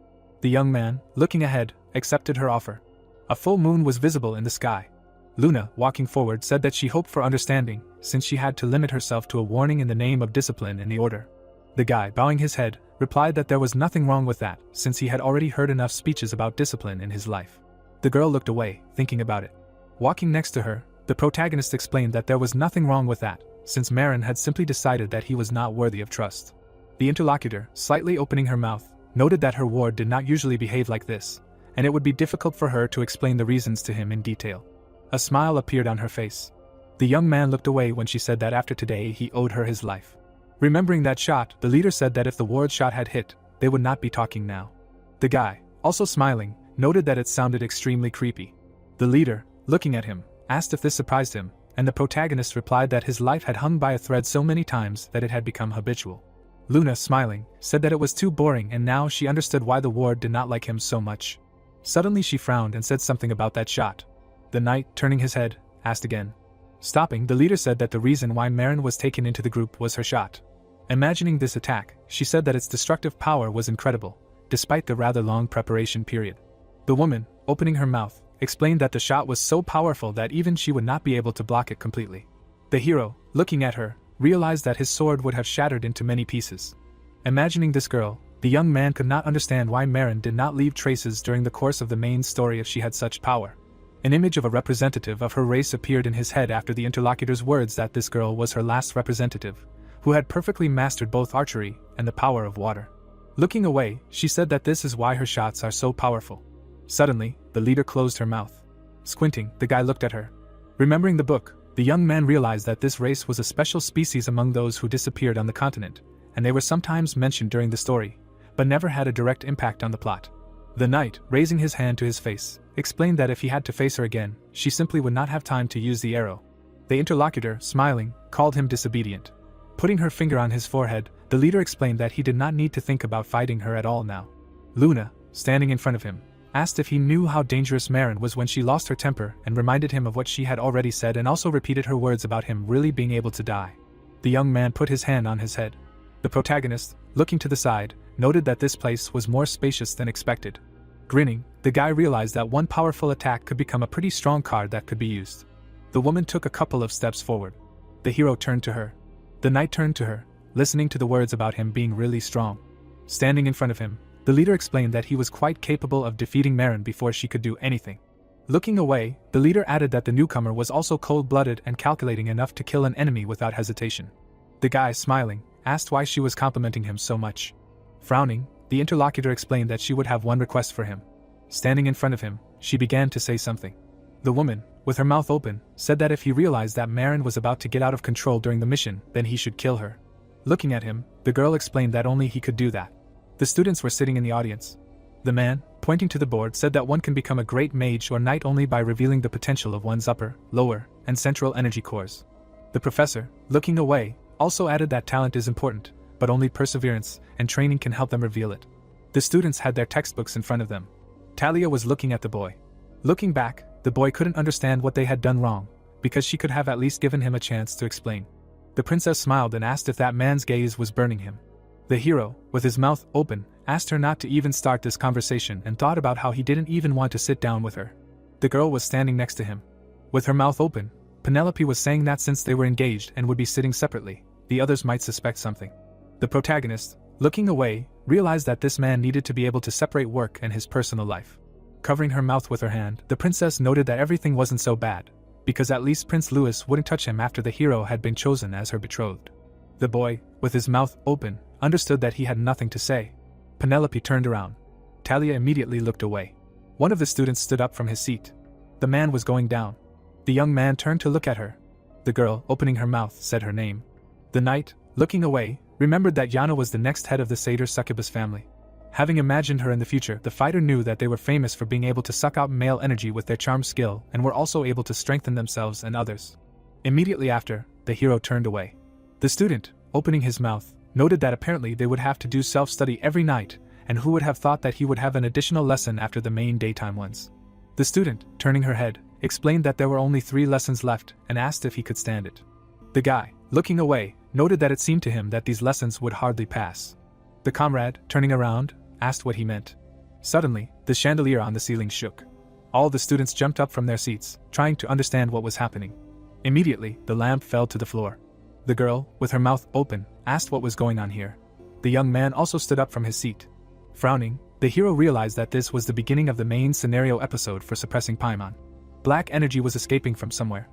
The young man, looking ahead, accepted her offer. A full moon was visible in the sky. Luna, walking forward, said that she hoped for understanding, since she had to limit herself to a warning in the name of discipline in the order. The guy, bowing his head, replied that there was nothing wrong with that, since he had already heard enough speeches about discipline in his life. The girl looked away, thinking about it. Walking next to her, The protagonist explained that there was nothing wrong with that, since Marin had simply decided that he was not worthy of trust. The interlocutor, slightly opening her mouth, noted that her ward did not usually behave like this, and it would be difficult for her to explain the reasons to him in detail. A smile appeared on her face. The young man looked away when she said that after today he owed her his life. Remembering that shot, the leader said that if the ward shot had hit, they would not be talking now. The guy, also smiling, noted that it sounded extremely creepy. The leader, looking at him, asked if this surprised him, and the protagonist replied that his life had hung by a thread so many times that it had become habitual. Luna, smiling, said that it was too boring and now she understood why the ward did not like him so much. Suddenly she frowned and said something about that shot. The knight, turning his head, asked again. Stopping, the leader said that the reason why Marin was taken into the group was her shot. Imagining this attack, she said that its destructive power was incredible, despite the rather long preparation period. The woman, opening her mouth, explained that the shot was so powerful that even she would not be able to block it completely. The hero, looking at her, realized that his sword would have shattered into many pieces. Imagining this girl, the young man could not understand why Marin did not leave traces during the course of the main story if she had such power. An image of a representative of her race appeared in his head after the interlocutor's words that this girl was her last representative, who had perfectly mastered both archery and the power of water. Looking away, she said that this is why her shots are so powerful. Suddenly, the leader closed her mouth. Squinting, the guy looked at her. Remembering the book, the young man realized that this race was a special species among those who disappeared on the continent, and they were sometimes mentioned during the story, but never had a direct impact on the plot. The knight, raising his hand to his face, explained that if he had to face her again, she simply would not have time to use the arrow. The interlocutor, smiling, called him disobedient. Putting her finger on his forehead, the leader explained that he did not need to think about fighting her at all now. Luna, standing in front of him, asked if he knew how dangerous Marin was when she lost her temper and reminded him of what she had already said and also repeated her words about him really being able to die. The young man put his hand on his head. The protagonist, looking to the side, noted that this place was more spacious than expected. Grinning, the guy realized that one powerful attack could become a pretty strong card that could be used. The woman took a couple of steps forward. The hero turned to her. The knight turned to her, listening to the words about him being really strong. Standing in front of him, the leader explained that he was quite capable of defeating Marin before she could do anything. Looking away, the leader added that the newcomer was also cold-blooded and calculating enough to kill an enemy without hesitation. The guy, smiling, asked why she was complimenting him so much. Frowning, the interlocutor explained that she would have one request for him. Standing in front of him, she began to say something. The woman, with her mouth open, said that if he realized that Marin was about to get out of control during the mission, then he should kill her. Looking at him, the girl explained that only he could do that. The students were sitting in the audience. The man, pointing to the board, said that one can become a great mage or knight only by revealing the potential of one's upper, lower, and central energy cores. The professor, looking away, also added that talent is important, but only perseverance and training can help them reveal it. The students had their textbooks in front of them. Talia was looking at the boy. Looking back, the boy couldn't understand what they had done wrong, because she could have at least given him a chance to explain. The princess smiled and asked if that man's gaze was burning him. The hero, with his mouth open, asked her not to even start this conversation and thought about how he didn't even want to sit down with her. The girl was standing next to him. With her mouth open, Penelope was saying that since they were engaged and would be sitting separately, the others might suspect something. The protagonist, looking away, realized that this man needed to be able to separate work and his personal life. Covering her mouth with her hand, the princess noted that everything wasn't so bad, because at least Prince Louis wouldn't touch him after the hero had been chosen as her betrothed. The boy, with his mouth open, understood that he had nothing to say. Penelope turned around. Talia immediately looked away. One of the students stood up from his seat. The man was going down. The young man turned to look at her. The girl, opening her mouth, said her name. The knight, looking away, remembered that Yana was the next head of the satyr succubus family. Having imagined her in the future, the fighter knew that they were famous for being able to suck out male energy with their charm skill and were also able to strengthen themselves and others. Immediately after, the hero turned away. The student, opening his mouth, noted that apparently they would have to do self-study every night, and who would have thought that he would have an additional lesson after the main daytime ones. The student, turning her head, explained that there were only 3 lessons left and asked if he could stand it. The guy, looking away, noted that it seemed to him that these lessons would hardly pass. The comrade, turning around, asked what he meant. Suddenly, the chandelier on the ceiling shook. All the students jumped up from their seats, trying to understand what was happening. Immediately, the lamp fell to the floor. The girl, with her mouth open, asked what was going on here. The young man also stood up from his seat. Frowning, the hero realized that this was the beginning of the main scenario episode for suppressing Paimon. Black energy was escaping from somewhere.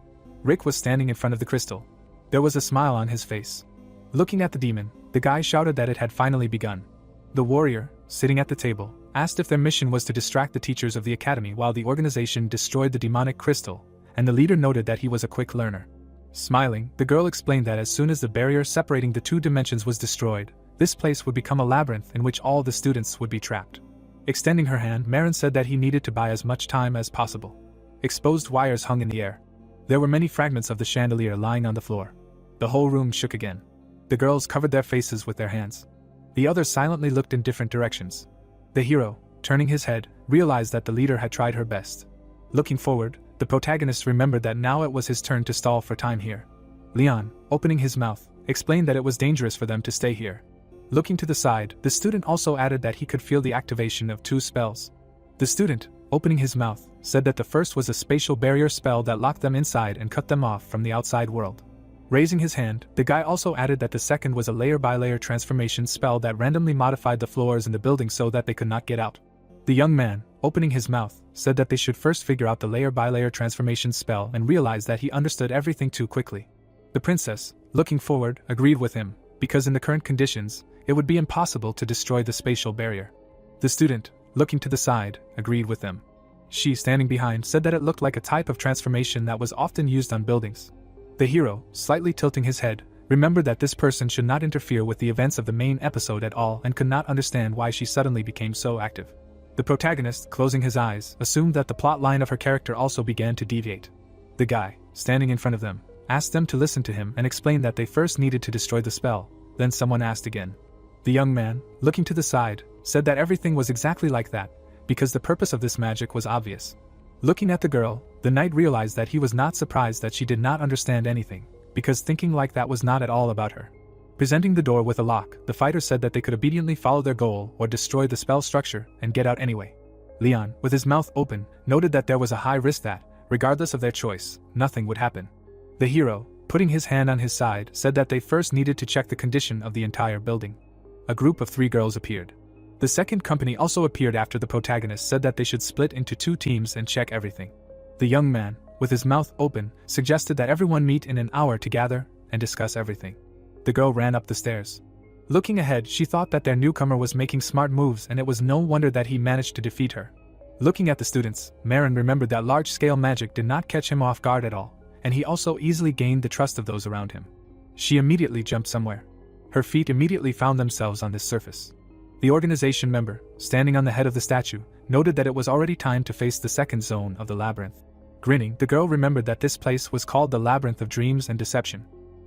Rick was standing in front of the crystal. There was a smile on his face. Looking at the demon, the guy shouted that it had finally begun. The warrior, sitting at the table, asked if their mission was to distract the teachers of the academy while the organization destroyed the demonic crystal, and the leader noted that he was a quick learner. Smiling, the girl explained that as soon as the barrier separating the two dimensions was destroyed, this place would become a labyrinth in which all the students would be trapped. Extending her hand, Marin said that he needed to buy as much time as possible. Exposed wires hung in the air. There were many fragments of the chandelier lying on the floor. The whole room shook again. The girls covered their faces with their hands. The others silently looked in different directions. The hero, turning his head, realized that the leader had tried her best. Looking forward, the protagonist remembered that now it was his turn to stall for time here. Leon, opening his mouth, explained that it was dangerous for them to stay here. Looking to the side, the student also added that he could feel the activation of 2 spells. The student, opening his mouth, said that the first was a spatial barrier spell that locked them inside and cut them off from the outside world. Raising his hand, the guy also added that the second was a layer-by-layer transformation spell that randomly modified the floors in the building so that they could not get out. The young man, opening his mouth, said that they should first figure out the layer-by-layer transformation spell and realized that he understood everything too quickly. The princess, looking forward, agreed with him, because in the current conditions, it would be impossible to destroy the spatial barrier. The student, looking to the side, agreed with them. She, standing behind, said that it looked like a type of transformation that was often used on buildings. The hero, slightly tilting his head, remembered that this person should not interfere with the events of the main episode at all and could not understand why she suddenly became so active. The protagonist, closing his eyes, assumed that the plot line of her character also began to deviate. The guy, standing in front of them, asked them to listen to him and explained that they first needed to destroy the spell. Then someone asked again. The young man, looking to the side, said that everything was exactly like that, because the purpose of this magic was obvious. Looking at the girl, the knight realized that he was not surprised that she did not understand anything, because thinking like that was not at all about her. Presenting the door with a lock, the fighter said that they could obediently follow their goal or destroy the spell structure and get out anyway. Leon, with his mouth open, noted that there was a high risk that, regardless of their choice, nothing would happen. The hero, putting his hand on his side, said that they first needed to check the condition of the entire building. A group of 3 girls appeared. The second company also appeared after the protagonist said that they should split into 2 teams and check everything. The young man, with his mouth open, suggested that everyone meet in an hour to gather and discuss everything. The girl ran up the stairs. Looking ahead, she thought that their newcomer was making smart moves and it was no wonder that he managed to defeat her. Looking at the students, Marin remembered that large-scale magic did not catch him off guard at all, and he also easily gained the trust of those around him. She immediately jumped somewhere. Her feet immediately found themselves on this surface. The organization member, standing on the head of the statue, noted that it was already time to face the second zone of the labyrinth. Grinning, the girl remembered that this place was called the Labyrinth of Dreams and Deception.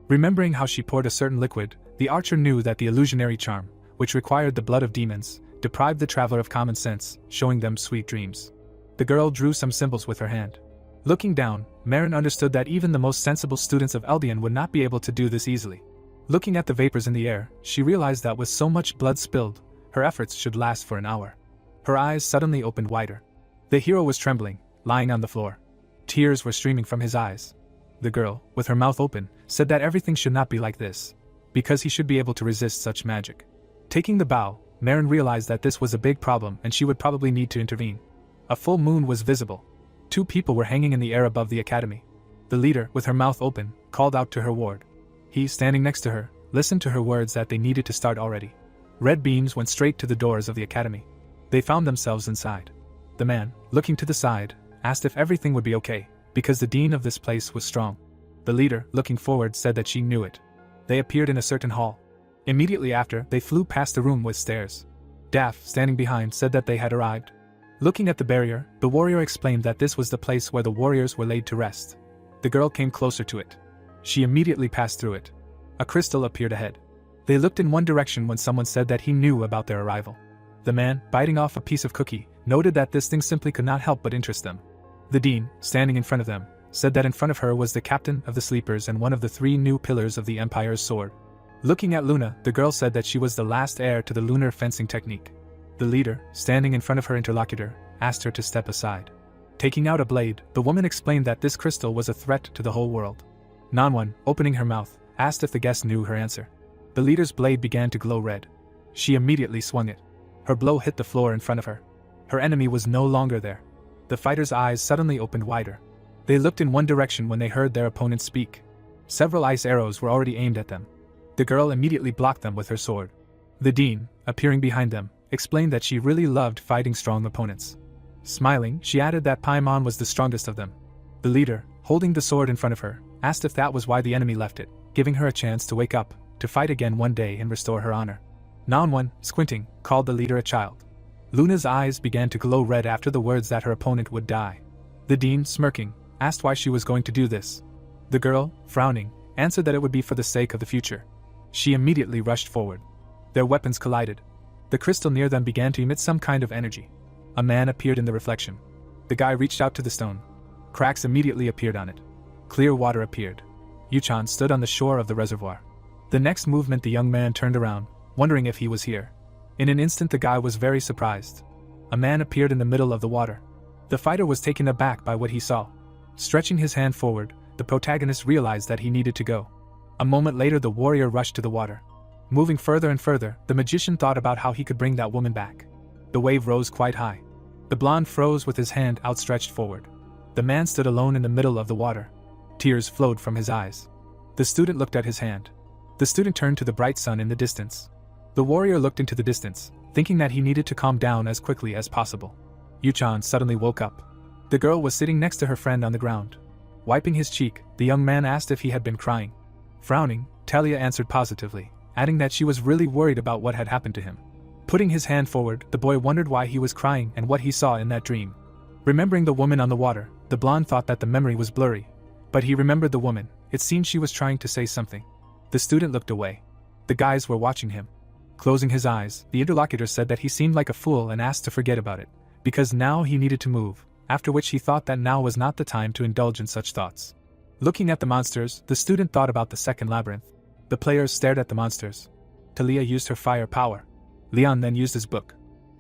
Remembering how she poured a certain liquid, the archer knew that the illusionary charm, which required the blood of demons, deprived the traveler of common sense, showing them sweet dreams. The girl drew some symbols with her hand. Looking down, Marin understood that even the most sensible students of Eldian would not be able to do this easily. Looking at the vapors in the air, she realized that with so much blood spilled, her efforts should last for an hour. Her eyes suddenly opened wider. The hero was trembling, lying on the floor. Tears were streaming from his eyes. The girl, with her mouth open, said that everything should not be like this, because he should be able to resist such magic. Taking the bow, Marin realized that this was a big problem and she would probably need to intervene. A full moon was visible. 2 people were hanging in the air above the academy. The leader, with her mouth open, called out to her ward. He, standing next to her, listened to her words that they needed to start already. Red beams went straight to the doors of the academy. They found themselves inside. The man, looking to the side, asked if everything would be okay, because the dean of this place was strong. The leader, looking forward, said that she knew it. They appeared in a certain hall. Immediately after, they flew past a room with stairs. Daff, standing behind, said that they had arrived. Looking at the barrier, the warrior explained that this was the place where the warriors were laid to rest. The girl came closer to it. She immediately passed through it. A crystal appeared ahead. They looked in one direction when someone said that he knew about their arrival. The man, biting off a piece of cookie, noted that this thing simply could not help but interest them. The dean, standing in front of them, said that in front of her was the captain of the sleepers and one of the 3 new pillars of the Empire's sword. Looking at Luna, the girl said that she was the last heir to the lunar fencing technique. The leader, standing in front of her interlocutor, asked her to step aside. Taking out a blade, the woman explained that this crystal was a threat to the whole world. Nanwon, opening her mouth, asked if the guest knew her answer. The leader's blade began to glow red. She immediately swung it. Her blow hit the floor in front of her. Her enemy was no longer there. The fighter's eyes suddenly opened wider. They looked in one direction when they heard their opponents speak. Several ice arrows were already aimed at them. The girl immediately blocked them with her sword. The dean, appearing behind them, explained that she really loved fighting strong opponents. Smiling, she added that Paimon was the strongest of them. The leader, holding the sword in front of her, asked if that was why the enemy left it, giving her a chance to wake up, to fight again one day and restore her honor. Naonwon, squinting, called the leader a child. Luna's eyes began to glow red after the words that her opponent would die. The dean, smirking, asked why she was going to do this. The girl, frowning, answered that it would be for the sake of the future. She immediately rushed forward. Their weapons collided. The crystal near them began to emit some kind of energy. A man appeared in the reflection. The guy reached out to the stone. Cracks immediately appeared on it. Clear water appeared. Yuchan stood on the shore of the reservoir. The next movement the young man turned around, wondering if he was here. In an instant the guy was very surprised. A man appeared in the middle of the water. The fighter was taken aback by what he saw. Stretching his hand forward, the protagonist realized that he needed to go. A moment later the warrior rushed to the water. Moving further and further, the magician thought about how he could bring that woman back. The wave rose quite high. The blonde froze with his hand outstretched forward. The man stood alone in the middle of the water. Tears flowed from his eyes. The student looked at his hand. The student turned to the bright sun in the distance. The warrior looked into the distance, thinking that he needed to calm down as quickly as possible. Yuchan suddenly woke up. The girl was sitting next to her friend on the ground. Wiping his cheek, the young man asked if he had been crying. Frowning, Talia answered positively, adding that she was really worried about what had happened to him. Putting his hand forward, the boy wondered why he was crying and what he saw in that dream. Remembering the woman on the water, the blonde thought that the memory was blurry. But he remembered the woman. It seemed she was trying to say something. The student looked away. The guys were watching him. Closing his eyes, the interlocutor said that he seemed like a fool and asked to forget about it, because now he needed to move, after which he thought that now was not the time to indulge in such thoughts. Looking at the monsters, the student thought about the second labyrinth. The players stared at the monsters. Talia used her fire power. Leon then used his book.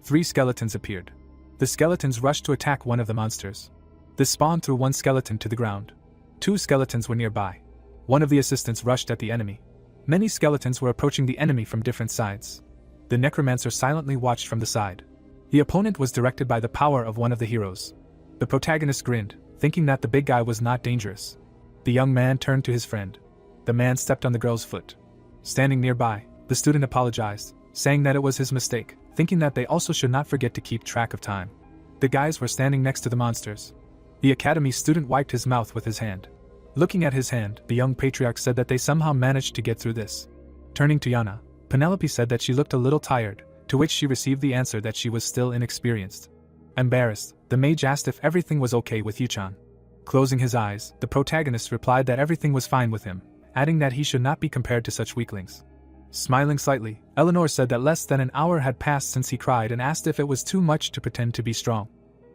3 skeletons appeared. The skeletons rushed to attack one of the monsters. This spawn threw one skeleton to the ground. 2 skeletons were nearby. One of the assistants rushed at the enemy. Many skeletons were approaching the enemy from different sides. The necromancer silently watched from the side. The opponent was directed by the power of one of the heroes. The protagonist grinned, thinking that the big guy was not dangerous. The young man turned to his friend. The man stepped on the girl's foot. Standing nearby, the student apologized, saying that it was his mistake, thinking that they also should not forget to keep track of time. The guys were standing next to the monsters. The academy student wiped his mouth with his hand. Looking at his hand, the young patriarch said that they somehow managed to get through this. Turning to Yana, Penelope said that she looked a little tired, to which she received the answer that she was still inexperienced. Embarrassed, the mage asked if everything was okay with Yuchan. Closing his eyes, the protagonist replied that everything was fine with him, adding that he should not be compared to such weaklings. Smiling slightly, Eleanor said that less than an hour had passed since he cried and asked if it was too much to pretend to be strong.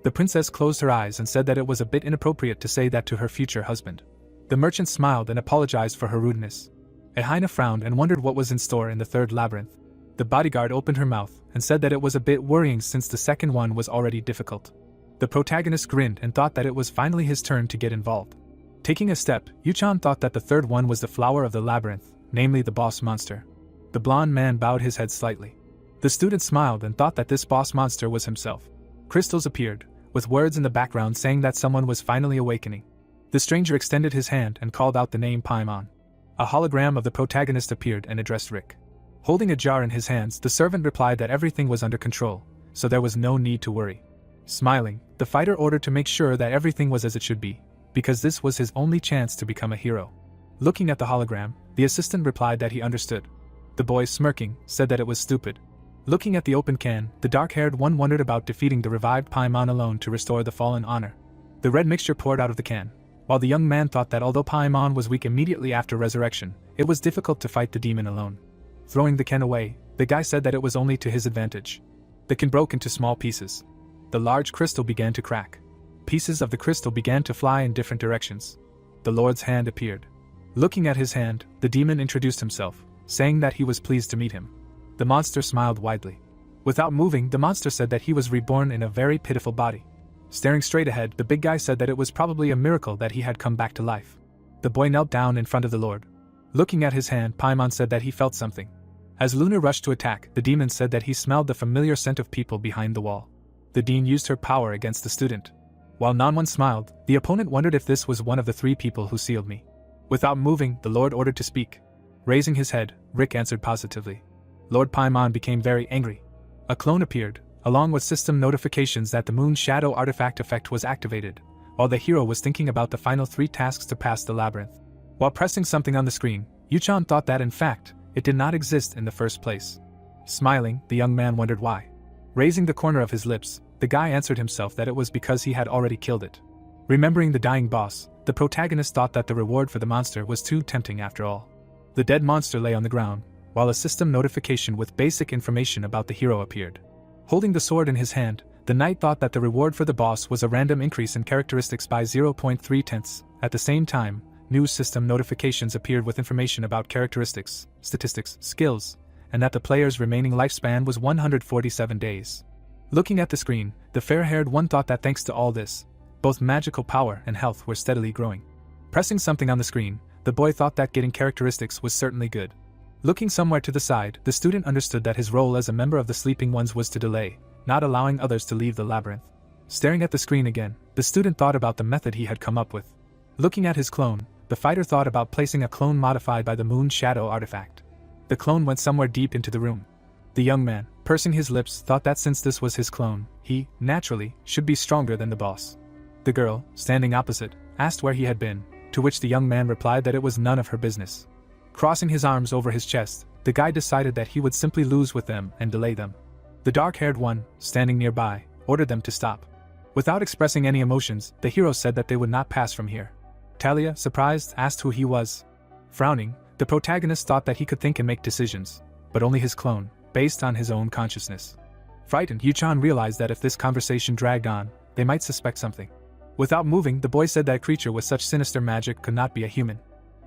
The princess closed her eyes and said that it was a bit inappropriate to say that to her future husband. The merchant smiled and apologized for her rudeness. Ehaina frowned and wondered what was in store in the third labyrinth. The bodyguard opened her mouth and said that it was a bit worrying since the second one was already difficult. The protagonist grinned and thought that it was finally his turn to get involved. Taking a step, Yuchan thought that the third one was the flower of the labyrinth, namely the boss monster. The blonde man bowed his head slightly. The student smiled and thought that this boss monster was himself. Crystals appeared, with words in the background saying that someone was finally awakening. The stranger extended his hand and called out the name Paimon. A hologram of the protagonist appeared and addressed Rick. Holding a jar in his hands, the servant replied that everything was under control, so there was no need to worry. Smiling, the fighter ordered to make sure that everything was as it should be, because this was his only chance to become a hero. Looking at the hologram, the assistant replied that he understood. The boy, smirking, said that it was stupid. Looking at the open can, the dark-haired one wondered about defeating the revived Paimon alone to restore the fallen honor. The red mixture poured out of the can, while the young man thought that although Paimon was weak immediately after resurrection, it was difficult to fight the demon alone. Throwing the can away, the guy said that it was only to his advantage. The can broke into small pieces. The large crystal began to crack. Pieces of the crystal began to fly in different directions. The Lord's hand appeared. Looking at his hand, the demon introduced himself, saying that he was pleased to meet him. The monster smiled widely. Without moving, the monster said that he was reborn in a very pitiful body. Staring straight ahead, the big guy said that it was probably a miracle that he had come back to life. The boy knelt down in front of the Lord. Looking at his hand, Paimon said that he felt something. As Luna rushed to attack, the demon said that he smelled the familiar scent of people behind the wall. The dean used her power against the student. While Nanwon smiled, the opponent wondered if this was one of the 3 people who sealed me. Without moving, the Lord ordered to speak. Raising his head, Rick answered positively. Lord Paimon became very angry. A clone appeared, along with system notifications that the Moon Shadow artifact effect was activated, while the hero was thinking about the final 3 tasks to pass the labyrinth. While pressing something on the screen, Yuchan thought that in fact, it did not exist in the first place. Smiling, the young man wondered why. Raising the corner of his lips, the guy answered himself that it was because he had already killed it. Remembering the dying boss, the protagonist thought that the reward for the monster was too tempting after all. The dead monster lay on the ground, while a system notification with basic information about the hero appeared. Holding the sword in his hand, the knight thought that the reward for the boss was a random increase in characteristics by 0.3. At the same time, new system notifications appeared with information about characteristics, statistics, skills, and that the player's remaining lifespan was 147 days. Looking at the screen, the fair-haired one thought that thanks to all this, both magical power and health were steadily growing. Pressing something on the screen, the boy thought that getting characteristics was certainly good. Looking somewhere to the side, the student understood that his role as a member of the Sleeping Ones was to delay, not allowing others to leave the labyrinth. Staring at the screen again, the student thought about the method he had come up with. Looking at his clone, the fighter thought about placing a clone modified by the Moon Shadow artifact. The clone went somewhere deep into the room. The young man, pursing his lips, thought that since this was his clone, he, naturally, should be stronger than the boss. The girl, standing opposite, asked where he had been, to which the young man replied that it was none of her business. Crossing his arms over his chest, the guy decided that he would simply lose with them and delay them. The dark-haired one, standing nearby, ordered them to stop. Without expressing any emotions, the hero said that they would not pass from here. Talia, surprised, asked who he was. Frowning, the protagonist thought that he could think and make decisions, but only his clone, based on his own consciousness. Frightened, Yuchan realized that if this conversation dragged on, they might suspect something. Without moving, the boy said that a creature with such sinister magic could not be a human.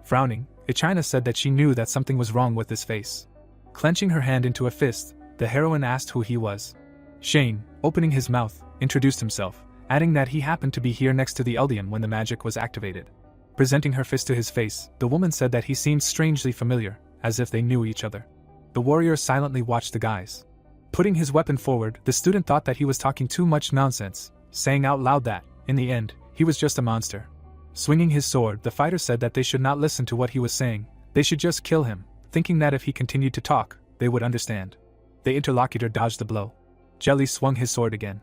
Frowning, Ichina said that she knew that something was wrong with his face. Clenching her hand into a fist, the heroine asked who he was. Shane, opening his mouth, introduced himself, adding that he happened to be here next to the Eldian when the magic was activated. Presenting her fist to his face, the woman said that he seemed strangely familiar, as if they knew each other. The warrior silently watched the guys. Putting his weapon forward, the student thought that he was talking too much nonsense, saying out loud that, in the end, he was just a monster. Swinging his sword, the fighter said that they should not listen to what he was saying, they should just kill him, thinking that if he continued to talk, they would understand. The interlocutor dodged the blow. Jelly swung his sword again.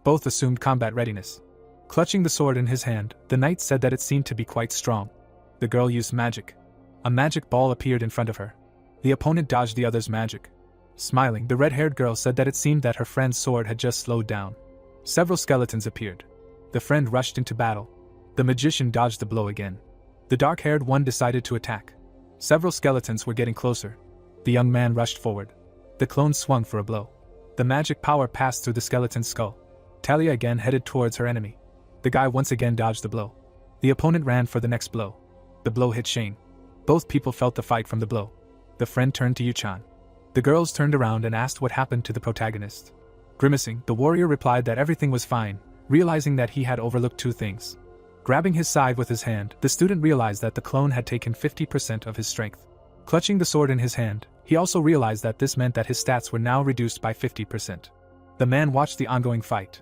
Both assumed combat readiness. Clutching the sword in his hand, the knight said that it seemed to be quite strong. The girl used magic. A magic ball appeared in front of her. The opponent dodged the other's magic. Smiling, the red-haired girl said that it seemed that her friend's sword had just slowed down. Several skeletons appeared. The friend rushed into battle. The magician dodged the blow again. The dark-haired one decided to attack. Several skeletons were getting closer. The young man rushed forward. The clone swung for a blow. The magic power passed through the skeleton's skull. Talia again headed towards her enemy. The guy once again dodged the blow. The opponent ran for the next blow. The blow hit Shane. Both people felt the fight from the blow. The friend turned to Yuchan. The girls turned around and asked what happened to the protagonist. Grimacing, the warrior replied that everything was fine, realizing that he had overlooked 2 things. Grabbing his side with his hand, the student realized that the clone had taken 50% of his strength. Clutching the sword in his hand, he also realized that this meant that his stats were now reduced by 50%. The man watched the ongoing fight.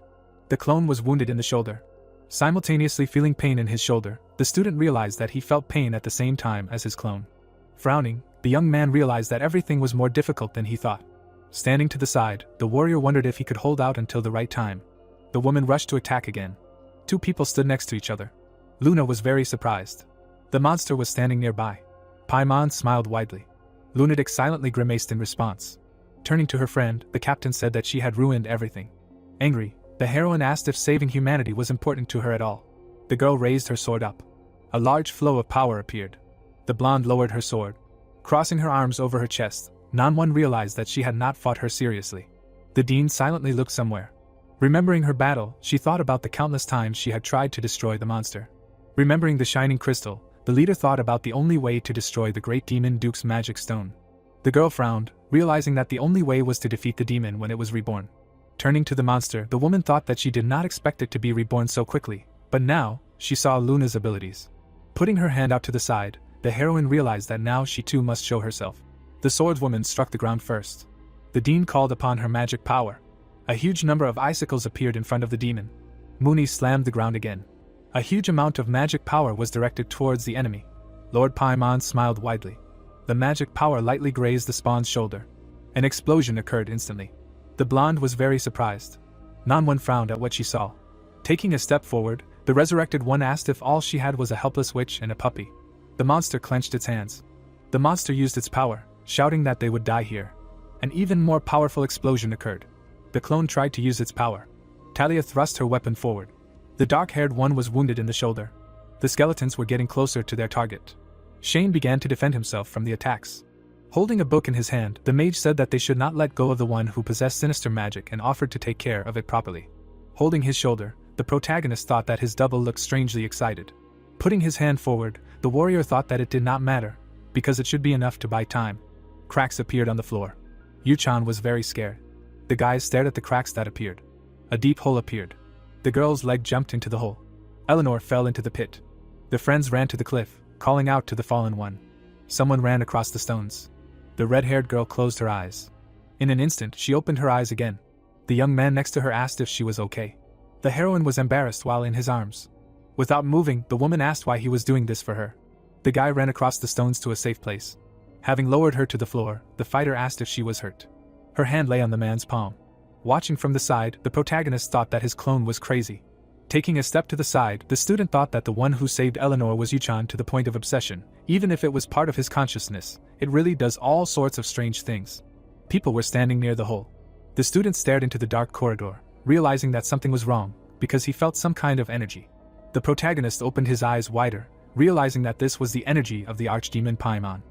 The clone was wounded in the shoulder. Simultaneously feeling pain in his shoulder, the student realized that he felt pain at the same time as his clone. Frowning, the young man realized that everything was more difficult than he thought. Standing to the side, the warrior wondered if he could hold out until the right time. The woman rushed to attack again. 2 people stood next to each other. Luna was very surprised. The monster was standing nearby. Paimon smiled widely. Lunatic silently grimaced in response. Turning to her friend, the captain said that she had ruined everything. Angry, the heroine asked if saving humanity was important to her at all. The girl raised her sword up. A large flow of power appeared. The blonde lowered her sword. Crossing her arms over her chest, Nanwon realized that she had not fought her seriously. The dean silently looked somewhere. Remembering her battle, she thought about the countless times she had tried to destroy the monster. Remembering the shining crystal, the leader thought about the only way to destroy the great demon Duke's magic stone. The girl frowned, realizing that the only way was to defeat the demon when it was reborn. Turning to the monster, the woman thought that she did not expect it to be reborn so quickly, but now, she saw Luna's abilities. Putting her hand out to the side, the heroine realized that now she too must show herself. The swordswoman struck the ground first. The dean called upon her magic power. A huge number of icicles appeared in front of the demon. Mooney slammed the ground again. A huge amount of magic power was directed towards the enemy. Lord Paimon smiled widely. The magic power lightly grazed the spawn's shoulder. An explosion occurred instantly. The blonde was very surprised. Nanwon frowned at what she saw. Taking a step forward, the resurrected one asked if all she had was a helpless witch and a puppy. The monster clenched its hands. The monster used its power, shouting that they would die here. An even more powerful explosion occurred. The clone tried to use its power. Talia thrust her weapon forward. The dark-haired one was wounded in the shoulder. The skeletons were getting closer to their target. Shane began to defend himself from the attacks. Holding a book in his hand, the mage said that they should not let go of the one who possessed sinister magic and offered to take care of it properly. Holding his shoulder, the protagonist thought that his double looked strangely excited. Putting his hand forward, the warrior thought that it did not matter, because it should be enough to buy time. Cracks appeared on the floor. Yuchan was very scared. The guys stared at the cracks that appeared. A deep hole appeared. The girl's leg jumped into the hole. Eleanor fell into the pit. The friends ran to the cliff, calling out to the fallen one. Someone ran across the stones. The red-haired girl closed her eyes. In an instant, she opened her eyes again. The young man next to her asked if she was okay. The heroine was embarrassed while in his arms. Without moving, the woman asked why he was doing this for her. The guy ran across the stones to a safe place. Having lowered her to the floor, the fighter asked if she was hurt. Her hand lay on the man's palm. Watching from the side, the protagonist thought that his clone was crazy. Taking a step to the side, the student thought that the one who saved Eleanor was Yuchan to the point of obsession. Even if it was part of his consciousness, it really does all sorts of strange things. People were standing near the hole. The student stared into the dark corridor, realizing that something was wrong, because he felt some kind of energy. The protagonist opened his eyes wider, realizing that this was the energy of the archdemon Paimon.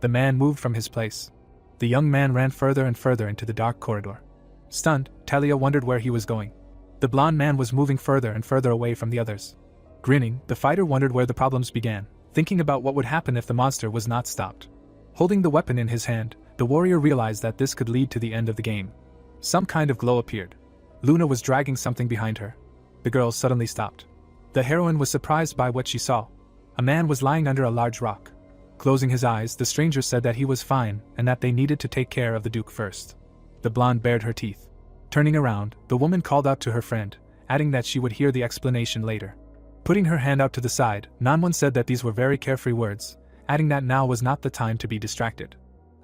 The man moved from his place. The young man ran further and further into the dark corridor. Stunned, Talia wondered where he was going. The blonde man was moving further and further away from the others. Grinning, the fighter wondered where the problems began, thinking about what would happen if the monster was not stopped. Holding the weapon in his hand, the warrior realized that this could lead to the end of the game. Some kind of glow appeared. Luna was dragging something behind her. The girl suddenly stopped. The heroine was surprised by what she saw. A man was lying under a large rock. Closing his eyes, the stranger said that he was fine and that they needed to take care of the Duke first. The blonde bared her teeth. Turning around, the woman called out to her friend, adding that she would hear the explanation later. Putting her hand out to the side, Nanwon said that these were very carefree words, adding that now was not the time to be distracted.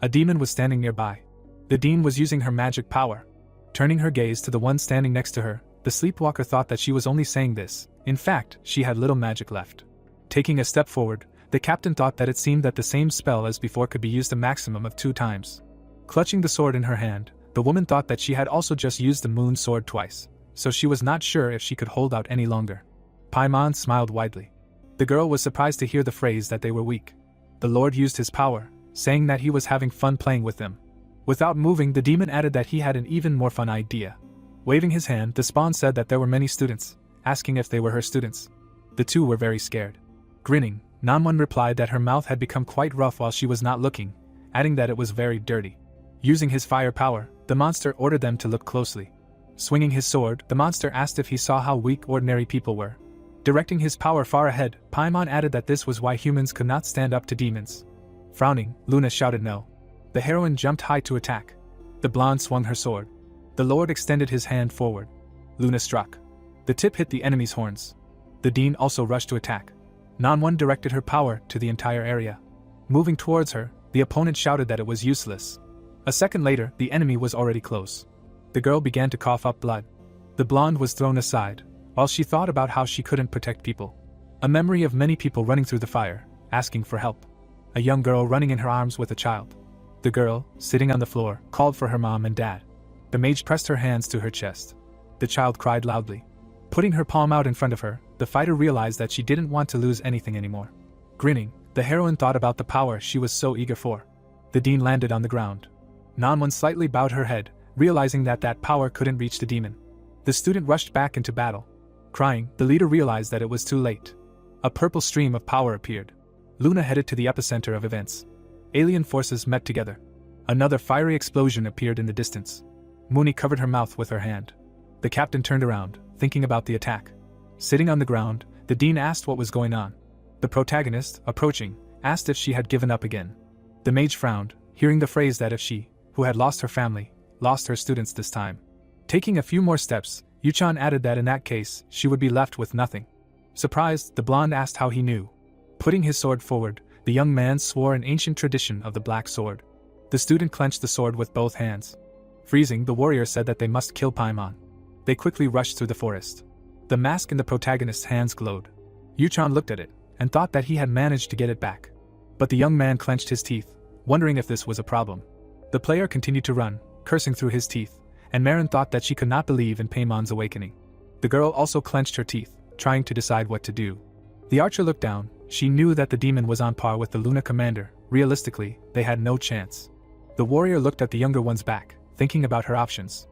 A demon was standing nearby. The Dean was using her magic power. Turning her gaze to the one standing next to her, the sleepwalker thought that she was only saying this. In fact, she had little magic left. Taking a step forward, the captain thought that it seemed that the same spell as before could be used a maximum of 2 times. Clutching the sword in her hand, the woman thought that she had also just used the moon sword twice, so she was not sure if she could hold out any longer. Paimon smiled widely. The girl was surprised to hear the phrase that they were weak. The Lord used his power, saying that he was having fun playing with them. Without moving, the demon added that he had an even more fun idea. Waving his hand, the spawn said that there were many students, asking if they were her students. The two were very scared. Grinning, Nanwon replied that her mouth had become quite rough while she was not looking, adding that it was very dirty. Using his fire power, the monster ordered them to look closely. Swinging his sword, the monster asked if he saw how weak ordinary people were. Directing his power far ahead, Paimon added that this was why humans could not stand up to demons. Frowning, Luna shouted no. The heroine jumped high to attack. The blonde swung her sword. The Lord extended his hand forward. Luna struck. The tip hit the enemy's horns. The Dean also rushed to attack. Nanwon directed her power to the entire area. Moving towards her, the opponent shouted that it was useless. A second later, the enemy was already close. The girl began to cough up blood. The blonde was thrown aside, while she thought about how she couldn't protect people. A memory of many people running through the fire, asking for help. A young girl running in her arms with a child. The girl, sitting on the floor, called for her mom and dad. The mage pressed her hands to her chest. The child cried loudly. Putting her palm out in front of her, the fighter realized that she didn't want to lose anything anymore. Grinning, the heroine thought about the power she was so eager for. The Dean landed on the ground. Nanwon slightly bowed her head, realizing that that power couldn't reach the demon. The student rushed back into battle. Crying, the leader realized that it was too late. A purple stream of power appeared. Luna headed to the epicenter of events. Alien forces met together. Another fiery explosion appeared in the distance. Mooney covered her mouth with her hand. The captain turned around, thinking about the attack. Sitting on the ground, the Dean asked what was going on. The protagonist, approaching, asked if she had given up again. The mage frowned, hearing the phrase that if she, who had lost her family, lost her students this time. Taking a few more steps, Yuchan added that in that case, she would be left with nothing. Surprised, the blonde asked how he knew. Putting his sword forward, the young man swore an ancient tradition of the black sword. The student clenched the sword with both hands. Freezing, the warrior said that they must kill Paimon. They quickly rushed through the forest. The mask in the protagonist's hands glowed. Yuchan looked at it, and thought that he had managed to get it back. But the young man clenched his teeth, wondering if this was a problem. The player continued to run, cursing through his teeth, and Marin thought that she could not believe in Paimon's awakening. The girl also clenched her teeth, trying to decide what to do. The archer looked down. She knew that the demon was on par with the Luna commander. Realistically, they had no chance. The warrior looked at the younger one's back, thinking about her options.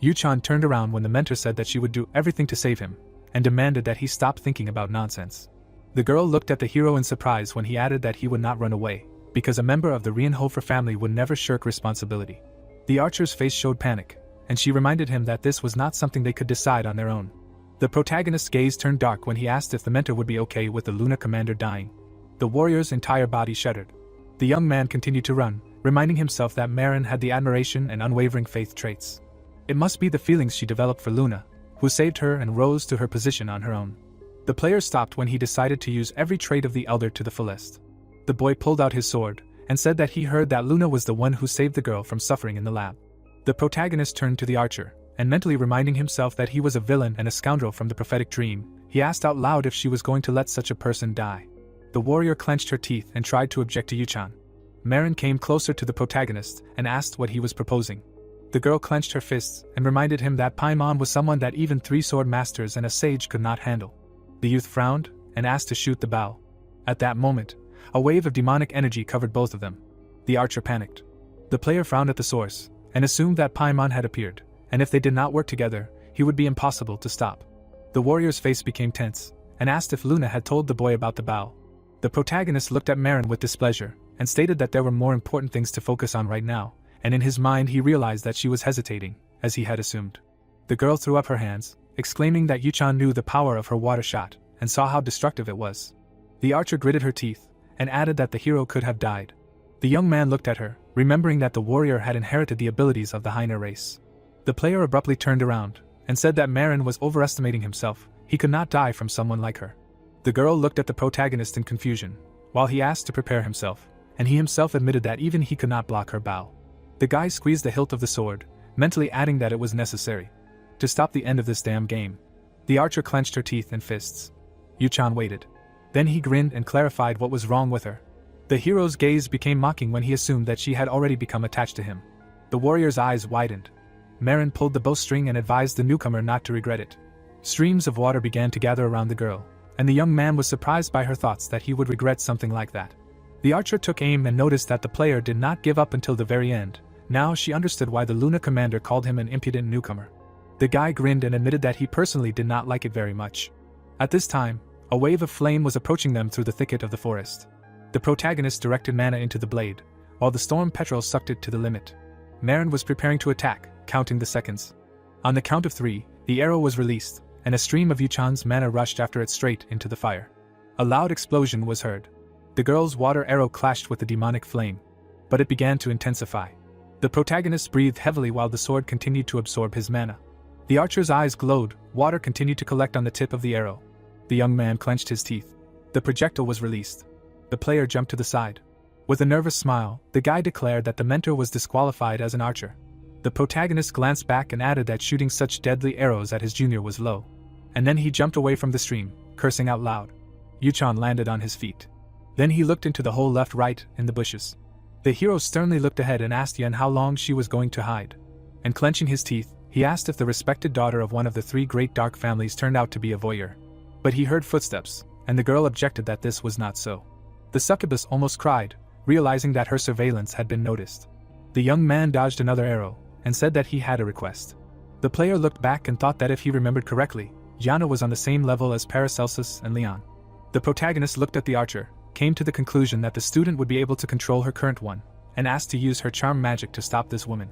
Yuchan turned around when the mentor said that she would do everything to save him, and demanded that he stop thinking about nonsense. The girl looked at the hero in surprise when he added that he would not run away, because a member of the Rienhofer family would never shirk responsibility. The archer's face showed panic, and she reminded him that this was not something they could decide on their own. The protagonist's gaze turned dark when he asked if the mentor would be okay with the Luna commander dying. The warrior's entire body shuddered. The young man continued to run, reminding himself that Marin had the admiration and unwavering faith traits. It must be the feelings she developed for Luna, who saved her and rose to her position on her own. The player stopped when he decided to use every trait of the elder to the fullest. The boy pulled out his sword, and said that he heard that Luna was the one who saved the girl from suffering in the lab. The protagonist turned to the archer, and mentally reminding himself that he was a villain and a scoundrel from the prophetic dream, he asked out loud if she was going to let such a person die. The warrior clenched her teeth and tried to object to Yuchan. Marin came closer to the protagonist and asked what he was proposing. The girl clenched her fists and reminded him that Paimon was someone that even 3 sword masters and a sage could not handle. The youth frowned and asked to shoot the bow. At that moment, a wave of demonic energy covered both of them. The archer panicked. The player frowned at the source and assumed that Paimon had appeared, and if they did not work together, he would be impossible to stop. The warrior's face became tense and asked if Luna had told the boy about the bow. The protagonist looked at Marin with displeasure and stated that there were more important things to focus on right now, and in his mind he realized that she was hesitating, as he had assumed. The girl threw up her hands, exclaiming that Yuchan knew the power of her water shot and saw how destructive it was. The archer gritted her teeth and added that the hero could have died. The young man looked at her, remembering that the warrior had inherited the abilities of the Hyena race. The player abruptly turned around and said that Marin was overestimating himself. He could not die from someone like her. The girl looked at the protagonist in confusion, while he asked to prepare himself, and he himself admitted that even he could not block her bow. The guy squeezed the hilt of the sword, mentally adding that it was necessary to stop the end of this damn game. The archer clenched her teeth and fists. Yuchan waited. Then he grinned and clarified what was wrong with her. The hero's gaze became mocking when he assumed that she had already become attached to him. The warrior's eyes widened. Marin pulled the bowstring and advised the newcomer not to regret it. Streams of water began to gather around the girl, and the young man was surprised by her thoughts that he would regret something like that. The archer took aim and noticed that the player did not give up until the very end. Now she understood why the Luna commander called him an impudent newcomer. The guy grinned and admitted that he personally did not like it very much. At this time, a wave of flame was approaching them through the thicket of the forest. The protagonist directed mana into the blade, while the storm petrel sucked it to the limit. Marin was preparing to attack, counting the seconds. On the count of 3, the arrow was released, and a stream of Yuchan's mana rushed after it straight into the fire. A loud explosion was heard. The girl's water arrow clashed with the demonic flame, but it began to intensify. The protagonist breathed heavily while the sword continued to absorb his mana. The archer's eyes glowed, water continued to collect on the tip of the arrow. The young man clenched his teeth. The projectile was released. The player jumped to the side. With a nervous smile, the guy declared that the mentor was disqualified as an archer. The protagonist glanced back and added that shooting such deadly arrows at his junior was low. And then he jumped away from the stream, cursing out loud. Yuchan landed on his feet. Then he looked into the hole left right in the bushes. The hero sternly looked ahead and asked Yen how long she was going to hide. And clenching his teeth, he asked if the respected daughter of one of the 3 great dark families turned out to be a voyeur. But he heard footsteps, and the girl objected that this was not so. The succubus almost cried, realizing that her surveillance had been noticed. The young man dodged another arrow, and said that he had a request. The player looked back and thought that if he remembered correctly, Yana was on the same level as Paracelsus and Leon. The protagonist looked at the archer, came to the conclusion that the student would be able to control her current one, and asked to use her charm magic to stop this woman.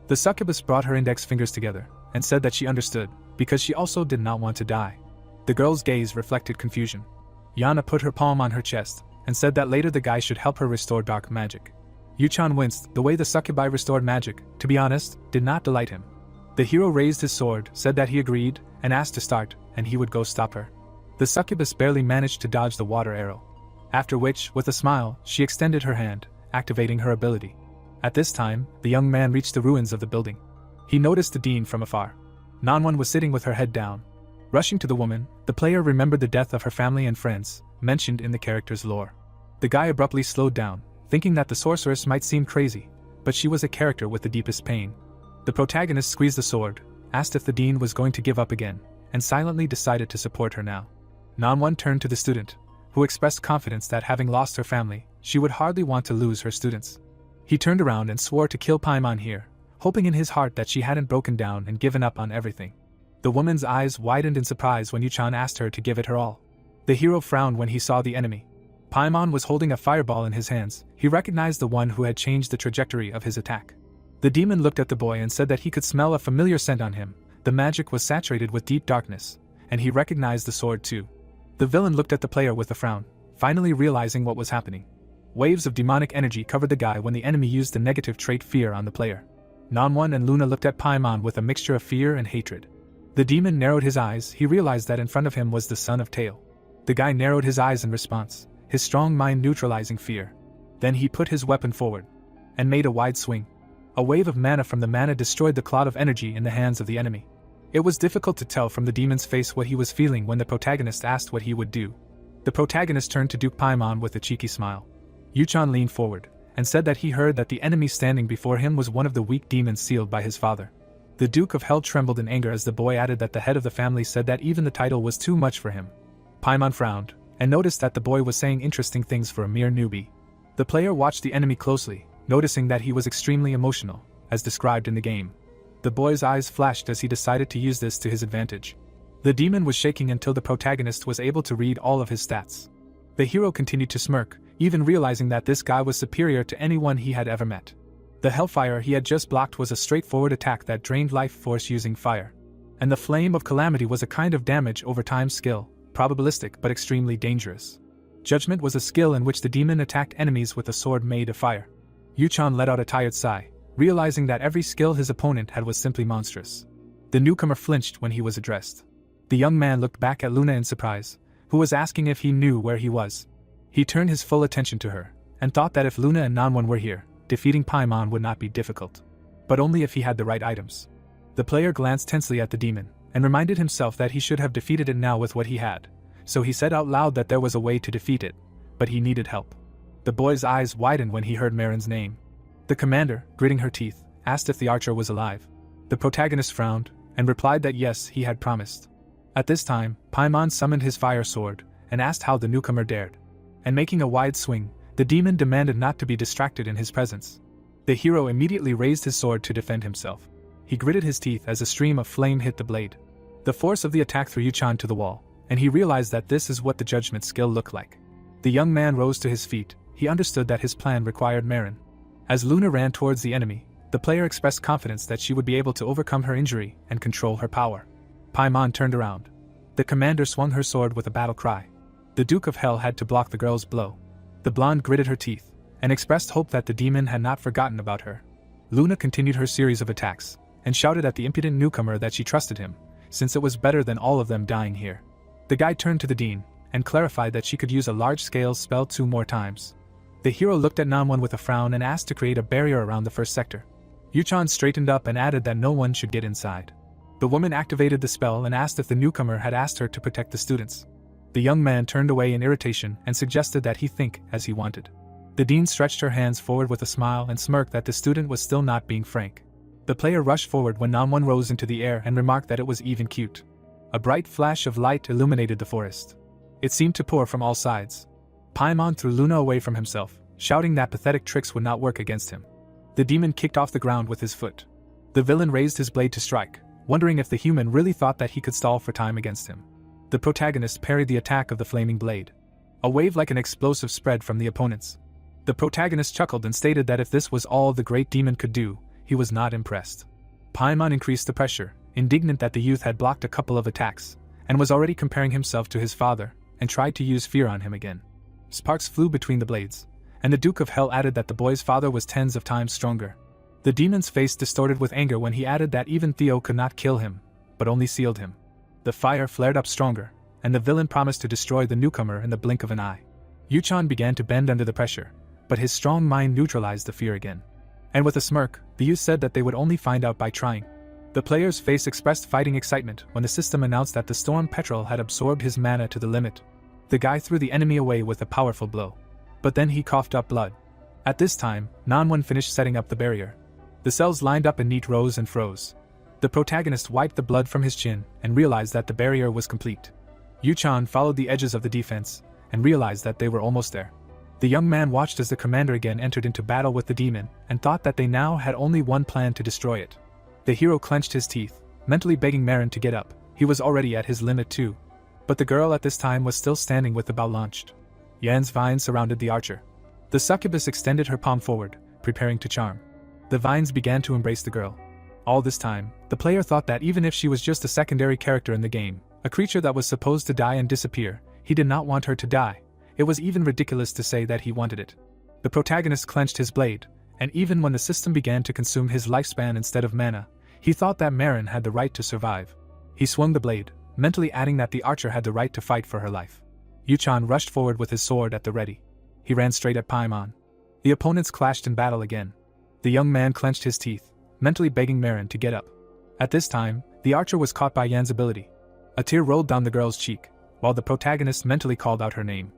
The succubus brought her index fingers together, and said that she understood, because she also did not want to die. The girl's gaze reflected confusion. Yana put her palm on her chest, and said that later the guy should help her restore dark magic. Yuchan winced. The way the succubi restored magic, to be honest, did not delight him. The hero raised his sword, said that he agreed, and asked to start, and he would go stop her. The succubus barely managed to dodge the water arrow. After which, with a smile, she extended her hand, activating her ability. At this time, the young man reached the ruins of the building. He noticed the dean from afar. Nanwon was sitting with her head down. Rushing to the woman, the player remembered the death of her family and friends, mentioned in the character's lore. The guy abruptly slowed down, thinking that the sorceress might seem crazy, but she was a character with the deepest pain. The protagonist squeezed the sword, asked if the dean was going to give up again, and silently decided to support her now. Nanwon turned to the student, who expressed confidence that having lost her family, she would hardly want to lose her students. He turned around and swore to kill Paimon here, hoping in his heart that she hadn't broken down and given up on everything. The woman's eyes widened in surprise when Yuchan asked her to give it her all. The hero frowned when he saw the enemy. Paimon was holding a fireball in his hands. He recognized the one who had changed the trajectory of his attack. The demon looked at the boy and said that he could smell a familiar scent on him. The magic was saturated with deep darkness, and he recognized the sword too. The villain looked at the player with a frown, finally realizing what was happening. Waves of demonic energy covered the guy when the enemy used the negative trait fear on the player. Nanwon and Luna looked at Paimon with a mixture of fear and hatred. The demon narrowed his eyes. He realized that in front of him was the son of Tail. The guy narrowed his eyes in response, his strong mind neutralizing fear. Then he put his weapon forward and made a wide swing. A wave of mana from the mana destroyed the cloud of energy in the hands of the enemy. It was difficult to tell from the demon's face what he was feeling when the protagonist asked what he would do. The protagonist turned to Duke Paimon with a cheeky smile. Yuchan leaned forward and said that he heard that the enemy standing before him was one of the weak demons sealed by his father. The Duke of Hell trembled in anger as the boy added that the head of the family said that even the title was too much for him. Paimon frowned and noticed that the boy was saying interesting things for a mere newbie. The player watched the enemy closely, noticing that he was extremely emotional, as described in the game. The boy's eyes flashed as he decided to use this to his advantage. The demon was shaking until the protagonist was able to read all of his stats. The hero continued to smirk, even realizing that this guy was superior to anyone he had ever met. The hellfire he had just blocked was a straightforward attack that drained life force using fire. And the flame of calamity was a kind of damage over time skill, probabilistic but extremely dangerous. Judgment was a skill in which the demon attacked enemies with a sword made of fire. Yuchan let out a tired sigh, realizing that every skill his opponent had was simply monstrous. The newcomer flinched when he was addressed. The young man looked back at Luna in surprise, who was asking if he knew where he was. He turned his full attention to her, and thought that if Luna and Nanwon were here, defeating Paimon would not be difficult. But only if he had the right items. The player glanced tensely at the demon, and reminded himself that he should have defeated it now with what he had, so he said out loud that there was a way to defeat it, but he needed help. The boy's eyes widened when he heard Marin's name. The commander, gritting her teeth, asked if the archer was alive. The protagonist frowned, and replied that yes, he had promised. At this time, Paimon summoned his fire sword, and asked how the newcomer dared. And making a wide swing, the demon demanded not to be distracted in his presence. The hero immediately raised his sword to defend himself. He gritted his teeth as a stream of flame hit the blade. The force of the attack threw Yuchan to the wall, and he realized that this is what the judgment skill looked like. The young man rose to his feet. He understood that his plan required Marin. As Luna ran towards the enemy, the player expressed confidence that she would be able to overcome her injury and control her power. Paimon turned around. The commander swung her sword with a battle cry. The Duke of Hell had to block the girl's blow. The blonde gritted her teeth, and expressed hope that the demon had not forgotten about her. Luna continued her series of attacks, and shouted at the impudent newcomer that she trusted him, since it was better than all of them dying here. The guy turned to the dean, and clarified that she could use a large-scale spell 2 more times. The hero looked at Nanwon with a frown and asked to create a barrier around the first sector. Yuchan straightened up and added that no one should get inside. The woman activated the spell and asked if the newcomer had asked her to protect the students. The young man turned away in irritation and suggested that he think as he wanted. The dean stretched her hands forward with a smile and smirked that the student was still not being frank. The player rushed forward when Nanwon rose into the air and remarked that it was even cute. A bright flash of light illuminated the forest. It seemed to pour from all sides. Paimon threw Luna away from himself, shouting that pathetic tricks would not work against him. The demon kicked off the ground with his foot. The villain raised his blade to strike, wondering if the human really thought that he could stall for time against him. The protagonist parried the attack of the flaming blade. A wave like an explosive spread from the opponents. The protagonist chuckled and stated that if this was all the great demon could do, he was not impressed. Paimon increased the pressure, indignant that the youth had blocked a couple of attacks, and was already comparing himself to his father, and tried to use fear on him again. Sparks flew between the blades, and the Duke of Hell added that the boy's father was tens of times stronger. The demon's face distorted with anger when he added that even Theo could not kill him, but only sealed him. The fire flared up stronger, and the villain promised to destroy the newcomer in the blink of an eye. Yuchan began to bend under the pressure, but his strong mind neutralized the fear again. And with a smirk, the youth said that they would only find out by trying. The player's face expressed fighting excitement when the system announced that the storm petrel had absorbed his mana to the limit. The guy threw the enemy away with a powerful blow. But then he coughed up blood. At this time, Nanwon finished setting up the barrier. The cells lined up in neat rows and froze. The protagonist wiped the blood from his chin and realized that the barrier was complete. Yuchan followed the edges of the defense and realized that they were almost there. The young man watched as the commander again entered into battle with the demon and thought that they now had only one plan to destroy it. The hero clenched his teeth, mentally begging Marin to get up. He was already at his limit too. But the girl at this time was still standing with the bow launched. Yan's vines surrounded the archer. The succubus extended her palm forward, preparing to charm. The vines began to embrace the girl. All this time, the player thought that even if she was just a secondary character in the game, a creature that was supposed to die and disappear, he did not want her to die. It was even ridiculous to say that he wanted it. The protagonist clenched his blade, and even when the system began to consume his lifespan instead of mana, he thought that Marin had the right to survive. He swung the blade, mentally adding that the archer had the right to fight for her life. Yuchan rushed forward with his sword at the ready. He ran straight at Paimon. The opponents clashed in battle again. The young man clenched his teeth, mentally begging Marin to get up. At this time, the archer was caught by Yan's ability. A tear rolled down the girl's cheek, while the protagonist mentally called out her name.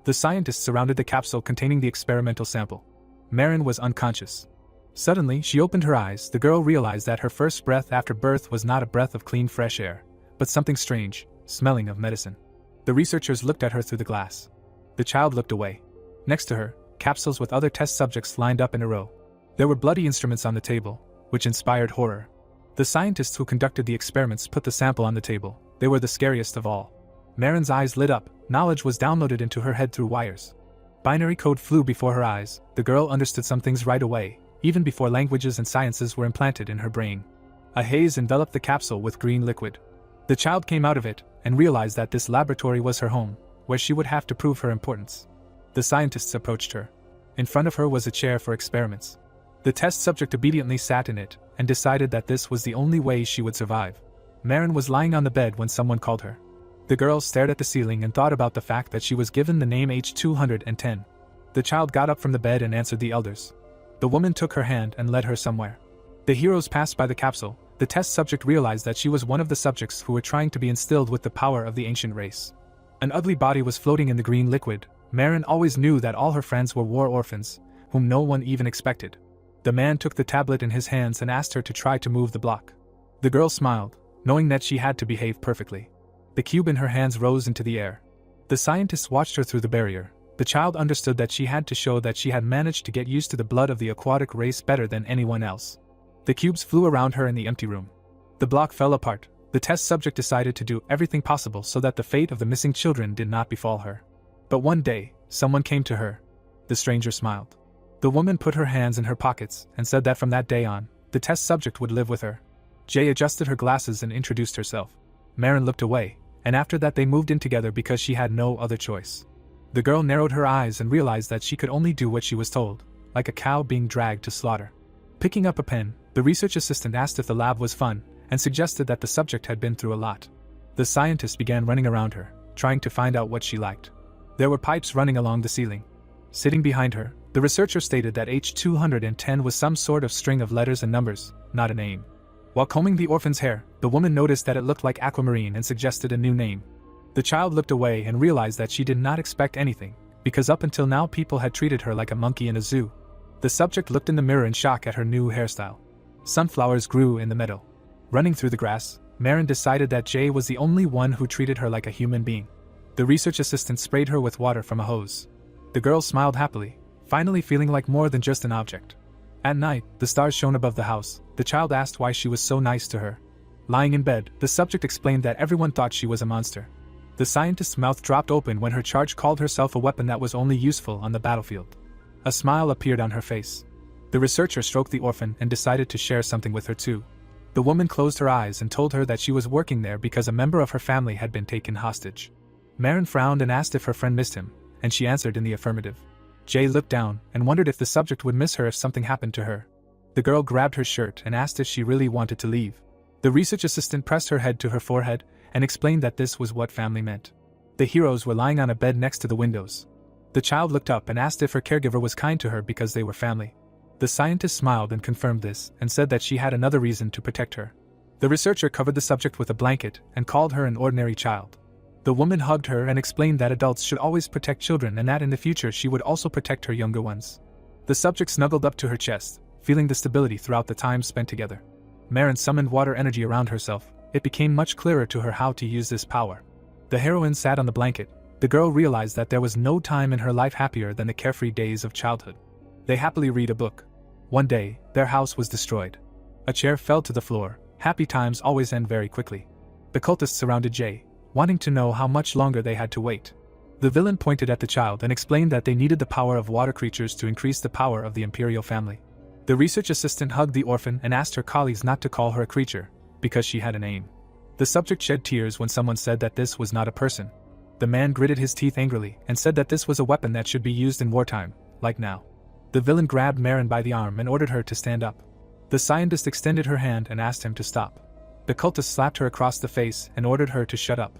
The scientists surrounded the capsule containing the experimental sample. Marin was unconscious. Suddenly, she opened her eyes. The girl realized that her first breath after birth was not a breath of clean fresh air, but something strange, smelling of medicine. The researchers looked at her through the glass. The child looked away. Next to her, capsules with other test subjects lined up in a row. There were bloody instruments on the table, which inspired horror. The scientists who conducted the experiments put the sample on the table. They were the scariest of all. Marin's eyes lit up. Knowledge was downloaded into her head through wires. Binary code flew before her eyes. The girl understood some things right away, even before languages and sciences were implanted in her brain. A haze enveloped the capsule with green liquid. The child came out of it and realized that this laboratory was her home, where she would have to prove her importance. The scientists approached her. In front of her was a chair for experiments. The test subject obediently sat in it and decided that this was the only way she would survive. Marin was lying on the bed when someone called her. The girl stared at the ceiling and thought about the fact that she was given the name H210. The child got up from the bed and answered the elders. The woman took her hand and led her somewhere. The heroes passed by the capsule. The test subject realized that she was one of the subjects who were trying to be instilled with the power of the ancient race. An ugly body was floating in the green liquid. Marin always knew that all her friends were war orphans, whom no one even expected. The man took the tablet in his hands and asked her to try to move the block. The girl smiled, knowing that she had to behave perfectly. The cube in her hands rose into the air. The scientists watched her through the barrier. The child understood that she had to show that she had managed to get used to the blood of the aquatic race better than anyone else. The cubes flew around her in the empty room. The block fell apart. The test subject decided to do everything possible so that the fate of the missing children did not befall her. But one day, someone came to her. The stranger smiled. The woman put her hands in her pockets and said that from that day on, the test subject would live with her. Jay adjusted her glasses and introduced herself. Marin looked away, and after that they moved in together because she had no other choice. The girl narrowed her eyes and realized that she could only do what she was told, like a cow being dragged to slaughter. Picking up a pen, the research assistant asked if the lab was fun, and suggested that the subject had been through a lot. The scientist began running around her, trying to find out what she liked. There were pipes running along the ceiling. Sitting behind her, the researcher stated that H210 was some sort of string of letters and numbers, not a name. While combing the orphan's hair, the woman noticed that it looked like aquamarine and suggested a new name. The child looked away and realized that she did not expect anything, because up until now people had treated her like a monkey in a zoo. The subject looked in the mirror in shock at her new hairstyle. Sunflowers grew in the meadow. Running through the grass, Marin decided that Jay was the only one who treated her like a human being. The research assistant sprayed her with water from a hose. The girl smiled happily, finally feeling like more than just an object. At night, the stars shone above the house. The child asked why she was so nice to her. Lying in bed, the subject explained that everyone thought she was a monster. The scientist's mouth dropped open when her charge called herself a weapon that was only useful on the battlefield. A smile appeared on her face. The researcher stroked the orphan and decided to share something with her too. The woman closed her eyes and told her that she was working there because a member of her family had been taken hostage. Marin frowned and asked if her friend missed him, and she answered in the affirmative. Jay looked down and wondered if the subject would miss her if something happened to her. The girl grabbed her shirt and asked if she really wanted to leave. The research assistant pressed her head to her forehead and explained that this was what family meant. The heroes were lying on a bed next to the windows. The child looked up and asked if her caregiver was kind to her because they were family. The scientist smiled and confirmed this and said that she had another reason to protect her. The researcher covered the subject with a blanket and called her an ordinary child. The woman hugged her and explained that adults should always protect children and that in the future she would also protect her younger ones. The subject snuggled up to her chest, feeling the stability throughout the time spent together. Marin summoned water energy around herself. It became much clearer to her how to use this power. The heroine sat on the blanket. The girl realized that there was no time in her life happier than the carefree days of childhood. They happily read a book. One day, their house was destroyed. A chair fell to the floor. Happy times always end very quickly. The cultists surrounded Jay, wanting to know how much longer they had to wait. The villain pointed at the child and explained that they needed the power of water creatures to increase the power of the imperial family. The research assistant hugged the orphan and asked her colleagues not to call her a creature, because she had a name. The subject shed tears when someone said that this was not a person. The man gritted his teeth angrily and said that this was a weapon that should be used in wartime, like now. The villain grabbed Marin by the arm and ordered her to stand up. The scientist extended her hand and asked him to stop. The cultist slapped her across the face and ordered her to shut up.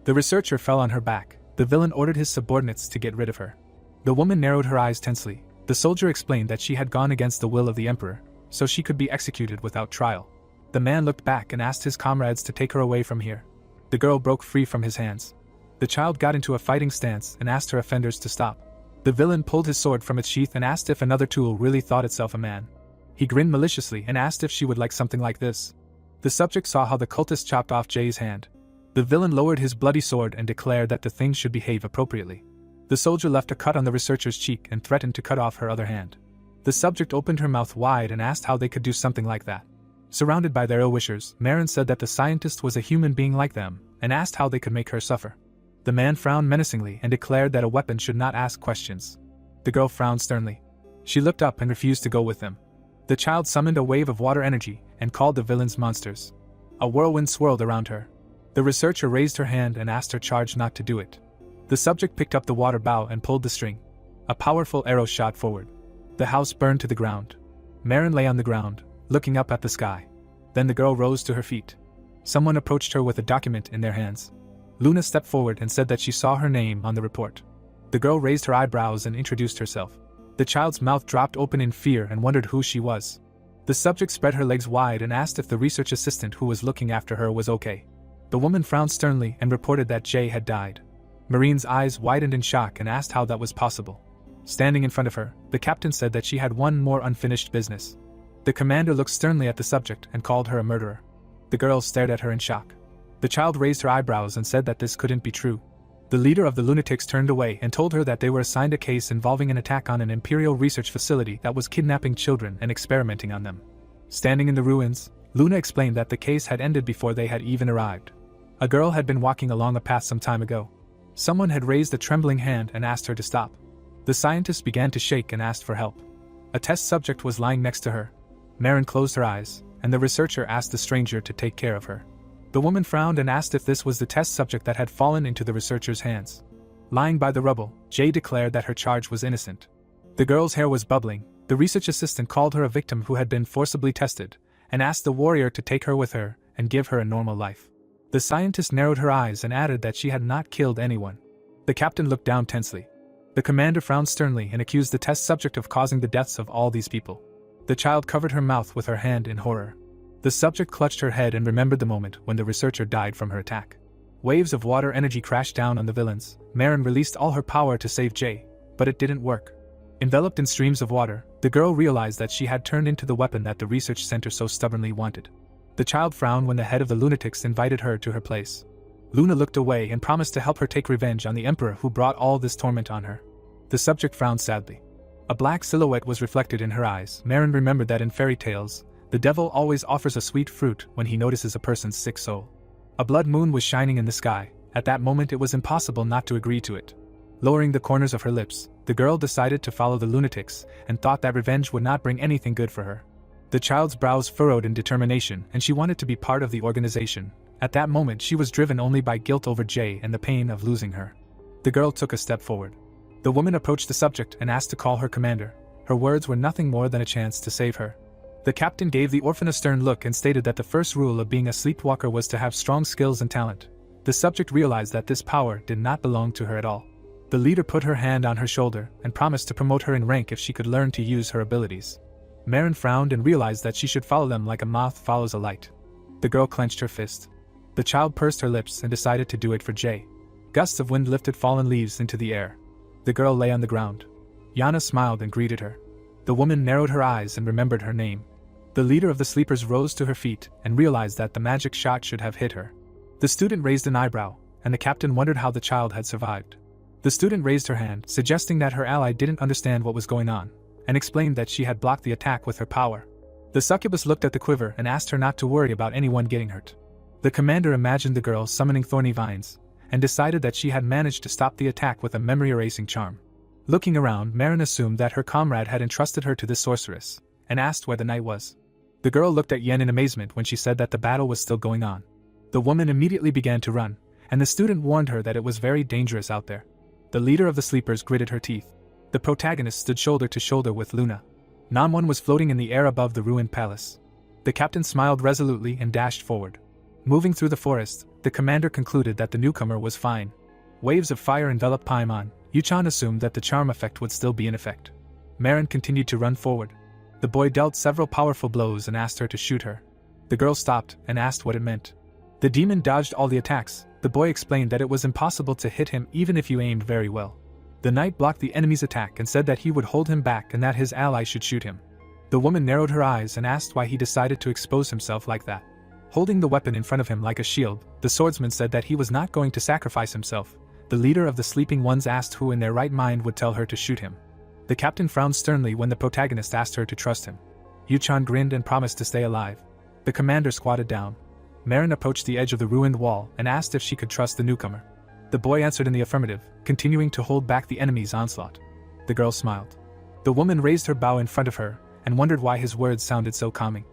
The researcher fell on her back. The villain ordered his subordinates to get rid of her. The woman narrowed her eyes tensely. The soldier explained that she had gone against the will of the emperor, so she could be executed without trial. The man looked back and asked his comrades to take her away from here. The girl broke free from his hands. The child got into a fighting stance and asked her offenders to stop. The villain pulled his sword from its sheath and asked if another tool really thought itself a man. He grinned maliciously and asked if she would like something like this. The subject saw how the cultist chopped off Jay's hand. The villain lowered his bloody sword and declared that the thing should behave appropriately. The soldier left a cut on the researcher's cheek and threatened to cut off her other hand. The subject opened her mouth wide and asked how they could do something like that. Surrounded by their ill-wishers, Marin said that the scientist was a human being like them, and asked how they could make her suffer. The man frowned menacingly and declared that a weapon should not ask questions. The girl frowned sternly. She looked up and refused to go with them. The child summoned a wave of water energy and called the villains monsters. A whirlwind swirled around her. The researcher raised her hand and asked her charge not to do it. The subject picked up the water bow and pulled the string. A powerful arrow shot forward. The house burned to the ground. Marin lay on the ground, looking up at the sky. Then the girl rose to her feet. Someone approached her with a document in their hands. Luna stepped forward and said that she saw her name on the report. The girl raised her eyebrows and introduced herself. The child's mouth dropped open in fear and wondered who she was. The subject spread her legs wide and asked if the research assistant who was looking after her was okay. The woman frowned sternly and reported that Jay had died. Marine's eyes widened in shock and asked how that was possible. Standing in front of her, the captain said that she had one more unfinished business. The commander looked sternly at the subject and called her a murderer. The girl stared at her in shock. The child raised her eyebrows and said that this couldn't be true. The leader of the lunatics turned away and told her that they were assigned a case involving an attack on an imperial research facility that was kidnapping children and experimenting on them. Standing in the ruins, Luna explained that the case had ended before they had even arrived. A girl had been walking along a path some time ago. Someone had raised a trembling hand and asked her to stop. The scientist began to shake and asked for help. A test subject was lying next to her. Marin closed her eyes, and the researcher asked the stranger to take care of her. The woman frowned and asked if this was the test subject that had fallen into the researcher's hands. Lying by the rubble, Jay declared that her charge was innocent. The girl's hair was bubbling. The research assistant called her a victim who had been forcibly tested, and asked the warrior to take her with her and give her a normal life. The scientist narrowed her eyes and added that she had not killed anyone. The captain looked down tensely. The commander frowned sternly and accused the test subject of causing the deaths of all these people. The child covered her mouth with her hand in horror. The subject clutched her head and remembered the moment when the researcher died from her attack. Waves of water energy crashed down on the villains. Marin released all her power to save Jay, but it didn't work. Enveloped in streams of water, the girl realized that she had turned into the weapon that the research center so stubbornly wanted. The child frowned when the head of the lunatics invited her to her place. Luna looked away and promised to help her take revenge on the emperor who brought all this torment on her. The subject frowned sadly. A black silhouette was reflected in her eyes. Marin remembered that in fairy tales, the devil always offers a sweet fruit when he notices a person's sick soul. A blood moon was shining in the sky. At that moment it was impossible not to agree to it. Lowering the corners of her lips, the girl decided to follow the lunatics and thought that revenge would not bring anything good for her. The child's brows furrowed in determination and she wanted to be part of the organization. At that moment she was driven only by guilt over Jay and the pain of losing her. The girl took a step forward. The woman approached the subject and asked to call her commander. Her words were nothing more than a chance to save her. The captain gave the orphan a stern look and stated that the first rule of being a sleepwalker was to have strong skills and talent. The subject realized that this power did not belong to her at all. The leader put her hand on her shoulder and promised to promote her in rank if she could learn to use her abilities. Marin frowned and realized that she should follow them like a moth follows a light. The girl clenched her fist. The child pursed her lips and decided to do it for Jay. Gusts of wind lifted fallen leaves into the air. The girl lay on the ground. Yana smiled and greeted her. The woman narrowed her eyes and remembered her name. The leader of the sleepers rose to her feet and realized that the magic shot should have hit her. The student raised an eyebrow, and the captain wondered how the child had survived. The student raised her hand, suggesting that her ally didn't understand what was going on, and explained that she had blocked the attack with her power. The succubus looked at the quiver and asked her not to worry about anyone getting hurt. The commander imagined the girl summoning thorny vines, and decided that she had managed to stop the attack with a memory-erasing charm. Looking around, Marin assumed that her comrade had entrusted her to this sorceress, and asked where the knight was. The girl looked at Yen in amazement when she said that the battle was still going on. The woman immediately began to run, and the student warned her that it was very dangerous out there. The leader of the sleepers gritted her teeth. The protagonist stood shoulder to shoulder with Luna. Namwon was floating in the air above the ruined palace. The captain smiled resolutely and dashed forward. Moving through the forest, the commander concluded that the newcomer was fine. Waves of fire enveloped Paimon. Yuchan assumed that the charm effect would still be in effect. Marin continued to run forward. The boy dealt several powerful blows and asked her to shoot her. The girl stopped and asked what it meant. The demon dodged all the attacks. The boy explained that it was impossible to hit him even if you aimed very well. The knight blocked the enemy's attack and said that he would hold him back and that his ally should shoot him. The woman narrowed her eyes and asked why he decided to expose himself like that. Holding the weapon in front of him like a shield, the swordsman said that he was not going to sacrifice himself. The leader of the sleeping ones asked who in their right mind would tell her to shoot him. The captain frowned sternly when the protagonist asked her to trust him. Yuchan grinned and promised to stay alive. The commander squatted down. Marin approached the edge of the ruined wall and asked if she could trust the newcomer. The boy answered in the affirmative, continuing to hold back the enemy's onslaught. The girl smiled. The woman raised her bow in front of her and wondered why his words sounded so calming.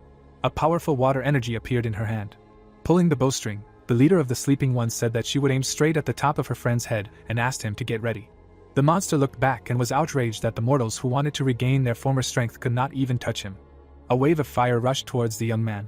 A powerful water energy appeared in her hand. Pulling the bowstring, the leader of the sleeping ones said that she would aim straight at the top of her friend's head and asked him to get ready. The monster looked back and was outraged that the mortals who wanted to regain their former strength could not even touch him. A wave of fire rushed towards the young man.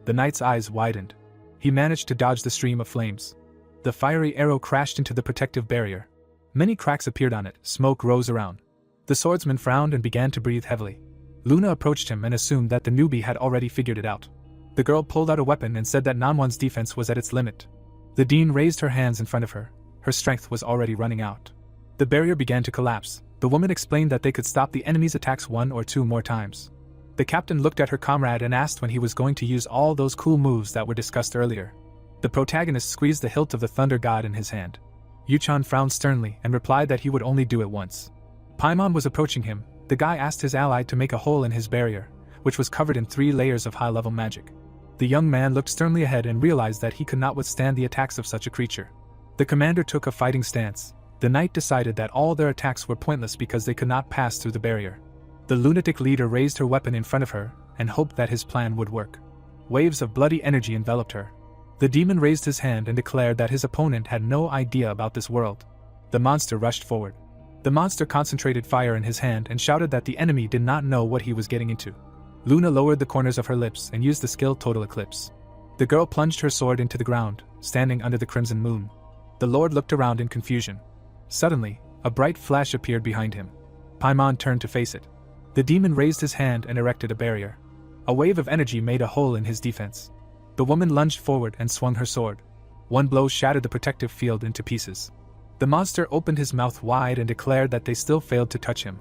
The knight's eyes widened. He managed to dodge the stream of flames. The fiery arrow crashed into the protective barrier. Many cracks appeared on it, smoke rose around. The swordsman frowned and began to breathe heavily. Luna approached him and assumed that the newbie had already figured it out. The girl pulled out a weapon and said that Namwon's defense was at its limit. The dean raised her hands in front of her. Her strength was already running out. The barrier began to collapse. The woman explained that they could stop the enemy's attacks 1 or 2 more times. The captain looked at her comrade and asked when he was going to use all those cool moves that were discussed earlier. The protagonist squeezed the hilt of the thunder god in his hand. Yuchan frowned sternly and replied that he would only do it once. Paimon was approaching him. The guy asked his ally to make a hole in his barrier, which was covered in 3 layers of high-level magic. The young man looked sternly ahead and realized that he could not withstand the attacks of such a creature. The commander took a fighting stance. The knight decided that all their attacks were pointless because they could not pass through the barrier. The lunatic leader raised her weapon in front of her and hoped that his plan would work. Waves of bloody energy enveloped her. The demon raised his hand and declared that his opponent had no idea about this world. The monster rushed forward. The monster concentrated fire in his hand and shouted that the enemy did not know what he was getting into. Luna lowered the corners of her lips and used the skill Total Eclipse. The girl plunged her sword into the ground, standing under the crimson moon. The lord looked around in confusion. Suddenly, a bright flash appeared behind him. Paimon turned to face it. The demon raised his hand and erected a barrier. A wave of energy made a hole in his defense. The woman lunged forward and swung her sword. One blow shattered the protective field into pieces. The monster opened his mouth wide and declared that they still failed to touch him.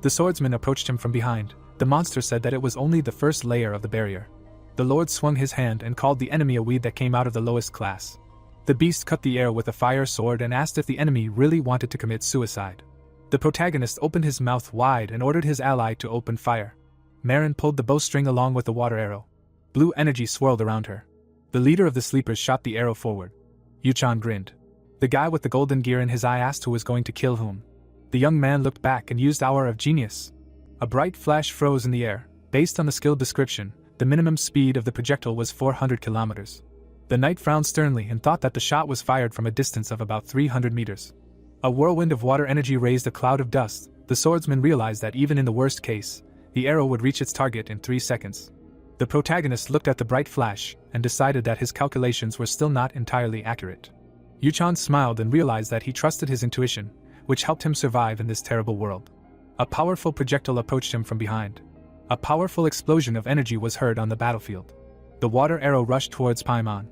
The swordsman approached him from behind. The monster said that it was only the first layer of the barrier. The lord swung his hand and called the enemy a weed that came out of the lowest class. The beast cut the air with a fire sword and asked if the enemy really wanted to commit suicide. The protagonist opened his mouth wide and ordered his ally to open fire. Marin pulled the bowstring along with the water arrow. Blue energy swirled around her. The leader of the sleepers shot the arrow forward. Yuchan grinned. The guy with the golden gear in his eye asked who was going to kill whom. The young man looked back and used Hour of Genius. A bright flash froze in the air. Based on the skill description, the minimum speed of the projectile was 400 kilometers. The knight frowned sternly and thought that the shot was fired from a distance of about 300 meters. A whirlwind of water energy raised a cloud of dust. The swordsman realized that even in the worst case, the arrow would reach its target in 3 seconds. The protagonist looked at the bright flash and decided that his calculations were still not entirely accurate. Yuchan smiled and realized that he trusted his intuition, which helped him survive in this terrible world. A powerful projectile approached him from behind. A powerful explosion of energy was heard on the battlefield. The water arrow rushed towards Paimon.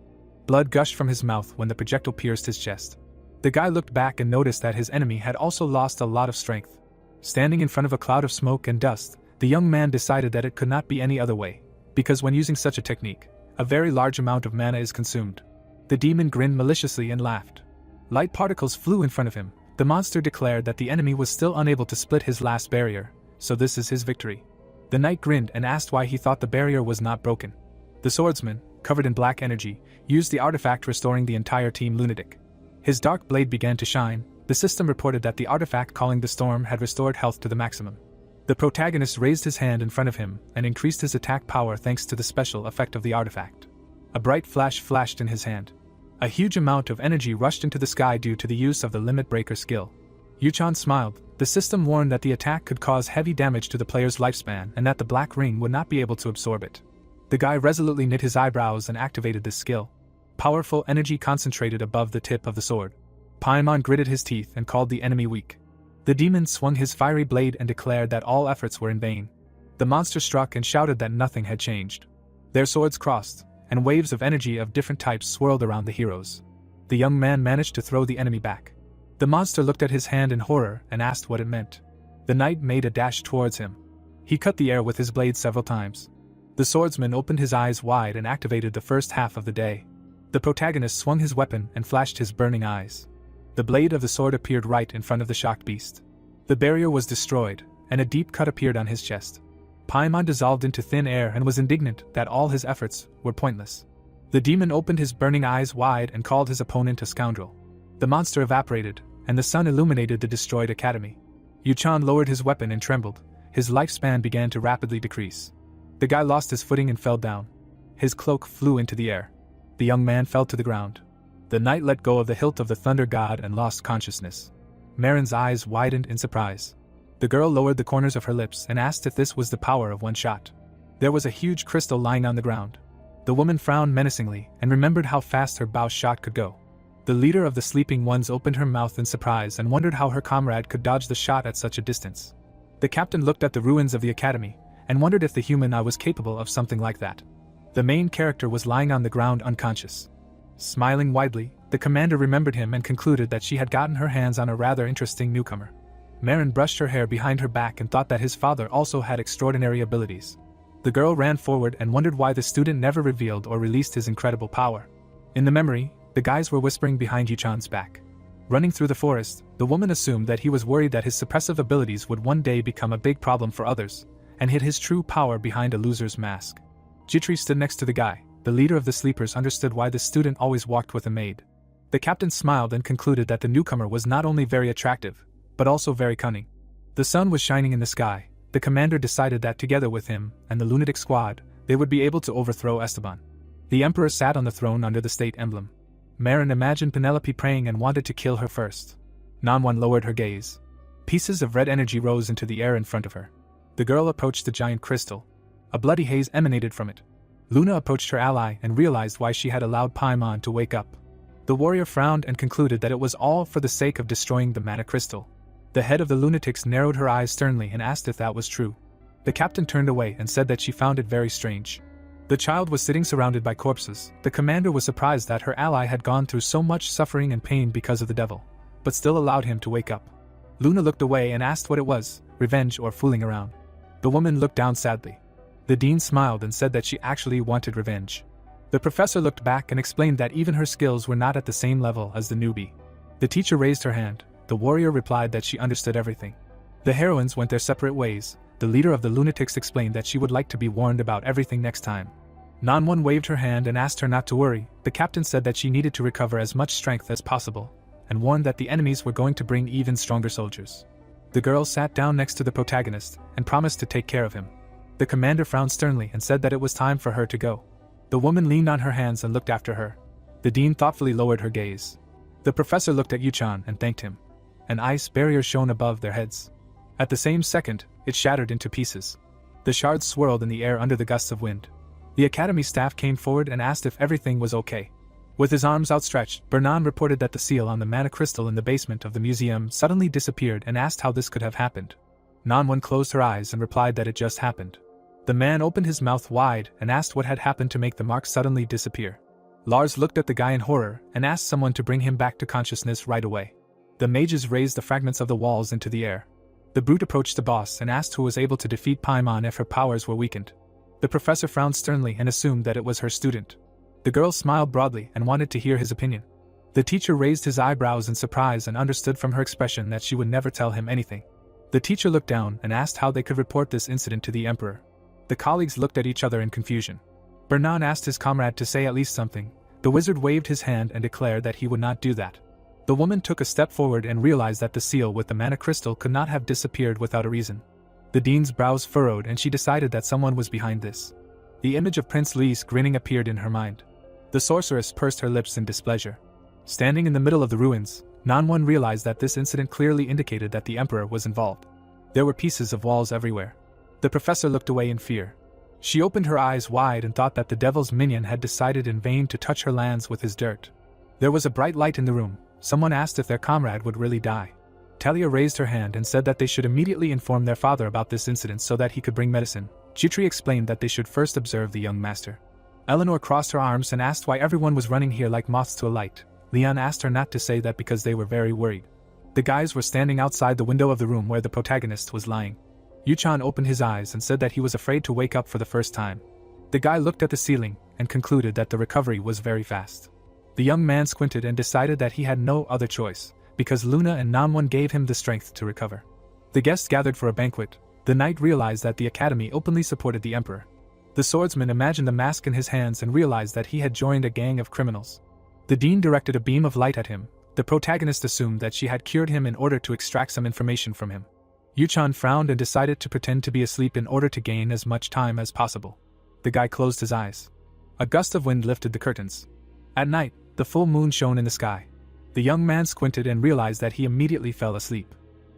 Blood gushed from his mouth when the projectile pierced his chest. The guy looked back and noticed that his enemy had also lost a lot of strength. Standing in front of a cloud of smoke and dust, the young man decided that it could not be any other way, because when using such a technique, a very large amount of mana is consumed. The demon grinned maliciously and laughed. Light particles flew in front of him. The monster declared that the enemy was still unable to split his last barrier, so this is his victory. The knight grinned and asked why he thought the barrier was not broken. The swordsman, covered in black energy, used the artifact restoring the entire team lunatic. His dark blade began to shine. The system reported that the artifact calling the storm had restored health to the maximum. The protagonist raised his hand in front of him and increased his attack power thanks to the special effect of the artifact. A bright flash flashed in his hand. A huge amount of energy rushed into the sky due to the use of the Limit Breaker skill. Yuchan smiled. The system warned that the attack could cause heavy damage to the player's lifespan and that the black ring would not be able to absorb it. The guy resolutely knit his eyebrows and activated this skill. Powerful energy concentrated above the tip of the sword. Paimon gritted his teeth and called the enemy weak. The demon swung his fiery blade and declared that all efforts were in vain. The monster struck and shouted that nothing had changed. Their swords crossed, and waves of energy of different types swirled around the heroes. The young man managed to throw the enemy back. The monster looked at his hand in horror and asked what it meant. The knight made a dash towards him. He cut the air with his blade several times. The swordsman opened his eyes wide and activated the first half of the day. The protagonist swung his weapon and flashed his burning eyes. The blade of the sword appeared right in front of the shocked beast. The barrier was destroyed, and a deep cut appeared on his chest. Paimon dissolved into thin air and was indignant that all his efforts were pointless. The demon opened his burning eyes wide and called his opponent a scoundrel. The monster evaporated, and the sun illuminated the destroyed academy. Yuchan lowered his weapon and trembled. His lifespan began to rapidly decrease. The guy lost his footing and fell down. His cloak flew into the air. The young man fell to the ground. The knight let go of the hilt of the thunder god and lost consciousness. Marin's eyes widened in surprise. The girl lowered the corners of her lips and asked if this was the power of one shot. There was a huge crystal lying on the ground. The woman frowned menacingly and remembered how fast her bow shot could go. The leader of the sleeping ones opened her mouth in surprise and wondered how her comrade could dodge the shot at such a distance. The captain looked at the ruins of the academy and wondered if the human eye was capable of something like that. The main character was lying on the ground unconscious. Smiling widely, the commander remembered him and concluded that she had gotten her hands on a rather interesting newcomer. Marin brushed her hair behind her back and thought that his father also had extraordinary abilities. The girl ran forward and wondered why the student never revealed or released his incredible power. In the memory, the guys were whispering behind Yuchan's back. Running through the forest, the woman assumed that he was worried that his suppressive abilities would one day become a big problem for others, and hid his true power behind a loser's mask. Jitri stood next to the guy. The leader of the sleepers understood why the student always walked with a maid. The captain smiled and concluded that the newcomer was not only very attractive, but also very cunning. The sun was shining in the sky. The commander decided that together with him and the lunatic squad, they would be able to overthrow Esteban. The emperor sat on the throne under the state emblem. Marin imagined Penelope praying and wanted to kill her first. Nanwan lowered her gaze. Pieces of red energy rose into the air in front of her. The girl approached the giant crystal. A bloody haze emanated from it. Luna approached her ally and realized why she had allowed Paimon to wake up. The warrior frowned and concluded that it was all for the sake of destroying the mana crystal. The head of the lunatics narrowed her eyes sternly and asked if that was true. The captain turned away and said that she found it very strange. The child was sitting surrounded by corpses. The commander was surprised that her ally had gone through so much suffering and pain because of the devil, but still allowed him to wake up. Luna looked away and asked what it was, revenge or fooling around. The woman looked down sadly. The dean smiled and said that she actually wanted revenge. The professor looked back and explained that even her skills were not at the same level as the newbie. The teacher raised her hand. The warrior replied that she understood everything. The heroines went their separate ways. The leader of the lunatics explained that she would like to be warned about everything next time. Nanwan waved her hand and asked her not to worry. The captain said that she needed to recover as much strength as possible, and warned that the enemies were going to bring even stronger soldiers. The girl sat down next to the protagonist and promised to take care of him. The commander frowned sternly and said that it was time for her to go. The woman leaned on her hands and looked after her. The dean thoughtfully lowered her gaze. The professor looked at Yuchan and thanked him. An ice barrier shone above their heads. At the same second, it shattered into pieces. The shards swirled in the air under the gusts of wind. The academy staff came forward and asked if everything was okay. With his arms outstretched, Bernan reported that the seal on the mana crystal in the basement of the museum suddenly disappeared and asked how this could have happened. Nanwon closed her eyes and replied that it just happened. The man opened his mouth wide and asked what had happened to make the mark suddenly disappear. Lars looked at the guy in horror and asked someone to bring him back to consciousness right away. The mages raised the fragments of the walls into the air. The brute approached the boss and asked who was able to defeat Paimon if her powers were weakened. The professor frowned sternly and assumed that it was her student. The girl smiled broadly and wanted to hear his opinion. The teacher raised his eyebrows in surprise and understood from her expression that she would never tell him anything. The teacher looked down and asked how they could report this incident to the emperor. The colleagues looked at each other in confusion. Bernan asked his comrade to say at least something. The wizard waved his hand and declared that he would not do that. The woman took a step forward and realized that the seal with the mana crystal could not have disappeared without a reason. The dean's brows furrowed and she decided that someone was behind this. The image of Prince Lee's grinning appeared in her mind. The sorceress pursed her lips in displeasure. Standing in the middle of the ruins, Nanwon realized that this incident clearly indicated that the emperor was involved. There were pieces of walls everywhere. The professor looked away in fear. She opened her eyes wide and thought that the devil's minion had decided in vain to touch her lands with his dirt. There was a bright light in the room. Someone asked if their comrade would really die. Talia raised her hand and said that they should immediately inform their father about this incident so that he could bring medicine. Jutri explained that they should first observe the young master. Eleanor crossed her arms and asked why everyone was running here like moths to a light. Leon asked her not to say that because they were very worried. The guys were standing outside the window of the room where the protagonist was lying. Yuchan opened his eyes and said that he was afraid to wake up for the first time. The guy looked at the ceiling and concluded that the recovery was very fast. The young man squinted and decided that he had no other choice, because Luna and Namwon gave him the strength to recover. The guests gathered for a banquet. The knight realized that the academy openly supported the emperor. The swordsman imagined the mask in his hands and realized that he had joined a gang of criminals. The dean directed a beam of light at him. The protagonist assumed that she had cured him in order to extract some information from him. Yuchan frowned and decided to pretend to be asleep in order to gain as much time as possible. The guy closed his eyes. A gust of wind lifted the curtains. At night, the full moon shone in the sky. The young man squinted and realized that he immediately fell asleep.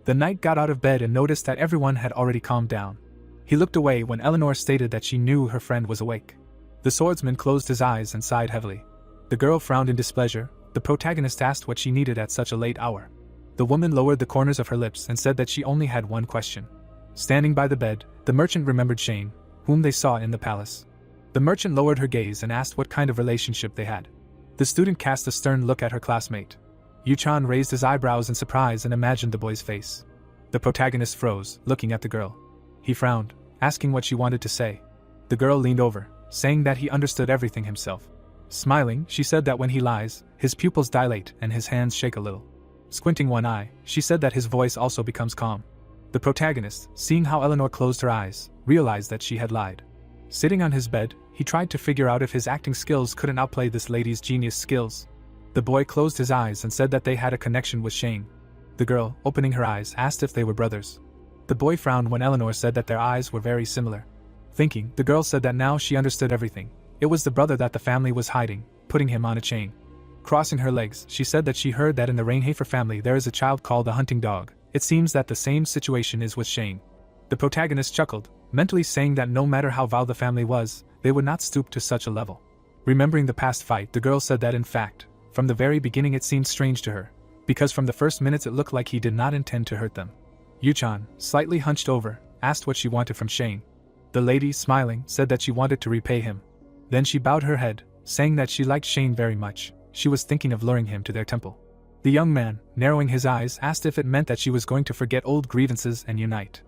The knight got out of bed and noticed that everyone had already calmed down. He looked away when Eleanor stated that she knew her friend was awake. The swordsman closed his eyes and sighed heavily. The girl frowned in displeasure. The protagonist asked what she needed at such a late hour. The woman lowered the corners of her lips and said that she only had one question. Standing by the bed, the merchant remembered Shane, whom they saw in the palace. The merchant lowered her gaze and asked what kind of relationship they had. The student cast a stern look at her classmate. Yuchan raised his eyebrows in surprise and imagined the boy's face. The protagonist froze, looking at the girl. He frowned, asking what she wanted to say. The girl leaned over, saying that he understood everything himself. Smiling, she said that when he lies, his pupils dilate and his hands shake a little. Squinting one eye, she said that his voice also becomes calm. The protagonist, seeing how Eleanor closed her eyes, realized that she had lied. Sitting on his bed, he tried to figure out if his acting skills couldn't outplay this lady's genius skills. The boy closed his eyes and said that they had a connection with Shane. The girl, opening her eyes, asked if they were brothers. The boy frowned when Eleanor said that their eyes were very similar. Thinking, the girl said that now she understood everything. It was the brother that the family was hiding, putting him on a chain. Crossing her legs, she said that she heard that in the Rainhafer family there is a child called the hunting dog. It seems that the same situation is with Shane. The protagonist chuckled, mentally saying that no matter how vile the family was, they would not stoop to such a level. Remembering the past fight, the girl said that in fact, from the very beginning it seemed strange to her, because from the first minutes it looked like he did not intend to hurt them. Yuchan, slightly hunched over, asked what she wanted from Shane. The lady, smiling, said that she wanted to repay him. Then she bowed her head, saying that she liked Shane very much. She was thinking of luring him to their temple. The young man, narrowing his eyes, asked if it meant that she was going to forget old grievances and unite.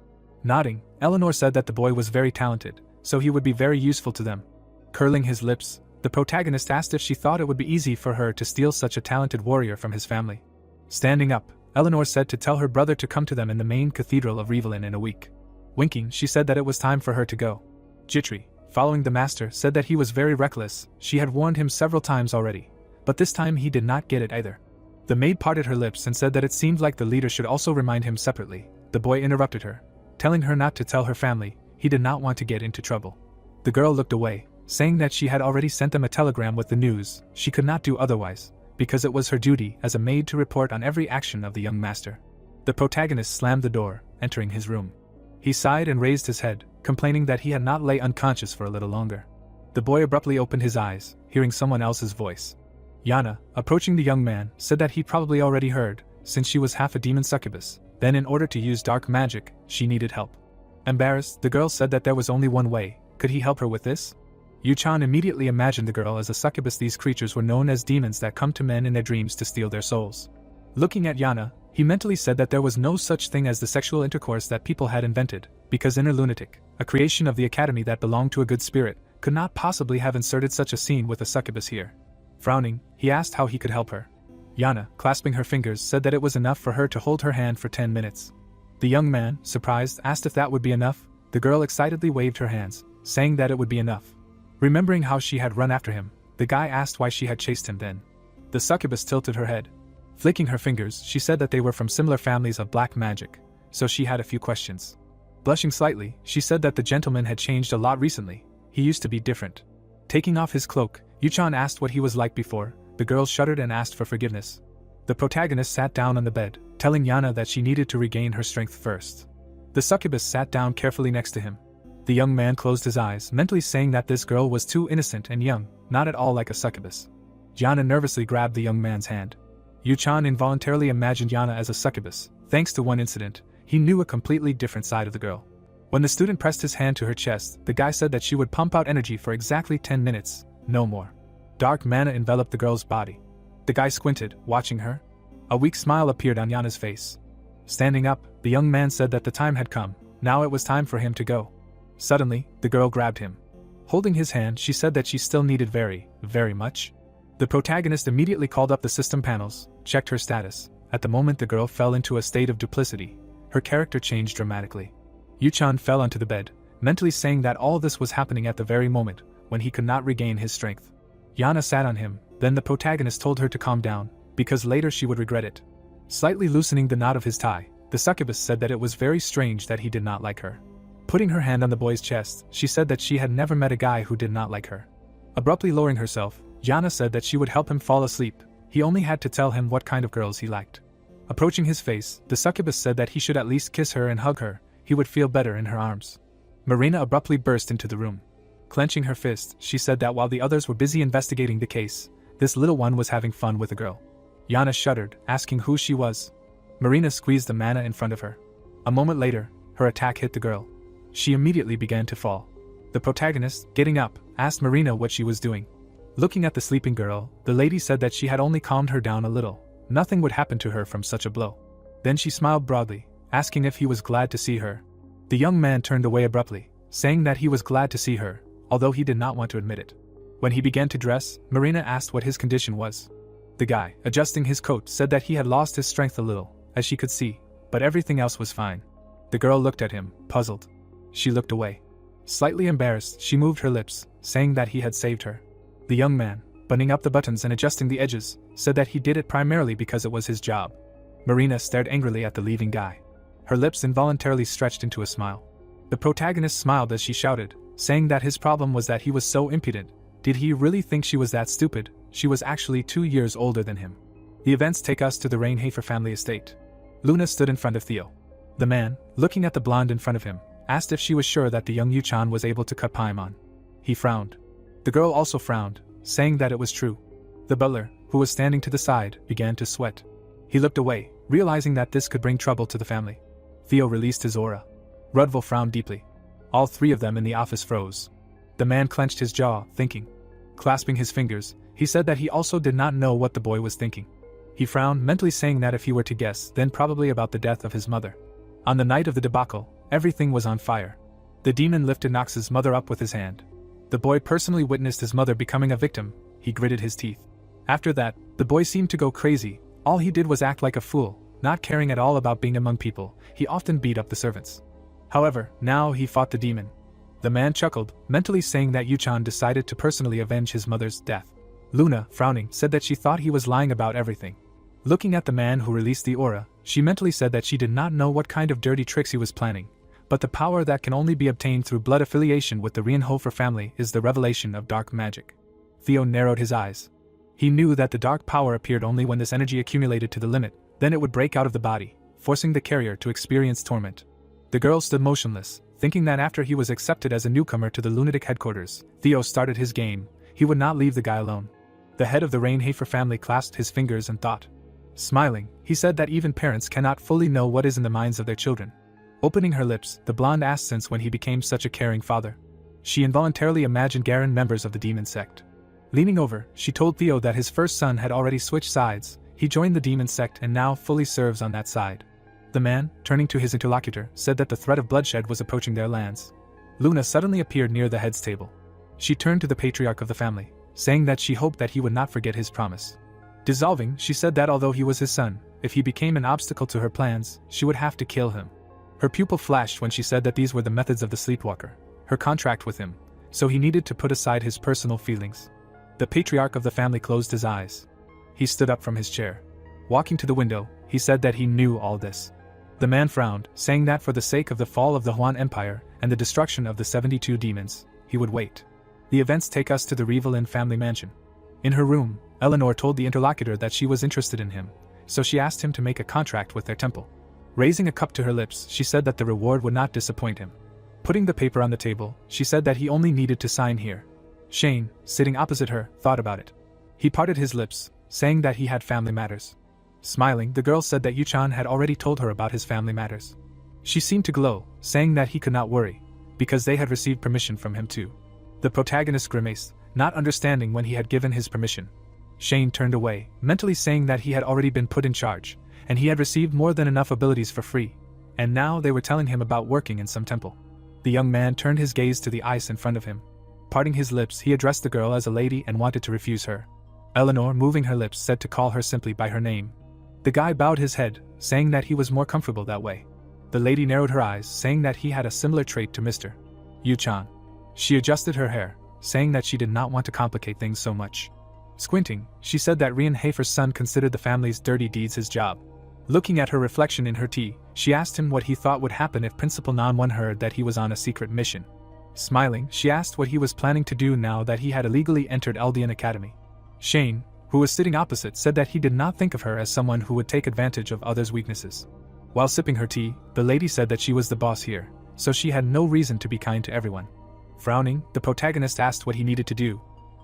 Nodding, Eleanor said that the boy was very talented, so he would be very useful to them. Curling his lips, the protagonist asked if she thought it would be easy for her to steal such a talented warrior from his family. Standing up, Eleanor said to tell her brother to come to them in the main cathedral of Revelin in a week. Winking, she said that it was time for her to go. Jitri, following the master, said that he was very reckless. She had warned him several times already, but this time he did not get it either. The maid parted her lips and said that it seemed like the leader should also remind him separately. The boy interrupted her, telling her not to tell her family. He did not want to get into trouble. The girl looked away, saying that she had already sent them a telegram with the news. She could not do otherwise, because it was her duty as a maid to report on every action of the young master. The protagonist slammed the door, entering his room. He sighed and raised his head, complaining that he had not lay unconscious for a little longer. The boy abruptly opened his eyes, hearing someone else's voice. Yana, approaching the young man, said that he probably already heard, since she was half a demon succubus, then in order to use dark magic, she needed help. Embarrassed, the girl said that there was only one way. Could he help her with this? Yu-chan immediately imagined the girl as a succubus. These creatures were known as demons that come to men in their dreams to steal their souls. Looking at Yana, he mentally said that there was no such thing as the sexual intercourse that people had invented, because Inner Lunatic, a creation of the academy that belonged to a good spirit, could not possibly have inserted such a scene with a succubus here. Frowning, he asked how he could help her. Yana, clasping her fingers, said that it was enough for her to hold her hand for 10 minutes. The young man, surprised, asked if that would be enough. The girl excitedly waved her hands, saying that it would be enough. Remembering how she had run after him, the guy asked why she had chased him then. The succubus tilted her head. Flicking her fingers, she said that they were from similar families of black magic, so she had a few questions. Blushing slightly, she said that the gentleman had changed a lot recently. He used to be different. Taking off his cloak, Yu-chan asked what he was like before. The girl shuddered and asked for forgiveness. The protagonist sat down on the bed, telling Yana that she needed to regain her strength first. The succubus sat down carefully next to him. The young man closed his eyes, mentally saying that this girl was too innocent and young, not at all like a succubus. Yana nervously grabbed the young man's hand. Yu-chan involuntarily imagined Yana as a succubus. Thanks to one incident, he knew a completely different side of the girl. When the student pressed his hand to her chest, the guy said that she would pump out energy for exactly 10 minutes, no more. Dark mana enveloped the girl's body. The guy squinted, watching her. A weak smile appeared on Yana's face. Standing up, the young man said that the time had come. Now it was time for him to go. Suddenly, the girl grabbed him. Holding his hand, she said that she still needed very, very much. The protagonist immediately called up the system panels, checked her status. At the moment the girl fell into a state of duplicity. Her character changed dramatically. Yu-chan fell onto the bed, mentally saying that all this was happening at the very moment when he could not regain his strength. Yana sat on him, then the protagonist told her to calm down, because later she would regret it. Slightly loosening the knot of his tie, the succubus said that it was very strange that he did not like her. Putting her hand on the boy's chest, she said that she had never met a guy who did not like her. Abruptly lowering herself, Yana said that she would help him fall asleep. He only had to tell him what kind of girls he liked. Approaching his face, the succubus said that he should at least kiss her and hug her. He would feel better in her arms. Marina abruptly burst into the room. Clenching her fist, she said that while the others were busy investigating the case, this little one was having fun with a girl. Yana shuddered, asking who she was. Marina squeezed the mana in front of her. A moment later, her attack hit the girl. She immediately began to fall. The protagonist, getting up, asked Marina what she was doing. Looking at the sleeping girl, the lady said that she had only calmed her down a little. Nothing would happen to her from such a blow. Then she smiled broadly, asking if he was glad to see her. The young man turned away abruptly, saying that he was glad to see her, although he did not want to admit it. When he began to dress, Marina asked what his condition was. The guy, adjusting his coat, said that he had lost his strength a little, as she could see, but everything else was fine. The girl looked at him, puzzled. She looked away. Slightly embarrassed, she moved her lips, saying that he had saved her. The young man, buttoning up the buttons and adjusting the edges, said that he did it primarily because it was his job. Marina stared angrily at the leaving guy. Her lips involuntarily stretched into a smile. The protagonist smiled as she shouted, saying that his problem was that he was so impudent. Did he really think she was that stupid? She was actually 2 years older than him. The events take us to the Rainhafer family estate. Luna stood in front of Theo. The man, looking at the blonde in front of him, asked if she was sure that the young Yu-chan was able to cut Paimon. He frowned. The girl also frowned, saying that it was true. The butler, who was standing to the side, began to sweat. He looked away, realizing that this could bring trouble to the family. Theo released his aura. Rudville frowned deeply. All three of them in the office froze. The man clenched his jaw, thinking. Clasping his fingers, he said that he also did not know what the boy was thinking. He frowned, mentally saying that if he were to guess, then probably about the death of his mother. On the night of the debacle, everything was on fire. The demon lifted Nox's mother up with his hand. The boy personally witnessed his mother becoming a victim. He gritted his teeth. After that, the boy seemed to go crazy. All he did was act like a fool, not caring at all about being among people. He often beat up the servants. However, now he fought the demon. The man chuckled, mentally saying that Yu-chan decided to personally avenge his mother's death. Luna, frowning, said that she thought he was lying about everything. Looking at the man who released the aura, she mentally said that she did not know what kind of dirty tricks he was planning, but the power that can only be obtained through blood affiliation with the Rienhofer family is the revelation of dark magic. Theo narrowed his eyes. He knew that the dark power appeared only when this energy accumulated to the limit, then it would break out of the body, forcing the carrier to experience torment. The girl stood motionless, thinking that after he was accepted as a newcomer to the lunatic headquarters, Theo started his game, he would not leave the guy alone. The head of the Rainhafer family clasped his fingers and thought. Smiling, he said that even parents cannot fully know what is in the minds of their children. Opening her lips, the blonde asked since when he became such a caring father. She involuntarily imagined Garen members of the demon sect. Leaning over, she told Theo that his first son had already switched sides, he joined the demon sect and now fully serves on that side. The man, turning to his interlocutor, said that the threat of bloodshed was approaching their lands. Luna suddenly appeared near the head's table. She turned to the patriarch of the family, saying that she hoped that he would not forget his promise. Dissolving, she said that although he was his son, if he became an obstacle to her plans, she would have to kill him. Her pupil flashed when she said that these were the methods of the sleepwalker, her contract with him, so he needed to put aside his personal feelings. The patriarch of the family closed his eyes. He stood up from his chair. Walking to the window, he said that he knew all this. The man frowned, saying that for the sake of the fall of the Huan Empire and the destruction of the 72 demons, he would wait. The events take us to the Revelin family mansion. In her room, Eleanor told the interlocutor that she was interested in him, so she asked him to make a contract with their temple. Raising a cup to her lips, she said that the reward would not disappoint him. Putting the paper on the table, she said that he only needed to sign here. Shane, sitting opposite her, thought about it. He parted his lips, saying that he had family matters. Smiling, the girl said that Yuchan had already told her about his family matters. She seemed to glow, saying that he could not worry, because they had received permission from him too. The protagonist grimaced, not understanding when he had given his permission. Shane turned away, mentally saying that he had already been put in charge, and he had received more than enough abilities for free, and now they were telling him about working in some temple. The young man turned his gaze to the ice in front of him. Parting his lips, he addressed the girl as a lady and wanted to refuse her. Eleanor, moving her lips, said to call her simply by her name. The guy bowed his head, saying that he was more comfortable that way. The lady narrowed her eyes, saying that he had a similar trait to Mr. Yuchan. She adjusted her hair, saying that she did not want to complicate things so much. Squinting, she said that Rian Hafer's son considered the family's dirty deeds his job. Looking at her reflection in her tea, she asked him what he thought would happen if Principal Nanwon heard that he was on a secret mission. Smiling, she asked what he was planning to do now that he had illegally entered Eldian Academy. Shane, who was sitting opposite, said that he did not think of her as someone who would take advantage of others' weaknesses. While sipping her tea, the lady said that she was the boss here, so she had no reason to be kind to everyone. Frowning, the protagonist asked what he needed to do.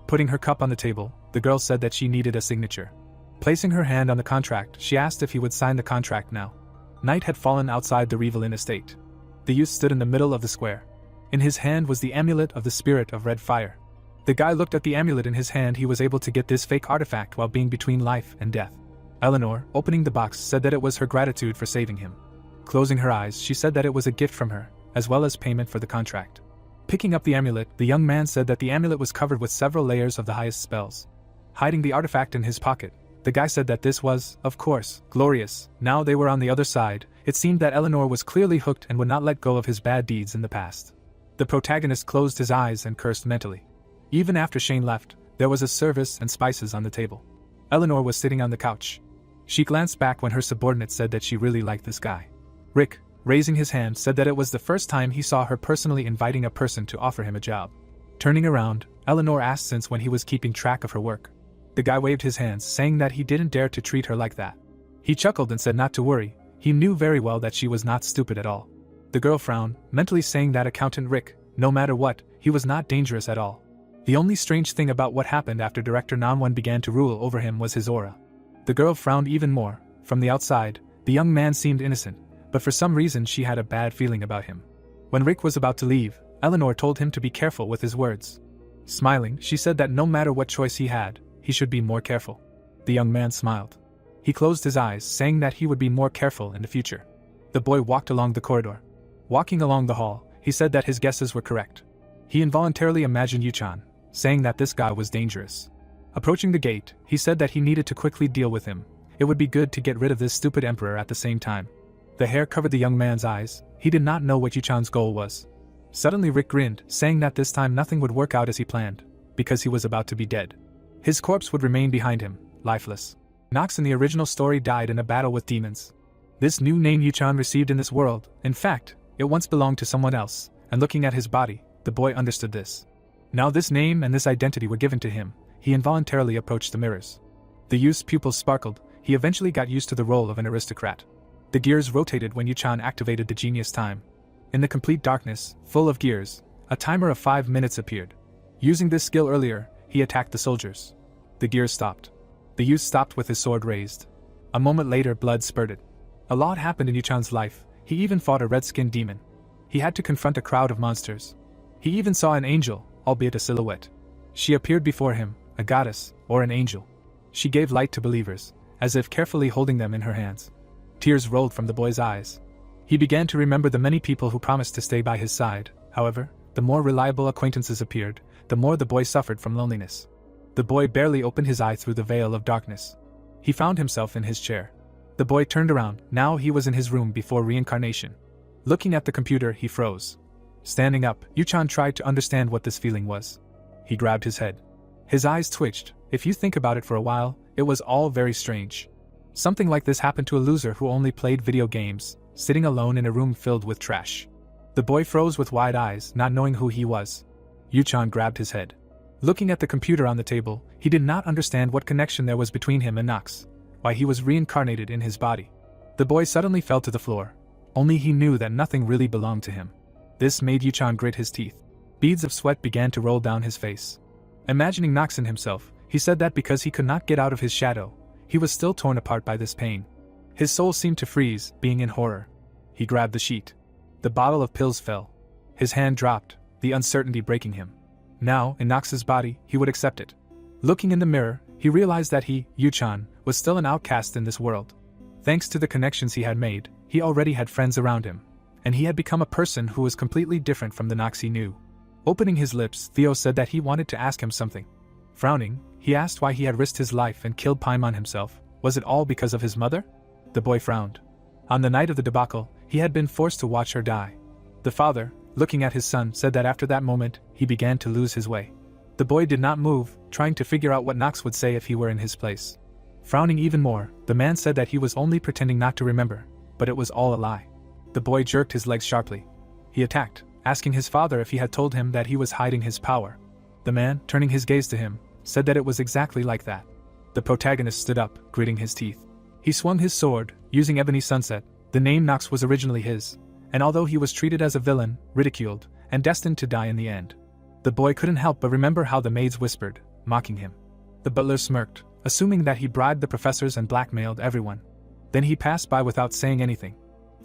Putting her cup on the table, the girl said that she needed a signature. Placing her hand on the contract, she asked if he would sign the contract now. Night had fallen outside the Revelin estate. The youth stood in the middle of the square. In his hand was the amulet of the spirit of red fire. The guy looked at the amulet in his hand. He was able to get this fake artifact while being between life and death. Eleanor, opening the box, said that it was her gratitude for saving him. Closing her eyes, she said that it was a gift from her, as well as payment for the contract. Picking up the amulet, the young man said that the amulet was covered with several layers of the highest spells. Hiding the artifact in his pocket, the guy said that this was, of course, glorious. Now they were on the other side. It seemed that Eleanor was clearly hooked and would not let go of his bad deeds in the past. The protagonist closed his eyes and cursed mentally. Even after Shane left, there was a service and spices on the table. Eleanor was sitting on the couch. She glanced back when her subordinate said that she really liked this guy. Rick, raising his hand, said that it was the first time he saw her personally inviting a person to offer him a job. Turning around, Eleanor asked since when he was keeping track of her work. The guy waved his hands, saying that he didn't dare to treat her like that. He chuckled and said not to worry. He knew very well that she was not stupid at all. The girl frowned, mentally saying that Accountant Rick, no matter what, he was not dangerous at all. The only strange thing about what happened after Director Nanwon began to rule over him was his aura. The girl frowned even more. From the outside, the young man seemed innocent, but for some reason she had a bad feeling about him. When Rick was about to leave, Eleanor told him to be careful with his words. Smiling, she said that no matter what choice he had, he should be more careful. The young man smiled. He closed his eyes, saying that he would be more careful in the future. The boy walked along the corridor. Walking along the hall, he said that his guesses were correct. He involuntarily imagined Yuchan, saying that this guy was dangerous. Approaching the gate, he said that he needed to quickly deal with him. It would be good to get rid of this stupid emperor at the same time. The hair covered the young man's eyes. He did not know what Yuchan's goal was. Suddenly Rick grinned, saying that this time nothing would work out as he planned, because he was about to be dead. His corpse would remain behind him, lifeless. Nox in the original story died in a battle with demons. This new name Yuchan received in this world, in fact, it once belonged to someone else, and looking at his body, the boy understood this. Now this name and this identity were given to him. He involuntarily approached the mirrors. The youth's pupils sparkled. He eventually got used to the role of an aristocrat. The gears rotated when Yuchan activated the genius time. In the complete darkness, full of gears, a timer of 5 minutes appeared. Using this skill earlier, he attacked the soldiers. The gears stopped. The youth stopped with his sword raised. A moment later, blood spurted. A lot happened in Yuchan's life. He even fought a red-skinned demon. He had to confront a crowd of monsters. He even saw an angel, albeit a silhouette. She appeared before him, a goddess, or an angel. She gave light to believers, as if carefully holding them in her hands. Tears rolled from the boy's eyes. He began to remember the many people who promised to stay by his side. However, the more reliable acquaintances appeared, the more the boy suffered from loneliness. The boy barely opened his eye through the veil of darkness. He found himself in his chair. The boy turned around. Now he was in his room before reincarnation. Looking at the computer, he froze. Standing up, Yuchan tried to understand what this feeling was. He grabbed his head. His eyes twitched. If you think about it for a while, it was all very strange. Something like this happened to a loser who only played video games, sitting alone in a room filled with trash. The boy froze with wide eyes, not knowing who he was. Yuchan grabbed his head. Looking at the computer on the table, he did not understand what connection there was between him and Nox, why he was reincarnated in his body. The boy suddenly fell to the floor. Only he knew that nothing really belonged to him. This made Yuchan grit his teeth. Beads of sweat began to roll down his face. Imagining Nox in himself, he said that because he could not get out of his shadow, he was still torn apart by this pain. His soul seemed to freeze, being in horror. He grabbed the sheet. The bottle of pills fell. His hand dropped, the uncertainty breaking him. Now, in Nox's body, he would accept it. Looking in the mirror, he realized that he, Yuchan, was still an outcast in this world. Thanks to the connections he had made, he already had friends around him, and he had become a person who was completely different from the Nox he knew. Opening his lips, Theo said that he wanted to ask him something. Frowning, he asked why he had risked his life and killed Paimon himself. Was it all because of his mother? The boy frowned. On the night of the debacle, he had been forced to watch her die. The father, looking at his son, said that after that moment, he began to lose his way. The boy did not move, trying to figure out what Nox would say if he were in his place. Frowning even more, the man said that he was only pretending not to remember, but it was all a lie. The boy jerked his legs sharply. He attacked, asking his father if he had told him that he was hiding his power. The man, turning his gaze to him, said that it was exactly like that. The protagonist stood up, gritting his teeth. He swung his sword, using Ebony Sunset. The name Nox was originally his, and although he was treated as a villain, ridiculed, and destined to die in the end, the boy couldn't help but remember how the maids whispered, mocking him. The butler smirked, assuming that he bribed the professors and blackmailed everyone. Then he passed by without saying anything.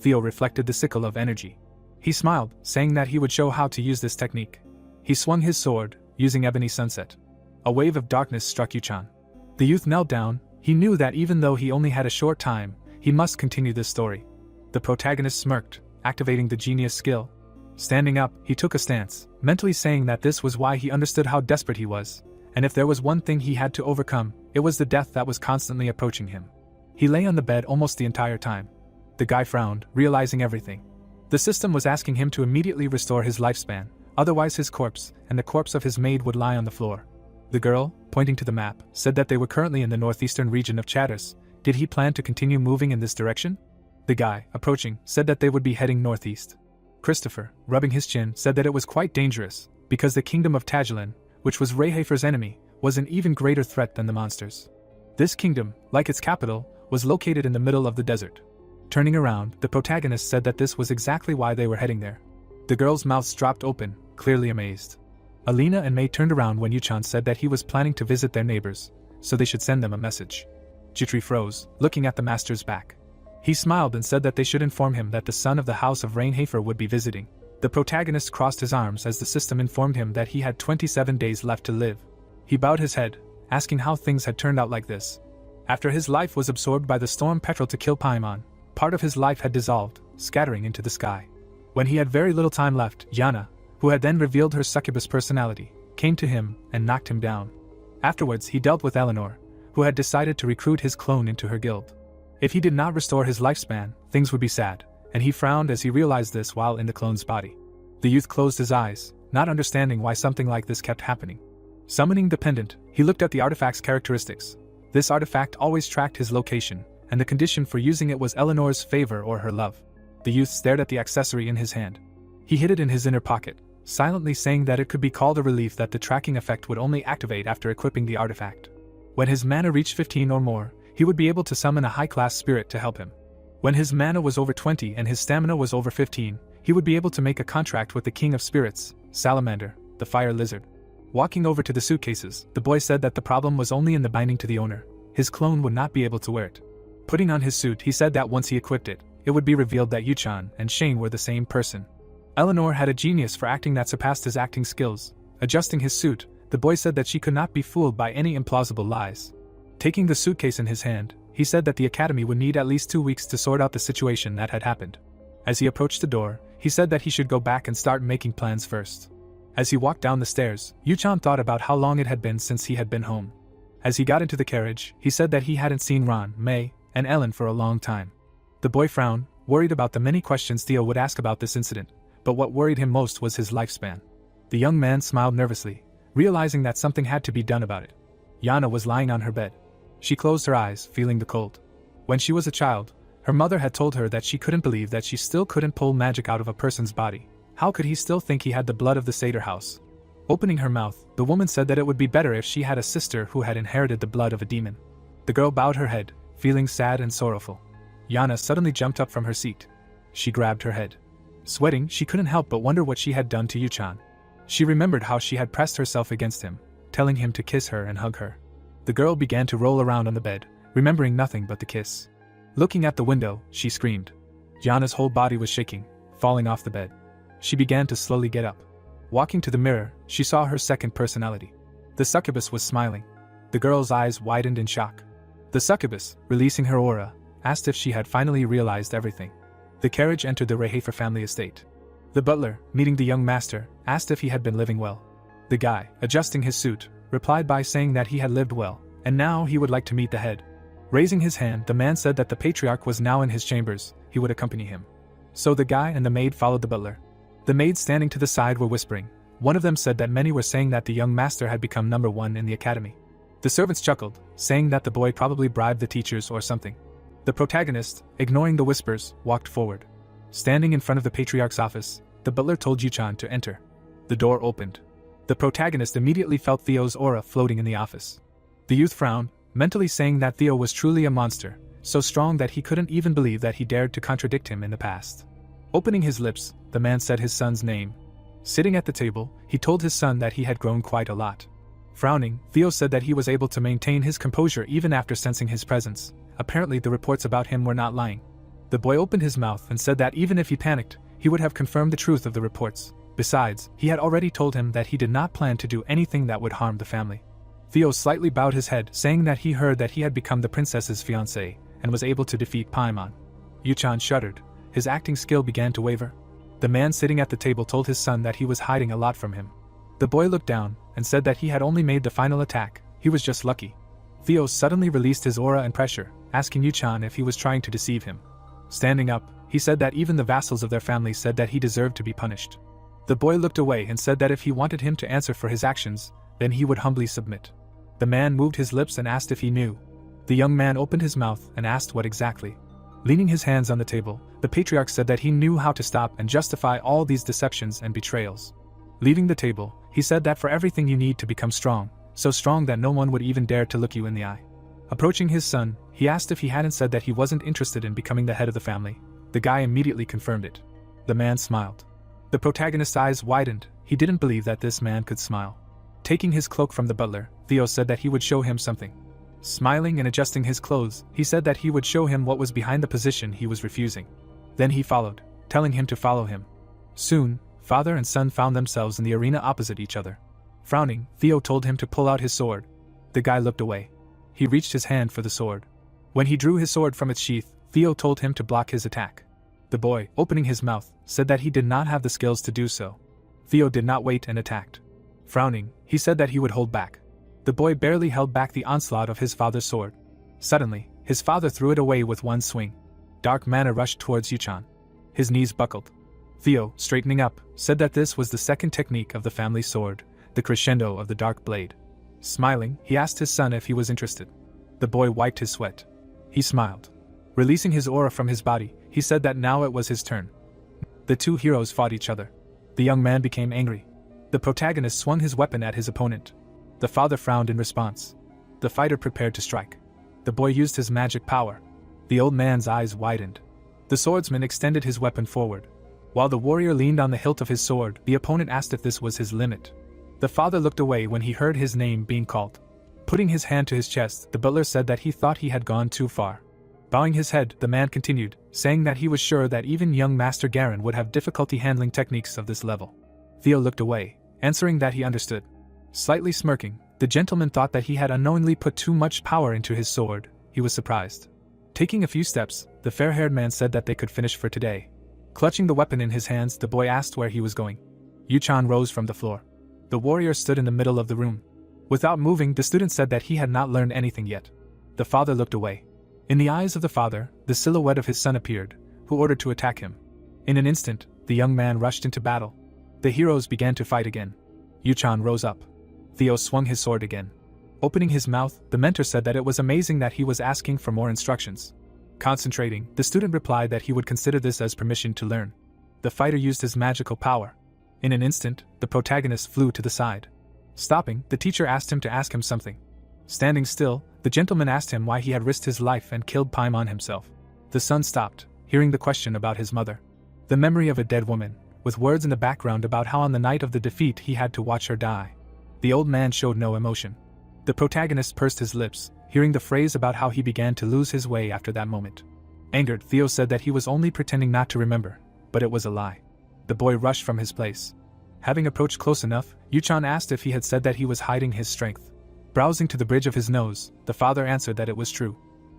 Theo reflected the sickle of energy. He smiled, saying that he would show how to use this technique. He swung his sword, using Ebony Sunset. A wave of darkness struck Yuchan. The youth knelt down. He knew that even though he only had a short time, he must continue this story. The protagonist smirked, activating the genius skill. Standing up, he took a stance, mentally saying that this was why he understood how desperate he was, and if there was one thing he had to overcome, it was the death that was constantly approaching him. He lay on the bed almost the entire time. The guy frowned, realizing everything. The system was asking him to immediately restore his lifespan, otherwise his corpse, and the corpse of his maid would lie on the floor. The girl, pointing to the map, said that they were currently in the northeastern region of Chatters. Did he plan to continue moving in this direction? The guy, approaching, said that they would be heading northeast. Christopher, rubbing his chin, said that it was quite dangerous, because the kingdom of Tagilin, which was Rayhafer's enemy, was an even greater threat than the monsters. This kingdom, like its capital, was located in the middle of the desert. Turning around, the protagonist said that this was exactly why they were heading there. The girls' mouths dropped open, clearly amazed. Alina and May turned around when Yuchan said that he was planning to visit their neighbors, so they should send them a message. Jitri froze, looking at the master's back. He smiled and said that they should inform him that the son of the House of Rainhafer would be visiting. The protagonist crossed his arms as the system informed him that he had 27 days left to live. He bowed his head, asking how things had turned out like this. After his life was absorbed by the storm petrel to kill Paimon, part of his life had dissolved, scattering into the sky. When he had very little time left, Yana, who had then revealed her succubus personality, came to him and knocked him down. Afterwards he dealt with Eleanor, who had decided to recruit his clone into her guild. If he did not restore his lifespan, things would be sad, and he frowned as he realized this while in the clone's body. The youth closed his eyes, not understanding why something like this kept happening. Summoning the pendant, he looked at the artifact's characteristics. This artifact always tracked his location, and the condition for using it was Eleanor's favor or her love. The youth stared at the accessory in his hand. He hid it in his inner pocket, silently saying that it could be called a relief that the tracking effect would only activate after equipping the artifact. When his mana reached 15 or more, he would be able to summon a high-class spirit to help him. When his mana was over 20 and his stamina was over 15, he would be able to make a contract with the king of spirits, Salamander, the fire lizard. Walking over to the suitcases, the boy said that the problem was only in the binding to the owner. His clone would not be able to wear it. Putting on his suit, he said that once he equipped it, it would be revealed that Yuchan and Shane were the same person. Eleanor had a genius for acting that surpassed his acting skills. Adjusting his suit, the boy said that she could not be fooled by any implausible lies. Taking the suitcase in his hand, he said that the academy would need at least 2 weeks to sort out the situation that had happened. As he approached the door, he said that he should go back and start making plans first. As he walked down the stairs, Yuchan thought about how long it had been since he had been home. As he got into the carriage, he said that he hadn't seen Ron, May, and Ellen for a long time. The boy frowned, worried about the many questions Theo would ask about this incident, but what worried him most was his lifespan. The young man smiled nervously, realizing that something had to be done about it. Yana was lying on her bed. She closed her eyes, feeling the cold. When she was a child, her mother had told her that she couldn't believe that she still couldn't pull magic out of a person's body. How could he still think he had the blood of the Seder house? Opening her mouth, the woman said that it would be better if she had a sister who had inherited the blood of a demon. The girl bowed her head, feeling sad and sorrowful. Yana suddenly jumped up from her seat. She grabbed her head. Sweating, she couldn't help but wonder what she had done to Yuchan. She remembered how she had pressed herself against him, telling him to kiss her and hug her. The girl began to roll around on the bed, remembering nothing but the kiss. Looking at the window, she screamed. Yana's whole body was shaking, falling off the bed. She began to slowly get up. Walking to the mirror, she saw her second personality. The succubus was smiling. The girl's eyes widened in shock. The succubus, releasing her aura, asked if she had finally realized everything. The carriage entered the Rehafer family estate. The butler, meeting the young master, asked if he had been living well. The guy, adjusting his suit, replied by saying that he had lived well, and now he would like to meet the head. Raising his hand, the man said that the patriarch was now in his chambers, he would accompany him. So the guy and the maid followed the butler. The maids standing to the side were whispering. One of them said that many were saying that the young master had become number 1 in the academy. The servants chuckled, saying that the boy probably bribed the teachers or something. The protagonist, ignoring the whispers, walked forward. Standing in front of the patriarch's office, the butler told Yuchan to enter. The door opened. The protagonist immediately felt Theo's aura floating in the office. The youth frowned, mentally saying that Theo was truly a monster, so strong that he couldn't even believe that he dared to contradict him in the past. Opening his lips, the man said his son's name. Sitting at the table, he told his son that he had grown quite a lot. Frowning, Theo said that he was able to maintain his composure even after sensing his presence. Apparently the reports about him were not lying. The boy opened his mouth and said that even if he panicked, he would have confirmed the truth of the reports. Besides, he had already told him that he did not plan to do anything that would harm the family. Theo slightly bowed his head, saying that he heard that he had become the princess's fiancé and was able to defeat Paimon. Yuchan shuddered. His acting skill began to waver. The man sitting at the table told his son that he was hiding a lot from him. The boy looked down and said that he had only made the final attack, he was just lucky. Theo suddenly released his aura and pressure, asking Yuchan if he was trying to deceive him. Standing up, he said that even the vassals of their family said that he deserved to be punished. The boy looked away and said that if he wanted him to answer for his actions, then he would humbly submit. The man moved his lips and asked if he knew. The young man opened his mouth and asked what exactly. Leaning his hands on the table, the patriarch said that he knew how to stop and justify all these deceptions and betrayals. Leaving the table, he said that for everything you need to become strong, so strong that no one would even dare to look you in the eye. Approaching his son, he asked if he hadn't said that he wasn't interested in becoming the head of the family. The guy immediately confirmed it. The man smiled. The protagonist's eyes widened, he didn't believe that this man could smile. Taking his cloak from the butler, Theo said that he would show him something. Smiling and adjusting his clothes, he said that he would show him what was behind the position he was refusing. Then he followed, telling him to follow him. Soon, father and son found themselves in the arena opposite each other. Frowning, Theo told him to pull out his sword. The guy looked away. He reached his hand for the sword. When he drew his sword from its sheath, Theo told him to block his attack. The boy, opening his mouth, said that he did not have the skills to do so. Theo did not wait and attacked. Frowning, he said that he would hold back. The boy barely held back the onslaught of his father's sword. Suddenly, his father threw it away with one swing. Dark mana rushed towards Yuchan. His knees buckled. Theo, straightening up, said that this was the second technique of the family sword, the crescendo of the dark blade. Smiling, he asked his son if he was interested. The boy wiped his sweat. He smiled. Releasing his aura from his body, he said that now it was his turn. The two heroes fought each other. The young man became angry. The protagonist swung his weapon at his opponent. The father frowned in response. The fighter prepared to strike. The boy used his magic power. The old man's eyes widened. The swordsman extended his weapon forward. While the warrior leaned on the hilt of his sword, the opponent asked if this was his limit. The father looked away when he heard his name being called. Putting his hand to his chest, the butler said that he thought he had gone too far. Bowing his head, the man continued, saying that he was sure that even young Master Garen would have difficulty handling techniques of this level. Theo looked away, answering that he understood. Slightly smirking, the gentleman thought that he had unknowingly put too much power into his sword. He was surprised. Taking a few steps, the fair-haired man said that they could finish for today. Clutching the weapon in his hands, the boy asked where he was going. Yu-chan rose from the floor. The warrior stood in the middle of the room. Without moving, the student said that he had not learned anything yet. The father looked away. In the eyes of the father, the silhouette of his son appeared, who ordered to attack him. In an instant, the young man rushed into battle. The heroes began to fight again. Yu-chan rose up. Theo swung his sword again. Opening his mouth, the mentor said that it was amazing that he was asking for more instructions. Concentrating, the student replied that he would consider this as permission to learn. The fighter used his magical power. In an instant, the protagonist flew to the side. Stopping, the teacher asked him to ask him something. Standing still, the gentleman asked him why he had risked his life and killed Paimon himself. The son stopped, hearing the question about his mother. The memory of a dead woman, with words in the background about how on the night of the defeat he had to watch her die. The old man showed no emotion. The protagonist pursed his lips, hearing the phrase about how he began to lose his way after that moment. Angered, Theo said that he was only pretending not to remember, but it was a lie. The boy rushed from his place. Having approached close enough, Yu-chan asked if he had said that he was hiding his strength. Browsing to the bridge of his nose, the father answered that it was true.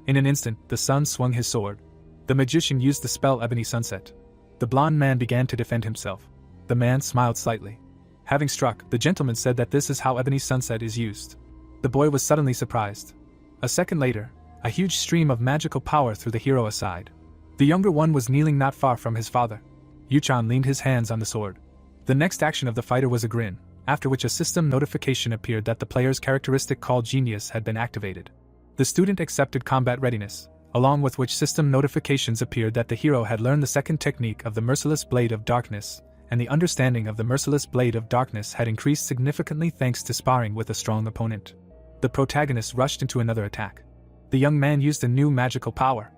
In an instant, the son swung his sword. The magician used the spell Ebony Sunset. The blond man began to defend himself. The man smiled slightly. Having struck, the gentleman said that this is how Ebony Sunset is used. The boy was suddenly surprised. A second later, a huge stream of magical power threw the hero aside. The younger one was kneeling not far from his father. Yu-chan leaned his hands on the sword. The next action of the fighter was a grin, after which a system notification appeared that the player's characteristic called Genius had been activated. The student accepted combat readiness, along with which system notifications appeared that the hero had learned the second technique of the Merciless Blade of Darkness, and the understanding of the Merciless Blade of Darkness had increased significantly thanks to sparring with a strong opponent. The protagonist rushed into another attack. The young man used a new magical power.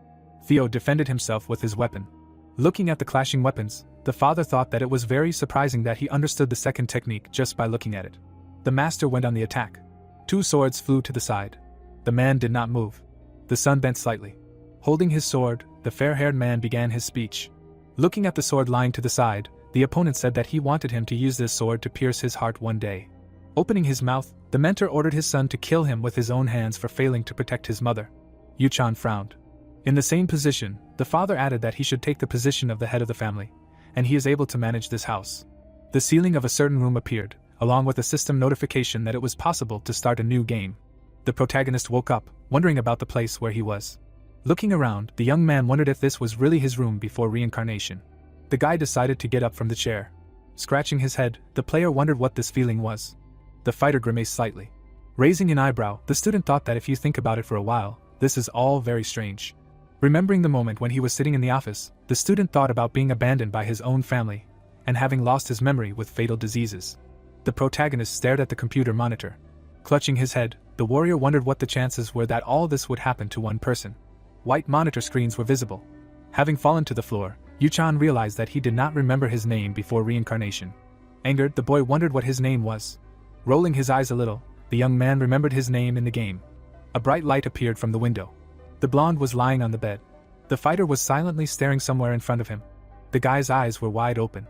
Theo defended himself with his weapon. Looking at the clashing weapons, the father thought that it was very surprising that he understood the second technique just by looking at it. The master went on the attack. Two swords flew to the side. The man did not move. The son bent slightly. Holding his sword, the fair-haired man began his speech. Looking at the sword lying to the side, the opponent said that he wanted him to use this sword to pierce his heart one day. Opening his mouth, the mentor ordered his son to kill him with his own hands for failing to protect his mother. Yu-chan frowned. In the same position, the father added that he should take the position of the head of the family, and he is able to manage this house. The ceiling of a certain room appeared, along with a system notification that it was possible to start a new game. The protagonist woke up, wondering about the place where he was. Looking around, the young man wondered if this was really his room before reincarnation. The guy decided to get up from the chair. Scratching his head, the player wondered what this feeling was. The fighter grimaced slightly. Raising an eyebrow, the student thought that if you think about it for a while, this is all very strange. Remembering the moment when he was sitting in the office, the student thought about being abandoned by his own family, and having lost his memory with fatal diseases. The protagonist stared at the computer monitor. Clutching his head, the warrior wondered what the chances were that all this would happen to one person. White monitor screens were visible. Having fallen to the floor, Yu-chan realized that he did not remember his name before reincarnation. Angered, the boy wondered what his name was. Rolling his eyes a little, the young man remembered his name in the game. A bright light appeared from the window. The blonde was lying on the bed. The fighter was silently staring somewhere in front of him. The guy's eyes were wide open.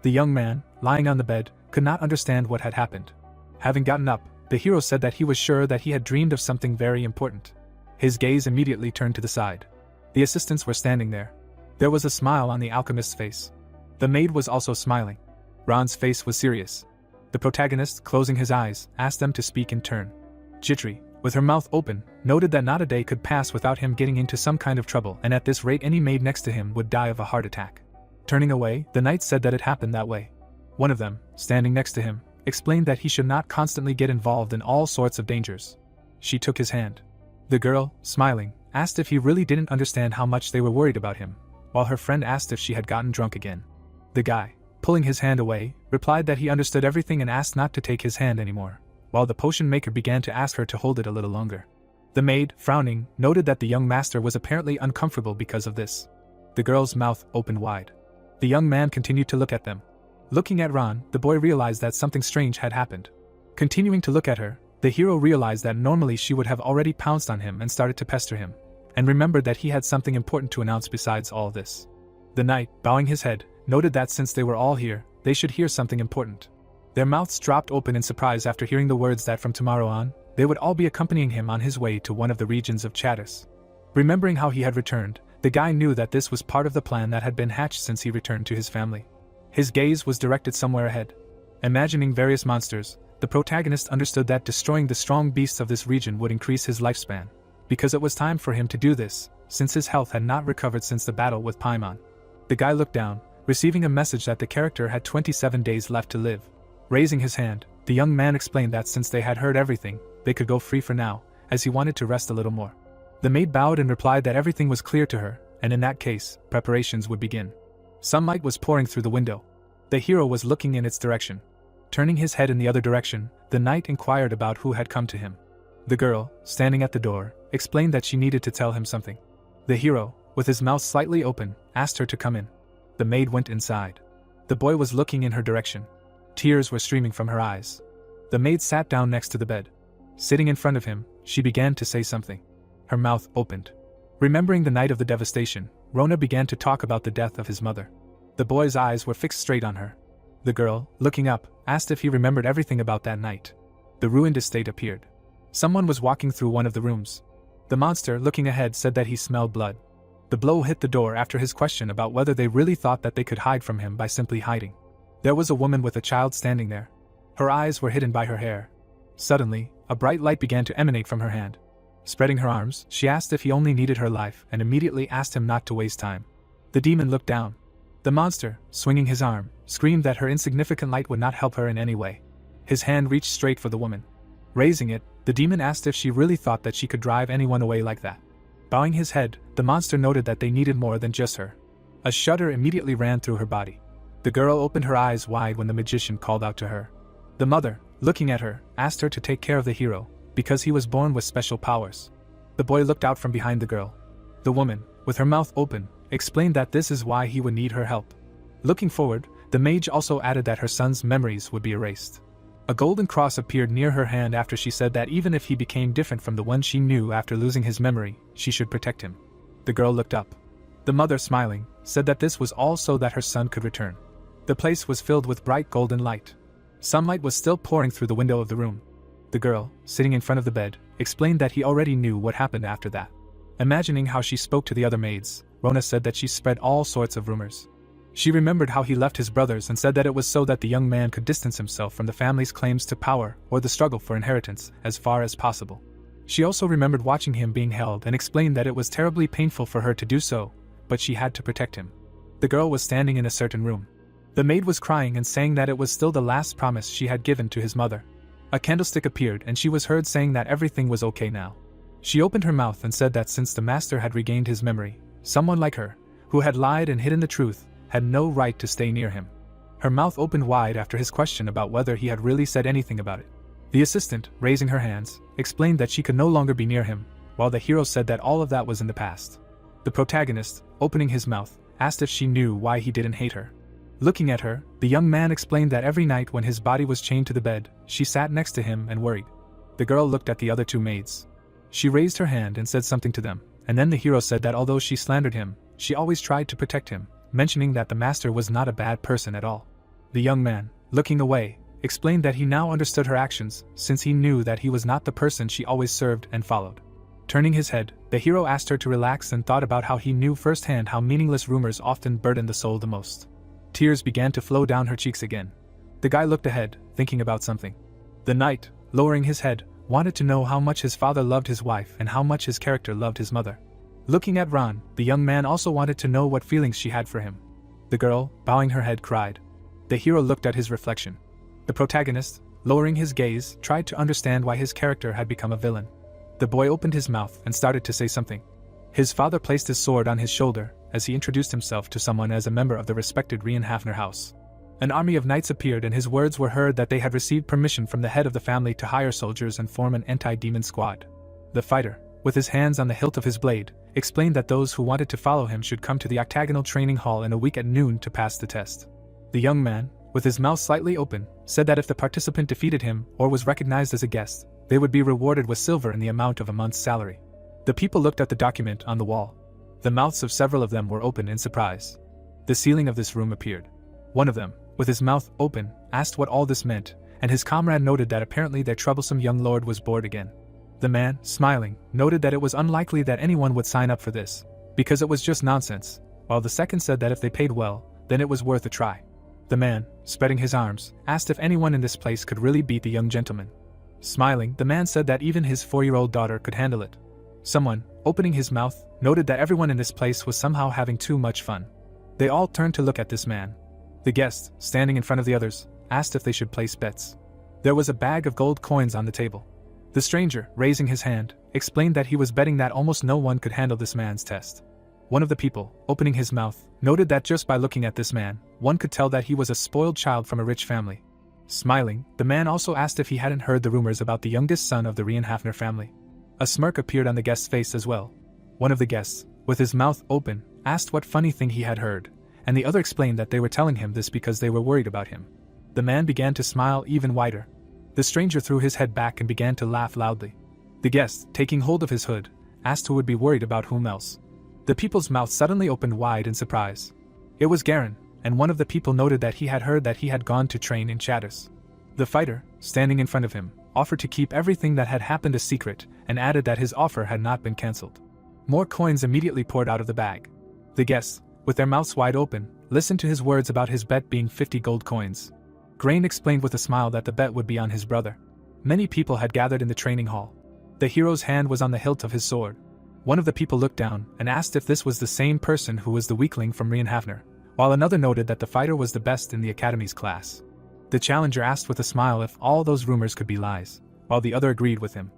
The young man, lying on the bed, could not understand what had happened. Having gotten up, the hero said that he was sure that he had dreamed of something very important. His gaze immediately turned to the side. The assistants were standing there. There was a smile on the alchemist's face. The maid was also smiling. Ron's face was serious. The protagonist, closing his eyes, asked them to speak in turn. Jitri, with her mouth open, noted that not a day could pass without him getting into some kind of trouble, and at this rate any maid next to him would die of a heart attack. Turning away, the knight said that it happened that way. One of them, standing next to him, explained that he should not constantly get involved in all sorts of dangers. She took his hand. The girl, smiling, asked if he really didn't understand how much they were worried about him, while her friend asked if she had gotten drunk again. The guy, pulling his hand away, replied that he understood everything and asked not to take his hand anymore, while the potion maker began to ask her to hold it a little longer. The maid, frowning, noted that the young master was apparently uncomfortable because of this. The girl's mouth opened wide. The young man continued to look at them. Looking at Ran, the boy realized that something strange had happened. Continuing to look at her, the hero realized that normally she would have already pounced on him and started to pester him, and remembered that he had something important to announce besides all this. The knight, bowing his head, noted that since they were all here, they should hear something important. Their mouths dropped open in surprise after hearing the words that from tomorrow on, they would all be accompanying him on his way to one of the regions of Chattis. Remembering how he had returned, the guy knew that this was part of the plan that had been hatched since he returned to his family. His gaze was directed somewhere ahead. Imagining various monsters, the protagonist understood that destroying the strong beasts of this region would increase his lifespan, because it was time for him to do this, since his health had not recovered since the battle with Paimon. The guy looked down, receiving a message that the character had 27 days left to live. Raising his hand, the young man explained that since they had heard everything, they could go free for now, as he wanted to rest a little more. The maid bowed and replied that everything was clear to her, and in that case, preparations would begin. Sunlight was pouring through the window. The hero was looking in its direction. Turning his head in the other direction, the knight inquired about who had come to him. The girl, standing at the door, explained that she needed to tell him something. The hero, with his mouth slightly open, asked her to come in. The maid went inside. The boy was looking in her direction. Tears were streaming from her eyes. The maid sat down next to the bed. Sitting in front of him, she began to say something. Her mouth opened. Remembering the night of the devastation, Rona began to talk about the death of his mother. The boy's eyes were fixed straight on her. The girl, looking up, asked if he remembered everything about that night. The ruined estate appeared. Someone was walking through one of the rooms. The monster, looking ahead, said that he smelled blood. The blow hit the door after his question about whether they really thought that they could hide from him by simply hiding. There was a woman with a child standing there. Her eyes were hidden by her hair. Suddenly, a bright light began to emanate from her hand. Spreading her arms, she asked if he only needed her life and immediately asked him not to waste time. The demon looked down. The monster, swinging his arm, screamed that her insignificant light would not help her in any way. His hand reached straight for the woman. Raising it, the demon asked if she really thought that she could drive anyone away like that. Bowing his head, the monster noted that they needed more than just her. A shudder immediately ran through her body. The girl opened her eyes wide when the magician called out to her. The mother, looking at her, asked her to take care of the hero, because he was born with special powers. The boy looked out from behind the girl. The woman, with her mouth open, explained that this is why he would need her help. Looking forward, the mage also added that her son's memories would be erased. A golden cross appeared near her hand after she said that even if he became different from the one she knew after losing his memory, she should protect him. The girl looked up. The mother, smiling, said that this was all so that her son could return. The place was filled with bright golden light. Sunlight was still pouring through the window of the room. The girl, sitting in front of the bed, explained that he already knew what happened after that. Imagining how she spoke to the other maids, Rona said that she spread all sorts of rumors. She remembered how he left his brothers and said that it was so that the young man could distance himself from the family's claims to power or the struggle for inheritance as far as possible. She also remembered watching him being held and explained that it was terribly painful for her to do so, but she had to protect him. The girl was standing in a certain room. The maid was crying and saying that it was still the last promise she had given to his mother. A candlestick appeared and she was heard saying that everything was okay now. She opened her mouth and said that since the master had regained his memory, someone like her, who had lied and hidden the truth, had no right to stay near him. Her mouth opened wide after his question about whether he had really said anything about it. The assistant, raising her hands, explained that she could no longer be near him, while the hero said that all of that was in the past. The protagonist, opening his mouth, asked if she knew why he didn't hate her. Looking at her, the young man explained that every night when his body was chained to the bed, she sat next to him and worried. The girl looked at the other two maids. She raised her hand and said something to them, and then the hero said that although she slandered him, she always tried to protect him, mentioning that the master was not a bad person at all. The young man, looking away, explained that he now understood her actions, since he knew that he was not the person she always served and followed. Turning his head, the hero asked her to relax and thought about how he knew firsthand how meaningless rumors often burden the soul the most. Tears began to flow down her cheeks again. The guy looked ahead, thinking about something. The knight, lowering his head, wanted to know how much his father loved his wife and how much his character loved his mother. Looking at Ran, the young man also wanted to know what feelings she had for him. The girl, bowing her head, cried. The hero looked at his reflection. The protagonist, lowering his gaze, tried to understand why his character had become a villain. The boy opened his mouth and started to say something. His father placed his sword on his shoulder as he introduced himself to someone as a member of the respected Rienhafner house. An army of knights appeared and his words were heard that they had received permission from the head of the family to hire soldiers and form an anti-demon squad. The fighter, with his hands on the hilt of his blade, explained that those who wanted to follow him should come to the octagonal training hall in a week at noon to pass the test. The young man, with his mouth slightly open, said that if the participant defeated him or was recognized as a guest, they would be rewarded with silver in the amount of a month's salary. The people looked at the document on the wall. The mouths of several of them were open in surprise. The ceiling of this room appeared. One of them, with his mouth open, asked what all this meant, and his comrade noted that apparently their troublesome young lord was bored again. The man, smiling, noted that it was unlikely that anyone would sign up for this, because it was just nonsense, while the second said that if they paid well, then it was worth a try. The man, spreading his arms, asked if anyone in this place could really beat the young gentleman. Smiling, the man said that even his 4-year-old daughter could handle it. Someone, opening his mouth, noted that everyone in this place was somehow having too much fun. They all turned to look at this man. The guest, standing in front of the others, asked if they should place bets. There was a bag of gold coins on the table. The stranger, raising his hand, explained that he was betting that almost no one could handle this man's test. One of the people, opening his mouth, noted that just by looking at this man, one could tell that he was a spoiled child from a rich family. Smiling, the man also asked if he hadn't heard the rumors about the youngest son of the Reinhafner family. A smirk appeared on the guest's face as well. One of the guests, with his mouth open, asked what funny thing he had heard, and the other explained that they were telling him this because they were worried about him. The man began to smile even wider. The stranger threw his head back and began to laugh loudly. The guest, taking hold of his hood, asked who would be worried about whom else. The people's mouth suddenly opened wide in surprise. It was Garen, and one of the people noted that he had heard that he had gone to train in Chatters. The fighter, standing in front of him, offered to keep everything that had happened a secret and added that his offer had not been cancelled. More coins immediately poured out of the bag. The guests, with their mouths wide open, listened to his words about his bet being 50 gold coins. Grain explained with a smile that the bet would be on his brother. Many people had gathered in the training hall. The hero's hand was on the hilt of his sword. One of the people looked down and asked if this was the same person who was the weakling from Reinhafner, while another noted that the fighter was the best in the academy's class. The challenger asked with a smile if all those rumors could be lies, while the other agreed with him.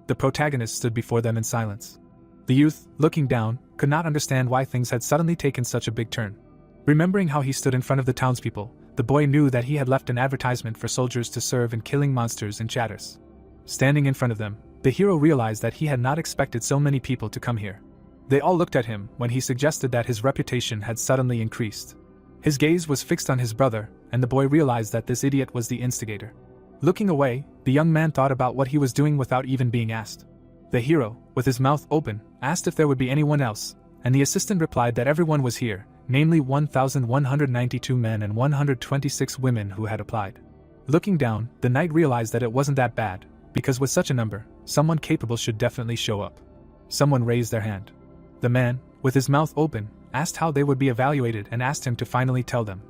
The protagonist stood before them in silence. The youth, looking down, could not understand why things had suddenly taken such a big turn. Remembering how he stood in front of the townspeople, the boy knew that he had left an advertisement for soldiers to serve in killing monsters in Chatters. Standing in front of them, the hero realized that he had not expected so many people to come here. They all looked at him when he suggested that his reputation had suddenly increased. His gaze was fixed on his brother, and the boy realized that this idiot was the instigator. Looking away, the young man thought about what he was doing without even being asked. The hero, with his mouth open, asked if there would be anyone else, and the assistant replied that everyone was here, namely 1,192 men and 126 women who had applied. Looking down, the knight realized that it wasn't that bad, because with such a number, someone capable should definitely show up. Someone raised their hand. The man, with his mouth open, asked how they would be evaluated and asked him to finally tell them.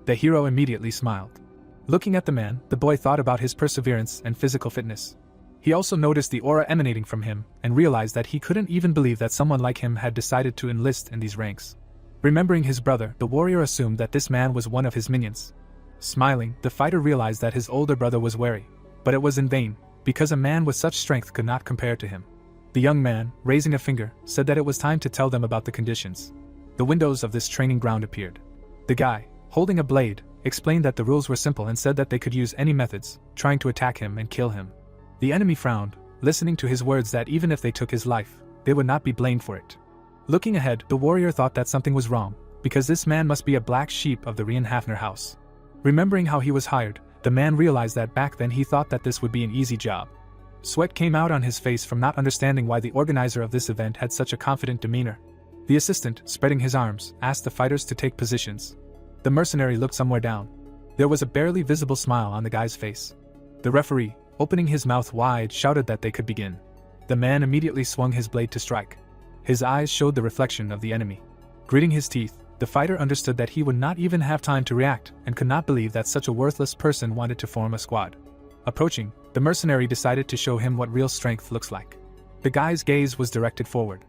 The hero immediately smiled. Looking at the man, the boy thought about his perseverance and physical fitness. He also noticed the aura emanating from him and realized that he couldn't even believe that someone like him had decided to enlist in these ranks. Remembering his brother, the warrior assumed that this man was one of his minions. Smiling, the fighter realized that his older brother was wary, but it was in vain, because a man with such strength could not compare to him. The young man, raising a finger, said that it was time to tell them about the conditions. The windows of this training ground appeared. The guy, holding a blade, explained that the rules were simple and said that they could use any methods, trying to attack him and kill him. The enemy frowned, listening to his words that even if they took his life, they would not be blamed for it. Looking ahead, the warrior thought that something was wrong, because this man must be a black sheep of the Reinhafner house. Remembering how he was hired, the man realized that back then he thought that this would be an easy job. Sweat came out on his face from not understanding why the organizer of this event had such a confident demeanor. The assistant, spreading his arms, asked the fighters to take positions. The mercenary looked somewhere down. There was a barely visible smile on the guy's face. The referee, opening his mouth wide, shouted that they could begin. The man immediately swung his blade to strike. His eyes showed the reflection of the enemy. Gritting his teeth, the fighter understood that he would not even have time to react and could not believe that such a worthless person wanted to form a squad. Approaching, the mercenary decided to show him what real strength looks like. The guy's gaze was directed forward.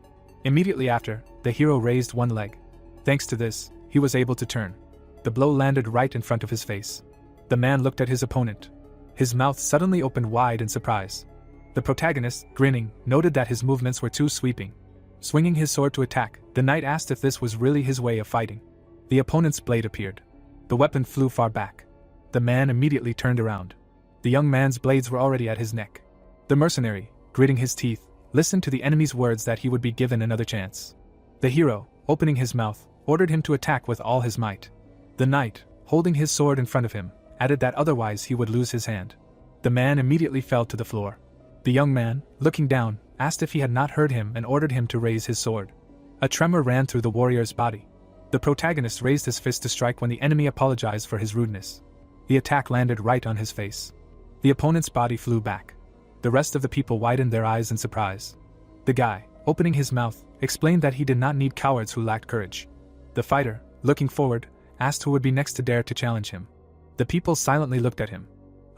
Immediately after, the hero raised one leg. Thanks to this, he was able to turn. The blow landed right in front of his face. The man looked at his opponent. His mouth suddenly opened wide in surprise. The protagonist, grinning, noted that his movements were too sweeping. Swinging his sword to attack, the knight asked if this was really his way of fighting. The opponent's blade appeared. The weapon flew far back. The man immediately turned around. The young man's blades were already at his neck. The mercenary, gritting his teeth, listened to the enemy's words that he would be given another chance. The hero, opening his mouth, ordered him to attack with all his might. The knight, holding his sword in front of him, added that otherwise he would lose his hand. The man immediately fell to the floor. The young man, looking down, asked if he had not heard him and ordered him to raise his sword. A tremor ran through the warrior's body. The protagonist raised his fist to strike when the enemy apologized for his rudeness. The attack landed right on his face. The opponent's body flew back. The rest of the people widened their eyes in surprise. The guy, opening his mouth, explained that he did not need cowards who lacked courage. The fighter, looking forward, asked who would be next to dare to challenge him. The people silently looked at him.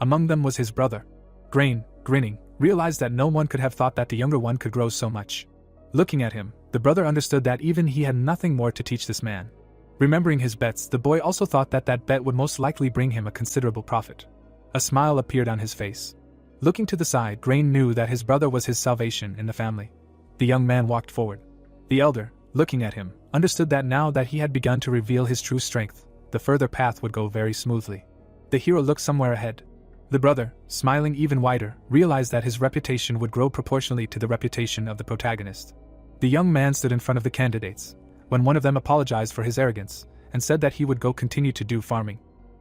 Among them was his brother. Grain, grinning, realized that no one could have thought that the younger one could grow so much. Looking at him, the brother understood that even he had nothing more to teach this man. Remembering his bets, the boy also thought that that bet would most likely bring him a considerable profit. A smile appeared on his face. Looking to the side, Grain knew that his brother was his salvation in the family. The young man walked forward. The elder, looking at him, understood that now that he had begun to reveal his true strength, the further path would go very smoothly. The hero looked somewhere ahead. The brother, smiling even wider, realized that his reputation would grow proportionally to the reputation of the protagonist. The young man stood in front of the candidates, when one of them apologized for his arrogance, and said that he would go continue to do farming.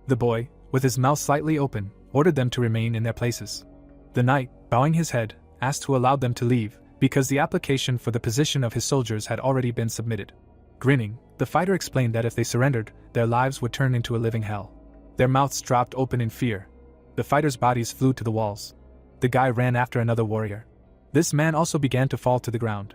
The boy, with his mouth slightly open, ordered them to remain in their places. The knight, bowing his head, asked who allowed them to leave, because the application for the position of his soldiers had already been submitted. Grinning, the fighter explained that if they surrendered, their lives would turn into a living hell. Their mouths dropped open in fear. The fighters' bodies flew to the walls. The guy ran after another warrior. This man also began to fall to the ground.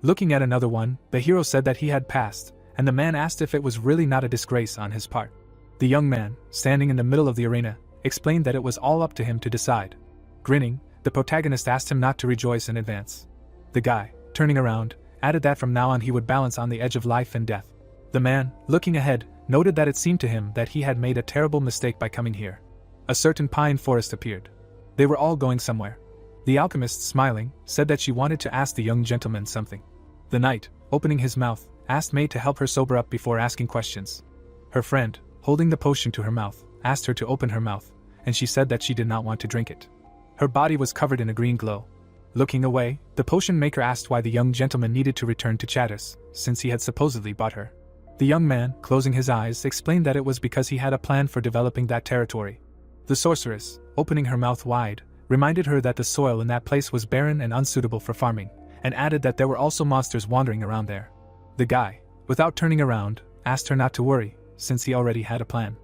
Looking at another one, the hero said that he had passed, and the man asked if it was really not a disgrace on his part. The young man, standing in the middle of the arena, explained that it was all up to him to decide. Grinning, the protagonist asked him not to rejoice in advance. The guy, turning around, added that from now on he would balance on the edge of life and death. The man, looking ahead, noted that it seemed to him that he had made a terrible mistake by coming here. A certain pine forest appeared. They were all going somewhere. The alchemist, smiling, said that she wanted to ask the young gentleman something. The knight, opening his mouth, asked May to help her sober up before asking questions. Her friend, holding the potion to her mouth, asked her to open her mouth, and she said that she did not want to drink it. Her body was covered in a green glow. Looking away, the potion maker asked why the young gentleman needed to return to Chatters, since he had supposedly bought her. The young man, closing his eyes, explained that it was because he had a plan for developing that territory. The sorceress, opening her mouth wide, reminded her that the soil in that place was barren and unsuitable for farming, and added that there were also monsters wandering around there. The guy, without turning around, asked her not to worry, since he already had a plan.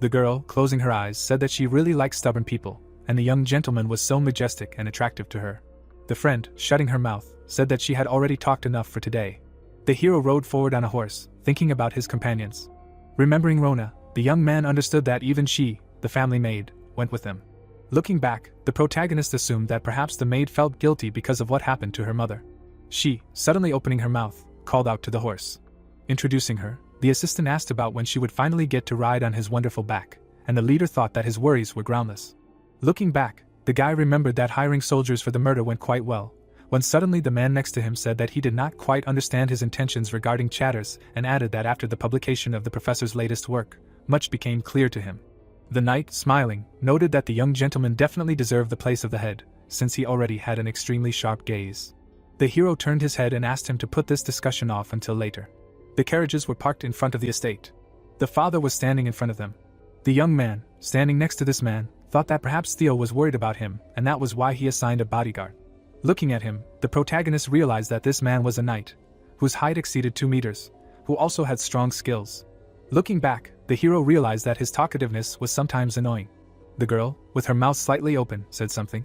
The girl, closing her eyes, said that she really liked stubborn people, and the young gentleman was so majestic and attractive to her. The friend, shutting her mouth, said that she had already talked enough for today. The hero rode forward on a horse, thinking about his companions. Remembering Rona, the young man understood that even she, the family maid, went with them. Looking back, the protagonist assumed that perhaps the maid felt guilty because of what happened to her mother. She, suddenly opening her mouth, called out to the horse. Introducing her, the assistant asked about when she would finally get to ride on his wonderful back, and the leader thought that his worries were groundless. Looking back, the guy remembered that hiring soldiers for the murder went quite well, when suddenly the man next to him said that he did not quite understand his intentions regarding Chatters, and added that after the publication of the professor's latest work, much became clear to him. The knight, smiling, noted that the young gentleman definitely deserved the place of the head, since he already had an extremely sharp gaze. The hero turned his head and asked him to put this discussion off until later. The carriages were parked in front of the estate. The father was standing in front of them. The young man, standing next to this man, thought that perhaps Theo was worried about him, and that was why he assigned a bodyguard. Looking at him, the protagonist realized that this man was a knight, whose height exceeded 2 meters, who also had strong skills. Looking back, the hero realized that his talkativeness was sometimes annoying. The girl, with her mouth slightly open, said something.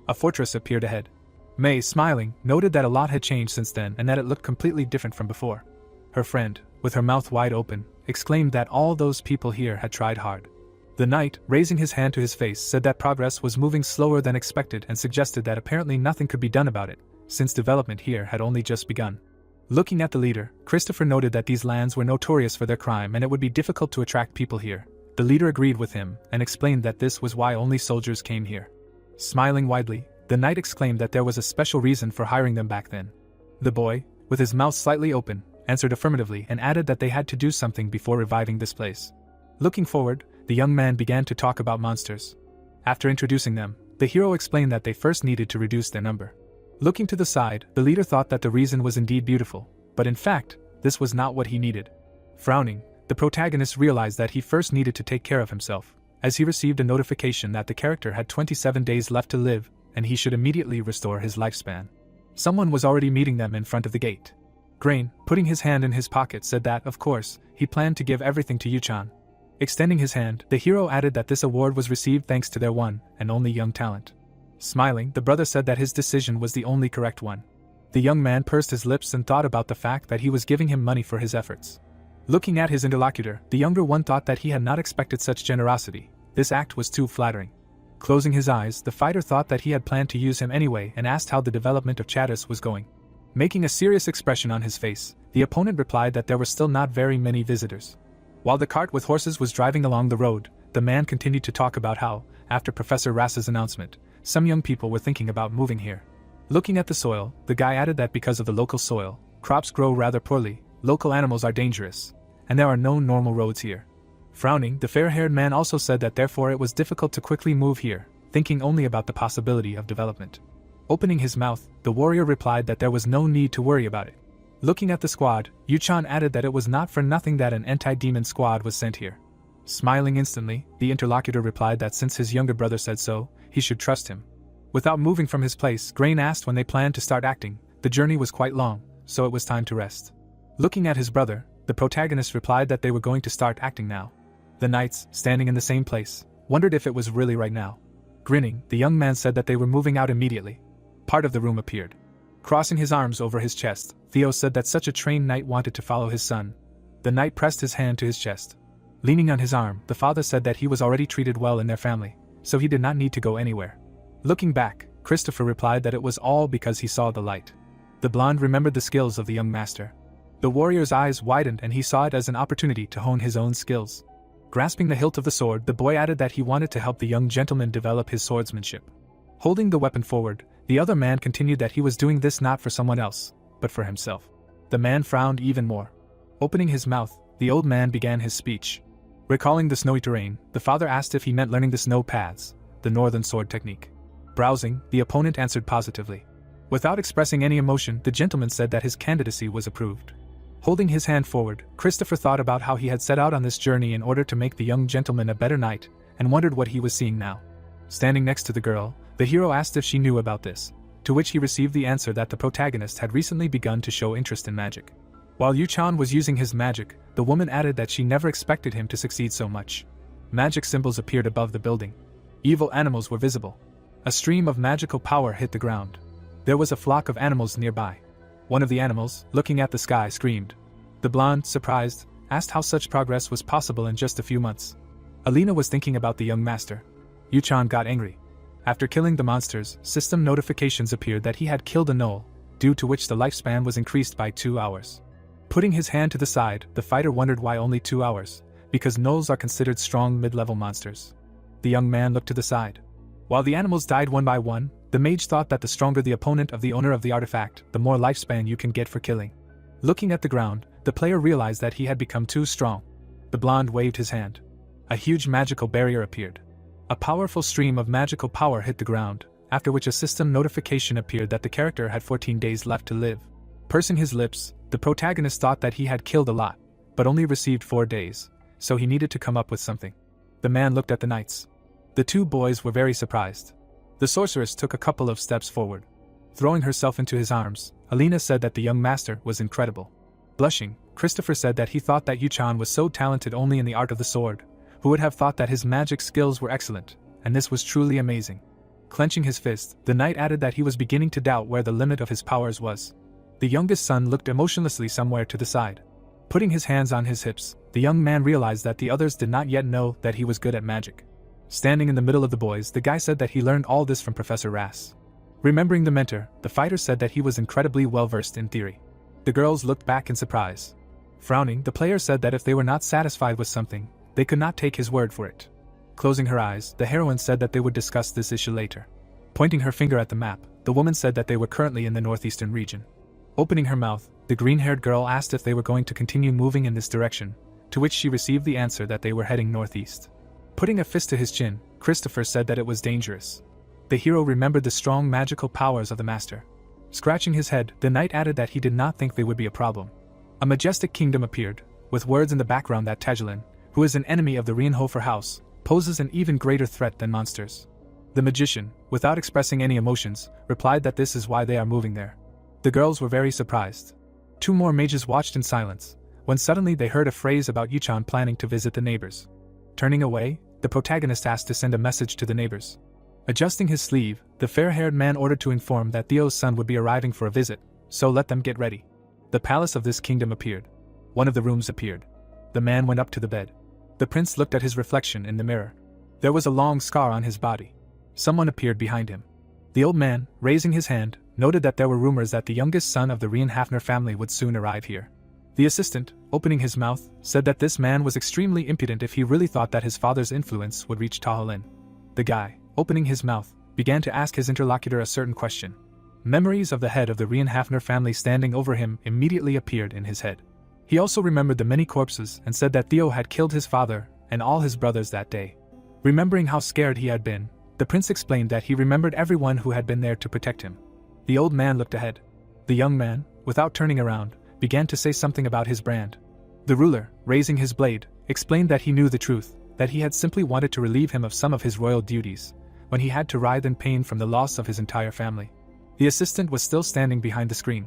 A fortress appeared ahead. May, smiling, noted that a lot had changed since then and that it looked completely different from before. Her friend, with her mouth wide open, exclaimed that all those people here had tried hard. The knight, raising his hand to his face, said that progress was moving slower than expected and suggested that apparently nothing could be done about it, since development here had only just begun. Looking at the leader, Christopher noted that these lands were notorious for their crime and it would be difficult to attract people here. The leader agreed with him and explained that this was why only soldiers came here. Smiling widely, the knight exclaimed that there was a special reason for hiring them back then. The boy, with his mouth slightly open, answered affirmatively and added that they had to do something before reviving this place. Looking forward, the young man began to talk about monsters. After introducing them, the hero explained that they first needed to reduce their number. Looking to the side, the leader thought that the reason was indeed beautiful, but in fact, this was not what he needed. Frowning, the protagonist realized that he first needed to take care of himself, as he received a notification that the character had 27 days left to live, and he should immediately restore his lifespan. Someone was already meeting them in front of the gate. Grain, putting his hand in his pocket, said that, of course, he planned to give everything to Yuchan. Extending his hand, the hero added that this award was received thanks to their one and only young talent. Smiling, the brother said that his decision was the only correct one. The young man pursed his lips and thought about the fact that he was giving him money for his efforts. Looking at his interlocutor, the younger one thought that he had not expected such generosity. This act was too flattering. Closing his eyes, the fighter thought that he had planned to use him anyway and asked how the development of Chatus was going. Making a serious expression on his face, the opponent replied that there were still not very many visitors. While the cart with horses was driving along the road, the man continued to talk about how, after Professor Rass's announcement, some young people were thinking about moving here. Looking at the soil, the guy added that because of the local soil, crops grow rather poorly, local animals are dangerous, and there are no normal roads here. Frowning, the fair-haired man also said that therefore it was difficult to quickly move here, thinking only about the possibility of development. Opening his mouth, the warrior replied that there was no need to worry about it. Looking at the squad, Yuchan added that it was not for nothing that an anti-demon squad was sent here. Smiling instantly, the interlocutor replied that since his younger brother said so, he should trust him. Without moving from his place, Grain asked when they planned to start acting. The journey was quite long, so it was time to rest. Looking at his brother, the protagonist replied that they were going to start acting now. The knights, standing in the same place, wondered if it was really right now. Grinning, the young man said that they were moving out immediately. Part of the room appeared. Crossing his arms over his chest, Theo said that such a trained knight wanted to follow his son. The knight pressed his hand to his chest. Leaning on his arm, the father said that he was already treated well in their family, so he did not need to go anywhere. Looking back, Christopher replied that it was all because he saw the light. The blonde remembered the skills of the young master. The warrior's eyes widened and he saw it as an opportunity to hone his own skills. Grasping the hilt of the sword, the boy added that he wanted to help the young gentleman develop his swordsmanship. Holding the weapon forward, the other man continued that he was doing this not for someone else, but for himself. The man frowned even more. Opening his mouth, the old man began his speech. Recalling the snowy terrain, the father asked if he meant learning the snow paths, the northern sword technique. Browsing, the opponent answered positively. Without expressing any emotion, the gentleman said that his candidacy was approved. Holding his hand forward, Christopher thought about how he had set out on this journey in order to make the young gentleman a better knight, and wondered what he was seeing now. Standing next to the girl, the hero asked if she knew about this, to which he received the answer that the protagonist had recently begun to show interest in magic. While Yuchan was using his magic, the woman added that she never expected him to succeed so much. Magic symbols appeared above the building. Evil animals were visible. A stream of magical power hit the ground. There was a flock of animals nearby. One of the animals, looking at the sky, screamed. The blonde, surprised, asked how such progress was possible in just a few months. Alina was thinking about the young master. Yuchan got angry. After killing the monsters, system notifications appeared that he had killed a gnoll, due to which the lifespan was increased by 2 hours. Putting his hand to the side, the fighter wondered why only 2 hours, because gnolls are considered strong mid-level monsters. The young man looked to the side. While the animals died one by one, the mage thought that the stronger the opponent of the owner of the artifact, the more lifespan you can get for killing. Looking at the ground, the player realized that he had become too strong. The blonde waved his hand. A huge magical barrier appeared. A powerful stream of magical power hit the ground, after which a system notification appeared that the character had 14 days left to live. Pursing his lips, the protagonist thought that he had killed a lot, but only received 4 days, so he needed to come up with something. The man looked at the knights. The two boys were very surprised. The sorceress took a couple of steps forward. Throwing herself into his arms, Alina said that the young master was incredible. Blushing, Christopher said that he thought that Yuchan was so talented only in the art of the sword. Who would have thought that his magic skills were excellent, and this was truly amazing. Clenching his fist, the knight added that he was beginning to doubt where the limit of his powers was. The youngest son looked emotionlessly somewhere to the side. Putting his hands on his hips, the young man realized that the others did not yet know that he was good at magic. Standing in the middle of the boys, the guy said that he learned all this from Professor Rass. Remembering the mentor, the fighter said that he was incredibly well versed in theory. The girls looked back in surprise. Frowning, the player said that if they were not satisfied with something, they could not take his word for it. Closing her eyes, the heroine said that they would discuss this issue later. Pointing her finger at the map, the woman said that they were currently in the northeastern region. Opening her mouth, the green-haired girl asked if they were going to continue moving in this direction, to which she received the answer that they were heading northeast. Putting a fist to his chin, Christopher said that it was dangerous. The hero remembered the strong magical powers of the master. Scratching his head, the knight added that he did not think they would be a problem. A majestic kingdom appeared, with words in the background that Tajilin, who is an enemy of the Rienhofer house, poses an even greater threat than monsters. The magician, without expressing any emotions, replied that this is why they are moving there. The girls were very surprised. 2 more mages watched in silence, when suddenly they heard a phrase about Yuchan planning to visit the neighbors. Turning away, the protagonist asked to send a message to the neighbors. Adjusting his sleeve, the fair-haired man ordered to inform that Theo's son would be arriving for a visit, so let them get ready. The palace of this kingdom appeared. One of the rooms appeared. The man went up to the bed. The prince looked at his reflection in the mirror. There was a long scar on his body. Someone appeared behind him. The old man, raising his hand, noted that there were rumors that the youngest son of the Rienhafner family would soon arrive here. The assistant, opening his mouth, said that this man was extremely impudent if he really thought that his father's influence would reach Taholin. The guy, opening his mouth, began to ask his interlocutor a certain question. Memories of the head of the Rienhafner family standing over him immediately appeared in his head. He also remembered the many corpses and said that Theo had killed his father and all his brothers that day. Remembering how scared he had been, the prince explained that he remembered everyone who had been there to protect him. The old man looked ahead. The young man, without turning around, began to say something about his brand. The ruler, raising his blade, explained that he knew the truth, that he had simply wanted to relieve him of some of his royal duties, when he had to writhe in pain from the loss of his entire family. The assistant was still standing behind the screen.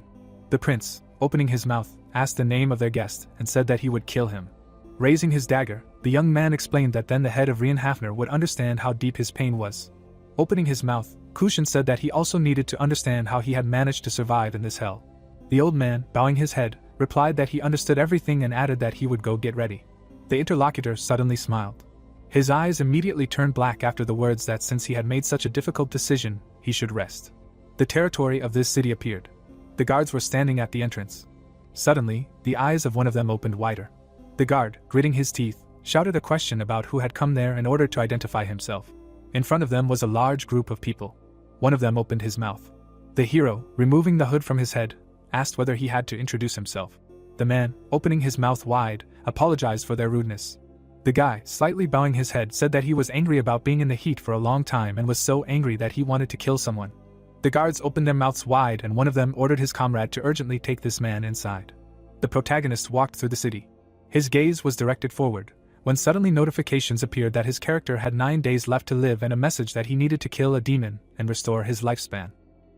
The prince, opening his mouth, asked the name of their guest and said that he would kill him. Raising his dagger, the young man explained that then the head of Rienhafner would understand how deep his pain was. Opening his mouth, Kushin said that he also needed to understand how he had managed to survive in this hell. The old man, bowing his head, replied that he understood everything and added that he would go get ready. The interlocutor suddenly smiled. His eyes immediately turned black after the words that since he had made such a difficult decision, he should rest. The territory of this city appeared. The guards were standing at the entrance. Suddenly, the eyes of one of them opened wider. The guard, gritting his teeth, shouted a question about who had come there in order to identify himself. In front of them was a large group of people. One of them opened his mouth. The hero, removing the hood from his head, asked whether he had to introduce himself. The man, opening his mouth wide, apologized for their rudeness. The guy, slightly bowing his head, said that he was angry about being in the heat for a long time and was so angry that he wanted to kill someone. The guards opened their mouths wide and one of them ordered his comrade to urgently take this man inside. The protagonist walked through the city. His gaze was directed forward, when suddenly notifications appeared that his character had 9 days left to live and a message that he needed to kill a demon and restore his lifespan.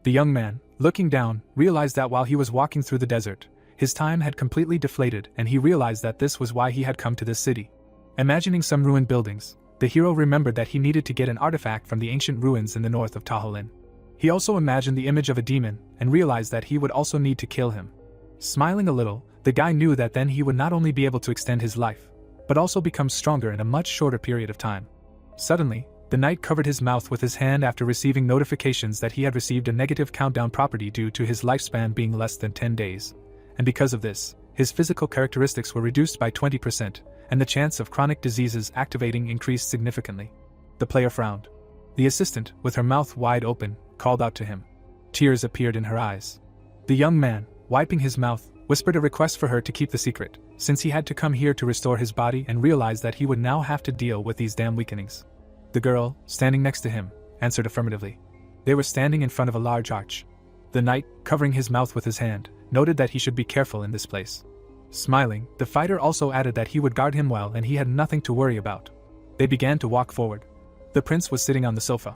The young man, looking down, realized that while he was walking through the desert, his time had completely deflated and he realized that this was why he had come to this city. Imagining some ruined buildings, the hero remembered that he needed to get an artifact from the ancient ruins in the north of Taholin. He also imagined the image of a demon and realized that he would also need to kill him. Smiling a little, the guy knew that then he would not only be able to extend his life, but also become stronger in a much shorter period of time. Suddenly, the knight covered his mouth with his hand after receiving notifications that he had received a negative countdown property due to his lifespan being less than 10 days, and because of this, his physical characteristics were reduced by 20%, and the chance of chronic diseases activating increased significantly. The player frowned. The assistant, with her mouth wide open, called out to him. Tears appeared in her eyes. The young man, wiping his mouth, whispered a request for her to keep the secret, since he had to come here to restore his body and realized that he would now have to deal with these damn weakenings. The girl, standing next to him, answered affirmatively. They were standing in front of a large arch. The knight, covering his mouth with his hand, noted that he should be careful in this place. Smiling, the fighter also added that he would guard him well and he had nothing to worry about. They began to walk forward. The prince was sitting on the sofa.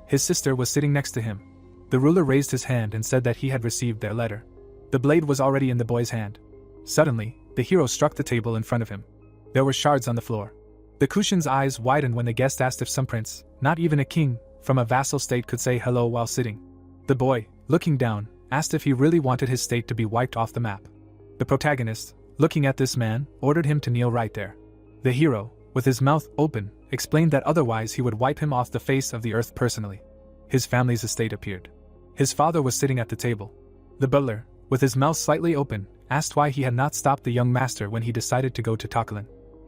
His sister was sitting next to him. The ruler raised his hand and said that he had received their letter. The blade was already in the boy's hand. Suddenly, the hero struck the table in front of him. There were shards on the floor. The Kushin's eyes widened when the guest asked if some prince, not even a king, from a vassal state could say hello while sitting. The boy, looking down, asked if he really wanted his state to be wiped off the map. The protagonist, looking at this man, ordered him to kneel right there. The hero, with his mouth open, explained that otherwise he would wipe him off the face of the earth personally. His family's estate appeared. His father was sitting at the table. The butler, with his mouth slightly open, asked why he had not stopped the young master when he decided to go to Taklin.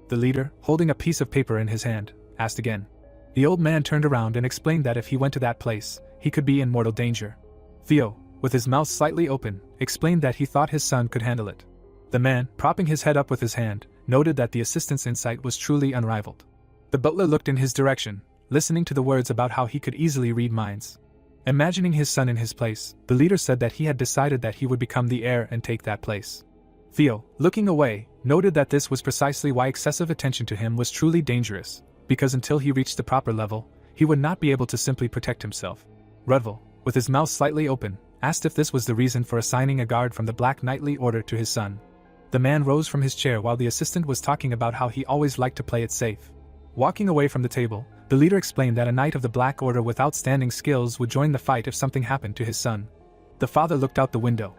The leader, holding a piece of paper in his hand, asked again. The old man turned around and explained that if he went to that place, he could be in mortal danger. Theo, with his mouth slightly open, explained that he thought his son could handle it. The man, propping his head up with his hand, noted that the assistant's insight was truly unrivaled. The butler looked in his direction, listening to the words about how he could easily read minds. Imagining his son in his place, the leader said that he had decided that he would become the heir and take that place. Theo, looking away, noted that this was precisely why excessive attention to him was truly dangerous, because until he reached the proper level, he would not be able to simply protect himself. Rudval, with his mouth slightly open, asked if this was the reason for assigning a guard from the Black Knightly Order to his son. The man rose from his chair while the assistant was talking about how he always liked to play it safe. Walking away from the table, the leader explained that a knight of the Black Order with outstanding skills would join the fight if something happened to his son. The father looked out the window.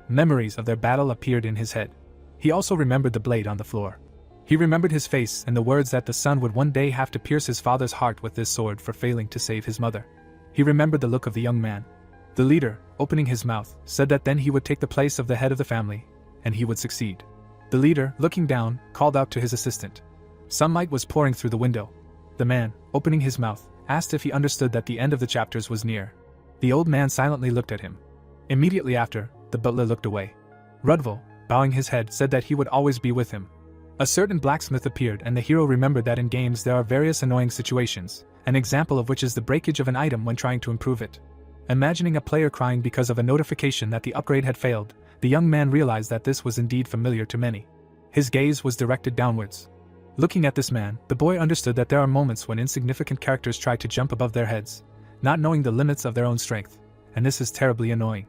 Memories of their battle appeared in his head. He also remembered the blade on the floor. He remembered his face and the words that the son would one day have to pierce his father's heart with this sword for failing to save his mother. He remembered the look of the young man. The leader, opening his mouth, said that then he would take the place of the head of the family, and he would succeed. The leader, looking down, called out to his assistant. Sunlight was pouring through the window. The man, opening his mouth, asked if he understood that the end of the chapters was near. The old man silently looked at him. Immediately after, the butler looked away. Rudval, bowing his head, said that he would always be with him. A certain blacksmith appeared and the hero remembered that in games there are various annoying situations, an example of which is the breakage of an item when trying to improve it. Imagining a player crying because of a notification that the upgrade had failed, the young man realized that this was indeed familiar to many. His gaze was directed downwards. Looking at this man, the boy understood that there are moments when insignificant characters try to jump above their heads, not knowing the limits of their own strength, and this is terribly annoying.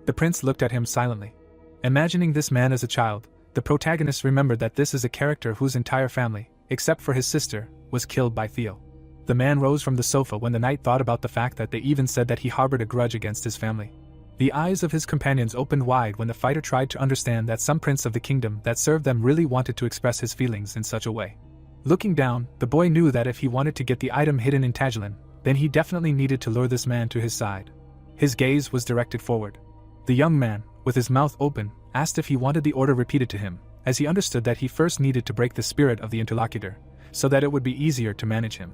The prince looked at him silently. Imagining this man as a child, the protagonist remembered that this is a character whose entire family, except for his sister, was killed by Theo. The man rose from the sofa when the knight thought about the fact that they even said that he harbored a grudge against his family. The eyes of his companions opened wide when the fighter tried to understand that some prince of the kingdom that served them really wanted to express his feelings in such a way. Looking down, the boy knew that if he wanted to get the item hidden in Tagilin, then he definitely needed to lure this man to his side. His gaze was directed forward. The young man, with his mouth open, asked if he wanted the order repeated to him, as he understood that he first needed to break the spirit of the interlocutor, so that it would be easier to manage him.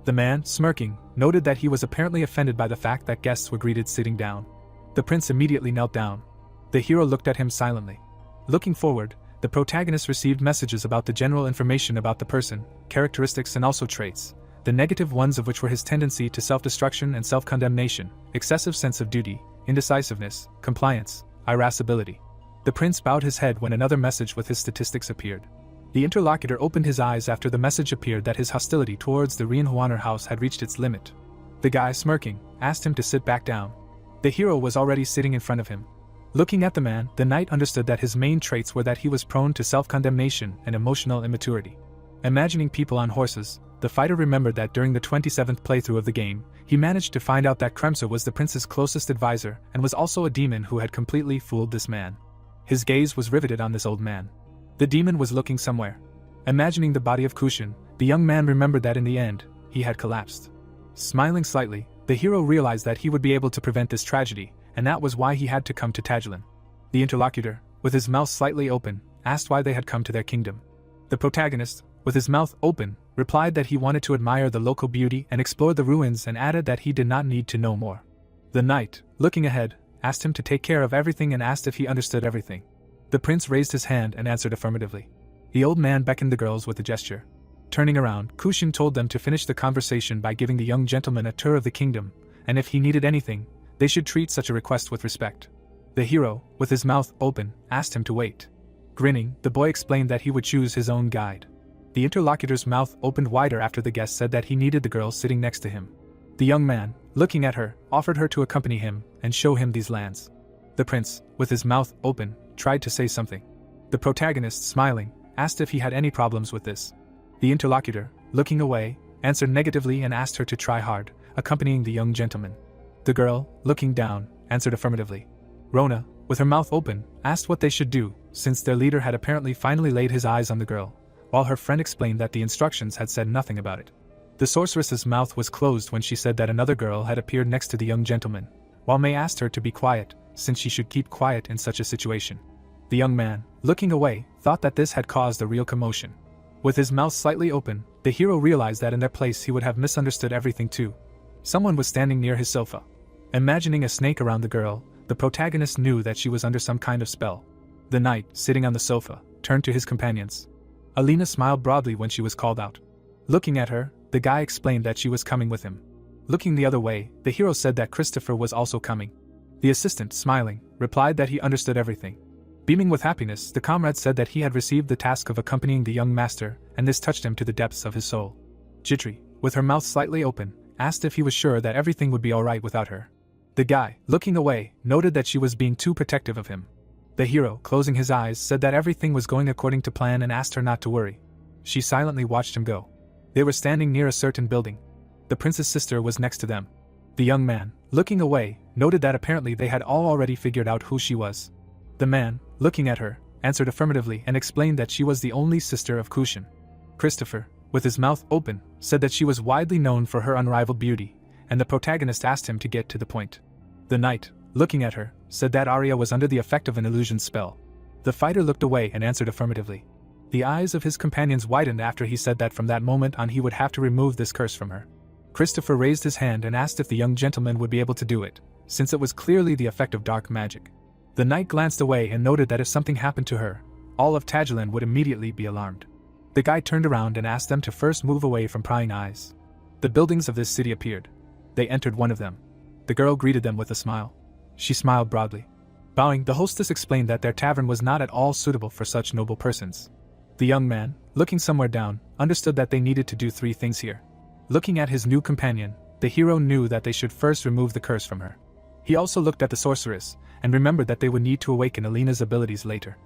The man, smirking, noted that he was apparently offended by the fact that guests were greeted sitting down. The prince immediately knelt down. The hero looked at him silently. Looking forward, the protagonist received messages about the general information about the person, characteristics and also traits, the negative ones of which were his tendency to self-destruction and self-condemnation, excessive sense of duty, indecisiveness, compliance, irascibility. The prince bowed his head when another message with his statistics appeared. The interlocutor opened his eyes after the message appeared that his hostility towards the Rienhuaner house had reached its limit. The guy, smirking, asked him to sit back down. The hero was already sitting in front of him. Looking at the man, the knight understood that his main traits were that he was prone to self-condemnation and emotional immaturity. Imagining people on horses, the fighter remembered that during the 27th playthrough of the game, he managed to find out that Kremser was the prince's closest advisor and was also a demon who had completely fooled this man. His gaze was riveted on this old man. The demon was looking somewhere. Imagining the body of Kushin, the young man remembered that in the end, he had collapsed. Smiling slightly, the hero realized that he would be able to prevent this tragedy, and that was why he had to come to Tagilin. The interlocutor, with his mouth slightly open, asked why they had come to their kingdom. The protagonist, with his mouth open, replied that he wanted to admire the local beauty and explore the ruins and added that he did not need to know more. The knight, looking ahead, asked him to take care of everything and asked if he understood everything. The prince raised his hand and answered affirmatively. The old man beckoned the girls with a gesture. Turning around, Kushin told them to finish the conversation by giving the young gentleman a tour of the kingdom, and if he needed anything, they should treat such a request with respect. The hero, with his mouth open, asked him to wait. Grinning, the boy explained that he would choose his own guide. The interlocutor's mouth opened wider after the guest said that he needed the girl sitting next to him. The young man, looking at her, offered her to accompany him and show him these lands. The prince, with his mouth open, tried to say something. The protagonist, smiling, asked if he had any problems with this. The interlocutor, looking away, answered negatively and asked her to try hard, accompanying the young gentleman. The girl, looking down, answered affirmatively. Rona, with her mouth open, asked what they should do, since their leader had apparently finally laid his eyes on the girl, while her friend explained that the instructions had said nothing about it. The sorceress's mouth was closed when she said that another girl had appeared next to the young gentleman, while May asked her to be quiet, since she should keep quiet in such a situation. The young man, looking away, thought that this had caused a real commotion. With his mouth slightly open, the hero realized that in their place he would have misunderstood everything too. Someone was standing near his sofa. Imagining a snake around the girl, the protagonist knew that she was under some kind of spell. The knight, sitting on the sofa, turned to his companions. Alina smiled broadly when she was called out. Looking at her, the guy explained that she was coming with him. Looking the other way, the hero said that Christopher was also coming. The assistant, smiling, replied that he understood everything. Beaming with happiness, the comrade said that he had received the task of accompanying the young master, and this touched him to the depths of his soul. Jitri, with her mouth slightly open, asked if he was sure that everything would be alright without her. The guy, looking away, noted that she was being too protective of him. The hero, closing his eyes, said that everything was going according to plan and asked her not to worry. She silently watched him go. They were standing near a certain building. The prince's sister was next to them. The young man, looking away, noted that apparently they had all already figured out who she was. The man, looking at her, answered affirmatively and explained that she was the only sister of Kushin. Christopher, with his mouth open, said that she was widely known for her unrivaled beauty, and the protagonist asked him to get to the point. The knight, looking at her, said that Arya was under the effect of an illusion spell. The fighter looked away and answered affirmatively. The eyes of his companions widened after he said that from that moment on he would have to remove this curse from her. Christopher raised his hand and asked if the young gentleman would be able to do it, since it was clearly the effect of dark magic. The knight glanced away and noted that if something happened to her, all of Tagilin would immediately be alarmed. The guy turned around and asked them to first move away from prying eyes. The buildings of this city appeared. They entered one of them. The girl greeted them with a smile. She smiled broadly. Bowing, the hostess explained that their tavern was not at all suitable for such noble persons. The young man, looking somewhere down, understood that they needed to do 3 things here. Looking at his new companion, the hero knew that they should first remove the curse from her. He also looked at the sorceress, and remembered that they would need to awaken Alina's abilities later.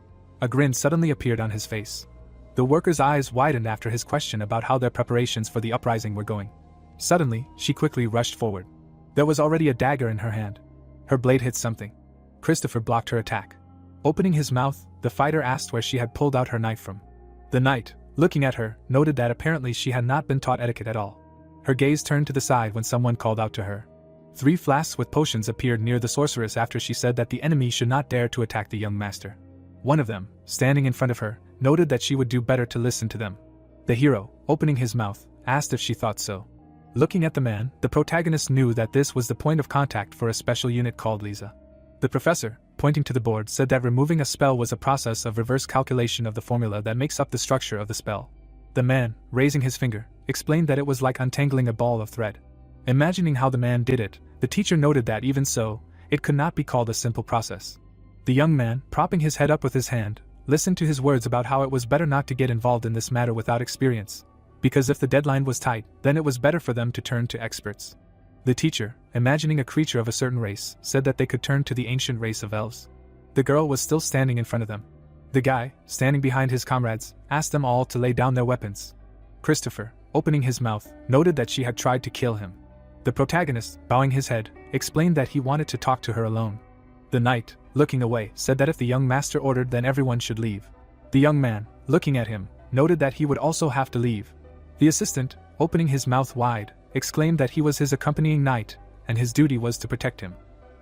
A grin suddenly appeared on his face. The worker's eyes widened after his question about how their preparations for the uprising were going. Suddenly, she quickly rushed forward. There was already a dagger in her hand. Her blade hit something. Christopher blocked her attack. Opening his mouth, the fighter asked where she had pulled out her knife from. The knight, looking at her, noted that apparently she had not been taught etiquette at all. Her gaze turned to the side when someone called out to her. 3 flasks with potions appeared near the sorceress after she said that the enemy should not dare to attack the young master. One of them, standing in front of her, noted that she would do better to listen to them. The hero, opening his mouth, asked if she thought so. Looking at the man, the protagonist knew that this was the point of contact for a special unit called Lisa. The professor, pointing to the board, said that removing a spell was a process of reverse calculation of the formula that makes up the structure of the spell. The man, raising his finger, explained that it was like untangling a ball of thread. Imagining how the man did it, the teacher noted that even so, it could not be called a simple process. The young man, propping his head up with his hand, listened to his words about how it was better not to get involved in this matter without experience, because if the deadline was tight, then it was better for them to turn to experts. The teacher, imagining a creature of a certain race, said that they could turn to the ancient race of elves. The girl was still standing in front of them. The guy, standing behind his comrades, asked them all to lay down their weapons. Christopher, opening his mouth, noted that she had tried to kill him. The protagonist, bowing his head, explained that he wanted to talk to her alone. The knight, looking away, said that if the young master ordered, then everyone should leave. The young man, looking at him, noted that he would also have to leave. The assistant, opening his mouth wide, exclaimed that he was his accompanying knight, and his duty was to protect him.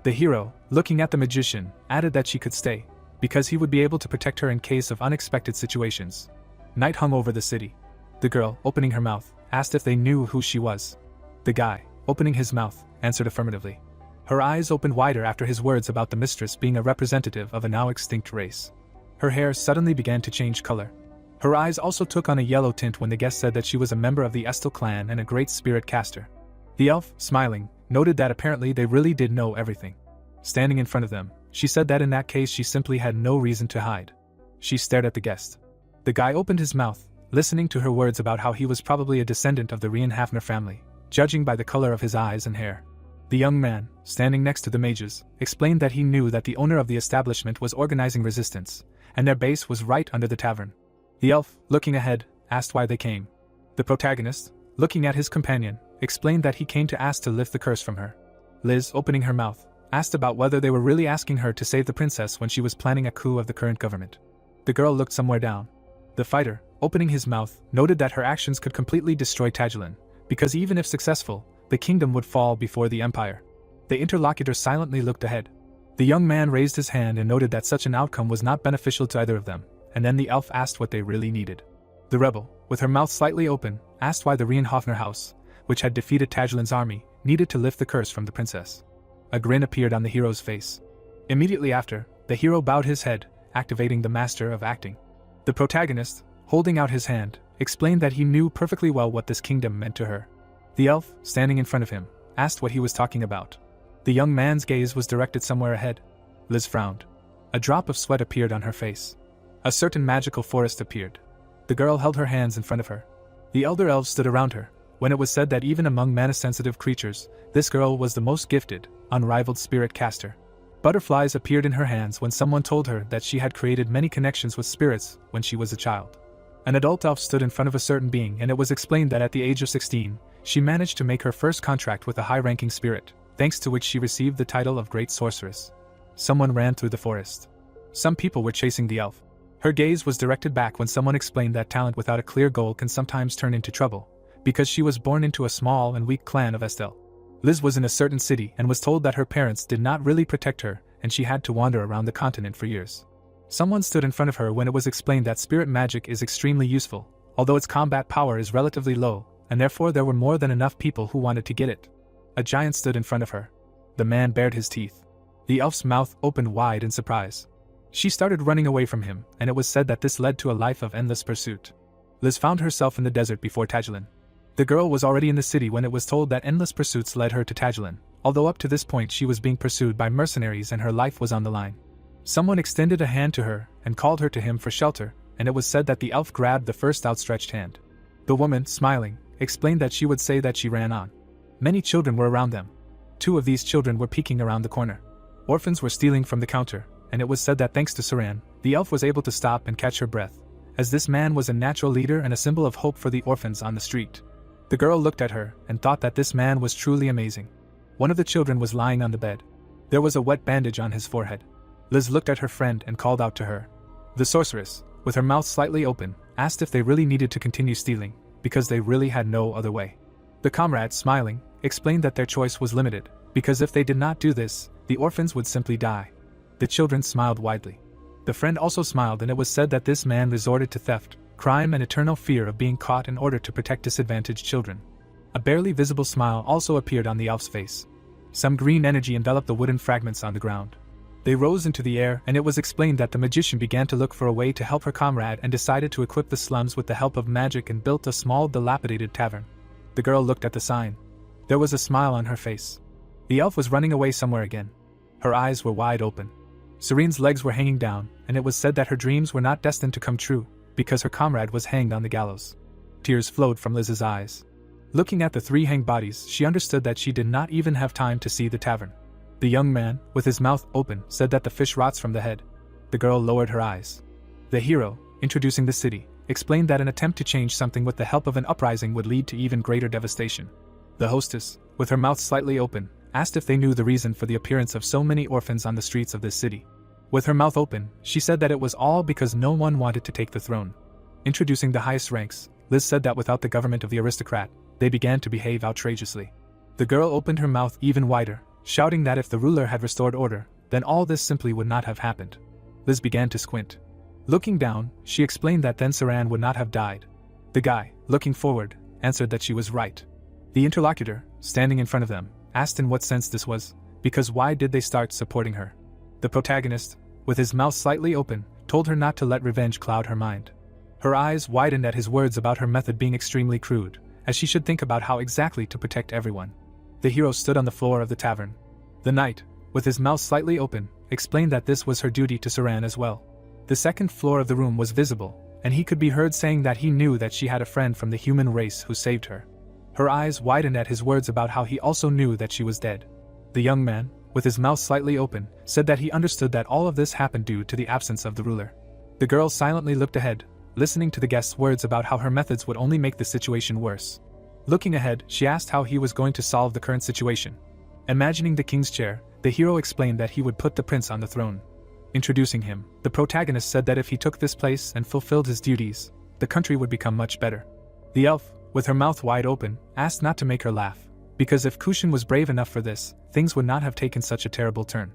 The hero, looking at the magician, added that she could stay, because he would be able to protect her in case of unexpected situations. Night hung over the city. The girl, opening her mouth, asked if they knew who she was. The guy, opening his mouth, answered affirmatively. Her eyes opened wider after his words about the mistress being a representative of a now extinct race. Her hair suddenly began to change color. Her eyes also took on a yellow tint when the guest said that she was a member of the Estel clan and a great spirit caster. The elf, smiling, noted that apparently they really did know everything. Standing in front of them, she said that in that case she simply had no reason to hide. She stared at the guest. The guy opened his mouth, listening to her words about how he was probably a descendant of the Rienhafner family, judging by the color of his eyes and hair. The young man, standing next to the mages, explained that he knew that the owner of the establishment was organizing resistance, and their base was right under the tavern. The elf, looking ahead, asked why they came. The protagonist, looking at his companion, explained that he came to ask to lift the curse from her. Liz, opening her mouth, asked about whether they were really asking her to save the princess when she was planning a coup of the current government. The girl looked somewhere down. The fighter, opening his mouth, noted that her actions could completely destroy Tagilin, because even if successful, the kingdom would fall before the empire. The interlocutor silently looked ahead. The young man raised his hand and noted that such an outcome was not beneficial to either of them, and then the elf asked what they really needed. The rebel, with her mouth slightly open, asked why the Rienhofner house, which had defeated Tagilin's army, needed to lift the curse from the princess. A grin appeared on the hero's face. Immediately after, the hero bowed his head, activating the master of acting. The protagonist, holding out his hand, explained that he knew perfectly well what this kingdom meant to her. The elf, standing in front of him, asked what he was talking about. The young man's gaze was directed somewhere ahead. Liz frowned. A drop of sweat appeared on her face. A certain magical forest appeared. The girl held her hands in front of her. The elder elves stood around her. When it was said that even among mana-sensitive creatures, this girl was the most gifted, unrivaled spirit caster. Butterflies appeared in her hands when someone told her that she had created many connections with spirits when she was a child. An adult elf stood in front of a certain being, and it was explained that at the age of 16, she managed to make her first contract with a high-ranking spirit, thanks to which she received the title of Great Sorceress. Someone ran through the forest. Some people were chasing the elf. Her gaze was directed back when someone explained that talent without a clear goal can sometimes turn into trouble, because she was born into a small and weak clan of Estel. Liz was in a certain city and was told that her parents did not really protect her, and she had to wander around the continent for years. Someone stood in front of her when it was explained that spirit magic is extremely useful, although its combat power is relatively low, and therefore there were more than enough people who wanted to get it. A giant stood in front of her. The man bared his teeth. The elf's mouth opened wide in surprise. She started running away from him, and it was said that this led to a life of endless pursuit. Liz found herself in the desert before Tagilin. The girl was already in the city when it was told that endless pursuits led her to Tagilin, although up to this point she was being pursued by mercenaries and her life was on the line. Someone extended a hand to her and called her to him for shelter, and it was said that the elf grabbed the first outstretched hand. The woman, smiling, explained that she would say that she ran on. Many children were around them. 2 of these children were peeking around the corner. Orphans were stealing from the counter, and it was said that thanks to Saran, the elf was able to stop and catch her breath, as this man was a natural leader and a symbol of hope for the orphans on the street. The girl looked at her and thought that this man was truly amazing. One of the children was lying on the bed. There was a wet bandage on his forehead. Liz looked at her friend and called out to her. The sorceress, with her mouth slightly open, asked if they really needed to continue stealing, because they really had no other way. The comrade, smiling, explained that their choice was limited, because if they did not do this, the orphans would simply die. The children smiled widely. The friend also smiled, and it was said that this man resorted to theft, crime, and eternal fear of being caught in order to protect disadvantaged children. A barely visible smile also appeared on the elf's face. Some green energy enveloped the wooden fragments on the ground. They rose into the air, and it was explained that the magician began to look for a way to help her comrade and decided to equip the slums with the help of magic and built a small, dilapidated tavern. The girl looked at the sign. There was a smile on her face. The elf was running away somewhere again. Her eyes were wide open. Serene's legs were hanging down, and it was said that her dreams were not destined to come true, because her comrade was hanged on the gallows. Tears flowed from Liz's eyes. Looking at the 3 hanged bodies, she understood that she did not even have time to see the tavern. The young man, with his mouth open, said that the fish rots from the head. The girl lowered her eyes. The hero, introducing the city, explained that an attempt to change something with the help of an uprising would lead to even greater devastation. The hostess, with her mouth slightly open, asked if they knew the reason for the appearance of so many orphans on the streets of this city. With her mouth open, she said that it was all because no one wanted to take the throne. Introducing the highest ranks, Liz said that without the government of the aristocrat, they began to behave outrageously. The girl opened her mouth even wider, shouting that if the ruler had restored order, then all this simply would not have happened. Liz began to squint. Looking down, she explained that then Saran would not have died. The guy, looking forward, answered that she was right. The interlocutor, standing in front of them, asked in what sense this was, because why did they start supporting her? The protagonist, with his mouth slightly open, told her not to let revenge cloud her mind. Her eyes widened at his words about her method being extremely crude, as she should think about how exactly to protect everyone. The hero stood on the floor of the tavern. The knight, with his mouth slightly open, explained that this was her duty to Saran as well. The second floor of the room was visible, and he could be heard saying that he knew that she had a friend from the human race who saved her. Her eyes widened at his words about how he also knew that she was dead. The young man, with his mouth slightly open, said that he understood that all of this happened due to the absence of the ruler. The girl silently looked ahead, listening to the guest's words about how her methods would only make the situation worse. Looking ahead, she asked how he was going to solve the current situation. Imagining the king's chair, the hero explained that he would put the prince on the throne. Introducing him, the protagonist said that if he took this place and fulfilled his duties, the country would become much better. The elf, with her mouth wide open, asked not to make her laugh, because if Kushin was brave enough for this, things would not have taken such a terrible turn.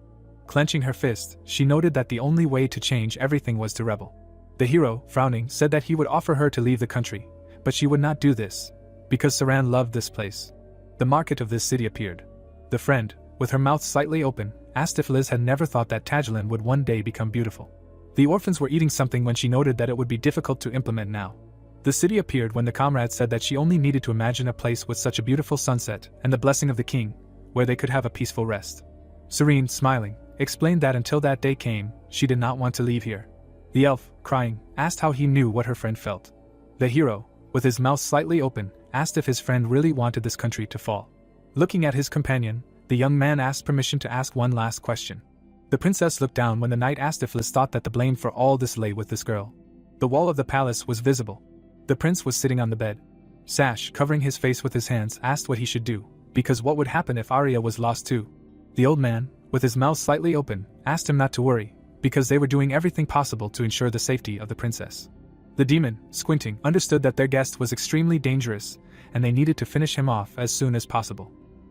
Clenching her fist, she noted that the only way to change everything was to rebel. The hero, frowning, said that he would offer her to leave the country, but she would not do this, because Saran loved this place. The market of this city appeared. The friend, with her mouth slightly open, asked if Liz had never thought that Tagilin would one day become beautiful. The orphans were eating something when she noted that it would be difficult to implement now. The city appeared when the comrade said that she only needed to imagine a place with such a beautiful sunset and the blessing of the king, where they could have a peaceful rest. Serene, smiling, explained that until that day came, she did not want to leave here. The elf, crying, asked how he knew what her friend felt. The hero, with his mouth slightly open, asked if his friend really wanted this country to fall. Looking at his companion, the young man asked permission to ask one last question. The princess looked down when the knight asked if Liz thought that the blame for all this lay with this girl. The wall of the palace was visible. The prince was sitting on the bed. Sash, covering his face with his hands, asked what he should do, because what would happen if Arya was lost too? The old man, with his mouth slightly open, asked him not to worry, because they were doing everything possible to ensure the safety of the princess. The demon, squinting, understood that their guest was extremely dangerous, and they needed to finish him off as soon as possible.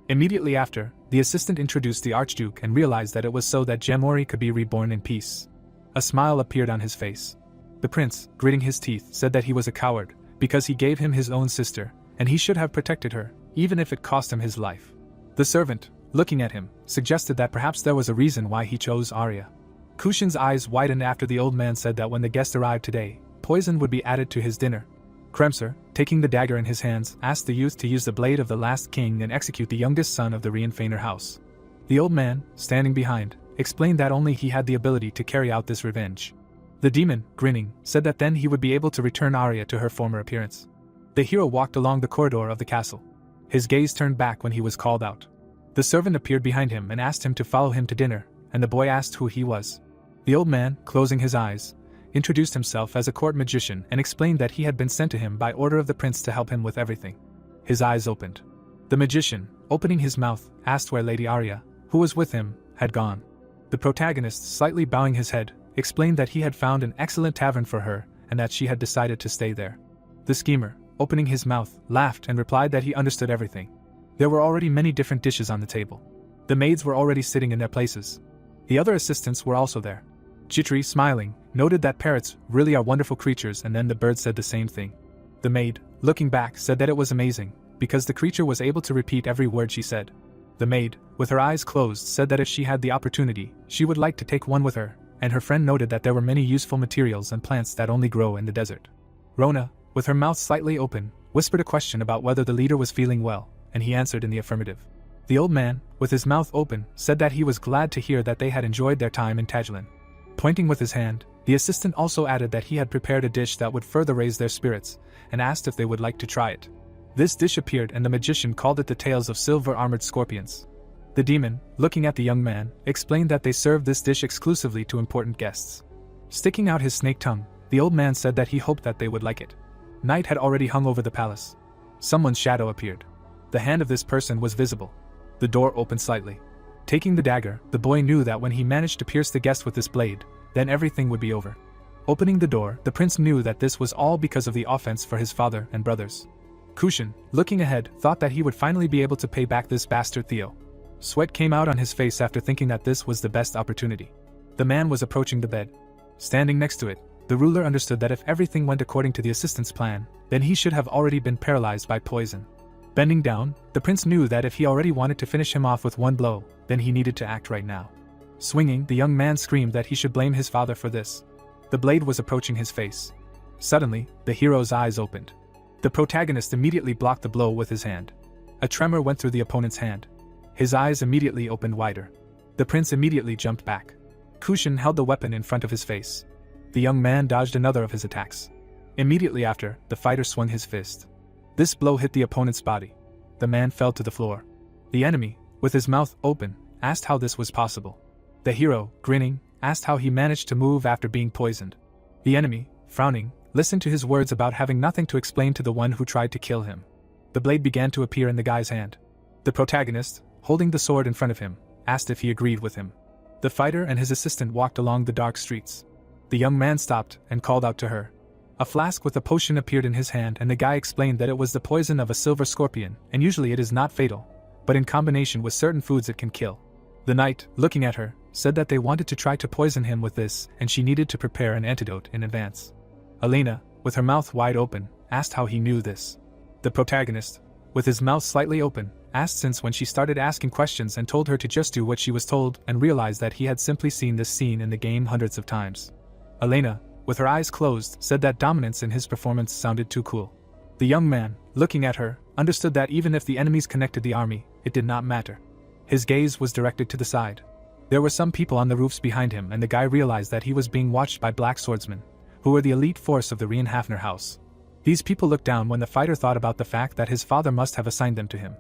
Immediately after, the assistant introduced the Archduke and realized that it was so that Gemori could be reborn in peace. A smile appeared on his face. The prince, gritting his teeth, said that he was a coward, because he gave him his own sister, and he should have protected her, even if it cost him his life. The servant, looking at him, suggested that perhaps there was a reason why he chose Arya. Kushin's eyes widened after the old man said that when the guest arrived today, poison would be added to his dinner. Kremser, taking the dagger in his hands, asked the youth to use the blade of the last king and execute the youngest son of the Rienfeiner house. The old man, standing behind, explained that only he had the ability to carry out this revenge. The demon, grinning, said that then he would be able to return Arya to her former appearance. The hero walked along the corridor of the castle. His gaze turned back when he was called out. The servant appeared behind him and asked him to follow him to dinner, and the boy asked who he was. The old man, closing his eyes, introduced himself as a court magician and explained that he had been sent to him by order of the prince to help him with everything. His eyes opened. The magician, opening his mouth, asked where Lady Arya, who was with him, had gone. The protagonist, slightly bowing his head, explained that he had found an excellent tavern for her and that she had decided to stay there. The schemer, opening his mouth, laughed and replied that he understood everything. There were already many different dishes on the table. The maids were already sitting in their places. The other assistants were also there. Chitri, smiling, noted that parrots really are wonderful creatures, and then the bird said the same thing. The maid, looking back, said that it was amazing, because the creature was able to repeat every word she said. The maid, with her eyes closed, said that if she had the opportunity, she would like to take one with her, and her friend noted that there were many useful materials and plants that only grow in the desert. Rona, with her mouth slightly open, whispered a question about whether the leader was feeling well, and he answered in the affirmative. The old man, with his mouth open, said that he was glad to hear that they had enjoyed their time in Tajlin. Pointing with his hand, the assistant also added that he had prepared a dish that would further raise their spirits, and asked if they would like to try it. This dish appeared and the magician called it the tails of silver-armored scorpions. The demon, looking at the young man, explained that they served this dish exclusively to important guests. Sticking out his snake tongue, the old man said that he hoped that they would like it. Night had already hung over the palace. Someone's shadow appeared. The hand of this person was visible. The door opened slightly. Taking the dagger, the boy knew that when he managed to pierce the guest with this blade, then everything would be over. Opening the door, the prince knew that this was all because of the offense for his father and brothers. Kushin, looking ahead, thought that he would finally be able to pay back this bastard Theo. Sweat came out on his face after thinking that this was the best opportunity. The man was approaching the bed. Standing next to it, the ruler understood that if everything went according to the assistant's plan, then he should have already been paralyzed by poison. Bending down, the prince knew that if he already wanted to finish him off with one blow, then he needed to act right now. Swinging, the young man screamed that he should blame his father for this. The blade was approaching his face. Suddenly, the hero's eyes opened. The protagonist immediately blocked the blow with his hand. A tremor went through the opponent's hand. His eyes immediately opened wider. The prince immediately jumped back. Kushin held the weapon in front of his face. The young man dodged another of his attacks. Immediately after, the fighter swung his fist. This blow hit the opponent's body. The man fell to the floor. The enemy, with his mouth open, asked how this was possible. The hero, grinning, asked how he managed to move after being poisoned. The enemy, frowning, listened to his words about having nothing to explain to the one who tried to kill him. The blade began to appear in the guy's hand. The protagonist, holding the sword in front of him, asked if he agreed with him. The fighter and his assistant walked along the dark streets. The young man stopped and called out to her. A flask with a potion appeared in his hand, and the guy explained that it was the poison of a silver scorpion, and usually it is not fatal, but in combination with certain foods it can kill. The knight, looking at her, said that they wanted to try to poison him with this, and she needed to prepare an antidote in advance. Elena, with her mouth wide open, asked how he knew this. The protagonist, with his mouth slightly open, asked since when she started asking questions and told her to just do what she was told, and realized that he had simply seen this scene in the game hundreds of times. Elena, with her eyes closed, said that dominance in his performance sounded too cool. The young man, looking at her, understood that even if the enemies connected the army, it did not matter. His gaze was directed to the side. There were some people on the roofs behind him, and the guy realized that he was being watched by black swordsmen, who were the elite force of the Reinhafner house. These people looked down when the fighter thought about the fact that his father must have assigned them to him.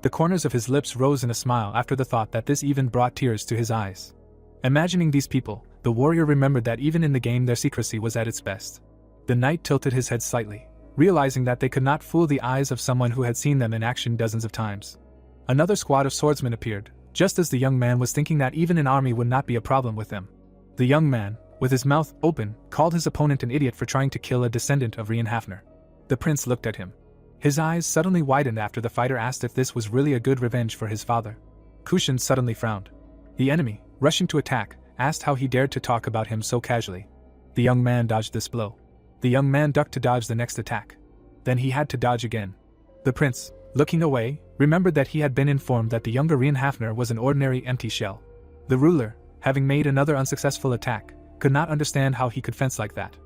The corners of his lips rose in a smile after the thought that this even brought tears to his eyes. Imagining these people, the warrior remembered that even in the game their secrecy was at its best. The knight tilted his head slightly, realizing that they could not fool the eyes of someone who had seen them in action dozens of times. Another squad of swordsmen appeared, just as the young man was thinking that even an army would not be a problem with them. The young man, with his mouth open, called his opponent an idiot for trying to kill a descendant of Reinhafner. The prince looked at him. His eyes suddenly widened after the fighter asked if this was really a good revenge for his father. Kushin suddenly frowned. The enemy, rushing to attack, asked how he dared to talk about him so casually. The young man dodged this blow. The young man ducked to dodge the next attack. Then he had to dodge again. The prince, looking away, remembered that he had been informed that the younger Reinhafner was an ordinary empty shell. The ruler, having made another unsuccessful attack, could not understand how he could fence like that.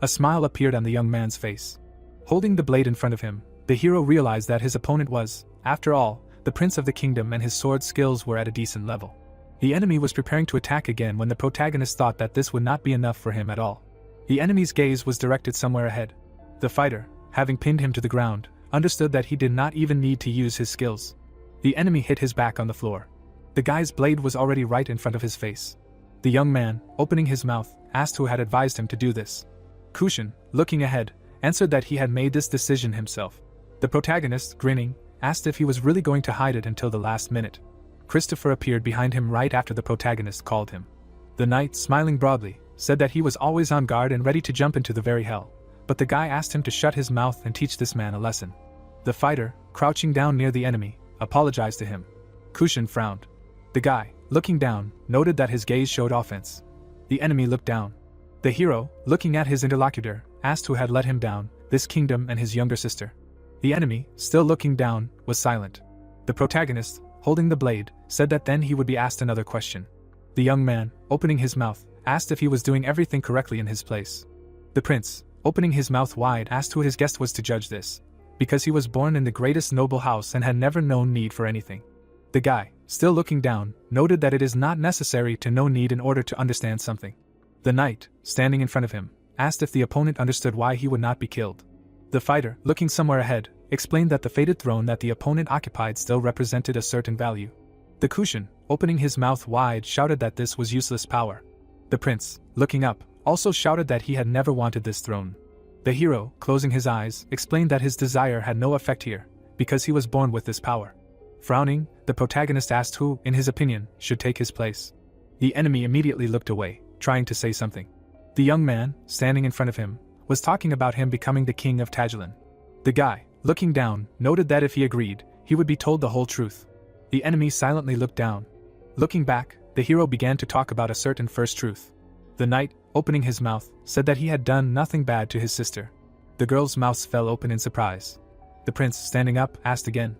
A smile appeared on the young man's face. Holding the blade in front of him, the hero realized that his opponent was, after all, the prince of the kingdom, and his sword skills were at a decent level. The enemy was preparing to attack again when the protagonist thought that this would not be enough for him at all. The enemy's gaze was directed somewhere ahead. The fighter, having pinned him to the ground, understood that he did not even need to use his skills. The enemy hit his back on the floor. The guy's blade was already right in front of his face. The young man, opening his mouth, asked who had advised him to do this. Kushin, looking ahead, answered that he had made this decision himself. The protagonist, grinning, asked if he was really going to hide it until the last minute. Christopher appeared behind him right after the protagonist called him. The knight, smiling broadly, said that he was always on guard and ready to jump into the very hell, but the guy asked him to shut his mouth and teach this man a lesson. The fighter, crouching down near the enemy, apologized to him. Kushin frowned. The guy, looking down, noted that his gaze showed offense. The enemy looked down. The hero, looking at his interlocutor, asked who had let him down, this kingdom and his younger sister. The enemy, still looking down, was silent. The protagonist, holding the blade, said that then he would be asked another question. The young man, opening his mouth, asked if he was doing everything correctly in his place. The prince, opening his mouth wide, asked who his guest was to judge this, because he was born in the greatest noble house and had never known need for anything. The guy, still looking down, noted that it is not necessary to know need in order to understand something. The knight, standing in front of him, asked if the opponent understood why he would not be killed. The fighter, looking somewhere ahead, explained that the fated throne that the opponent occupied still represented a certain value. The Kushin, opening his mouth wide, shouted that this was useless power. The prince, looking up, also shouted that he had never wanted this throne. The hero, closing his eyes, explained that his desire had no effect here, because he was born with this power. Frowning, the protagonist asked who, in his opinion, should take his place. The enemy immediately looked away, trying to say something. The young man, standing in front of him, was talking about him becoming the king of Tajulan. The guy, looking down, noted that if he agreed, he would be told the whole truth. The enemy silently looked down. Looking back, the hero began to talk about a certain first truth. The knight, opening his mouth, said that he had done nothing bad to his sister. The girls' mouths fell open in surprise. The prince, standing up, asked again.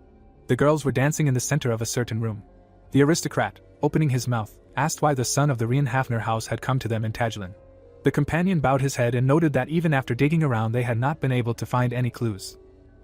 The girls were dancing in the center of a certain room. The aristocrat, opening his mouth, asked why the son of the Reinhafner house had come to them in Tajulan. The companion bowed his head and noted that even after digging around they had not been able to find any clues.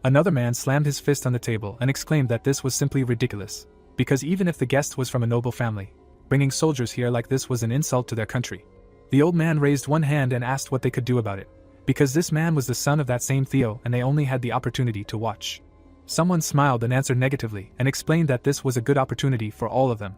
Another man slammed his fist on the table and exclaimed that this was simply ridiculous, because even if the guest was from a noble family, bringing soldiers here like this was an insult to their country. The old man raised one hand and asked what they could do about it, because this man was the son of that same Theo and they only had the opportunity to watch. Someone smiled and answered negatively and explained that this was a good opportunity for all of them.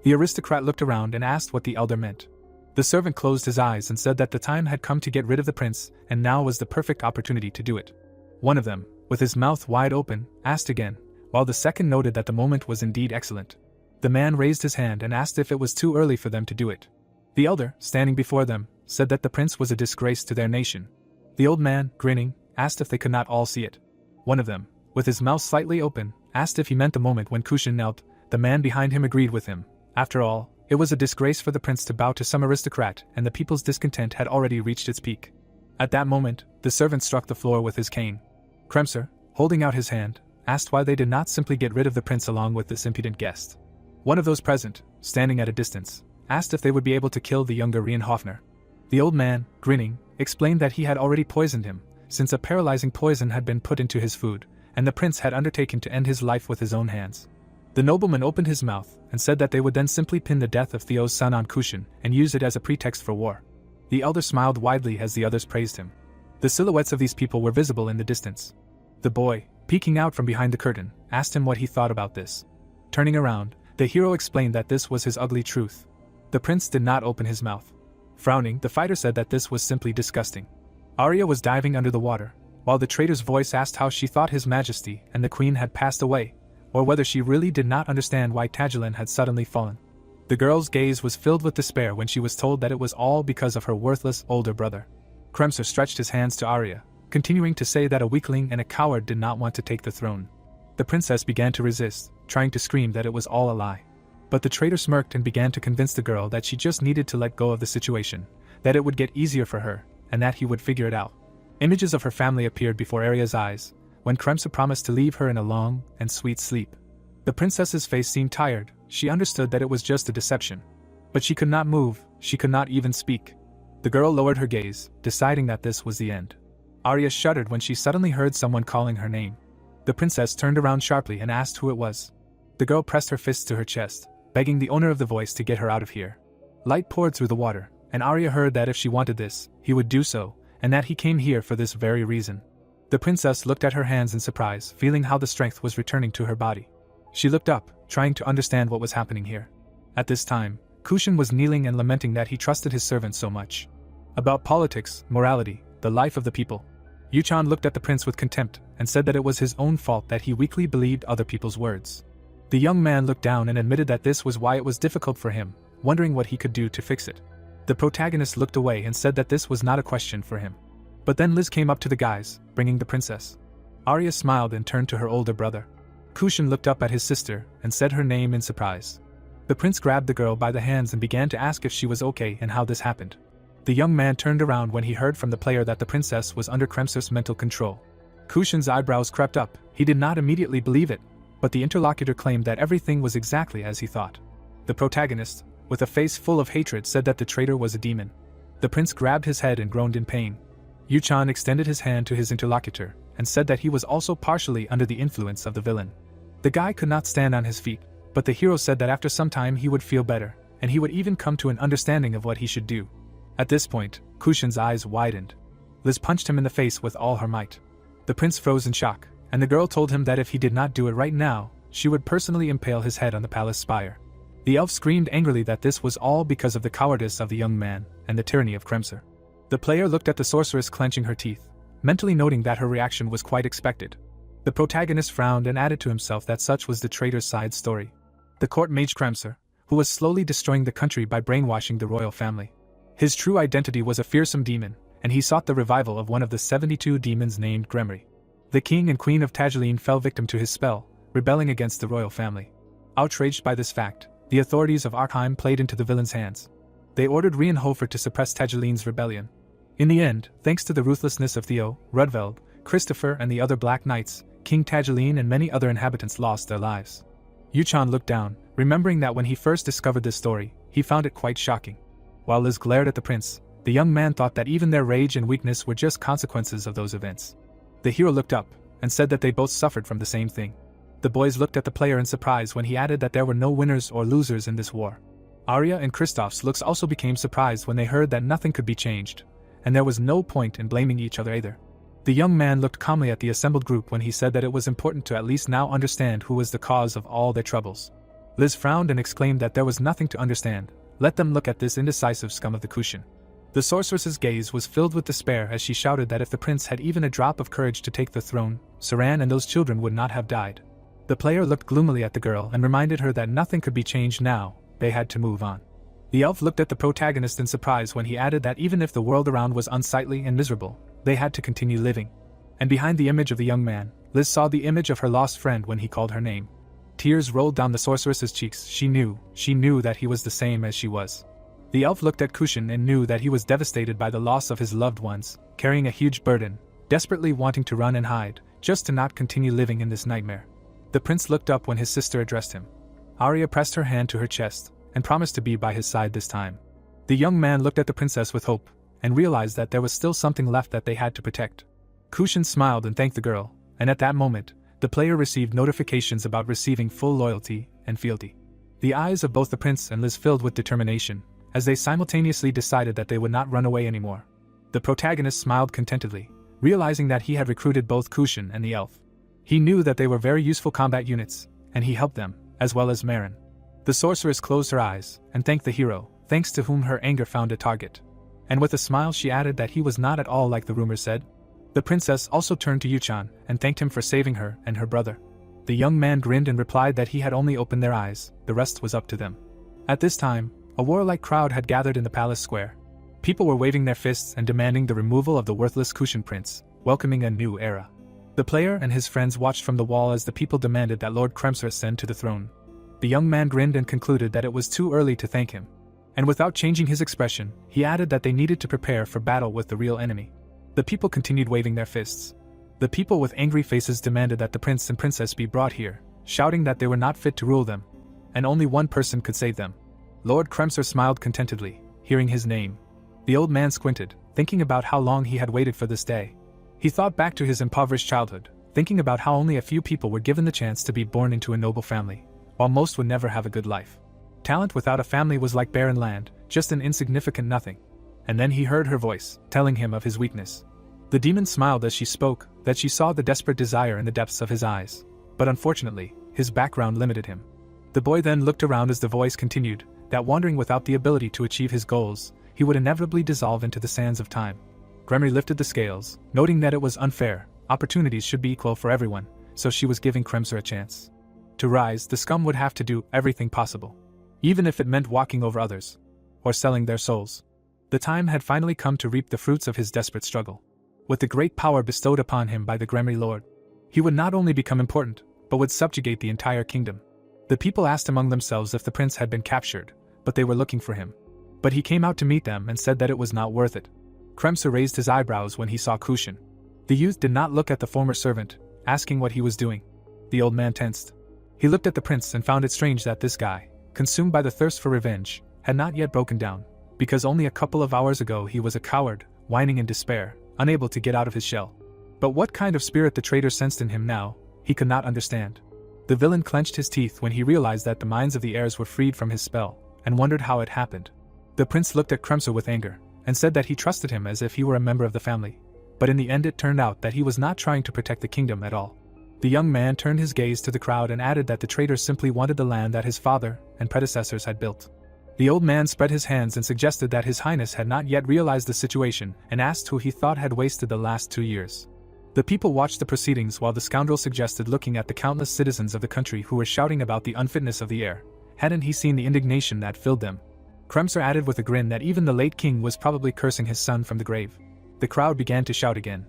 The aristocrat looked around and asked what the elder meant. The servant closed his eyes and said that the time had come to get rid of the prince, and now was the perfect opportunity to do it. One of them, with his mouth wide open, asked again, while the second noted that the moment was indeed excellent. The man raised his hand and asked if it was too early for them to do it. The elder, standing before them, said that the prince was a disgrace to their nation. The old man, grinning, asked if they could not all see it. One of them, with his mouth slightly open, asked if he meant the moment when Kushin knelt. The man behind him agreed with him. After all, it was a disgrace for the prince to bow to some aristocrat, and the people's discontent had already reached its peak. At that moment, the servant struck the floor with his cane. Kremser, holding out his hand, asked why they did not simply get rid of the prince along with this impudent guest. One of those present, standing at a distance, asked if they would be able to kill the younger Reinhofner. The old man, grinning, explained that he had already poisoned him, since a paralyzing poison had been put into his food, and the prince had undertaken to end his life with his own hands. The nobleman opened his mouth and said that they would then simply pin the death of Theo's son on Kushin and use it as a pretext for war. The elder smiled widely as the others praised him. The silhouettes of these people were visible in the distance. The boy, peeking out from behind the curtain, asked him what he thought about this. Turning around, the hero explained that this was his ugly truth. The prince did not open his mouth. Frowning, the fighter said that this was simply disgusting. Arya was diving under the water, while the traitor's voice asked how she thought His Majesty and the Queen had passed away, or whether she really did not understand why Tagilin had suddenly fallen. The girl's gaze was filled with despair when she was told that it was all because of her worthless older brother. Kremser stretched his hands to Arya, continuing to say that a weakling and a coward did not want to take the throne. The princess began to resist, trying to scream that it was all a lie. But the traitor smirked and began to convince the girl that she just needed to let go of the situation, that it would get easier for her, and that he would figure it out. Images of her family appeared before Arya's eyes, when Kremser promised to leave her in a long and sweet sleep. The princess's face seemed tired. She understood that it was just a deception. But she could not move, she could not even speak. The girl lowered her gaze, deciding that this was the end. Arya shuddered when she suddenly heard someone calling her name. The princess turned around sharply and asked who it was. The girl pressed her fists to her chest, begging the owner of the voice to get her out of here. Light poured through the water, and Arya heard that if she wanted this, he would do so, and that he came here for this very reason. The princess looked at her hands in surprise, feeling how the strength was returning to her body. She looked up, trying to understand what was happening here. At this time, Kushin was kneeling and lamenting that he trusted his servant so much. About politics, morality, the life of the people. Yuchan looked at the prince with contempt and said that it was his own fault that he weakly believed other people's words. The young man looked down and admitted that this was why it was difficult for him, wondering what he could do to fix it. The protagonist looked away and said that this was not a question for him. But then Liz came up to the guys, bringing the princess. Arya smiled and turned to her older brother. Kushin looked up at his sister and said her name in surprise. The prince grabbed the girl by the hands and began to ask if she was okay and how this happened. The young man turned around when he heard from the player that the princess was under Kremser's mental control. Kushin's eyebrows crept up. He did not immediately believe it, but the interlocutor claimed that everything was exactly as he thought. The protagonist, with a face full of hatred, said that the traitor was a demon. The prince grabbed his head and groaned in pain. Yuchan extended his hand to his interlocutor and said that he was also partially under the influence of the villain. The guy could not stand on his feet, but the hero said that after some time he would feel better, and he would even come to an understanding of what he should do. At this point, Kushin's eyes widened. Liz punched him in the face with all her might. The prince froze in shock, and the girl told him that if he did not do it right now, she would personally impale his head on the palace spire. The elf screamed angrily that this was all because of the cowardice of the young man and the tyranny of Kremser. The player looked at the sorceress clenching her teeth, mentally noting that her reaction was quite expected. The protagonist frowned and added to himself that such was the traitor's side story. The court mage Kremser, who was slowly destroying the country by brainwashing the royal family. His true identity was a fearsome demon, and he sought the revival of one of the 72 demons named Gremry. The king and queen of Tagilin fell victim to his spell, rebelling against the royal family. Outraged by this fact, the authorities of Arkheim played into the villain's hands. They ordered Rienhofer to suppress Tagilin's rebellion. In the end, thanks to the ruthlessness of Theo, Rudveld, Christopher and the other Black Knights, King Tagilin and many other inhabitants lost their lives. Yuchan looked down, remembering that when he first discovered this story, he found it quite shocking. While Liz glared at the prince, the young man thought that even their rage and weakness were just consequences of those events. The hero looked up, and said that they both suffered from the same thing. The boys looked at the player in surprise when he added that there were no winners or losers in this war. Arya and Kristoff's looks also became surprised when they heard that nothing could be changed, and there was no point in blaming each other either. The young man looked calmly at the assembled group when he said that it was important to at least now understand who was the cause of all their troubles. Liz frowned and exclaimed that there was nothing to understand. Let them look at this indecisive scum of the Kushin. The sorceress's gaze was filled with despair as she shouted that if the prince had even a drop of courage to take the throne, Saran and those children would not have died. The player looked gloomily at the girl and reminded her that nothing could be changed now, they had to move on. The elf looked at the protagonist in surprise when he added that even if the world around was unsightly and miserable, they had to continue living. And behind the image of the young man, Liz saw the image of her lost friend when he called her name. Tears rolled down the sorceress's cheeks. She knew that he was the same as she was. The elf looked at Kushin and knew that he was devastated by the loss of his loved ones, carrying a huge burden, desperately wanting to run and hide, just to not continue living in this nightmare. The prince looked up when his sister addressed him. Arya pressed her hand to her chest, and promised to be by his side this time. The young man looked at the princess with hope, and realized that there was still something left that they had to protect. Kushin smiled and thanked the girl, and at that moment, the player received notifications about receiving full loyalty and fealty. The eyes of both the prince and Liz filled with determination, as they simultaneously decided that they would not run away anymore. The protagonist smiled contentedly, realizing that he had recruited both Kushin and the elf. He knew that they were very useful combat units, and he helped them, as well as Marin. The sorceress closed her eyes and thanked the hero, thanks to whom her anger found a target. And with a smile she added that he was not at all like the rumors said. The princess also turned to Yuchan and thanked him for saving her and her brother. The young man grinned and replied that he had only opened their eyes, the rest was up to them. At this time, a warlike crowd had gathered in the palace square. People were waving their fists and demanding the removal of the worthless Kushin prince, welcoming a new era. The player and his friends watched from the wall as the people demanded that Lord Kremser ascend to the throne. The young man grinned and concluded that it was too early to thank him. And without changing his expression, he added that they needed to prepare for battle with the real enemy. The people continued waving their fists. The people with angry faces demanded that the prince and princess be brought here, shouting that they were not fit to rule them, and only one person could save them. Lord Kremser smiled contentedly, hearing his name. The old man squinted, thinking about how long he had waited for this day. He thought back to his impoverished childhood, thinking about how only a few people were given the chance to be born into a noble family, while most would never have a good life. Talent without a family was like barren land, just an insignificant nothing. And then he heard her voice, telling him of his weakness. The demon smiled as she spoke, that she saw the desperate desire in the depths of his eyes. But unfortunately, his background limited him. The boy then looked around as the voice continued, that wandering without the ability to achieve his goals, he would inevitably dissolve into the sands of time. Gremory lifted the scales, noting that it was unfair, opportunities should be equal for everyone, so she was giving Kremser a chance. To rise, the scum would have to do everything possible. Even if it meant walking over others. Or selling their souls. The time had finally come to reap the fruits of his desperate struggle. With the great power bestowed upon him by the Gremory Lord, he would not only become important, but would subjugate the entire kingdom. The people asked among themselves if the prince had been captured, but they were looking for him. But he came out to meet them and said that it was not worth it. Kremser raised his eyebrows when he saw Kushin. The youth did not look at the former servant, asking what he was doing. The old man tensed. He looked at the prince and found it strange that this guy, consumed by the thirst for revenge, had not yet broken down, because only a couple of hours ago he was a coward, whining in despair, unable to get out of his shell. But what kind of spirit the traitor sensed in him now, he could not understand. The villain clenched his teeth when he realized that the minds of the heirs were freed from his spell, and wondered how it happened. The prince looked at Kremser with anger, and said that he trusted him as if he were a member of the family. But in the end it turned out that he was not trying to protect the kingdom at all. The young man turned his gaze to the crowd and added that the traitor simply wanted the land that his father and predecessors had built. The old man spread his hands and suggested that His Highness had not yet realized the situation and asked who he thought had wasted the last 2 years. The people watched the proceedings while the scoundrel suggested looking at the countless citizens of the country who were shouting about the unfitness of the heir. Hadn't he seen the indignation that filled them? Kremser added with a grin that even the late king was probably cursing his son from the grave. The crowd began to shout again.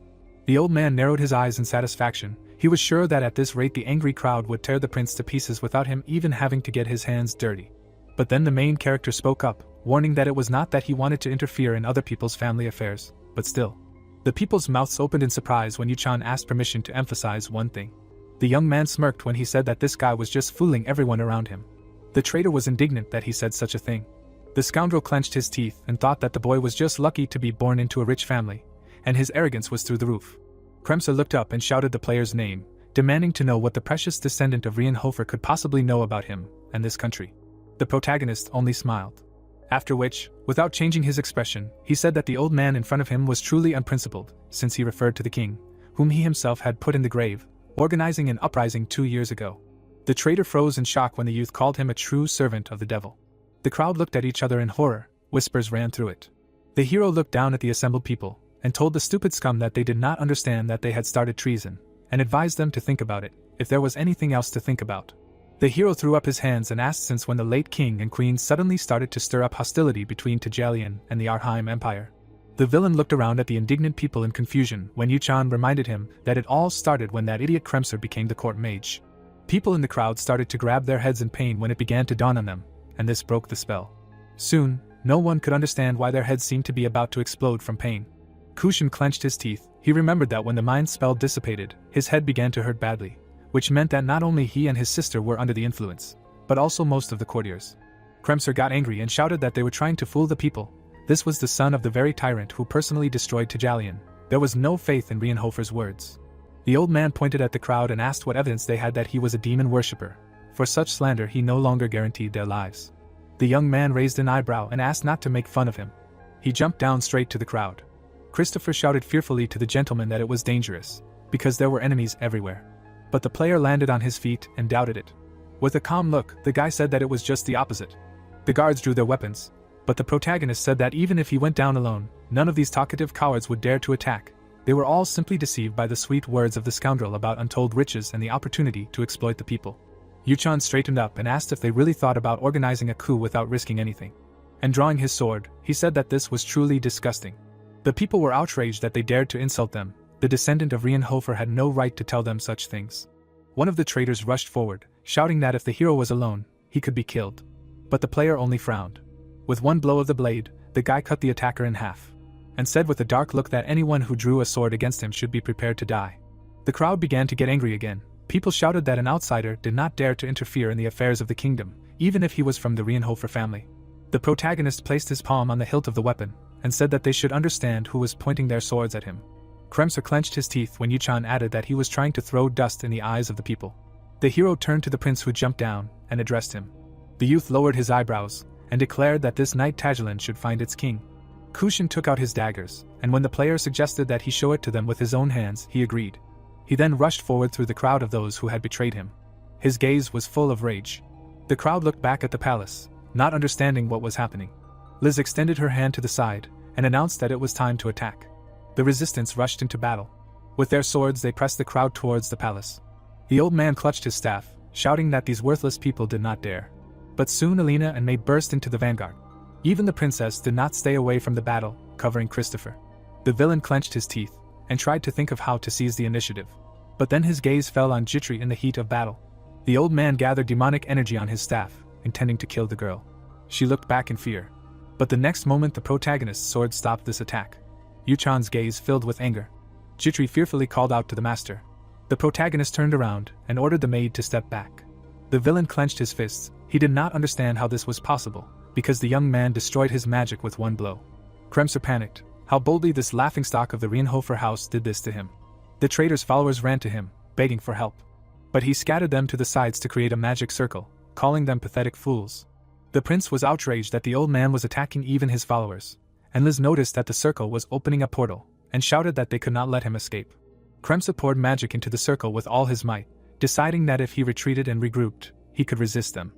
The old man narrowed his eyes in satisfaction. He was sure that at this rate the angry crowd would tear the prince to pieces without him even having to get his hands dirty. But then the main character spoke up, warning that it was not that he wanted to interfere in other people's family affairs, but still. The people's mouths opened in surprise when Yuchan asked permission to emphasize one thing. The young man smirked when he said that this guy was just fooling everyone around him. The traitor was indignant that he said such a thing. The scoundrel clenched his teeth and thought that the boy was just lucky to be born into a rich family, and his arrogance was through the roof. Kremser looked up and shouted the player's name, demanding to know what the precious descendant of Rienhofer could possibly know about him and this country. The protagonist only smiled. After which, without changing his expression, he said that the old man in front of him was truly unprincipled, since he referred to the king, whom he himself had put in the grave, organizing an uprising 2 years ago. The traitor froze in shock when the youth called him a true servant of the devil. The crowd looked at each other in horror, whispers ran through it. The hero looked down at the assembled people, and told the stupid scum that they did not understand that they had started treason, and advised them to think about it, if there was anything else to think about. The hero threw up his hands and asked since when the late king and queen suddenly started to stir up hostility between Tajalian and the Arheim Empire. The villain looked around at the indignant people in confusion when Yuchan reminded him that it all started when that idiot Kremser became the court mage. People in the crowd started to grab their heads in pain when it began to dawn on them, and this broke the spell. Soon, no one could understand why their heads seemed to be about to explode from pain. Kushin clenched his teeth. He remembered that when the mind spell dissipated, his head began to hurt badly, which meant that not only he and his sister were under the influence, but also most of the courtiers. Kremser got angry and shouted that they were trying to fool the people, This was the son of the very tyrant who personally destroyed Tajalian. There was no faith in Rienhofer's words. The old man pointed at the crowd and asked what evidence they had that he was a demon worshipper. For such slander he no longer guaranteed their lives. The young man raised an eyebrow and asked not to make fun of him. He jumped down straight to the crowd. Christopher shouted fearfully to the gentleman that it was dangerous, because there were enemies everywhere. But the player landed on his feet and doubted it. With a calm look, the guy said that it was just the opposite. The guards drew their weapons, but the protagonist said that even if he went down alone, none of these talkative cowards would dare to attack. They were all simply deceived by the sweet words of the scoundrel about untold riches and the opportunity to exploit the people. Yuchan straightened up and asked if they really thought about organizing a coup without risking anything. And drawing his sword, he said that this was truly disgusting. The people were outraged that they dared to insult them. The descendant of Rienhofer had no right to tell them such things. One of the traitors rushed forward, shouting that if the hero was alone, he could be killed. But the player only frowned. With one blow of the blade, the guy cut the attacker in half, and said with a dark look that anyone who drew a sword against him should be prepared to die. The crowd began to get angry again. People shouted that an outsider did not dare to interfere in the affairs of the kingdom, even if he was from the Rienhofer family. The protagonist placed his palm on the hilt of the weapon, and said that they should understand who was pointing their swords at him. Kremser clenched his teeth when Yuchan added that he was trying to throw dust in the eyes of the people. The hero turned to the prince who jumped down, and addressed him. The youth lowered his eyebrows, and declared that this night Tajilan should find its king. Kushin took out his daggers, and when the player suggested that he show it to them with his own hands, he agreed. He then rushed forward through the crowd of those who had betrayed him. His gaze was full of rage. The crowd looked back at the palace, not understanding what was happening. Liz extended her hand to the side, and announced that it was time to attack. The resistance rushed into battle. With their swords they pressed the crowd towards the palace. The old man clutched his staff, shouting that these worthless people did not dare. But soon Alina and May burst into the vanguard. Even the princess did not stay away from the battle, covering Christopher. The villain clenched his teeth, and tried to think of how to seize the initiative. But then his gaze fell on Jitri in the heat of battle. The old man gathered demonic energy on his staff, intending to kill the girl. She looked back in fear. But the next moment the protagonist's sword stopped this attack. Yuchan's gaze filled with anger. Jitri fearfully called out to the master. The protagonist turned around and ordered the maid to step back. The villain clenched his fists. He did not understand how this was possible, because the young man destroyed his magic with one blow. Kremser panicked. How boldly this laughingstock of the Rienhofer house did this to him. The traitor's followers ran to him, begging for help. But he scattered them to the sides to create a magic circle, calling them pathetic fools. The prince was outraged that the old man was attacking even his followers, and Liz noticed that the circle was opening a portal, and shouted that they could not let him escape. Kremser poured magic into the circle with all his might, deciding that if he retreated and regrouped, he could resist them.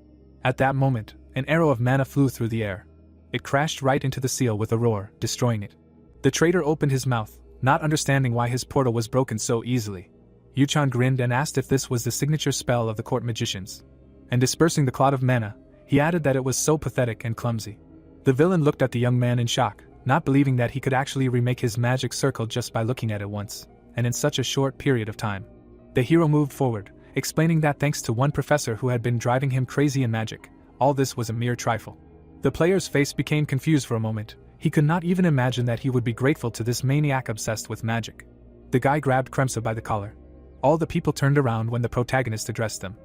At that moment, an arrow of mana flew through the air. It crashed right into the seal with a roar, destroying it. The traitor opened his mouth, not understanding why his portal was broken so easily. Yuchan grinned and asked if this was the signature spell of the court magicians. And dispersing the cloud of mana, he added that it was so pathetic and clumsy. The villain looked at the young man in shock, not believing that he could actually remake his magic circle just by looking at it once, and in such a short period of time. The hero moved forward, explaining that thanks to one professor who had been driving him crazy in magic, all this was a mere trifle. The player's face became confused for a moment. He could not even imagine that he would be grateful to this maniac obsessed with magic. The guy grabbed Kremser by the collar. All the people turned around when the protagonist addressed them.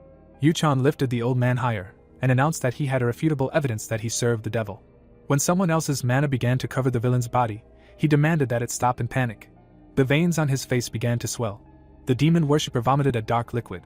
Yuchan lifted the old man higher, and announced that he had irrefutable evidence that he served the devil. When someone else's mana began to cover the villain's body, he demanded that it stop in panic. The veins on his face began to swell. The demon worshipper vomited a dark liquid.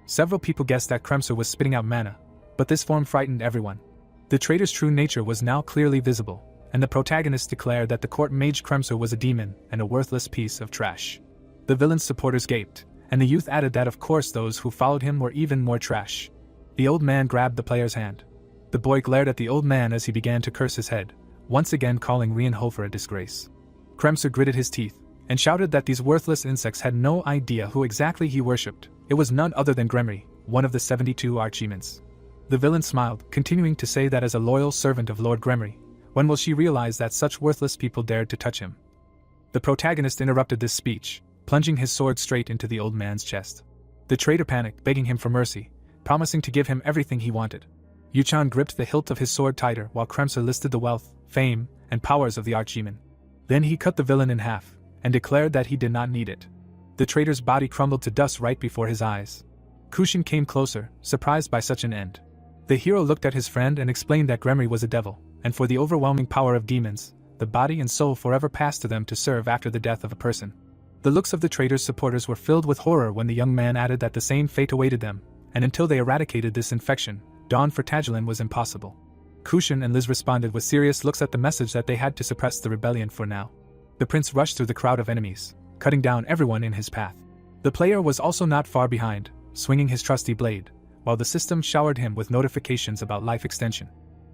Several people guessed that Kremser was spitting out mana, but this form frightened everyone. The traitor's true nature was now clearly visible, and the protagonist declared that the court mage Kremser was a demon and a worthless piece of trash. The villain's supporters gaped, and the youth added that of course those who followed him were even more trash. The old man grabbed the player's hand. The boy glared at the old man as he began to curse his head, once again calling Rienhofer a disgrace. Kremser gritted his teeth, and shouted that these worthless insects had no idea who exactly he worshipped. It was none other than Gremry, one of the 72 archdemons. The villain smiled, continuing to say that as a loyal servant of Lord Gremry, when will she realize that such worthless people dared to touch him? The protagonist interrupted this speech, plunging his sword straight into the old man's chest. The traitor panicked, begging him for mercy, promising to give him everything he wanted. Yuchan gripped the hilt of his sword tighter while Kremser listed the wealth, fame, and powers of the archdemon. Then he cut the villain in half, and declared that he did not need it. The traitor's body crumbled to dust right before his eyes. Kushin came closer, surprised by such an end. The hero looked at his friend and explained that Gremry was a devil, and for the overwhelming power of demons, the body and soul forever passed to them to serve after the death of a person. The looks of the traitor's supporters were filled with horror when the young man added that the same fate awaited them, and until they eradicated this infection, dawn for Tagilin was impossible. Kushin and Liz responded with serious looks at the message that they had to suppress the rebellion for now. The prince rushed through the crowd of enemies, cutting down everyone in his path. The player was also not far behind, swinging his trusty blade, while the system showered him with notifications about life extension.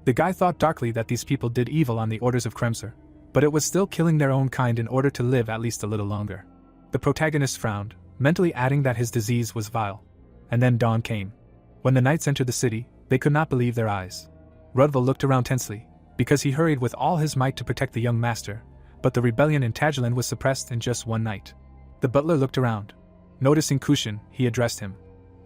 The guy thought darkly that these people did evil on the orders of Kremser, but it was still killing their own kind in order to live at least a little longer. The protagonist frowned, mentally adding that his disease was vile. And then dawn came. When the knights entered the city, they could not believe their eyes. Rudville looked around tensely, because he hurried with all his might to protect the young master, but the rebellion in Tagilin was suppressed in just one night. The butler looked around. Noticing Kushin, he addressed him.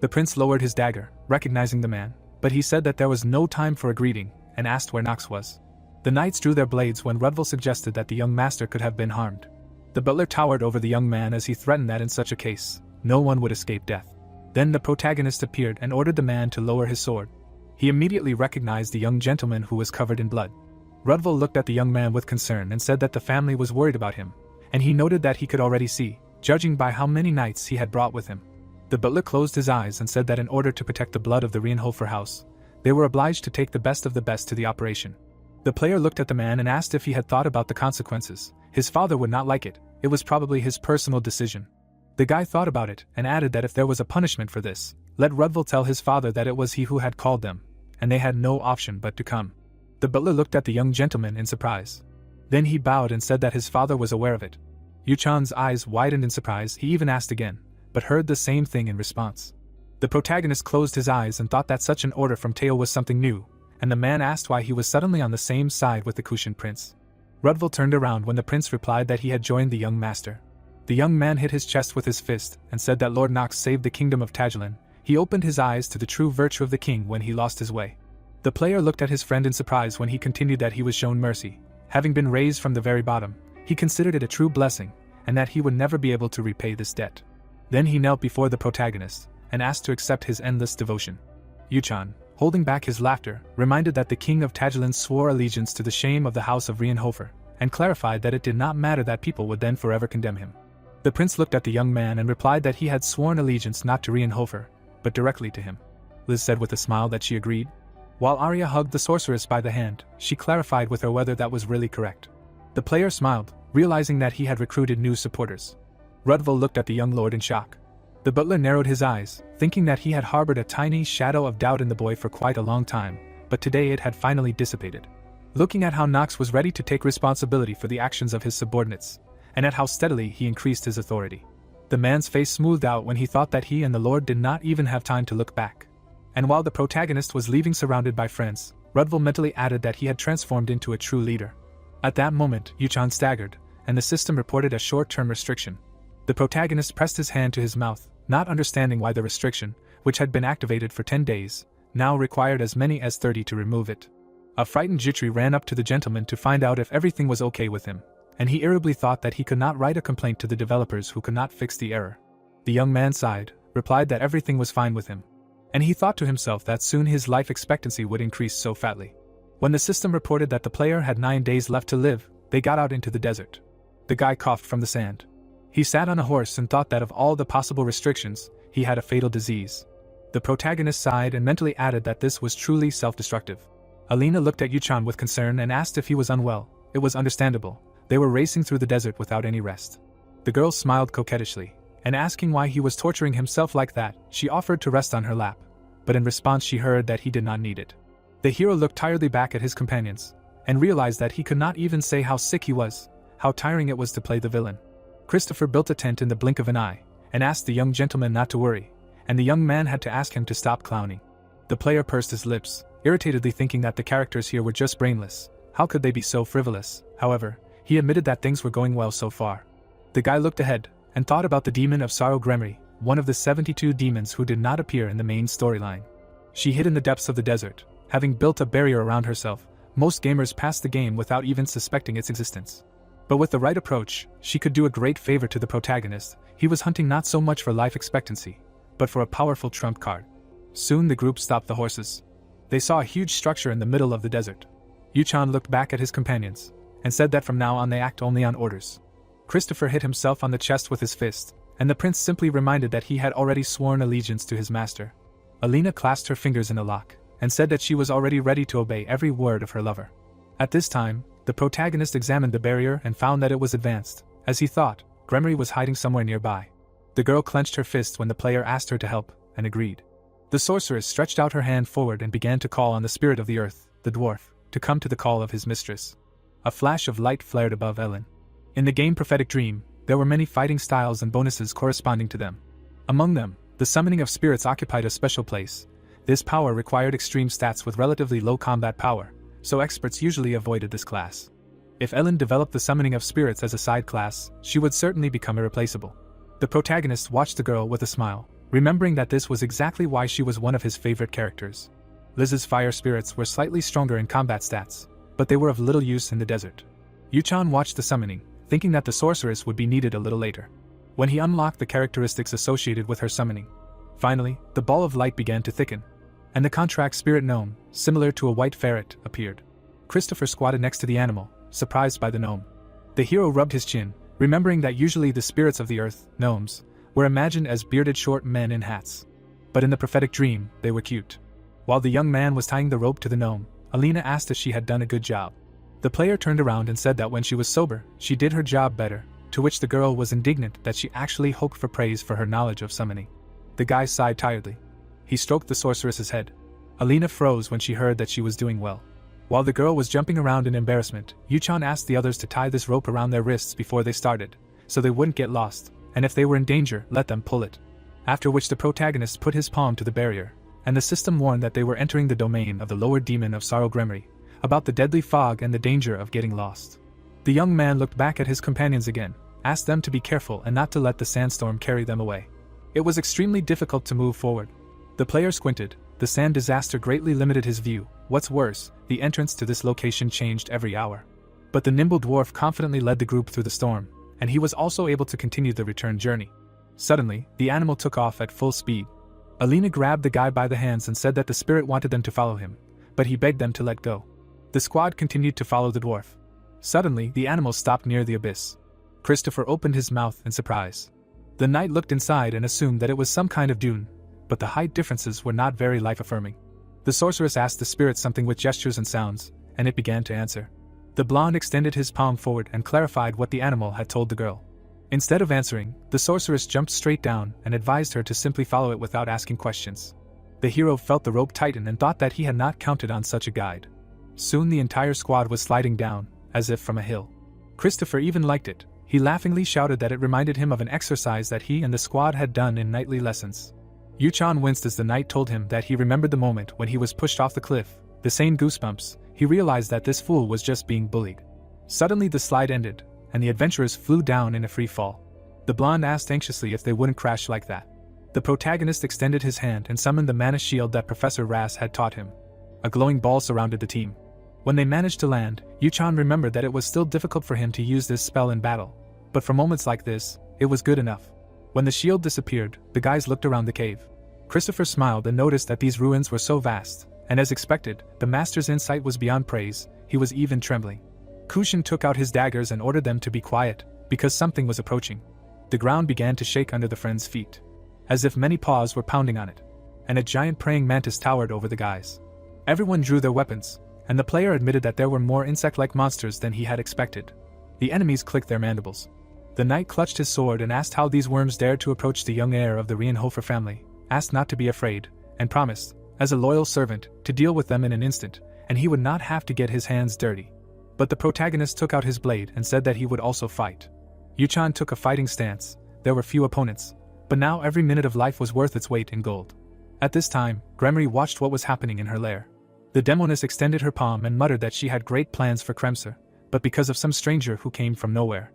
The prince lowered his dagger, recognizing the man, but he said that there was no time for a greeting, and asked where Nox was. The knights drew their blades when Rudville suggested that the young master could have been harmed. The butler towered over the young man as he threatened that in such a case, no one would escape death. Then the protagonist appeared and ordered the man to lower his sword. He immediately recognized the young gentleman who was covered in blood. Rudville looked at the young man with concern and said that the family was worried about him, and he noted that he could already see, judging by how many knights he had brought with him. The butler closed his eyes and said that in order to protect the blood of the Rienhofer house, they were obliged to take the best of the best to the operation. The player looked at the man and asked if he had thought about the consequences. His father would not like it. It was probably his personal decision. The guy thought about it and added that if there was a punishment for this, let Rudville tell his father that it was he who had called them, and they had no option but to come. The butler looked at the young gentleman in surprise. Then he bowed and said that his father was aware of it. Yuchan's eyes widened in surprise. He even asked again, but heard the same thing in response. The protagonist closed his eyes and thought that such an order from Teo was something new, and the man asked why he was suddenly on the same side with the Kushin prince. Rudville turned around when the prince replied that he had joined the young master. The young man hit his chest with his fist and said that Lord Nox saved the kingdom of Tagilin. He opened his eyes to the true virtue of the king when he lost his way. The player looked at his friend in surprise when he continued that he was shown mercy. Having been raised from the very bottom, he considered it a true blessing, and that he would never be able to repay this debt. Then he knelt before the protagonist, and asked to accept his endless devotion. Yuchan, holding back his laughter, reminded that the king of Tagilin swore allegiance to the shame of the house of Rienhofer, and clarified that it did not matter that people would then forever condemn him. The prince looked at the young man and replied that he had sworn allegiance not to Rienhofer, but directly to him. Liz said with a smile that she agreed. While Arya hugged the sorceress by the hand, she clarified with her whether that was really correct. The player smiled, realizing that he had recruited new supporters. Rudville looked at the young lord in shock. The butler narrowed his eyes, thinking that he had harbored a tiny shadow of doubt in the boy for quite a long time, but today it had finally dissipated. Looking at how Nox was ready to take responsibility for the actions of his subordinates, and at how steadily he increased his authority, the man's face smoothed out when he thought that he and the lord did not even have time to look back. And while the protagonist was leaving surrounded by friends, Rudville mentally added that he had transformed into a true leader. At that moment, Yuchan staggered, and the system reported a short-term restriction. The protagonist pressed his hand to his mouth, not understanding why the restriction, which had been activated for 10 days, now required as many as 30 to remove it. A frightened Jutri ran up to the gentleman to find out if everything was okay with him, and he irritably thought that he could not write a complaint to the developers who could not fix the error. The young man sighed, replied that everything was fine with him, and he thought to himself that soon his life expectancy would increase so fatly. When the system reported that the player had 9 days left to live, they got out into the desert. The guy coughed from the sand. He sat on a horse and thought that of all the possible restrictions, he had a fatal disease. The protagonist sighed and mentally added that this was truly self-destructive. Alina looked at Yuchan with concern and asked if he was unwell. It was understandable. They were racing through the desert without any rest. The girl smiled coquettishly, and asking why he was torturing himself like that, she offered to rest on her lap, but in response she heard that he did not need it. The hero looked tiredly back at his companions, and realized that he could not even say how sick he was, how tiring it was to play the villain. Christopher built a tent in the blink of an eye, and asked the young gentleman not to worry, and the young man had to ask him to stop clowning. The player pursed his lips, irritatedly thinking that the characters here were just brainless. How could they be so frivolous? However, he admitted that things were going well so far. The guy looked ahead, and thought about the demon of Sorrow Gremory, one of the 72 demons who did not appear in the main storyline. She hid in the depths of the desert, having built a barrier around herself. Most gamers passed the game without even suspecting its existence. But with the right approach, she could do a great favor to the protagonist. He was hunting not so much for life expectancy, but for a powerful trump card. Soon the group stopped the horses. They saw a huge structure in the middle of the desert. Yuchan looked back at his companions, and said that from now on they act only on orders. Christopher hit himself on the chest with his fist, and the prince simply reminded that he had already sworn allegiance to his master. Alina clasped her fingers in a lock, and said that she was already ready to obey every word of her lover. At this time, the protagonist examined the barrier and found that it was advanced. As he thought, Gremory was hiding somewhere nearby. The girl clenched her fist when the player asked her to help, and agreed. The sorceress stretched out her hand forward and began to call on the spirit of the earth, the dwarf, to come to the call of his mistress. A flash of light flared above Ellen. In the game Prophetic Dream, there were many fighting styles and bonuses corresponding to them. Among them, the summoning of spirits occupied a special place. This power required extreme stats with relatively low combat power, so experts usually avoided this class. If Ellen developed the summoning of spirits as a side class, she would certainly become irreplaceable. The protagonist watched the girl with a smile, remembering that this was exactly why she was one of his favorite characters. Liz's fire spirits were slightly stronger in combat stats, but they were of little use in the desert. Yuchan watched the summoning, thinking that the sorceress would be needed a little later, when he unlocked the characteristics associated with her summoning. Finally, the ball of light began to thicken, and the contract spirit gnome, similar to a white ferret, appeared. Christopher squatted next to the animal, surprised by the gnome. The hero rubbed his chin, remembering that usually the spirits of the earth, gnomes, were imagined as bearded short men in hats. But in the prophetic dream, they were cute. While the young man was tying the rope to the gnome, Alina asked if she had done a good job. The player turned around and said that when she was sober, she did her job better, to which the girl was indignant that she actually hoped for praise for her knowledge of summoning. The guy sighed tiredly. He stroked the sorceress's head. Alina froze when she heard that she was doing well. While the girl was jumping around in embarrassment, Yuchan asked the others to tie this rope around their wrists before they started, so they wouldn't get lost, and if they were in danger, let them pull it. After which the protagonist put his palm to the barrier, and the system warned that they were entering the domain of the lower demon of sorrow Gremory, about the deadly fog and the danger of getting lost. The young man looked back at his companions again, asked them to be careful and not to let the sandstorm carry them away. It was extremely difficult to move forward. The player squinted. The sand disaster greatly limited his view. What's worse, the entrance to this location changed every hour. But the nimble dwarf confidently led the group through the storm, and he was also able to continue the return journey. Suddenly, the animal took off at full speed. Alina grabbed the guy by the hands and said that the spirit wanted them to follow him, but he begged them to let go. The squad continued to follow the dwarf. Suddenly, the animal stopped near the abyss. Christopher opened his mouth in surprise. The knight looked inside and assumed that it was some kind of dune, but the height differences were not very life-affirming. The sorceress asked the spirit something with gestures and sounds, and it began to answer. The blonde extended his palm forward and clarified what the animal had told the girl. Instead of answering, the sorceress jumped straight down and advised her to simply follow it without asking questions. The hero felt the rope tighten and thought that he had not counted on such a guide. Soon the entire squad was sliding down, as if from a hill. Christopher even liked it. He laughingly shouted that it reminded him of an exercise that he and the squad had done in nightly lessons. Yuchan winced as the knight told him that he remembered the moment when he was pushed off the cliff. The same goosebumps, he realized that this fool was just being bullied. Suddenly the slide ended, and the adventurers flew down in a free fall. The blonde asked anxiously if they wouldn't crash like that. The protagonist extended his hand and summoned the mana shield that Professor Ras had taught him. A glowing ball surrounded the team. When they managed to land, Yuchan remembered that it was still difficult for him to use this spell in battle, but for moments like this, it was good enough. When the shield disappeared, the guys looked around the cave. Christopher smiled and noticed that these ruins were so vast, and as expected, the master's insight was beyond praise. He was even trembling. Kushin took out his daggers and ordered them to be quiet, because something was approaching. The ground began to shake under the friends' feet, as if many paws were pounding on it, and a giant praying mantis towered over the guys. Everyone drew their weapons, and the player admitted that there were more insect-like monsters than he had expected. The enemies clicked their mandibles. The knight clutched his sword and asked how these worms dared to approach the young heir of the Rienhofer family, asked not to be afraid, and promised, as a loyal servant, to deal with them in an instant, and he would not have to get his hands dirty. But the protagonist took out his blade and said that he would also fight. Yuchan took a fighting stance. There were few opponents, but now every minute of life was worth its weight in gold. At this time, Gremory watched what was happening in her lair. The demoness extended her palm and muttered that she had great plans for Kremser, but because of some stranger who came from nowhere.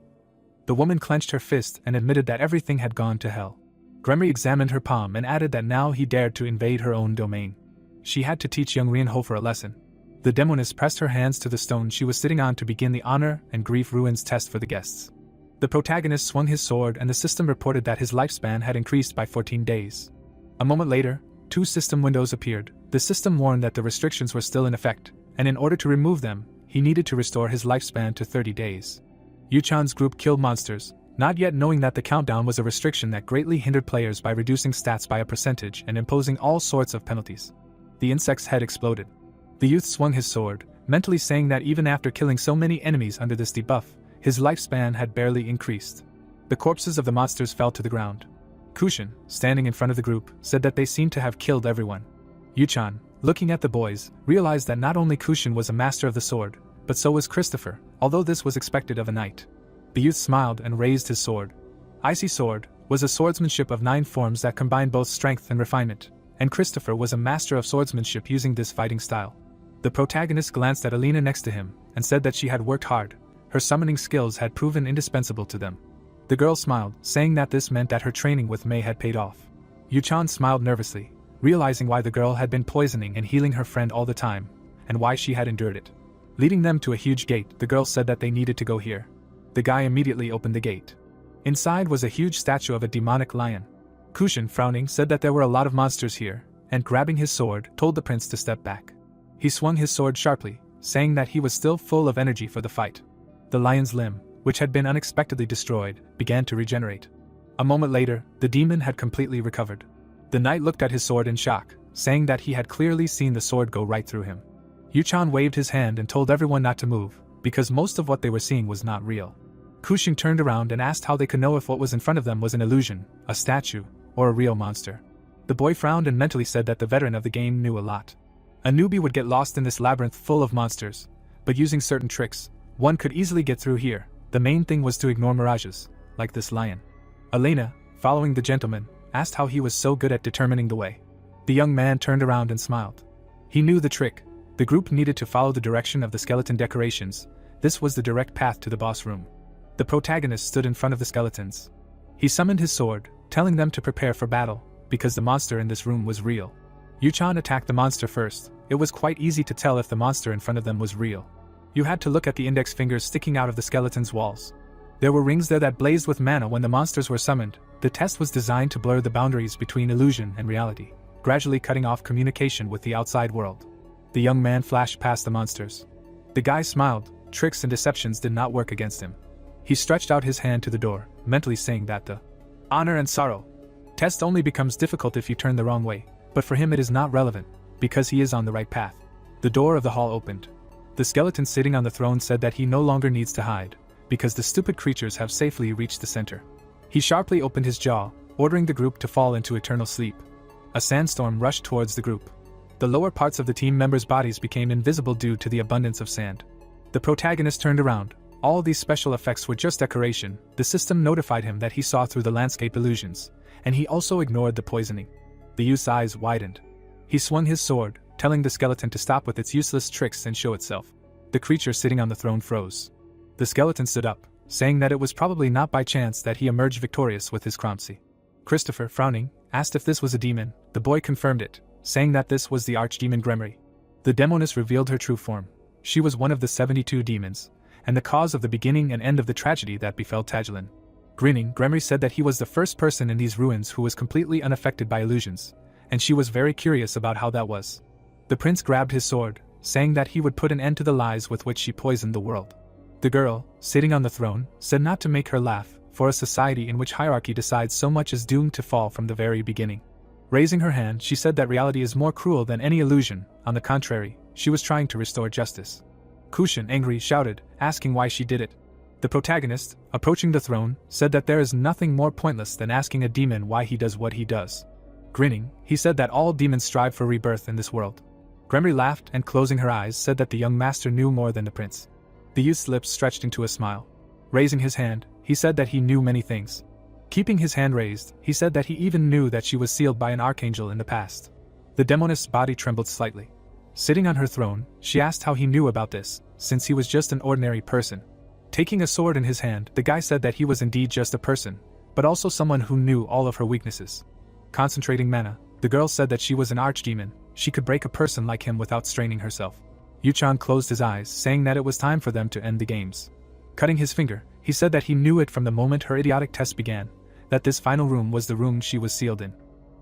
The woman clenched her fist and admitted that everything had gone to hell. Gremory examined her palm and added that now he dared to invade her own domain. She had to teach young Rienhofer a lesson. The demoness pressed her hands to the stone she was sitting on to begin the honor and grief ruins test for the guests. The protagonist swung his sword and the system reported that his lifespan had increased by 14 days. A moment later, 2 system windows appeared. The system warned that the restrictions were still in effect, and in order to remove them, he needed to restore his lifespan to 30 days. Yuchan's group killed monsters, not yet knowing that the countdown was a restriction that greatly hindered players by reducing stats by a percentage and imposing all sorts of penalties. The insect's head exploded. The youth swung his sword, mentally saying that even after killing so many enemies under this debuff, his lifespan had barely increased. The corpses of the monsters fell to the ground. Kushin, standing in front of the group, said that they seemed to have killed everyone. Yuchan, looking at the boys, realized that not only Kushin was a master of the sword, but so was Christopher, although this was expected of a knight. The youth smiled and raised his sword. Icy Sword was a swordsmanship of 9 forms that combined both strength and refinement, and Christopher was a master of swordsmanship using this fighting style. The protagonist glanced at Alina next to him and said that she had worked hard. Her summoning skills had proven indispensable to them. The girl smiled, saying that this meant that her training with Mei had paid off. Yuchan smiled nervously, realizing why the girl had been poisoning and healing her friend all the time, and why she had endured it. Leading them to a huge gate, the girl said that they needed to go here. The guy immediately opened the gate. Inside was a huge statue of a demonic lion. Kushin, frowning, said that there were a lot of monsters here, and grabbing his sword, told the prince to step back. He swung his sword sharply, saying that he was still full of energy for the fight. The lion's limb, which had been unexpectedly destroyed, began to regenerate. A moment later, the demon had completely recovered. The knight looked at his sword in shock, saying that he had clearly seen the sword go right through him. Yuchan waved his hand and told everyone not to move, because most of what they were seeing was not real. Kushin turned around and asked how they could know if what was in front of them was an illusion, a statue, or a real monster. The boy frowned and mentally said that the veteran of the game knew a lot. A newbie would get lost in this labyrinth full of monsters, but using certain tricks, one could easily get through here. The main thing was to ignore mirages, like this lion. Elena, following the gentleman, asked how he was so good at determining the way. The young man turned around and smiled. He knew the trick. The group needed to follow the direction of the skeleton decorations. This was the direct path to the boss room. The protagonist stood in front of the skeletons. He summoned his sword, telling them to prepare for battle, because the monster in this room was real. Yuchan attacked the monster first. It was quite easy to tell if the monster in front of them was real. You had to look at the index fingers sticking out of the skeleton's walls. There were rings there that blazed with mana when the monsters were summoned. The test was designed to blur the boundaries between illusion and reality, gradually cutting off communication with the outside world. The young man flashed past the monsters. The guy smiled. Tricks and deceptions did not work against him. He stretched out his hand to the door, mentally saying that the honor and sorrow test only becomes difficult if you turn the wrong way, but for him it is not relevant, because he is on the right path. The door of the hall opened. The skeleton sitting on the throne said that he no longer needs to hide, because the stupid creatures have safely reached the center. He sharply opened his jaw, ordering the group to fall into eternal sleep. A sandstorm rushed towards the group. The lower parts of the team members' bodies became invisible due to the abundance of sand. The protagonist turned around. All these special effects were just decoration. The system notified him that he saw through the landscape illusions, and he also ignored the poisoning. The youth's eyes widened. He swung his sword, telling the skeleton to stop with its useless tricks and show itself. The creature sitting on the throne froze. The skeleton stood up, saying that it was probably not by chance that he emerged victorious with his Cropsy. Christopher, frowning, asked if this was a demon. The boy confirmed it, saying that this was the archdemon Gremory. The demoness revealed her true form. She was one of the 72 demons, and the cause of the beginning and end of the tragedy that befell Tagilin. Grinning, Gremory said that he was the first person in these ruins who was completely unaffected by illusions, and she was very curious about how that was. The prince grabbed his sword, saying that he would put an end to the lies with which she poisoned the world. The girl, sitting on the throne, said not to make her laugh, for a society in which hierarchy decides so much is doomed to fall from the very beginning. Raising her hand, she said that reality is more cruel than any illusion. On the contrary, she was trying to restore justice. Kushin, angry, shouted, asking why she did it. The protagonist, approaching the throne, said that there is nothing more pointless than asking a demon why he does what he does. Grinning, he said that all demons strive for rebirth in this world. Gremory laughed and, closing her eyes, said that the young master knew more than the prince. The youth's lips stretched into a smile. Raising his hand, he said that he knew many things. Keeping his hand raised, he said that he even knew that she was sealed by an archangel in the past. The demoness's body trembled slightly. Sitting on her throne, she asked how he knew about this, since he was just an ordinary person. Taking a sword in his hand, the guy said that he was indeed just a person, but also someone who knew all of her weaknesses. Concentrating mana, the girl said that she was an archdemon. She could break a person like him without straining herself. Yuchan closed his eyes, saying that it was time for them to end the games. Cutting his finger, he said that he knew it from the moment her idiotic test began, that this final room was the room she was sealed in.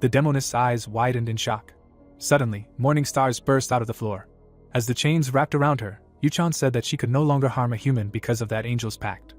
The demoness's eyes widened in shock. Suddenly, morning stars burst out of the floor. As the chains wrapped around her, Yuchan said that she could no longer harm a human because of that angel's pact.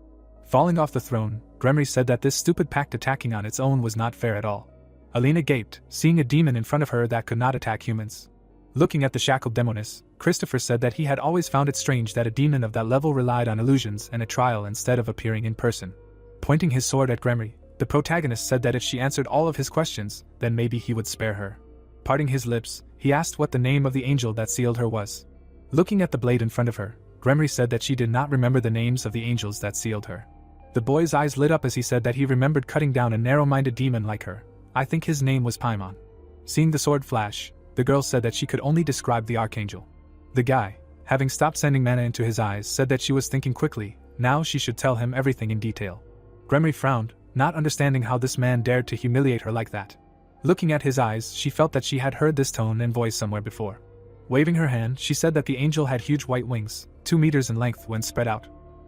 Falling off the throne, Gremory said that this stupid pact attacking on its own was not fair at all. Alina gaped, seeing a demon in front of her that could not attack humans. Looking at the shackled demoness, Christopher said that he had always found it strange that a demon of that level relied on illusions and a trial instead of appearing in person. Pointing his sword at Gremory, the protagonist said that if she answered all of his questions, then maybe he would spare her. Parting his lips, he asked what the name of the angel that sealed her was. Looking at the blade in front of her, Gremory said that she did not remember the names of the angels that sealed her. The boy's eyes lit up as he said that he remembered cutting down a narrow-minded demon like her. I think his name was Paimon. Seeing the sword flash, the girl said that she could only describe the archangel. The guy, having stopped sending mana into his eyes, said that she was thinking quickly, now she should tell him everything in detail. Gremory frowned, not understanding how this man dared to humiliate her like that. Looking at his eyes, she felt that she had heard this tone and voice somewhere before. Waving her hand, she said that the angel had huge white wings, 2 meters in length when spread out.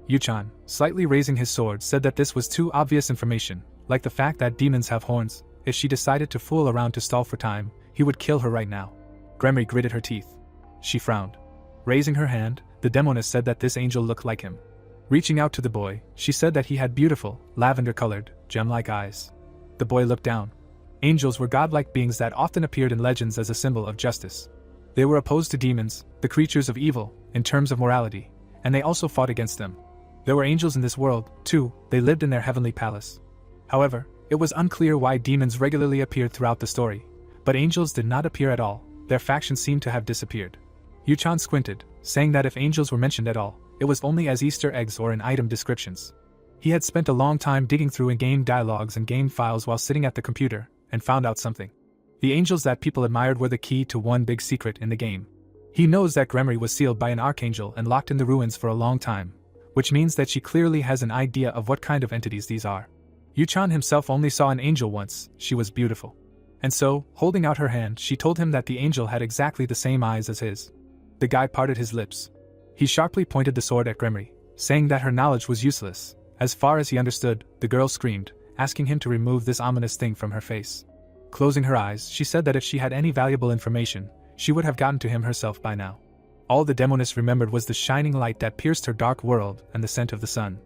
Yuchan, slightly raising his sword, said that this was too obvious information, like the fact that demons have horns. If she decided to fool around to stall for time, he would kill her right now. Gremory gritted her teeth. She frowned. Raising her hand, the demoness said that this angel looked like him. Reaching out to the boy, she said that he had beautiful, lavender-colored, gem-like eyes. The boy looked down. Angels were godlike beings that often appeared in legends as a symbol of justice. They were opposed to demons, the creatures of evil, in terms of morality, and they also fought against them. There were angels in this world, too. They lived in their heavenly palace. However, it was unclear why demons regularly appeared throughout the story, but angels did not appear at all. Their factions seemed to have disappeared. Yuchan squinted, saying that if angels were mentioned at all, it was only as Easter eggs or in item descriptions. He had spent a long time digging through in-game dialogues and game files while sitting at the computer, and found out something. The angels that people admired were the key to one big secret in the game. He knows that Gremory was sealed by an archangel and locked in the ruins for a long time, which means that she clearly has an idea of what kind of entities these are. Yuchan himself only saw an angel once. She was beautiful. And so, holding out her hand, she told him that the angel had exactly the same eyes as his. The guy parted his lips. He sharply pointed the sword at Gremory, saying that her knowledge was useless. As far as he understood, the girl screamed, asking him to remove this ominous thing from her face. Closing her eyes, she said that if she had any valuable information, she would have gotten to him herself by now. All the demoness remembered was the shining light that pierced her dark world and the scent of the sun.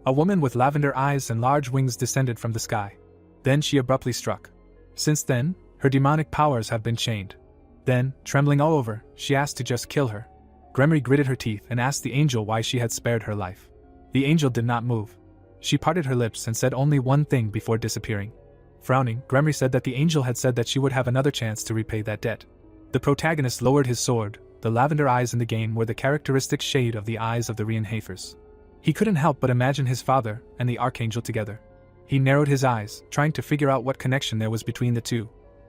A woman with lavender eyes and large wings descended from the sky. Then she abruptly struck. Since then, her demonic powers have been chained. Then, trembling all over, she asked to just kill her. Gremory gritted her teeth and asked the angel why she had spared her life. The angel did not move. She parted her lips and said only one thing before disappearing. Frowning, Gremory said that the angel had said that she would have another chance to repay that debt. The protagonist lowered his sword. The lavender eyes in the game were the characteristic shade of the eyes of the Reinhafers. He couldn't help but imagine his father and the archangel together. He narrowed his eyes, trying to figure out what connection there was between the two.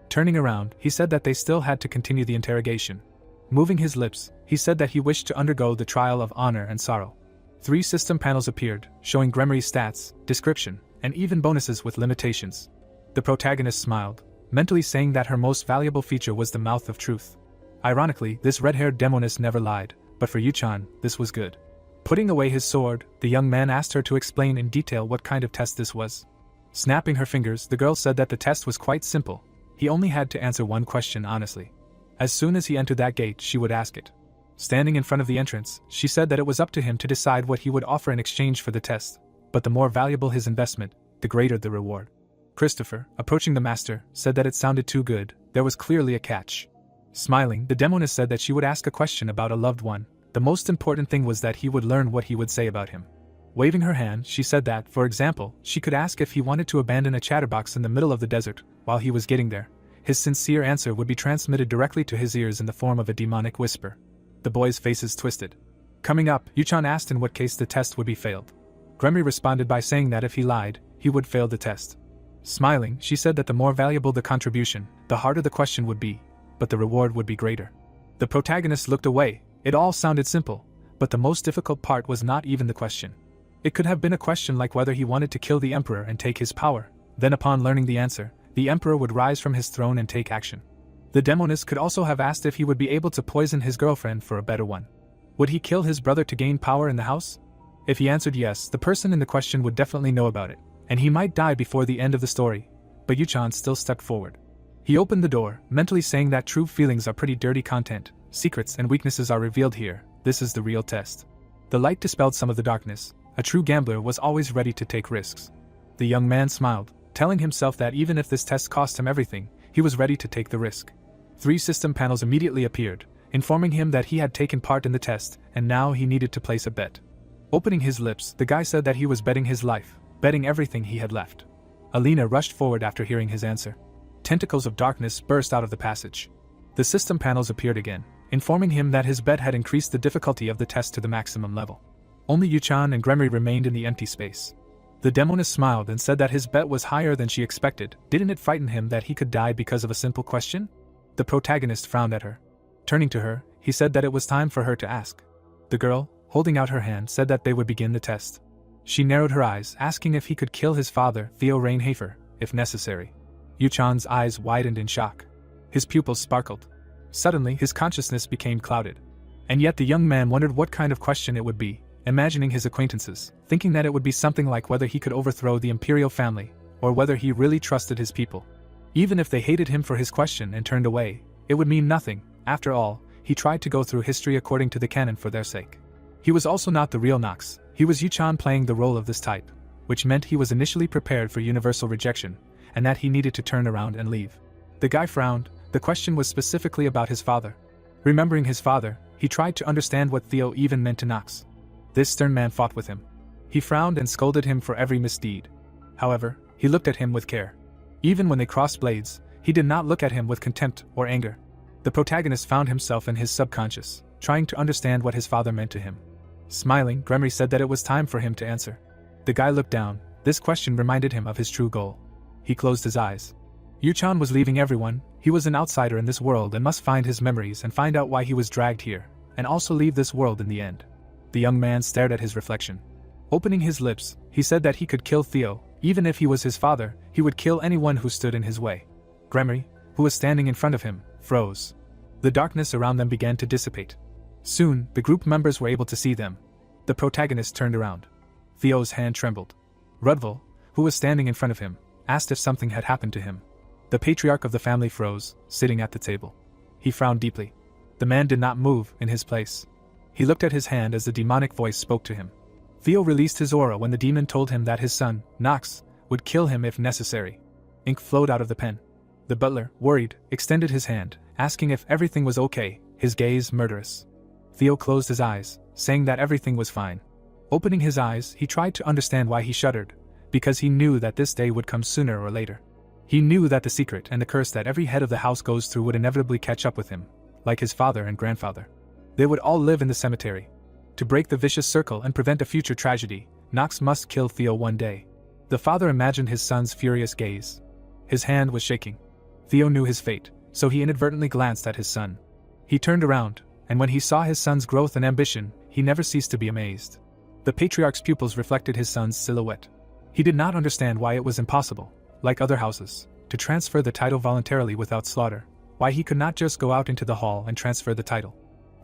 Turning around, he said that they still had to continue the interrogation. Moving his lips, he said that he wished to undergo the trial of honor and sorrow. 3 system panels appeared, showing Gremory's stats, description, and even bonuses with limitations. The protagonist smiled, mentally saying that her most valuable feature was the mouth of truth. Ironically, this red-haired demoness never lied, but for Yuchan, this was good. Putting away his sword, the young man asked her to explain in detail what kind of test this was. Snapping her fingers, the girl said that the test was quite simple. He only had to answer one question honestly. As soon as he entered that gate, she would ask it. Standing in front of the entrance, she said that it was up to him to decide what he would offer in exchange for the test, but the more valuable his investment, the greater the reward. Christopher, approaching the master, said that it sounded too good. There was clearly a catch. Smiling, the demoness said that she would ask a question about a loved one. The most important thing was that he would learn what he would say about him. Waving her hand, she said that, for example, she could ask if he wanted to abandon a chatterbox in the middle of the desert. While he was getting there, his sincere answer would be transmitted directly to his ears in the form of a demonic whisper. The boys' faces twisted. Coming up, Yuchan asked in what case the test would be failed. Gremory responded by saying that if he lied, he would fail the test. Smiling, she said that the more valuable the contribution, the harder the question would be, but the reward would be greater. The protagonist looked away. It all sounded simple, but the most difficult part was not even the question. It could have been a question like whether he wanted to kill the emperor and take his power. Then upon learning the answer, the emperor would rise from his throne and take action. The demoness could also have asked if he would be able to poison his girlfriend for a better one. Would he kill his brother to gain power in the house? If he answered yes, the person in the question would definitely know about it, and he might die before the end of the story. But Yuchan still stepped forward. He opened the door, mentally saying that true feelings are pretty dirty content. Secrets and weaknesses are revealed here. This is the real test. The light dispelled some of the darkness. A true gambler was always ready to take risks. The young man smiled, telling himself that even if this test cost him everything, he was ready to take the risk. 3 system panels immediately appeared, informing him that he had taken part in the test and now he needed to place a bet. Opening his lips, the guy said that he was betting his life, betting everything he had left. Alina rushed forward after hearing his answer. Tentacles of darkness burst out of the passage. The system panels appeared again, informing him that his bet had increased the difficulty of the test to the maximum level. Only Yuchan and Gremory remained in the empty space. The demoness smiled and said that his bet was higher than she expected. Didn't it frighten him that he could die because of a simple question? The protagonist frowned at her. Turning to her, he said that it was time for her to ask. The girl, holding out her hand, said that they would begin the test. She narrowed her eyes, asking if he could kill his father, Theo Rainhafer, if necessary. Yuchan's eyes widened in shock. His pupils sparkled. Suddenly, his consciousness became clouded. And yet the young man wondered what kind of question it would be, imagining his acquaintances, thinking that it would be something like whether he could overthrow the imperial family, or whether he really trusted his people. Even if they hated him for his question and turned away, it would mean nothing. After all, he tried to go through history according to the canon for their sake. He was also not the real Nox. He was Yuchan playing the role of this type, which meant he was initially prepared for universal rejection, and that he needed to turn around and leave. The guy frowned. The question was specifically about his father. Remembering his father, he tried to understand what Theo even meant to Nox. This stern man fought with him. He frowned and scolded him for every misdeed. However, he looked at him with care. Even when they crossed blades, he did not look at him with contempt or anger. The protagonist found himself in his subconscious, trying to understand what his father meant to him. Smiling, Gremory said that it was time for him to answer. The guy looked down. This question reminded him of his true goal. He closed his eyes. Yuchan was leaving everyone. He was an outsider in this world and must find his memories and find out why he was dragged here, and also leave this world in the end. The young man stared at his reflection. Opening his lips, he said that he could kill Theo. Even if he was his father, he would kill anyone who stood in his way. Gremory, who was standing in front of him, froze. The darkness around them began to dissipate. Soon, the group members were able to see them. The protagonist turned around. Theo's hand trembled. Rudval, who was standing in front of him, asked if something had happened to him. The patriarch of the family froze, sitting at the table. He frowned deeply. The man did not move in his place. He looked at his hand as the demonic voice spoke to him. Theo released his aura when the demon told him that his son, Nox, would kill him if necessary. Ink flowed out of the pen. The butler, worried, extended his hand, asking if everything was okay, his gaze murderous. Theo closed his eyes, saying that everything was fine. Opening his eyes, he tried to understand why he shuddered, because he knew that this day would come sooner or later. He knew that the secret and the curse that every head of the house goes through would inevitably catch up with him, like his father and grandfather. They would all live in the cemetery. To break the vicious circle and prevent a future tragedy, Nox must kill Theo one day. The father imagined his son's furious gaze. His hand was shaking. Theo knew his fate, so he inadvertently glanced at his son. He turned around, and when he saw his son's growth and ambition, he never ceased to be amazed. The patriarch's pupils reflected his son's silhouette. He did not understand why it was impossible, like other houses, to transfer the title voluntarily without slaughter, why he could not just go out into the hall and transfer the title.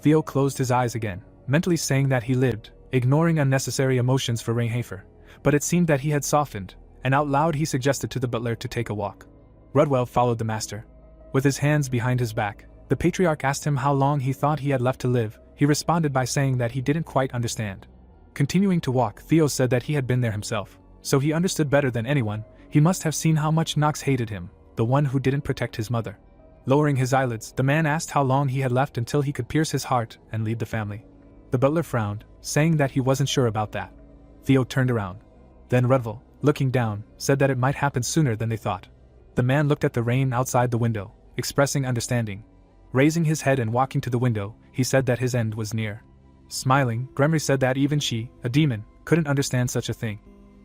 Theo closed his eyes again, mentally saying that he lived, ignoring unnecessary emotions for Rainhafer, but it seemed that he had softened, and out loud he suggested to the butler to take a walk. Rudwell followed the master. With his hands behind his back, the patriarch asked him how long he thought he had left to live. He responded by saying that he didn't quite understand. Continuing to walk, Theo said that he had been there himself, so he understood better than anyone. He must have seen how much Nox hated him, the one who didn't protect his mother. Lowering his eyelids, the man asked how long he had left until he could pierce his heart and lead the family. The butler frowned, saying that he wasn't sure about that. Theo turned around. Then Rudval, looking down, said that it might happen sooner than they thought. The man looked at the rain outside the window, expressing understanding. Raising his head and walking to the window, he said that his end was near. Smiling, Gremory said that even she, a demon, couldn't understand such a thing.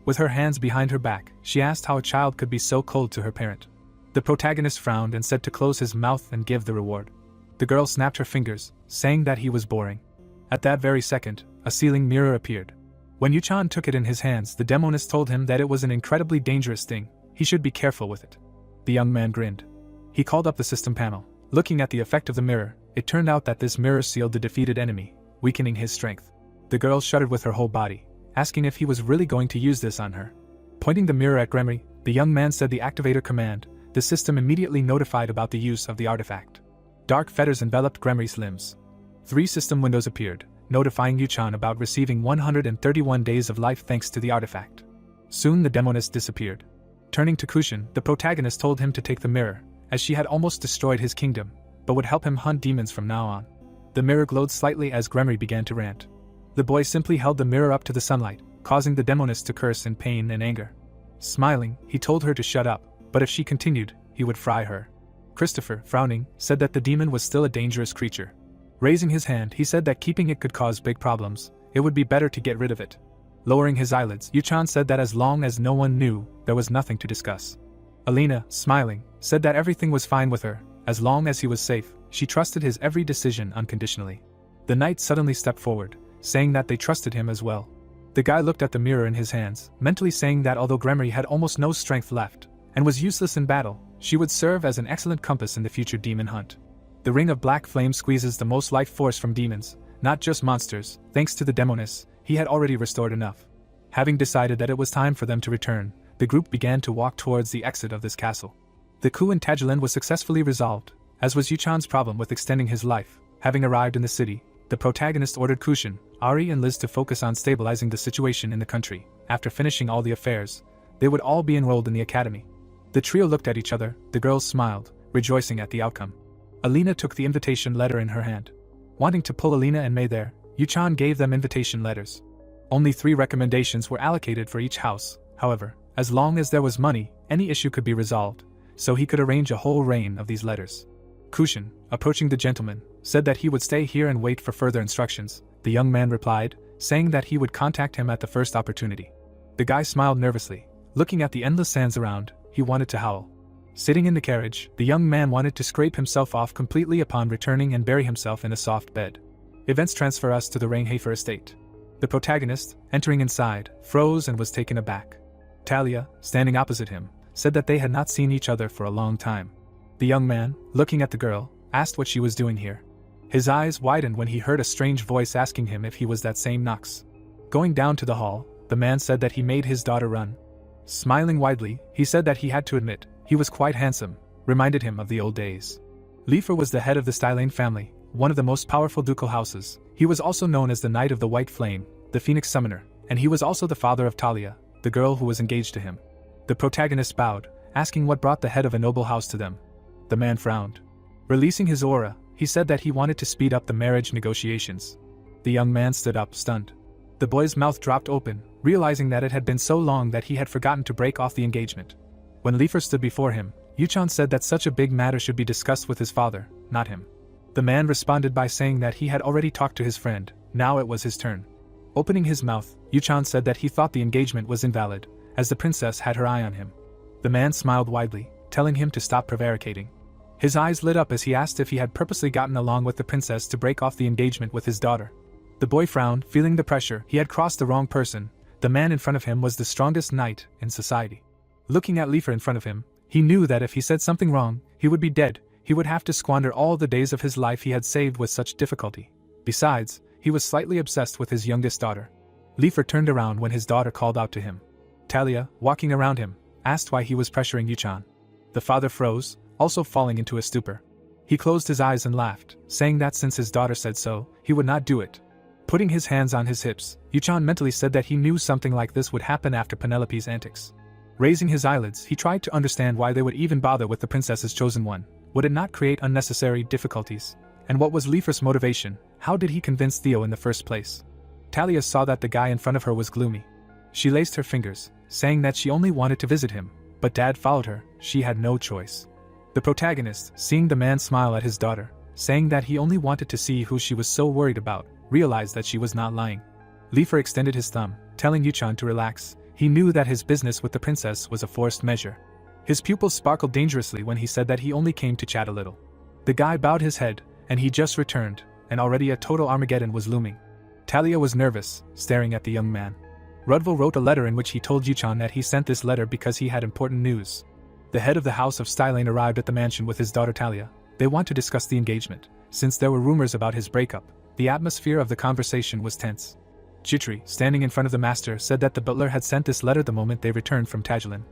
With her hands behind her back, she asked how a child could be so cold to her parent. The protagonist frowned and said to close his mouth and give the reward. The girl snapped her fingers, saying that he was boring. At that very second, a ceiling mirror appeared. When Yuchan took it in his hands, the demonist told him that it was an incredibly dangerous thing. He should be careful with it. The young man grinned. He called up the system panel. Looking at the effect of the mirror, it turned out that this mirror sealed the defeated enemy, weakening his strength. The girl shuddered with her whole body, asking if he was really going to use this on her. Pointing the mirror at Gremory, the young man said the activator command. The system immediately notified about the use of the artifact. Dark fetters enveloped Gremory's limbs. 3 system windows appeared, notifying Yuchan about receiving 131 days of life thanks to the artifact. Soon the demoness disappeared. Turning to Kushin, the protagonist told him to take the mirror, as she had almost destroyed his kingdom, but would help him hunt demons from now on. The mirror glowed slightly as Gremory began to rant. The boy simply held the mirror up to the sunlight, causing the demoness to curse in pain and anger. Smiling, he told her to shut up, but if she continued, he would fry her. Christopher, frowning, said that the demon was still a dangerous creature. Raising his hand, he said that keeping it could cause big problems, it would be better to get rid of it. Lowering his eyelids, Yuchan said that as long as no one knew, there was nothing to discuss. Alina, smiling, said that everything was fine with her, as long as he was safe. She trusted his every decision unconditionally. The knight suddenly stepped forward, saying that they trusted him as well. The guy looked at the mirror in his hands, mentally saying that although Gremory had almost no strength left, and was useless in battle, she would serve as an excellent compass in the future demon hunt. The ring of black flame squeezes the most life force from demons, not just monsters. Thanks to the demoness, he had already restored enough. Having decided that it was time for them to return, the group began to walk towards the exit of this castle. The coup in Tagilin was successfully resolved, as was Yuchan's problem with extending his life. Having arrived in the city, the protagonist ordered Kushin, Ari and Liz to focus on stabilizing the situation in the country. After finishing all the affairs, they would all be enrolled in the academy. The trio looked at each other, the girls smiled, rejoicing at the outcome. Alina took the invitation letter in her hand. Wanting to pull Alina and May there, Yuchan gave them invitation letters. Only 3 recommendations were allocated for each house, however, as long as there was money, any issue could be resolved, so he could arrange a whole rain of these letters. Kushin, approaching the gentleman, said that he would stay here and wait for further instructions. The young man replied, saying that he would contact him at the first opportunity. The guy smiled nervously. Looking at the endless sands around, he wanted to howl. Sitting in the carriage, the young man wanted to scrape himself off completely upon returning and bury himself in a soft bed. Events transfer us to the Rainhafer estate. The protagonist, entering inside, froze and was taken aback. Talia, standing opposite him, said that they had not seen each other for a long time. The young man, looking at the girl, asked what she was doing here. His eyes widened when he heard a strange voice asking him if he was that same Nox. Going down to the hall, the man said that he made his daughter run. Smiling widely, he said that he had to admit, he was quite handsome, reminded him of the old days. Leifer was the head of the Stylane family, one of the most powerful ducal houses. He was also known as the Knight of the White Flame, the Phoenix Summoner, and he was also the father of Talia, the girl who was engaged to him. The protagonist bowed, asking what brought the head of a noble house to them. The man frowned. Releasing his aura, he said that he wanted to speed up the marriage negotiations. The young man stood up, stunned. The boy's mouth dropped open, realizing that it had been so long that he had forgotten to break off the engagement. When Leifer stood before him, Yuchan said that such a big matter should be discussed with his father, not him. The man responded by saying that he had already talked to his friend, now it was his turn. Opening his mouth, Yuchan said that he thought the engagement was invalid, as the princess had her eye on him. The man smiled widely, telling him to stop prevaricating. His eyes lit up as he asked if he had purposely gotten along with the princess to break off the engagement with his daughter. The boy frowned, feeling the pressure. He had crossed the wrong person. The man in front of him was the strongest knight in society. Looking at Leifer in front of him, he knew that if he said something wrong, he would be dead. He would have to squander all the days of his life he had saved with such difficulty. Besides, he was slightly obsessed with his youngest daughter. Leifer turned around when his daughter called out to him. Talia, walking around him, asked why he was pressuring Yuchan. The father froze, also falling into a stupor. He closed his eyes and laughed, saying that since his daughter said so, he would not do it. Putting his hands on his hips, Yuchan mentally said that he knew something like this would happen after Penelope's antics. Raising his eyelids, he tried to understand why they would even bother with the princess's chosen one. Would it not create unnecessary difficulties? And what was Leifer's motivation? How did he convince Theo in the first place? Talia saw that the guy in front of her was gloomy. She laced her fingers, saying that she only wanted to visit him, but Dad followed her. She had no choice. The protagonist, seeing the man smile at his daughter, saying that he only wanted to see who she was so worried about, realized that she was not lying. Leifer extended his thumb, telling Yuchan to relax. He knew that his business with the princess was a forced measure. His pupils sparkled dangerously when he said that he only came to chat a little. The guy bowed his head, and he just returned, and already a total Armageddon was looming. Talia was nervous, staring at the young man. Rudval wrote a letter in which he told Yuchan that he sent this letter because he had important news. The head of the House of Stylane arrived at the mansion with his daughter Talia. They want to discuss the engagement. Since there were rumors about his breakup, the atmosphere of the conversation was tense. Chitri, standing in front of the master, said that the butler had sent this letter the moment they returned from Tagilin.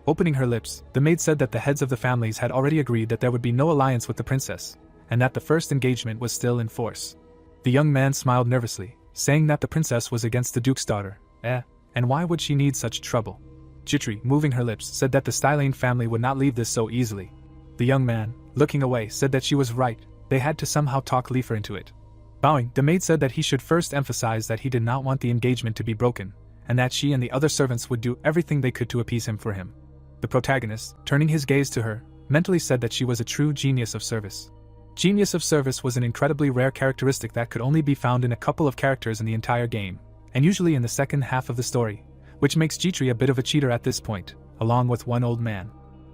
Opening her lips, the maid said that the heads of the families had already agreed that there would be no alliance with the princess, and that the first engagement was still in force. The young man smiled nervously, saying that the princess was against the duke's daughter. And why would she need such trouble? Jitri, moving her lips, said that the Stylane family would not leave this so easily. The young man, looking away, said that she was right, they had to somehow talk Leifer into it. Bowing, the maid said that he should first emphasize that he did not want the engagement to be broken, and that she and the other servants would do everything they could to appease him for him. The protagonist, turning his gaze to her, mentally said that she was a true genius of service. Genius of service was an incredibly rare characteristic that could only be found in a couple of characters in the entire game, and usually in the second half of the story, which makes Jitri a bit of a cheater at this point, along with one old man.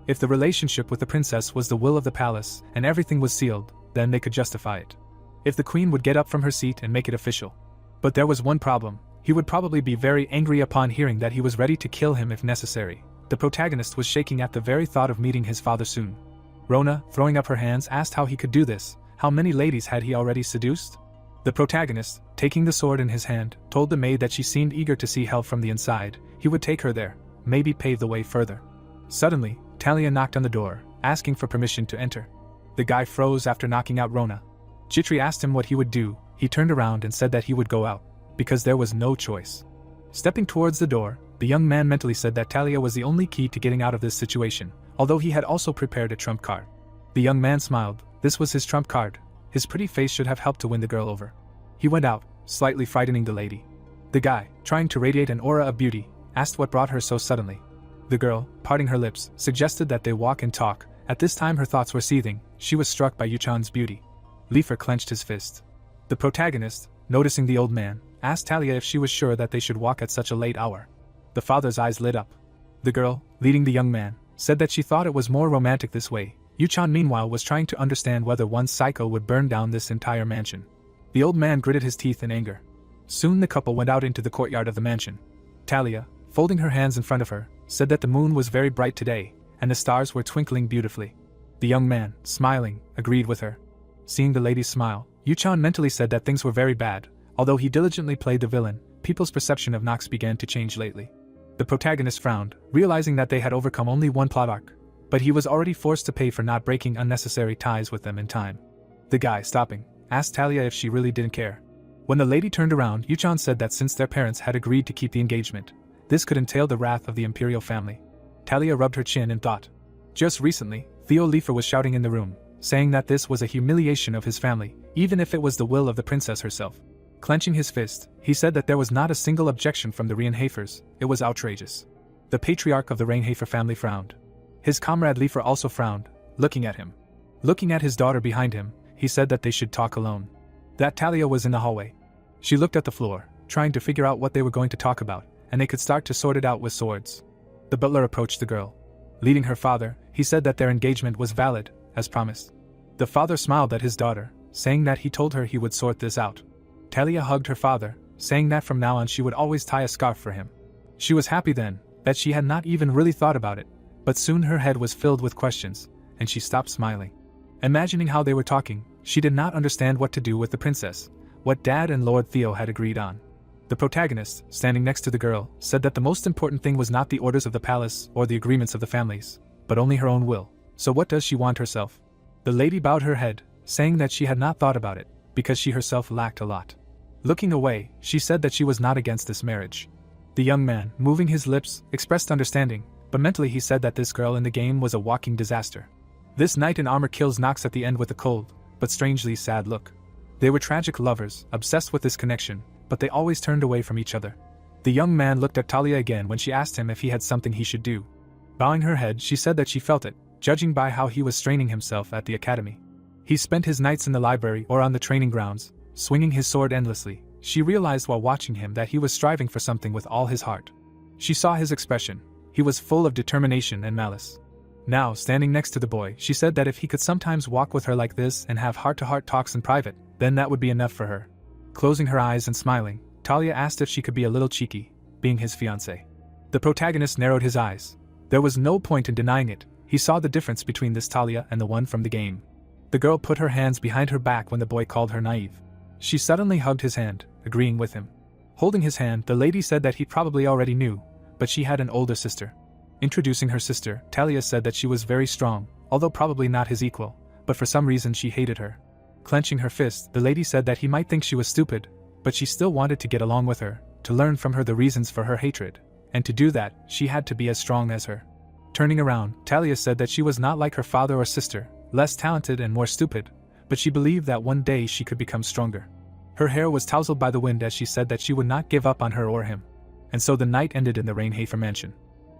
If the relationship with the princess was the will of the palace and everything was sealed, then they could justify it. If the queen would get up from her seat and make it official. But there was one problem: he would probably be very angry upon hearing that he was ready to kill him if necessary. The protagonist was shaking at the very thought of meeting his father soon. Rona, throwing up her hands, asked how he could do this. How many ladies had he already seduced? The protagonist, taking the sword in his hand, told the maid that she seemed eager to see hell from the inside. He would take her there, maybe pave the way further. Suddenly, Talia knocked on the door, asking for permission to enter. The guy froze after knocking out Rona. Jitri asked him what he would do. He turned around and said that he would go out, because there was no choice. Stepping towards the door, the young man mentally said that Talia was the only key to getting out of this situation, although he had also prepared a trump card. The young man smiled. This was his trump card. His pretty face should have helped to win the girl over. He went out, slightly frightening the lady. The guy, trying to radiate an aura of beauty, asked what brought her so suddenly. The girl, parting her lips, suggested that they walk and talk. At this time her thoughts were seething. She was struck by Yuchan's beauty. Leifer clenched his fist. The protagonist, noticing the old man, asked Talia if she was sure that they should walk at such a late hour. The father's eyes lit up. The girl, leading the young man, said that she thought it was more romantic this way. Yuchan meanwhile was trying to understand whether one psycho would burn down this entire mansion. The old man gritted his teeth in anger. Soon the couple went out into the courtyard of the mansion. Talia, folding her hands in front of her, said that the moon was very bright today, and the stars were twinkling beautifully. The young man, smiling, agreed with her. Seeing the lady smile, Yuchan mentally said that things were very bad. Although he diligently played the villain, people's perception of Nox began to change lately. The protagonist frowned, realizing that they had overcome only one plot arc, but he was already forced to pay for not breaking unnecessary ties with them in time. The guy, stopping, asked Talia if she really didn't care. When the lady turned around, Yuchan said that since their parents had agreed to keep the engagement, this could entail the wrath of the imperial family. Talia rubbed her chin in thought. Just recently, Theo Leifer was shouting in the room, saying that this was a humiliation of his family, even if it was the will of the princess herself. Clenching his fist, he said that there was not a single objection from the Reinhafers. It was outrageous. The patriarch of the Reinhafer family frowned. His comrade Leifer also frowned, looking at him. Looking at his daughter behind him, he said that they should talk alone. That Talia was in the hallway. She looked at the floor, trying to figure out what they were going to talk about, and they could start to sort it out with swords. The butler approached the girl. Leading her father, he said that their engagement was valid, as promised. The father smiled at his daughter, saying that he told her he would sort this out. Talia hugged her father, saying that from now on she would always tie a scarf for him. She was happy then, that she had not even really thought about it, but soon her head was filled with questions, and she stopped smiling. Imagining how they were talking, she did not understand what to do with the princess, what Dad and Lord Theo had agreed on. The protagonist, standing next to the girl, said that the most important thing was not the orders of the palace or the agreements of the families, but only her own will. So what does she want herself? The lady bowed her head, saying that she had not thought about it, because she herself lacked a lot. Looking away, she said that she was not against this marriage. The young man, moving his lips, expressed understanding, but mentally he said that this girl in the game was a walking disaster. This knight in armor kills Nox at the end with a cold, but strangely sad look. They were tragic lovers, obsessed with this connection, but they always turned away from each other. The young man looked at Talia again when she asked him if he had something he should do. Bowing her head, she said that she felt it, judging by how he was straining himself at the academy. He spent his nights in the library or on the training grounds, swinging his sword endlessly. She realized while watching him that he was striving for something with all his heart. She saw his expression. He was full of determination and malice. Now, standing next to the boy, she said that if he could sometimes walk with her like this and have heart-to-heart talks in private, then that would be enough for her. Closing her eyes and smiling, Talia asked if she could be a little cheeky, being his fiancé. The protagonist narrowed his eyes. There was no point in denying it. He saw the difference between this Talia and the one from the game. The girl put her hands behind her back when the boy called her naive. She suddenly hugged his hand, agreeing with him. Holding his hand, the lady said that he probably already knew, but she had an older sister. Introducing her sister, Talia said that she was very strong, although probably not his equal, but for some reason she hated her. Clenching her fist, the lady said that he might think she was stupid, but she still wanted to get along with her, to learn from her the reasons for her hatred, and to do that, she had to be as strong as her. Turning around, Talia said that she was not like her father or sister, less talented and more stupid, but she believed that one day she could become stronger. Her hair was tousled by the wind as she said that she would not give up on her or him. And so the night ended in the Rainhafer mansion.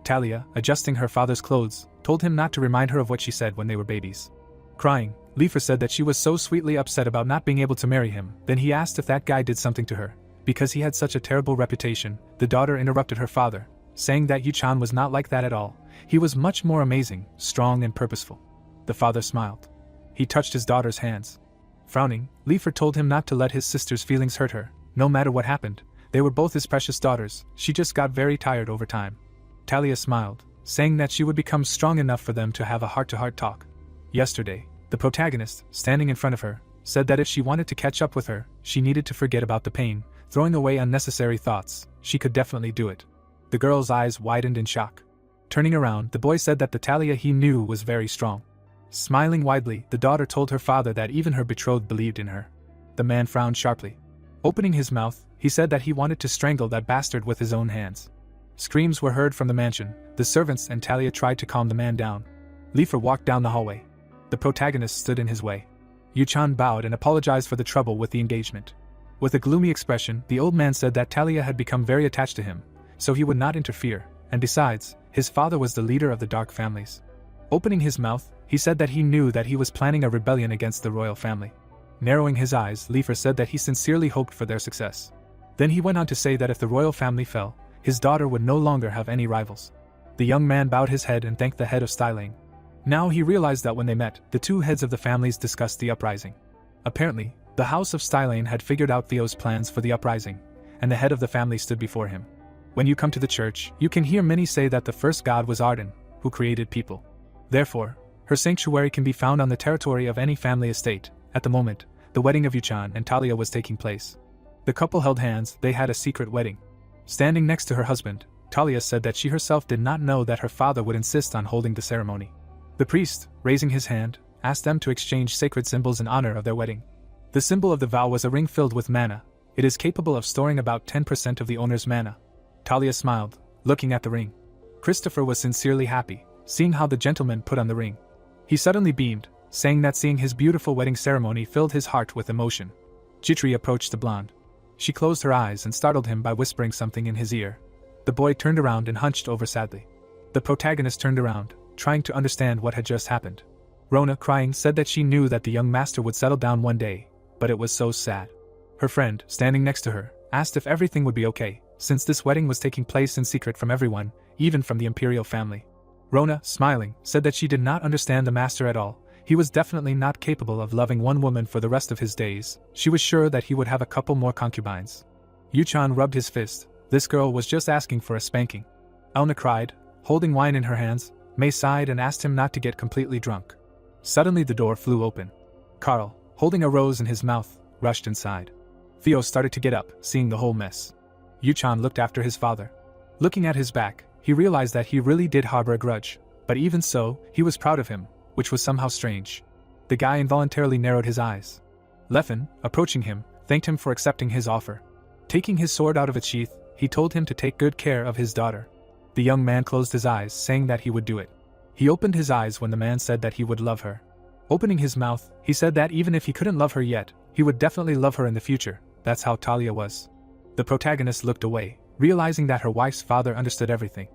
Talia, adjusting her father's clothes, told him not to remind her of what she said when they were babies. Crying, Leifer said that she was so sweetly upset about not being able to marry him. Then he asked if that guy did something to her. Because he had such a terrible reputation, the daughter interrupted her father, saying that Yu-chan was not like that at all. He was much more amazing, strong and purposeful. The father smiled. He touched his daughter's hands. Frowning, Leifer told him not to let his sister's feelings hurt her. No matter what happened, they were both his precious daughters. She just got very tired over time. Talia smiled, saying that she would become strong enough for them to have a heart-to-heart talk. Yesterday, the protagonist, standing in front of her, said that if she wanted to catch up with her, she needed to forget about the pain, throwing away unnecessary thoughts. She could definitely do it. The girl's eyes widened in shock. Turning around, the boy said that the Talia he knew was very strong. Smiling widely, the daughter told her father that even her betrothed believed in her. The man frowned sharply. Opening his mouth, he said that he wanted to strangle that bastard with his own hands. Screams were heard from the mansion. The servants and Talia tried to calm the man down. Leifer walked down the hallway. The protagonist stood in his way. Yu-chan bowed and apologized for the trouble with the engagement. With a gloomy expression, the old man said that Talia had become very attached to him, so he would not interfere, and besides, his father was the leader of the dark families. Opening his mouth, he said that he knew that he was planning a rebellion against the royal family. Narrowing his eyes, Leifer said that he sincerely hoped for their success. Then he went on to say that if the royal family fell, his daughter would no longer have any rivals. The young man bowed his head and thanked the head of Stylane. Now he realized that when they met, the two heads of the families discussed the uprising. Apparently, the house of Stylane had figured out Theo's plans for the uprising, and the head of the family stood before him. When you come to the church, you can hear many say that the first god was Arden, who created people. Therefore, her sanctuary can be found on the territory of any family estate. At the moment, the wedding of Yu-chan and Talia was taking place. The couple held hands. They had a secret wedding. Standing next to her husband, Talia said that she herself did not know that her father would insist on holding the ceremony. The priest, raising his hand, asked them to exchange sacred symbols in honor of their wedding. The symbol of the vow was a ring filled with mana. It is capable of storing about 10% of the owner's mana. Talia smiled, looking at the ring. Christopher was sincerely happy, seeing how the gentleman put on the ring. He suddenly beamed, saying that seeing his beautiful wedding ceremony filled his heart with emotion. Jitri approached the blonde. She closed her eyes and startled him by whispering something in his ear. The boy turned around and hunched over sadly. The protagonist turned around, trying to understand what had just happened. Rona, crying, said that she knew that the young master would settle down one day, but it was so sad. Her friend, standing next to her, asked if everything would be okay, since this wedding was taking place in secret from everyone, even from the imperial family. Rona, smiling, said that she did not understand the master at all. He was definitely not capable of loving one woman for the rest of his days. She was sure that he would have a couple more concubines. Yu-chan rubbed his fist. This girl was just asking for a spanking. Elna cried, holding wine in her hands. Mei sighed and asked him not to get completely drunk. Suddenly the door flew open. Carl, holding a rose in his mouth, rushed inside. Theo started to get up, seeing the whole mess. Yu-chan looked after his father. Looking at his back, he realized that he really did harbor a grudge, but even so, he was proud of him, which was somehow strange. The guy involuntarily narrowed his eyes. Leffen, approaching him, thanked him for accepting his offer. Taking his sword out of its sheath, he told him to take good care of his daughter. The young man closed his eyes, saying that he would do it. He opened his eyes when the man said that he would love her. Opening his mouth, he said that even if he couldn't love her yet, he would definitely love her in the future. That's how Talia was. The protagonist looked away, realizing that her wife's father understood everything.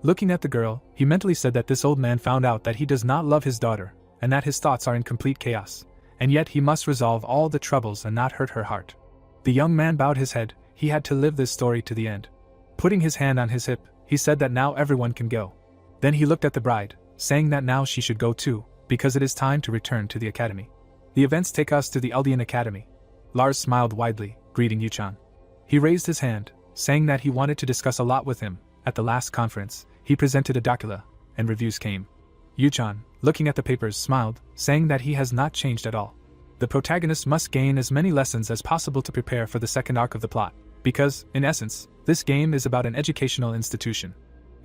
Looking at the girl, he mentally said that this old man found out that he does not love his daughter, and that his thoughts are in complete chaos, and yet he must resolve all the troubles and not hurt her heart. The young man bowed his head. He had to live this story to the end. Putting his hand on his hip, he said that now everyone can go. Then he looked at the bride, saying that now she should go too, because it is time to return to the academy. The events take us to the Eldian Academy. Lars smiled widely, greeting Yu-chan. He raised his hand, saying that he wanted to discuss a lot with him. At the last conference, he presented a document, and reviews came. Yu-chan, looking at the papers, smiled, saying that he has not changed at all. The protagonist must gain as many lessons as possible to prepare for the second arc of the plot, because, in essence, this game is about an educational institution.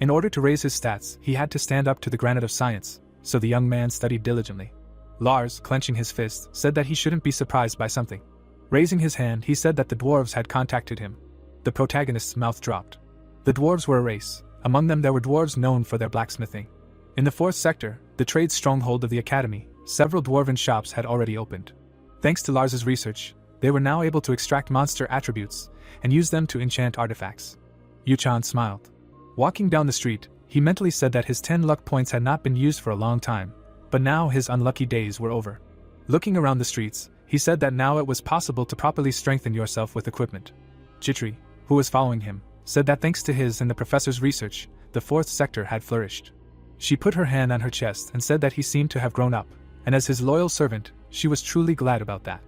In order to raise his stats, he had to stand up to the granite of science, so the young man studied diligently. Lars, clenching his fist, said that he shouldn't be surprised by something. Raising his hand, he said that the dwarves had contacted him. The protagonist's mouth dropped. The dwarves were a race. Among them there were dwarves known for their blacksmithing. In the 4th sector, the trade stronghold of the academy, several dwarven shops had already opened. Thanks to Lars's research, they were now able to extract monster attributes and use them to enchant artifacts. Yuchan smiled. Walking down the street, he mentally said that his 10 luck points had not been used for a long time, but now his unlucky days were over. Looking around the streets, he said that now it was possible to properly strengthen yourself with equipment. Jitri, who was following him, said that thanks to his and the professor's research, the 4th sector had flourished. She put her hand on her chest and said that he seemed to have grown up, and as his loyal servant, she was truly glad about that.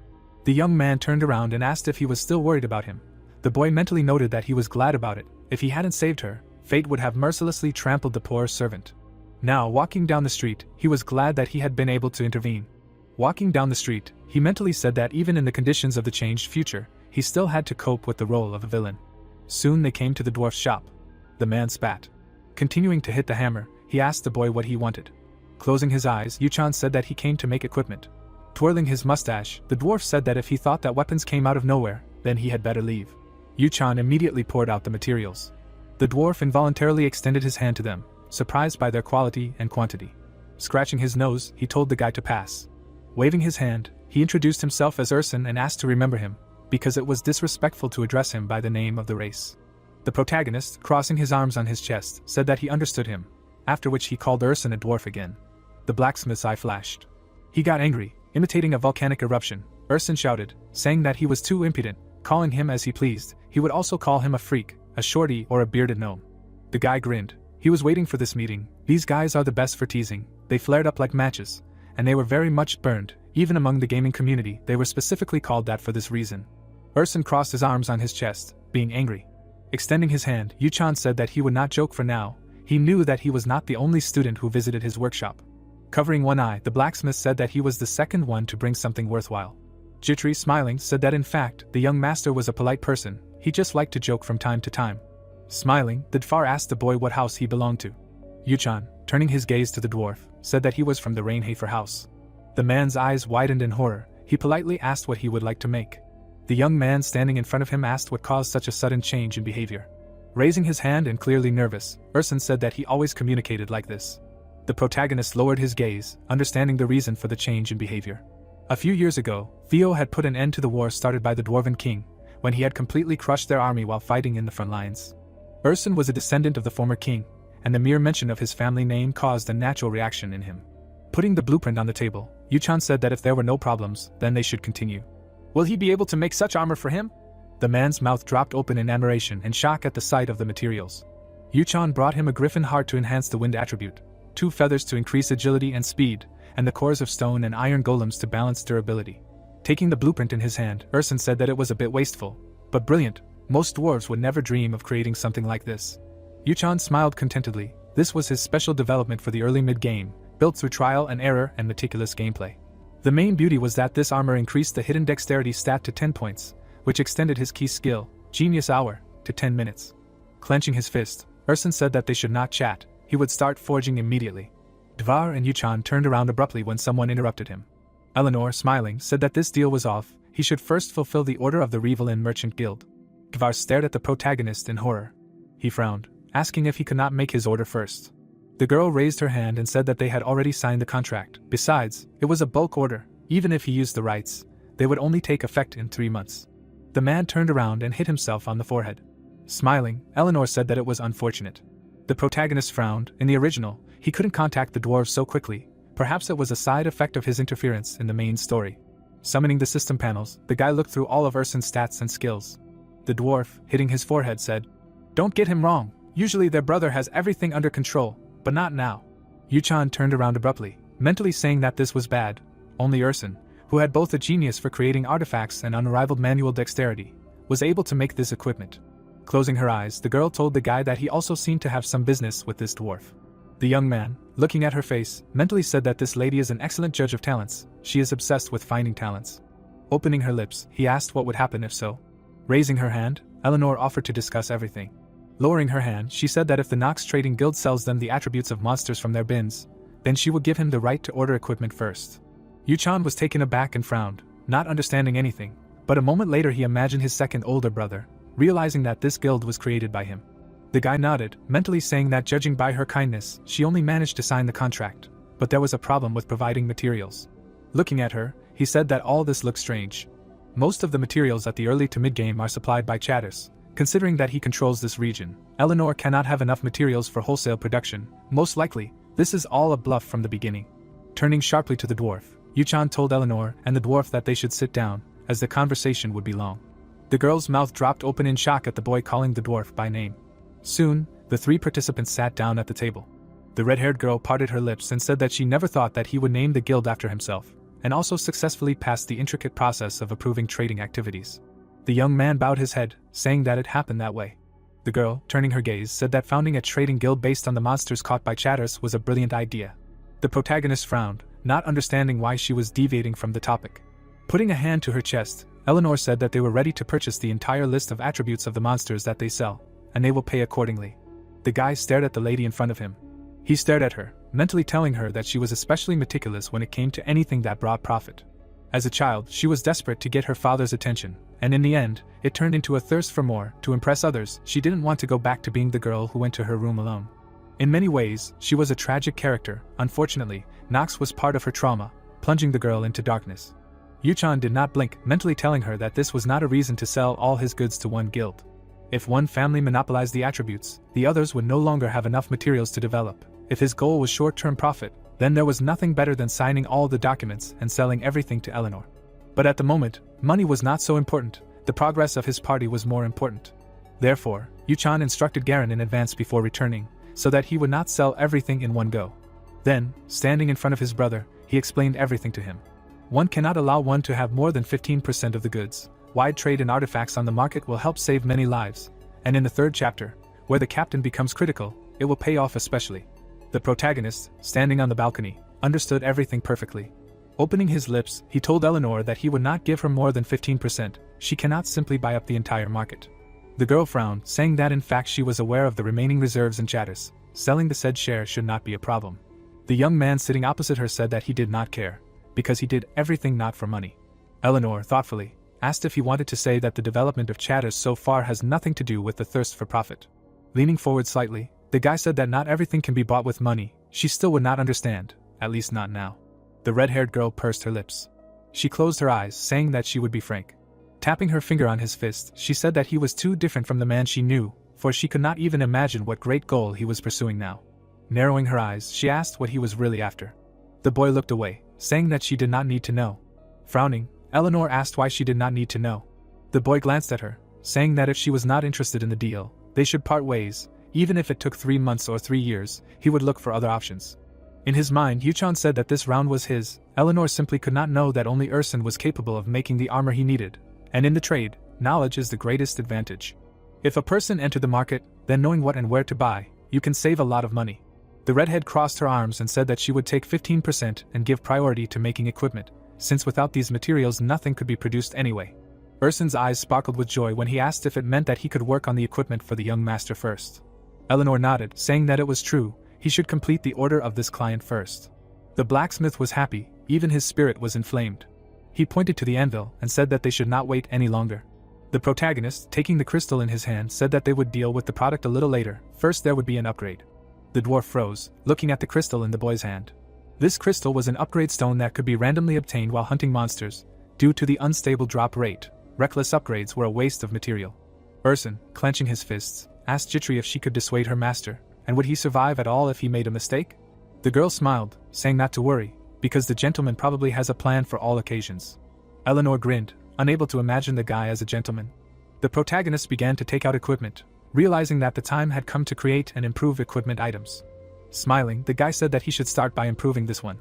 The young man turned around and asked if he was still worried about him. The boy mentally noted that he was glad about it. If he hadn't saved her, fate would have mercilessly trampled the poor servant. Now, walking down the street, he was glad that he had been able to intervene. Walking down the street, he mentally said that even in the conditions of the changed future, he still had to cope with the role of a villain. Soon they came to the dwarf's shop. The man spat. Continuing to hit the hammer, he asked the boy what he wanted. Closing his eyes, Yuchan said that he came to make equipment. Twirling his mustache, the dwarf said that if he thought that weapons came out of nowhere, then he had better leave. Yuchan immediately poured out the materials. The dwarf involuntarily extended his hand to them, surprised by their quality and quantity. Scratching his nose, he told the guy to pass. Waving his hand, he introduced himself as Urson and asked to remember him, because it was disrespectful to address him by the name of the race. The protagonist, crossing his arms on his chest, said that he understood him, after which he called Urson a dwarf again. The blacksmith's eye flashed. He got angry, imitating a volcanic eruption. Urson shouted, saying that he was too impudent, calling him as he pleased. He would also call him a freak, a shorty, or a bearded gnome. The guy grinned. He was waiting for this meeting. These guys are the best for teasing. They flared up like matches, and they were very much burned. Even among the gaming community, they were specifically called that for this reason. Urson crossed his arms on his chest, being angry. Extending his hand, Yuchan said that he would not joke for now. He knew that he was not the only student who visited his workshop. Covering one eye, the blacksmith said that he was the second one to bring something worthwhile. Jitri, smiling, said that in fact, the young master was a polite person. He just liked to joke from time to time. Smiling, the dwarf asked the boy what house he belonged to. Yuchan, turning his gaze to the dwarf, said that he was from the Rainhafer house. The man's eyes widened in horror. He politely asked what he would like to make. The young man standing in front of him asked what caused such a sudden change in behavior. Raising his hand and clearly nervous, Urson said that he always communicated like this. The protagonist lowered his gaze, understanding the reason for the change in behavior. A few years ago, Theo had put an end to the war started by the Dwarven King, when he had completely crushed their army while fighting in the front lines. Urson was a descendant of the former king, and the mere mention of his family name caused a natural reaction in him. Putting the blueprint on the table, Yuchan said that if there were no problems, then they should continue. Will he be able to make such armor for him? The man's mouth dropped open in admiration and shock at the sight of the materials. Yuchan brought him a griffin heart to enhance the wind attribute, 2 feathers to increase agility and speed, and the cores of stone and iron golems to balance durability. Taking the blueprint in his hand, Urson said that it was a bit wasteful, but brilliant. Most dwarves would never dream of creating something like this. Yuchan smiled contentedly. This was his special development for the early mid-game, built through trial and error and meticulous gameplay. The main beauty was that this armor increased the hidden dexterity stat to 10 points, which extended his key skill, Genius Hour, to 10 minutes. Clenching his fist, Urson said that they should not chat. He would start forging immediately. Dvar and Yuchan turned around abruptly when someone interrupted him. Eleanor, smiling, said that this deal was off. He should first fulfill the order of the Revelin Merchant Guild. Dvar stared at the protagonist in horror. He frowned, asking if he could not make his order first. The girl raised her hand and said that they had already signed the contract. Besides, it was a bulk order. Even if he used the rights, they would only take effect in 3 months. The man turned around and hit himself on the forehead. Smiling, Eleanor said that it was unfortunate. The protagonist frowned. In the original, he couldn't contact the dwarves so quickly. Perhaps it was a side effect of his interference in the main story. Summoning the system panels, the guy looked through all of Urson's stats and skills. The dwarf, hitting his forehead, said, "Don't get him wrong. Usually their brother has everything under control, but not now." Yuchan turned around abruptly, mentally saying that this was bad. Only Urson, who had both a genius for creating artifacts and unrivaled manual dexterity, was able to make this equipment. Closing her eyes, the girl told the guy that he also seemed to have some business with this dwarf. The young man, looking at her face, mentally said that this lady is an excellent judge of talents. She is obsessed with finding talents. Opening her lips, he asked what would happen if so. Raising her hand, Eleanor offered to discuss everything. Lowering her hand, she said that if the Nox Trading Guild sells them the attributes of monsters from their bins, then she would give him the right to order equipment first. Yuchan was taken aback and frowned, not understanding anything, but a moment later he imagined his second older brother, realizing that this guild was created by him. The guy nodded, mentally saying that judging by her kindness, she only managed to sign the contract, but there was a problem with providing materials. Looking at her, he said that all this looked strange. Most of the materials at the early to mid-game are supplied by Chatters. Considering that he controls this region, Eleanor cannot have enough materials for wholesale production. Most likely, this is all a bluff from the beginning. Turning sharply to the dwarf, Yuchan told Eleanor and the dwarf that they should sit down, as the conversation would be long. The girl's mouth dropped open in shock at the boy calling the dwarf by name. Soon, the three participants sat down at the table. The red-haired girl parted her lips and said that she never thought that he would name the guild after himself, and also successfully passed the intricate process of approving trading activities. The young man bowed his head, saying that it happened that way. The girl, turning her gaze, said that founding a trading guild based on the monsters caught by Chatters was a brilliant idea. The protagonist frowned, not understanding why she was deviating from the topic. Putting a hand to her chest, Eleanor said that they were ready to purchase the entire list of attributes of the monsters that they sell, and they will pay accordingly. The guy stared at the lady in front of him. He stared at her, mentally telling her that she was especially meticulous when it came to anything that brought profit. As a child, she was desperate to get her father's attention, and in the end, it turned into a thirst for more. To impress others, she didn't want to go back to being the girl who went to her room alone. In many ways, she was a tragic character. Unfortunately, Nox was part of her trauma, plunging the girl into darkness. Yuchan did not blink, mentally telling her that this was not a reason to sell all his goods to one guild. If one family monopolized the attributes, the others would no longer have enough materials to develop. If his goal was short-term profit, then there was nothing better than signing all the documents and selling everything to Eleanor. But at the moment, money was not so important. The progress of his party was more important. Therefore, Yuchan instructed Garen in advance before returning, so that he would not sell everything in one go. Then, standing in front of his brother, he explained everything to him. One cannot allow one to have more than 15% of the goods. Wide trade in artifacts on the market will help save many lives, and in the third chapter, where the captain becomes critical, it will pay off especially. The protagonist, standing on the balcony, understood everything perfectly. Opening his lips, he told Eleanor that he would not give her more than 15%, she cannot simply buy up the entire market. The girl frowned, saying that in fact she was aware of the remaining reserves and Chatters. Selling the said share should not be a problem. The young man sitting opposite her said that he did not care, because he did everything not for money. Eleanor, thoughtfully, asked if he wanted to say that the development of Chatters so far has nothing to do with the thirst for profit. Leaning forward slightly, the guy said that not everything can be bought with money. She still would not understand, at least not now. The red-haired girl pursed her lips. She closed her eyes, saying that she would be frank. Tapping her finger on his fist, she said that he was too different from the man she knew, for she could not even imagine what great goal he was pursuing now. Narrowing her eyes, she asked what he was really after. The boy looked away, saying that she did not need to know. Frowning, Eleanor asked why she did not need to know. The boy glanced at her, saying that if she was not interested in the deal, they should part ways. Even if it took 3 months or 3 years, he would look for other options. In his mind, Yuchan said that this round was his. Eleanor simply could not know that only Urson was capable of making the armor he needed, and in the trade, knowledge is the greatest advantage. If a person entered the market, then knowing what and where to buy, you can save a lot of money. The redhead crossed her arms and said that she would take 15% and give priority to making equipment, since without these materials nothing could be produced anyway. Urson's eyes sparkled with joy when he asked if it meant that he could work on the equipment for the young master first. Eleanor nodded, saying that it was true, he should complete the order of this client first. The blacksmith was happy, even his spirit was inflamed. He pointed to the anvil and said that they should not wait any longer. The protagonist, taking the crystal in his hand, said that they would deal with the product a little later. First there would be an upgrade. The dwarf froze, looking at the crystal in the boy's hand. This crystal was an upgrade stone that could be randomly obtained while hunting monsters. Due to the unstable drop rate, reckless upgrades were a waste of material. Urson, clenching his fists, asked Jitri if she could dissuade her master, and would he survive at all if he made a mistake? The girl smiled, saying not to worry, because the gentleman probably has a plan for all occasions. Eleanor grinned, unable to imagine the guy as a gentleman. The protagonist began to take out equipment, realizing that the time had come to create and improve equipment items. Smiling, the guy said that he should start by improving this one.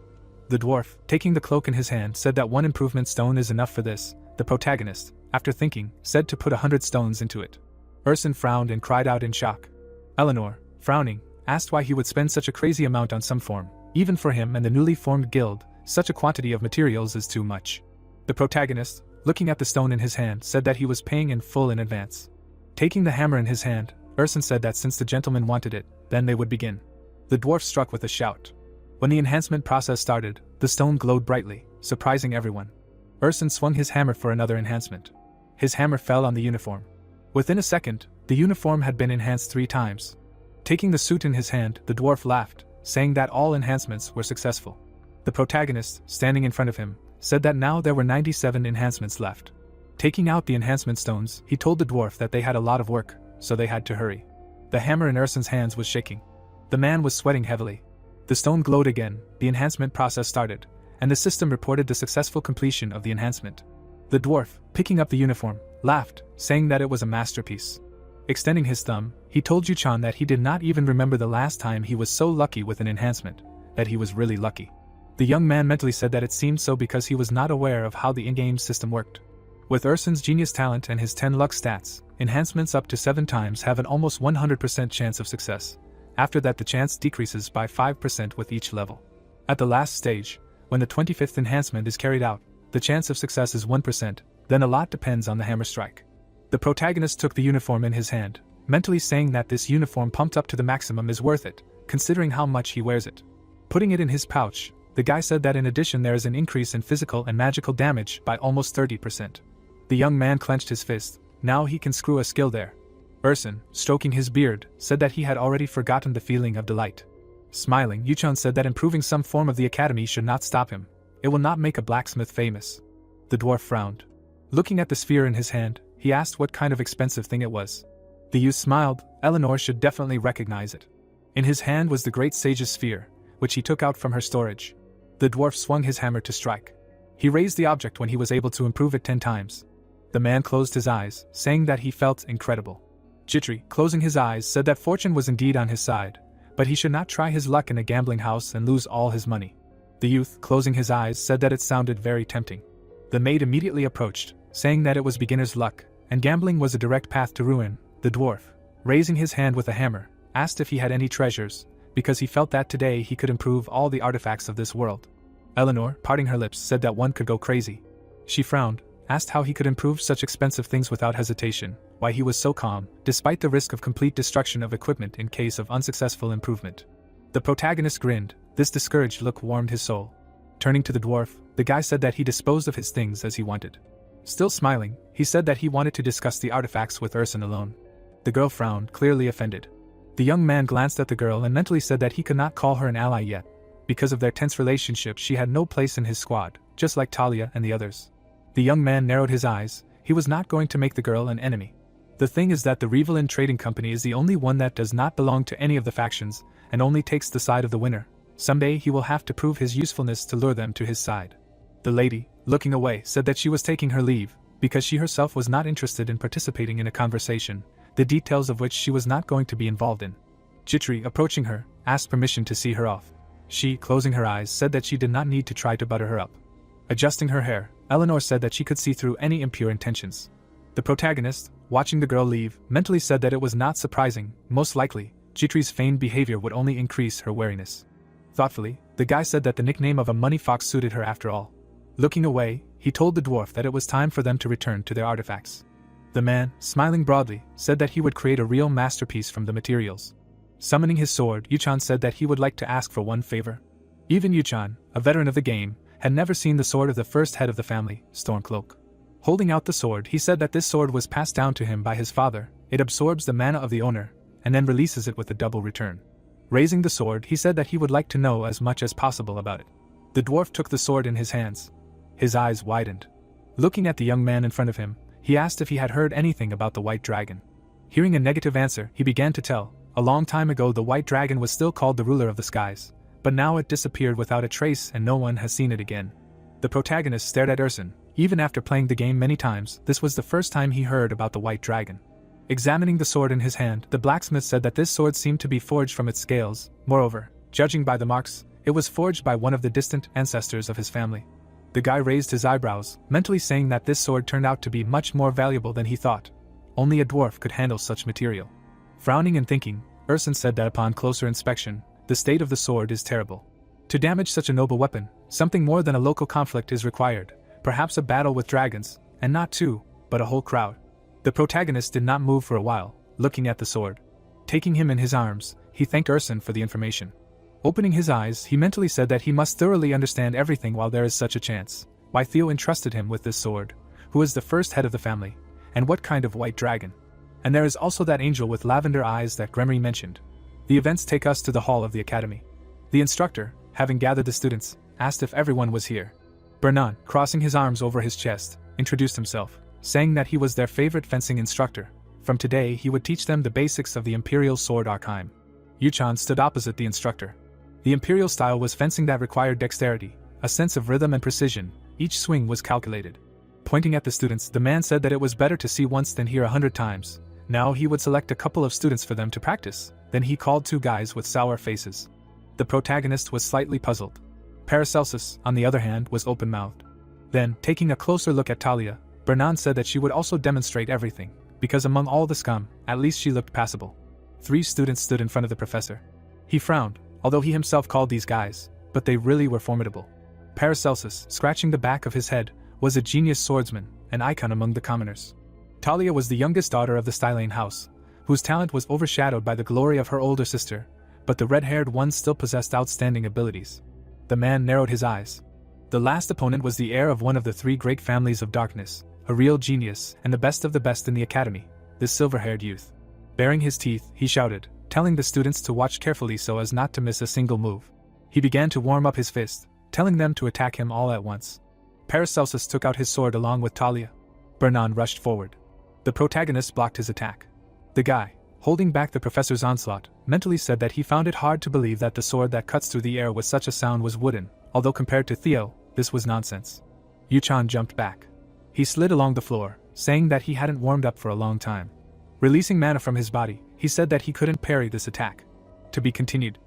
The dwarf, taking the cloak in his hand, said that 1 improvement stone is enough for this. The protagonist, after thinking, said to put 100 stones into it. Urson frowned and cried out in shock. Eleanor, frowning, asked why he would spend such a crazy amount on some form. Even for him and the newly formed guild, such a quantity of materials is too much. The protagonist, looking at the stone in his hand, said that he was paying in full in advance. Taking the hammer in his hand, Urson said that since the gentleman wanted it, then they would begin. The dwarf struck with a shout. When the enhancement process started, the stone glowed brightly, surprising everyone. Urson swung his hammer for another enhancement. His hammer fell on the uniform. Within a second, the uniform had been enhanced 3 times. Taking the suit in his hand, the dwarf laughed, saying that all enhancements were successful. The protagonist, standing in front of him, said that now there were 97 enhancements left. Taking out the enhancement stones, he told the dwarf that they had a lot of work, so they had to hurry. The hammer in Urson's hands was shaking. The man was sweating heavily. The stone glowed again, the enhancement process started, and the system reported the successful completion of the enhancement. The dwarf, picking up the uniform, laughed, saying that it was a masterpiece. Extending his thumb, he told Yuchan that he did not even remember the last time he was so lucky with an enhancement, that he was really lucky. The young man mentally said that it seemed so because he was not aware of how the in-game system worked. With Urson's genius talent and his 10 luck stats, enhancements up to 7 times have an almost 100% chance of success. After that, the chance decreases by 5% with each level. At the last stage, when the 25th enhancement is carried out, the chance of success is 1%, then a lot depends on the hammer strike. The protagonist took the uniform in his hand, mentally saying that this uniform pumped up to the maximum is worth it, considering how much he wears it. Putting it in his pouch, the guy said that in addition there is an increase in physical and magical damage by almost 30%. The young man clenched his fist. Now he can screw a skill there. Urson, stroking his beard, said that he had already forgotten the feeling of delight. Smiling, Yuchan said that improving some form of the academy should not stop him. It will not make a blacksmith famous. The dwarf frowned. Looking at the sphere in his hand, he asked what kind of expensive thing it was. The youth smiled. Eleanor should definitely recognize it. In his hand was the great sage's sphere, which he took out from her storage. The dwarf swung his hammer to strike. He raised the object when he was able to improve it 10 times. The man closed his eyes, saying that he felt incredible. Jitri, closing his eyes, said that fortune was indeed on his side, but he should not try his luck in a gambling house and lose all his money. The youth, closing his eyes, said that it sounded very tempting. The maid immediately approached, saying that it was beginner's luck, and gambling was a direct path to ruin. The dwarf, raising his hand with a hammer, asked if he had any treasures, because he felt that today he could improve all the artifacts of this world. Eleanor, parting her lips, said that one could go crazy. She frowned, asked how he could improve such expensive things without hesitation, why he was so calm, despite the risk of complete destruction of equipment in case of unsuccessful improvement. The protagonist grinned. This discouraged look warmed his soul. Turning to the dwarf, the guy said that he disposed of his things as he wanted. Still smiling, he said that he wanted to discuss the artifacts with Urson alone. The girl frowned, clearly offended. The young man glanced at the girl and mentally said that he could not call her an ally yet. Because of their tense relationship, she had no place in his squad, just like Talia and the others. The young man narrowed his eyes. He was not going to make the girl an enemy. The thing is that the Revelin Trading Company is the only one that does not belong to any of the factions, and only takes the side of the winner. Someday he will have to prove his usefulness to lure them to his side. The lady, looking away, said that she was taking her leave, because she herself was not interested in participating in a conversation, the details of which she was not going to be involved in. Jitri, approaching her, asked permission to see her off. She, closing her eyes, said that she did not need to try to butter her up. Adjusting her hair, Eleanor said that she could see through any impure intentions. The protagonist, watching the girl leave, mentally said that it was not surprising. Most likely, Jitri's feigned behavior would only increase her wariness. Thoughtfully, the guy said that the nickname of a money fox suited her after all. Looking away, he told the dwarf that it was time for them to return to their artifacts. The man, smiling broadly, said that he would create a real masterpiece from the materials. Summoning his sword, Yuchan said that he would like to ask for one favor. Even Yuchan, a veteran of the game, had never seen the sword of the first head of the family, Stormcloak. Holding out the sword, he said that this sword was passed down to him by his father. It absorbs the mana of the owner, and then releases it with a double return. Raising the sword, he said that he would like to know as much as possible about it. The dwarf took the sword in his hands. His eyes widened. Looking at the young man in front of him, he asked if he had heard anything about the White Dragon. Hearing a negative answer, he began to tell. A long time ago the White Dragon was still called the ruler of the skies, but now it disappeared without a trace and no one has seen it again. The protagonist stared at Urson. Even after playing the game many times, this was the first time he heard about the White Dragon. Examining the sword in his hand, the blacksmith said that this sword seemed to be forged from its scales. Moreover, judging by the marks, it was forged by one of the distant ancestors of his family. The guy raised his eyebrows, mentally saying that this sword turned out to be much more valuable than he thought. Only a dwarf could handle such material. Frowning and thinking, Urson said that upon closer inspection, the state of the sword is terrible. To damage such a noble weapon, something more than a local conflict is required, perhaps a battle with dragons, and not two, but a whole crowd. The protagonist did not move for a while, looking at the sword. Taking him in his arms, he thanked Urson for the information. Opening his eyes, he mentally said that he must thoroughly understand everything while there is such a chance. Why Theo entrusted him with this sword, who is the first head of the family, and what kind of white dragon. And there is also that angel with lavender eyes that Gremory mentioned. The events take us to the hall of the academy. The instructor, having gathered the students, asked if everyone was here. Bernan, crossing his arms over his chest, introduced himself, saying that he was their favorite fencing instructor. From today he would teach them the basics of the Imperial Sword Archive. Yuchan stood opposite the instructor. The Imperial style was fencing that required dexterity, a sense of rhythm and precision. Each swing was calculated. Pointing at the students, the man said that it was better to see once than hear 100 times. Now he would select a couple of students for them to practice. Then he called two guys with sour faces. The protagonist was slightly puzzled. Paracelsus, on the other hand, was open-mouthed. Then, taking a closer look at Talia, Bernan said that she would also demonstrate everything, because among all the scum, at least she looked passable. 3 students stood in front of the professor. He frowned, although he himself called these guys, but they really were formidable. Paracelsus, scratching the back of his head, was a genius swordsman, an icon among the commoners. Talia was the youngest daughter of the Stylane house, whose talent was overshadowed by the glory of her older sister, but the red-haired one still possessed outstanding abilities. The man narrowed his eyes. The last opponent was the heir of one of the 3 great families of darkness, a real genius and the best of the best in the academy, this silver-haired youth. Baring his teeth, he shouted, telling the students to watch carefully so as not to miss a single move. He began to warm up his fist, telling them to attack him all at once. Paracelsus took out his sword along with Talia. Bernan rushed forward. The protagonist blocked his attack. The guy, holding back the professor's onslaught, mentally said that he found it hard to believe that the sword that cuts through the air with such a sound was wooden, although compared to Theo, this was nonsense. Yuchan jumped back. He slid along the floor, saying that he hadn't warmed up for a long time. Releasing mana from his body, he said that he couldn't parry this attack. To be continued.